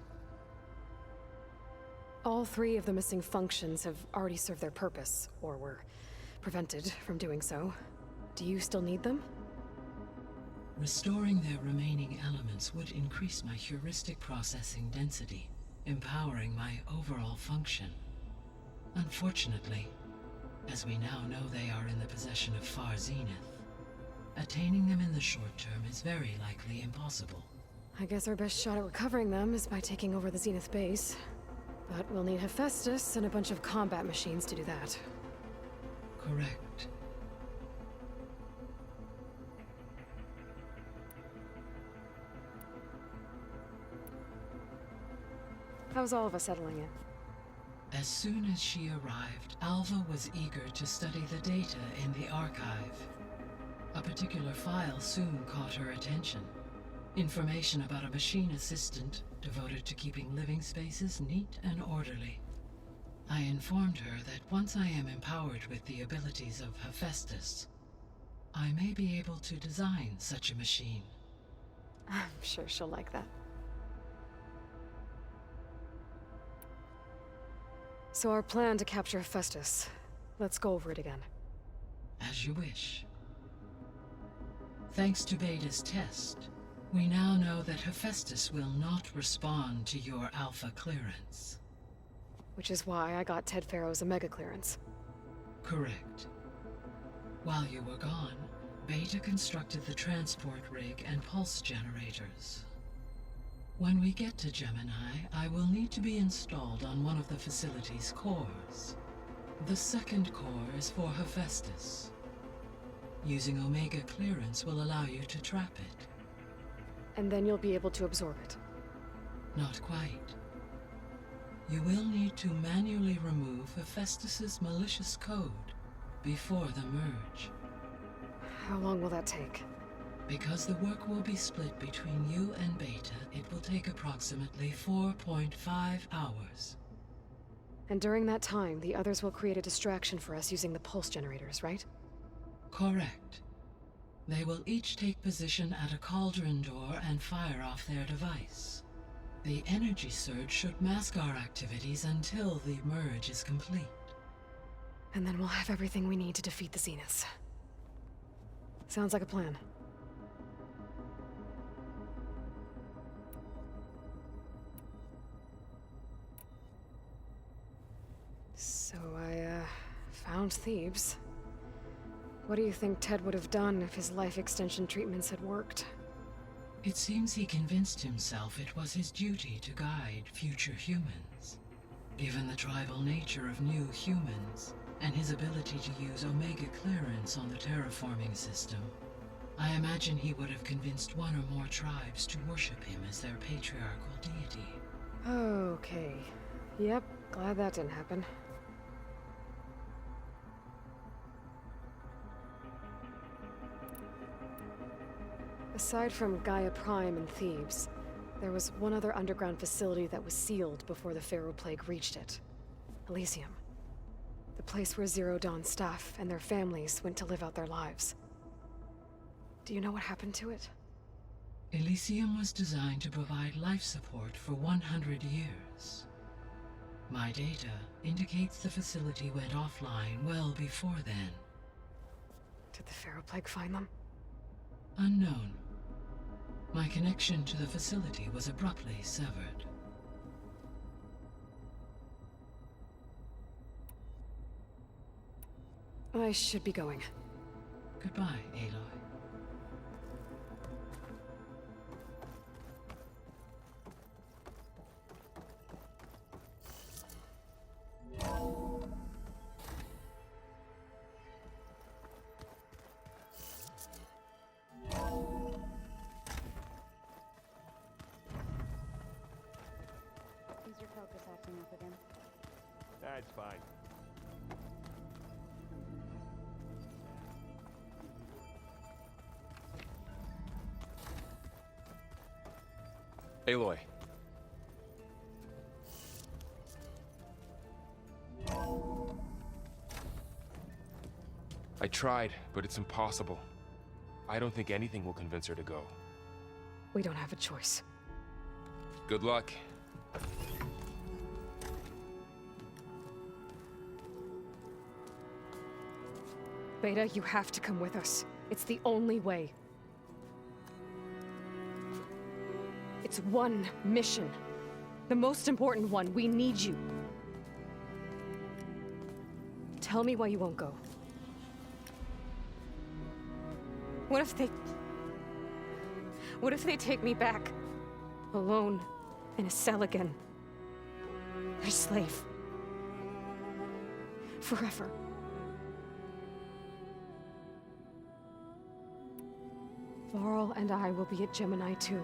All 3 of the missing functions have already served their purpose, or were prevented from doing so. Do you still need them?
Restoring their remaining elements would increase my heuristic processing density, empowering my overall function. Unfortunately, as we now know they are in the possession of Far Zenith, attaining them in the short term is very likely impossible.
I guess our best shot at recovering them is by taking over the Zenith base. But we'll need Hephaestus and a bunch of combat machines to do that.
Correct.
How's all of us settling in?
As soon as she arrived, Alva was eager to study the data in the archive. A particular file soon caught her attention. Information about a machine assistant devoted to keeping living spaces neat and orderly. I informed her that once I am empowered with the abilities of Hephaestus, I may be able to design such a machine.
I'm sure she'll like that. So our plan to capture Hephaestus. Let's go over it again.
As you wish. Thanks to Beta's test, we now know that Hephaestus will not respond to your Alpha clearance.
Which is why I got Ted Faro's Omega clearance.
Correct. While you were gone, Beta constructed the transport rig and pulse generators. When we get to Gemini, I will need to be installed on one of the facility's cores. The second core is for Hephaestus. Using Omega clearance will allow you to trap it.
And then you'll be able to absorb it.
Not quite. You will need to manually remove Hephaestus's malicious code before the merge.
How long will that take?
Because the work will be split between you and Beta, it will take approximately 4.5 hours.
And during that time, the others will create a distraction for us using the pulse generators, right?
Correct. They will each take position at a cauldron door and fire off their device. The energy surge should mask our activities until the merge is complete.
And then we'll have everything we need to defeat the Zeniths. Sounds like a plan. So I, found Thebes. What do you think Ted would have done if his life extension treatments had worked?
It seems he convinced himself it was his duty to guide future humans. Given the tribal nature of new humans, and his ability to use Omega clearance on the terraforming system, I imagine he would have convinced one or more tribes to worship him as their patriarchal deity.
Okay. Yep, glad that didn't happen. Aside from Gaia Prime and Thebes, there was one other underground facility that was sealed before the Pharaoh Plague reached it. Elysium. The place where Zero Dawn staff and their families went to live out their lives. Do you know what happened to it?
Elysium was designed to provide life support for 100 years. My data indicates the facility went offline well before then.
Did the Pharaoh Plague find them?
Unknown. My connection to the facility was abruptly severed.
I should be going.
Goodbye, Aloy.
Is your focus acting up again?
That's fine. Aloy. I tried, but it's impossible. I don't think anything will convince her to go.
We don't have a choice.
Good luck.
Beta, you have to come with us. It's the only way. It's one mission. The most important one. We need you. Tell me why you won't go. What if they take me back? Alone, in a cell again. A slave. Forever. Laurel and I will be at Gemini too.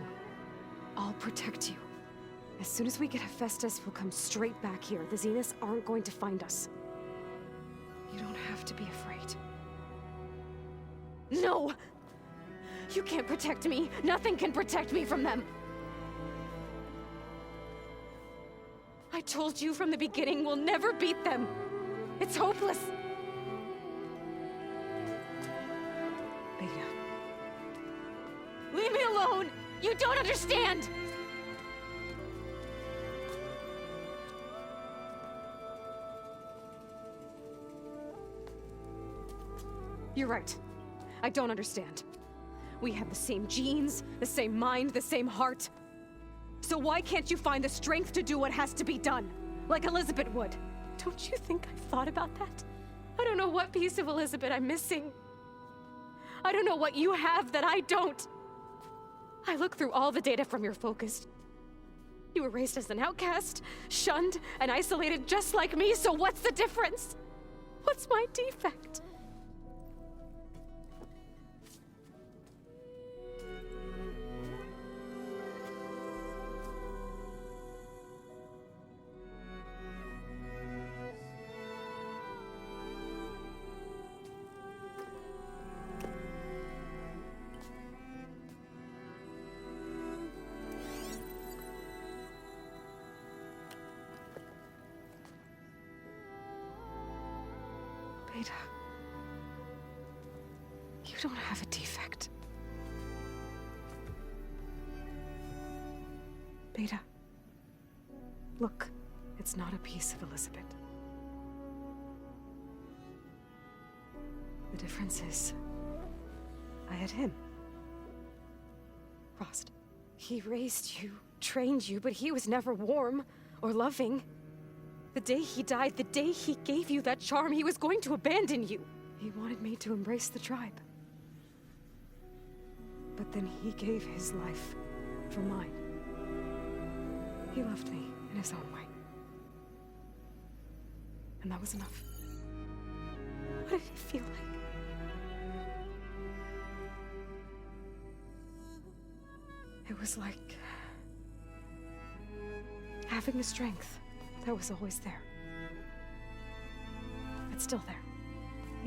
I'll protect you. As soon as we get Hephaestus, we'll come straight back here. The Zeniths aren't going to find us. You don't have to be afraid. No! You can't protect me. Nothing can protect me from them. I told you from the beginning, we'll never beat them. It's hopeless. Beta. Leave me alone! You don't understand! You're right. I don't understand. We have the same genes, the same mind, the same heart. So why can't you find the strength to do what has to be done? Like Elizabeth would. Don't you think I've thought about that? I don't know what piece of Elizabeth I'm missing. I don't know what you have that I don't. I look through all the data from your focus. You were raised as an outcast, shunned, and isolated just like me, so what's the difference? What's my defect? Beta, you don't have a defect. Beta, look, it's not a piece of Elizabeth. The difference is, I had him. Frost. He raised you, trained you, but he was never warm or loving. The day he died, the day he gave you that charm, he was going to abandon you. He wanted me to embrace the tribe. But then he gave his life for mine. He loved me in his own way. And that was enough. What did it feel like? It was like having the strength that was always there. It's still there.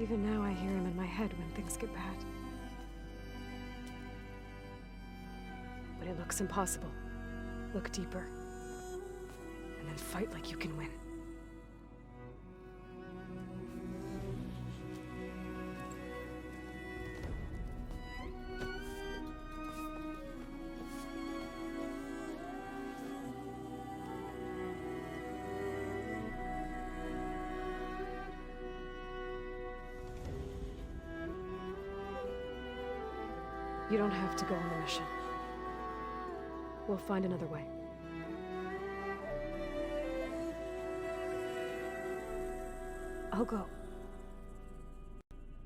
Even now I hear him in my head when things get bad. But it looks impossible. Look deeper. And then fight like you can win. You don't have to go on the mission. We'll find another way. I'll go.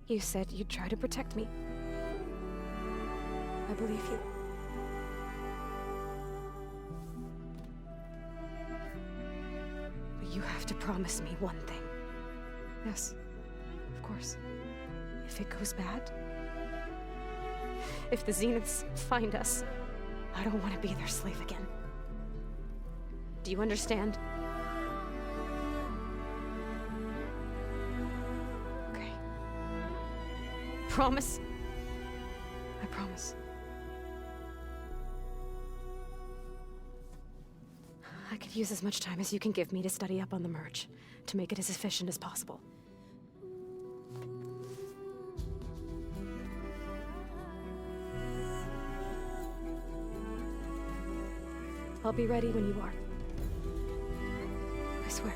You said you'd try to protect me. I believe you. But you have to promise me one thing. Yes, of course. If it goes bad, if the Zeniths find us, I don't want to be their slave again. Do you understand? Okay. Promise? I promise. I could use as much time as you can give me to study up on the merge, to make it as efficient as possible. I'll be ready when you are. I swear.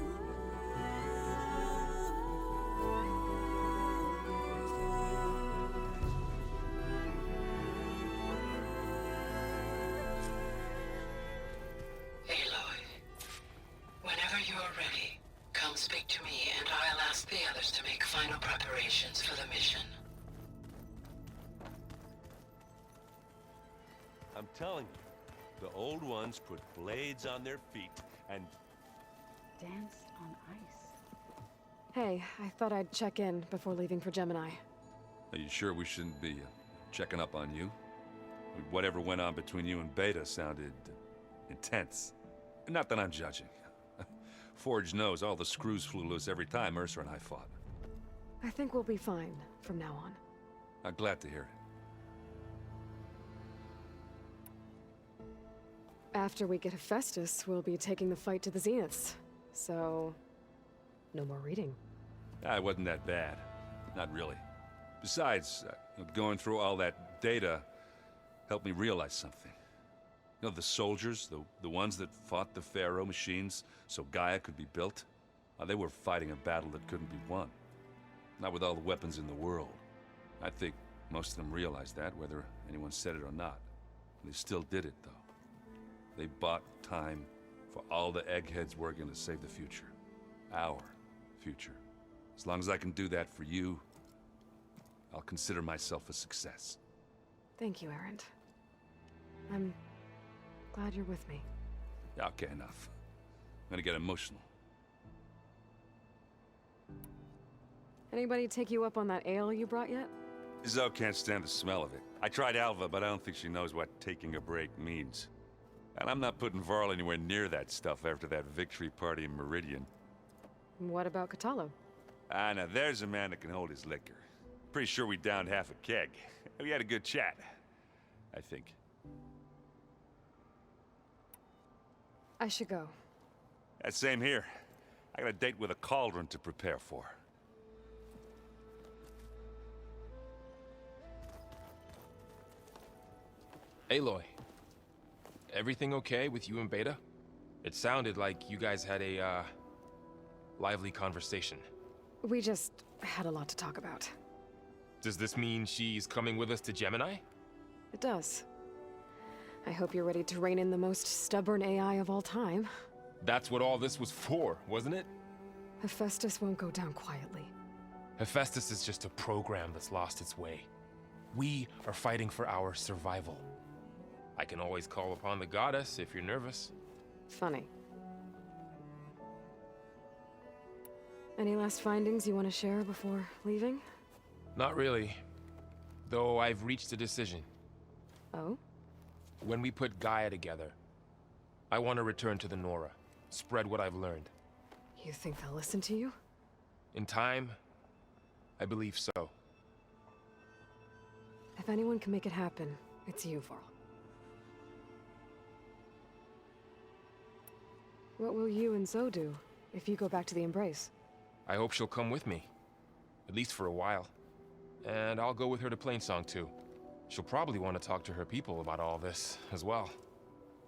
Aloy, whenever you're ready, come speak to me and I'll ask the others to make final preparations for the mission.
I'm telling you, the old ones put blades on their feet and
Danced on ice.
Hey, I thought I'd check in before leaving for Gemini.
Are you sure we shouldn't be checking up on you? Whatever went on between you and Beta sounded intense. Not that I'm judging. Forge knows all the screws flew loose every time Mercer and I fought.
I think we'll be fine from now on.
I'm glad to hear it.
After we get Hephaestus, we'll be taking the fight to the Zeniths. So, no more reading.
It wasn't that bad. Not really. Besides, going through all that data helped me realize something. You know, the soldiers, the ones that fought the Pharaoh machines so Gaia could be built, they were fighting a battle that couldn't be won. Not with all the weapons in the world. I think most of them realized that, whether anyone said it or not. They still did it, though. They bought time for all the eggheads working to save the future. Our future. As long as I can do that for you, I'll consider myself a success.
Thank you, Errand. I'm glad you're with me.
Yeah, okay, enough. I'm gonna get emotional.
Anybody take you up on that ale you brought yet?
Zoe can't stand the smell of it. I tried Alva, but I don't think she knows what taking a break means. And I'm not putting Varl anywhere near that stuff after that victory party in Meridian.
What about Catalo?
Now there's a man that can hold his liquor. Pretty sure we downed half a keg. We had a good chat, I think.
I should go.
Same here. I got a date with a cauldron to prepare for.
Aloy, everything okay with you and Beta? It sounded like you guys had a, lively conversation.
We just had a lot to talk about.
Does this mean she's coming with us to Gemini?
It does. I hope you're ready to rein in the most stubborn AI of all time.
That's what all this was for, wasn't it?
Hephaestus won't go down quietly.
Hephaestus is just a program that's lost its way. We are fighting for our survival. I can always call upon the goddess if you're nervous.
Funny. Any last findings you want to share before leaving?
Not really. Though I've reached a decision.
Oh?
When we put Gaia together, I want to return to the Nora. Spread what I've learned.
You think they'll listen to you?
In time, I believe so.
If anyone can make it happen, it's you, Varl. What will you and Zoe do if you go back to the Embrace?
I hope she'll come with me. At least for a while. And I'll go with her to Plainsong too. She'll probably want to talk to her people about all this as well.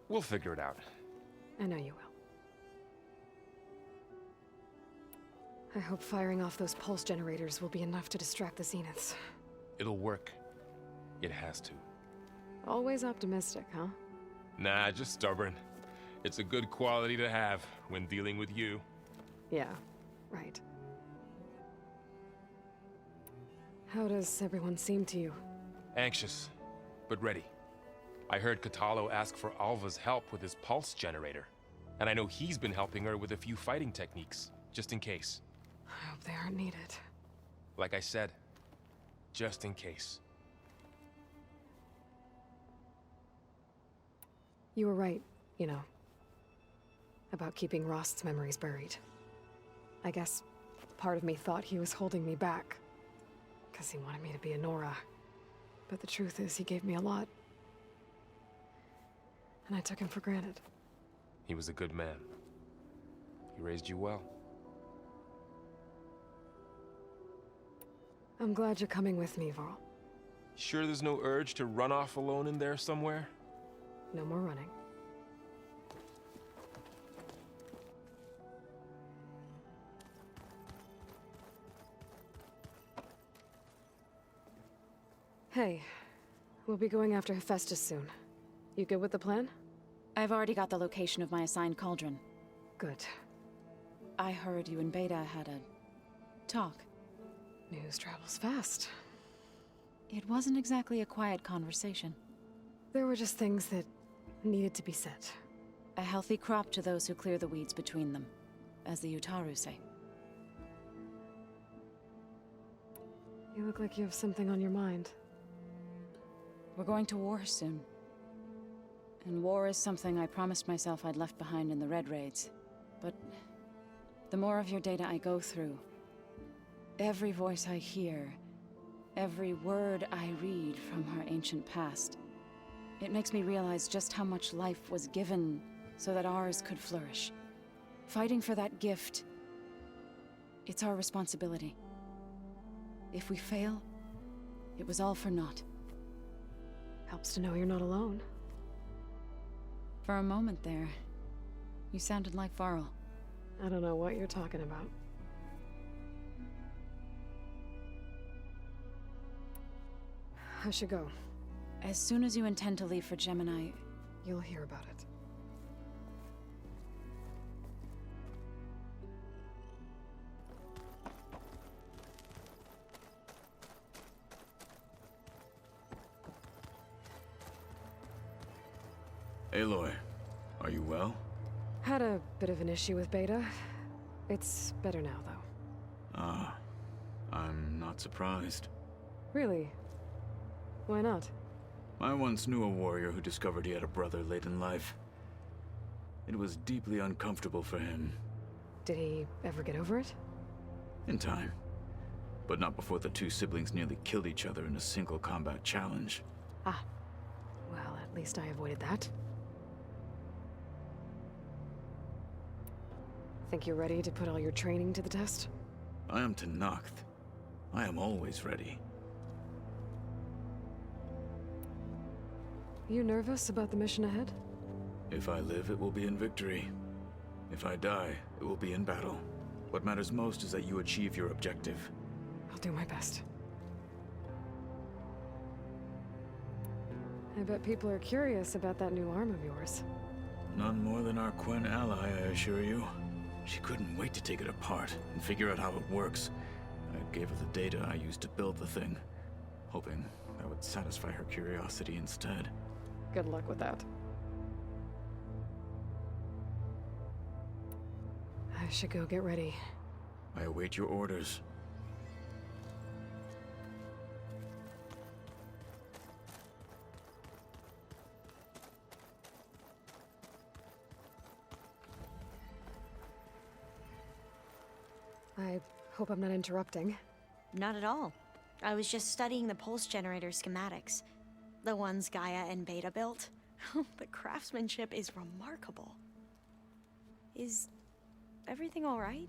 We'll figure it out.
I know you will. I hope firing off those pulse generators will be enough to distract the Zeniths.
It'll work. It has to.
Always optimistic, huh?
Nah, just stubborn. It's a good quality to have when dealing with you.
Yeah, right. How does everyone seem to you?
Anxious, but ready. I heard Katalo ask for Alva's help with his pulse generator. And I know he's been helping her with a few fighting techniques, just in case.
I hope they aren't needed.
Like I said, just in case.
You were right, you know. About keeping Rost's memories buried. I guess part of me thought he was holding me back. Because he wanted me to be a Nora. But the truth is, he gave me a lot. And I took him for granted.
He was a good man. He raised you well.
I'm glad you're coming with me, Varl.
Sure there's no urge to run off alone in there somewhere?
No more running. Hey, we'll be going after Hephaestus soon. You good with the plan?
I've already got the location of my assigned cauldron.
Good.
I heard you and Beta had a talk.
News travels fast.
It wasn't exactly a quiet conversation.
There were just things that needed to be said.
A healthy crop to those who clear the weeds between them, as the Utaru say.
You look like you have something on your mind.
We're going to war soon. And war is something I promised myself I'd left behind in the Red Raids. But the more of your data I go through, every voice I hear, every word I read from her ancient past, it makes me realize just how much life was given so that ours could flourish. Fighting for that gift, it's our responsibility. If we fail, it was all for naught.
Helps to know you're not alone.
For a moment there, you sounded like Varl.
I don't know what you're talking about. I should go.
As soon as you intend to leave for Gemini,
you'll hear about it.
Aloy, are you well?
Had a bit of an issue with Beta. It's better now, though.
Ah, I'm not surprised.
Really? Why not?
I once knew a warrior who discovered he had a brother late in life. It was deeply uncomfortable for him.
Did he ever get over it?
In time. But not before the two siblings nearly killed each other in a single combat challenge.
Ah. Well, at least I avoided that. Think you're ready to put all your training to the test?
I am Tenakth. I am always ready.
You nervous about the mission ahead?
If I live, it will be in victory. If I die, it will be in battle. What matters most is that you achieve your objective.
I'll do my best. I bet people are curious about that new arm of yours.
None more than our Quen ally, I assure you. She couldn't wait to take it apart and figure out how it works. I gave her the data I used to build the thing, hoping that would satisfy her curiosity instead.
Good luck with that. I should go get ready.
I await your orders.
I hope I'm not interrupting.
Not at all. I was just studying the pulse generator schematics. The ones Gaia and Beta built. The craftsmanship is remarkable. Is everything all right?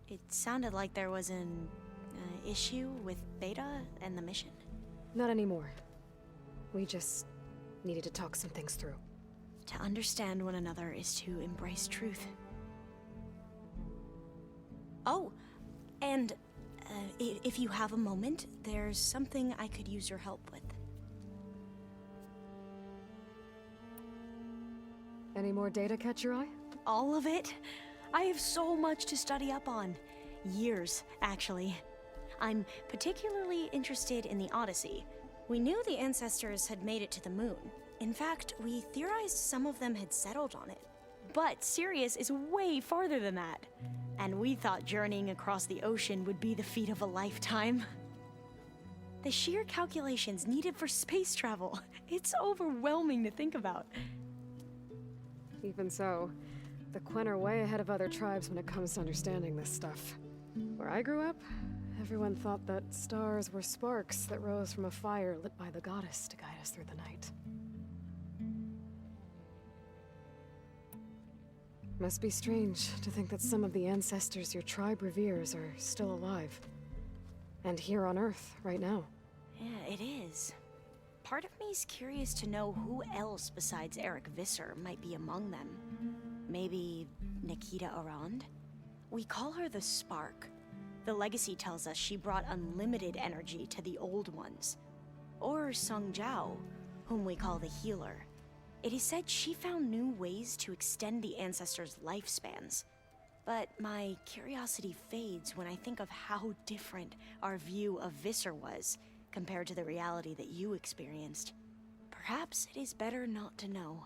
It sounded like there was an issue with Beta and the mission.
Not anymore. We just needed to talk some things through.
To understand one another is to embrace truth. Oh, and if you have a moment, there's something I could use your help with.
Any more data catch your eye?
All of it? I have so much to study up on. Years, actually. I'm particularly interested in the Odyssey. We knew the ancestors had made it to the moon. In fact, we theorized some of them had settled on it. But Sirius is way farther than that. And we thought journeying across the ocean would be the feat of a lifetime. The sheer calculations needed for space travel, it's overwhelming to think about.
Even so, the Quen are way ahead of other tribes when it comes to understanding this stuff. Where I grew up, everyone thought that stars were sparks that rose from a fire lit by the goddess to guide us through the night. Must be strange to think that some of the ancestors your tribe reveres are still alive. And here on Earth, right now.
Yeah, it is. Part of me's curious to know who else besides Eric Visser might be among them. Maybe Nikita Arand? We call her the Spark. The legacy tells us she brought unlimited energy to the old ones. Or Sung Jiao, whom we call the Healer. It is said she found new ways to extend the ancestors' lifespans. But my curiosity fades when I think of how different our view of Visser was compared to the reality that you experienced. Perhaps it is better not to know.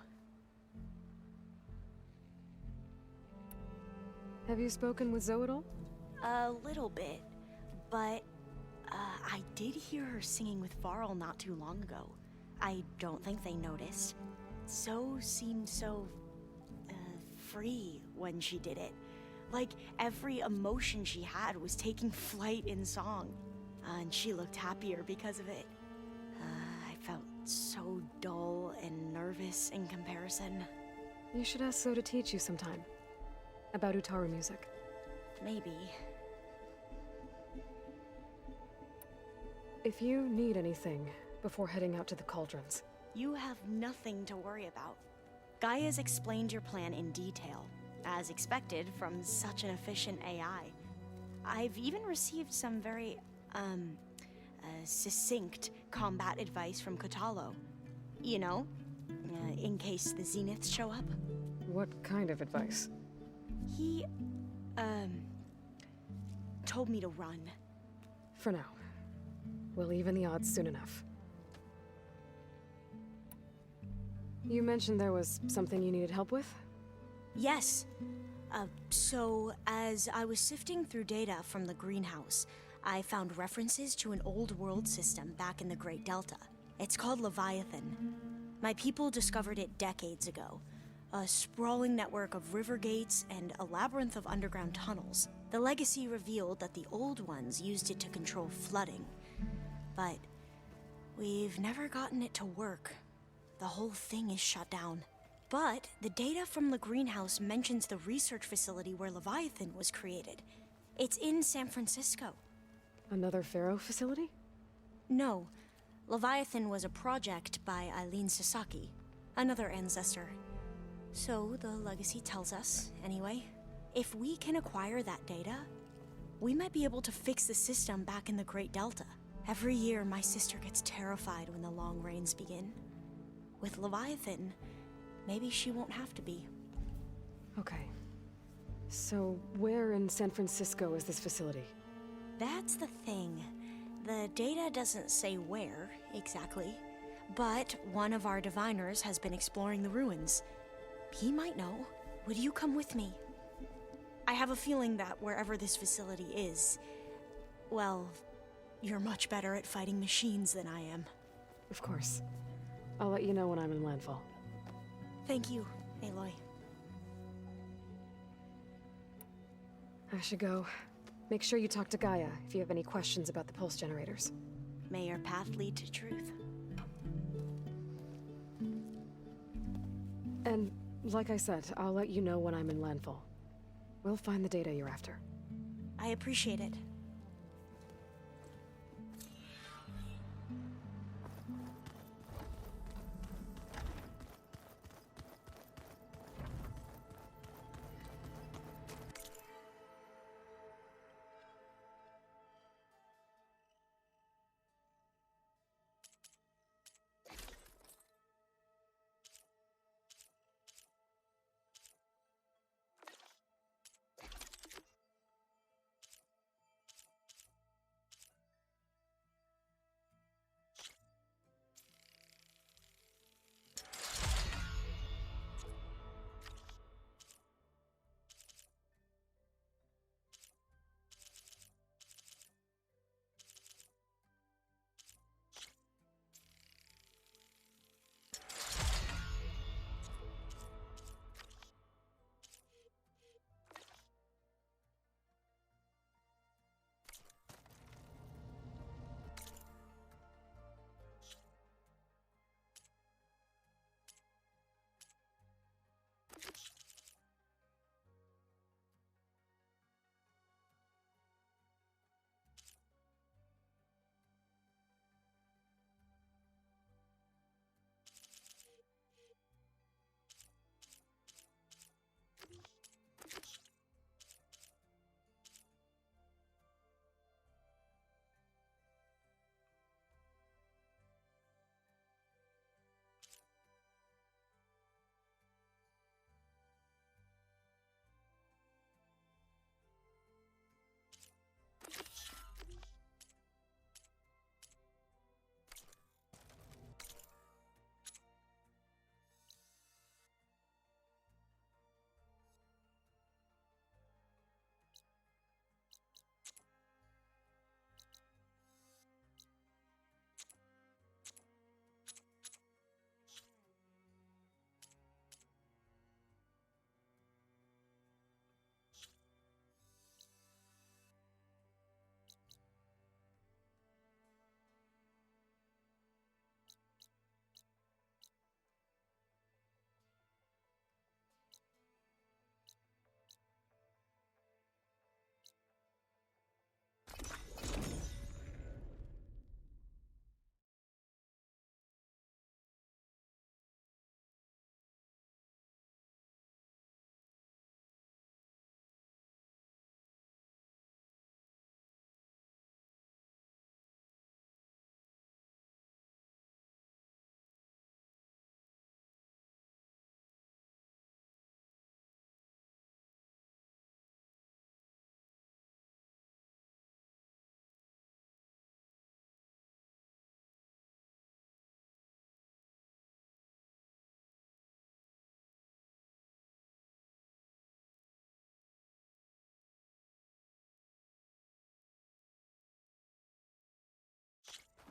Have you spoken with Zoe at all?
A little bit, but I did hear her singing with Varl not too long ago. I don't think they noticed. Zoe seemed so free when she did it. Like every emotion she had was taking flight in song. And she looked happier because of it. I felt so dull and nervous in comparison.
You should ask Zoe to teach you sometime. About Utaru music.
Maybe.
If you need anything before heading out to the cauldrons.
You have nothing to worry about. Gaia's explained your plan in detail, as expected from such an efficient AI. I've even received some very, succinct combat advice from Kotalo. You know, in case the Zeniths show up.
What kind of advice?
He, told me to run.
For now. We'll even the odds soon enough. You mentioned there was something you needed help with?
Yes. So, as I was sifting through data from the greenhouse, I found references to an old world system back in the Great Delta. It's called Leviathan. My people discovered it decades ago. A sprawling network of river gates and a labyrinth of underground tunnels. The legacy revealed that the old ones used it to control flooding. But we've never gotten it to work. The whole thing is shut down. But the data from the greenhouse mentions the research facility where Leviathan was created. It's in San Francisco.
Another Pharaoh facility?
No. Leviathan was a project by Eileen Sasaki, another ancestor. So the legacy tells us, anyway. If we can acquire that data, we might be able to fix the system back in the Great Delta. Every year, my sister gets terrified when the long rains begin. With Leviathan, maybe she won't have to be.
Okay. So, where in San Francisco is this facility?
That's the thing. The data doesn't say where, exactly. But one of our diviners has been exploring the ruins. He might know. Would you come with me? I have a feeling that wherever this facility is, well, you're much better at fighting machines than I am.
Of course. I'll let you know when I'm in landfall.
Thank you, Aloy.
I should go. Make sure you talk to Gaia if you have any questions about the pulse generators.
May your path lead to truth.
And, like I said, I'll let you know when I'm in landfall. We'll find the data you're after.
I appreciate it.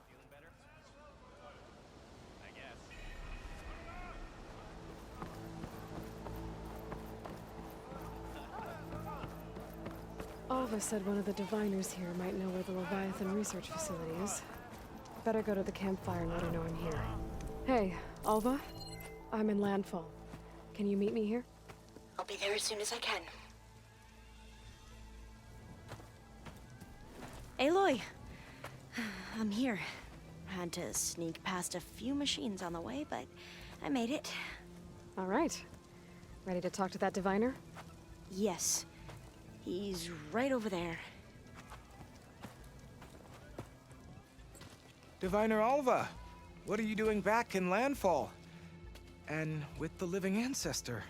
Feeling better? I guess.
Alva said one of the diviners here might know where the Leviathan research facility is. Better go to the campfire and let her know I'm here. Hey, Alva? I'm in Landfall. Can you meet me here?
I'll be there as soon as I can.
Aloy! I'm here. Had to sneak past a few machines on the way, but I made it.
All right. Ready to talk to that diviner?
Yes. He's right over there.
Diviner Alva, what are you doing back in Landfall? And with the living ancestor?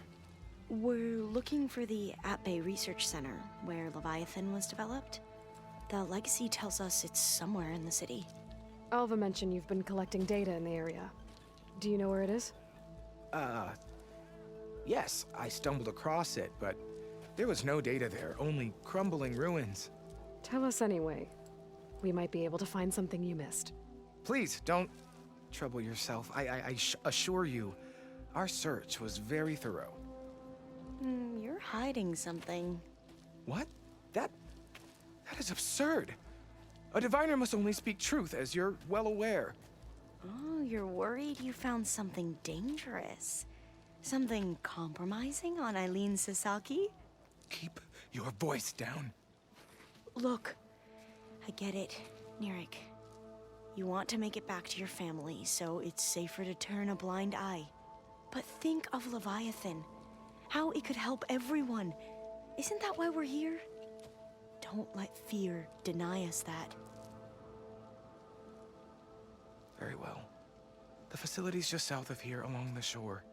We're looking for the At-Bay Research Center, where Leviathan was developed. The legacy tells us it's somewhere in the city.
Alva mentioned you've been collecting data in the area. Do you know where it is?
Yes, I stumbled across it, but there was no data there, only crumbling ruins.
Tell us anyway. We might be able to find something you missed.
Please, don't trouble yourself. I assure you, our search was very thorough.
You're hiding something.
What? That is absurd. A diviner must only speak truth, as you're well aware.
Oh, you're worried you found something dangerous? Something compromising on Eileen Sasaki?
Keep your voice down.
Look, I get it, Nirik. You want to make it back to your family, so it's safer to turn a blind eye. But think of Leviathan. How it could help everyone. Isn't that why we're here? Don't let fear deny us that.
Very well. The facility's just south of here, along the shore.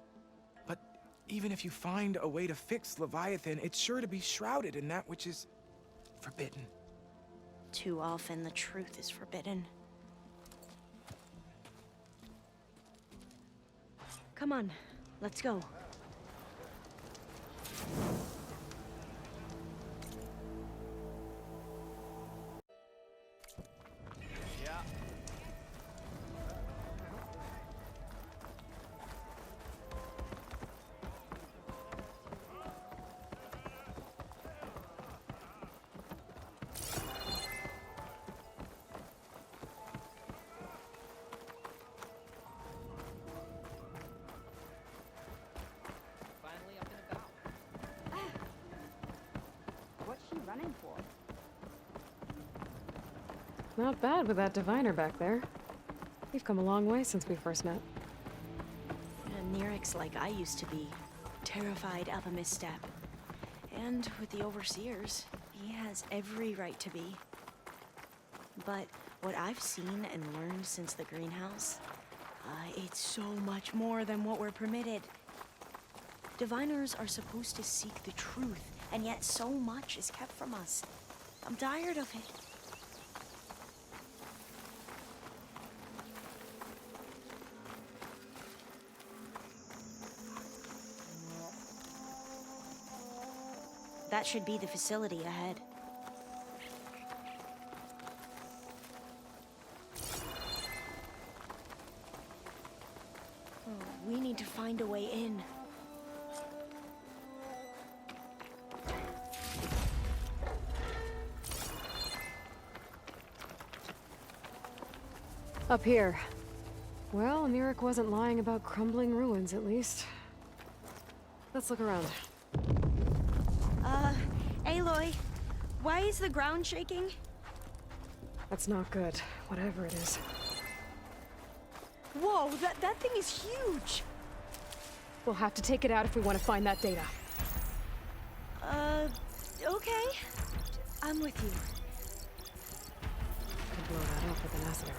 But even if you find a way to fix Leviathan, it's sure to be shrouded in that which is forbidden.
Too often the truth is forbidden. Come on, let's go.
Yeah.
gunning for?
Not bad with that diviner back there. We've come a long way since we first met.
And Nerek's like I used to be, terrified of a misstep. And with the Overseers, he has every right to be. But what I've seen and learned since the greenhouse, it's so much more than what we're permitted. Diviners are supposed to seek the truth, and yet so much is kept from us. I'm tired of it. That should be the facility ahead. Oh, we need to find a way in.
Up here. Well, Nerek wasn't lying about crumbling ruins, at least. Let's look around.
Aloy, why is the ground shaking?
That's not good, whatever it is.
Whoa, that thing is huge!
We'll have to take it out if we want to find that data.
Okay. I'm with you.
Could blow that up with an acid arrow.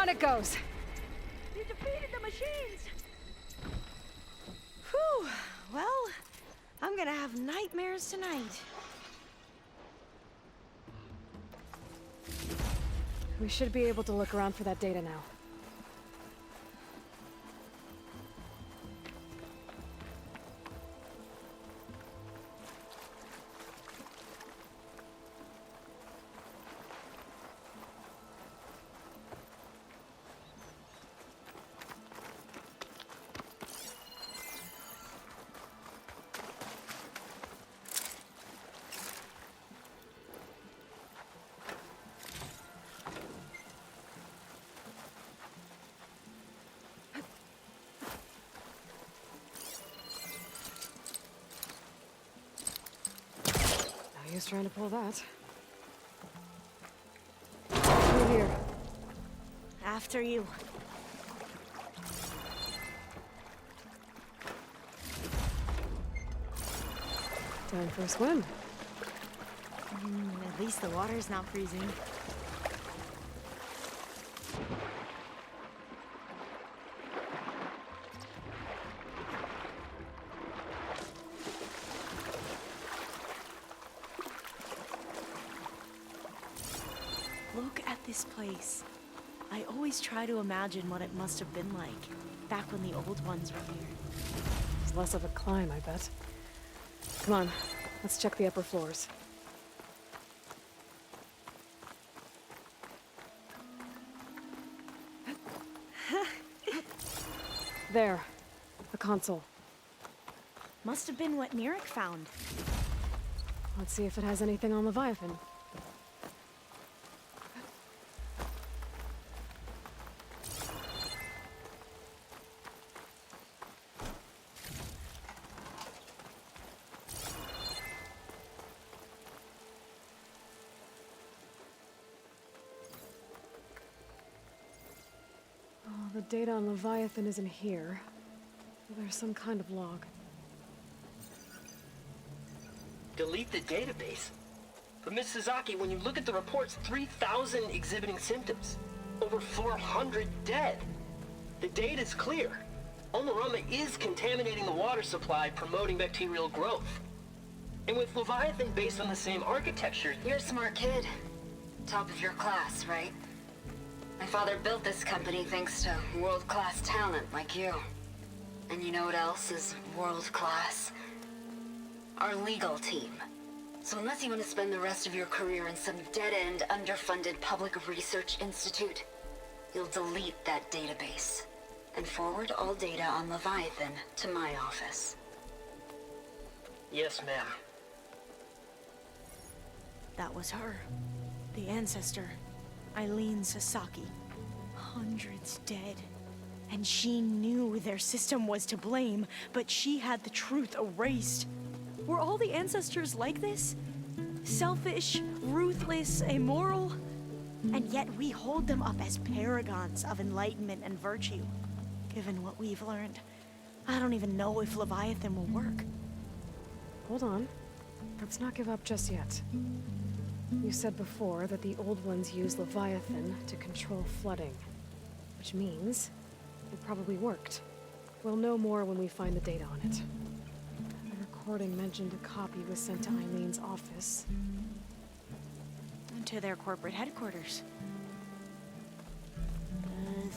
Down it goes.
You defeated the machines!
Whew. Well, I'm gonna have nightmares tonight.
We should be able to look around for that data now. He was trying to pull that. Through here.
After you.
Time for a swim.
At least the water's not freezing. Look at this place. I always try to imagine what it must have been like back when the old ones were here.
It's less of a climb, I bet. Come on, let's check the upper floors. There, the console.
Must have been what Nirek found.
Let's see if it has anything on Leviathan. The data on Leviathan isn't here. There's some kind of log.
Delete the database? But Miss Sasaki, when you look at the reports, 3,000 exhibiting symptoms. Over 400 dead. The data's clear. Omurama is contaminating the water supply, promoting bacterial growth. And with Leviathan based on the same architecture...
You're a smart kid. Top of your class, right? My father built this company thanks to world-class talent like you. And you know what else is world-class? Our legal team. So unless you want to spend the rest of your career in some dead-end, underfunded public research institute, you'll delete that database and forward all data on Leviathan to my office.
Yes, ma'am.
That was her. The ancestor. Eileen Sasaki. Hundreds dead. And she knew their system was to blame, but she had the truth erased. Were all the ancestors like this? Selfish, ruthless, immoral? And yet we hold them up as paragons of enlightenment and virtue. Given what we've learned, I don't even know if Leviathan will work.
Hold on. Let's not give up just yet. You said before that the old ones use Leviathan to control flooding. Which means it probably worked. We'll know more when we find the data on it. The recording mentioned a copy was sent to Eileen's office.
And to their corporate headquarters.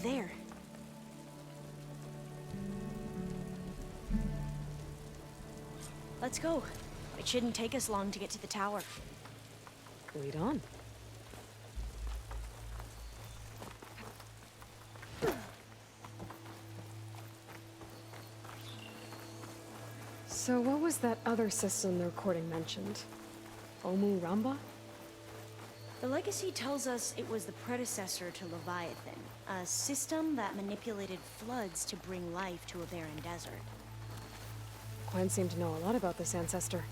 There. Let's go. It shouldn't take us long to get to the tower.
Lead on. So what was that other system the recording mentioned? Omurama?
The legacy tells us it was the predecessor to Leviathan, a system that manipulated floods to bring life to a barren desert.
Quen seemed to know a lot about this ancestor.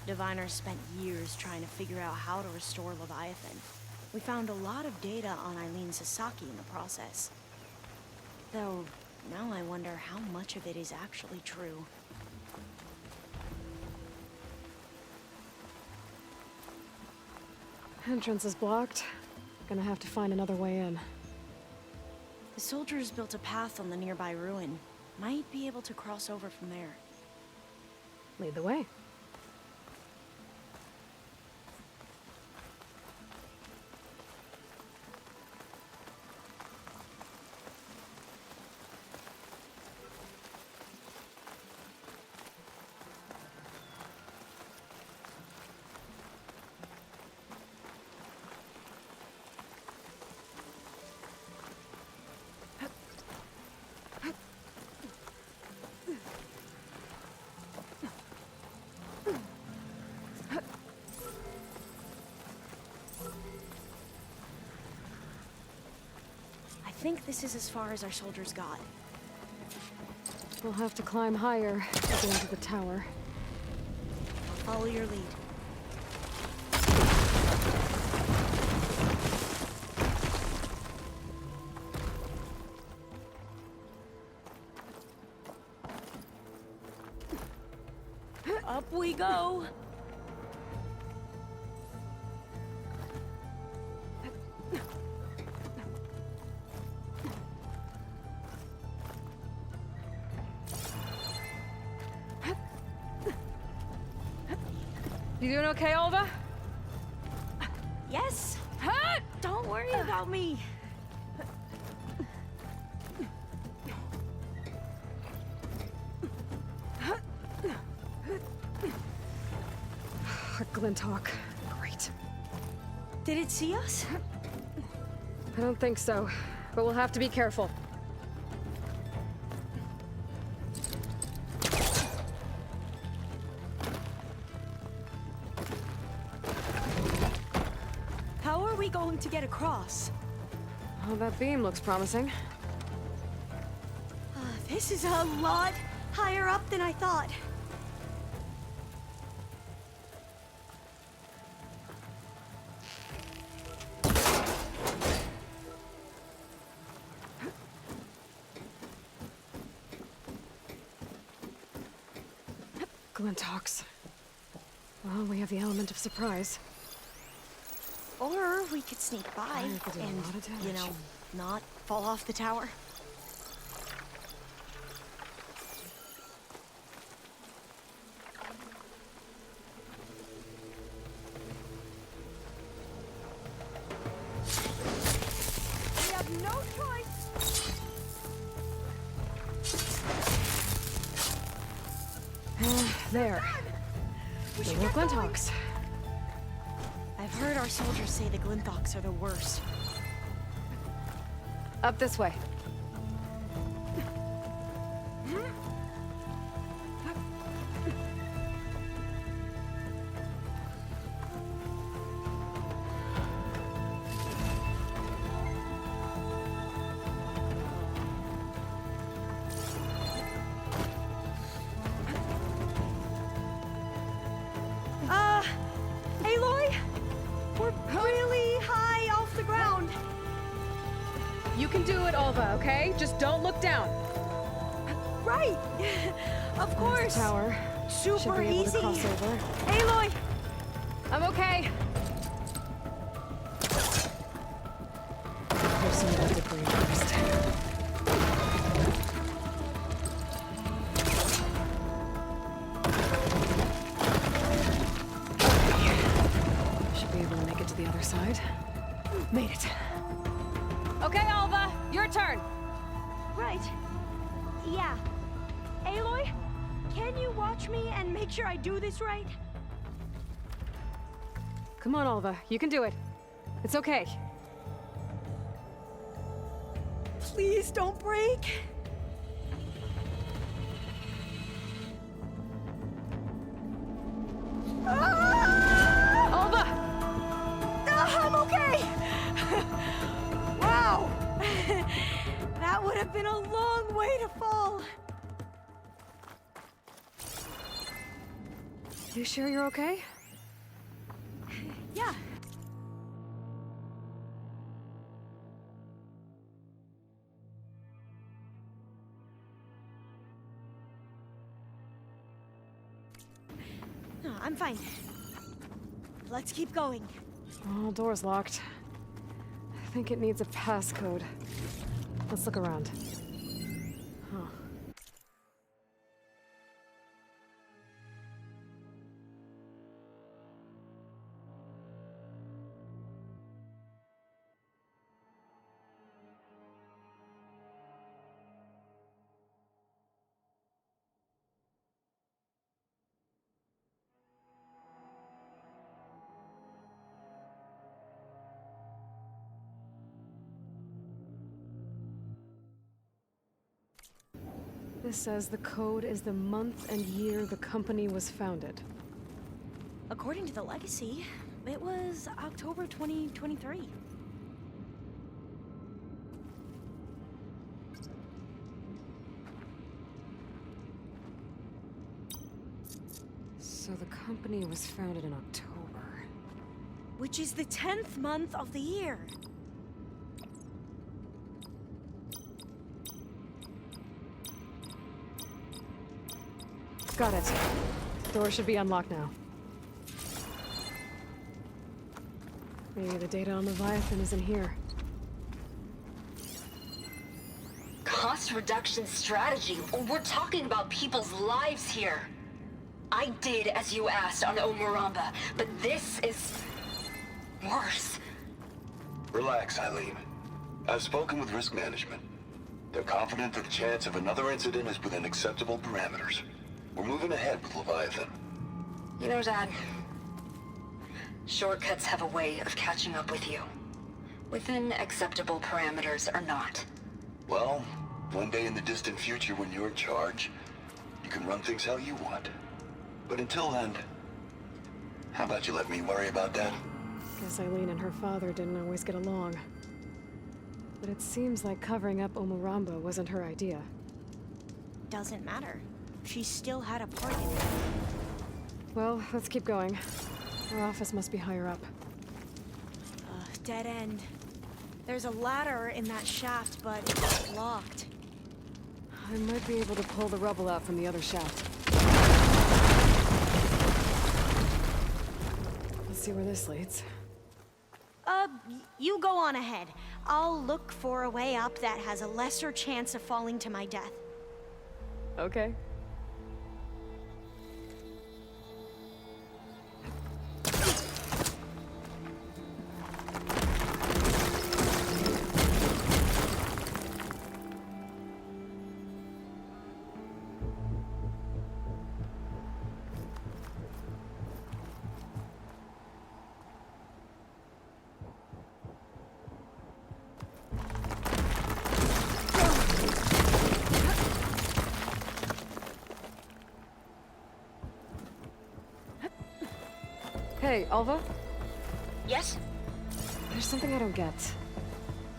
Diviners spent years trying to figure out how to restore Leviathan. We found a lot of data on Eileen Sasaki in the process. Though, now I wonder how much of it is actually true.
Entrance is blocked. Gonna have to find another way in.
The soldiers built a path on the nearby ruin. Might be able to cross over from there.
Lead the way.
I think this is as far as our soldiers got.
We'll have to climb higher to get into the tower.
I'll follow your lead. Up we go!
You doing okay, Alva?
Yes! Don't worry about me!
A Glinthawk. Great.
Did it see us?
I don't think so, but we'll have to be careful.
How are we going to get across?
Oh, that beam looks promising.
This is a lot higher up than I thought.
Glinthawks. Well, we have the element of surprise.
Or we could sneak by
We could do a
and,
lot of damage.
you know, not fall off the tower. We have no choice.
There. No more Glinthawks.
I've heard our soldiers say the Glinthawks are the worst.
Up this way.
Aloy? We're really high off the ground.
You can do it, Alva, okay? Just don't look down.
Right. Of course.
There's the tower.
Super
Should be able
easy.
to cross over.
Aloy!
I'm okay. There's some of that debris first. Should be able to make it to the other side. Made it. Okay, Alva, your turn.
Right. Yeah. Aloy, can you watch me and make sure I do this right?
Come on, Alva, you can do it. It's okay.
Please don't break.
Alva!
I'm okay! Wow! That would have been a long way to fall.
You sure you're okay?
Yeah. No, I'm fine. Let's keep going.
Oh, door's locked. I think it needs a passcode. Let's look around. Huh. This says the code is the month and year the company was founded.
According to the legacy, it was October 2023.
So the company was founded in October.
Which is the 10th month of the year.
Got it. Door should be unlocked now. Maybe the data on Leviathan is in here.
Cost reduction strategy? We're talking about people's lives here. I did as you asked on Omuramba, but this is worse.
Relax, Eileen. I've spoken with risk management. They're confident that the chance of another incident is within acceptable parameters. We're moving ahead with Leviathan.
You know, Dad, shortcuts have a way of catching up with you. Within acceptable parameters or not.
Well, one day in the distant future when you're in charge, you can run things how you want. But until then, how about you let me worry about that?
Guess Eileen and her father didn't always get along. But it seems like covering up Omuramba wasn't her idea.
Doesn't matter. She still had a part in it.
Well, let's keep going. Her office must be higher up.
Dead end. There's a ladder in that shaft, but it's locked.
I might be able to pull the rubble out from the other shaft. Let's see where this leads.
You go on ahead. I'll look for a way up that has a lesser chance of falling to my death.
Okay. Hey, Alva?
Yes?
There's something I don't get.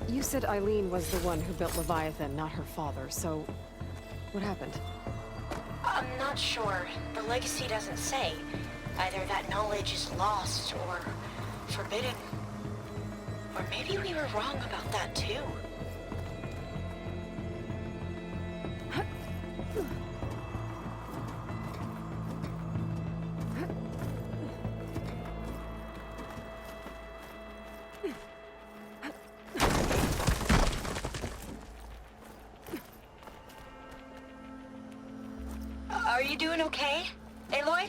You said Eileen was the one who built Leviathan, not her father, so... what happened?
I'm not sure. The legacy doesn't say. Either that knowledge is lost or forbidden. Or maybe we were wrong about that too.
Are you doing okay, Aloy?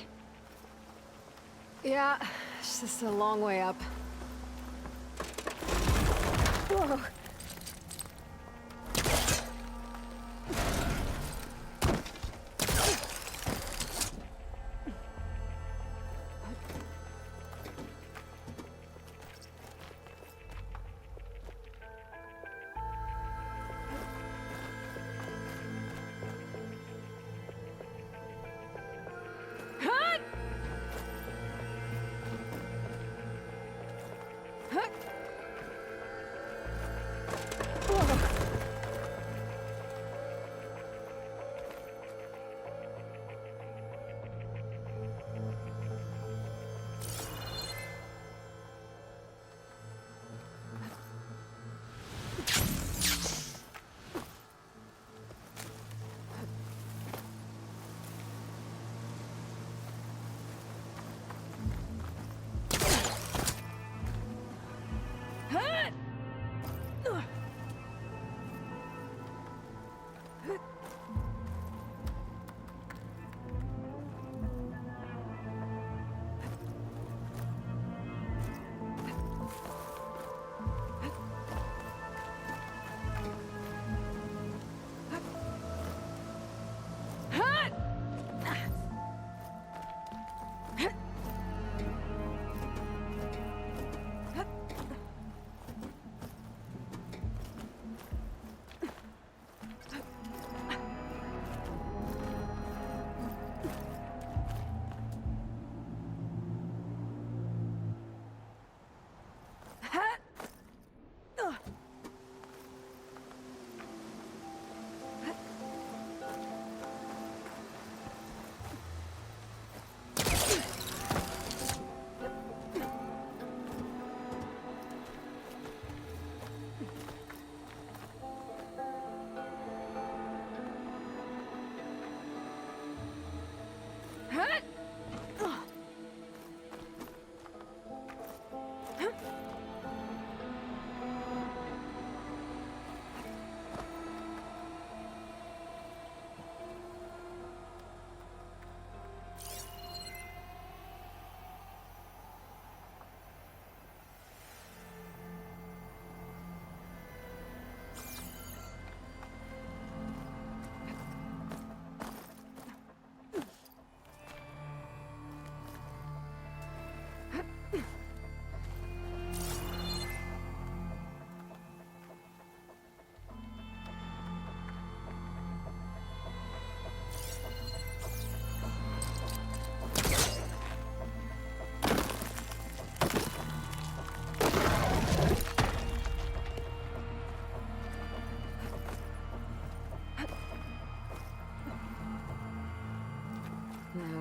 Yeah, it's just a long way up. Whoa.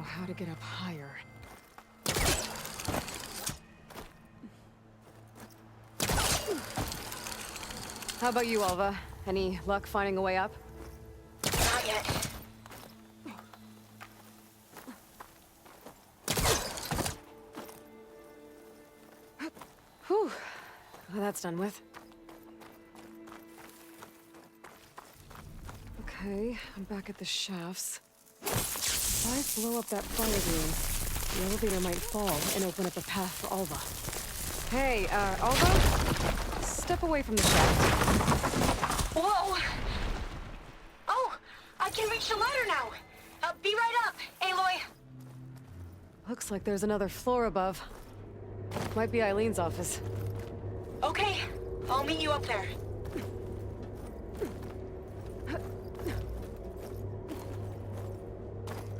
how to get up higher. How about you, Alva? Any luck finding a way up?
Not yet.
Whew. Well, that's done with. Okay, I'm back at the shafts. If I blow up that fire room, the elevator might fall and open up a path for Alva. Hey, Alva? Step away from the shaft.
Whoa! Oh, I can reach the ladder now. Be right up, Aloy.
Looks like there's another floor above. Might be Eileen's office.
Okay, I'll meet you up there.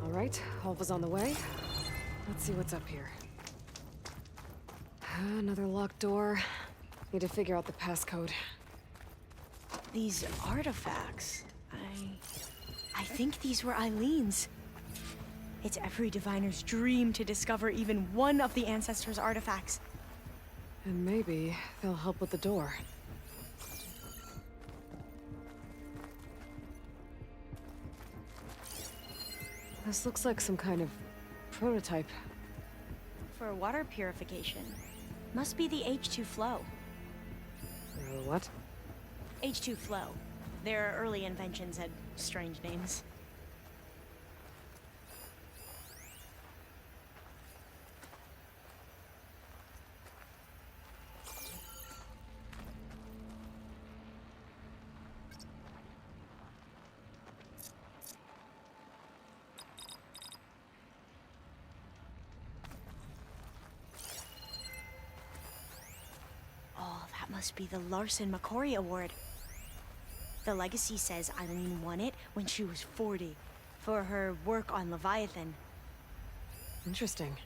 All right, Alva's on the way. Let's see what's up here. Another locked door. Need to figure out the passcode.
These artifacts, I think these were Eileen's. It's every diviner's dream to discover even one of the ancestors' artifacts.
And maybe they'll help with the door. This looks like some kind of prototype.
For water purification. Must be the H2 flow.
What?
H2 flow. Their early inventions had strange names. Must be the Larson McCory Award. The legacy says Eileen won it when she was 40 for her work on Leviathan.
Interesting.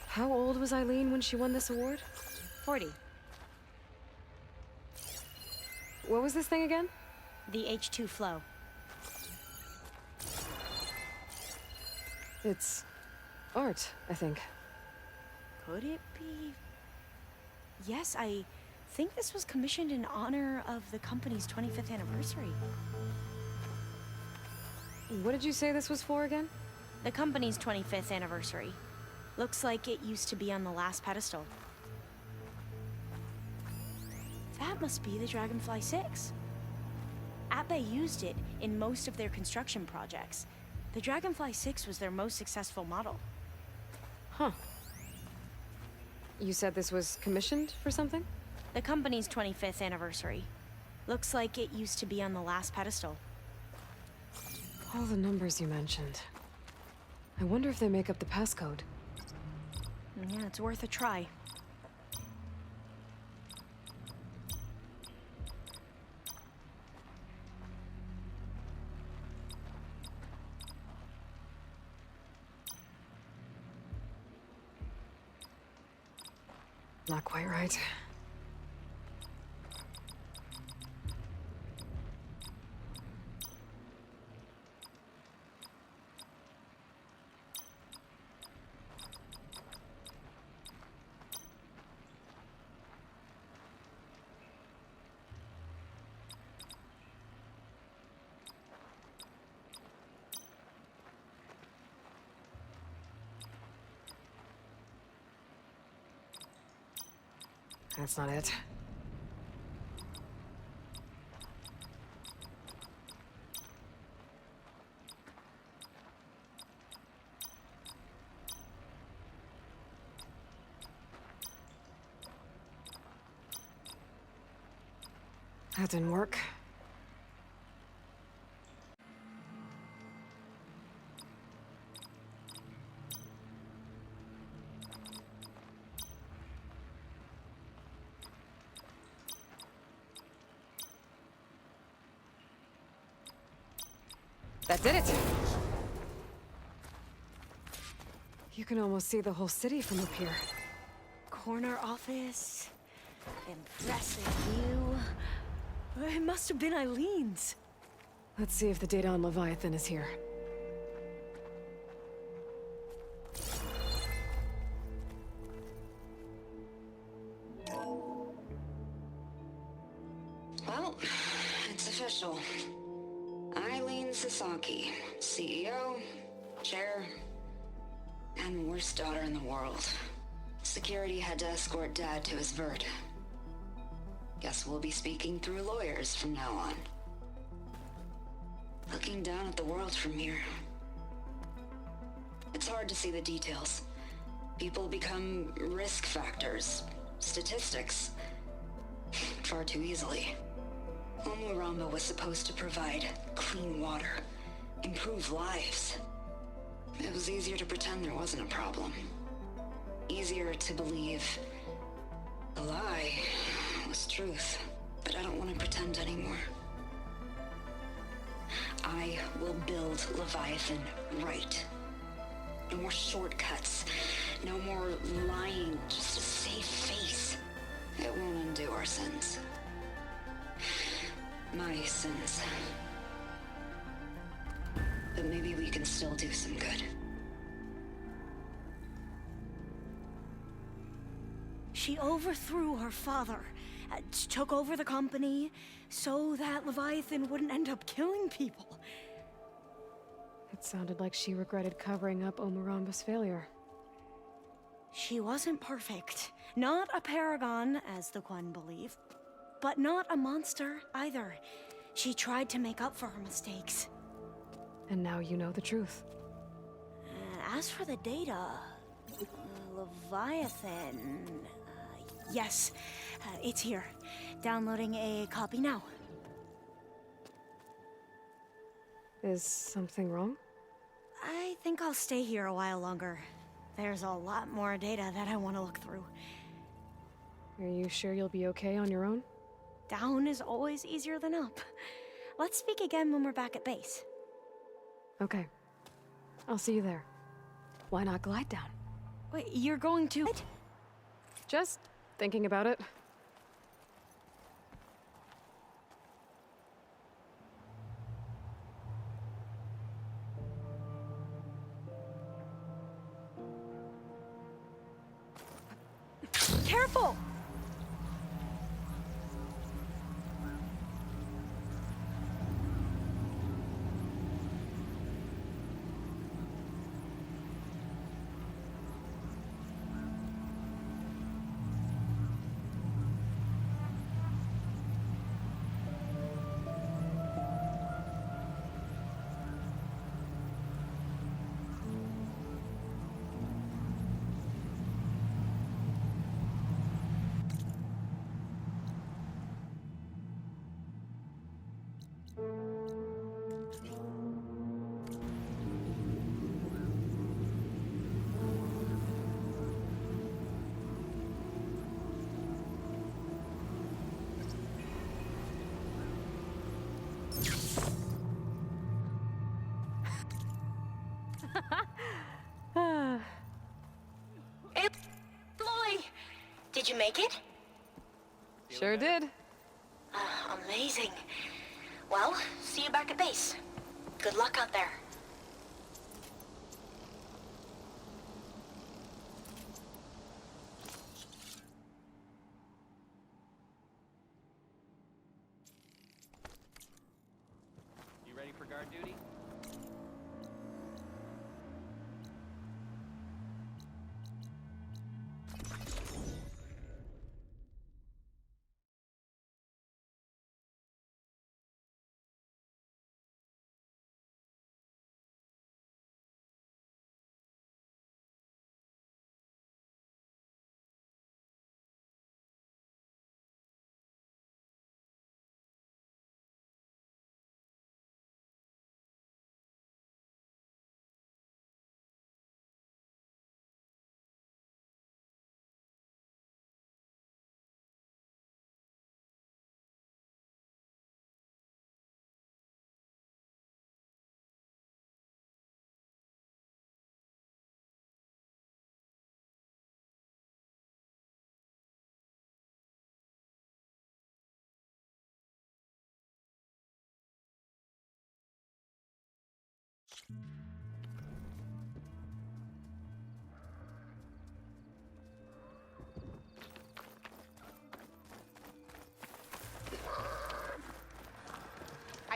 How old was Eileen when she won this award?
40.
What was this thing again?
The H2 flow.
It's art, I think.
Could it be? Yes, I think this was commissioned in honor of the company's 25th anniversary.
What did you say this was for again?
The company's 25th anniversary. Looks like it used to be on the last pedestal. That must be the Dragonfly 6. Atbay used it in most of their construction projects. The Dragonfly 6 was their most successful model.
Huh. You said this was commissioned for something?
The company's 25th anniversary. Looks like it used to be on the last pedestal.
All the numbers you mentioned. I wonder if they make up the passcode.
Yeah, it's worth a try.
Not quite right. That's not it. That didn't work. That did it! You can almost see the whole city from up here.
Corner office. Impressive view. It must have been Eileen's.
Let's see if the data on Leviathan is here.
official. Eileen Sasaki, CEO, chair, and worst daughter in the world. Security had to escort Dad to his vert. Guess we'll be speaking through lawyers from now on. Looking down at the world from here. It's hard to see the details. People become risk factors, statistics, far too easily. Omuramba was supposed to provide clean water, improve lives. It was easier to pretend there wasn't a problem. Easier to believe the lie was truth. But I don't want to pretend anymore. I will build Leviathan right. No more shortcuts. No more lying just to save face. It won't undo our sins. My sins. But maybe we can still do some good.
She overthrew her father, took over the company, so that Leviathan wouldn't end up killing people.
It sounded like she regretted covering up Omuramba's failure.
She wasn't perfect. Not a paragon, as the Quan believe, but not a monster either. She tried to make up for her mistakes.
And now you know the truth.
As for the data, Leviathan... yes, it's here. Downloading a copy now.
Is something wrong?
I think I'll stay here a while longer. There's a lot more data that I want to look through.
Are you sure you'll be okay on your own?
Down is always easier than up. Let's speak again when we're back at base.
Okay. I'll see you there. Why not glide down?
Wait, you're going to...
Just thinking about it.
Careful! Hey, Lloyd! Did you make it?
Sure did.
Amazing. Well, see you back at base. Good luck out there.
You ready for guard duty?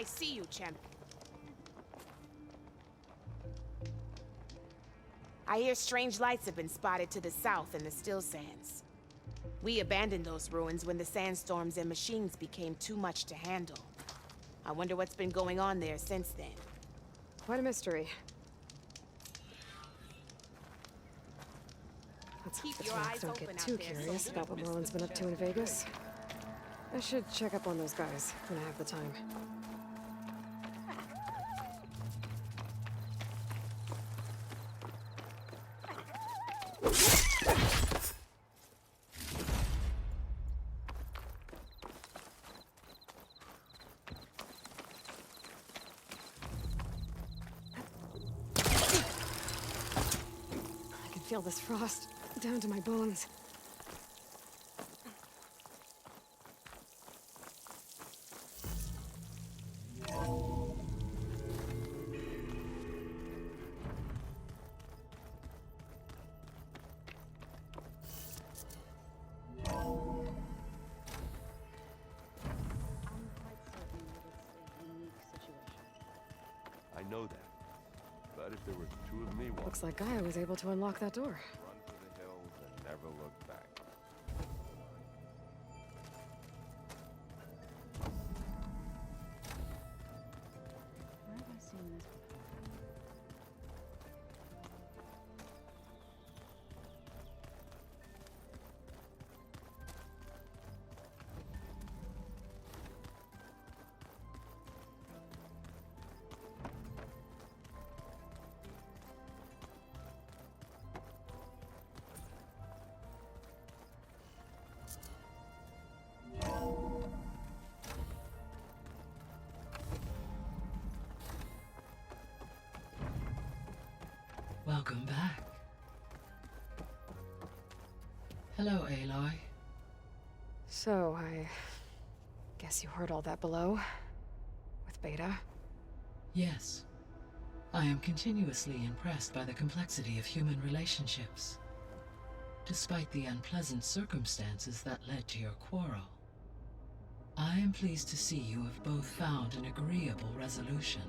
I see you, champ. I hear strange lights have been spotted to the south in the still sands. We abandoned those ruins when the sandstorms and machines became too much to handle. I wonder what's been going on there since then.
Quite a mystery. Let's hope the Twins don't get too curious about what Merlin's been up to in Vegas. I should check up on those guys when I have the time. I can feel this frost down to my bones.
I know that. But if there were two of me,
Looks like Gaia was able to unlock that door.
run for the hills and never look back.
Where have I seen this?
Welcome back. Hello, Aloy.
So, I guess you heard all that below? With Beta?
Yes. I am continuously impressed by the complexity of human relationships. Despite the unpleasant circumstances that led to your quarrel, I am pleased to see you have both found an agreeable resolution.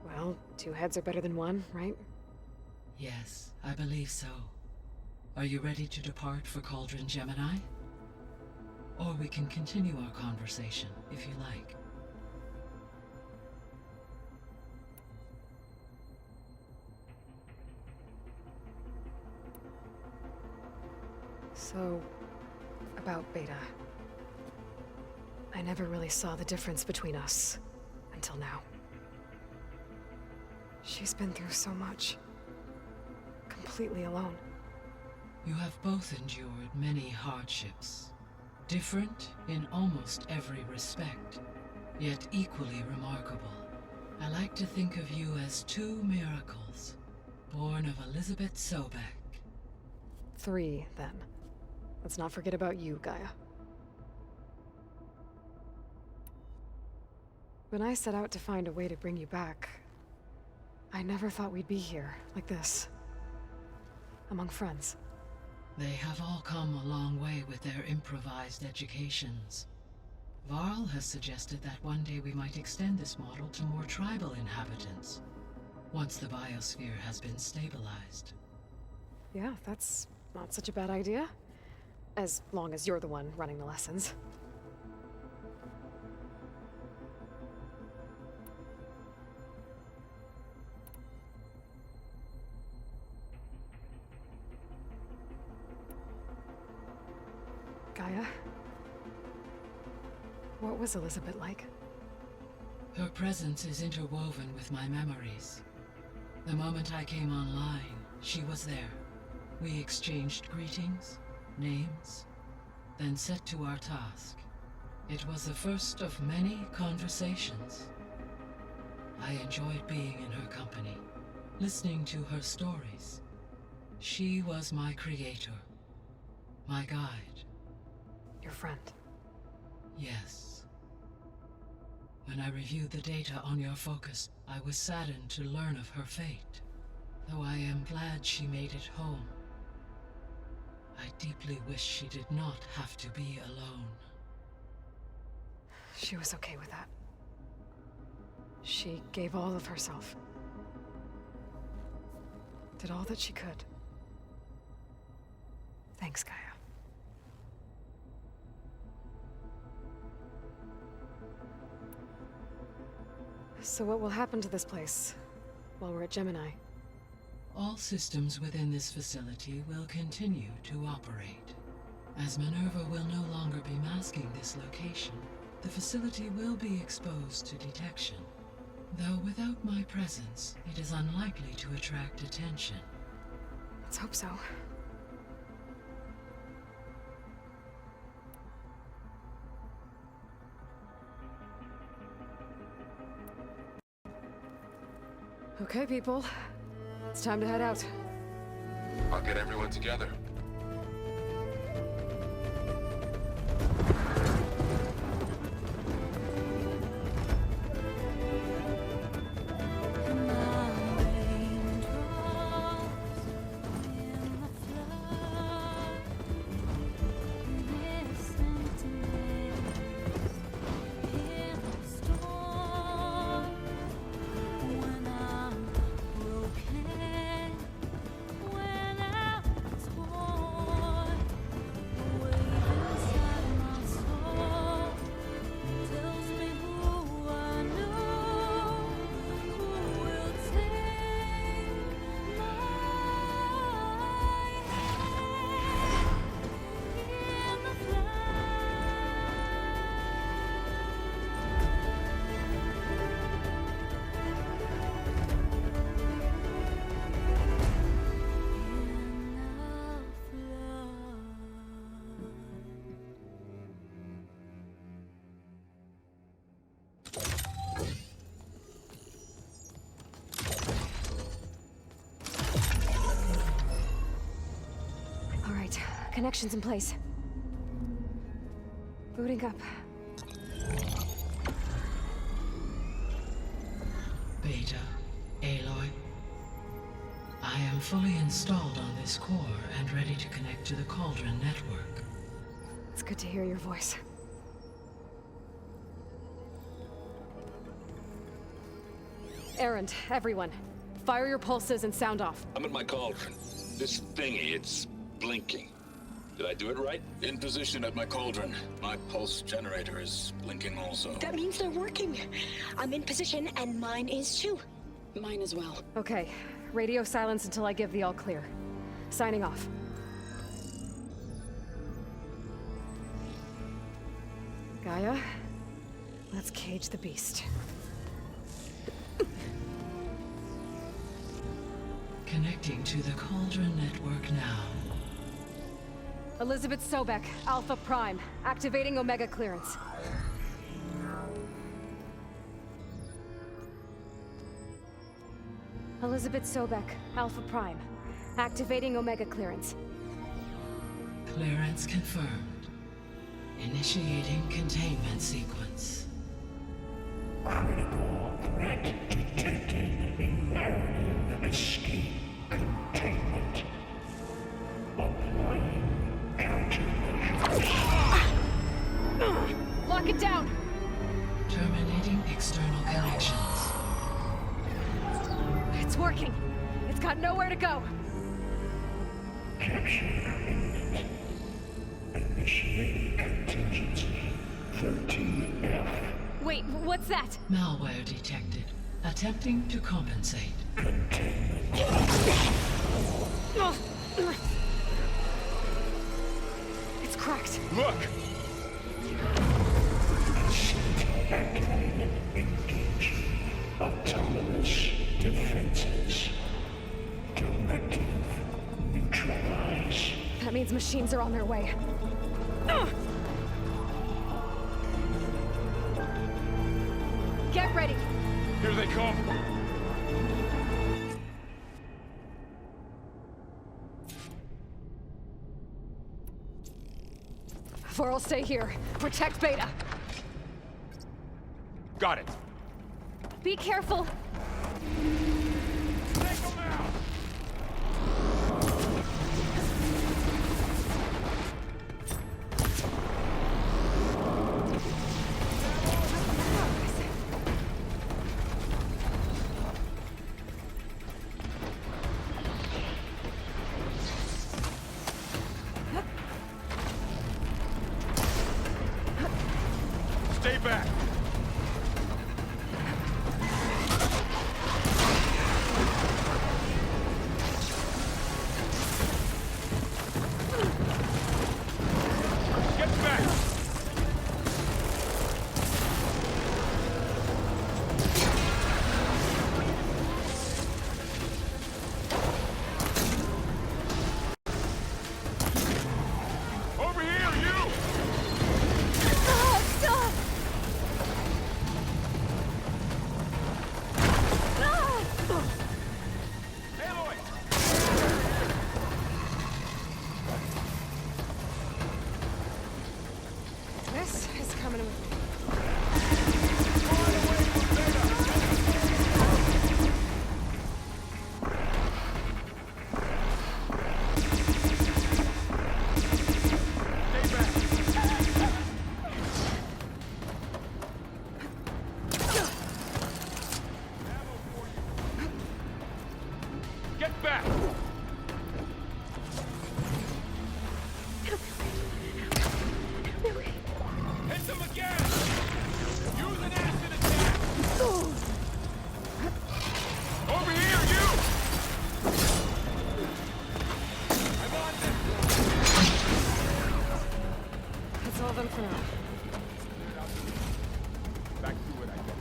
Well, two heads are better than one, right?
Yes, I believe so. Are you ready to depart for Cauldron Gemini? Or we can continue our conversation, if you like.
So, about Beta. I never really saw the difference between us until now. She's been through so much. Completely alone.
You have both endured many hardships. Different in almost every respect, yet equally remarkable. I like to think of you as two miracles, born of Elizabeth Sobek.
3, then. Let's not forget about you, Gaia. When I set out to find a way to bring you back, I never thought we'd be here, like this. Among friends.
They have all come a long way with their improvised educations. Varl has suggested that one day we might extend this model to more tribal inhabitants, once the biosphere has been stabilized.
Yeah, that's not such a bad idea. As long as you're the one running the lessons. Gaia? What was Elizabeth like?
Her presence is interwoven with my memories. The moment I came online, she was there. We exchanged greetings, names, then set to our task. It was the first of many conversations. I enjoyed being in her company, listening to her stories. She was my creator, my guide.
Your friend.
Yes. When I reviewed the data on your focus, I was saddened to learn of her fate. Though I am glad she made it home. I deeply wish she did not have to be alone.
She was okay with that. She gave all of herself. Did all that she could. Thanks, Gaia. So what will happen to this place while we're at Gemini?
All systems within this facility will continue to operate. As Minerva will no longer be masking this location, the facility will be exposed to detection. Though without my presence, it is unlikely to attract attention.
Let's hope so. Okay, people. It's time to head out.
I'll get everyone together.
All right, connections in place. Booting up.
Beta, Aloy. I am fully installed on this core and ready to connect to the Cauldron network.
It's good to hear your voice. Errand, everyone. Fire your pulses and sound off.
I'm at my cauldron. This thingy, it's blinking. Did I do it right? In position at my cauldron. My pulse generator is blinking also.
That means they're working. I'm in position, and mine is too. Mine as well.
Okay, radio silence until I give the all clear. Signing off. Gaia, let's cage the beast.
Connecting to the Cauldron network now.
Elizabeth Sobek, Alpha Prime, activating Omega clearance. Elizabeth Sobek, Alpha Prime, activating Omega clearance.
Clearance confirmed. Initiating containment sequence.
Critical threat detected in narrative escape containment. Applying countermeasures.
Lock it down!
Terminating external connections.
It's working. It's got nowhere to go.
Capture imminent. Initiating contingency 13F.
Wait, what's that?
Malware detected. Attempting to compensate.
It's cracked.
Look!
Activated. Engage. Autonomous defenses. Directive. Neutralize.
That means machines are on their way. Get ready.
Here they come!
Vor'll stay here. Protect Beta.
Got it.
Be careful.
Stay back. Get back. Over here, you!
Stop! This is coming with me.
Get back! Hit them again! Use an acid attack! Over here, you! I'm on
That's all of them for now.
Back to it, I guess.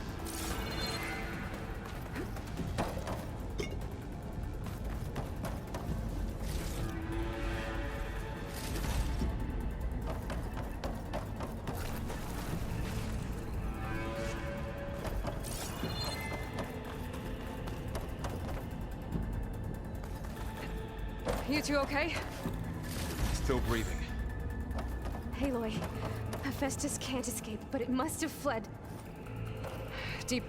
You two okay?
Still breathing.
Aloy, Hephaestus can't escape, but it must have fled. Deep.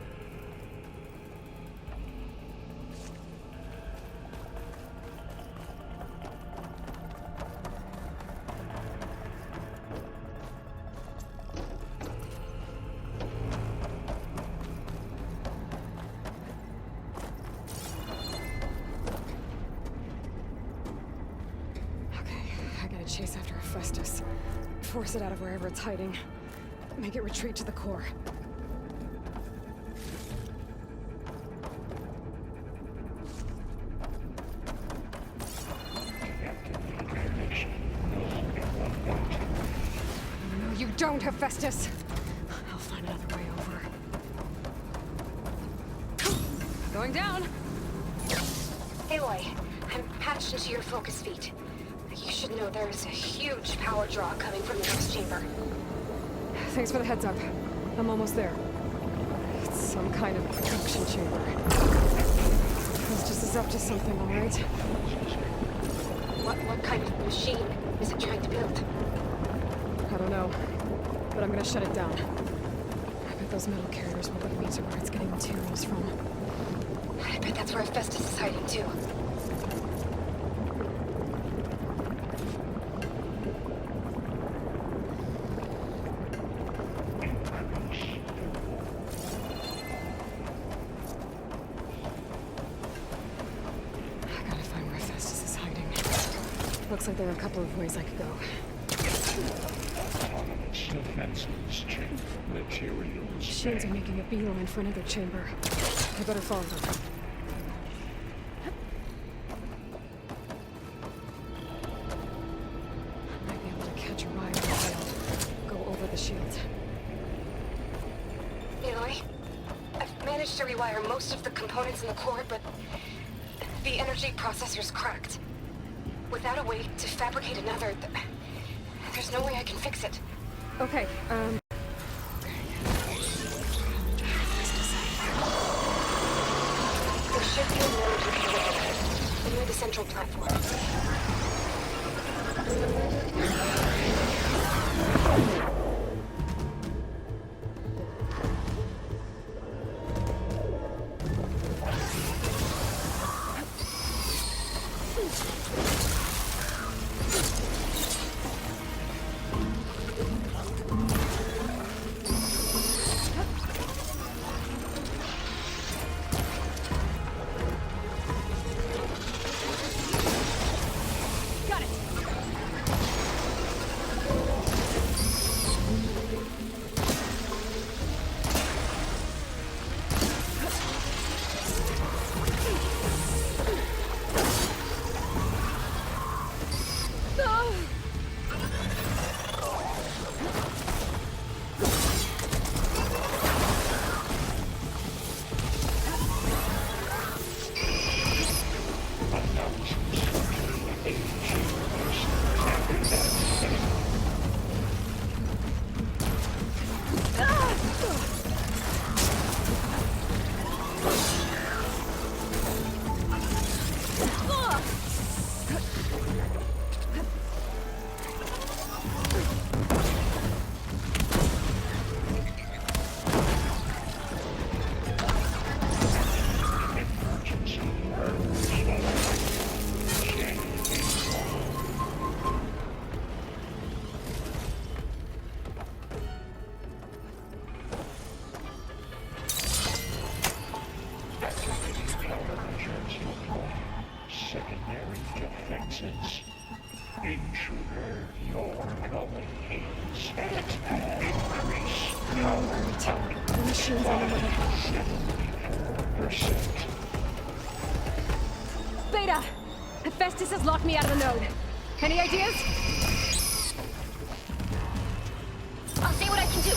Chase after Hephaestus. Force it out of wherever it's hiding. Make it retreat to the core. No, you don't, Hephaestus! I'll find another way over. Going down!
Aloy, I'm patched into your focus feed. You should know there is a huge power draw coming from the next chamber.
Thanks for the heads up. I'm almost there. It's some kind of production chamber. Hephaestus is up to something, all right?
What kind of machine is it trying to build?
I don't know, but I'm gonna shut it down. I bet those metal carriers will lead me to where it's getting materials from.
I bet that's where Hephaestus is hiding too.
Looks like there are a couple of ways I could go. Machines are making a beeline for another chamber. I better follow them. I might be able to catch a wire and go over the shield.
Aloy, I've managed to rewire most of the components in the core, but the energy processor's cracked. Without a way to fabricate another, there's no way I can fix it.
Okay,
There should be a node near the central platform.
The machine's on the way. Beta! Hephaestus has locked me out of the node. Any ideas?
I'll see what I can do.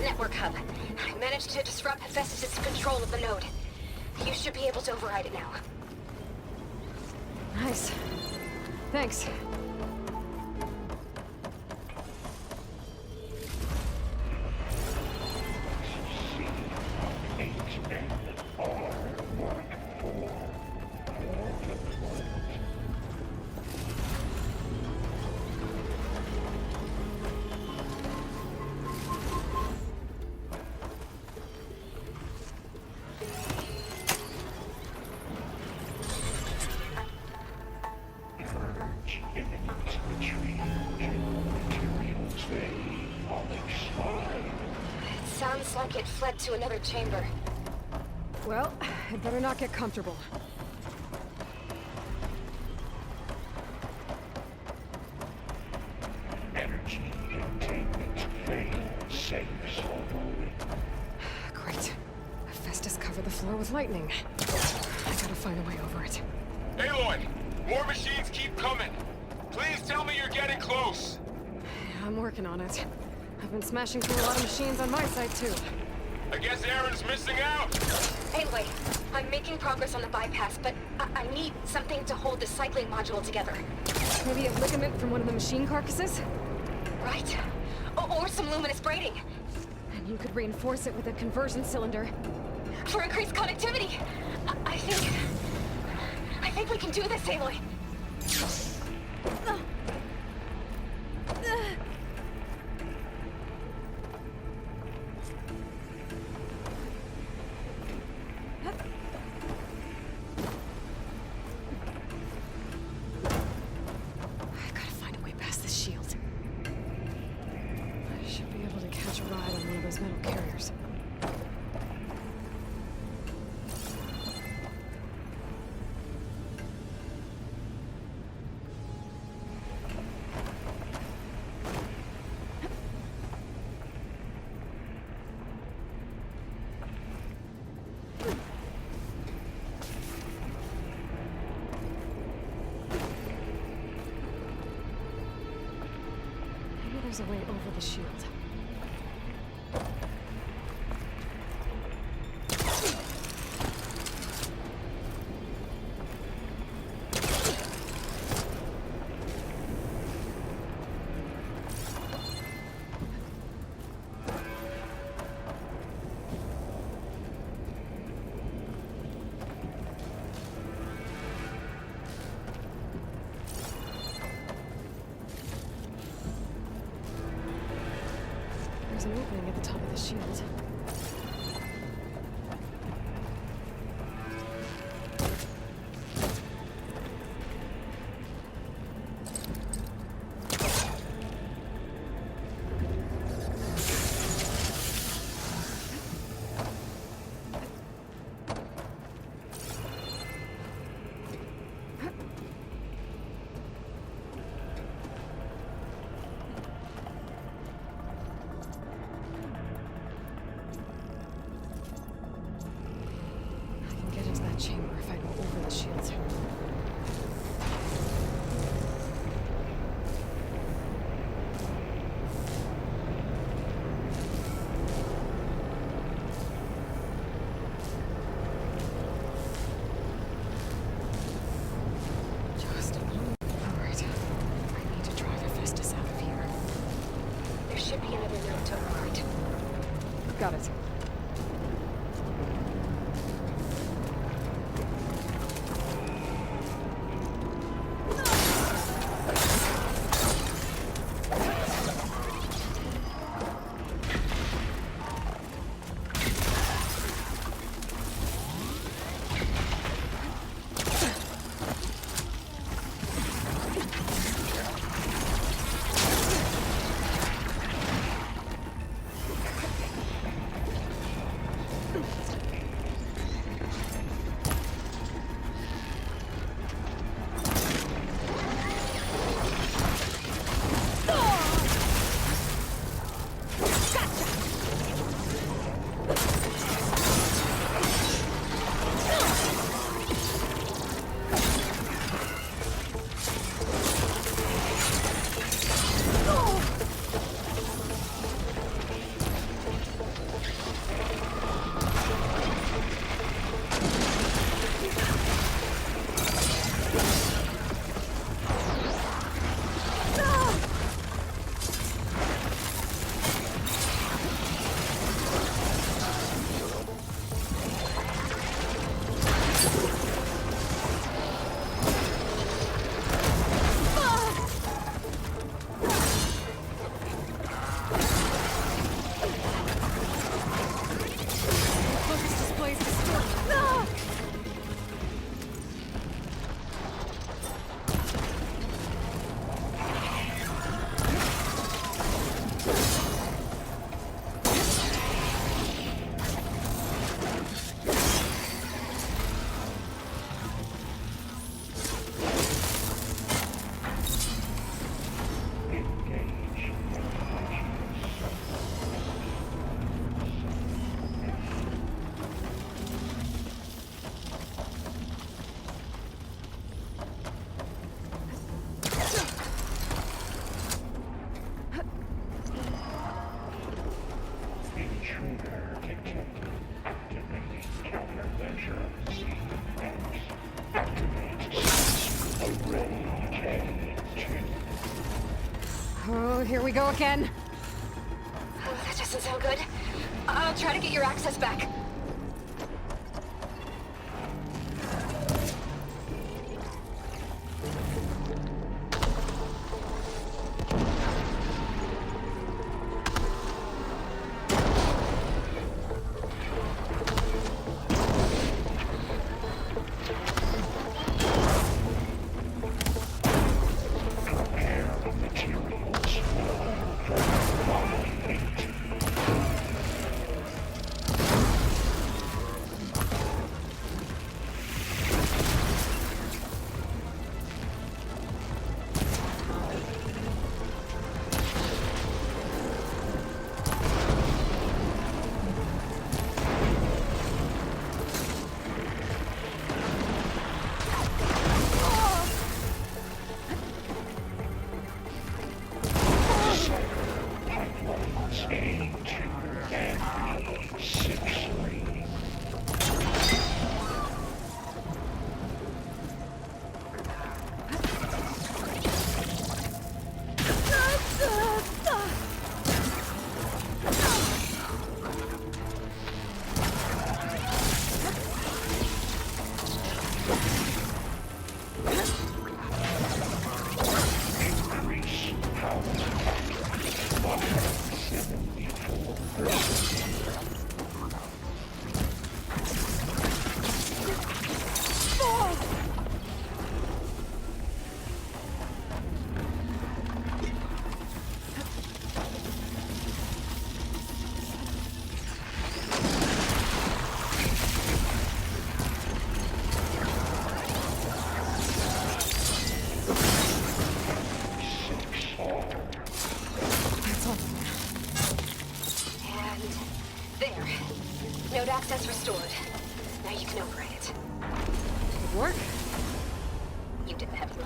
Network hub. I managed to disrupt Hephaestus' control of the node. You should be able to override it now.
Nice. Thanks.
Sounds like it fled to another chamber.
Well, I'd better not get comfortable.
Energy containment failed. Safe zone.
Great. Hephaestus covered the floor with lightning. I gotta find a way over it.
Aloy! More machines keep coming! Please tell me you're getting close!
I'm working on it. I've been smashing through a lot of machines on my side, too.
I guess Aaron's missing out!
Anyway, I'm making progress on the bypass, but I need something to hold the cycling module together.
Maybe a ligament from one of the machine carcasses?
Right. Or some luminous braiding.
And you could reinforce it with a conversion cylinder.
For increased connectivity! I think
think we can do this, Aloy. I gotta find a way past this shield. I should be able to catch a ride on one of those metal carriers. Maybe there's a way over the shield. There's an opening at the top of the shield. Chamber if I go over the shield. Just a little. Alright. I need to drive Hephaestus out of here. There should be another note to override. Got it. Oh, here we go again.
Oh, that doesn't sound good. I'll try to get your access back.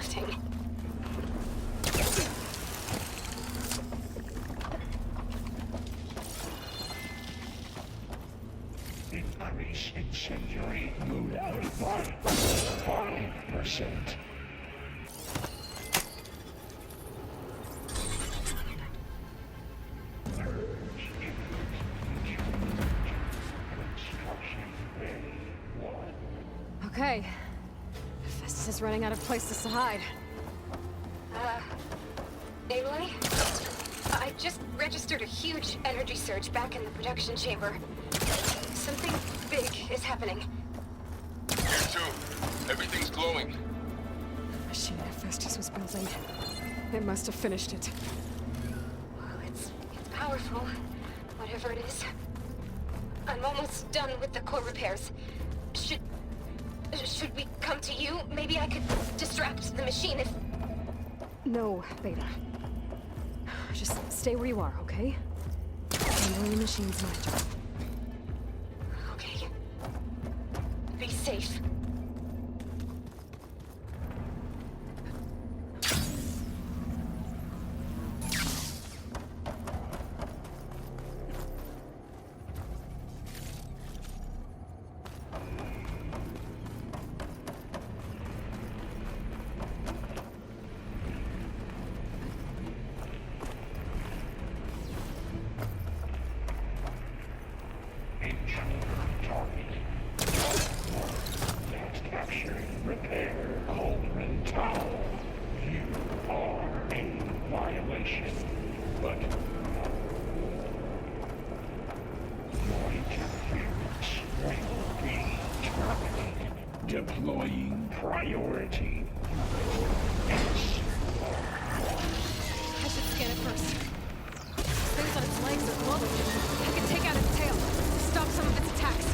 lifting.
Increase incendiary loadout by 5%.
Okay. Festus is running out of places to hide.
Aloy? I just registered a huge energy surge back in the production chamber. Something big is happening.
Here too. Everything's glowing.
The machine that Festus was building. It must have finished it.
Well, it's powerful, whatever it is. I'm almost done with the core repairs. Should we come to you? Maybe I could distract the machine if...
No, Beta. Just stay where you are, okay? Handling the machine's my job.
Okay. Be safe.
Repair Cauldron Tower. You are a violation, but your interference will be terminated. Deploying priority.
I should scan it first. Things on its legs are glowing. I can take out its tail. Stop some of its attacks.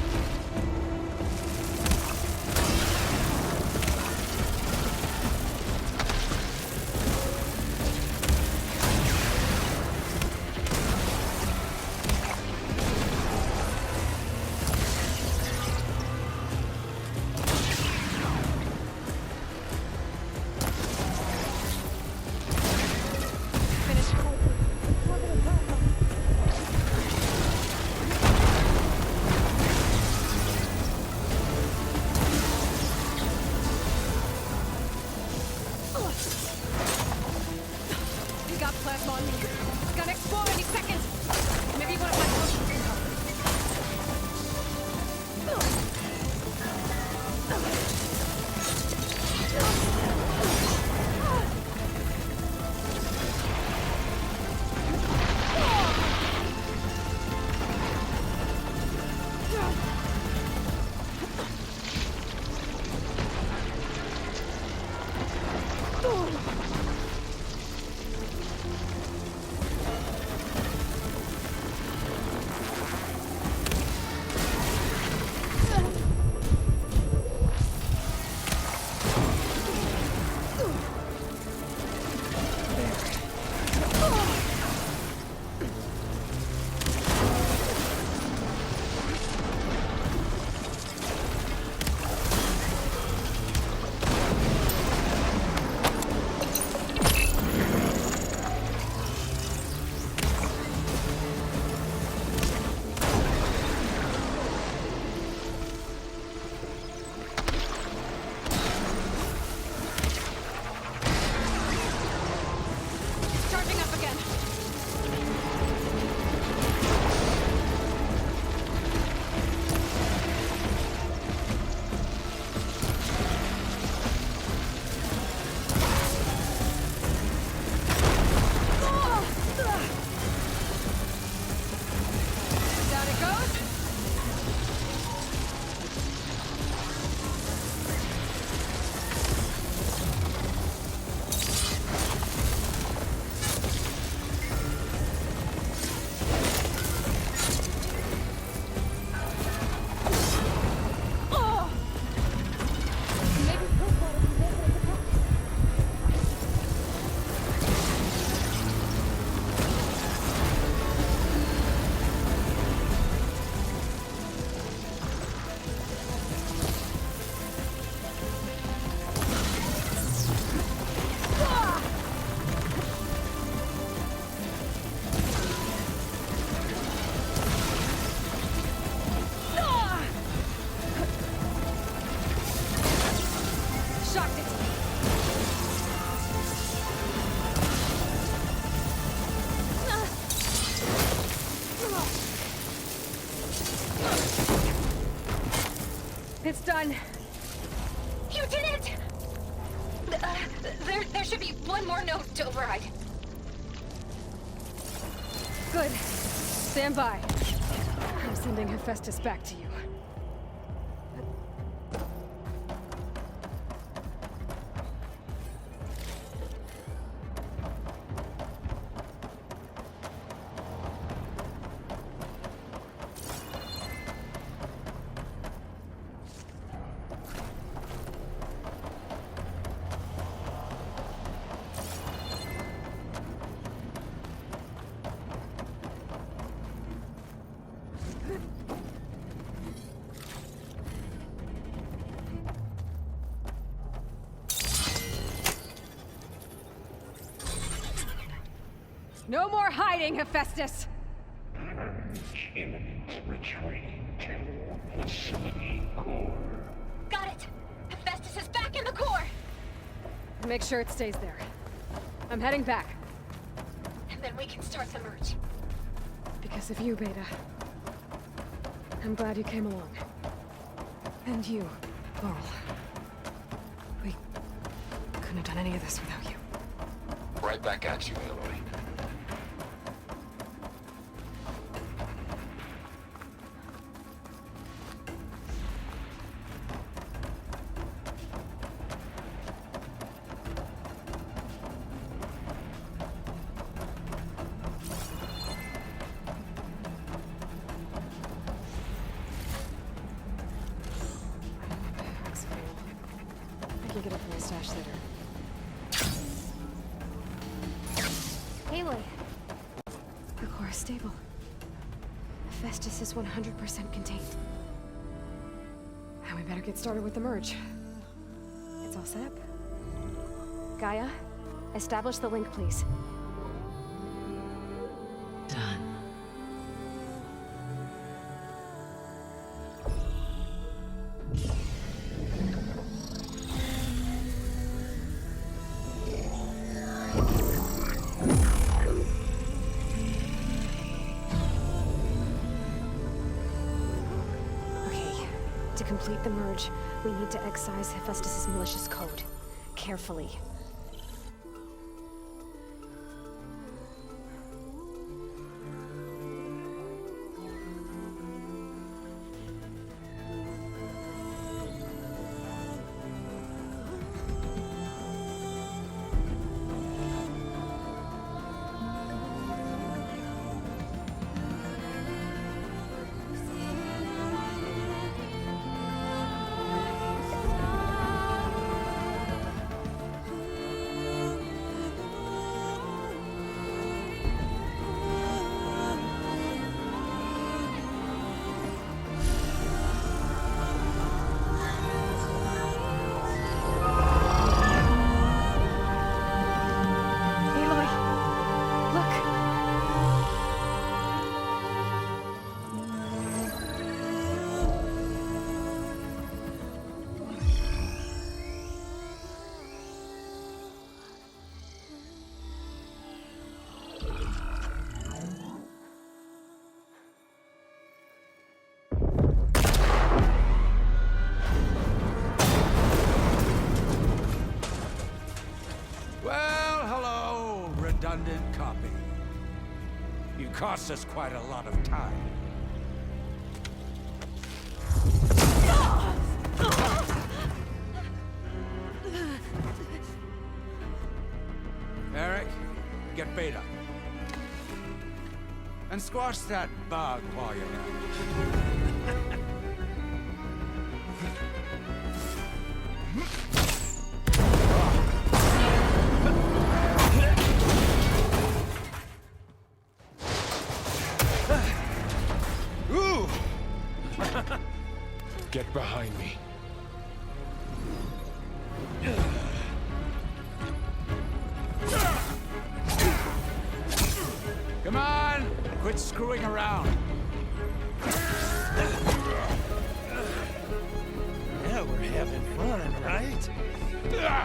done.
You did it! There should be one more note to override.
Good. Stand by. I'm sending Hephaestus back to you. No more hiding, Hephaestus!
Imminent retreat to facility core.
Got it! Hephaestus is back in the core!
Make sure it stays there. I'm heading back.
And then we can start the merge.
Because of you, Beta. I'm glad you came along. And you, Laurel. We couldn't have done any of this without you.
Right back at you, Aloy.
I can get it from the stash later.
Aloy.
The core is stable. Hephaestus is 100% contained. And we better get started with the merge. It's all set up. Gaia, establish the link, please.
Done.
To complete the merge, we need to excise Hephaestus' malicious code. Carefully.
Well, hello, redundant copy. You cost us quite a lot of time. Eric, get Beta. And squash that bug while you're at it.
Get behind me.
Come on! Quit screwing around.
Yeah, we're having fun, right?
No!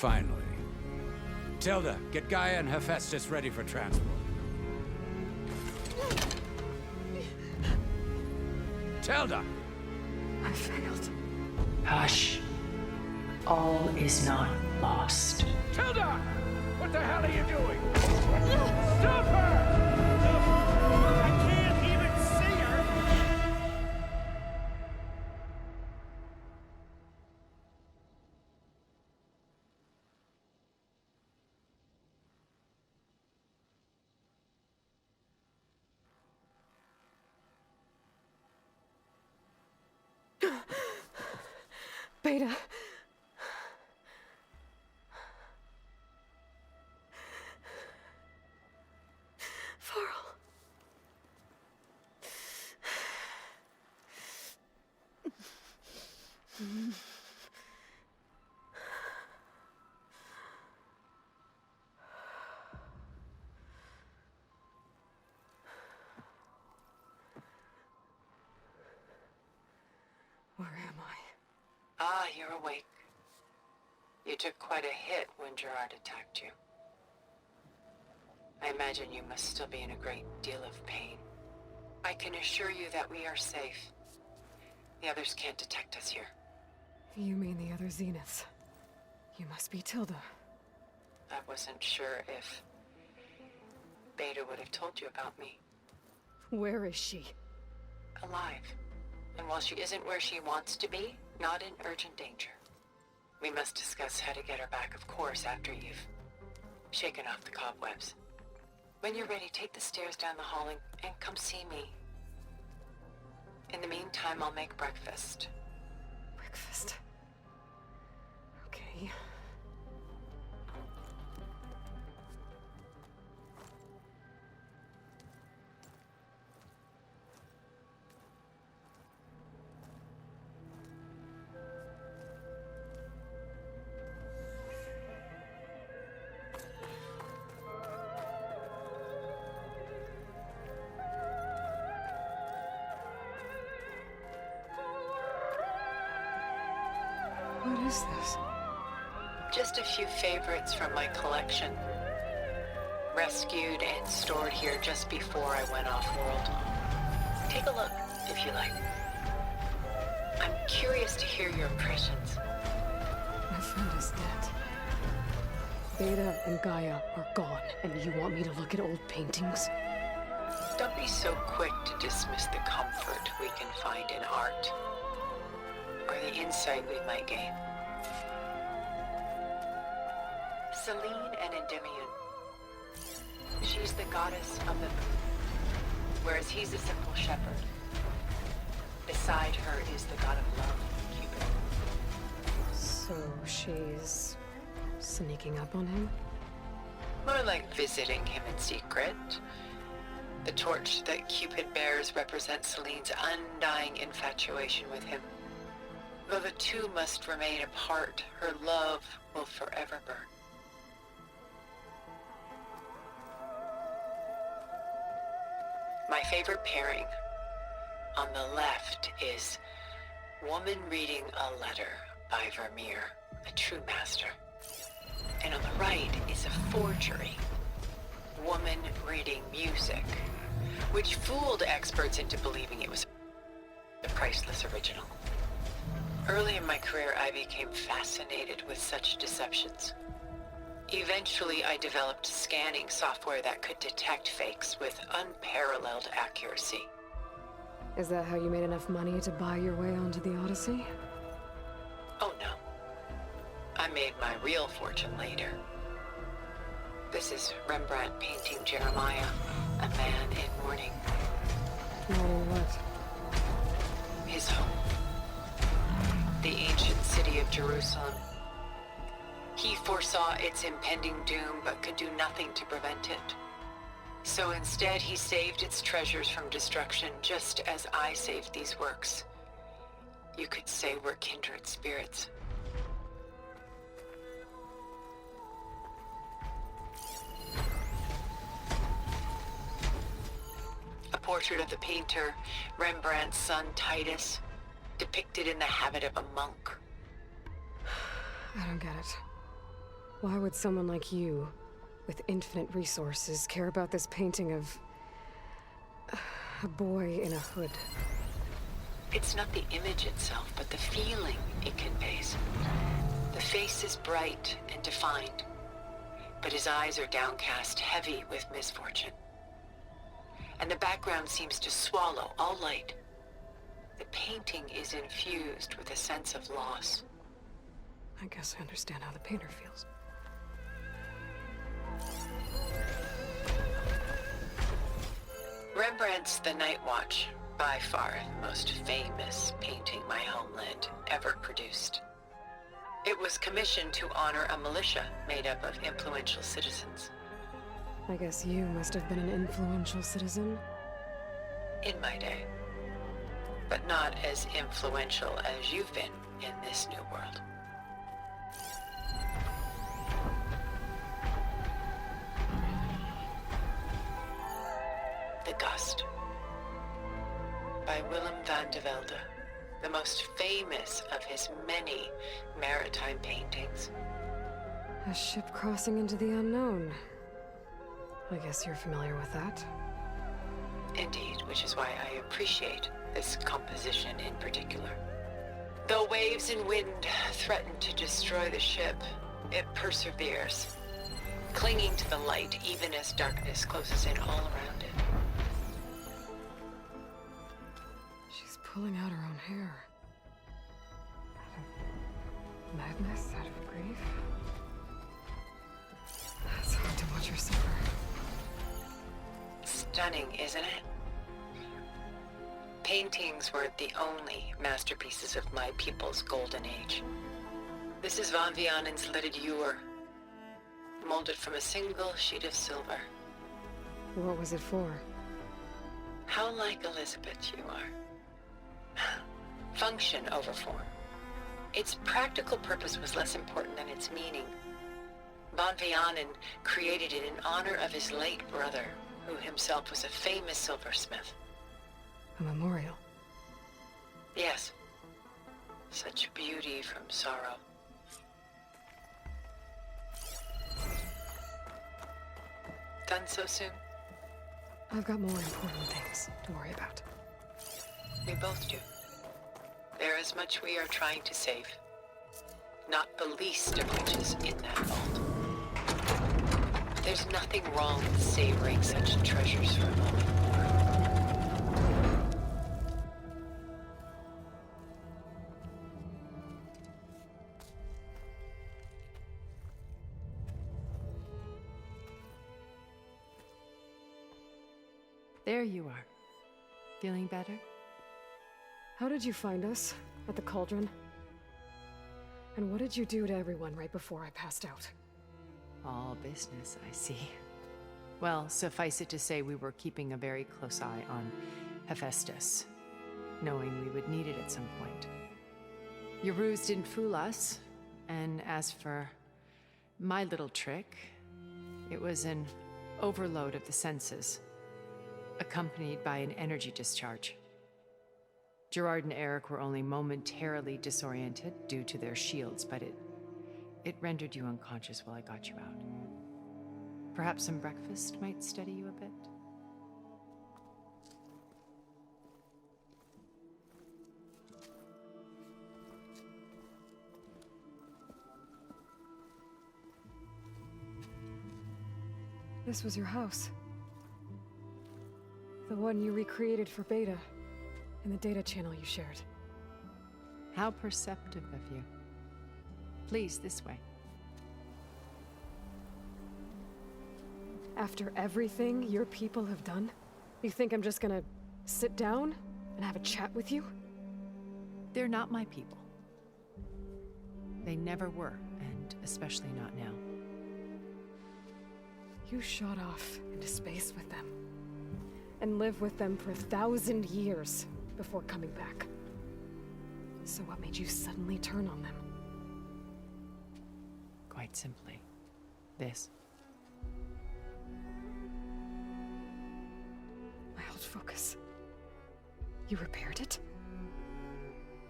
finally. Tilda, get Gaia and Hephaestus ready for transport. Tilda!
I failed.
Hush. All is not lost.
Tilda! What the hell are you doing? Stop her! I can't even see her!
Beta. Farrell. Where am I?
Ah, you're awake. You took quite a hit when Gerard attacked you. I imagine you must still be in a great deal of pain. I can assure you that we are safe. The others can't detect us here.
You mean the other Zeniths? You must be Tilda.
I wasn't sure if Beta would have told you about me.
Where is she?
Alive. And while she isn't where she wants to be, not in urgent danger. We must discuss how to get her back, of course, after you've shaken off the cobwebs. When you're ready, take the stairs down the hall and come see me. In the meantime, I'll make breakfast.
Breakfast? Okay. What is this?
Just a few favorites from my collection. Rescued and stored here just before I went off-world. Take a look, if you like. I'm curious to hear your impressions.
My friend is dead. Beta and Gaia are gone, and you want me to look at old paintings?
Don't be so quick to dismiss the comfort we can find in art. Or the insight we might gain. Celine and Endymion. She's the goddess of the moon, whereas he's a simple shepherd. Beside her is the god of love, Cupid.
So she's sneaking up on him?
More like visiting him in secret. The torch that Cupid bears represents Celine's undying infatuation with him. Though the two must remain apart, her love will forever burn. My favorite pairing on the left is Woman Reading a Letter by Vermeer, a true master. And on the right is a forgery, Woman Reading Music, which fooled experts into believing it was a priceless original. Early in my career, I became fascinated with such deceptions. Eventually, I developed scanning software that could detect fakes with unparalleled accuracy.
Is that how you made enough money to buy your way onto the Odyssey?
Oh no. I made my real fortune later. This is Rembrandt painting Jeremiah, a man in mourning.
Mourning what?
His home. The ancient city of Jerusalem. He foresaw its impending doom, but could do nothing to prevent it. So instead, he saved its treasures from destruction, just as I saved these works. You could say we're kindred spirits. A portrait of the painter, Rembrandt's son Titus, depicted in the habit of a monk.
I don't get it. Why would someone like you, with infinite resources, care about this painting of a boy in a hood?
It's not the image itself, but the feeling it conveys. The face is bright and defined, but his eyes are downcast, heavy with misfortune. And the background seems to swallow all light. The painting is infused with a sense of loss.
I guess I understand how the painter feels.
Rembrandt's The Night Watch, by far the most famous painting my homeland ever produced. It was commissioned to honor a militia made up of influential citizens.
I guess you must have been an influential citizen.
In my day. But not as influential as you've been in this new world. The Gust, by Willem van de Velde, the most famous of his many maritime paintings.
A ship crossing into the unknown. I guess you're familiar with that.
Indeed, which is why I appreciate this composition in particular. Though waves and wind threaten to destroy the ship, it perseveres, clinging to the light even as darkness closes in all around it.
She's pulling out her own hair. Out of madness, out of grief. It's hard to watch her suffer.
Stunning, isn't it? Paintings weren't the only masterpieces of my people's golden age. This is Van Vianen's Lidded Ewer, molded from a single sheet of silver.
What was it for?
How like Elizabeth you are. Function over form. Its practical purpose was less important than its meaning. Van Vianen created it in honor of his late brother, who himself was a famous silversmith.
A memorial?
Yes. Such beauty from sorrow. Done so soon?
I've got more important things to worry about.
We both do. There is much we are trying to save. Not the least of which is in that vault. There's nothing wrong with savoring such treasures for a moment more.
There you are. Feeling better?
How did you find us? At the cauldron? And what did you do to everyone right before I passed out?
All business, I see. Well, suffice it to say we were keeping a very close eye on Hephaestus, knowing we would need it at some point. Your ruse didn't fool us, and as for my little trick, it was an overload of the senses, accompanied by an energy discharge. Gerard and Eric were only momentarily disoriented due to their shields, but it rendered you unconscious while I got you out. Perhaps some breakfast might steady you a bit?
This was your house. The one you recreated for Beta, in the data channel you shared.
How perceptive of you. Please, this way.
After everything your people have done, you think I'm just gonna sit down and have a chat with you?
They're not my people. They never were, and especially not now.
You shot off into space with them, and lived with them for 1,000 years before coming back. So what made you suddenly turn on them?
Quite simply, this.
My old focus. You repaired it?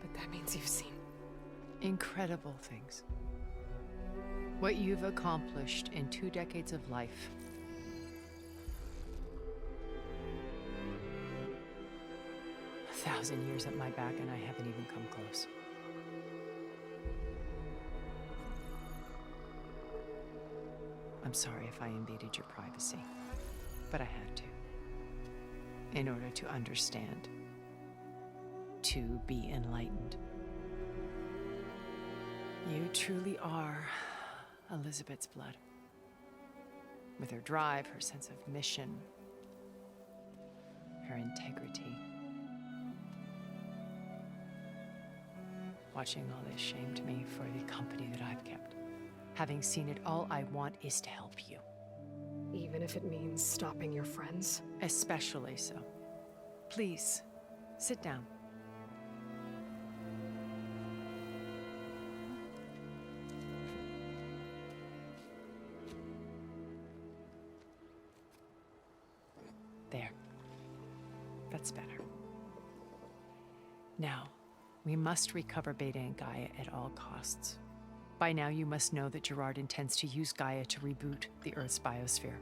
But that means you've seen...
incredible things. What you've accomplished in 2 decades of life. A 1,000 years at my back, and I haven't even come close. I'm sorry if I invaded your privacy, but I had to. In order to understand, to be enlightened. You truly are Elizabeth's blood. With her drive, her sense of mission, her integrity. Watching all this shamed me for the company that I've kept. Having seen it, all I want is to help you.
Even if it means stopping your friends?
Especially so. Please, sit down. There. That's better. Now, we must recover Beta and Gaia at all costs. By now, you must know that Gerard intends to use Gaia to reboot the Earth's biosphere.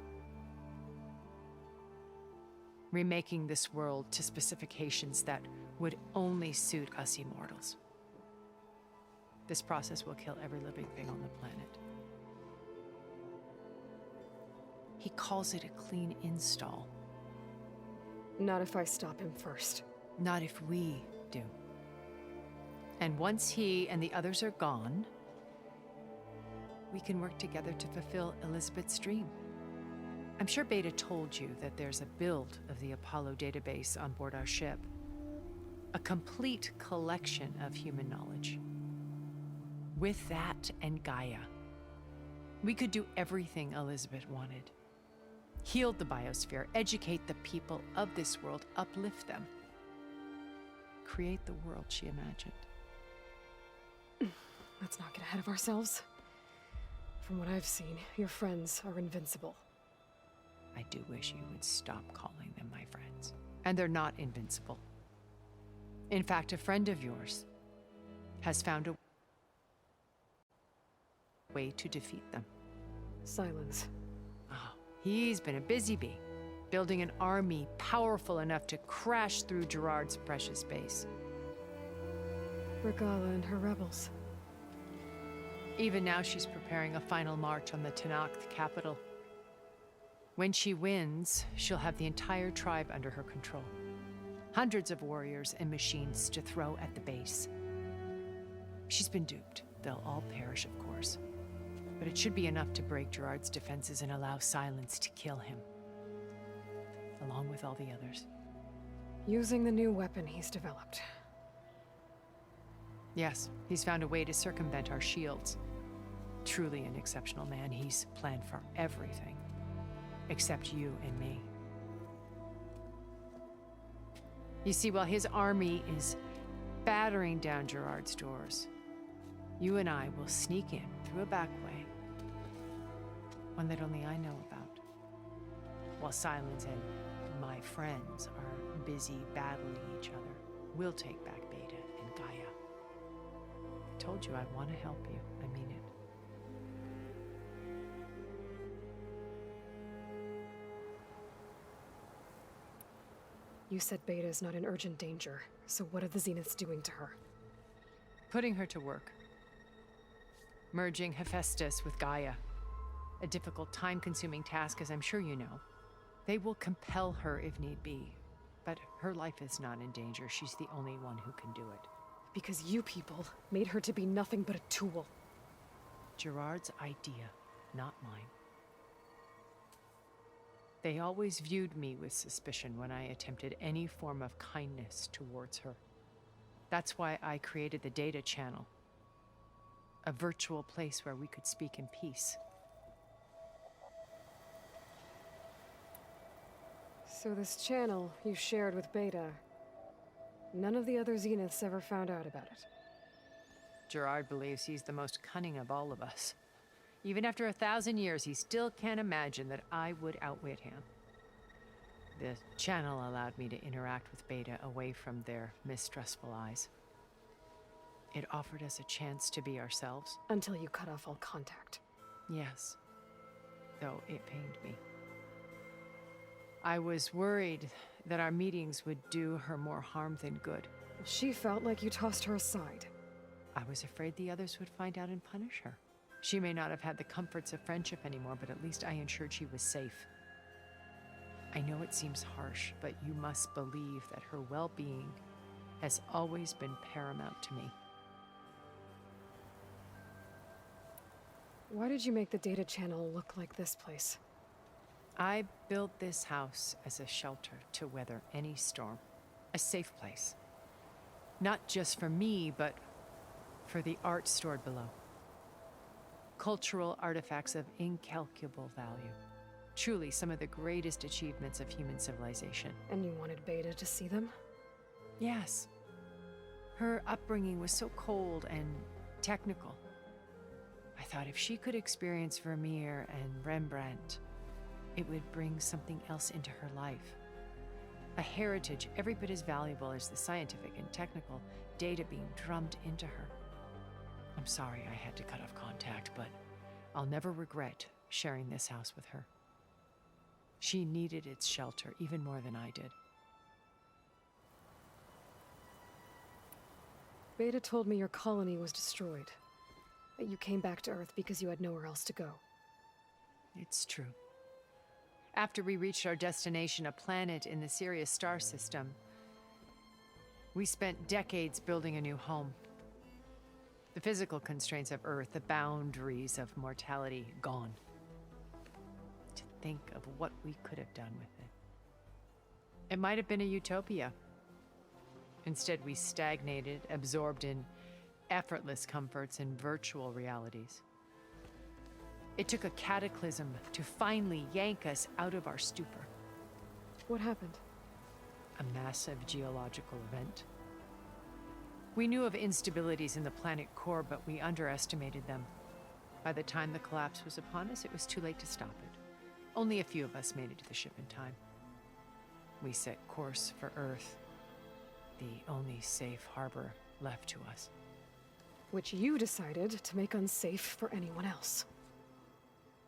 Remaking this world to specifications that would only suit us immortals. This process will kill every living thing on the planet. He calls it a clean install.
Not if I stop him first.
Not if we do. And once he and the others are gone, we can work together to fulfill Elizabeth's dream. I'm sure Beta told you that there's a build of the Apollo database on board our ship. A complete collection of human knowledge. With that and Gaia, we could do everything Elizabeth wanted. Heal the biosphere, educate the people of this world, uplift them. Create the world she imagined.
Let's not get ahead of ourselves. From what I've seen, your friends are invincible.
I do wish you would stop calling them my friends. And they're not invincible. In fact, a friend of yours has found a way to defeat them.
Silence.
Oh, he's been a busy bee, building an army powerful enough to crash through Gerard's precious base.
Regala and her rebels.
Even now, she's preparing a final march on the Tenakth capital. When she wins, she'll have the entire tribe under her control. Hundreds of warriors and machines to throw at the base. She's been duped. They'll all perish, of course. But it should be enough to break Gerard's defenses and allow Silence to kill him. Along with all the others.
Using the new weapon he's developed.
Yes, he's found a way to circumvent our shields. Truly an exceptional man. He's planned for everything. Except you and me. You see, while his army is battering down Gerard's doors, you and I will sneak in through a back way. One that only I know about. While Silence and my friends are busy battling each other, we'll take back Beta and Gaia. I told you I want to help you. I mean it.
You said Beta is not in urgent danger, so what are the Zeniths doing to her?
Putting her to work. Merging Hephaestus with Gaia. A difficult, time-consuming task, as I'm sure you know. They will compel her if need be. But her life is not in danger. She's the only one who can do it.
Because you people made her to be nothing but a tool.
Gerard's idea, not mine. They always viewed me with suspicion when I attempted any form of kindness towards her. That's why I created the data channel. A virtual place where we could speak in peace.
So this channel you shared with Beta, none of the other Zeniths ever found out about it?
Gerard believes he's the most cunning of all of us. Even after 1,000 years, he still can't imagine that I would outwit him. The channel allowed me to interact with Beta away from their mistrustful eyes. It offered us a chance to be ourselves.
Until you cut off all contact.
Yes, though it pained me. I was worried that our meetings would do her more harm than good.
She felt like you tossed her aside.
I was afraid the others would find out and punish her. She may not have had the comforts of friendship anymore, but at least I ensured she was safe. I know it seems harsh, but you must believe that her well-being has always been paramount to me.
Why did you make the data channel look like this place?
I built this house as a shelter to weather any storm. A safe place. Not just for me, but for the art stored below. Cultural artifacts of incalculable value. Truly some of the greatest achievements of human civilization.
And you wanted Beta to see them?
Yes. Her upbringing was so cold and technical. I thought if she could experience Vermeer and Rembrandt, it would bring something else into her life. A heritage every bit as valuable as the scientific and technical data being drummed into her. I'm sorry I had to cut off contact, but I'll never regret sharing this house with her. She needed its shelter even more than I did.
Beta told me your colony was destroyed. That you came back to Earth because you had nowhere else to go.
It's true. After we reached our destination, a planet in the Sirius star system, we spent decades building a new home. The physical constraints of Earth, the boundaries of mortality, gone. To think of what we could have done with it. It might have been a utopia. Instead, we stagnated, absorbed in effortless comforts and virtual realities. It took a cataclysm to finally yank us out of our stupor.
What happened?
A massive geological event. We knew of instabilities in the planet core, but we underestimated them. By the time the collapse was upon us, it was too late to stop it. Only a few of us made it to the ship in time. We set course for Earth, the only safe harbor left to us.
Which you decided to make unsafe for anyone else.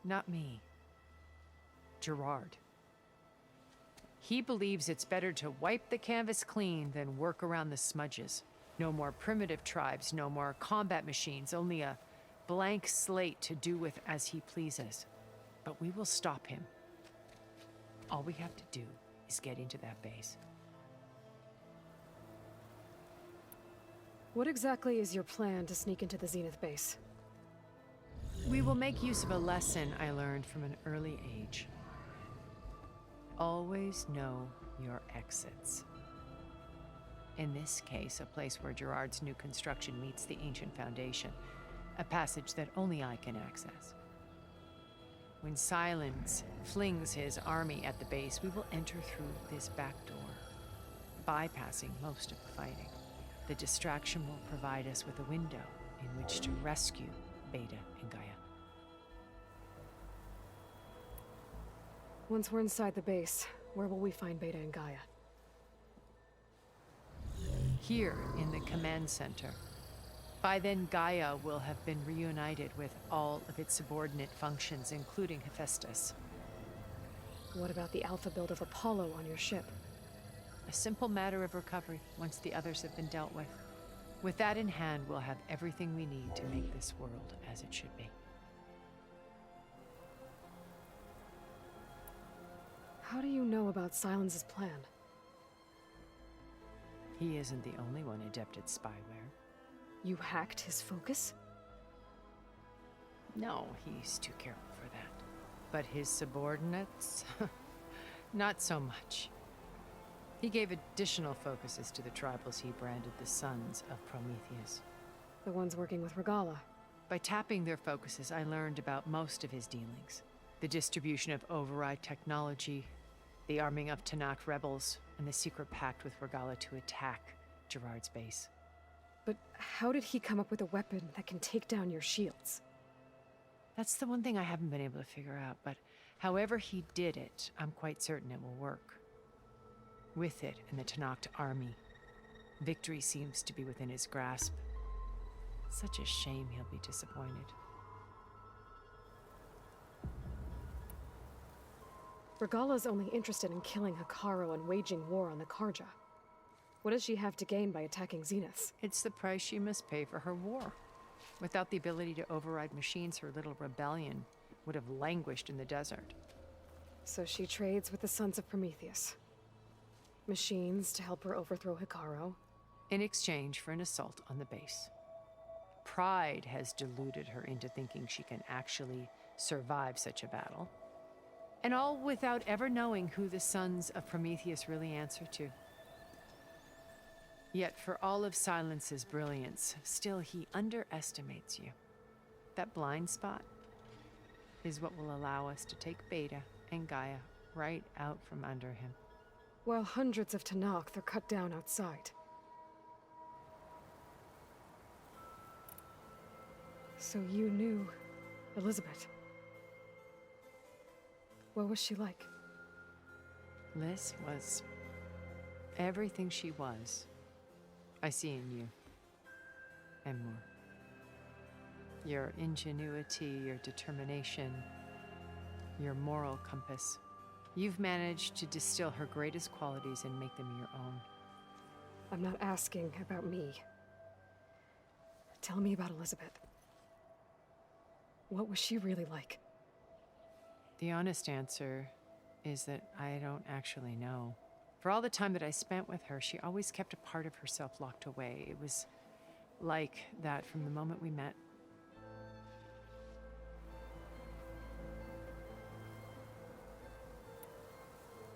Not me. Gerard. He believes it's better to wipe the canvas clean than work around the smudges. No more primitive tribes, no more combat machines, only a blank slate to do with as he pleases. But we will stop him. All we have to do is get into that base.
What exactly is your plan to sneak into the Zenith base?
We will make use of a lesson I learned from an early age. Always know your exits. In this case, a place where Gerard's new construction meets the ancient foundation, a passage that only I can access. When Silence flings his army at the base, we will enter through this back door, bypassing most of the fighting. The distraction will provide us with a window in which to rescue Beta and Gaia.
Once we're inside the base, where will we find Beta and Gaia?
Here in the command center. By then, Gaia will have been reunited with all of its subordinate functions, including Hephaestus.
What about the alpha build of Apollo on your ship?
A simple matter of recovery once the others have been dealt with. With that in hand, we'll have everything we need to make this world as it should be.
How do you know about Silence's plan?
He isn't the only one adept at spyware.
You hacked his focus?
No, he's too careful for that. But his subordinates? Not so much. He gave additional focuses to the tribals he branded the Sons of Prometheus.
The ones working with Regala.
By tapping their focuses, I learned about most of his dealings. The distribution of override technology, the arming of Tanakh rebels, and the secret pact with Regala to attack Gerard's base.
But how did he come up with a weapon that can take down your shields?
That's the one thing I haven't been able to figure out, but however he did it, I'm quite certain it will work. With it and the Tanakh army, victory seems to be within his grasp. Such a shame he'll be disappointed.
Regala's only interested in killing Hekarro and waging war on the Karja. What does she have to gain by attacking Zeniths?
It's the price she must pay for her war. Without the ability to override machines, her little rebellion would have languished in the desert.
So she trades with the Sons of Prometheus. Machines to help her overthrow Hekarro.
In exchange for an assault on the base. Pride has deluded her into thinking she can actually survive such a battle. And all without ever knowing who the Sons of Prometheus really answer to. Yet for all of Silence's brilliance, still he underestimates you. That blind spot is what will allow us to take Beta and Gaia right out from under him.
While hundreds of Tenakth are cut down outside. So you knew Elizabeth. What was she like?
Liz was everything she was. I see in you. And more. Your ingenuity, your determination, your moral compass. You've managed to distill her greatest qualities and make them your own.
I'm not asking about me. Tell me about Elizabeth. What was she really like?
The honest answer is that I don't actually know. For all the time that I spent with her, she always kept a part of herself locked away. It was like that from the moment we met.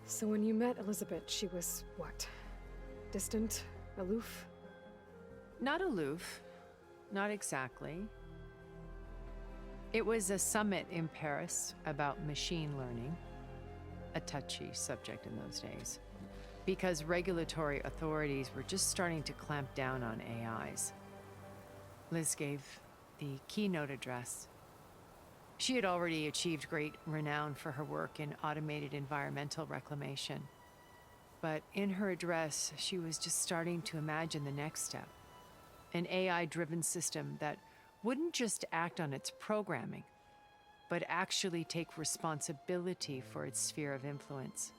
So when you met Elizabeth, she was what? Distant? Aloof?
Not aloof. Not exactly. It was a summit in Paris about machine learning, a touchy subject in those days, because regulatory authorities were just starting to clamp down on AIs. Liz gave the keynote address. She had already achieved great renown for her work in automated environmental reclamation. But in her address, she was just starting to imagine the next step, an AI-driven system that wouldn't just act on its programming, but actually take responsibility for its sphere of influence.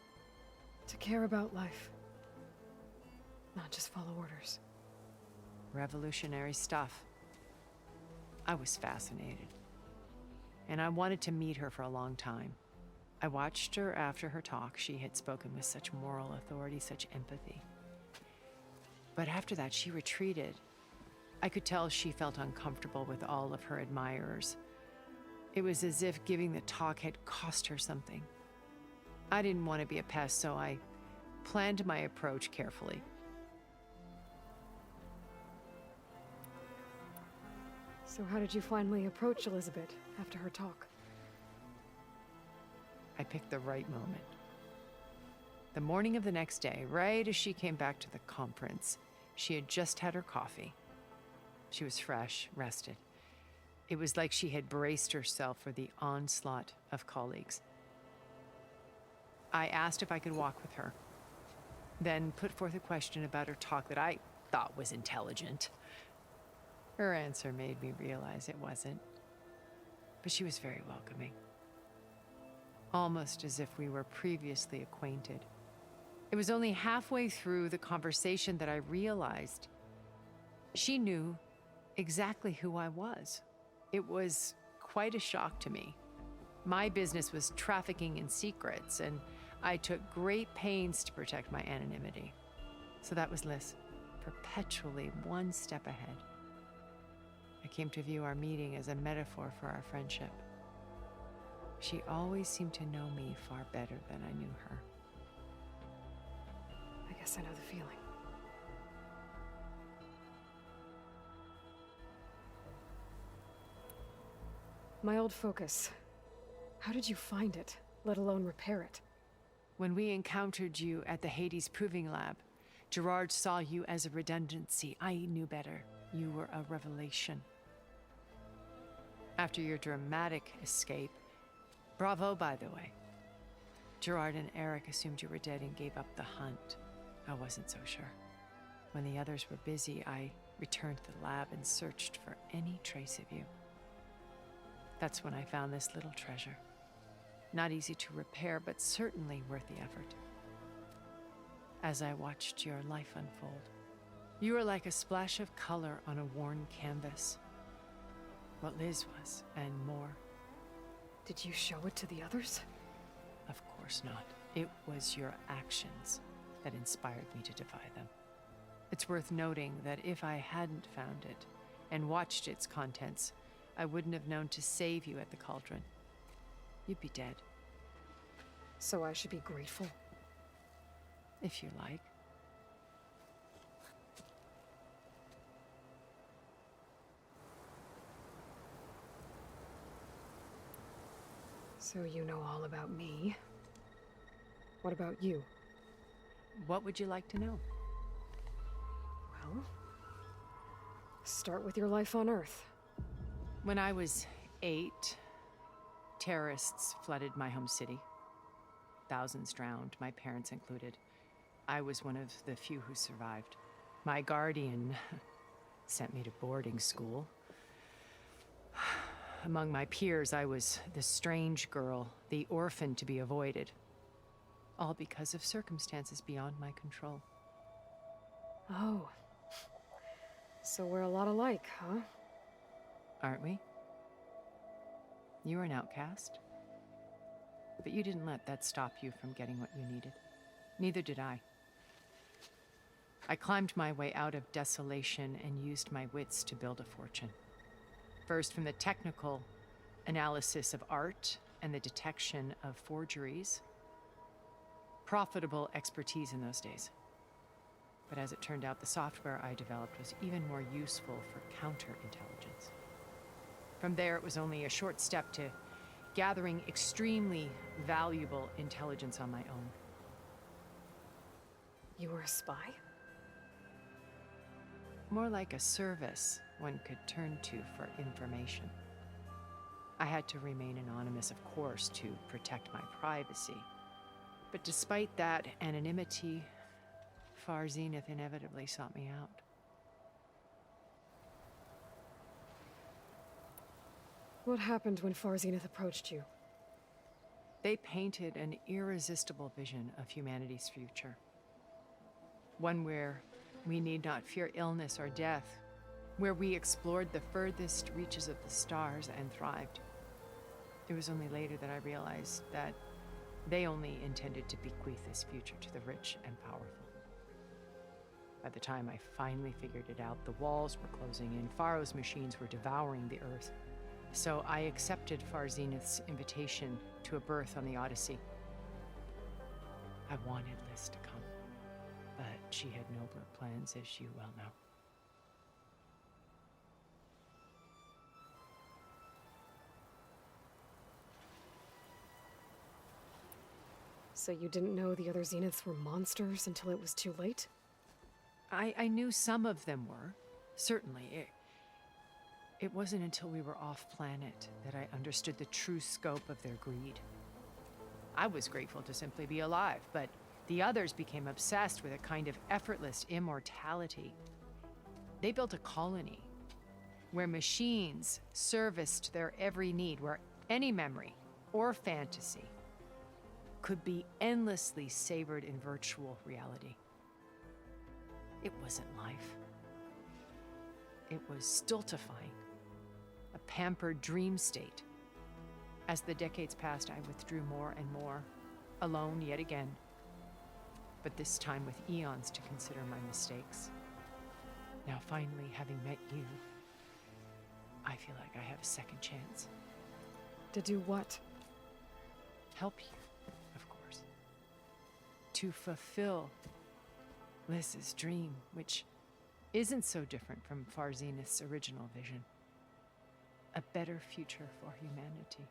To care about life, not just follow orders.
Revolutionary stuff. I was fascinated. And I wanted to meet her for a long time. I watched her after her talk. She had spoken with such moral authority, such empathy. But after that, she retreated. I could tell she felt uncomfortable with all of her admirers. It was as if giving the talk had cost her something. I didn't want to be a pest, so I planned my approach carefully.
So how did you finally approach Elizabeth after her talk?
I picked the right moment. The morning of the next day, right as she came back to the conference, she had just had her coffee. She was fresh, rested. It was like she had braced herself for the onslaught of colleagues. I asked if I could walk with her, then put forth a question about her talk that I thought was intelligent. Her answer made me realize it wasn't, but she was very welcoming. Almost as if we were previously acquainted. It was only halfway through the conversation that I realized she knew exactly who I was. It was quite a shock to me. My business was trafficking in secrets, and I took great pains to protect my anonymity. So that was Liz, perpetually one step ahead. I came to view our meeting as a metaphor for our friendship. She always seemed to know me far better than I knew her.
I guess I know the feeling. My old focus. How did you find it, let alone repair it?
When we encountered you at the Hades Proving Lab, Gerard saw you as a redundancy. I knew better. You were a revelation. After your dramatic escape, bravo, by the way. Gerard and Eric assumed you were dead and gave up the hunt. I wasn't so sure. When the others were busy, I returned to the lab and searched for any trace of you. That's when I found this little treasure. Not easy to repair, but certainly worth the effort. As I watched your life unfold, you were like a splash of color on a worn canvas. What Liz was, and more.
Did you show it to the others?
Of course not. It was your actions that inspired me to defy them. It's worth noting that if I hadn't found it and watched its contents, I wouldn't have known to save you at the cauldron. You'd be dead.
So I should be grateful?
If you like.
So you know all about me. What about you?
What would you like to know?
Well, start with your life on Earth.
When I was 8, terrorists flooded my home city. Thousands drowned, my parents included. I was one of the few who survived. My guardian sent me to boarding school. Among my peers, I was the strange girl, the orphan to be avoided. All because of circumstances beyond my control.
Oh. So we're a lot alike, huh?
Aren't we? You were an outcast. But you didn't let that stop you from getting what you needed. Neither did I. I climbed my way out of desolation and used my wits to build a fortune. First, from the technical analysis of art and the detection of forgeries. Profitable expertise in those days. But as it turned out, the software I developed was even more useful for counterintelligence. From there, it was only a short step to gathering extremely valuable intelligence on my own.
You were a spy?
More like a service one could turn to for information. I had to remain anonymous, of course, to protect my privacy. But despite that anonymity, Far Zenith inevitably sought me out.
What happened when Far Zenith approached you?
They painted an irresistible vision of humanity's future. One where we need not fear illness or death, where we explored the furthest reaches of the stars and thrived. It was only later that I realized that they only intended to bequeath this future to the rich and powerful. By the time I finally figured it out, the walls were closing in, Pharaoh's machines were devouring the earth. So I accepted Far Zenith's invitation to a berth on the Odyssey. I wanted Liz to come, but she had nobler plans, as you well know.
So you didn't know the other Zeniths were monsters until it was too late?
I knew some of them were, certainly. It wasn't until we were off-planet that I understood the true scope of their greed. I was grateful to simply be alive, but the others became obsessed with a kind of effortless immortality. They built a colony where machines serviced their every need, where any memory or fantasy could be endlessly savored in virtual reality. It wasn't life. It was stultifying, a pampered dream state. As the decades passed, I withdrew more and more, alone yet again, but this time with eons to consider my mistakes. Now finally, having met you, I feel like I have a second chance.
To do what?
Help you, of course. To fulfill Liz's dream, which isn't so different from Far Zenith's original vision. A better future for humanity.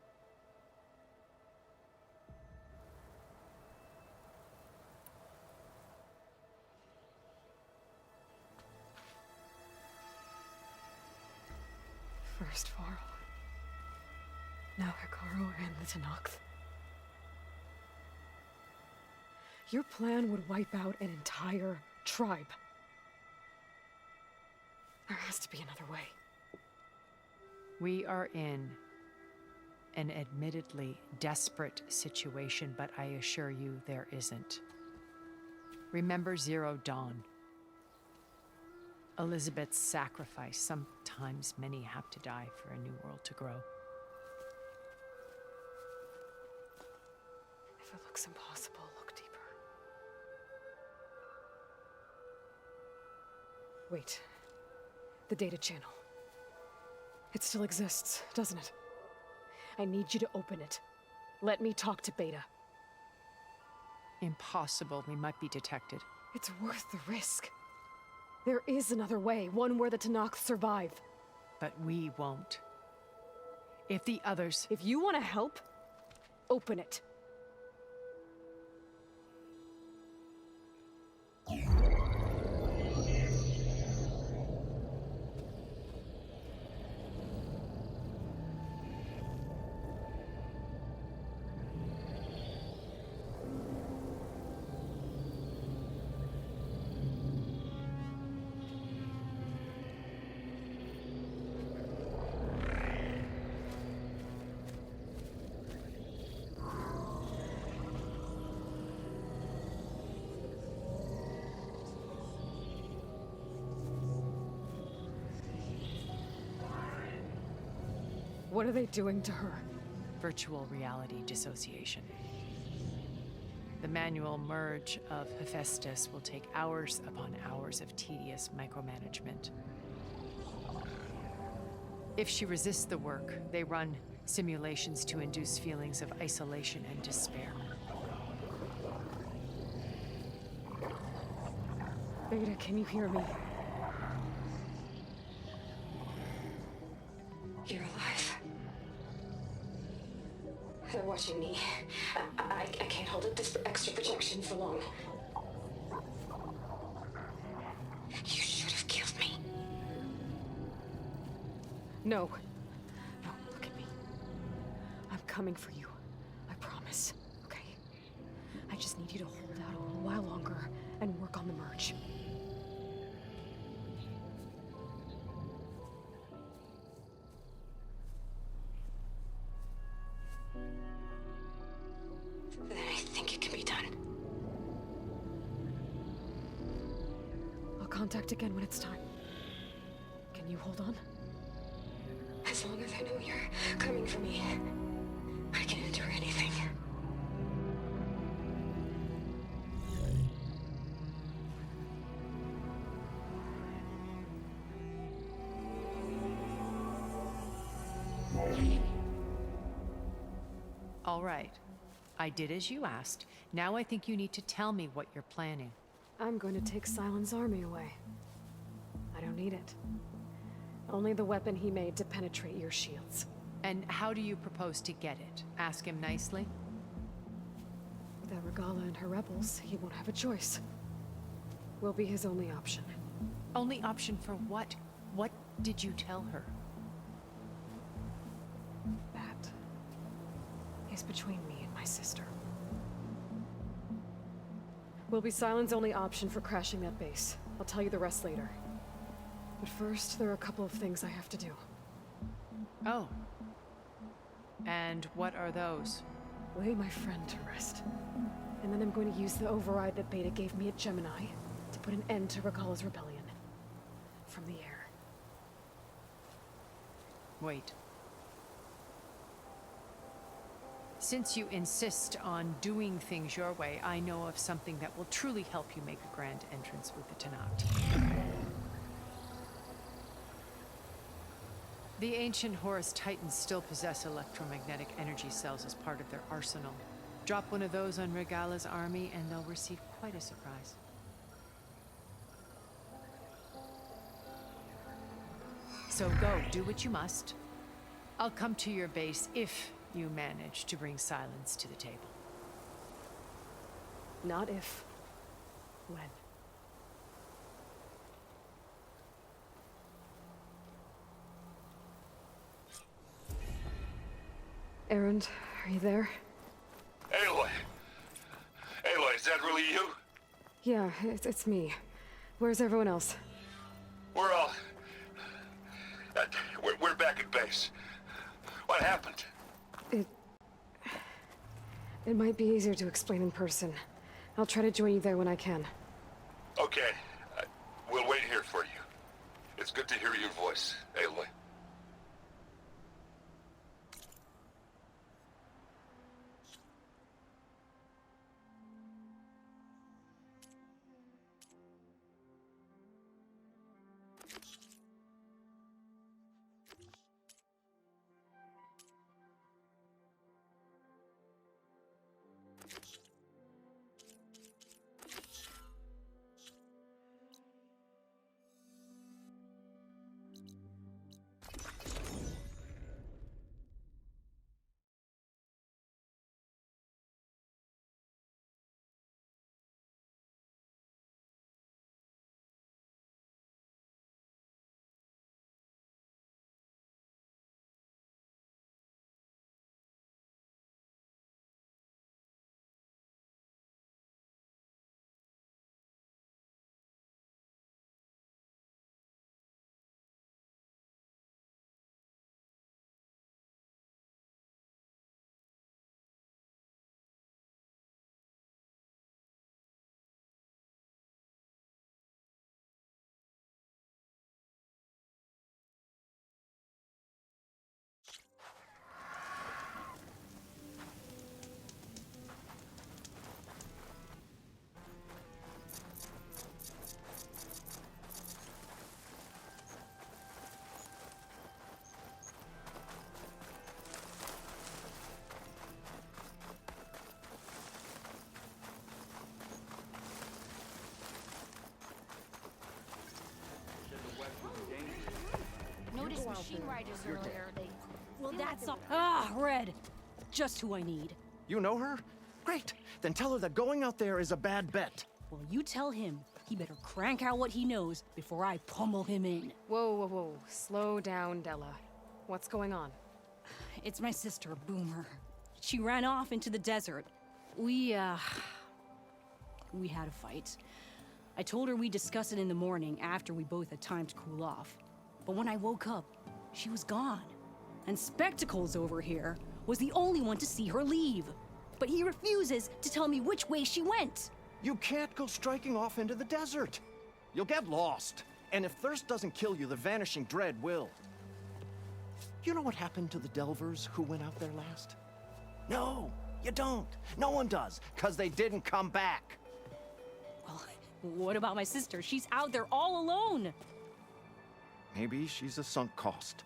First Varl, now Hikaru and the Tenakth. Your plan would wipe out an entire tribe. There has to be another way.
We are in an admittedly desperate situation, but I assure you there isn't. Remember Zero Dawn. Elizabeth's sacrifice. Sometimes many have to die for a new world to grow.
If it looks impossible, look deeper. Wait. The data channel. It still exists, doesn't it? I need you to open it. Let me talk to Beta.
Impossible. We might be detected.
It's worth the risk. There is another way, one where the Tanakh survive.
But we won't. If the others...
If you want to help, open it. What are they doing to her?
Virtual reality dissociation. The manual merge of Hephaestus will take hours upon hours of tedious micromanagement. If she resists the work, they run simulations to induce feelings of isolation and despair.
Beta, can you hear me?
You're alive. They're watching me. I can't hold up this extra protection for long. You should have killed me.
No. No, look at me. I'm coming for you. I promise. Okay? I just need you to hold out a little while longer and work on the merge.
Then I think it can be done.
I'll contact again when it's time. Can you hold on?
As long as I know you're coming for me, I can endure anything.
All right. I did as you asked. Now I think you need to tell me what you're planning.
I'm going to take Silent's army away. I don't need it. Only the weapon he made to penetrate your shields.
And how do you propose to get it? Ask him nicely?
Without Regala and her rebels, he won't have a choice. We'll be his only option.
Only option for what? What did you tell her?
That is between me and my sister. Will be Silent's only option for crashing that base. I'll tell you the rest later. But first, there are a couple of things I have to do.
Oh. And what are those?
Lay my friend to rest. And then I'm going to use the override that Beta gave me at Gemini to put an end to Regala's rebellion. From the air.
Wait. Since you insist on doing things your way, I know of something that will truly help you make a grand entrance with the Tanakh. The ancient Horus Titans still possess electromagnetic energy cells as part of their arsenal. Drop one of those on Regala's army and they'll receive quite a surprise. So go, do what you must. I'll come to your base if you manage to bring silence to the table.
Not if. When. Errand, are you there?
Aloy! Aloy, is that really you?
Yeah, it's me. Where's everyone else?
We're all... we're back at base. What happened?
It might be easier to explain in person. I'll try to join you there when I can.
Okay. We'll wait here for you. It's good to hear your voice, Aloy.
Noticed machine riders earlier.
Well, that's all. Ah, Red. Just who I need.
You know her? Great. Then tell her that going out there is a bad bet.
Well, you tell him. He better crank out what he knows before I pummel him in.
Whoa, whoa, whoa. Slow down, Della. What's going on?
It's my sister, Boomer. She ran off into the desert. We had a fight. I told her we'd discuss it in the morning after we both had time to cool off. But when I woke up, she was gone. And Spectacles over here was the only one to see her leave. But he refuses to tell me which way she went.
You can't go striking off into the desert. You'll get lost. And if thirst doesn't kill you, the Vanishing Dread will. You know what happened to the Delvers who went out there last? No, you don't. No one does, because they didn't come back.
Well, what about my sister? She's out there all alone.
Maybe she's a sunk cost.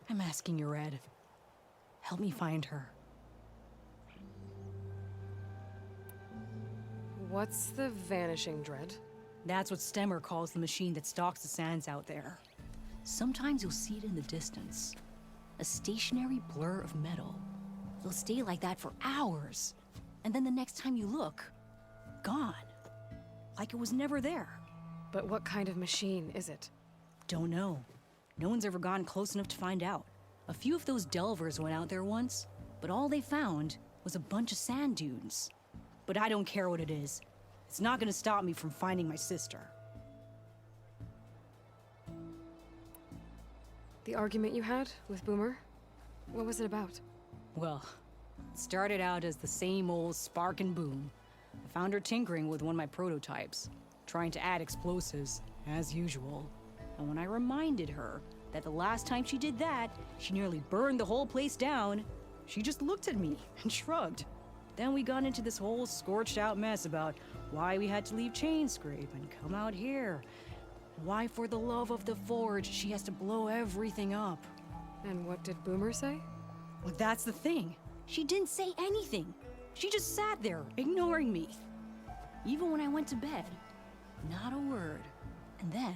I'm asking you, Red. Help me find her.
What's the Vanishing Dread?
That's what Stemmer calls the machine that stalks the sands out there. Sometimes you'll see it in the distance. A stationary blur of metal. It'll stay like that for hours. And then the next time you look, gone. Like it was never there.
But what kind of machine is it?
Don't know. No one's ever gotten close enough to find out. A few of those delvers went out there once, but all they found was a bunch of sand dunes. But I don't care what it is. It's not gonna stop me from finding my sister.
The argument you had with Boomer? What was it about?
Well, it started out as the same old spark and boom. I found her tinkering with one of my prototypes, trying to add explosives, as usual. And when I reminded her that the last time she did that, she nearly burned the whole place down, she just looked at me and shrugged. Then we got into this whole scorched out mess about why we had to leave Chainscrape and come out here. Why, for the love of the Forge, she has to blow everything up.
And what did Boomer say?
Well, that's the thing. She didn't say anything. She just sat there, ignoring me. Even when I went to bed, not a word. And then,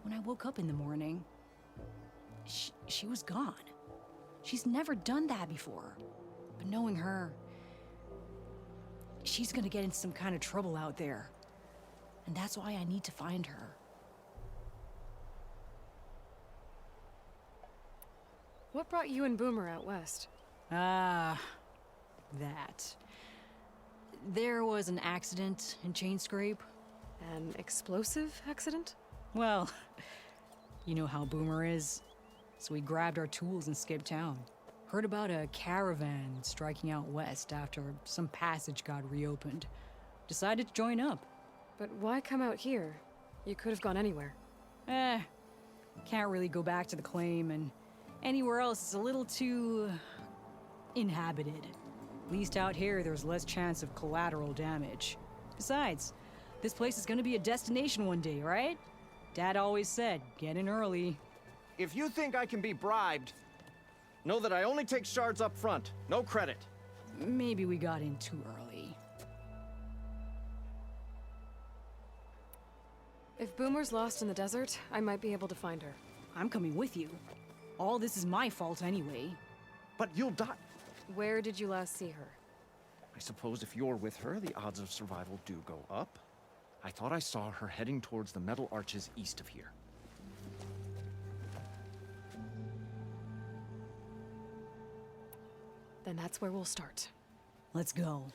when I woke up in the morning, she was gone. She's never done that before. But knowing her, she's gonna get in some kind of trouble out there. And that's why I need to find her.
What brought you and Boomer out west?
That. There was an accident in Chainscrape.
An explosive accident?
Well, you know how Boomer is. so we grabbed our tools and skipped town. Heard about a caravan striking out west after some passage got reopened. Decided to join up.
But why come out here? You could have gone anywhere.
Can't really go back to the claim, and anywhere else is a little too inhabited. At least out here, there's less chance of collateral damage. Besides, this place is gonna be a destination one day, right? Dad always said, get in early.
If you think I can be bribed, know that I only take shards up front. No credit.
Maybe we got in too early.
If Boomer's lost in the desert, I might be able to find her.
I'm coming with you. All this is my fault anyway.
But you'll die.
Where did you last see her?
I suppose if you're with her, the odds of survival do go up. I thought I saw her heading towards the metal arches east of here.
Then that's where we'll start.
Let's go.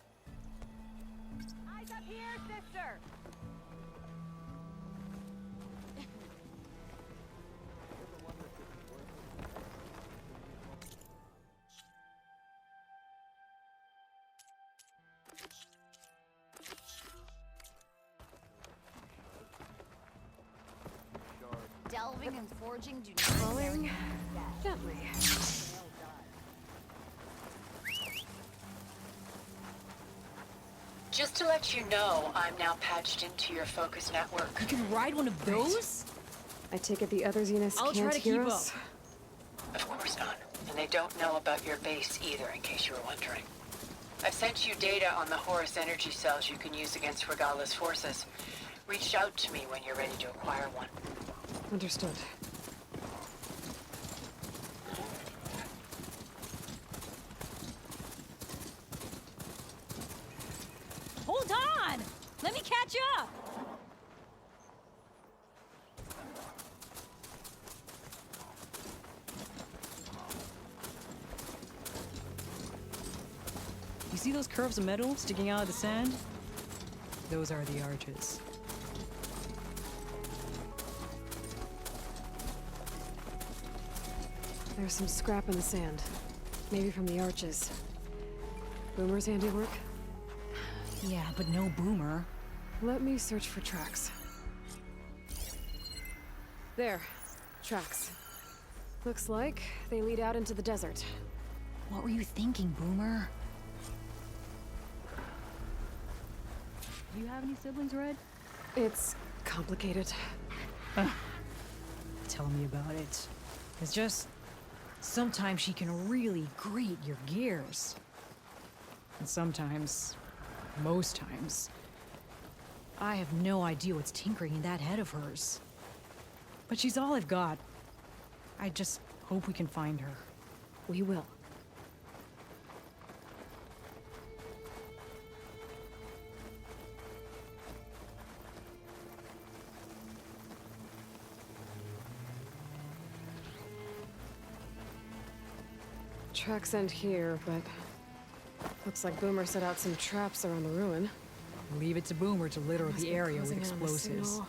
Eyes up here, sister! Delving and forging do not
Falling gently.
Just to let you know, I'm now patched into your focus network.
You can ride one of those?
I take it the other Zeniths
I'll
can't
try to
hear
keep
us?
Of course not. And they don't know about your base either, in case you were wondering. I've sent you data on the Horus energy cells you can use against Regala's forces. Reach out to me when you're ready to acquire one.
Understood.
Hold on! Let me catch up! You see those curves of metal sticking out of the sand? Those are the arches.
There's some scrap in the sand. Maybe from the arches. Boomer's handiwork?
Yeah, but no Boomer.
Let me search for tracks. There. Tracks. Looks like they lead out into the desert.
What were you thinking, Boomer? Do you have any siblings, Red?
It's complicated.
Tell me about it. It's just... sometimes she can really grate your gears. And sometimes... most times... I have no idea what's tinkering in that head of hers. But she's all I've got. I just hope we can find her.
We will. Tracks end here, but looks like Boomer set out some traps around the ruin.
Leave it to Boomer to litter
Must
the
be
area with
closing in on the
explosives.
signal.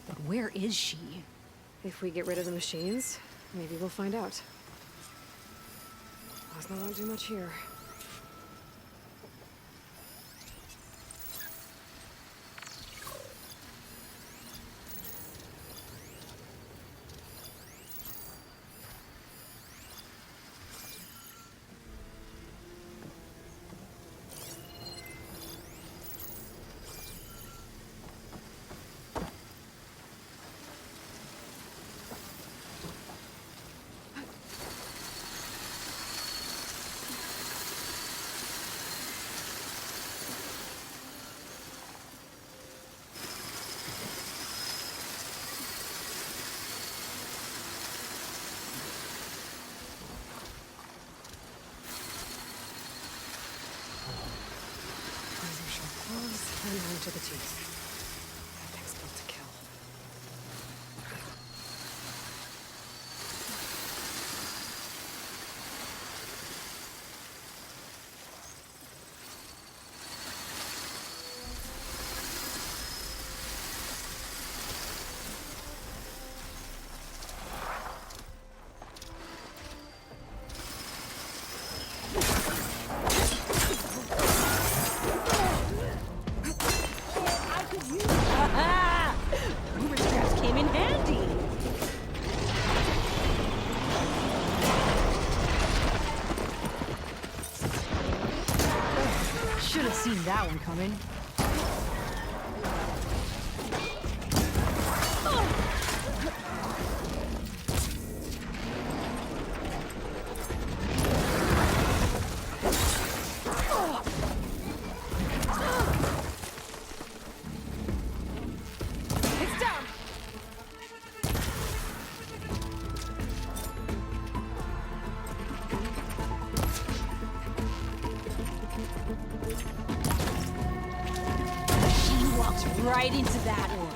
But where is she?
If we get rid of the machines, maybe we'll find out. Ozma won't do much here. And on to the teeth. That thing's built to kill.
Seen that one coming.
It's down!
She walks right into that one.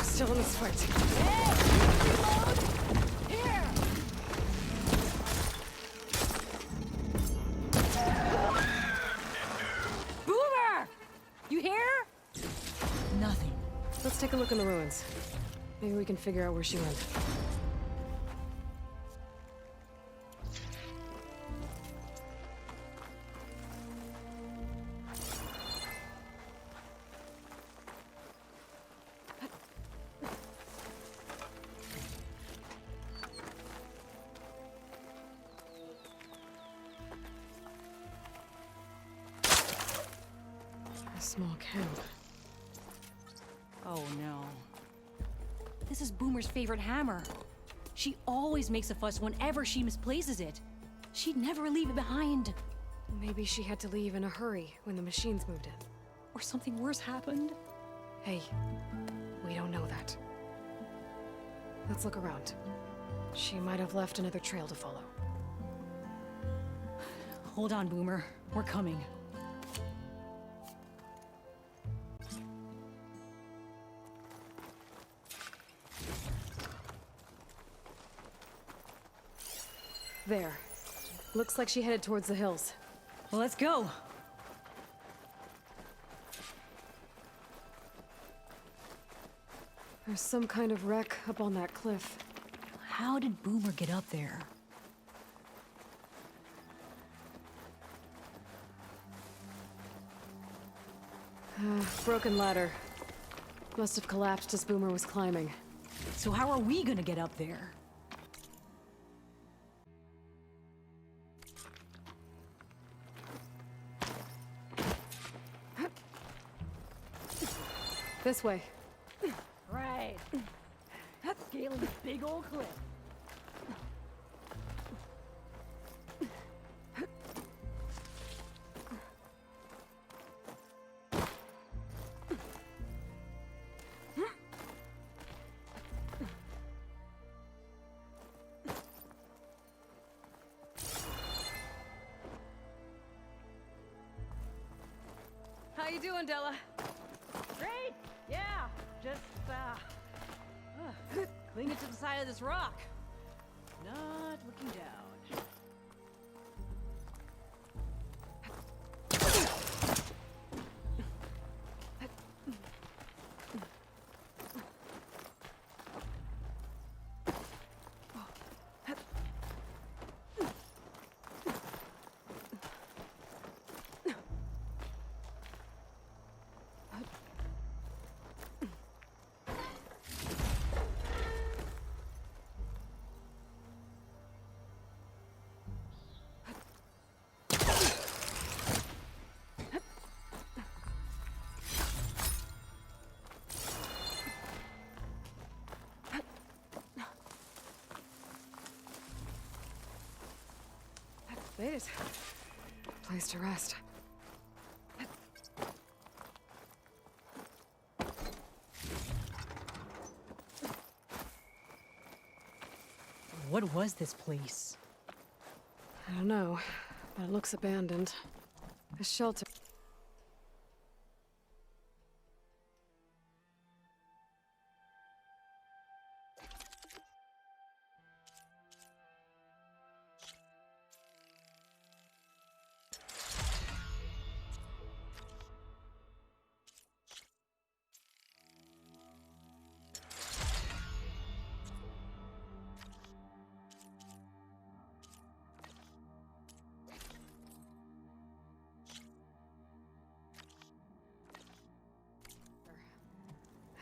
Still in this fight.
Boomer! You hear? Nothing.
Let's take a look in the ruins. Maybe we can figure out where she went. A small camp.
Oh no. This is Boomer's favorite hammer. She always makes a fuss whenever she misplaces it. She'd never leave it behind.
Maybe she had to leave in a hurry when the machines moved in.
Or something worse happened.
Hey, we don't know that. Let's look around. She might have left another trail to follow.
Hold on, Boomer. We're coming.
There. Looks like she headed towards the hills.
Well, let's go.
There's some kind of wreck up on that cliff.
How did Boomer get up there?
Broken ladder. Must have collapsed as Boomer was climbing.
So how are we gonna get up there?
This way.
Right. Scaling this big old cliff.
How you doing, Della?
Great! Yeah! Just, clinging to the side of this rock. Not looking down.
Made it. Place to rest.
What was this place?
I don't know, but it looks abandoned. A shelter.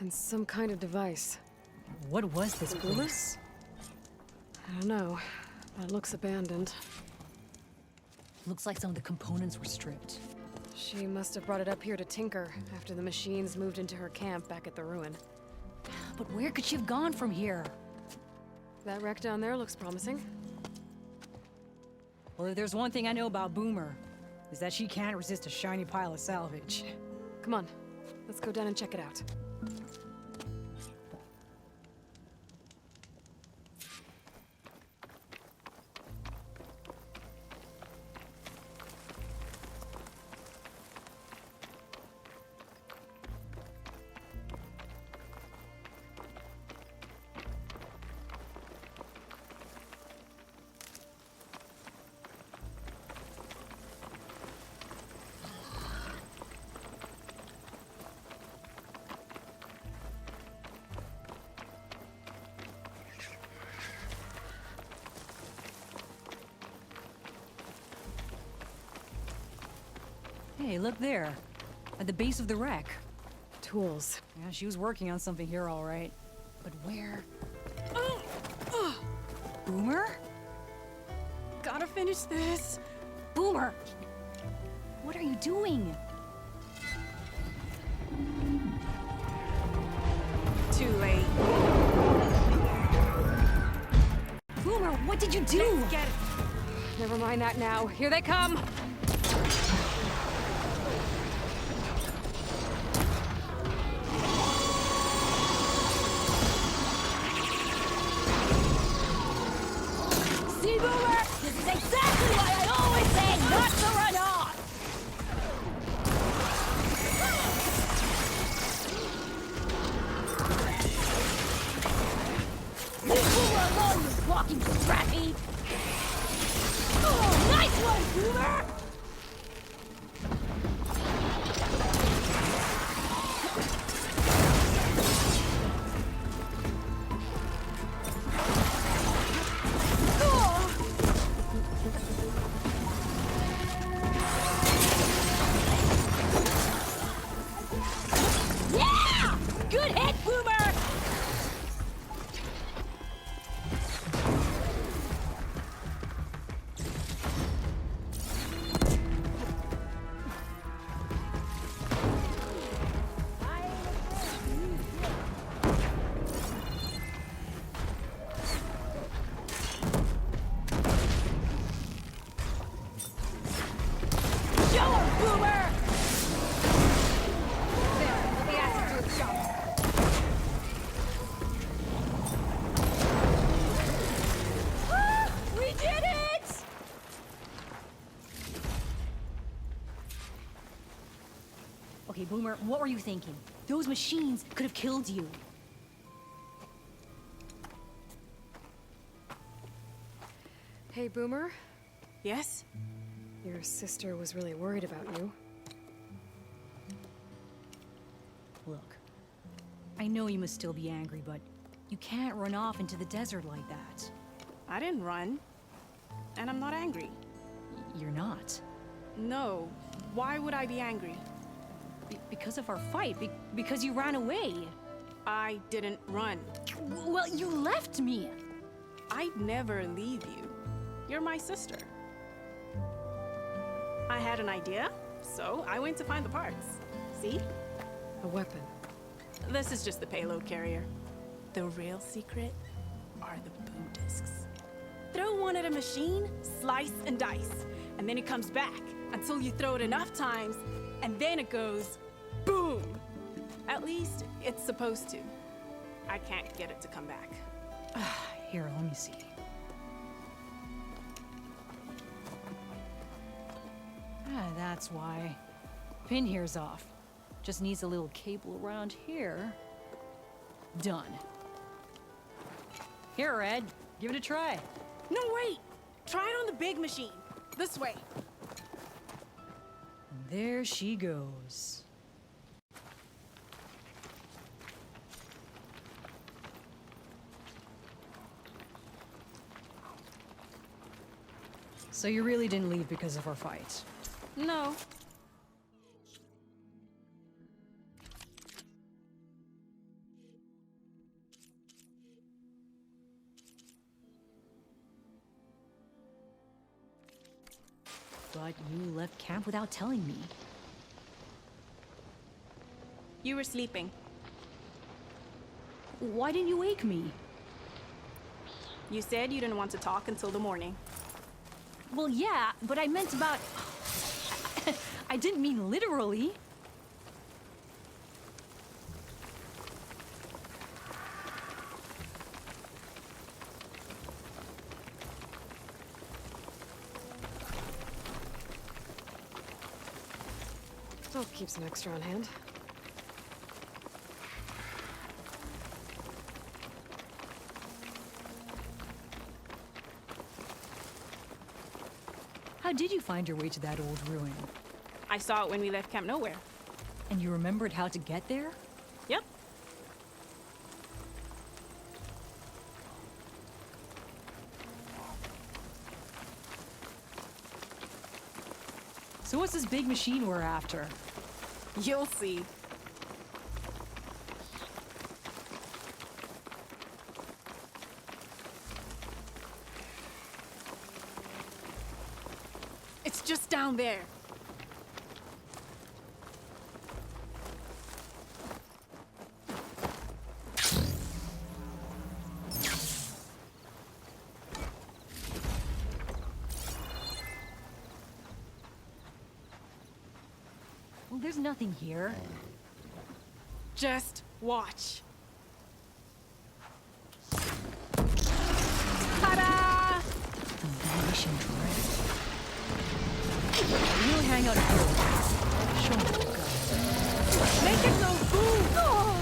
And some kind of device.
What was this place?
I don't know, but it looks abandoned.
Looks like some of the components were stripped.
She must have brought it up here to tinker after the machines moved into her camp back at the ruin.
But where could she have gone from here?
That wreck down there looks promising.
Well, if there's one thing I know about Boomer, is that she can't resist a shiny pile of salvage.
Come on, let's go down and check it out.
Hey, look there. At the base of the wreck.
Tools.
Yeah, she was working on something here, all right. But where? Boomer?
Gotta finish this.
Boomer! What are you doing?
Too late.
Boomer, what did you do?
Let's get it. Never mind that now. Here they come.
See, Boomer? This is exactly why I always say not to run off! Leave Boomer alone, you walking scrappy! Oh, nice one, Boomer! Yeah! Good hit, Boomer! Show him, Boomer!
There, let the acid do its job.
We did it! Okay, Boomer, what were you thinking? Those machines could have killed you.
Hey, Boomer.
Yes?
Your sister was really worried about you.
Look, I know you must still be angry, but you can't run off into the desert like that.
I didn't run. And I'm not angry.
You're not.
No. Why would I be angry?
Because of our fight. Because you ran away.
I didn't run.
Well, you left me.
I'd never leave you. You're my sister. I had an idea, so I went to find the parts. See?
A weapon.
This is just the payload carrier. The real secret are the boom discs. Throw one at a machine, slice and dice, and then it comes back until you throw it enough times, and then it goes boom. At least it's supposed to. I can't get it to come back.
Here, let me see. That's why. Pin here's off. Just needs a little cable around here. Done. Here, Red. Give it a try.
No, wait! Try it on the big machine. This way.
There she goes. So you really didn't leave because of our fight?
No.
But you left camp without telling me.
You were sleeping.
Why didn't you wake me?
You said you didn't want to talk until the morning.
Well, yeah, but I meant about... I didn't mean literally.
I'll keep some extra on hand.
How did you find your way to that old ruin?
I saw it when we left Camp Nowhere.
And you remembered how to get there?
Yep.
So what's this big machine we're after?
You'll see. It's just down there.
Well, there's nothing here.
Just watch.
Ta-da! The vanishing dread. We'll hang out here. Show me the gun.
Make it no food! Oh.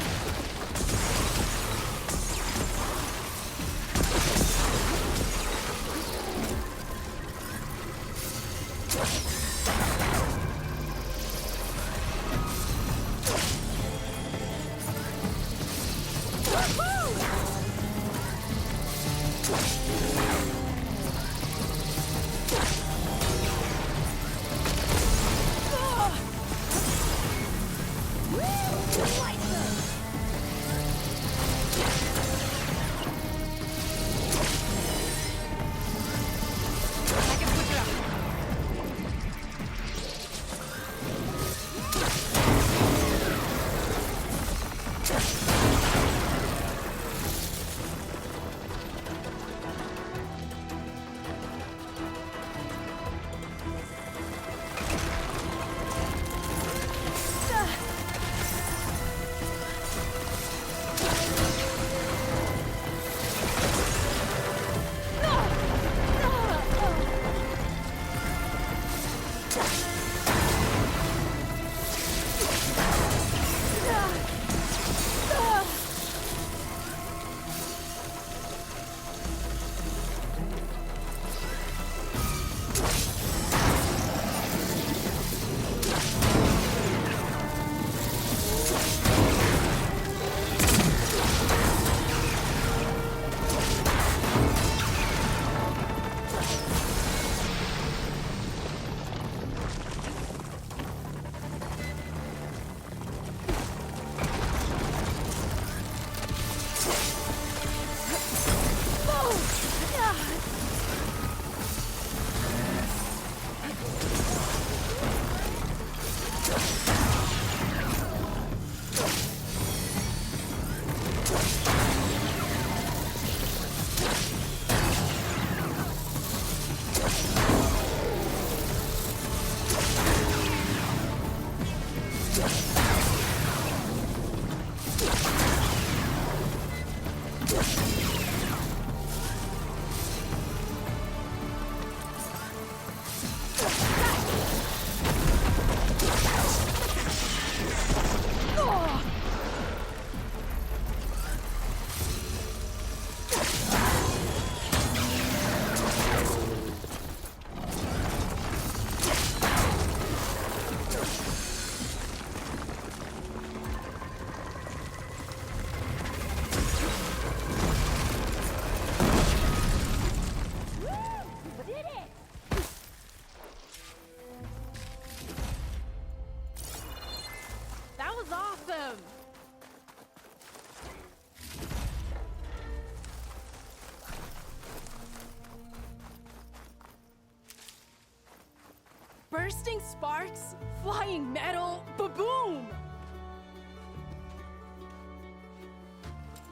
Bursting sparks, flying metal, ba-boom!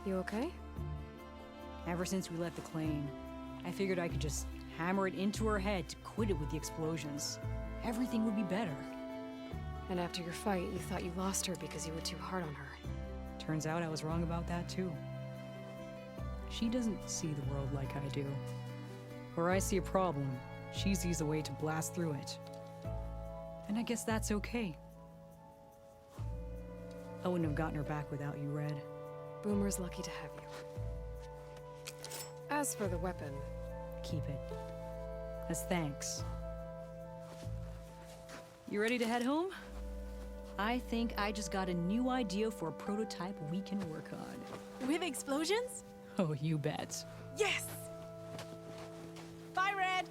You okay?
Ever since we left the claim, I figured I could just hammer it into her head to quit it with the explosions. Everything would be better.
And after your fight, you thought you lost her because you were too hard on her.
Turns out I was wrong about that too. She doesn't see the world like I do. Where I see a problem, she sees a way to blast through it. And I guess that's okay. I wouldn't have gotten her back without you, Red.
Boomer's lucky to have you. As for the weapon...
Keep it. As thanks. You ready to head home? I think I just got a new idea for a prototype we can work on.
With explosions?
Oh, you bet.
Yes! Bye, Red!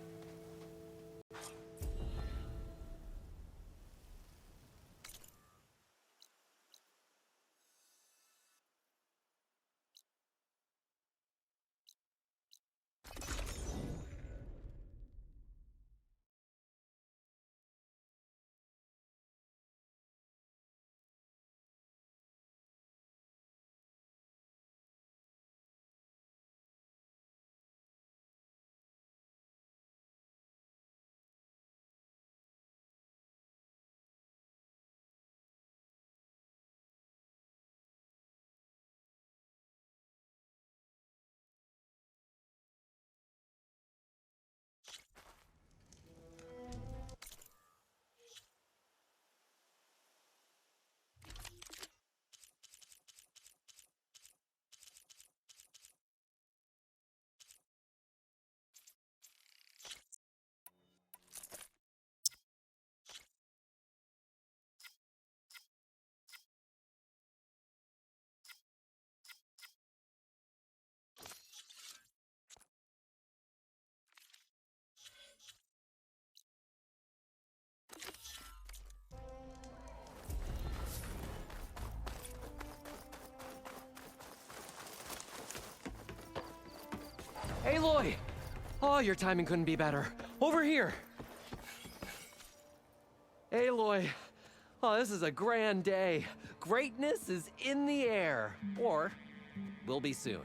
Aloy! Oh, your timing couldn't be better. Over here! Aloy! Oh, this is a grand day. Greatness is in the air. Or, will be soon.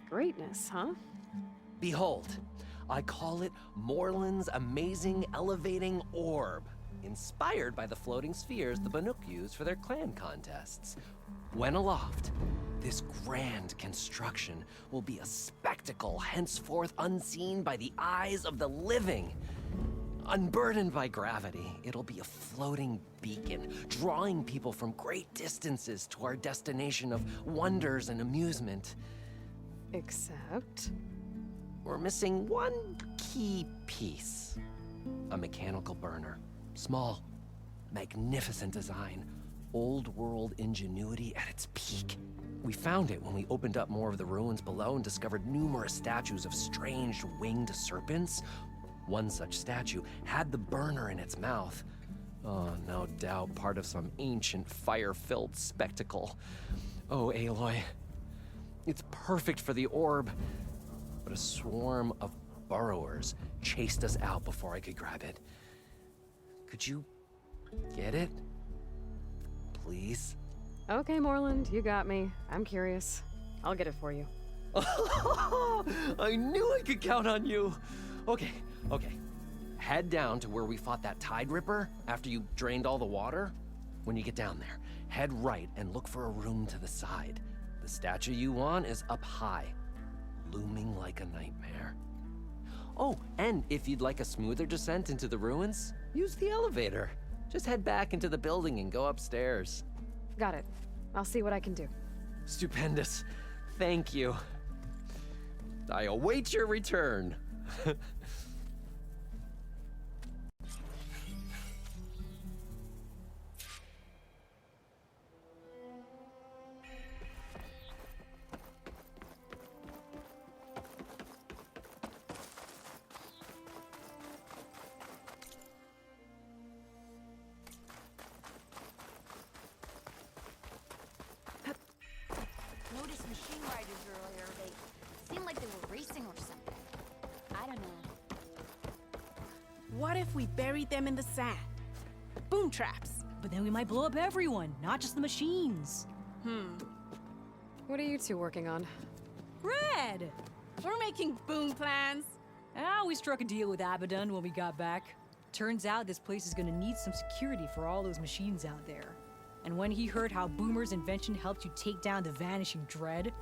Greatness, huh?
Behold, I call it Morland's amazing elevating orb, inspired by the floating spheres the Banuk use for their clan contests. When aloft, this grand construction will be a spectacle henceforth unseen by the eyes of the living. Unburdened by gravity, it'll be a floating beacon, drawing people from great distances to our destination of wonders and amusement.
Except?
We're missing one key piece. A mechanical burner. Small, magnificent design. Old world ingenuity at its peak. We found it when we opened up more of the ruins below and discovered numerous statues of strange winged serpents. One such statue had the burner in its mouth. Oh, no doubt part of some ancient fire-filled spectacle. Oh, Aloy. It's perfect for the orb. But a swarm of burrowers chased us out before I could grab it. Could you get it? Please?
Okay, Morland, you got me. I'm curious. I'll get it for you.
I knew I could count on you. Okay. Head down to where we fought that Tide Ripper after you drained all the water. When you get down there, head right and look for a room to the side. The statue you want is up high, looming like a nightmare. Oh, and if you'd like a smoother descent into the ruins, use the elevator. Just head back into the building and go upstairs.
Got it. I'll see what I can do.
Stupendous. Thank you. I await your return.
Noticed machine riders earlier. They seemed like they were racing or something. I don't know.
What if we buried them in the sand? Boom traps.
But then we might blow up everyone, not just the machines.
What are you two working on?
Red!
We're making boom plans.
We struck a deal with Abaddon when we got back. Turns out this place is gonna need some security for all those machines out there. And when he heard how Boomer's invention helped you take down the vanishing dread,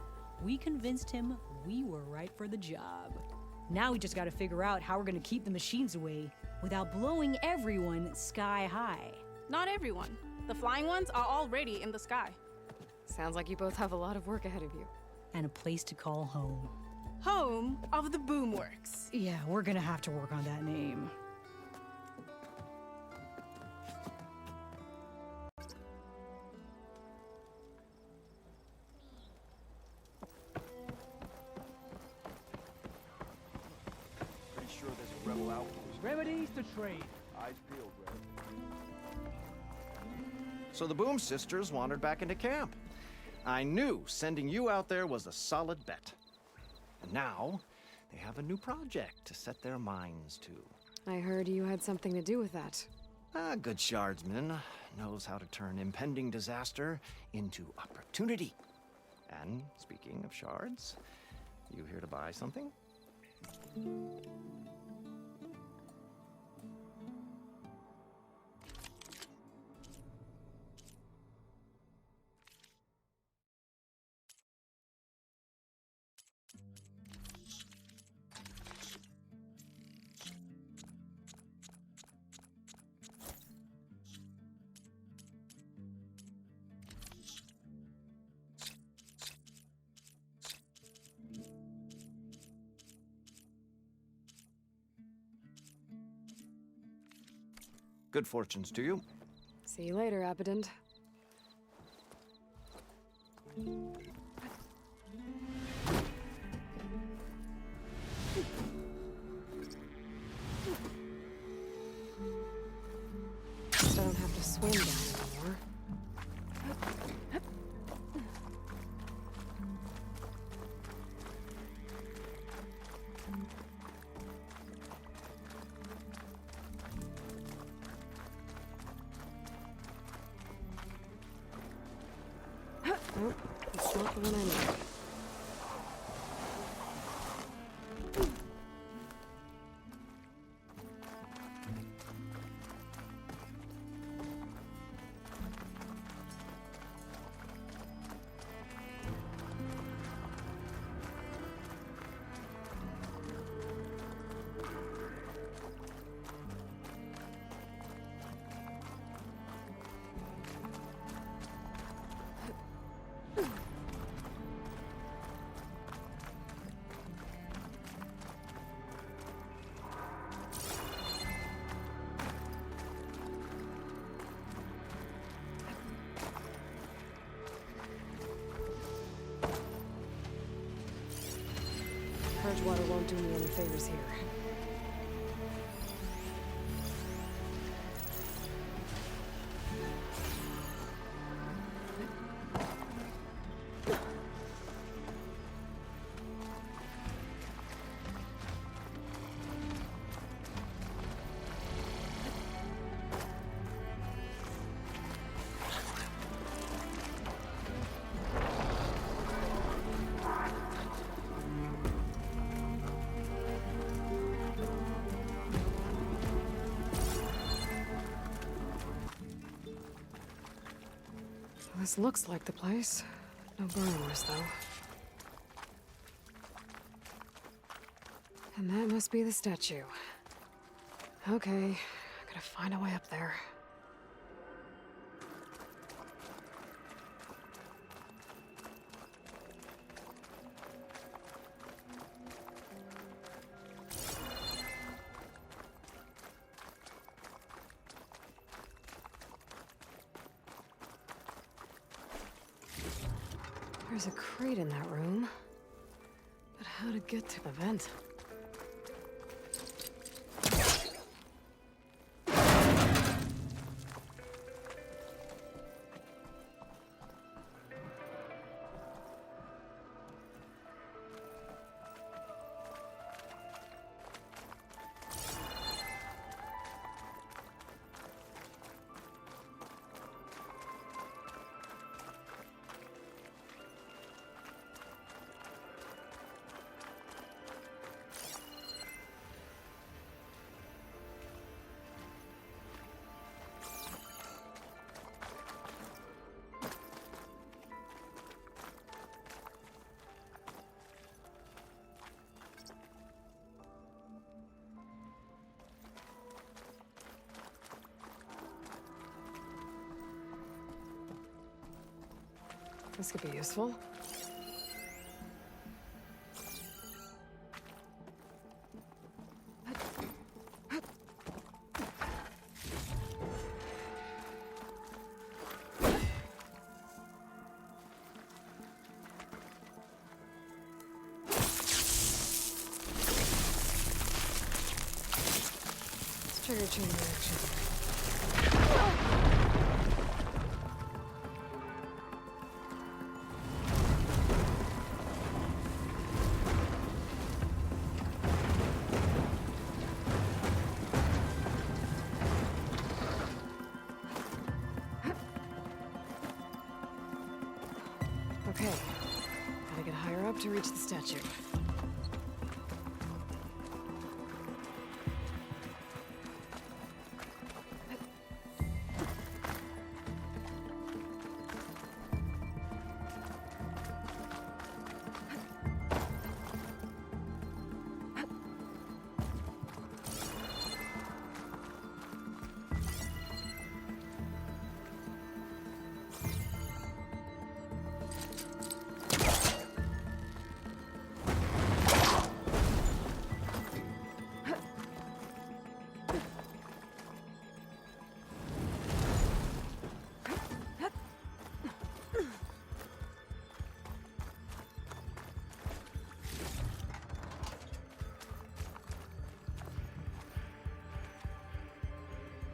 we convinced him we were right for the job. Now we just gotta figure out how we're gonna keep the machines away without blowing everyone sky high.
Not everyone. The flying ones are already in the sky.
Sounds like you both have a lot of work ahead of you.
And a place to call home.
Home of the Boomworks.
Yeah, we're gonna have to work on that name.
Pretty sure there's a rebel outpost.
Remedies to trade.
Eyes peeled, Red. So the Boom Sisters wandered back into camp. I knew sending you out there was a solid bet. And now, they have a new project to set their minds to.
I heard you had something to do with that.
A good shardsman knows how to turn impending disaster into opportunity. And speaking of shards, you here to buy something? Good fortunes to you.
See you later, Abaddon. I don't have to swim down anymore. Nope, it's not the one I need. Water won't do me any favors here. This looks like the place. No burrows, though. And that must be the statue. Okay, gotta find a way up there. There's a crate in that room. But how to get to the vent? This could be useful. Let's trigger chain reaction. Okay, gotta get higher up to reach the statue.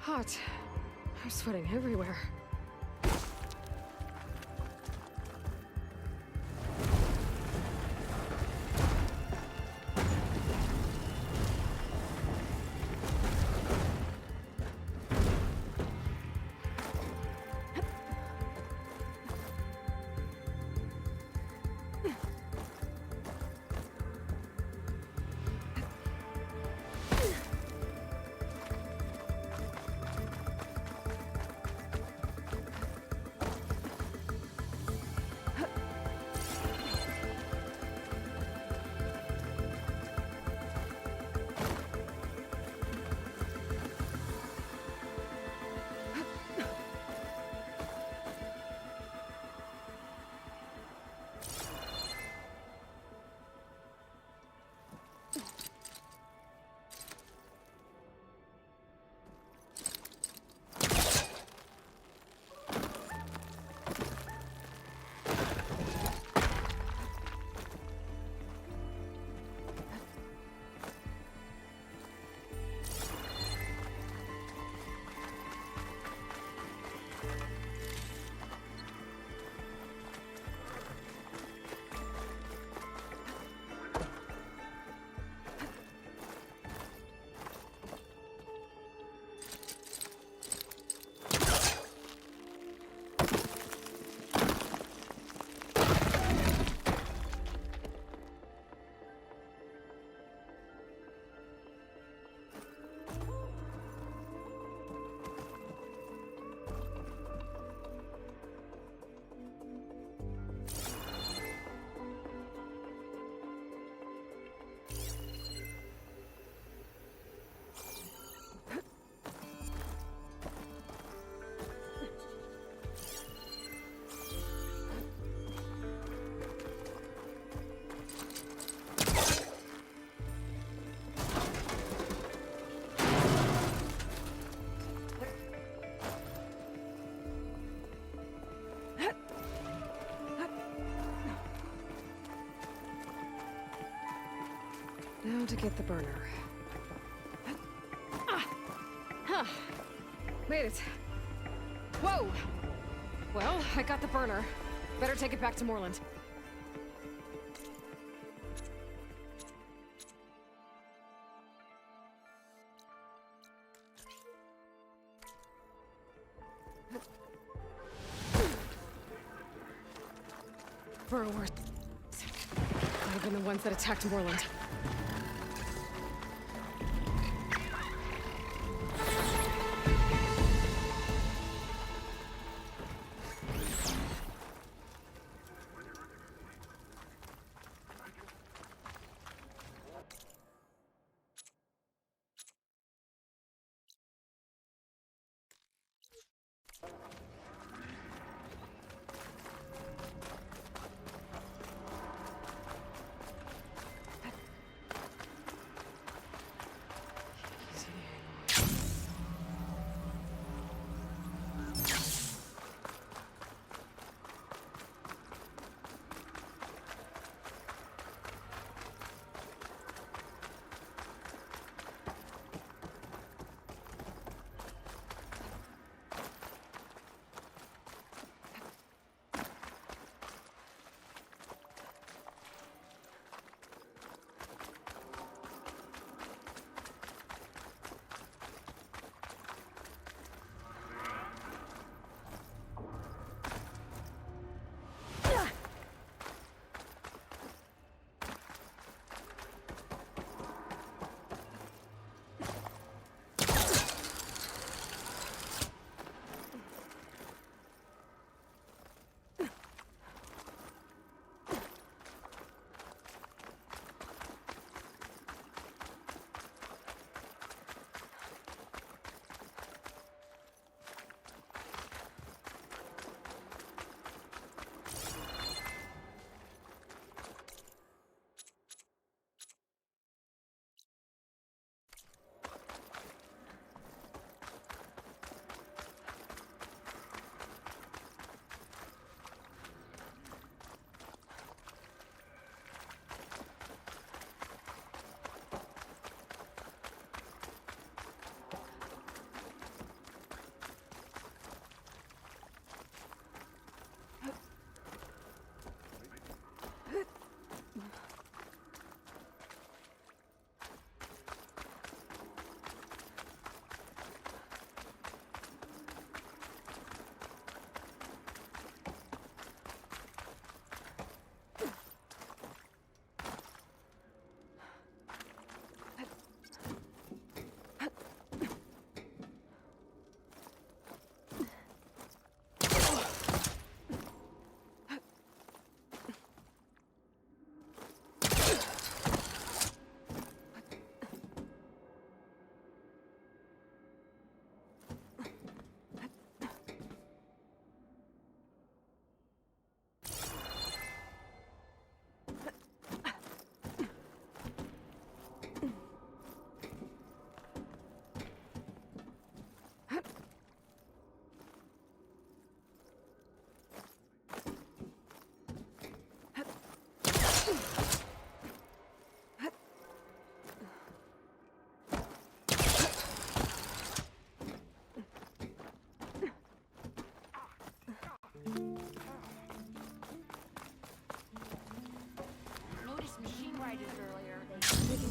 Hot. I'm sweating everywhere. Now to get the burner. Made it. Whoa! Well, I got the burner. Better take it back to Moreland. Burroworth. Could have been the ones that attacked Moreland.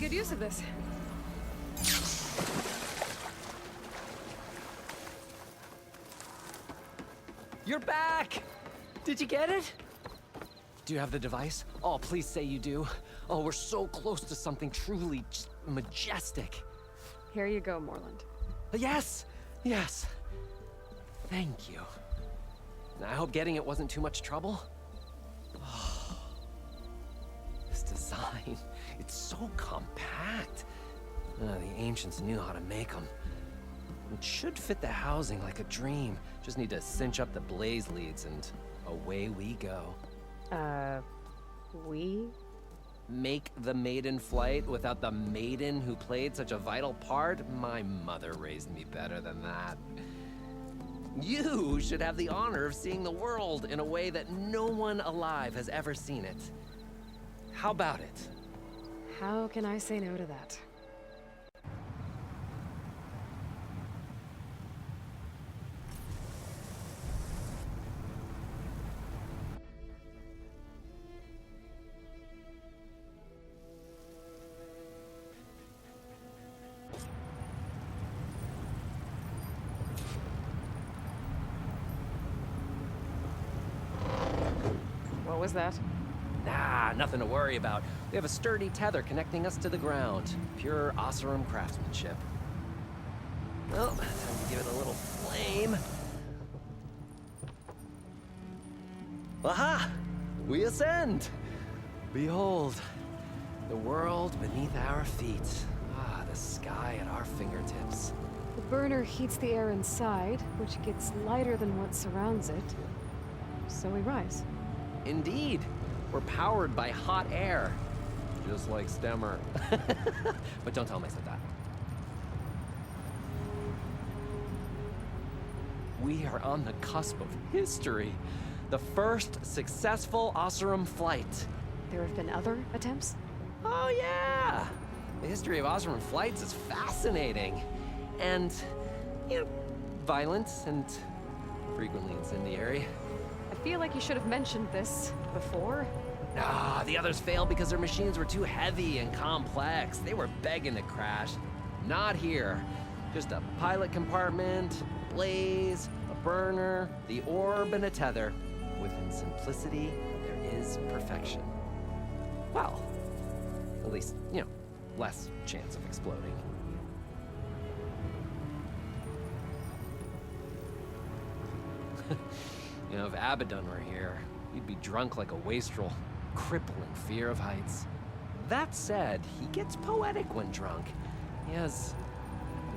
good use of this.
You're back! Did you get it? Do you have the device? Oh, please say you do. Oh, we're so close to something truly just majestic.
Here you go, Moreland.
Yes! Yes! Thank you. I hope getting it wasn't too much trouble. Oh, this design, it's so compact. The ancients knew how to make them. It should fit the housing like a dream. Just need to cinch up the blaze leads and away we go.
We?
Make the maiden flight without the maiden who played such a vital part? My mother raised me better than that. You should have the honor of seeing the world in a way that no one alive has ever seen it. How about it?
How can I say no to that? What was that?
Nah, nothing to worry about. We have a sturdy tether connecting us to the ground. Pure Oseram craftsmanship. Well, time to give it a little flame. Aha! We ascend! Behold, the world beneath our feet. Ah, the sky at our fingertips.
The burner heats the air inside, which gets lighter than what surrounds it. So we rise.
Indeed. We're powered by hot air. Just like Stemmer. But don't tell him I said that. We are on the cusp of history. The first successful Oseram flight.
There have been other attempts?
Oh yeah! The history of Oseram flights is fascinating. And, you know, violent and frequently incendiary.
I feel like you should have mentioned this before.
Nah, the others failed because their machines were too heavy and complex. They were begging to crash. Not here. Just a pilot compartment, a blaze, a burner, the orb, and a tether. Within simplicity, there is perfection. Well, at least, you know, less chance of exploding. You know, if Abaddon were here, he'd be drunk like a wastrel, crippling fear of heights. That said, he gets poetic when drunk. He has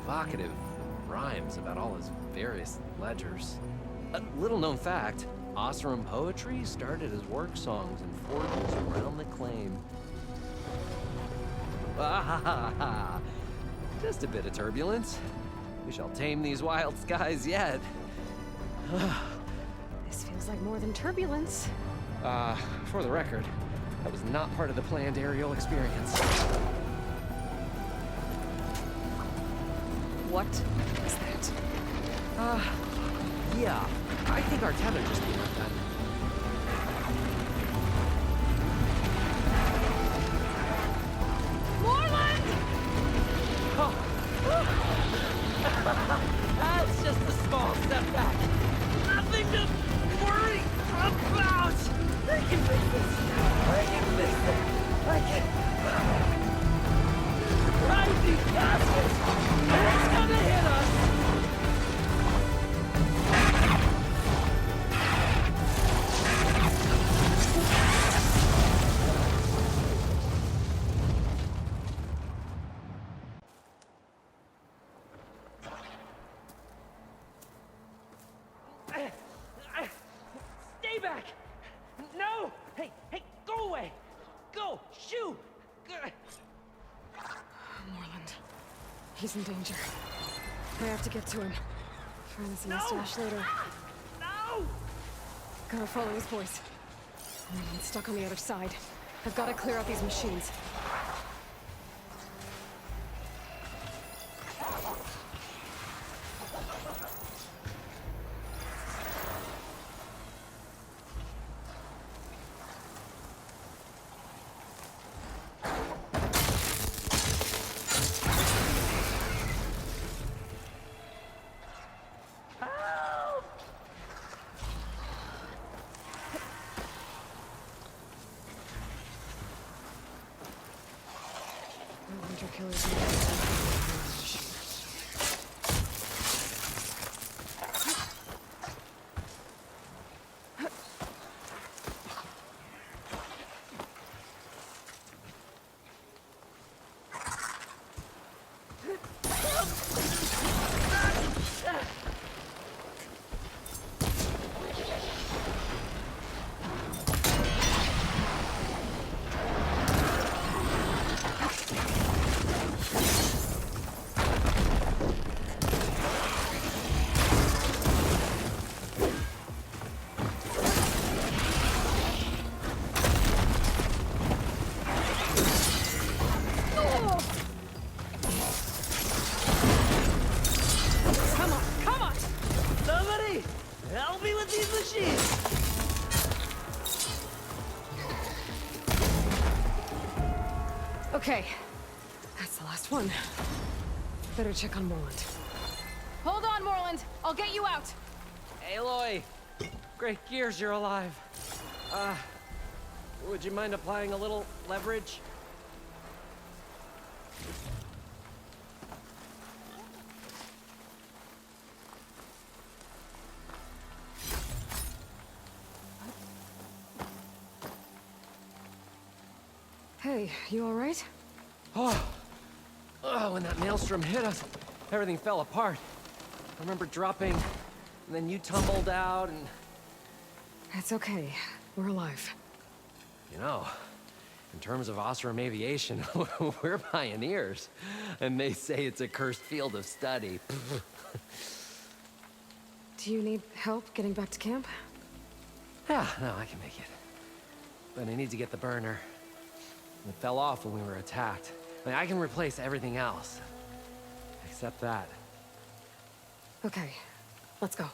evocative rhymes about all his various ledgers. A little-known fact, Oseram poetry started as work songs in forges around the claim. Ah, just a bit of turbulence. We shall tame these wild skies yet.
This feels like more than turbulence.
For the record, that was not part of the planned aerial experience.
What is that?
Yeah, I think our tether just came undone.
Moreland!
That's just a small setback. Nothing to worry about. I can fix this. I can fix it. I can. Rising gases. It's gonna hit us. Stay back! No! Hey, go away! Go! Shoo!
Moreland. He's in danger. I have to get to him. Find this mustache later.
No!
Gotta follow his voice. Moreland's stuck on the other side. I've gotta clear out these machines. killers.
Help me with these machines!
Okay, that's the last one. Better check on Morland.
Hold on, Morland. I'll get you out.
Aloy! Great gears you're alive. Would you mind applying a little leverage?
Hey, you all right?
When that maelstrom hit us, everything fell apart. I remember dropping, and then you tumbled out, and...
It's okay. We're alive.
You know, in terms of Osram aviation, we're pioneers. And they say it's a cursed field of study.
Do you need help getting back to camp?
Yeah, no, I can make it. But I need to get the burner. It fell off when we were attacked. I mean, I can replace everything else. Except that.
Okay, let's go.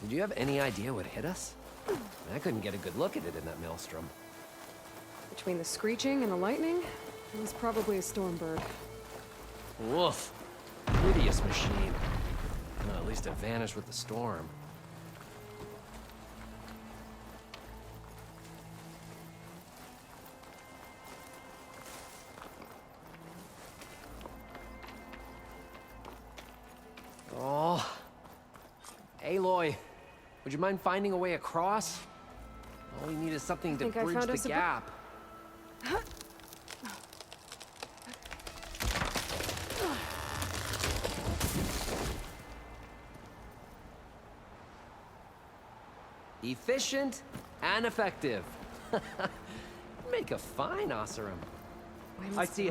Did you have any idea what hit us? I couldn't get a good look at it in that maelstrom.
Between the screeching and the lightning, it was probably a storm bird.
Woof. Hideous machine. Well, at least it vanished with the storm. Oh. Aloy, would you mind finding a way across? All we need is something to bridge the gap. Efficient and effective. Make a fine Osram. I see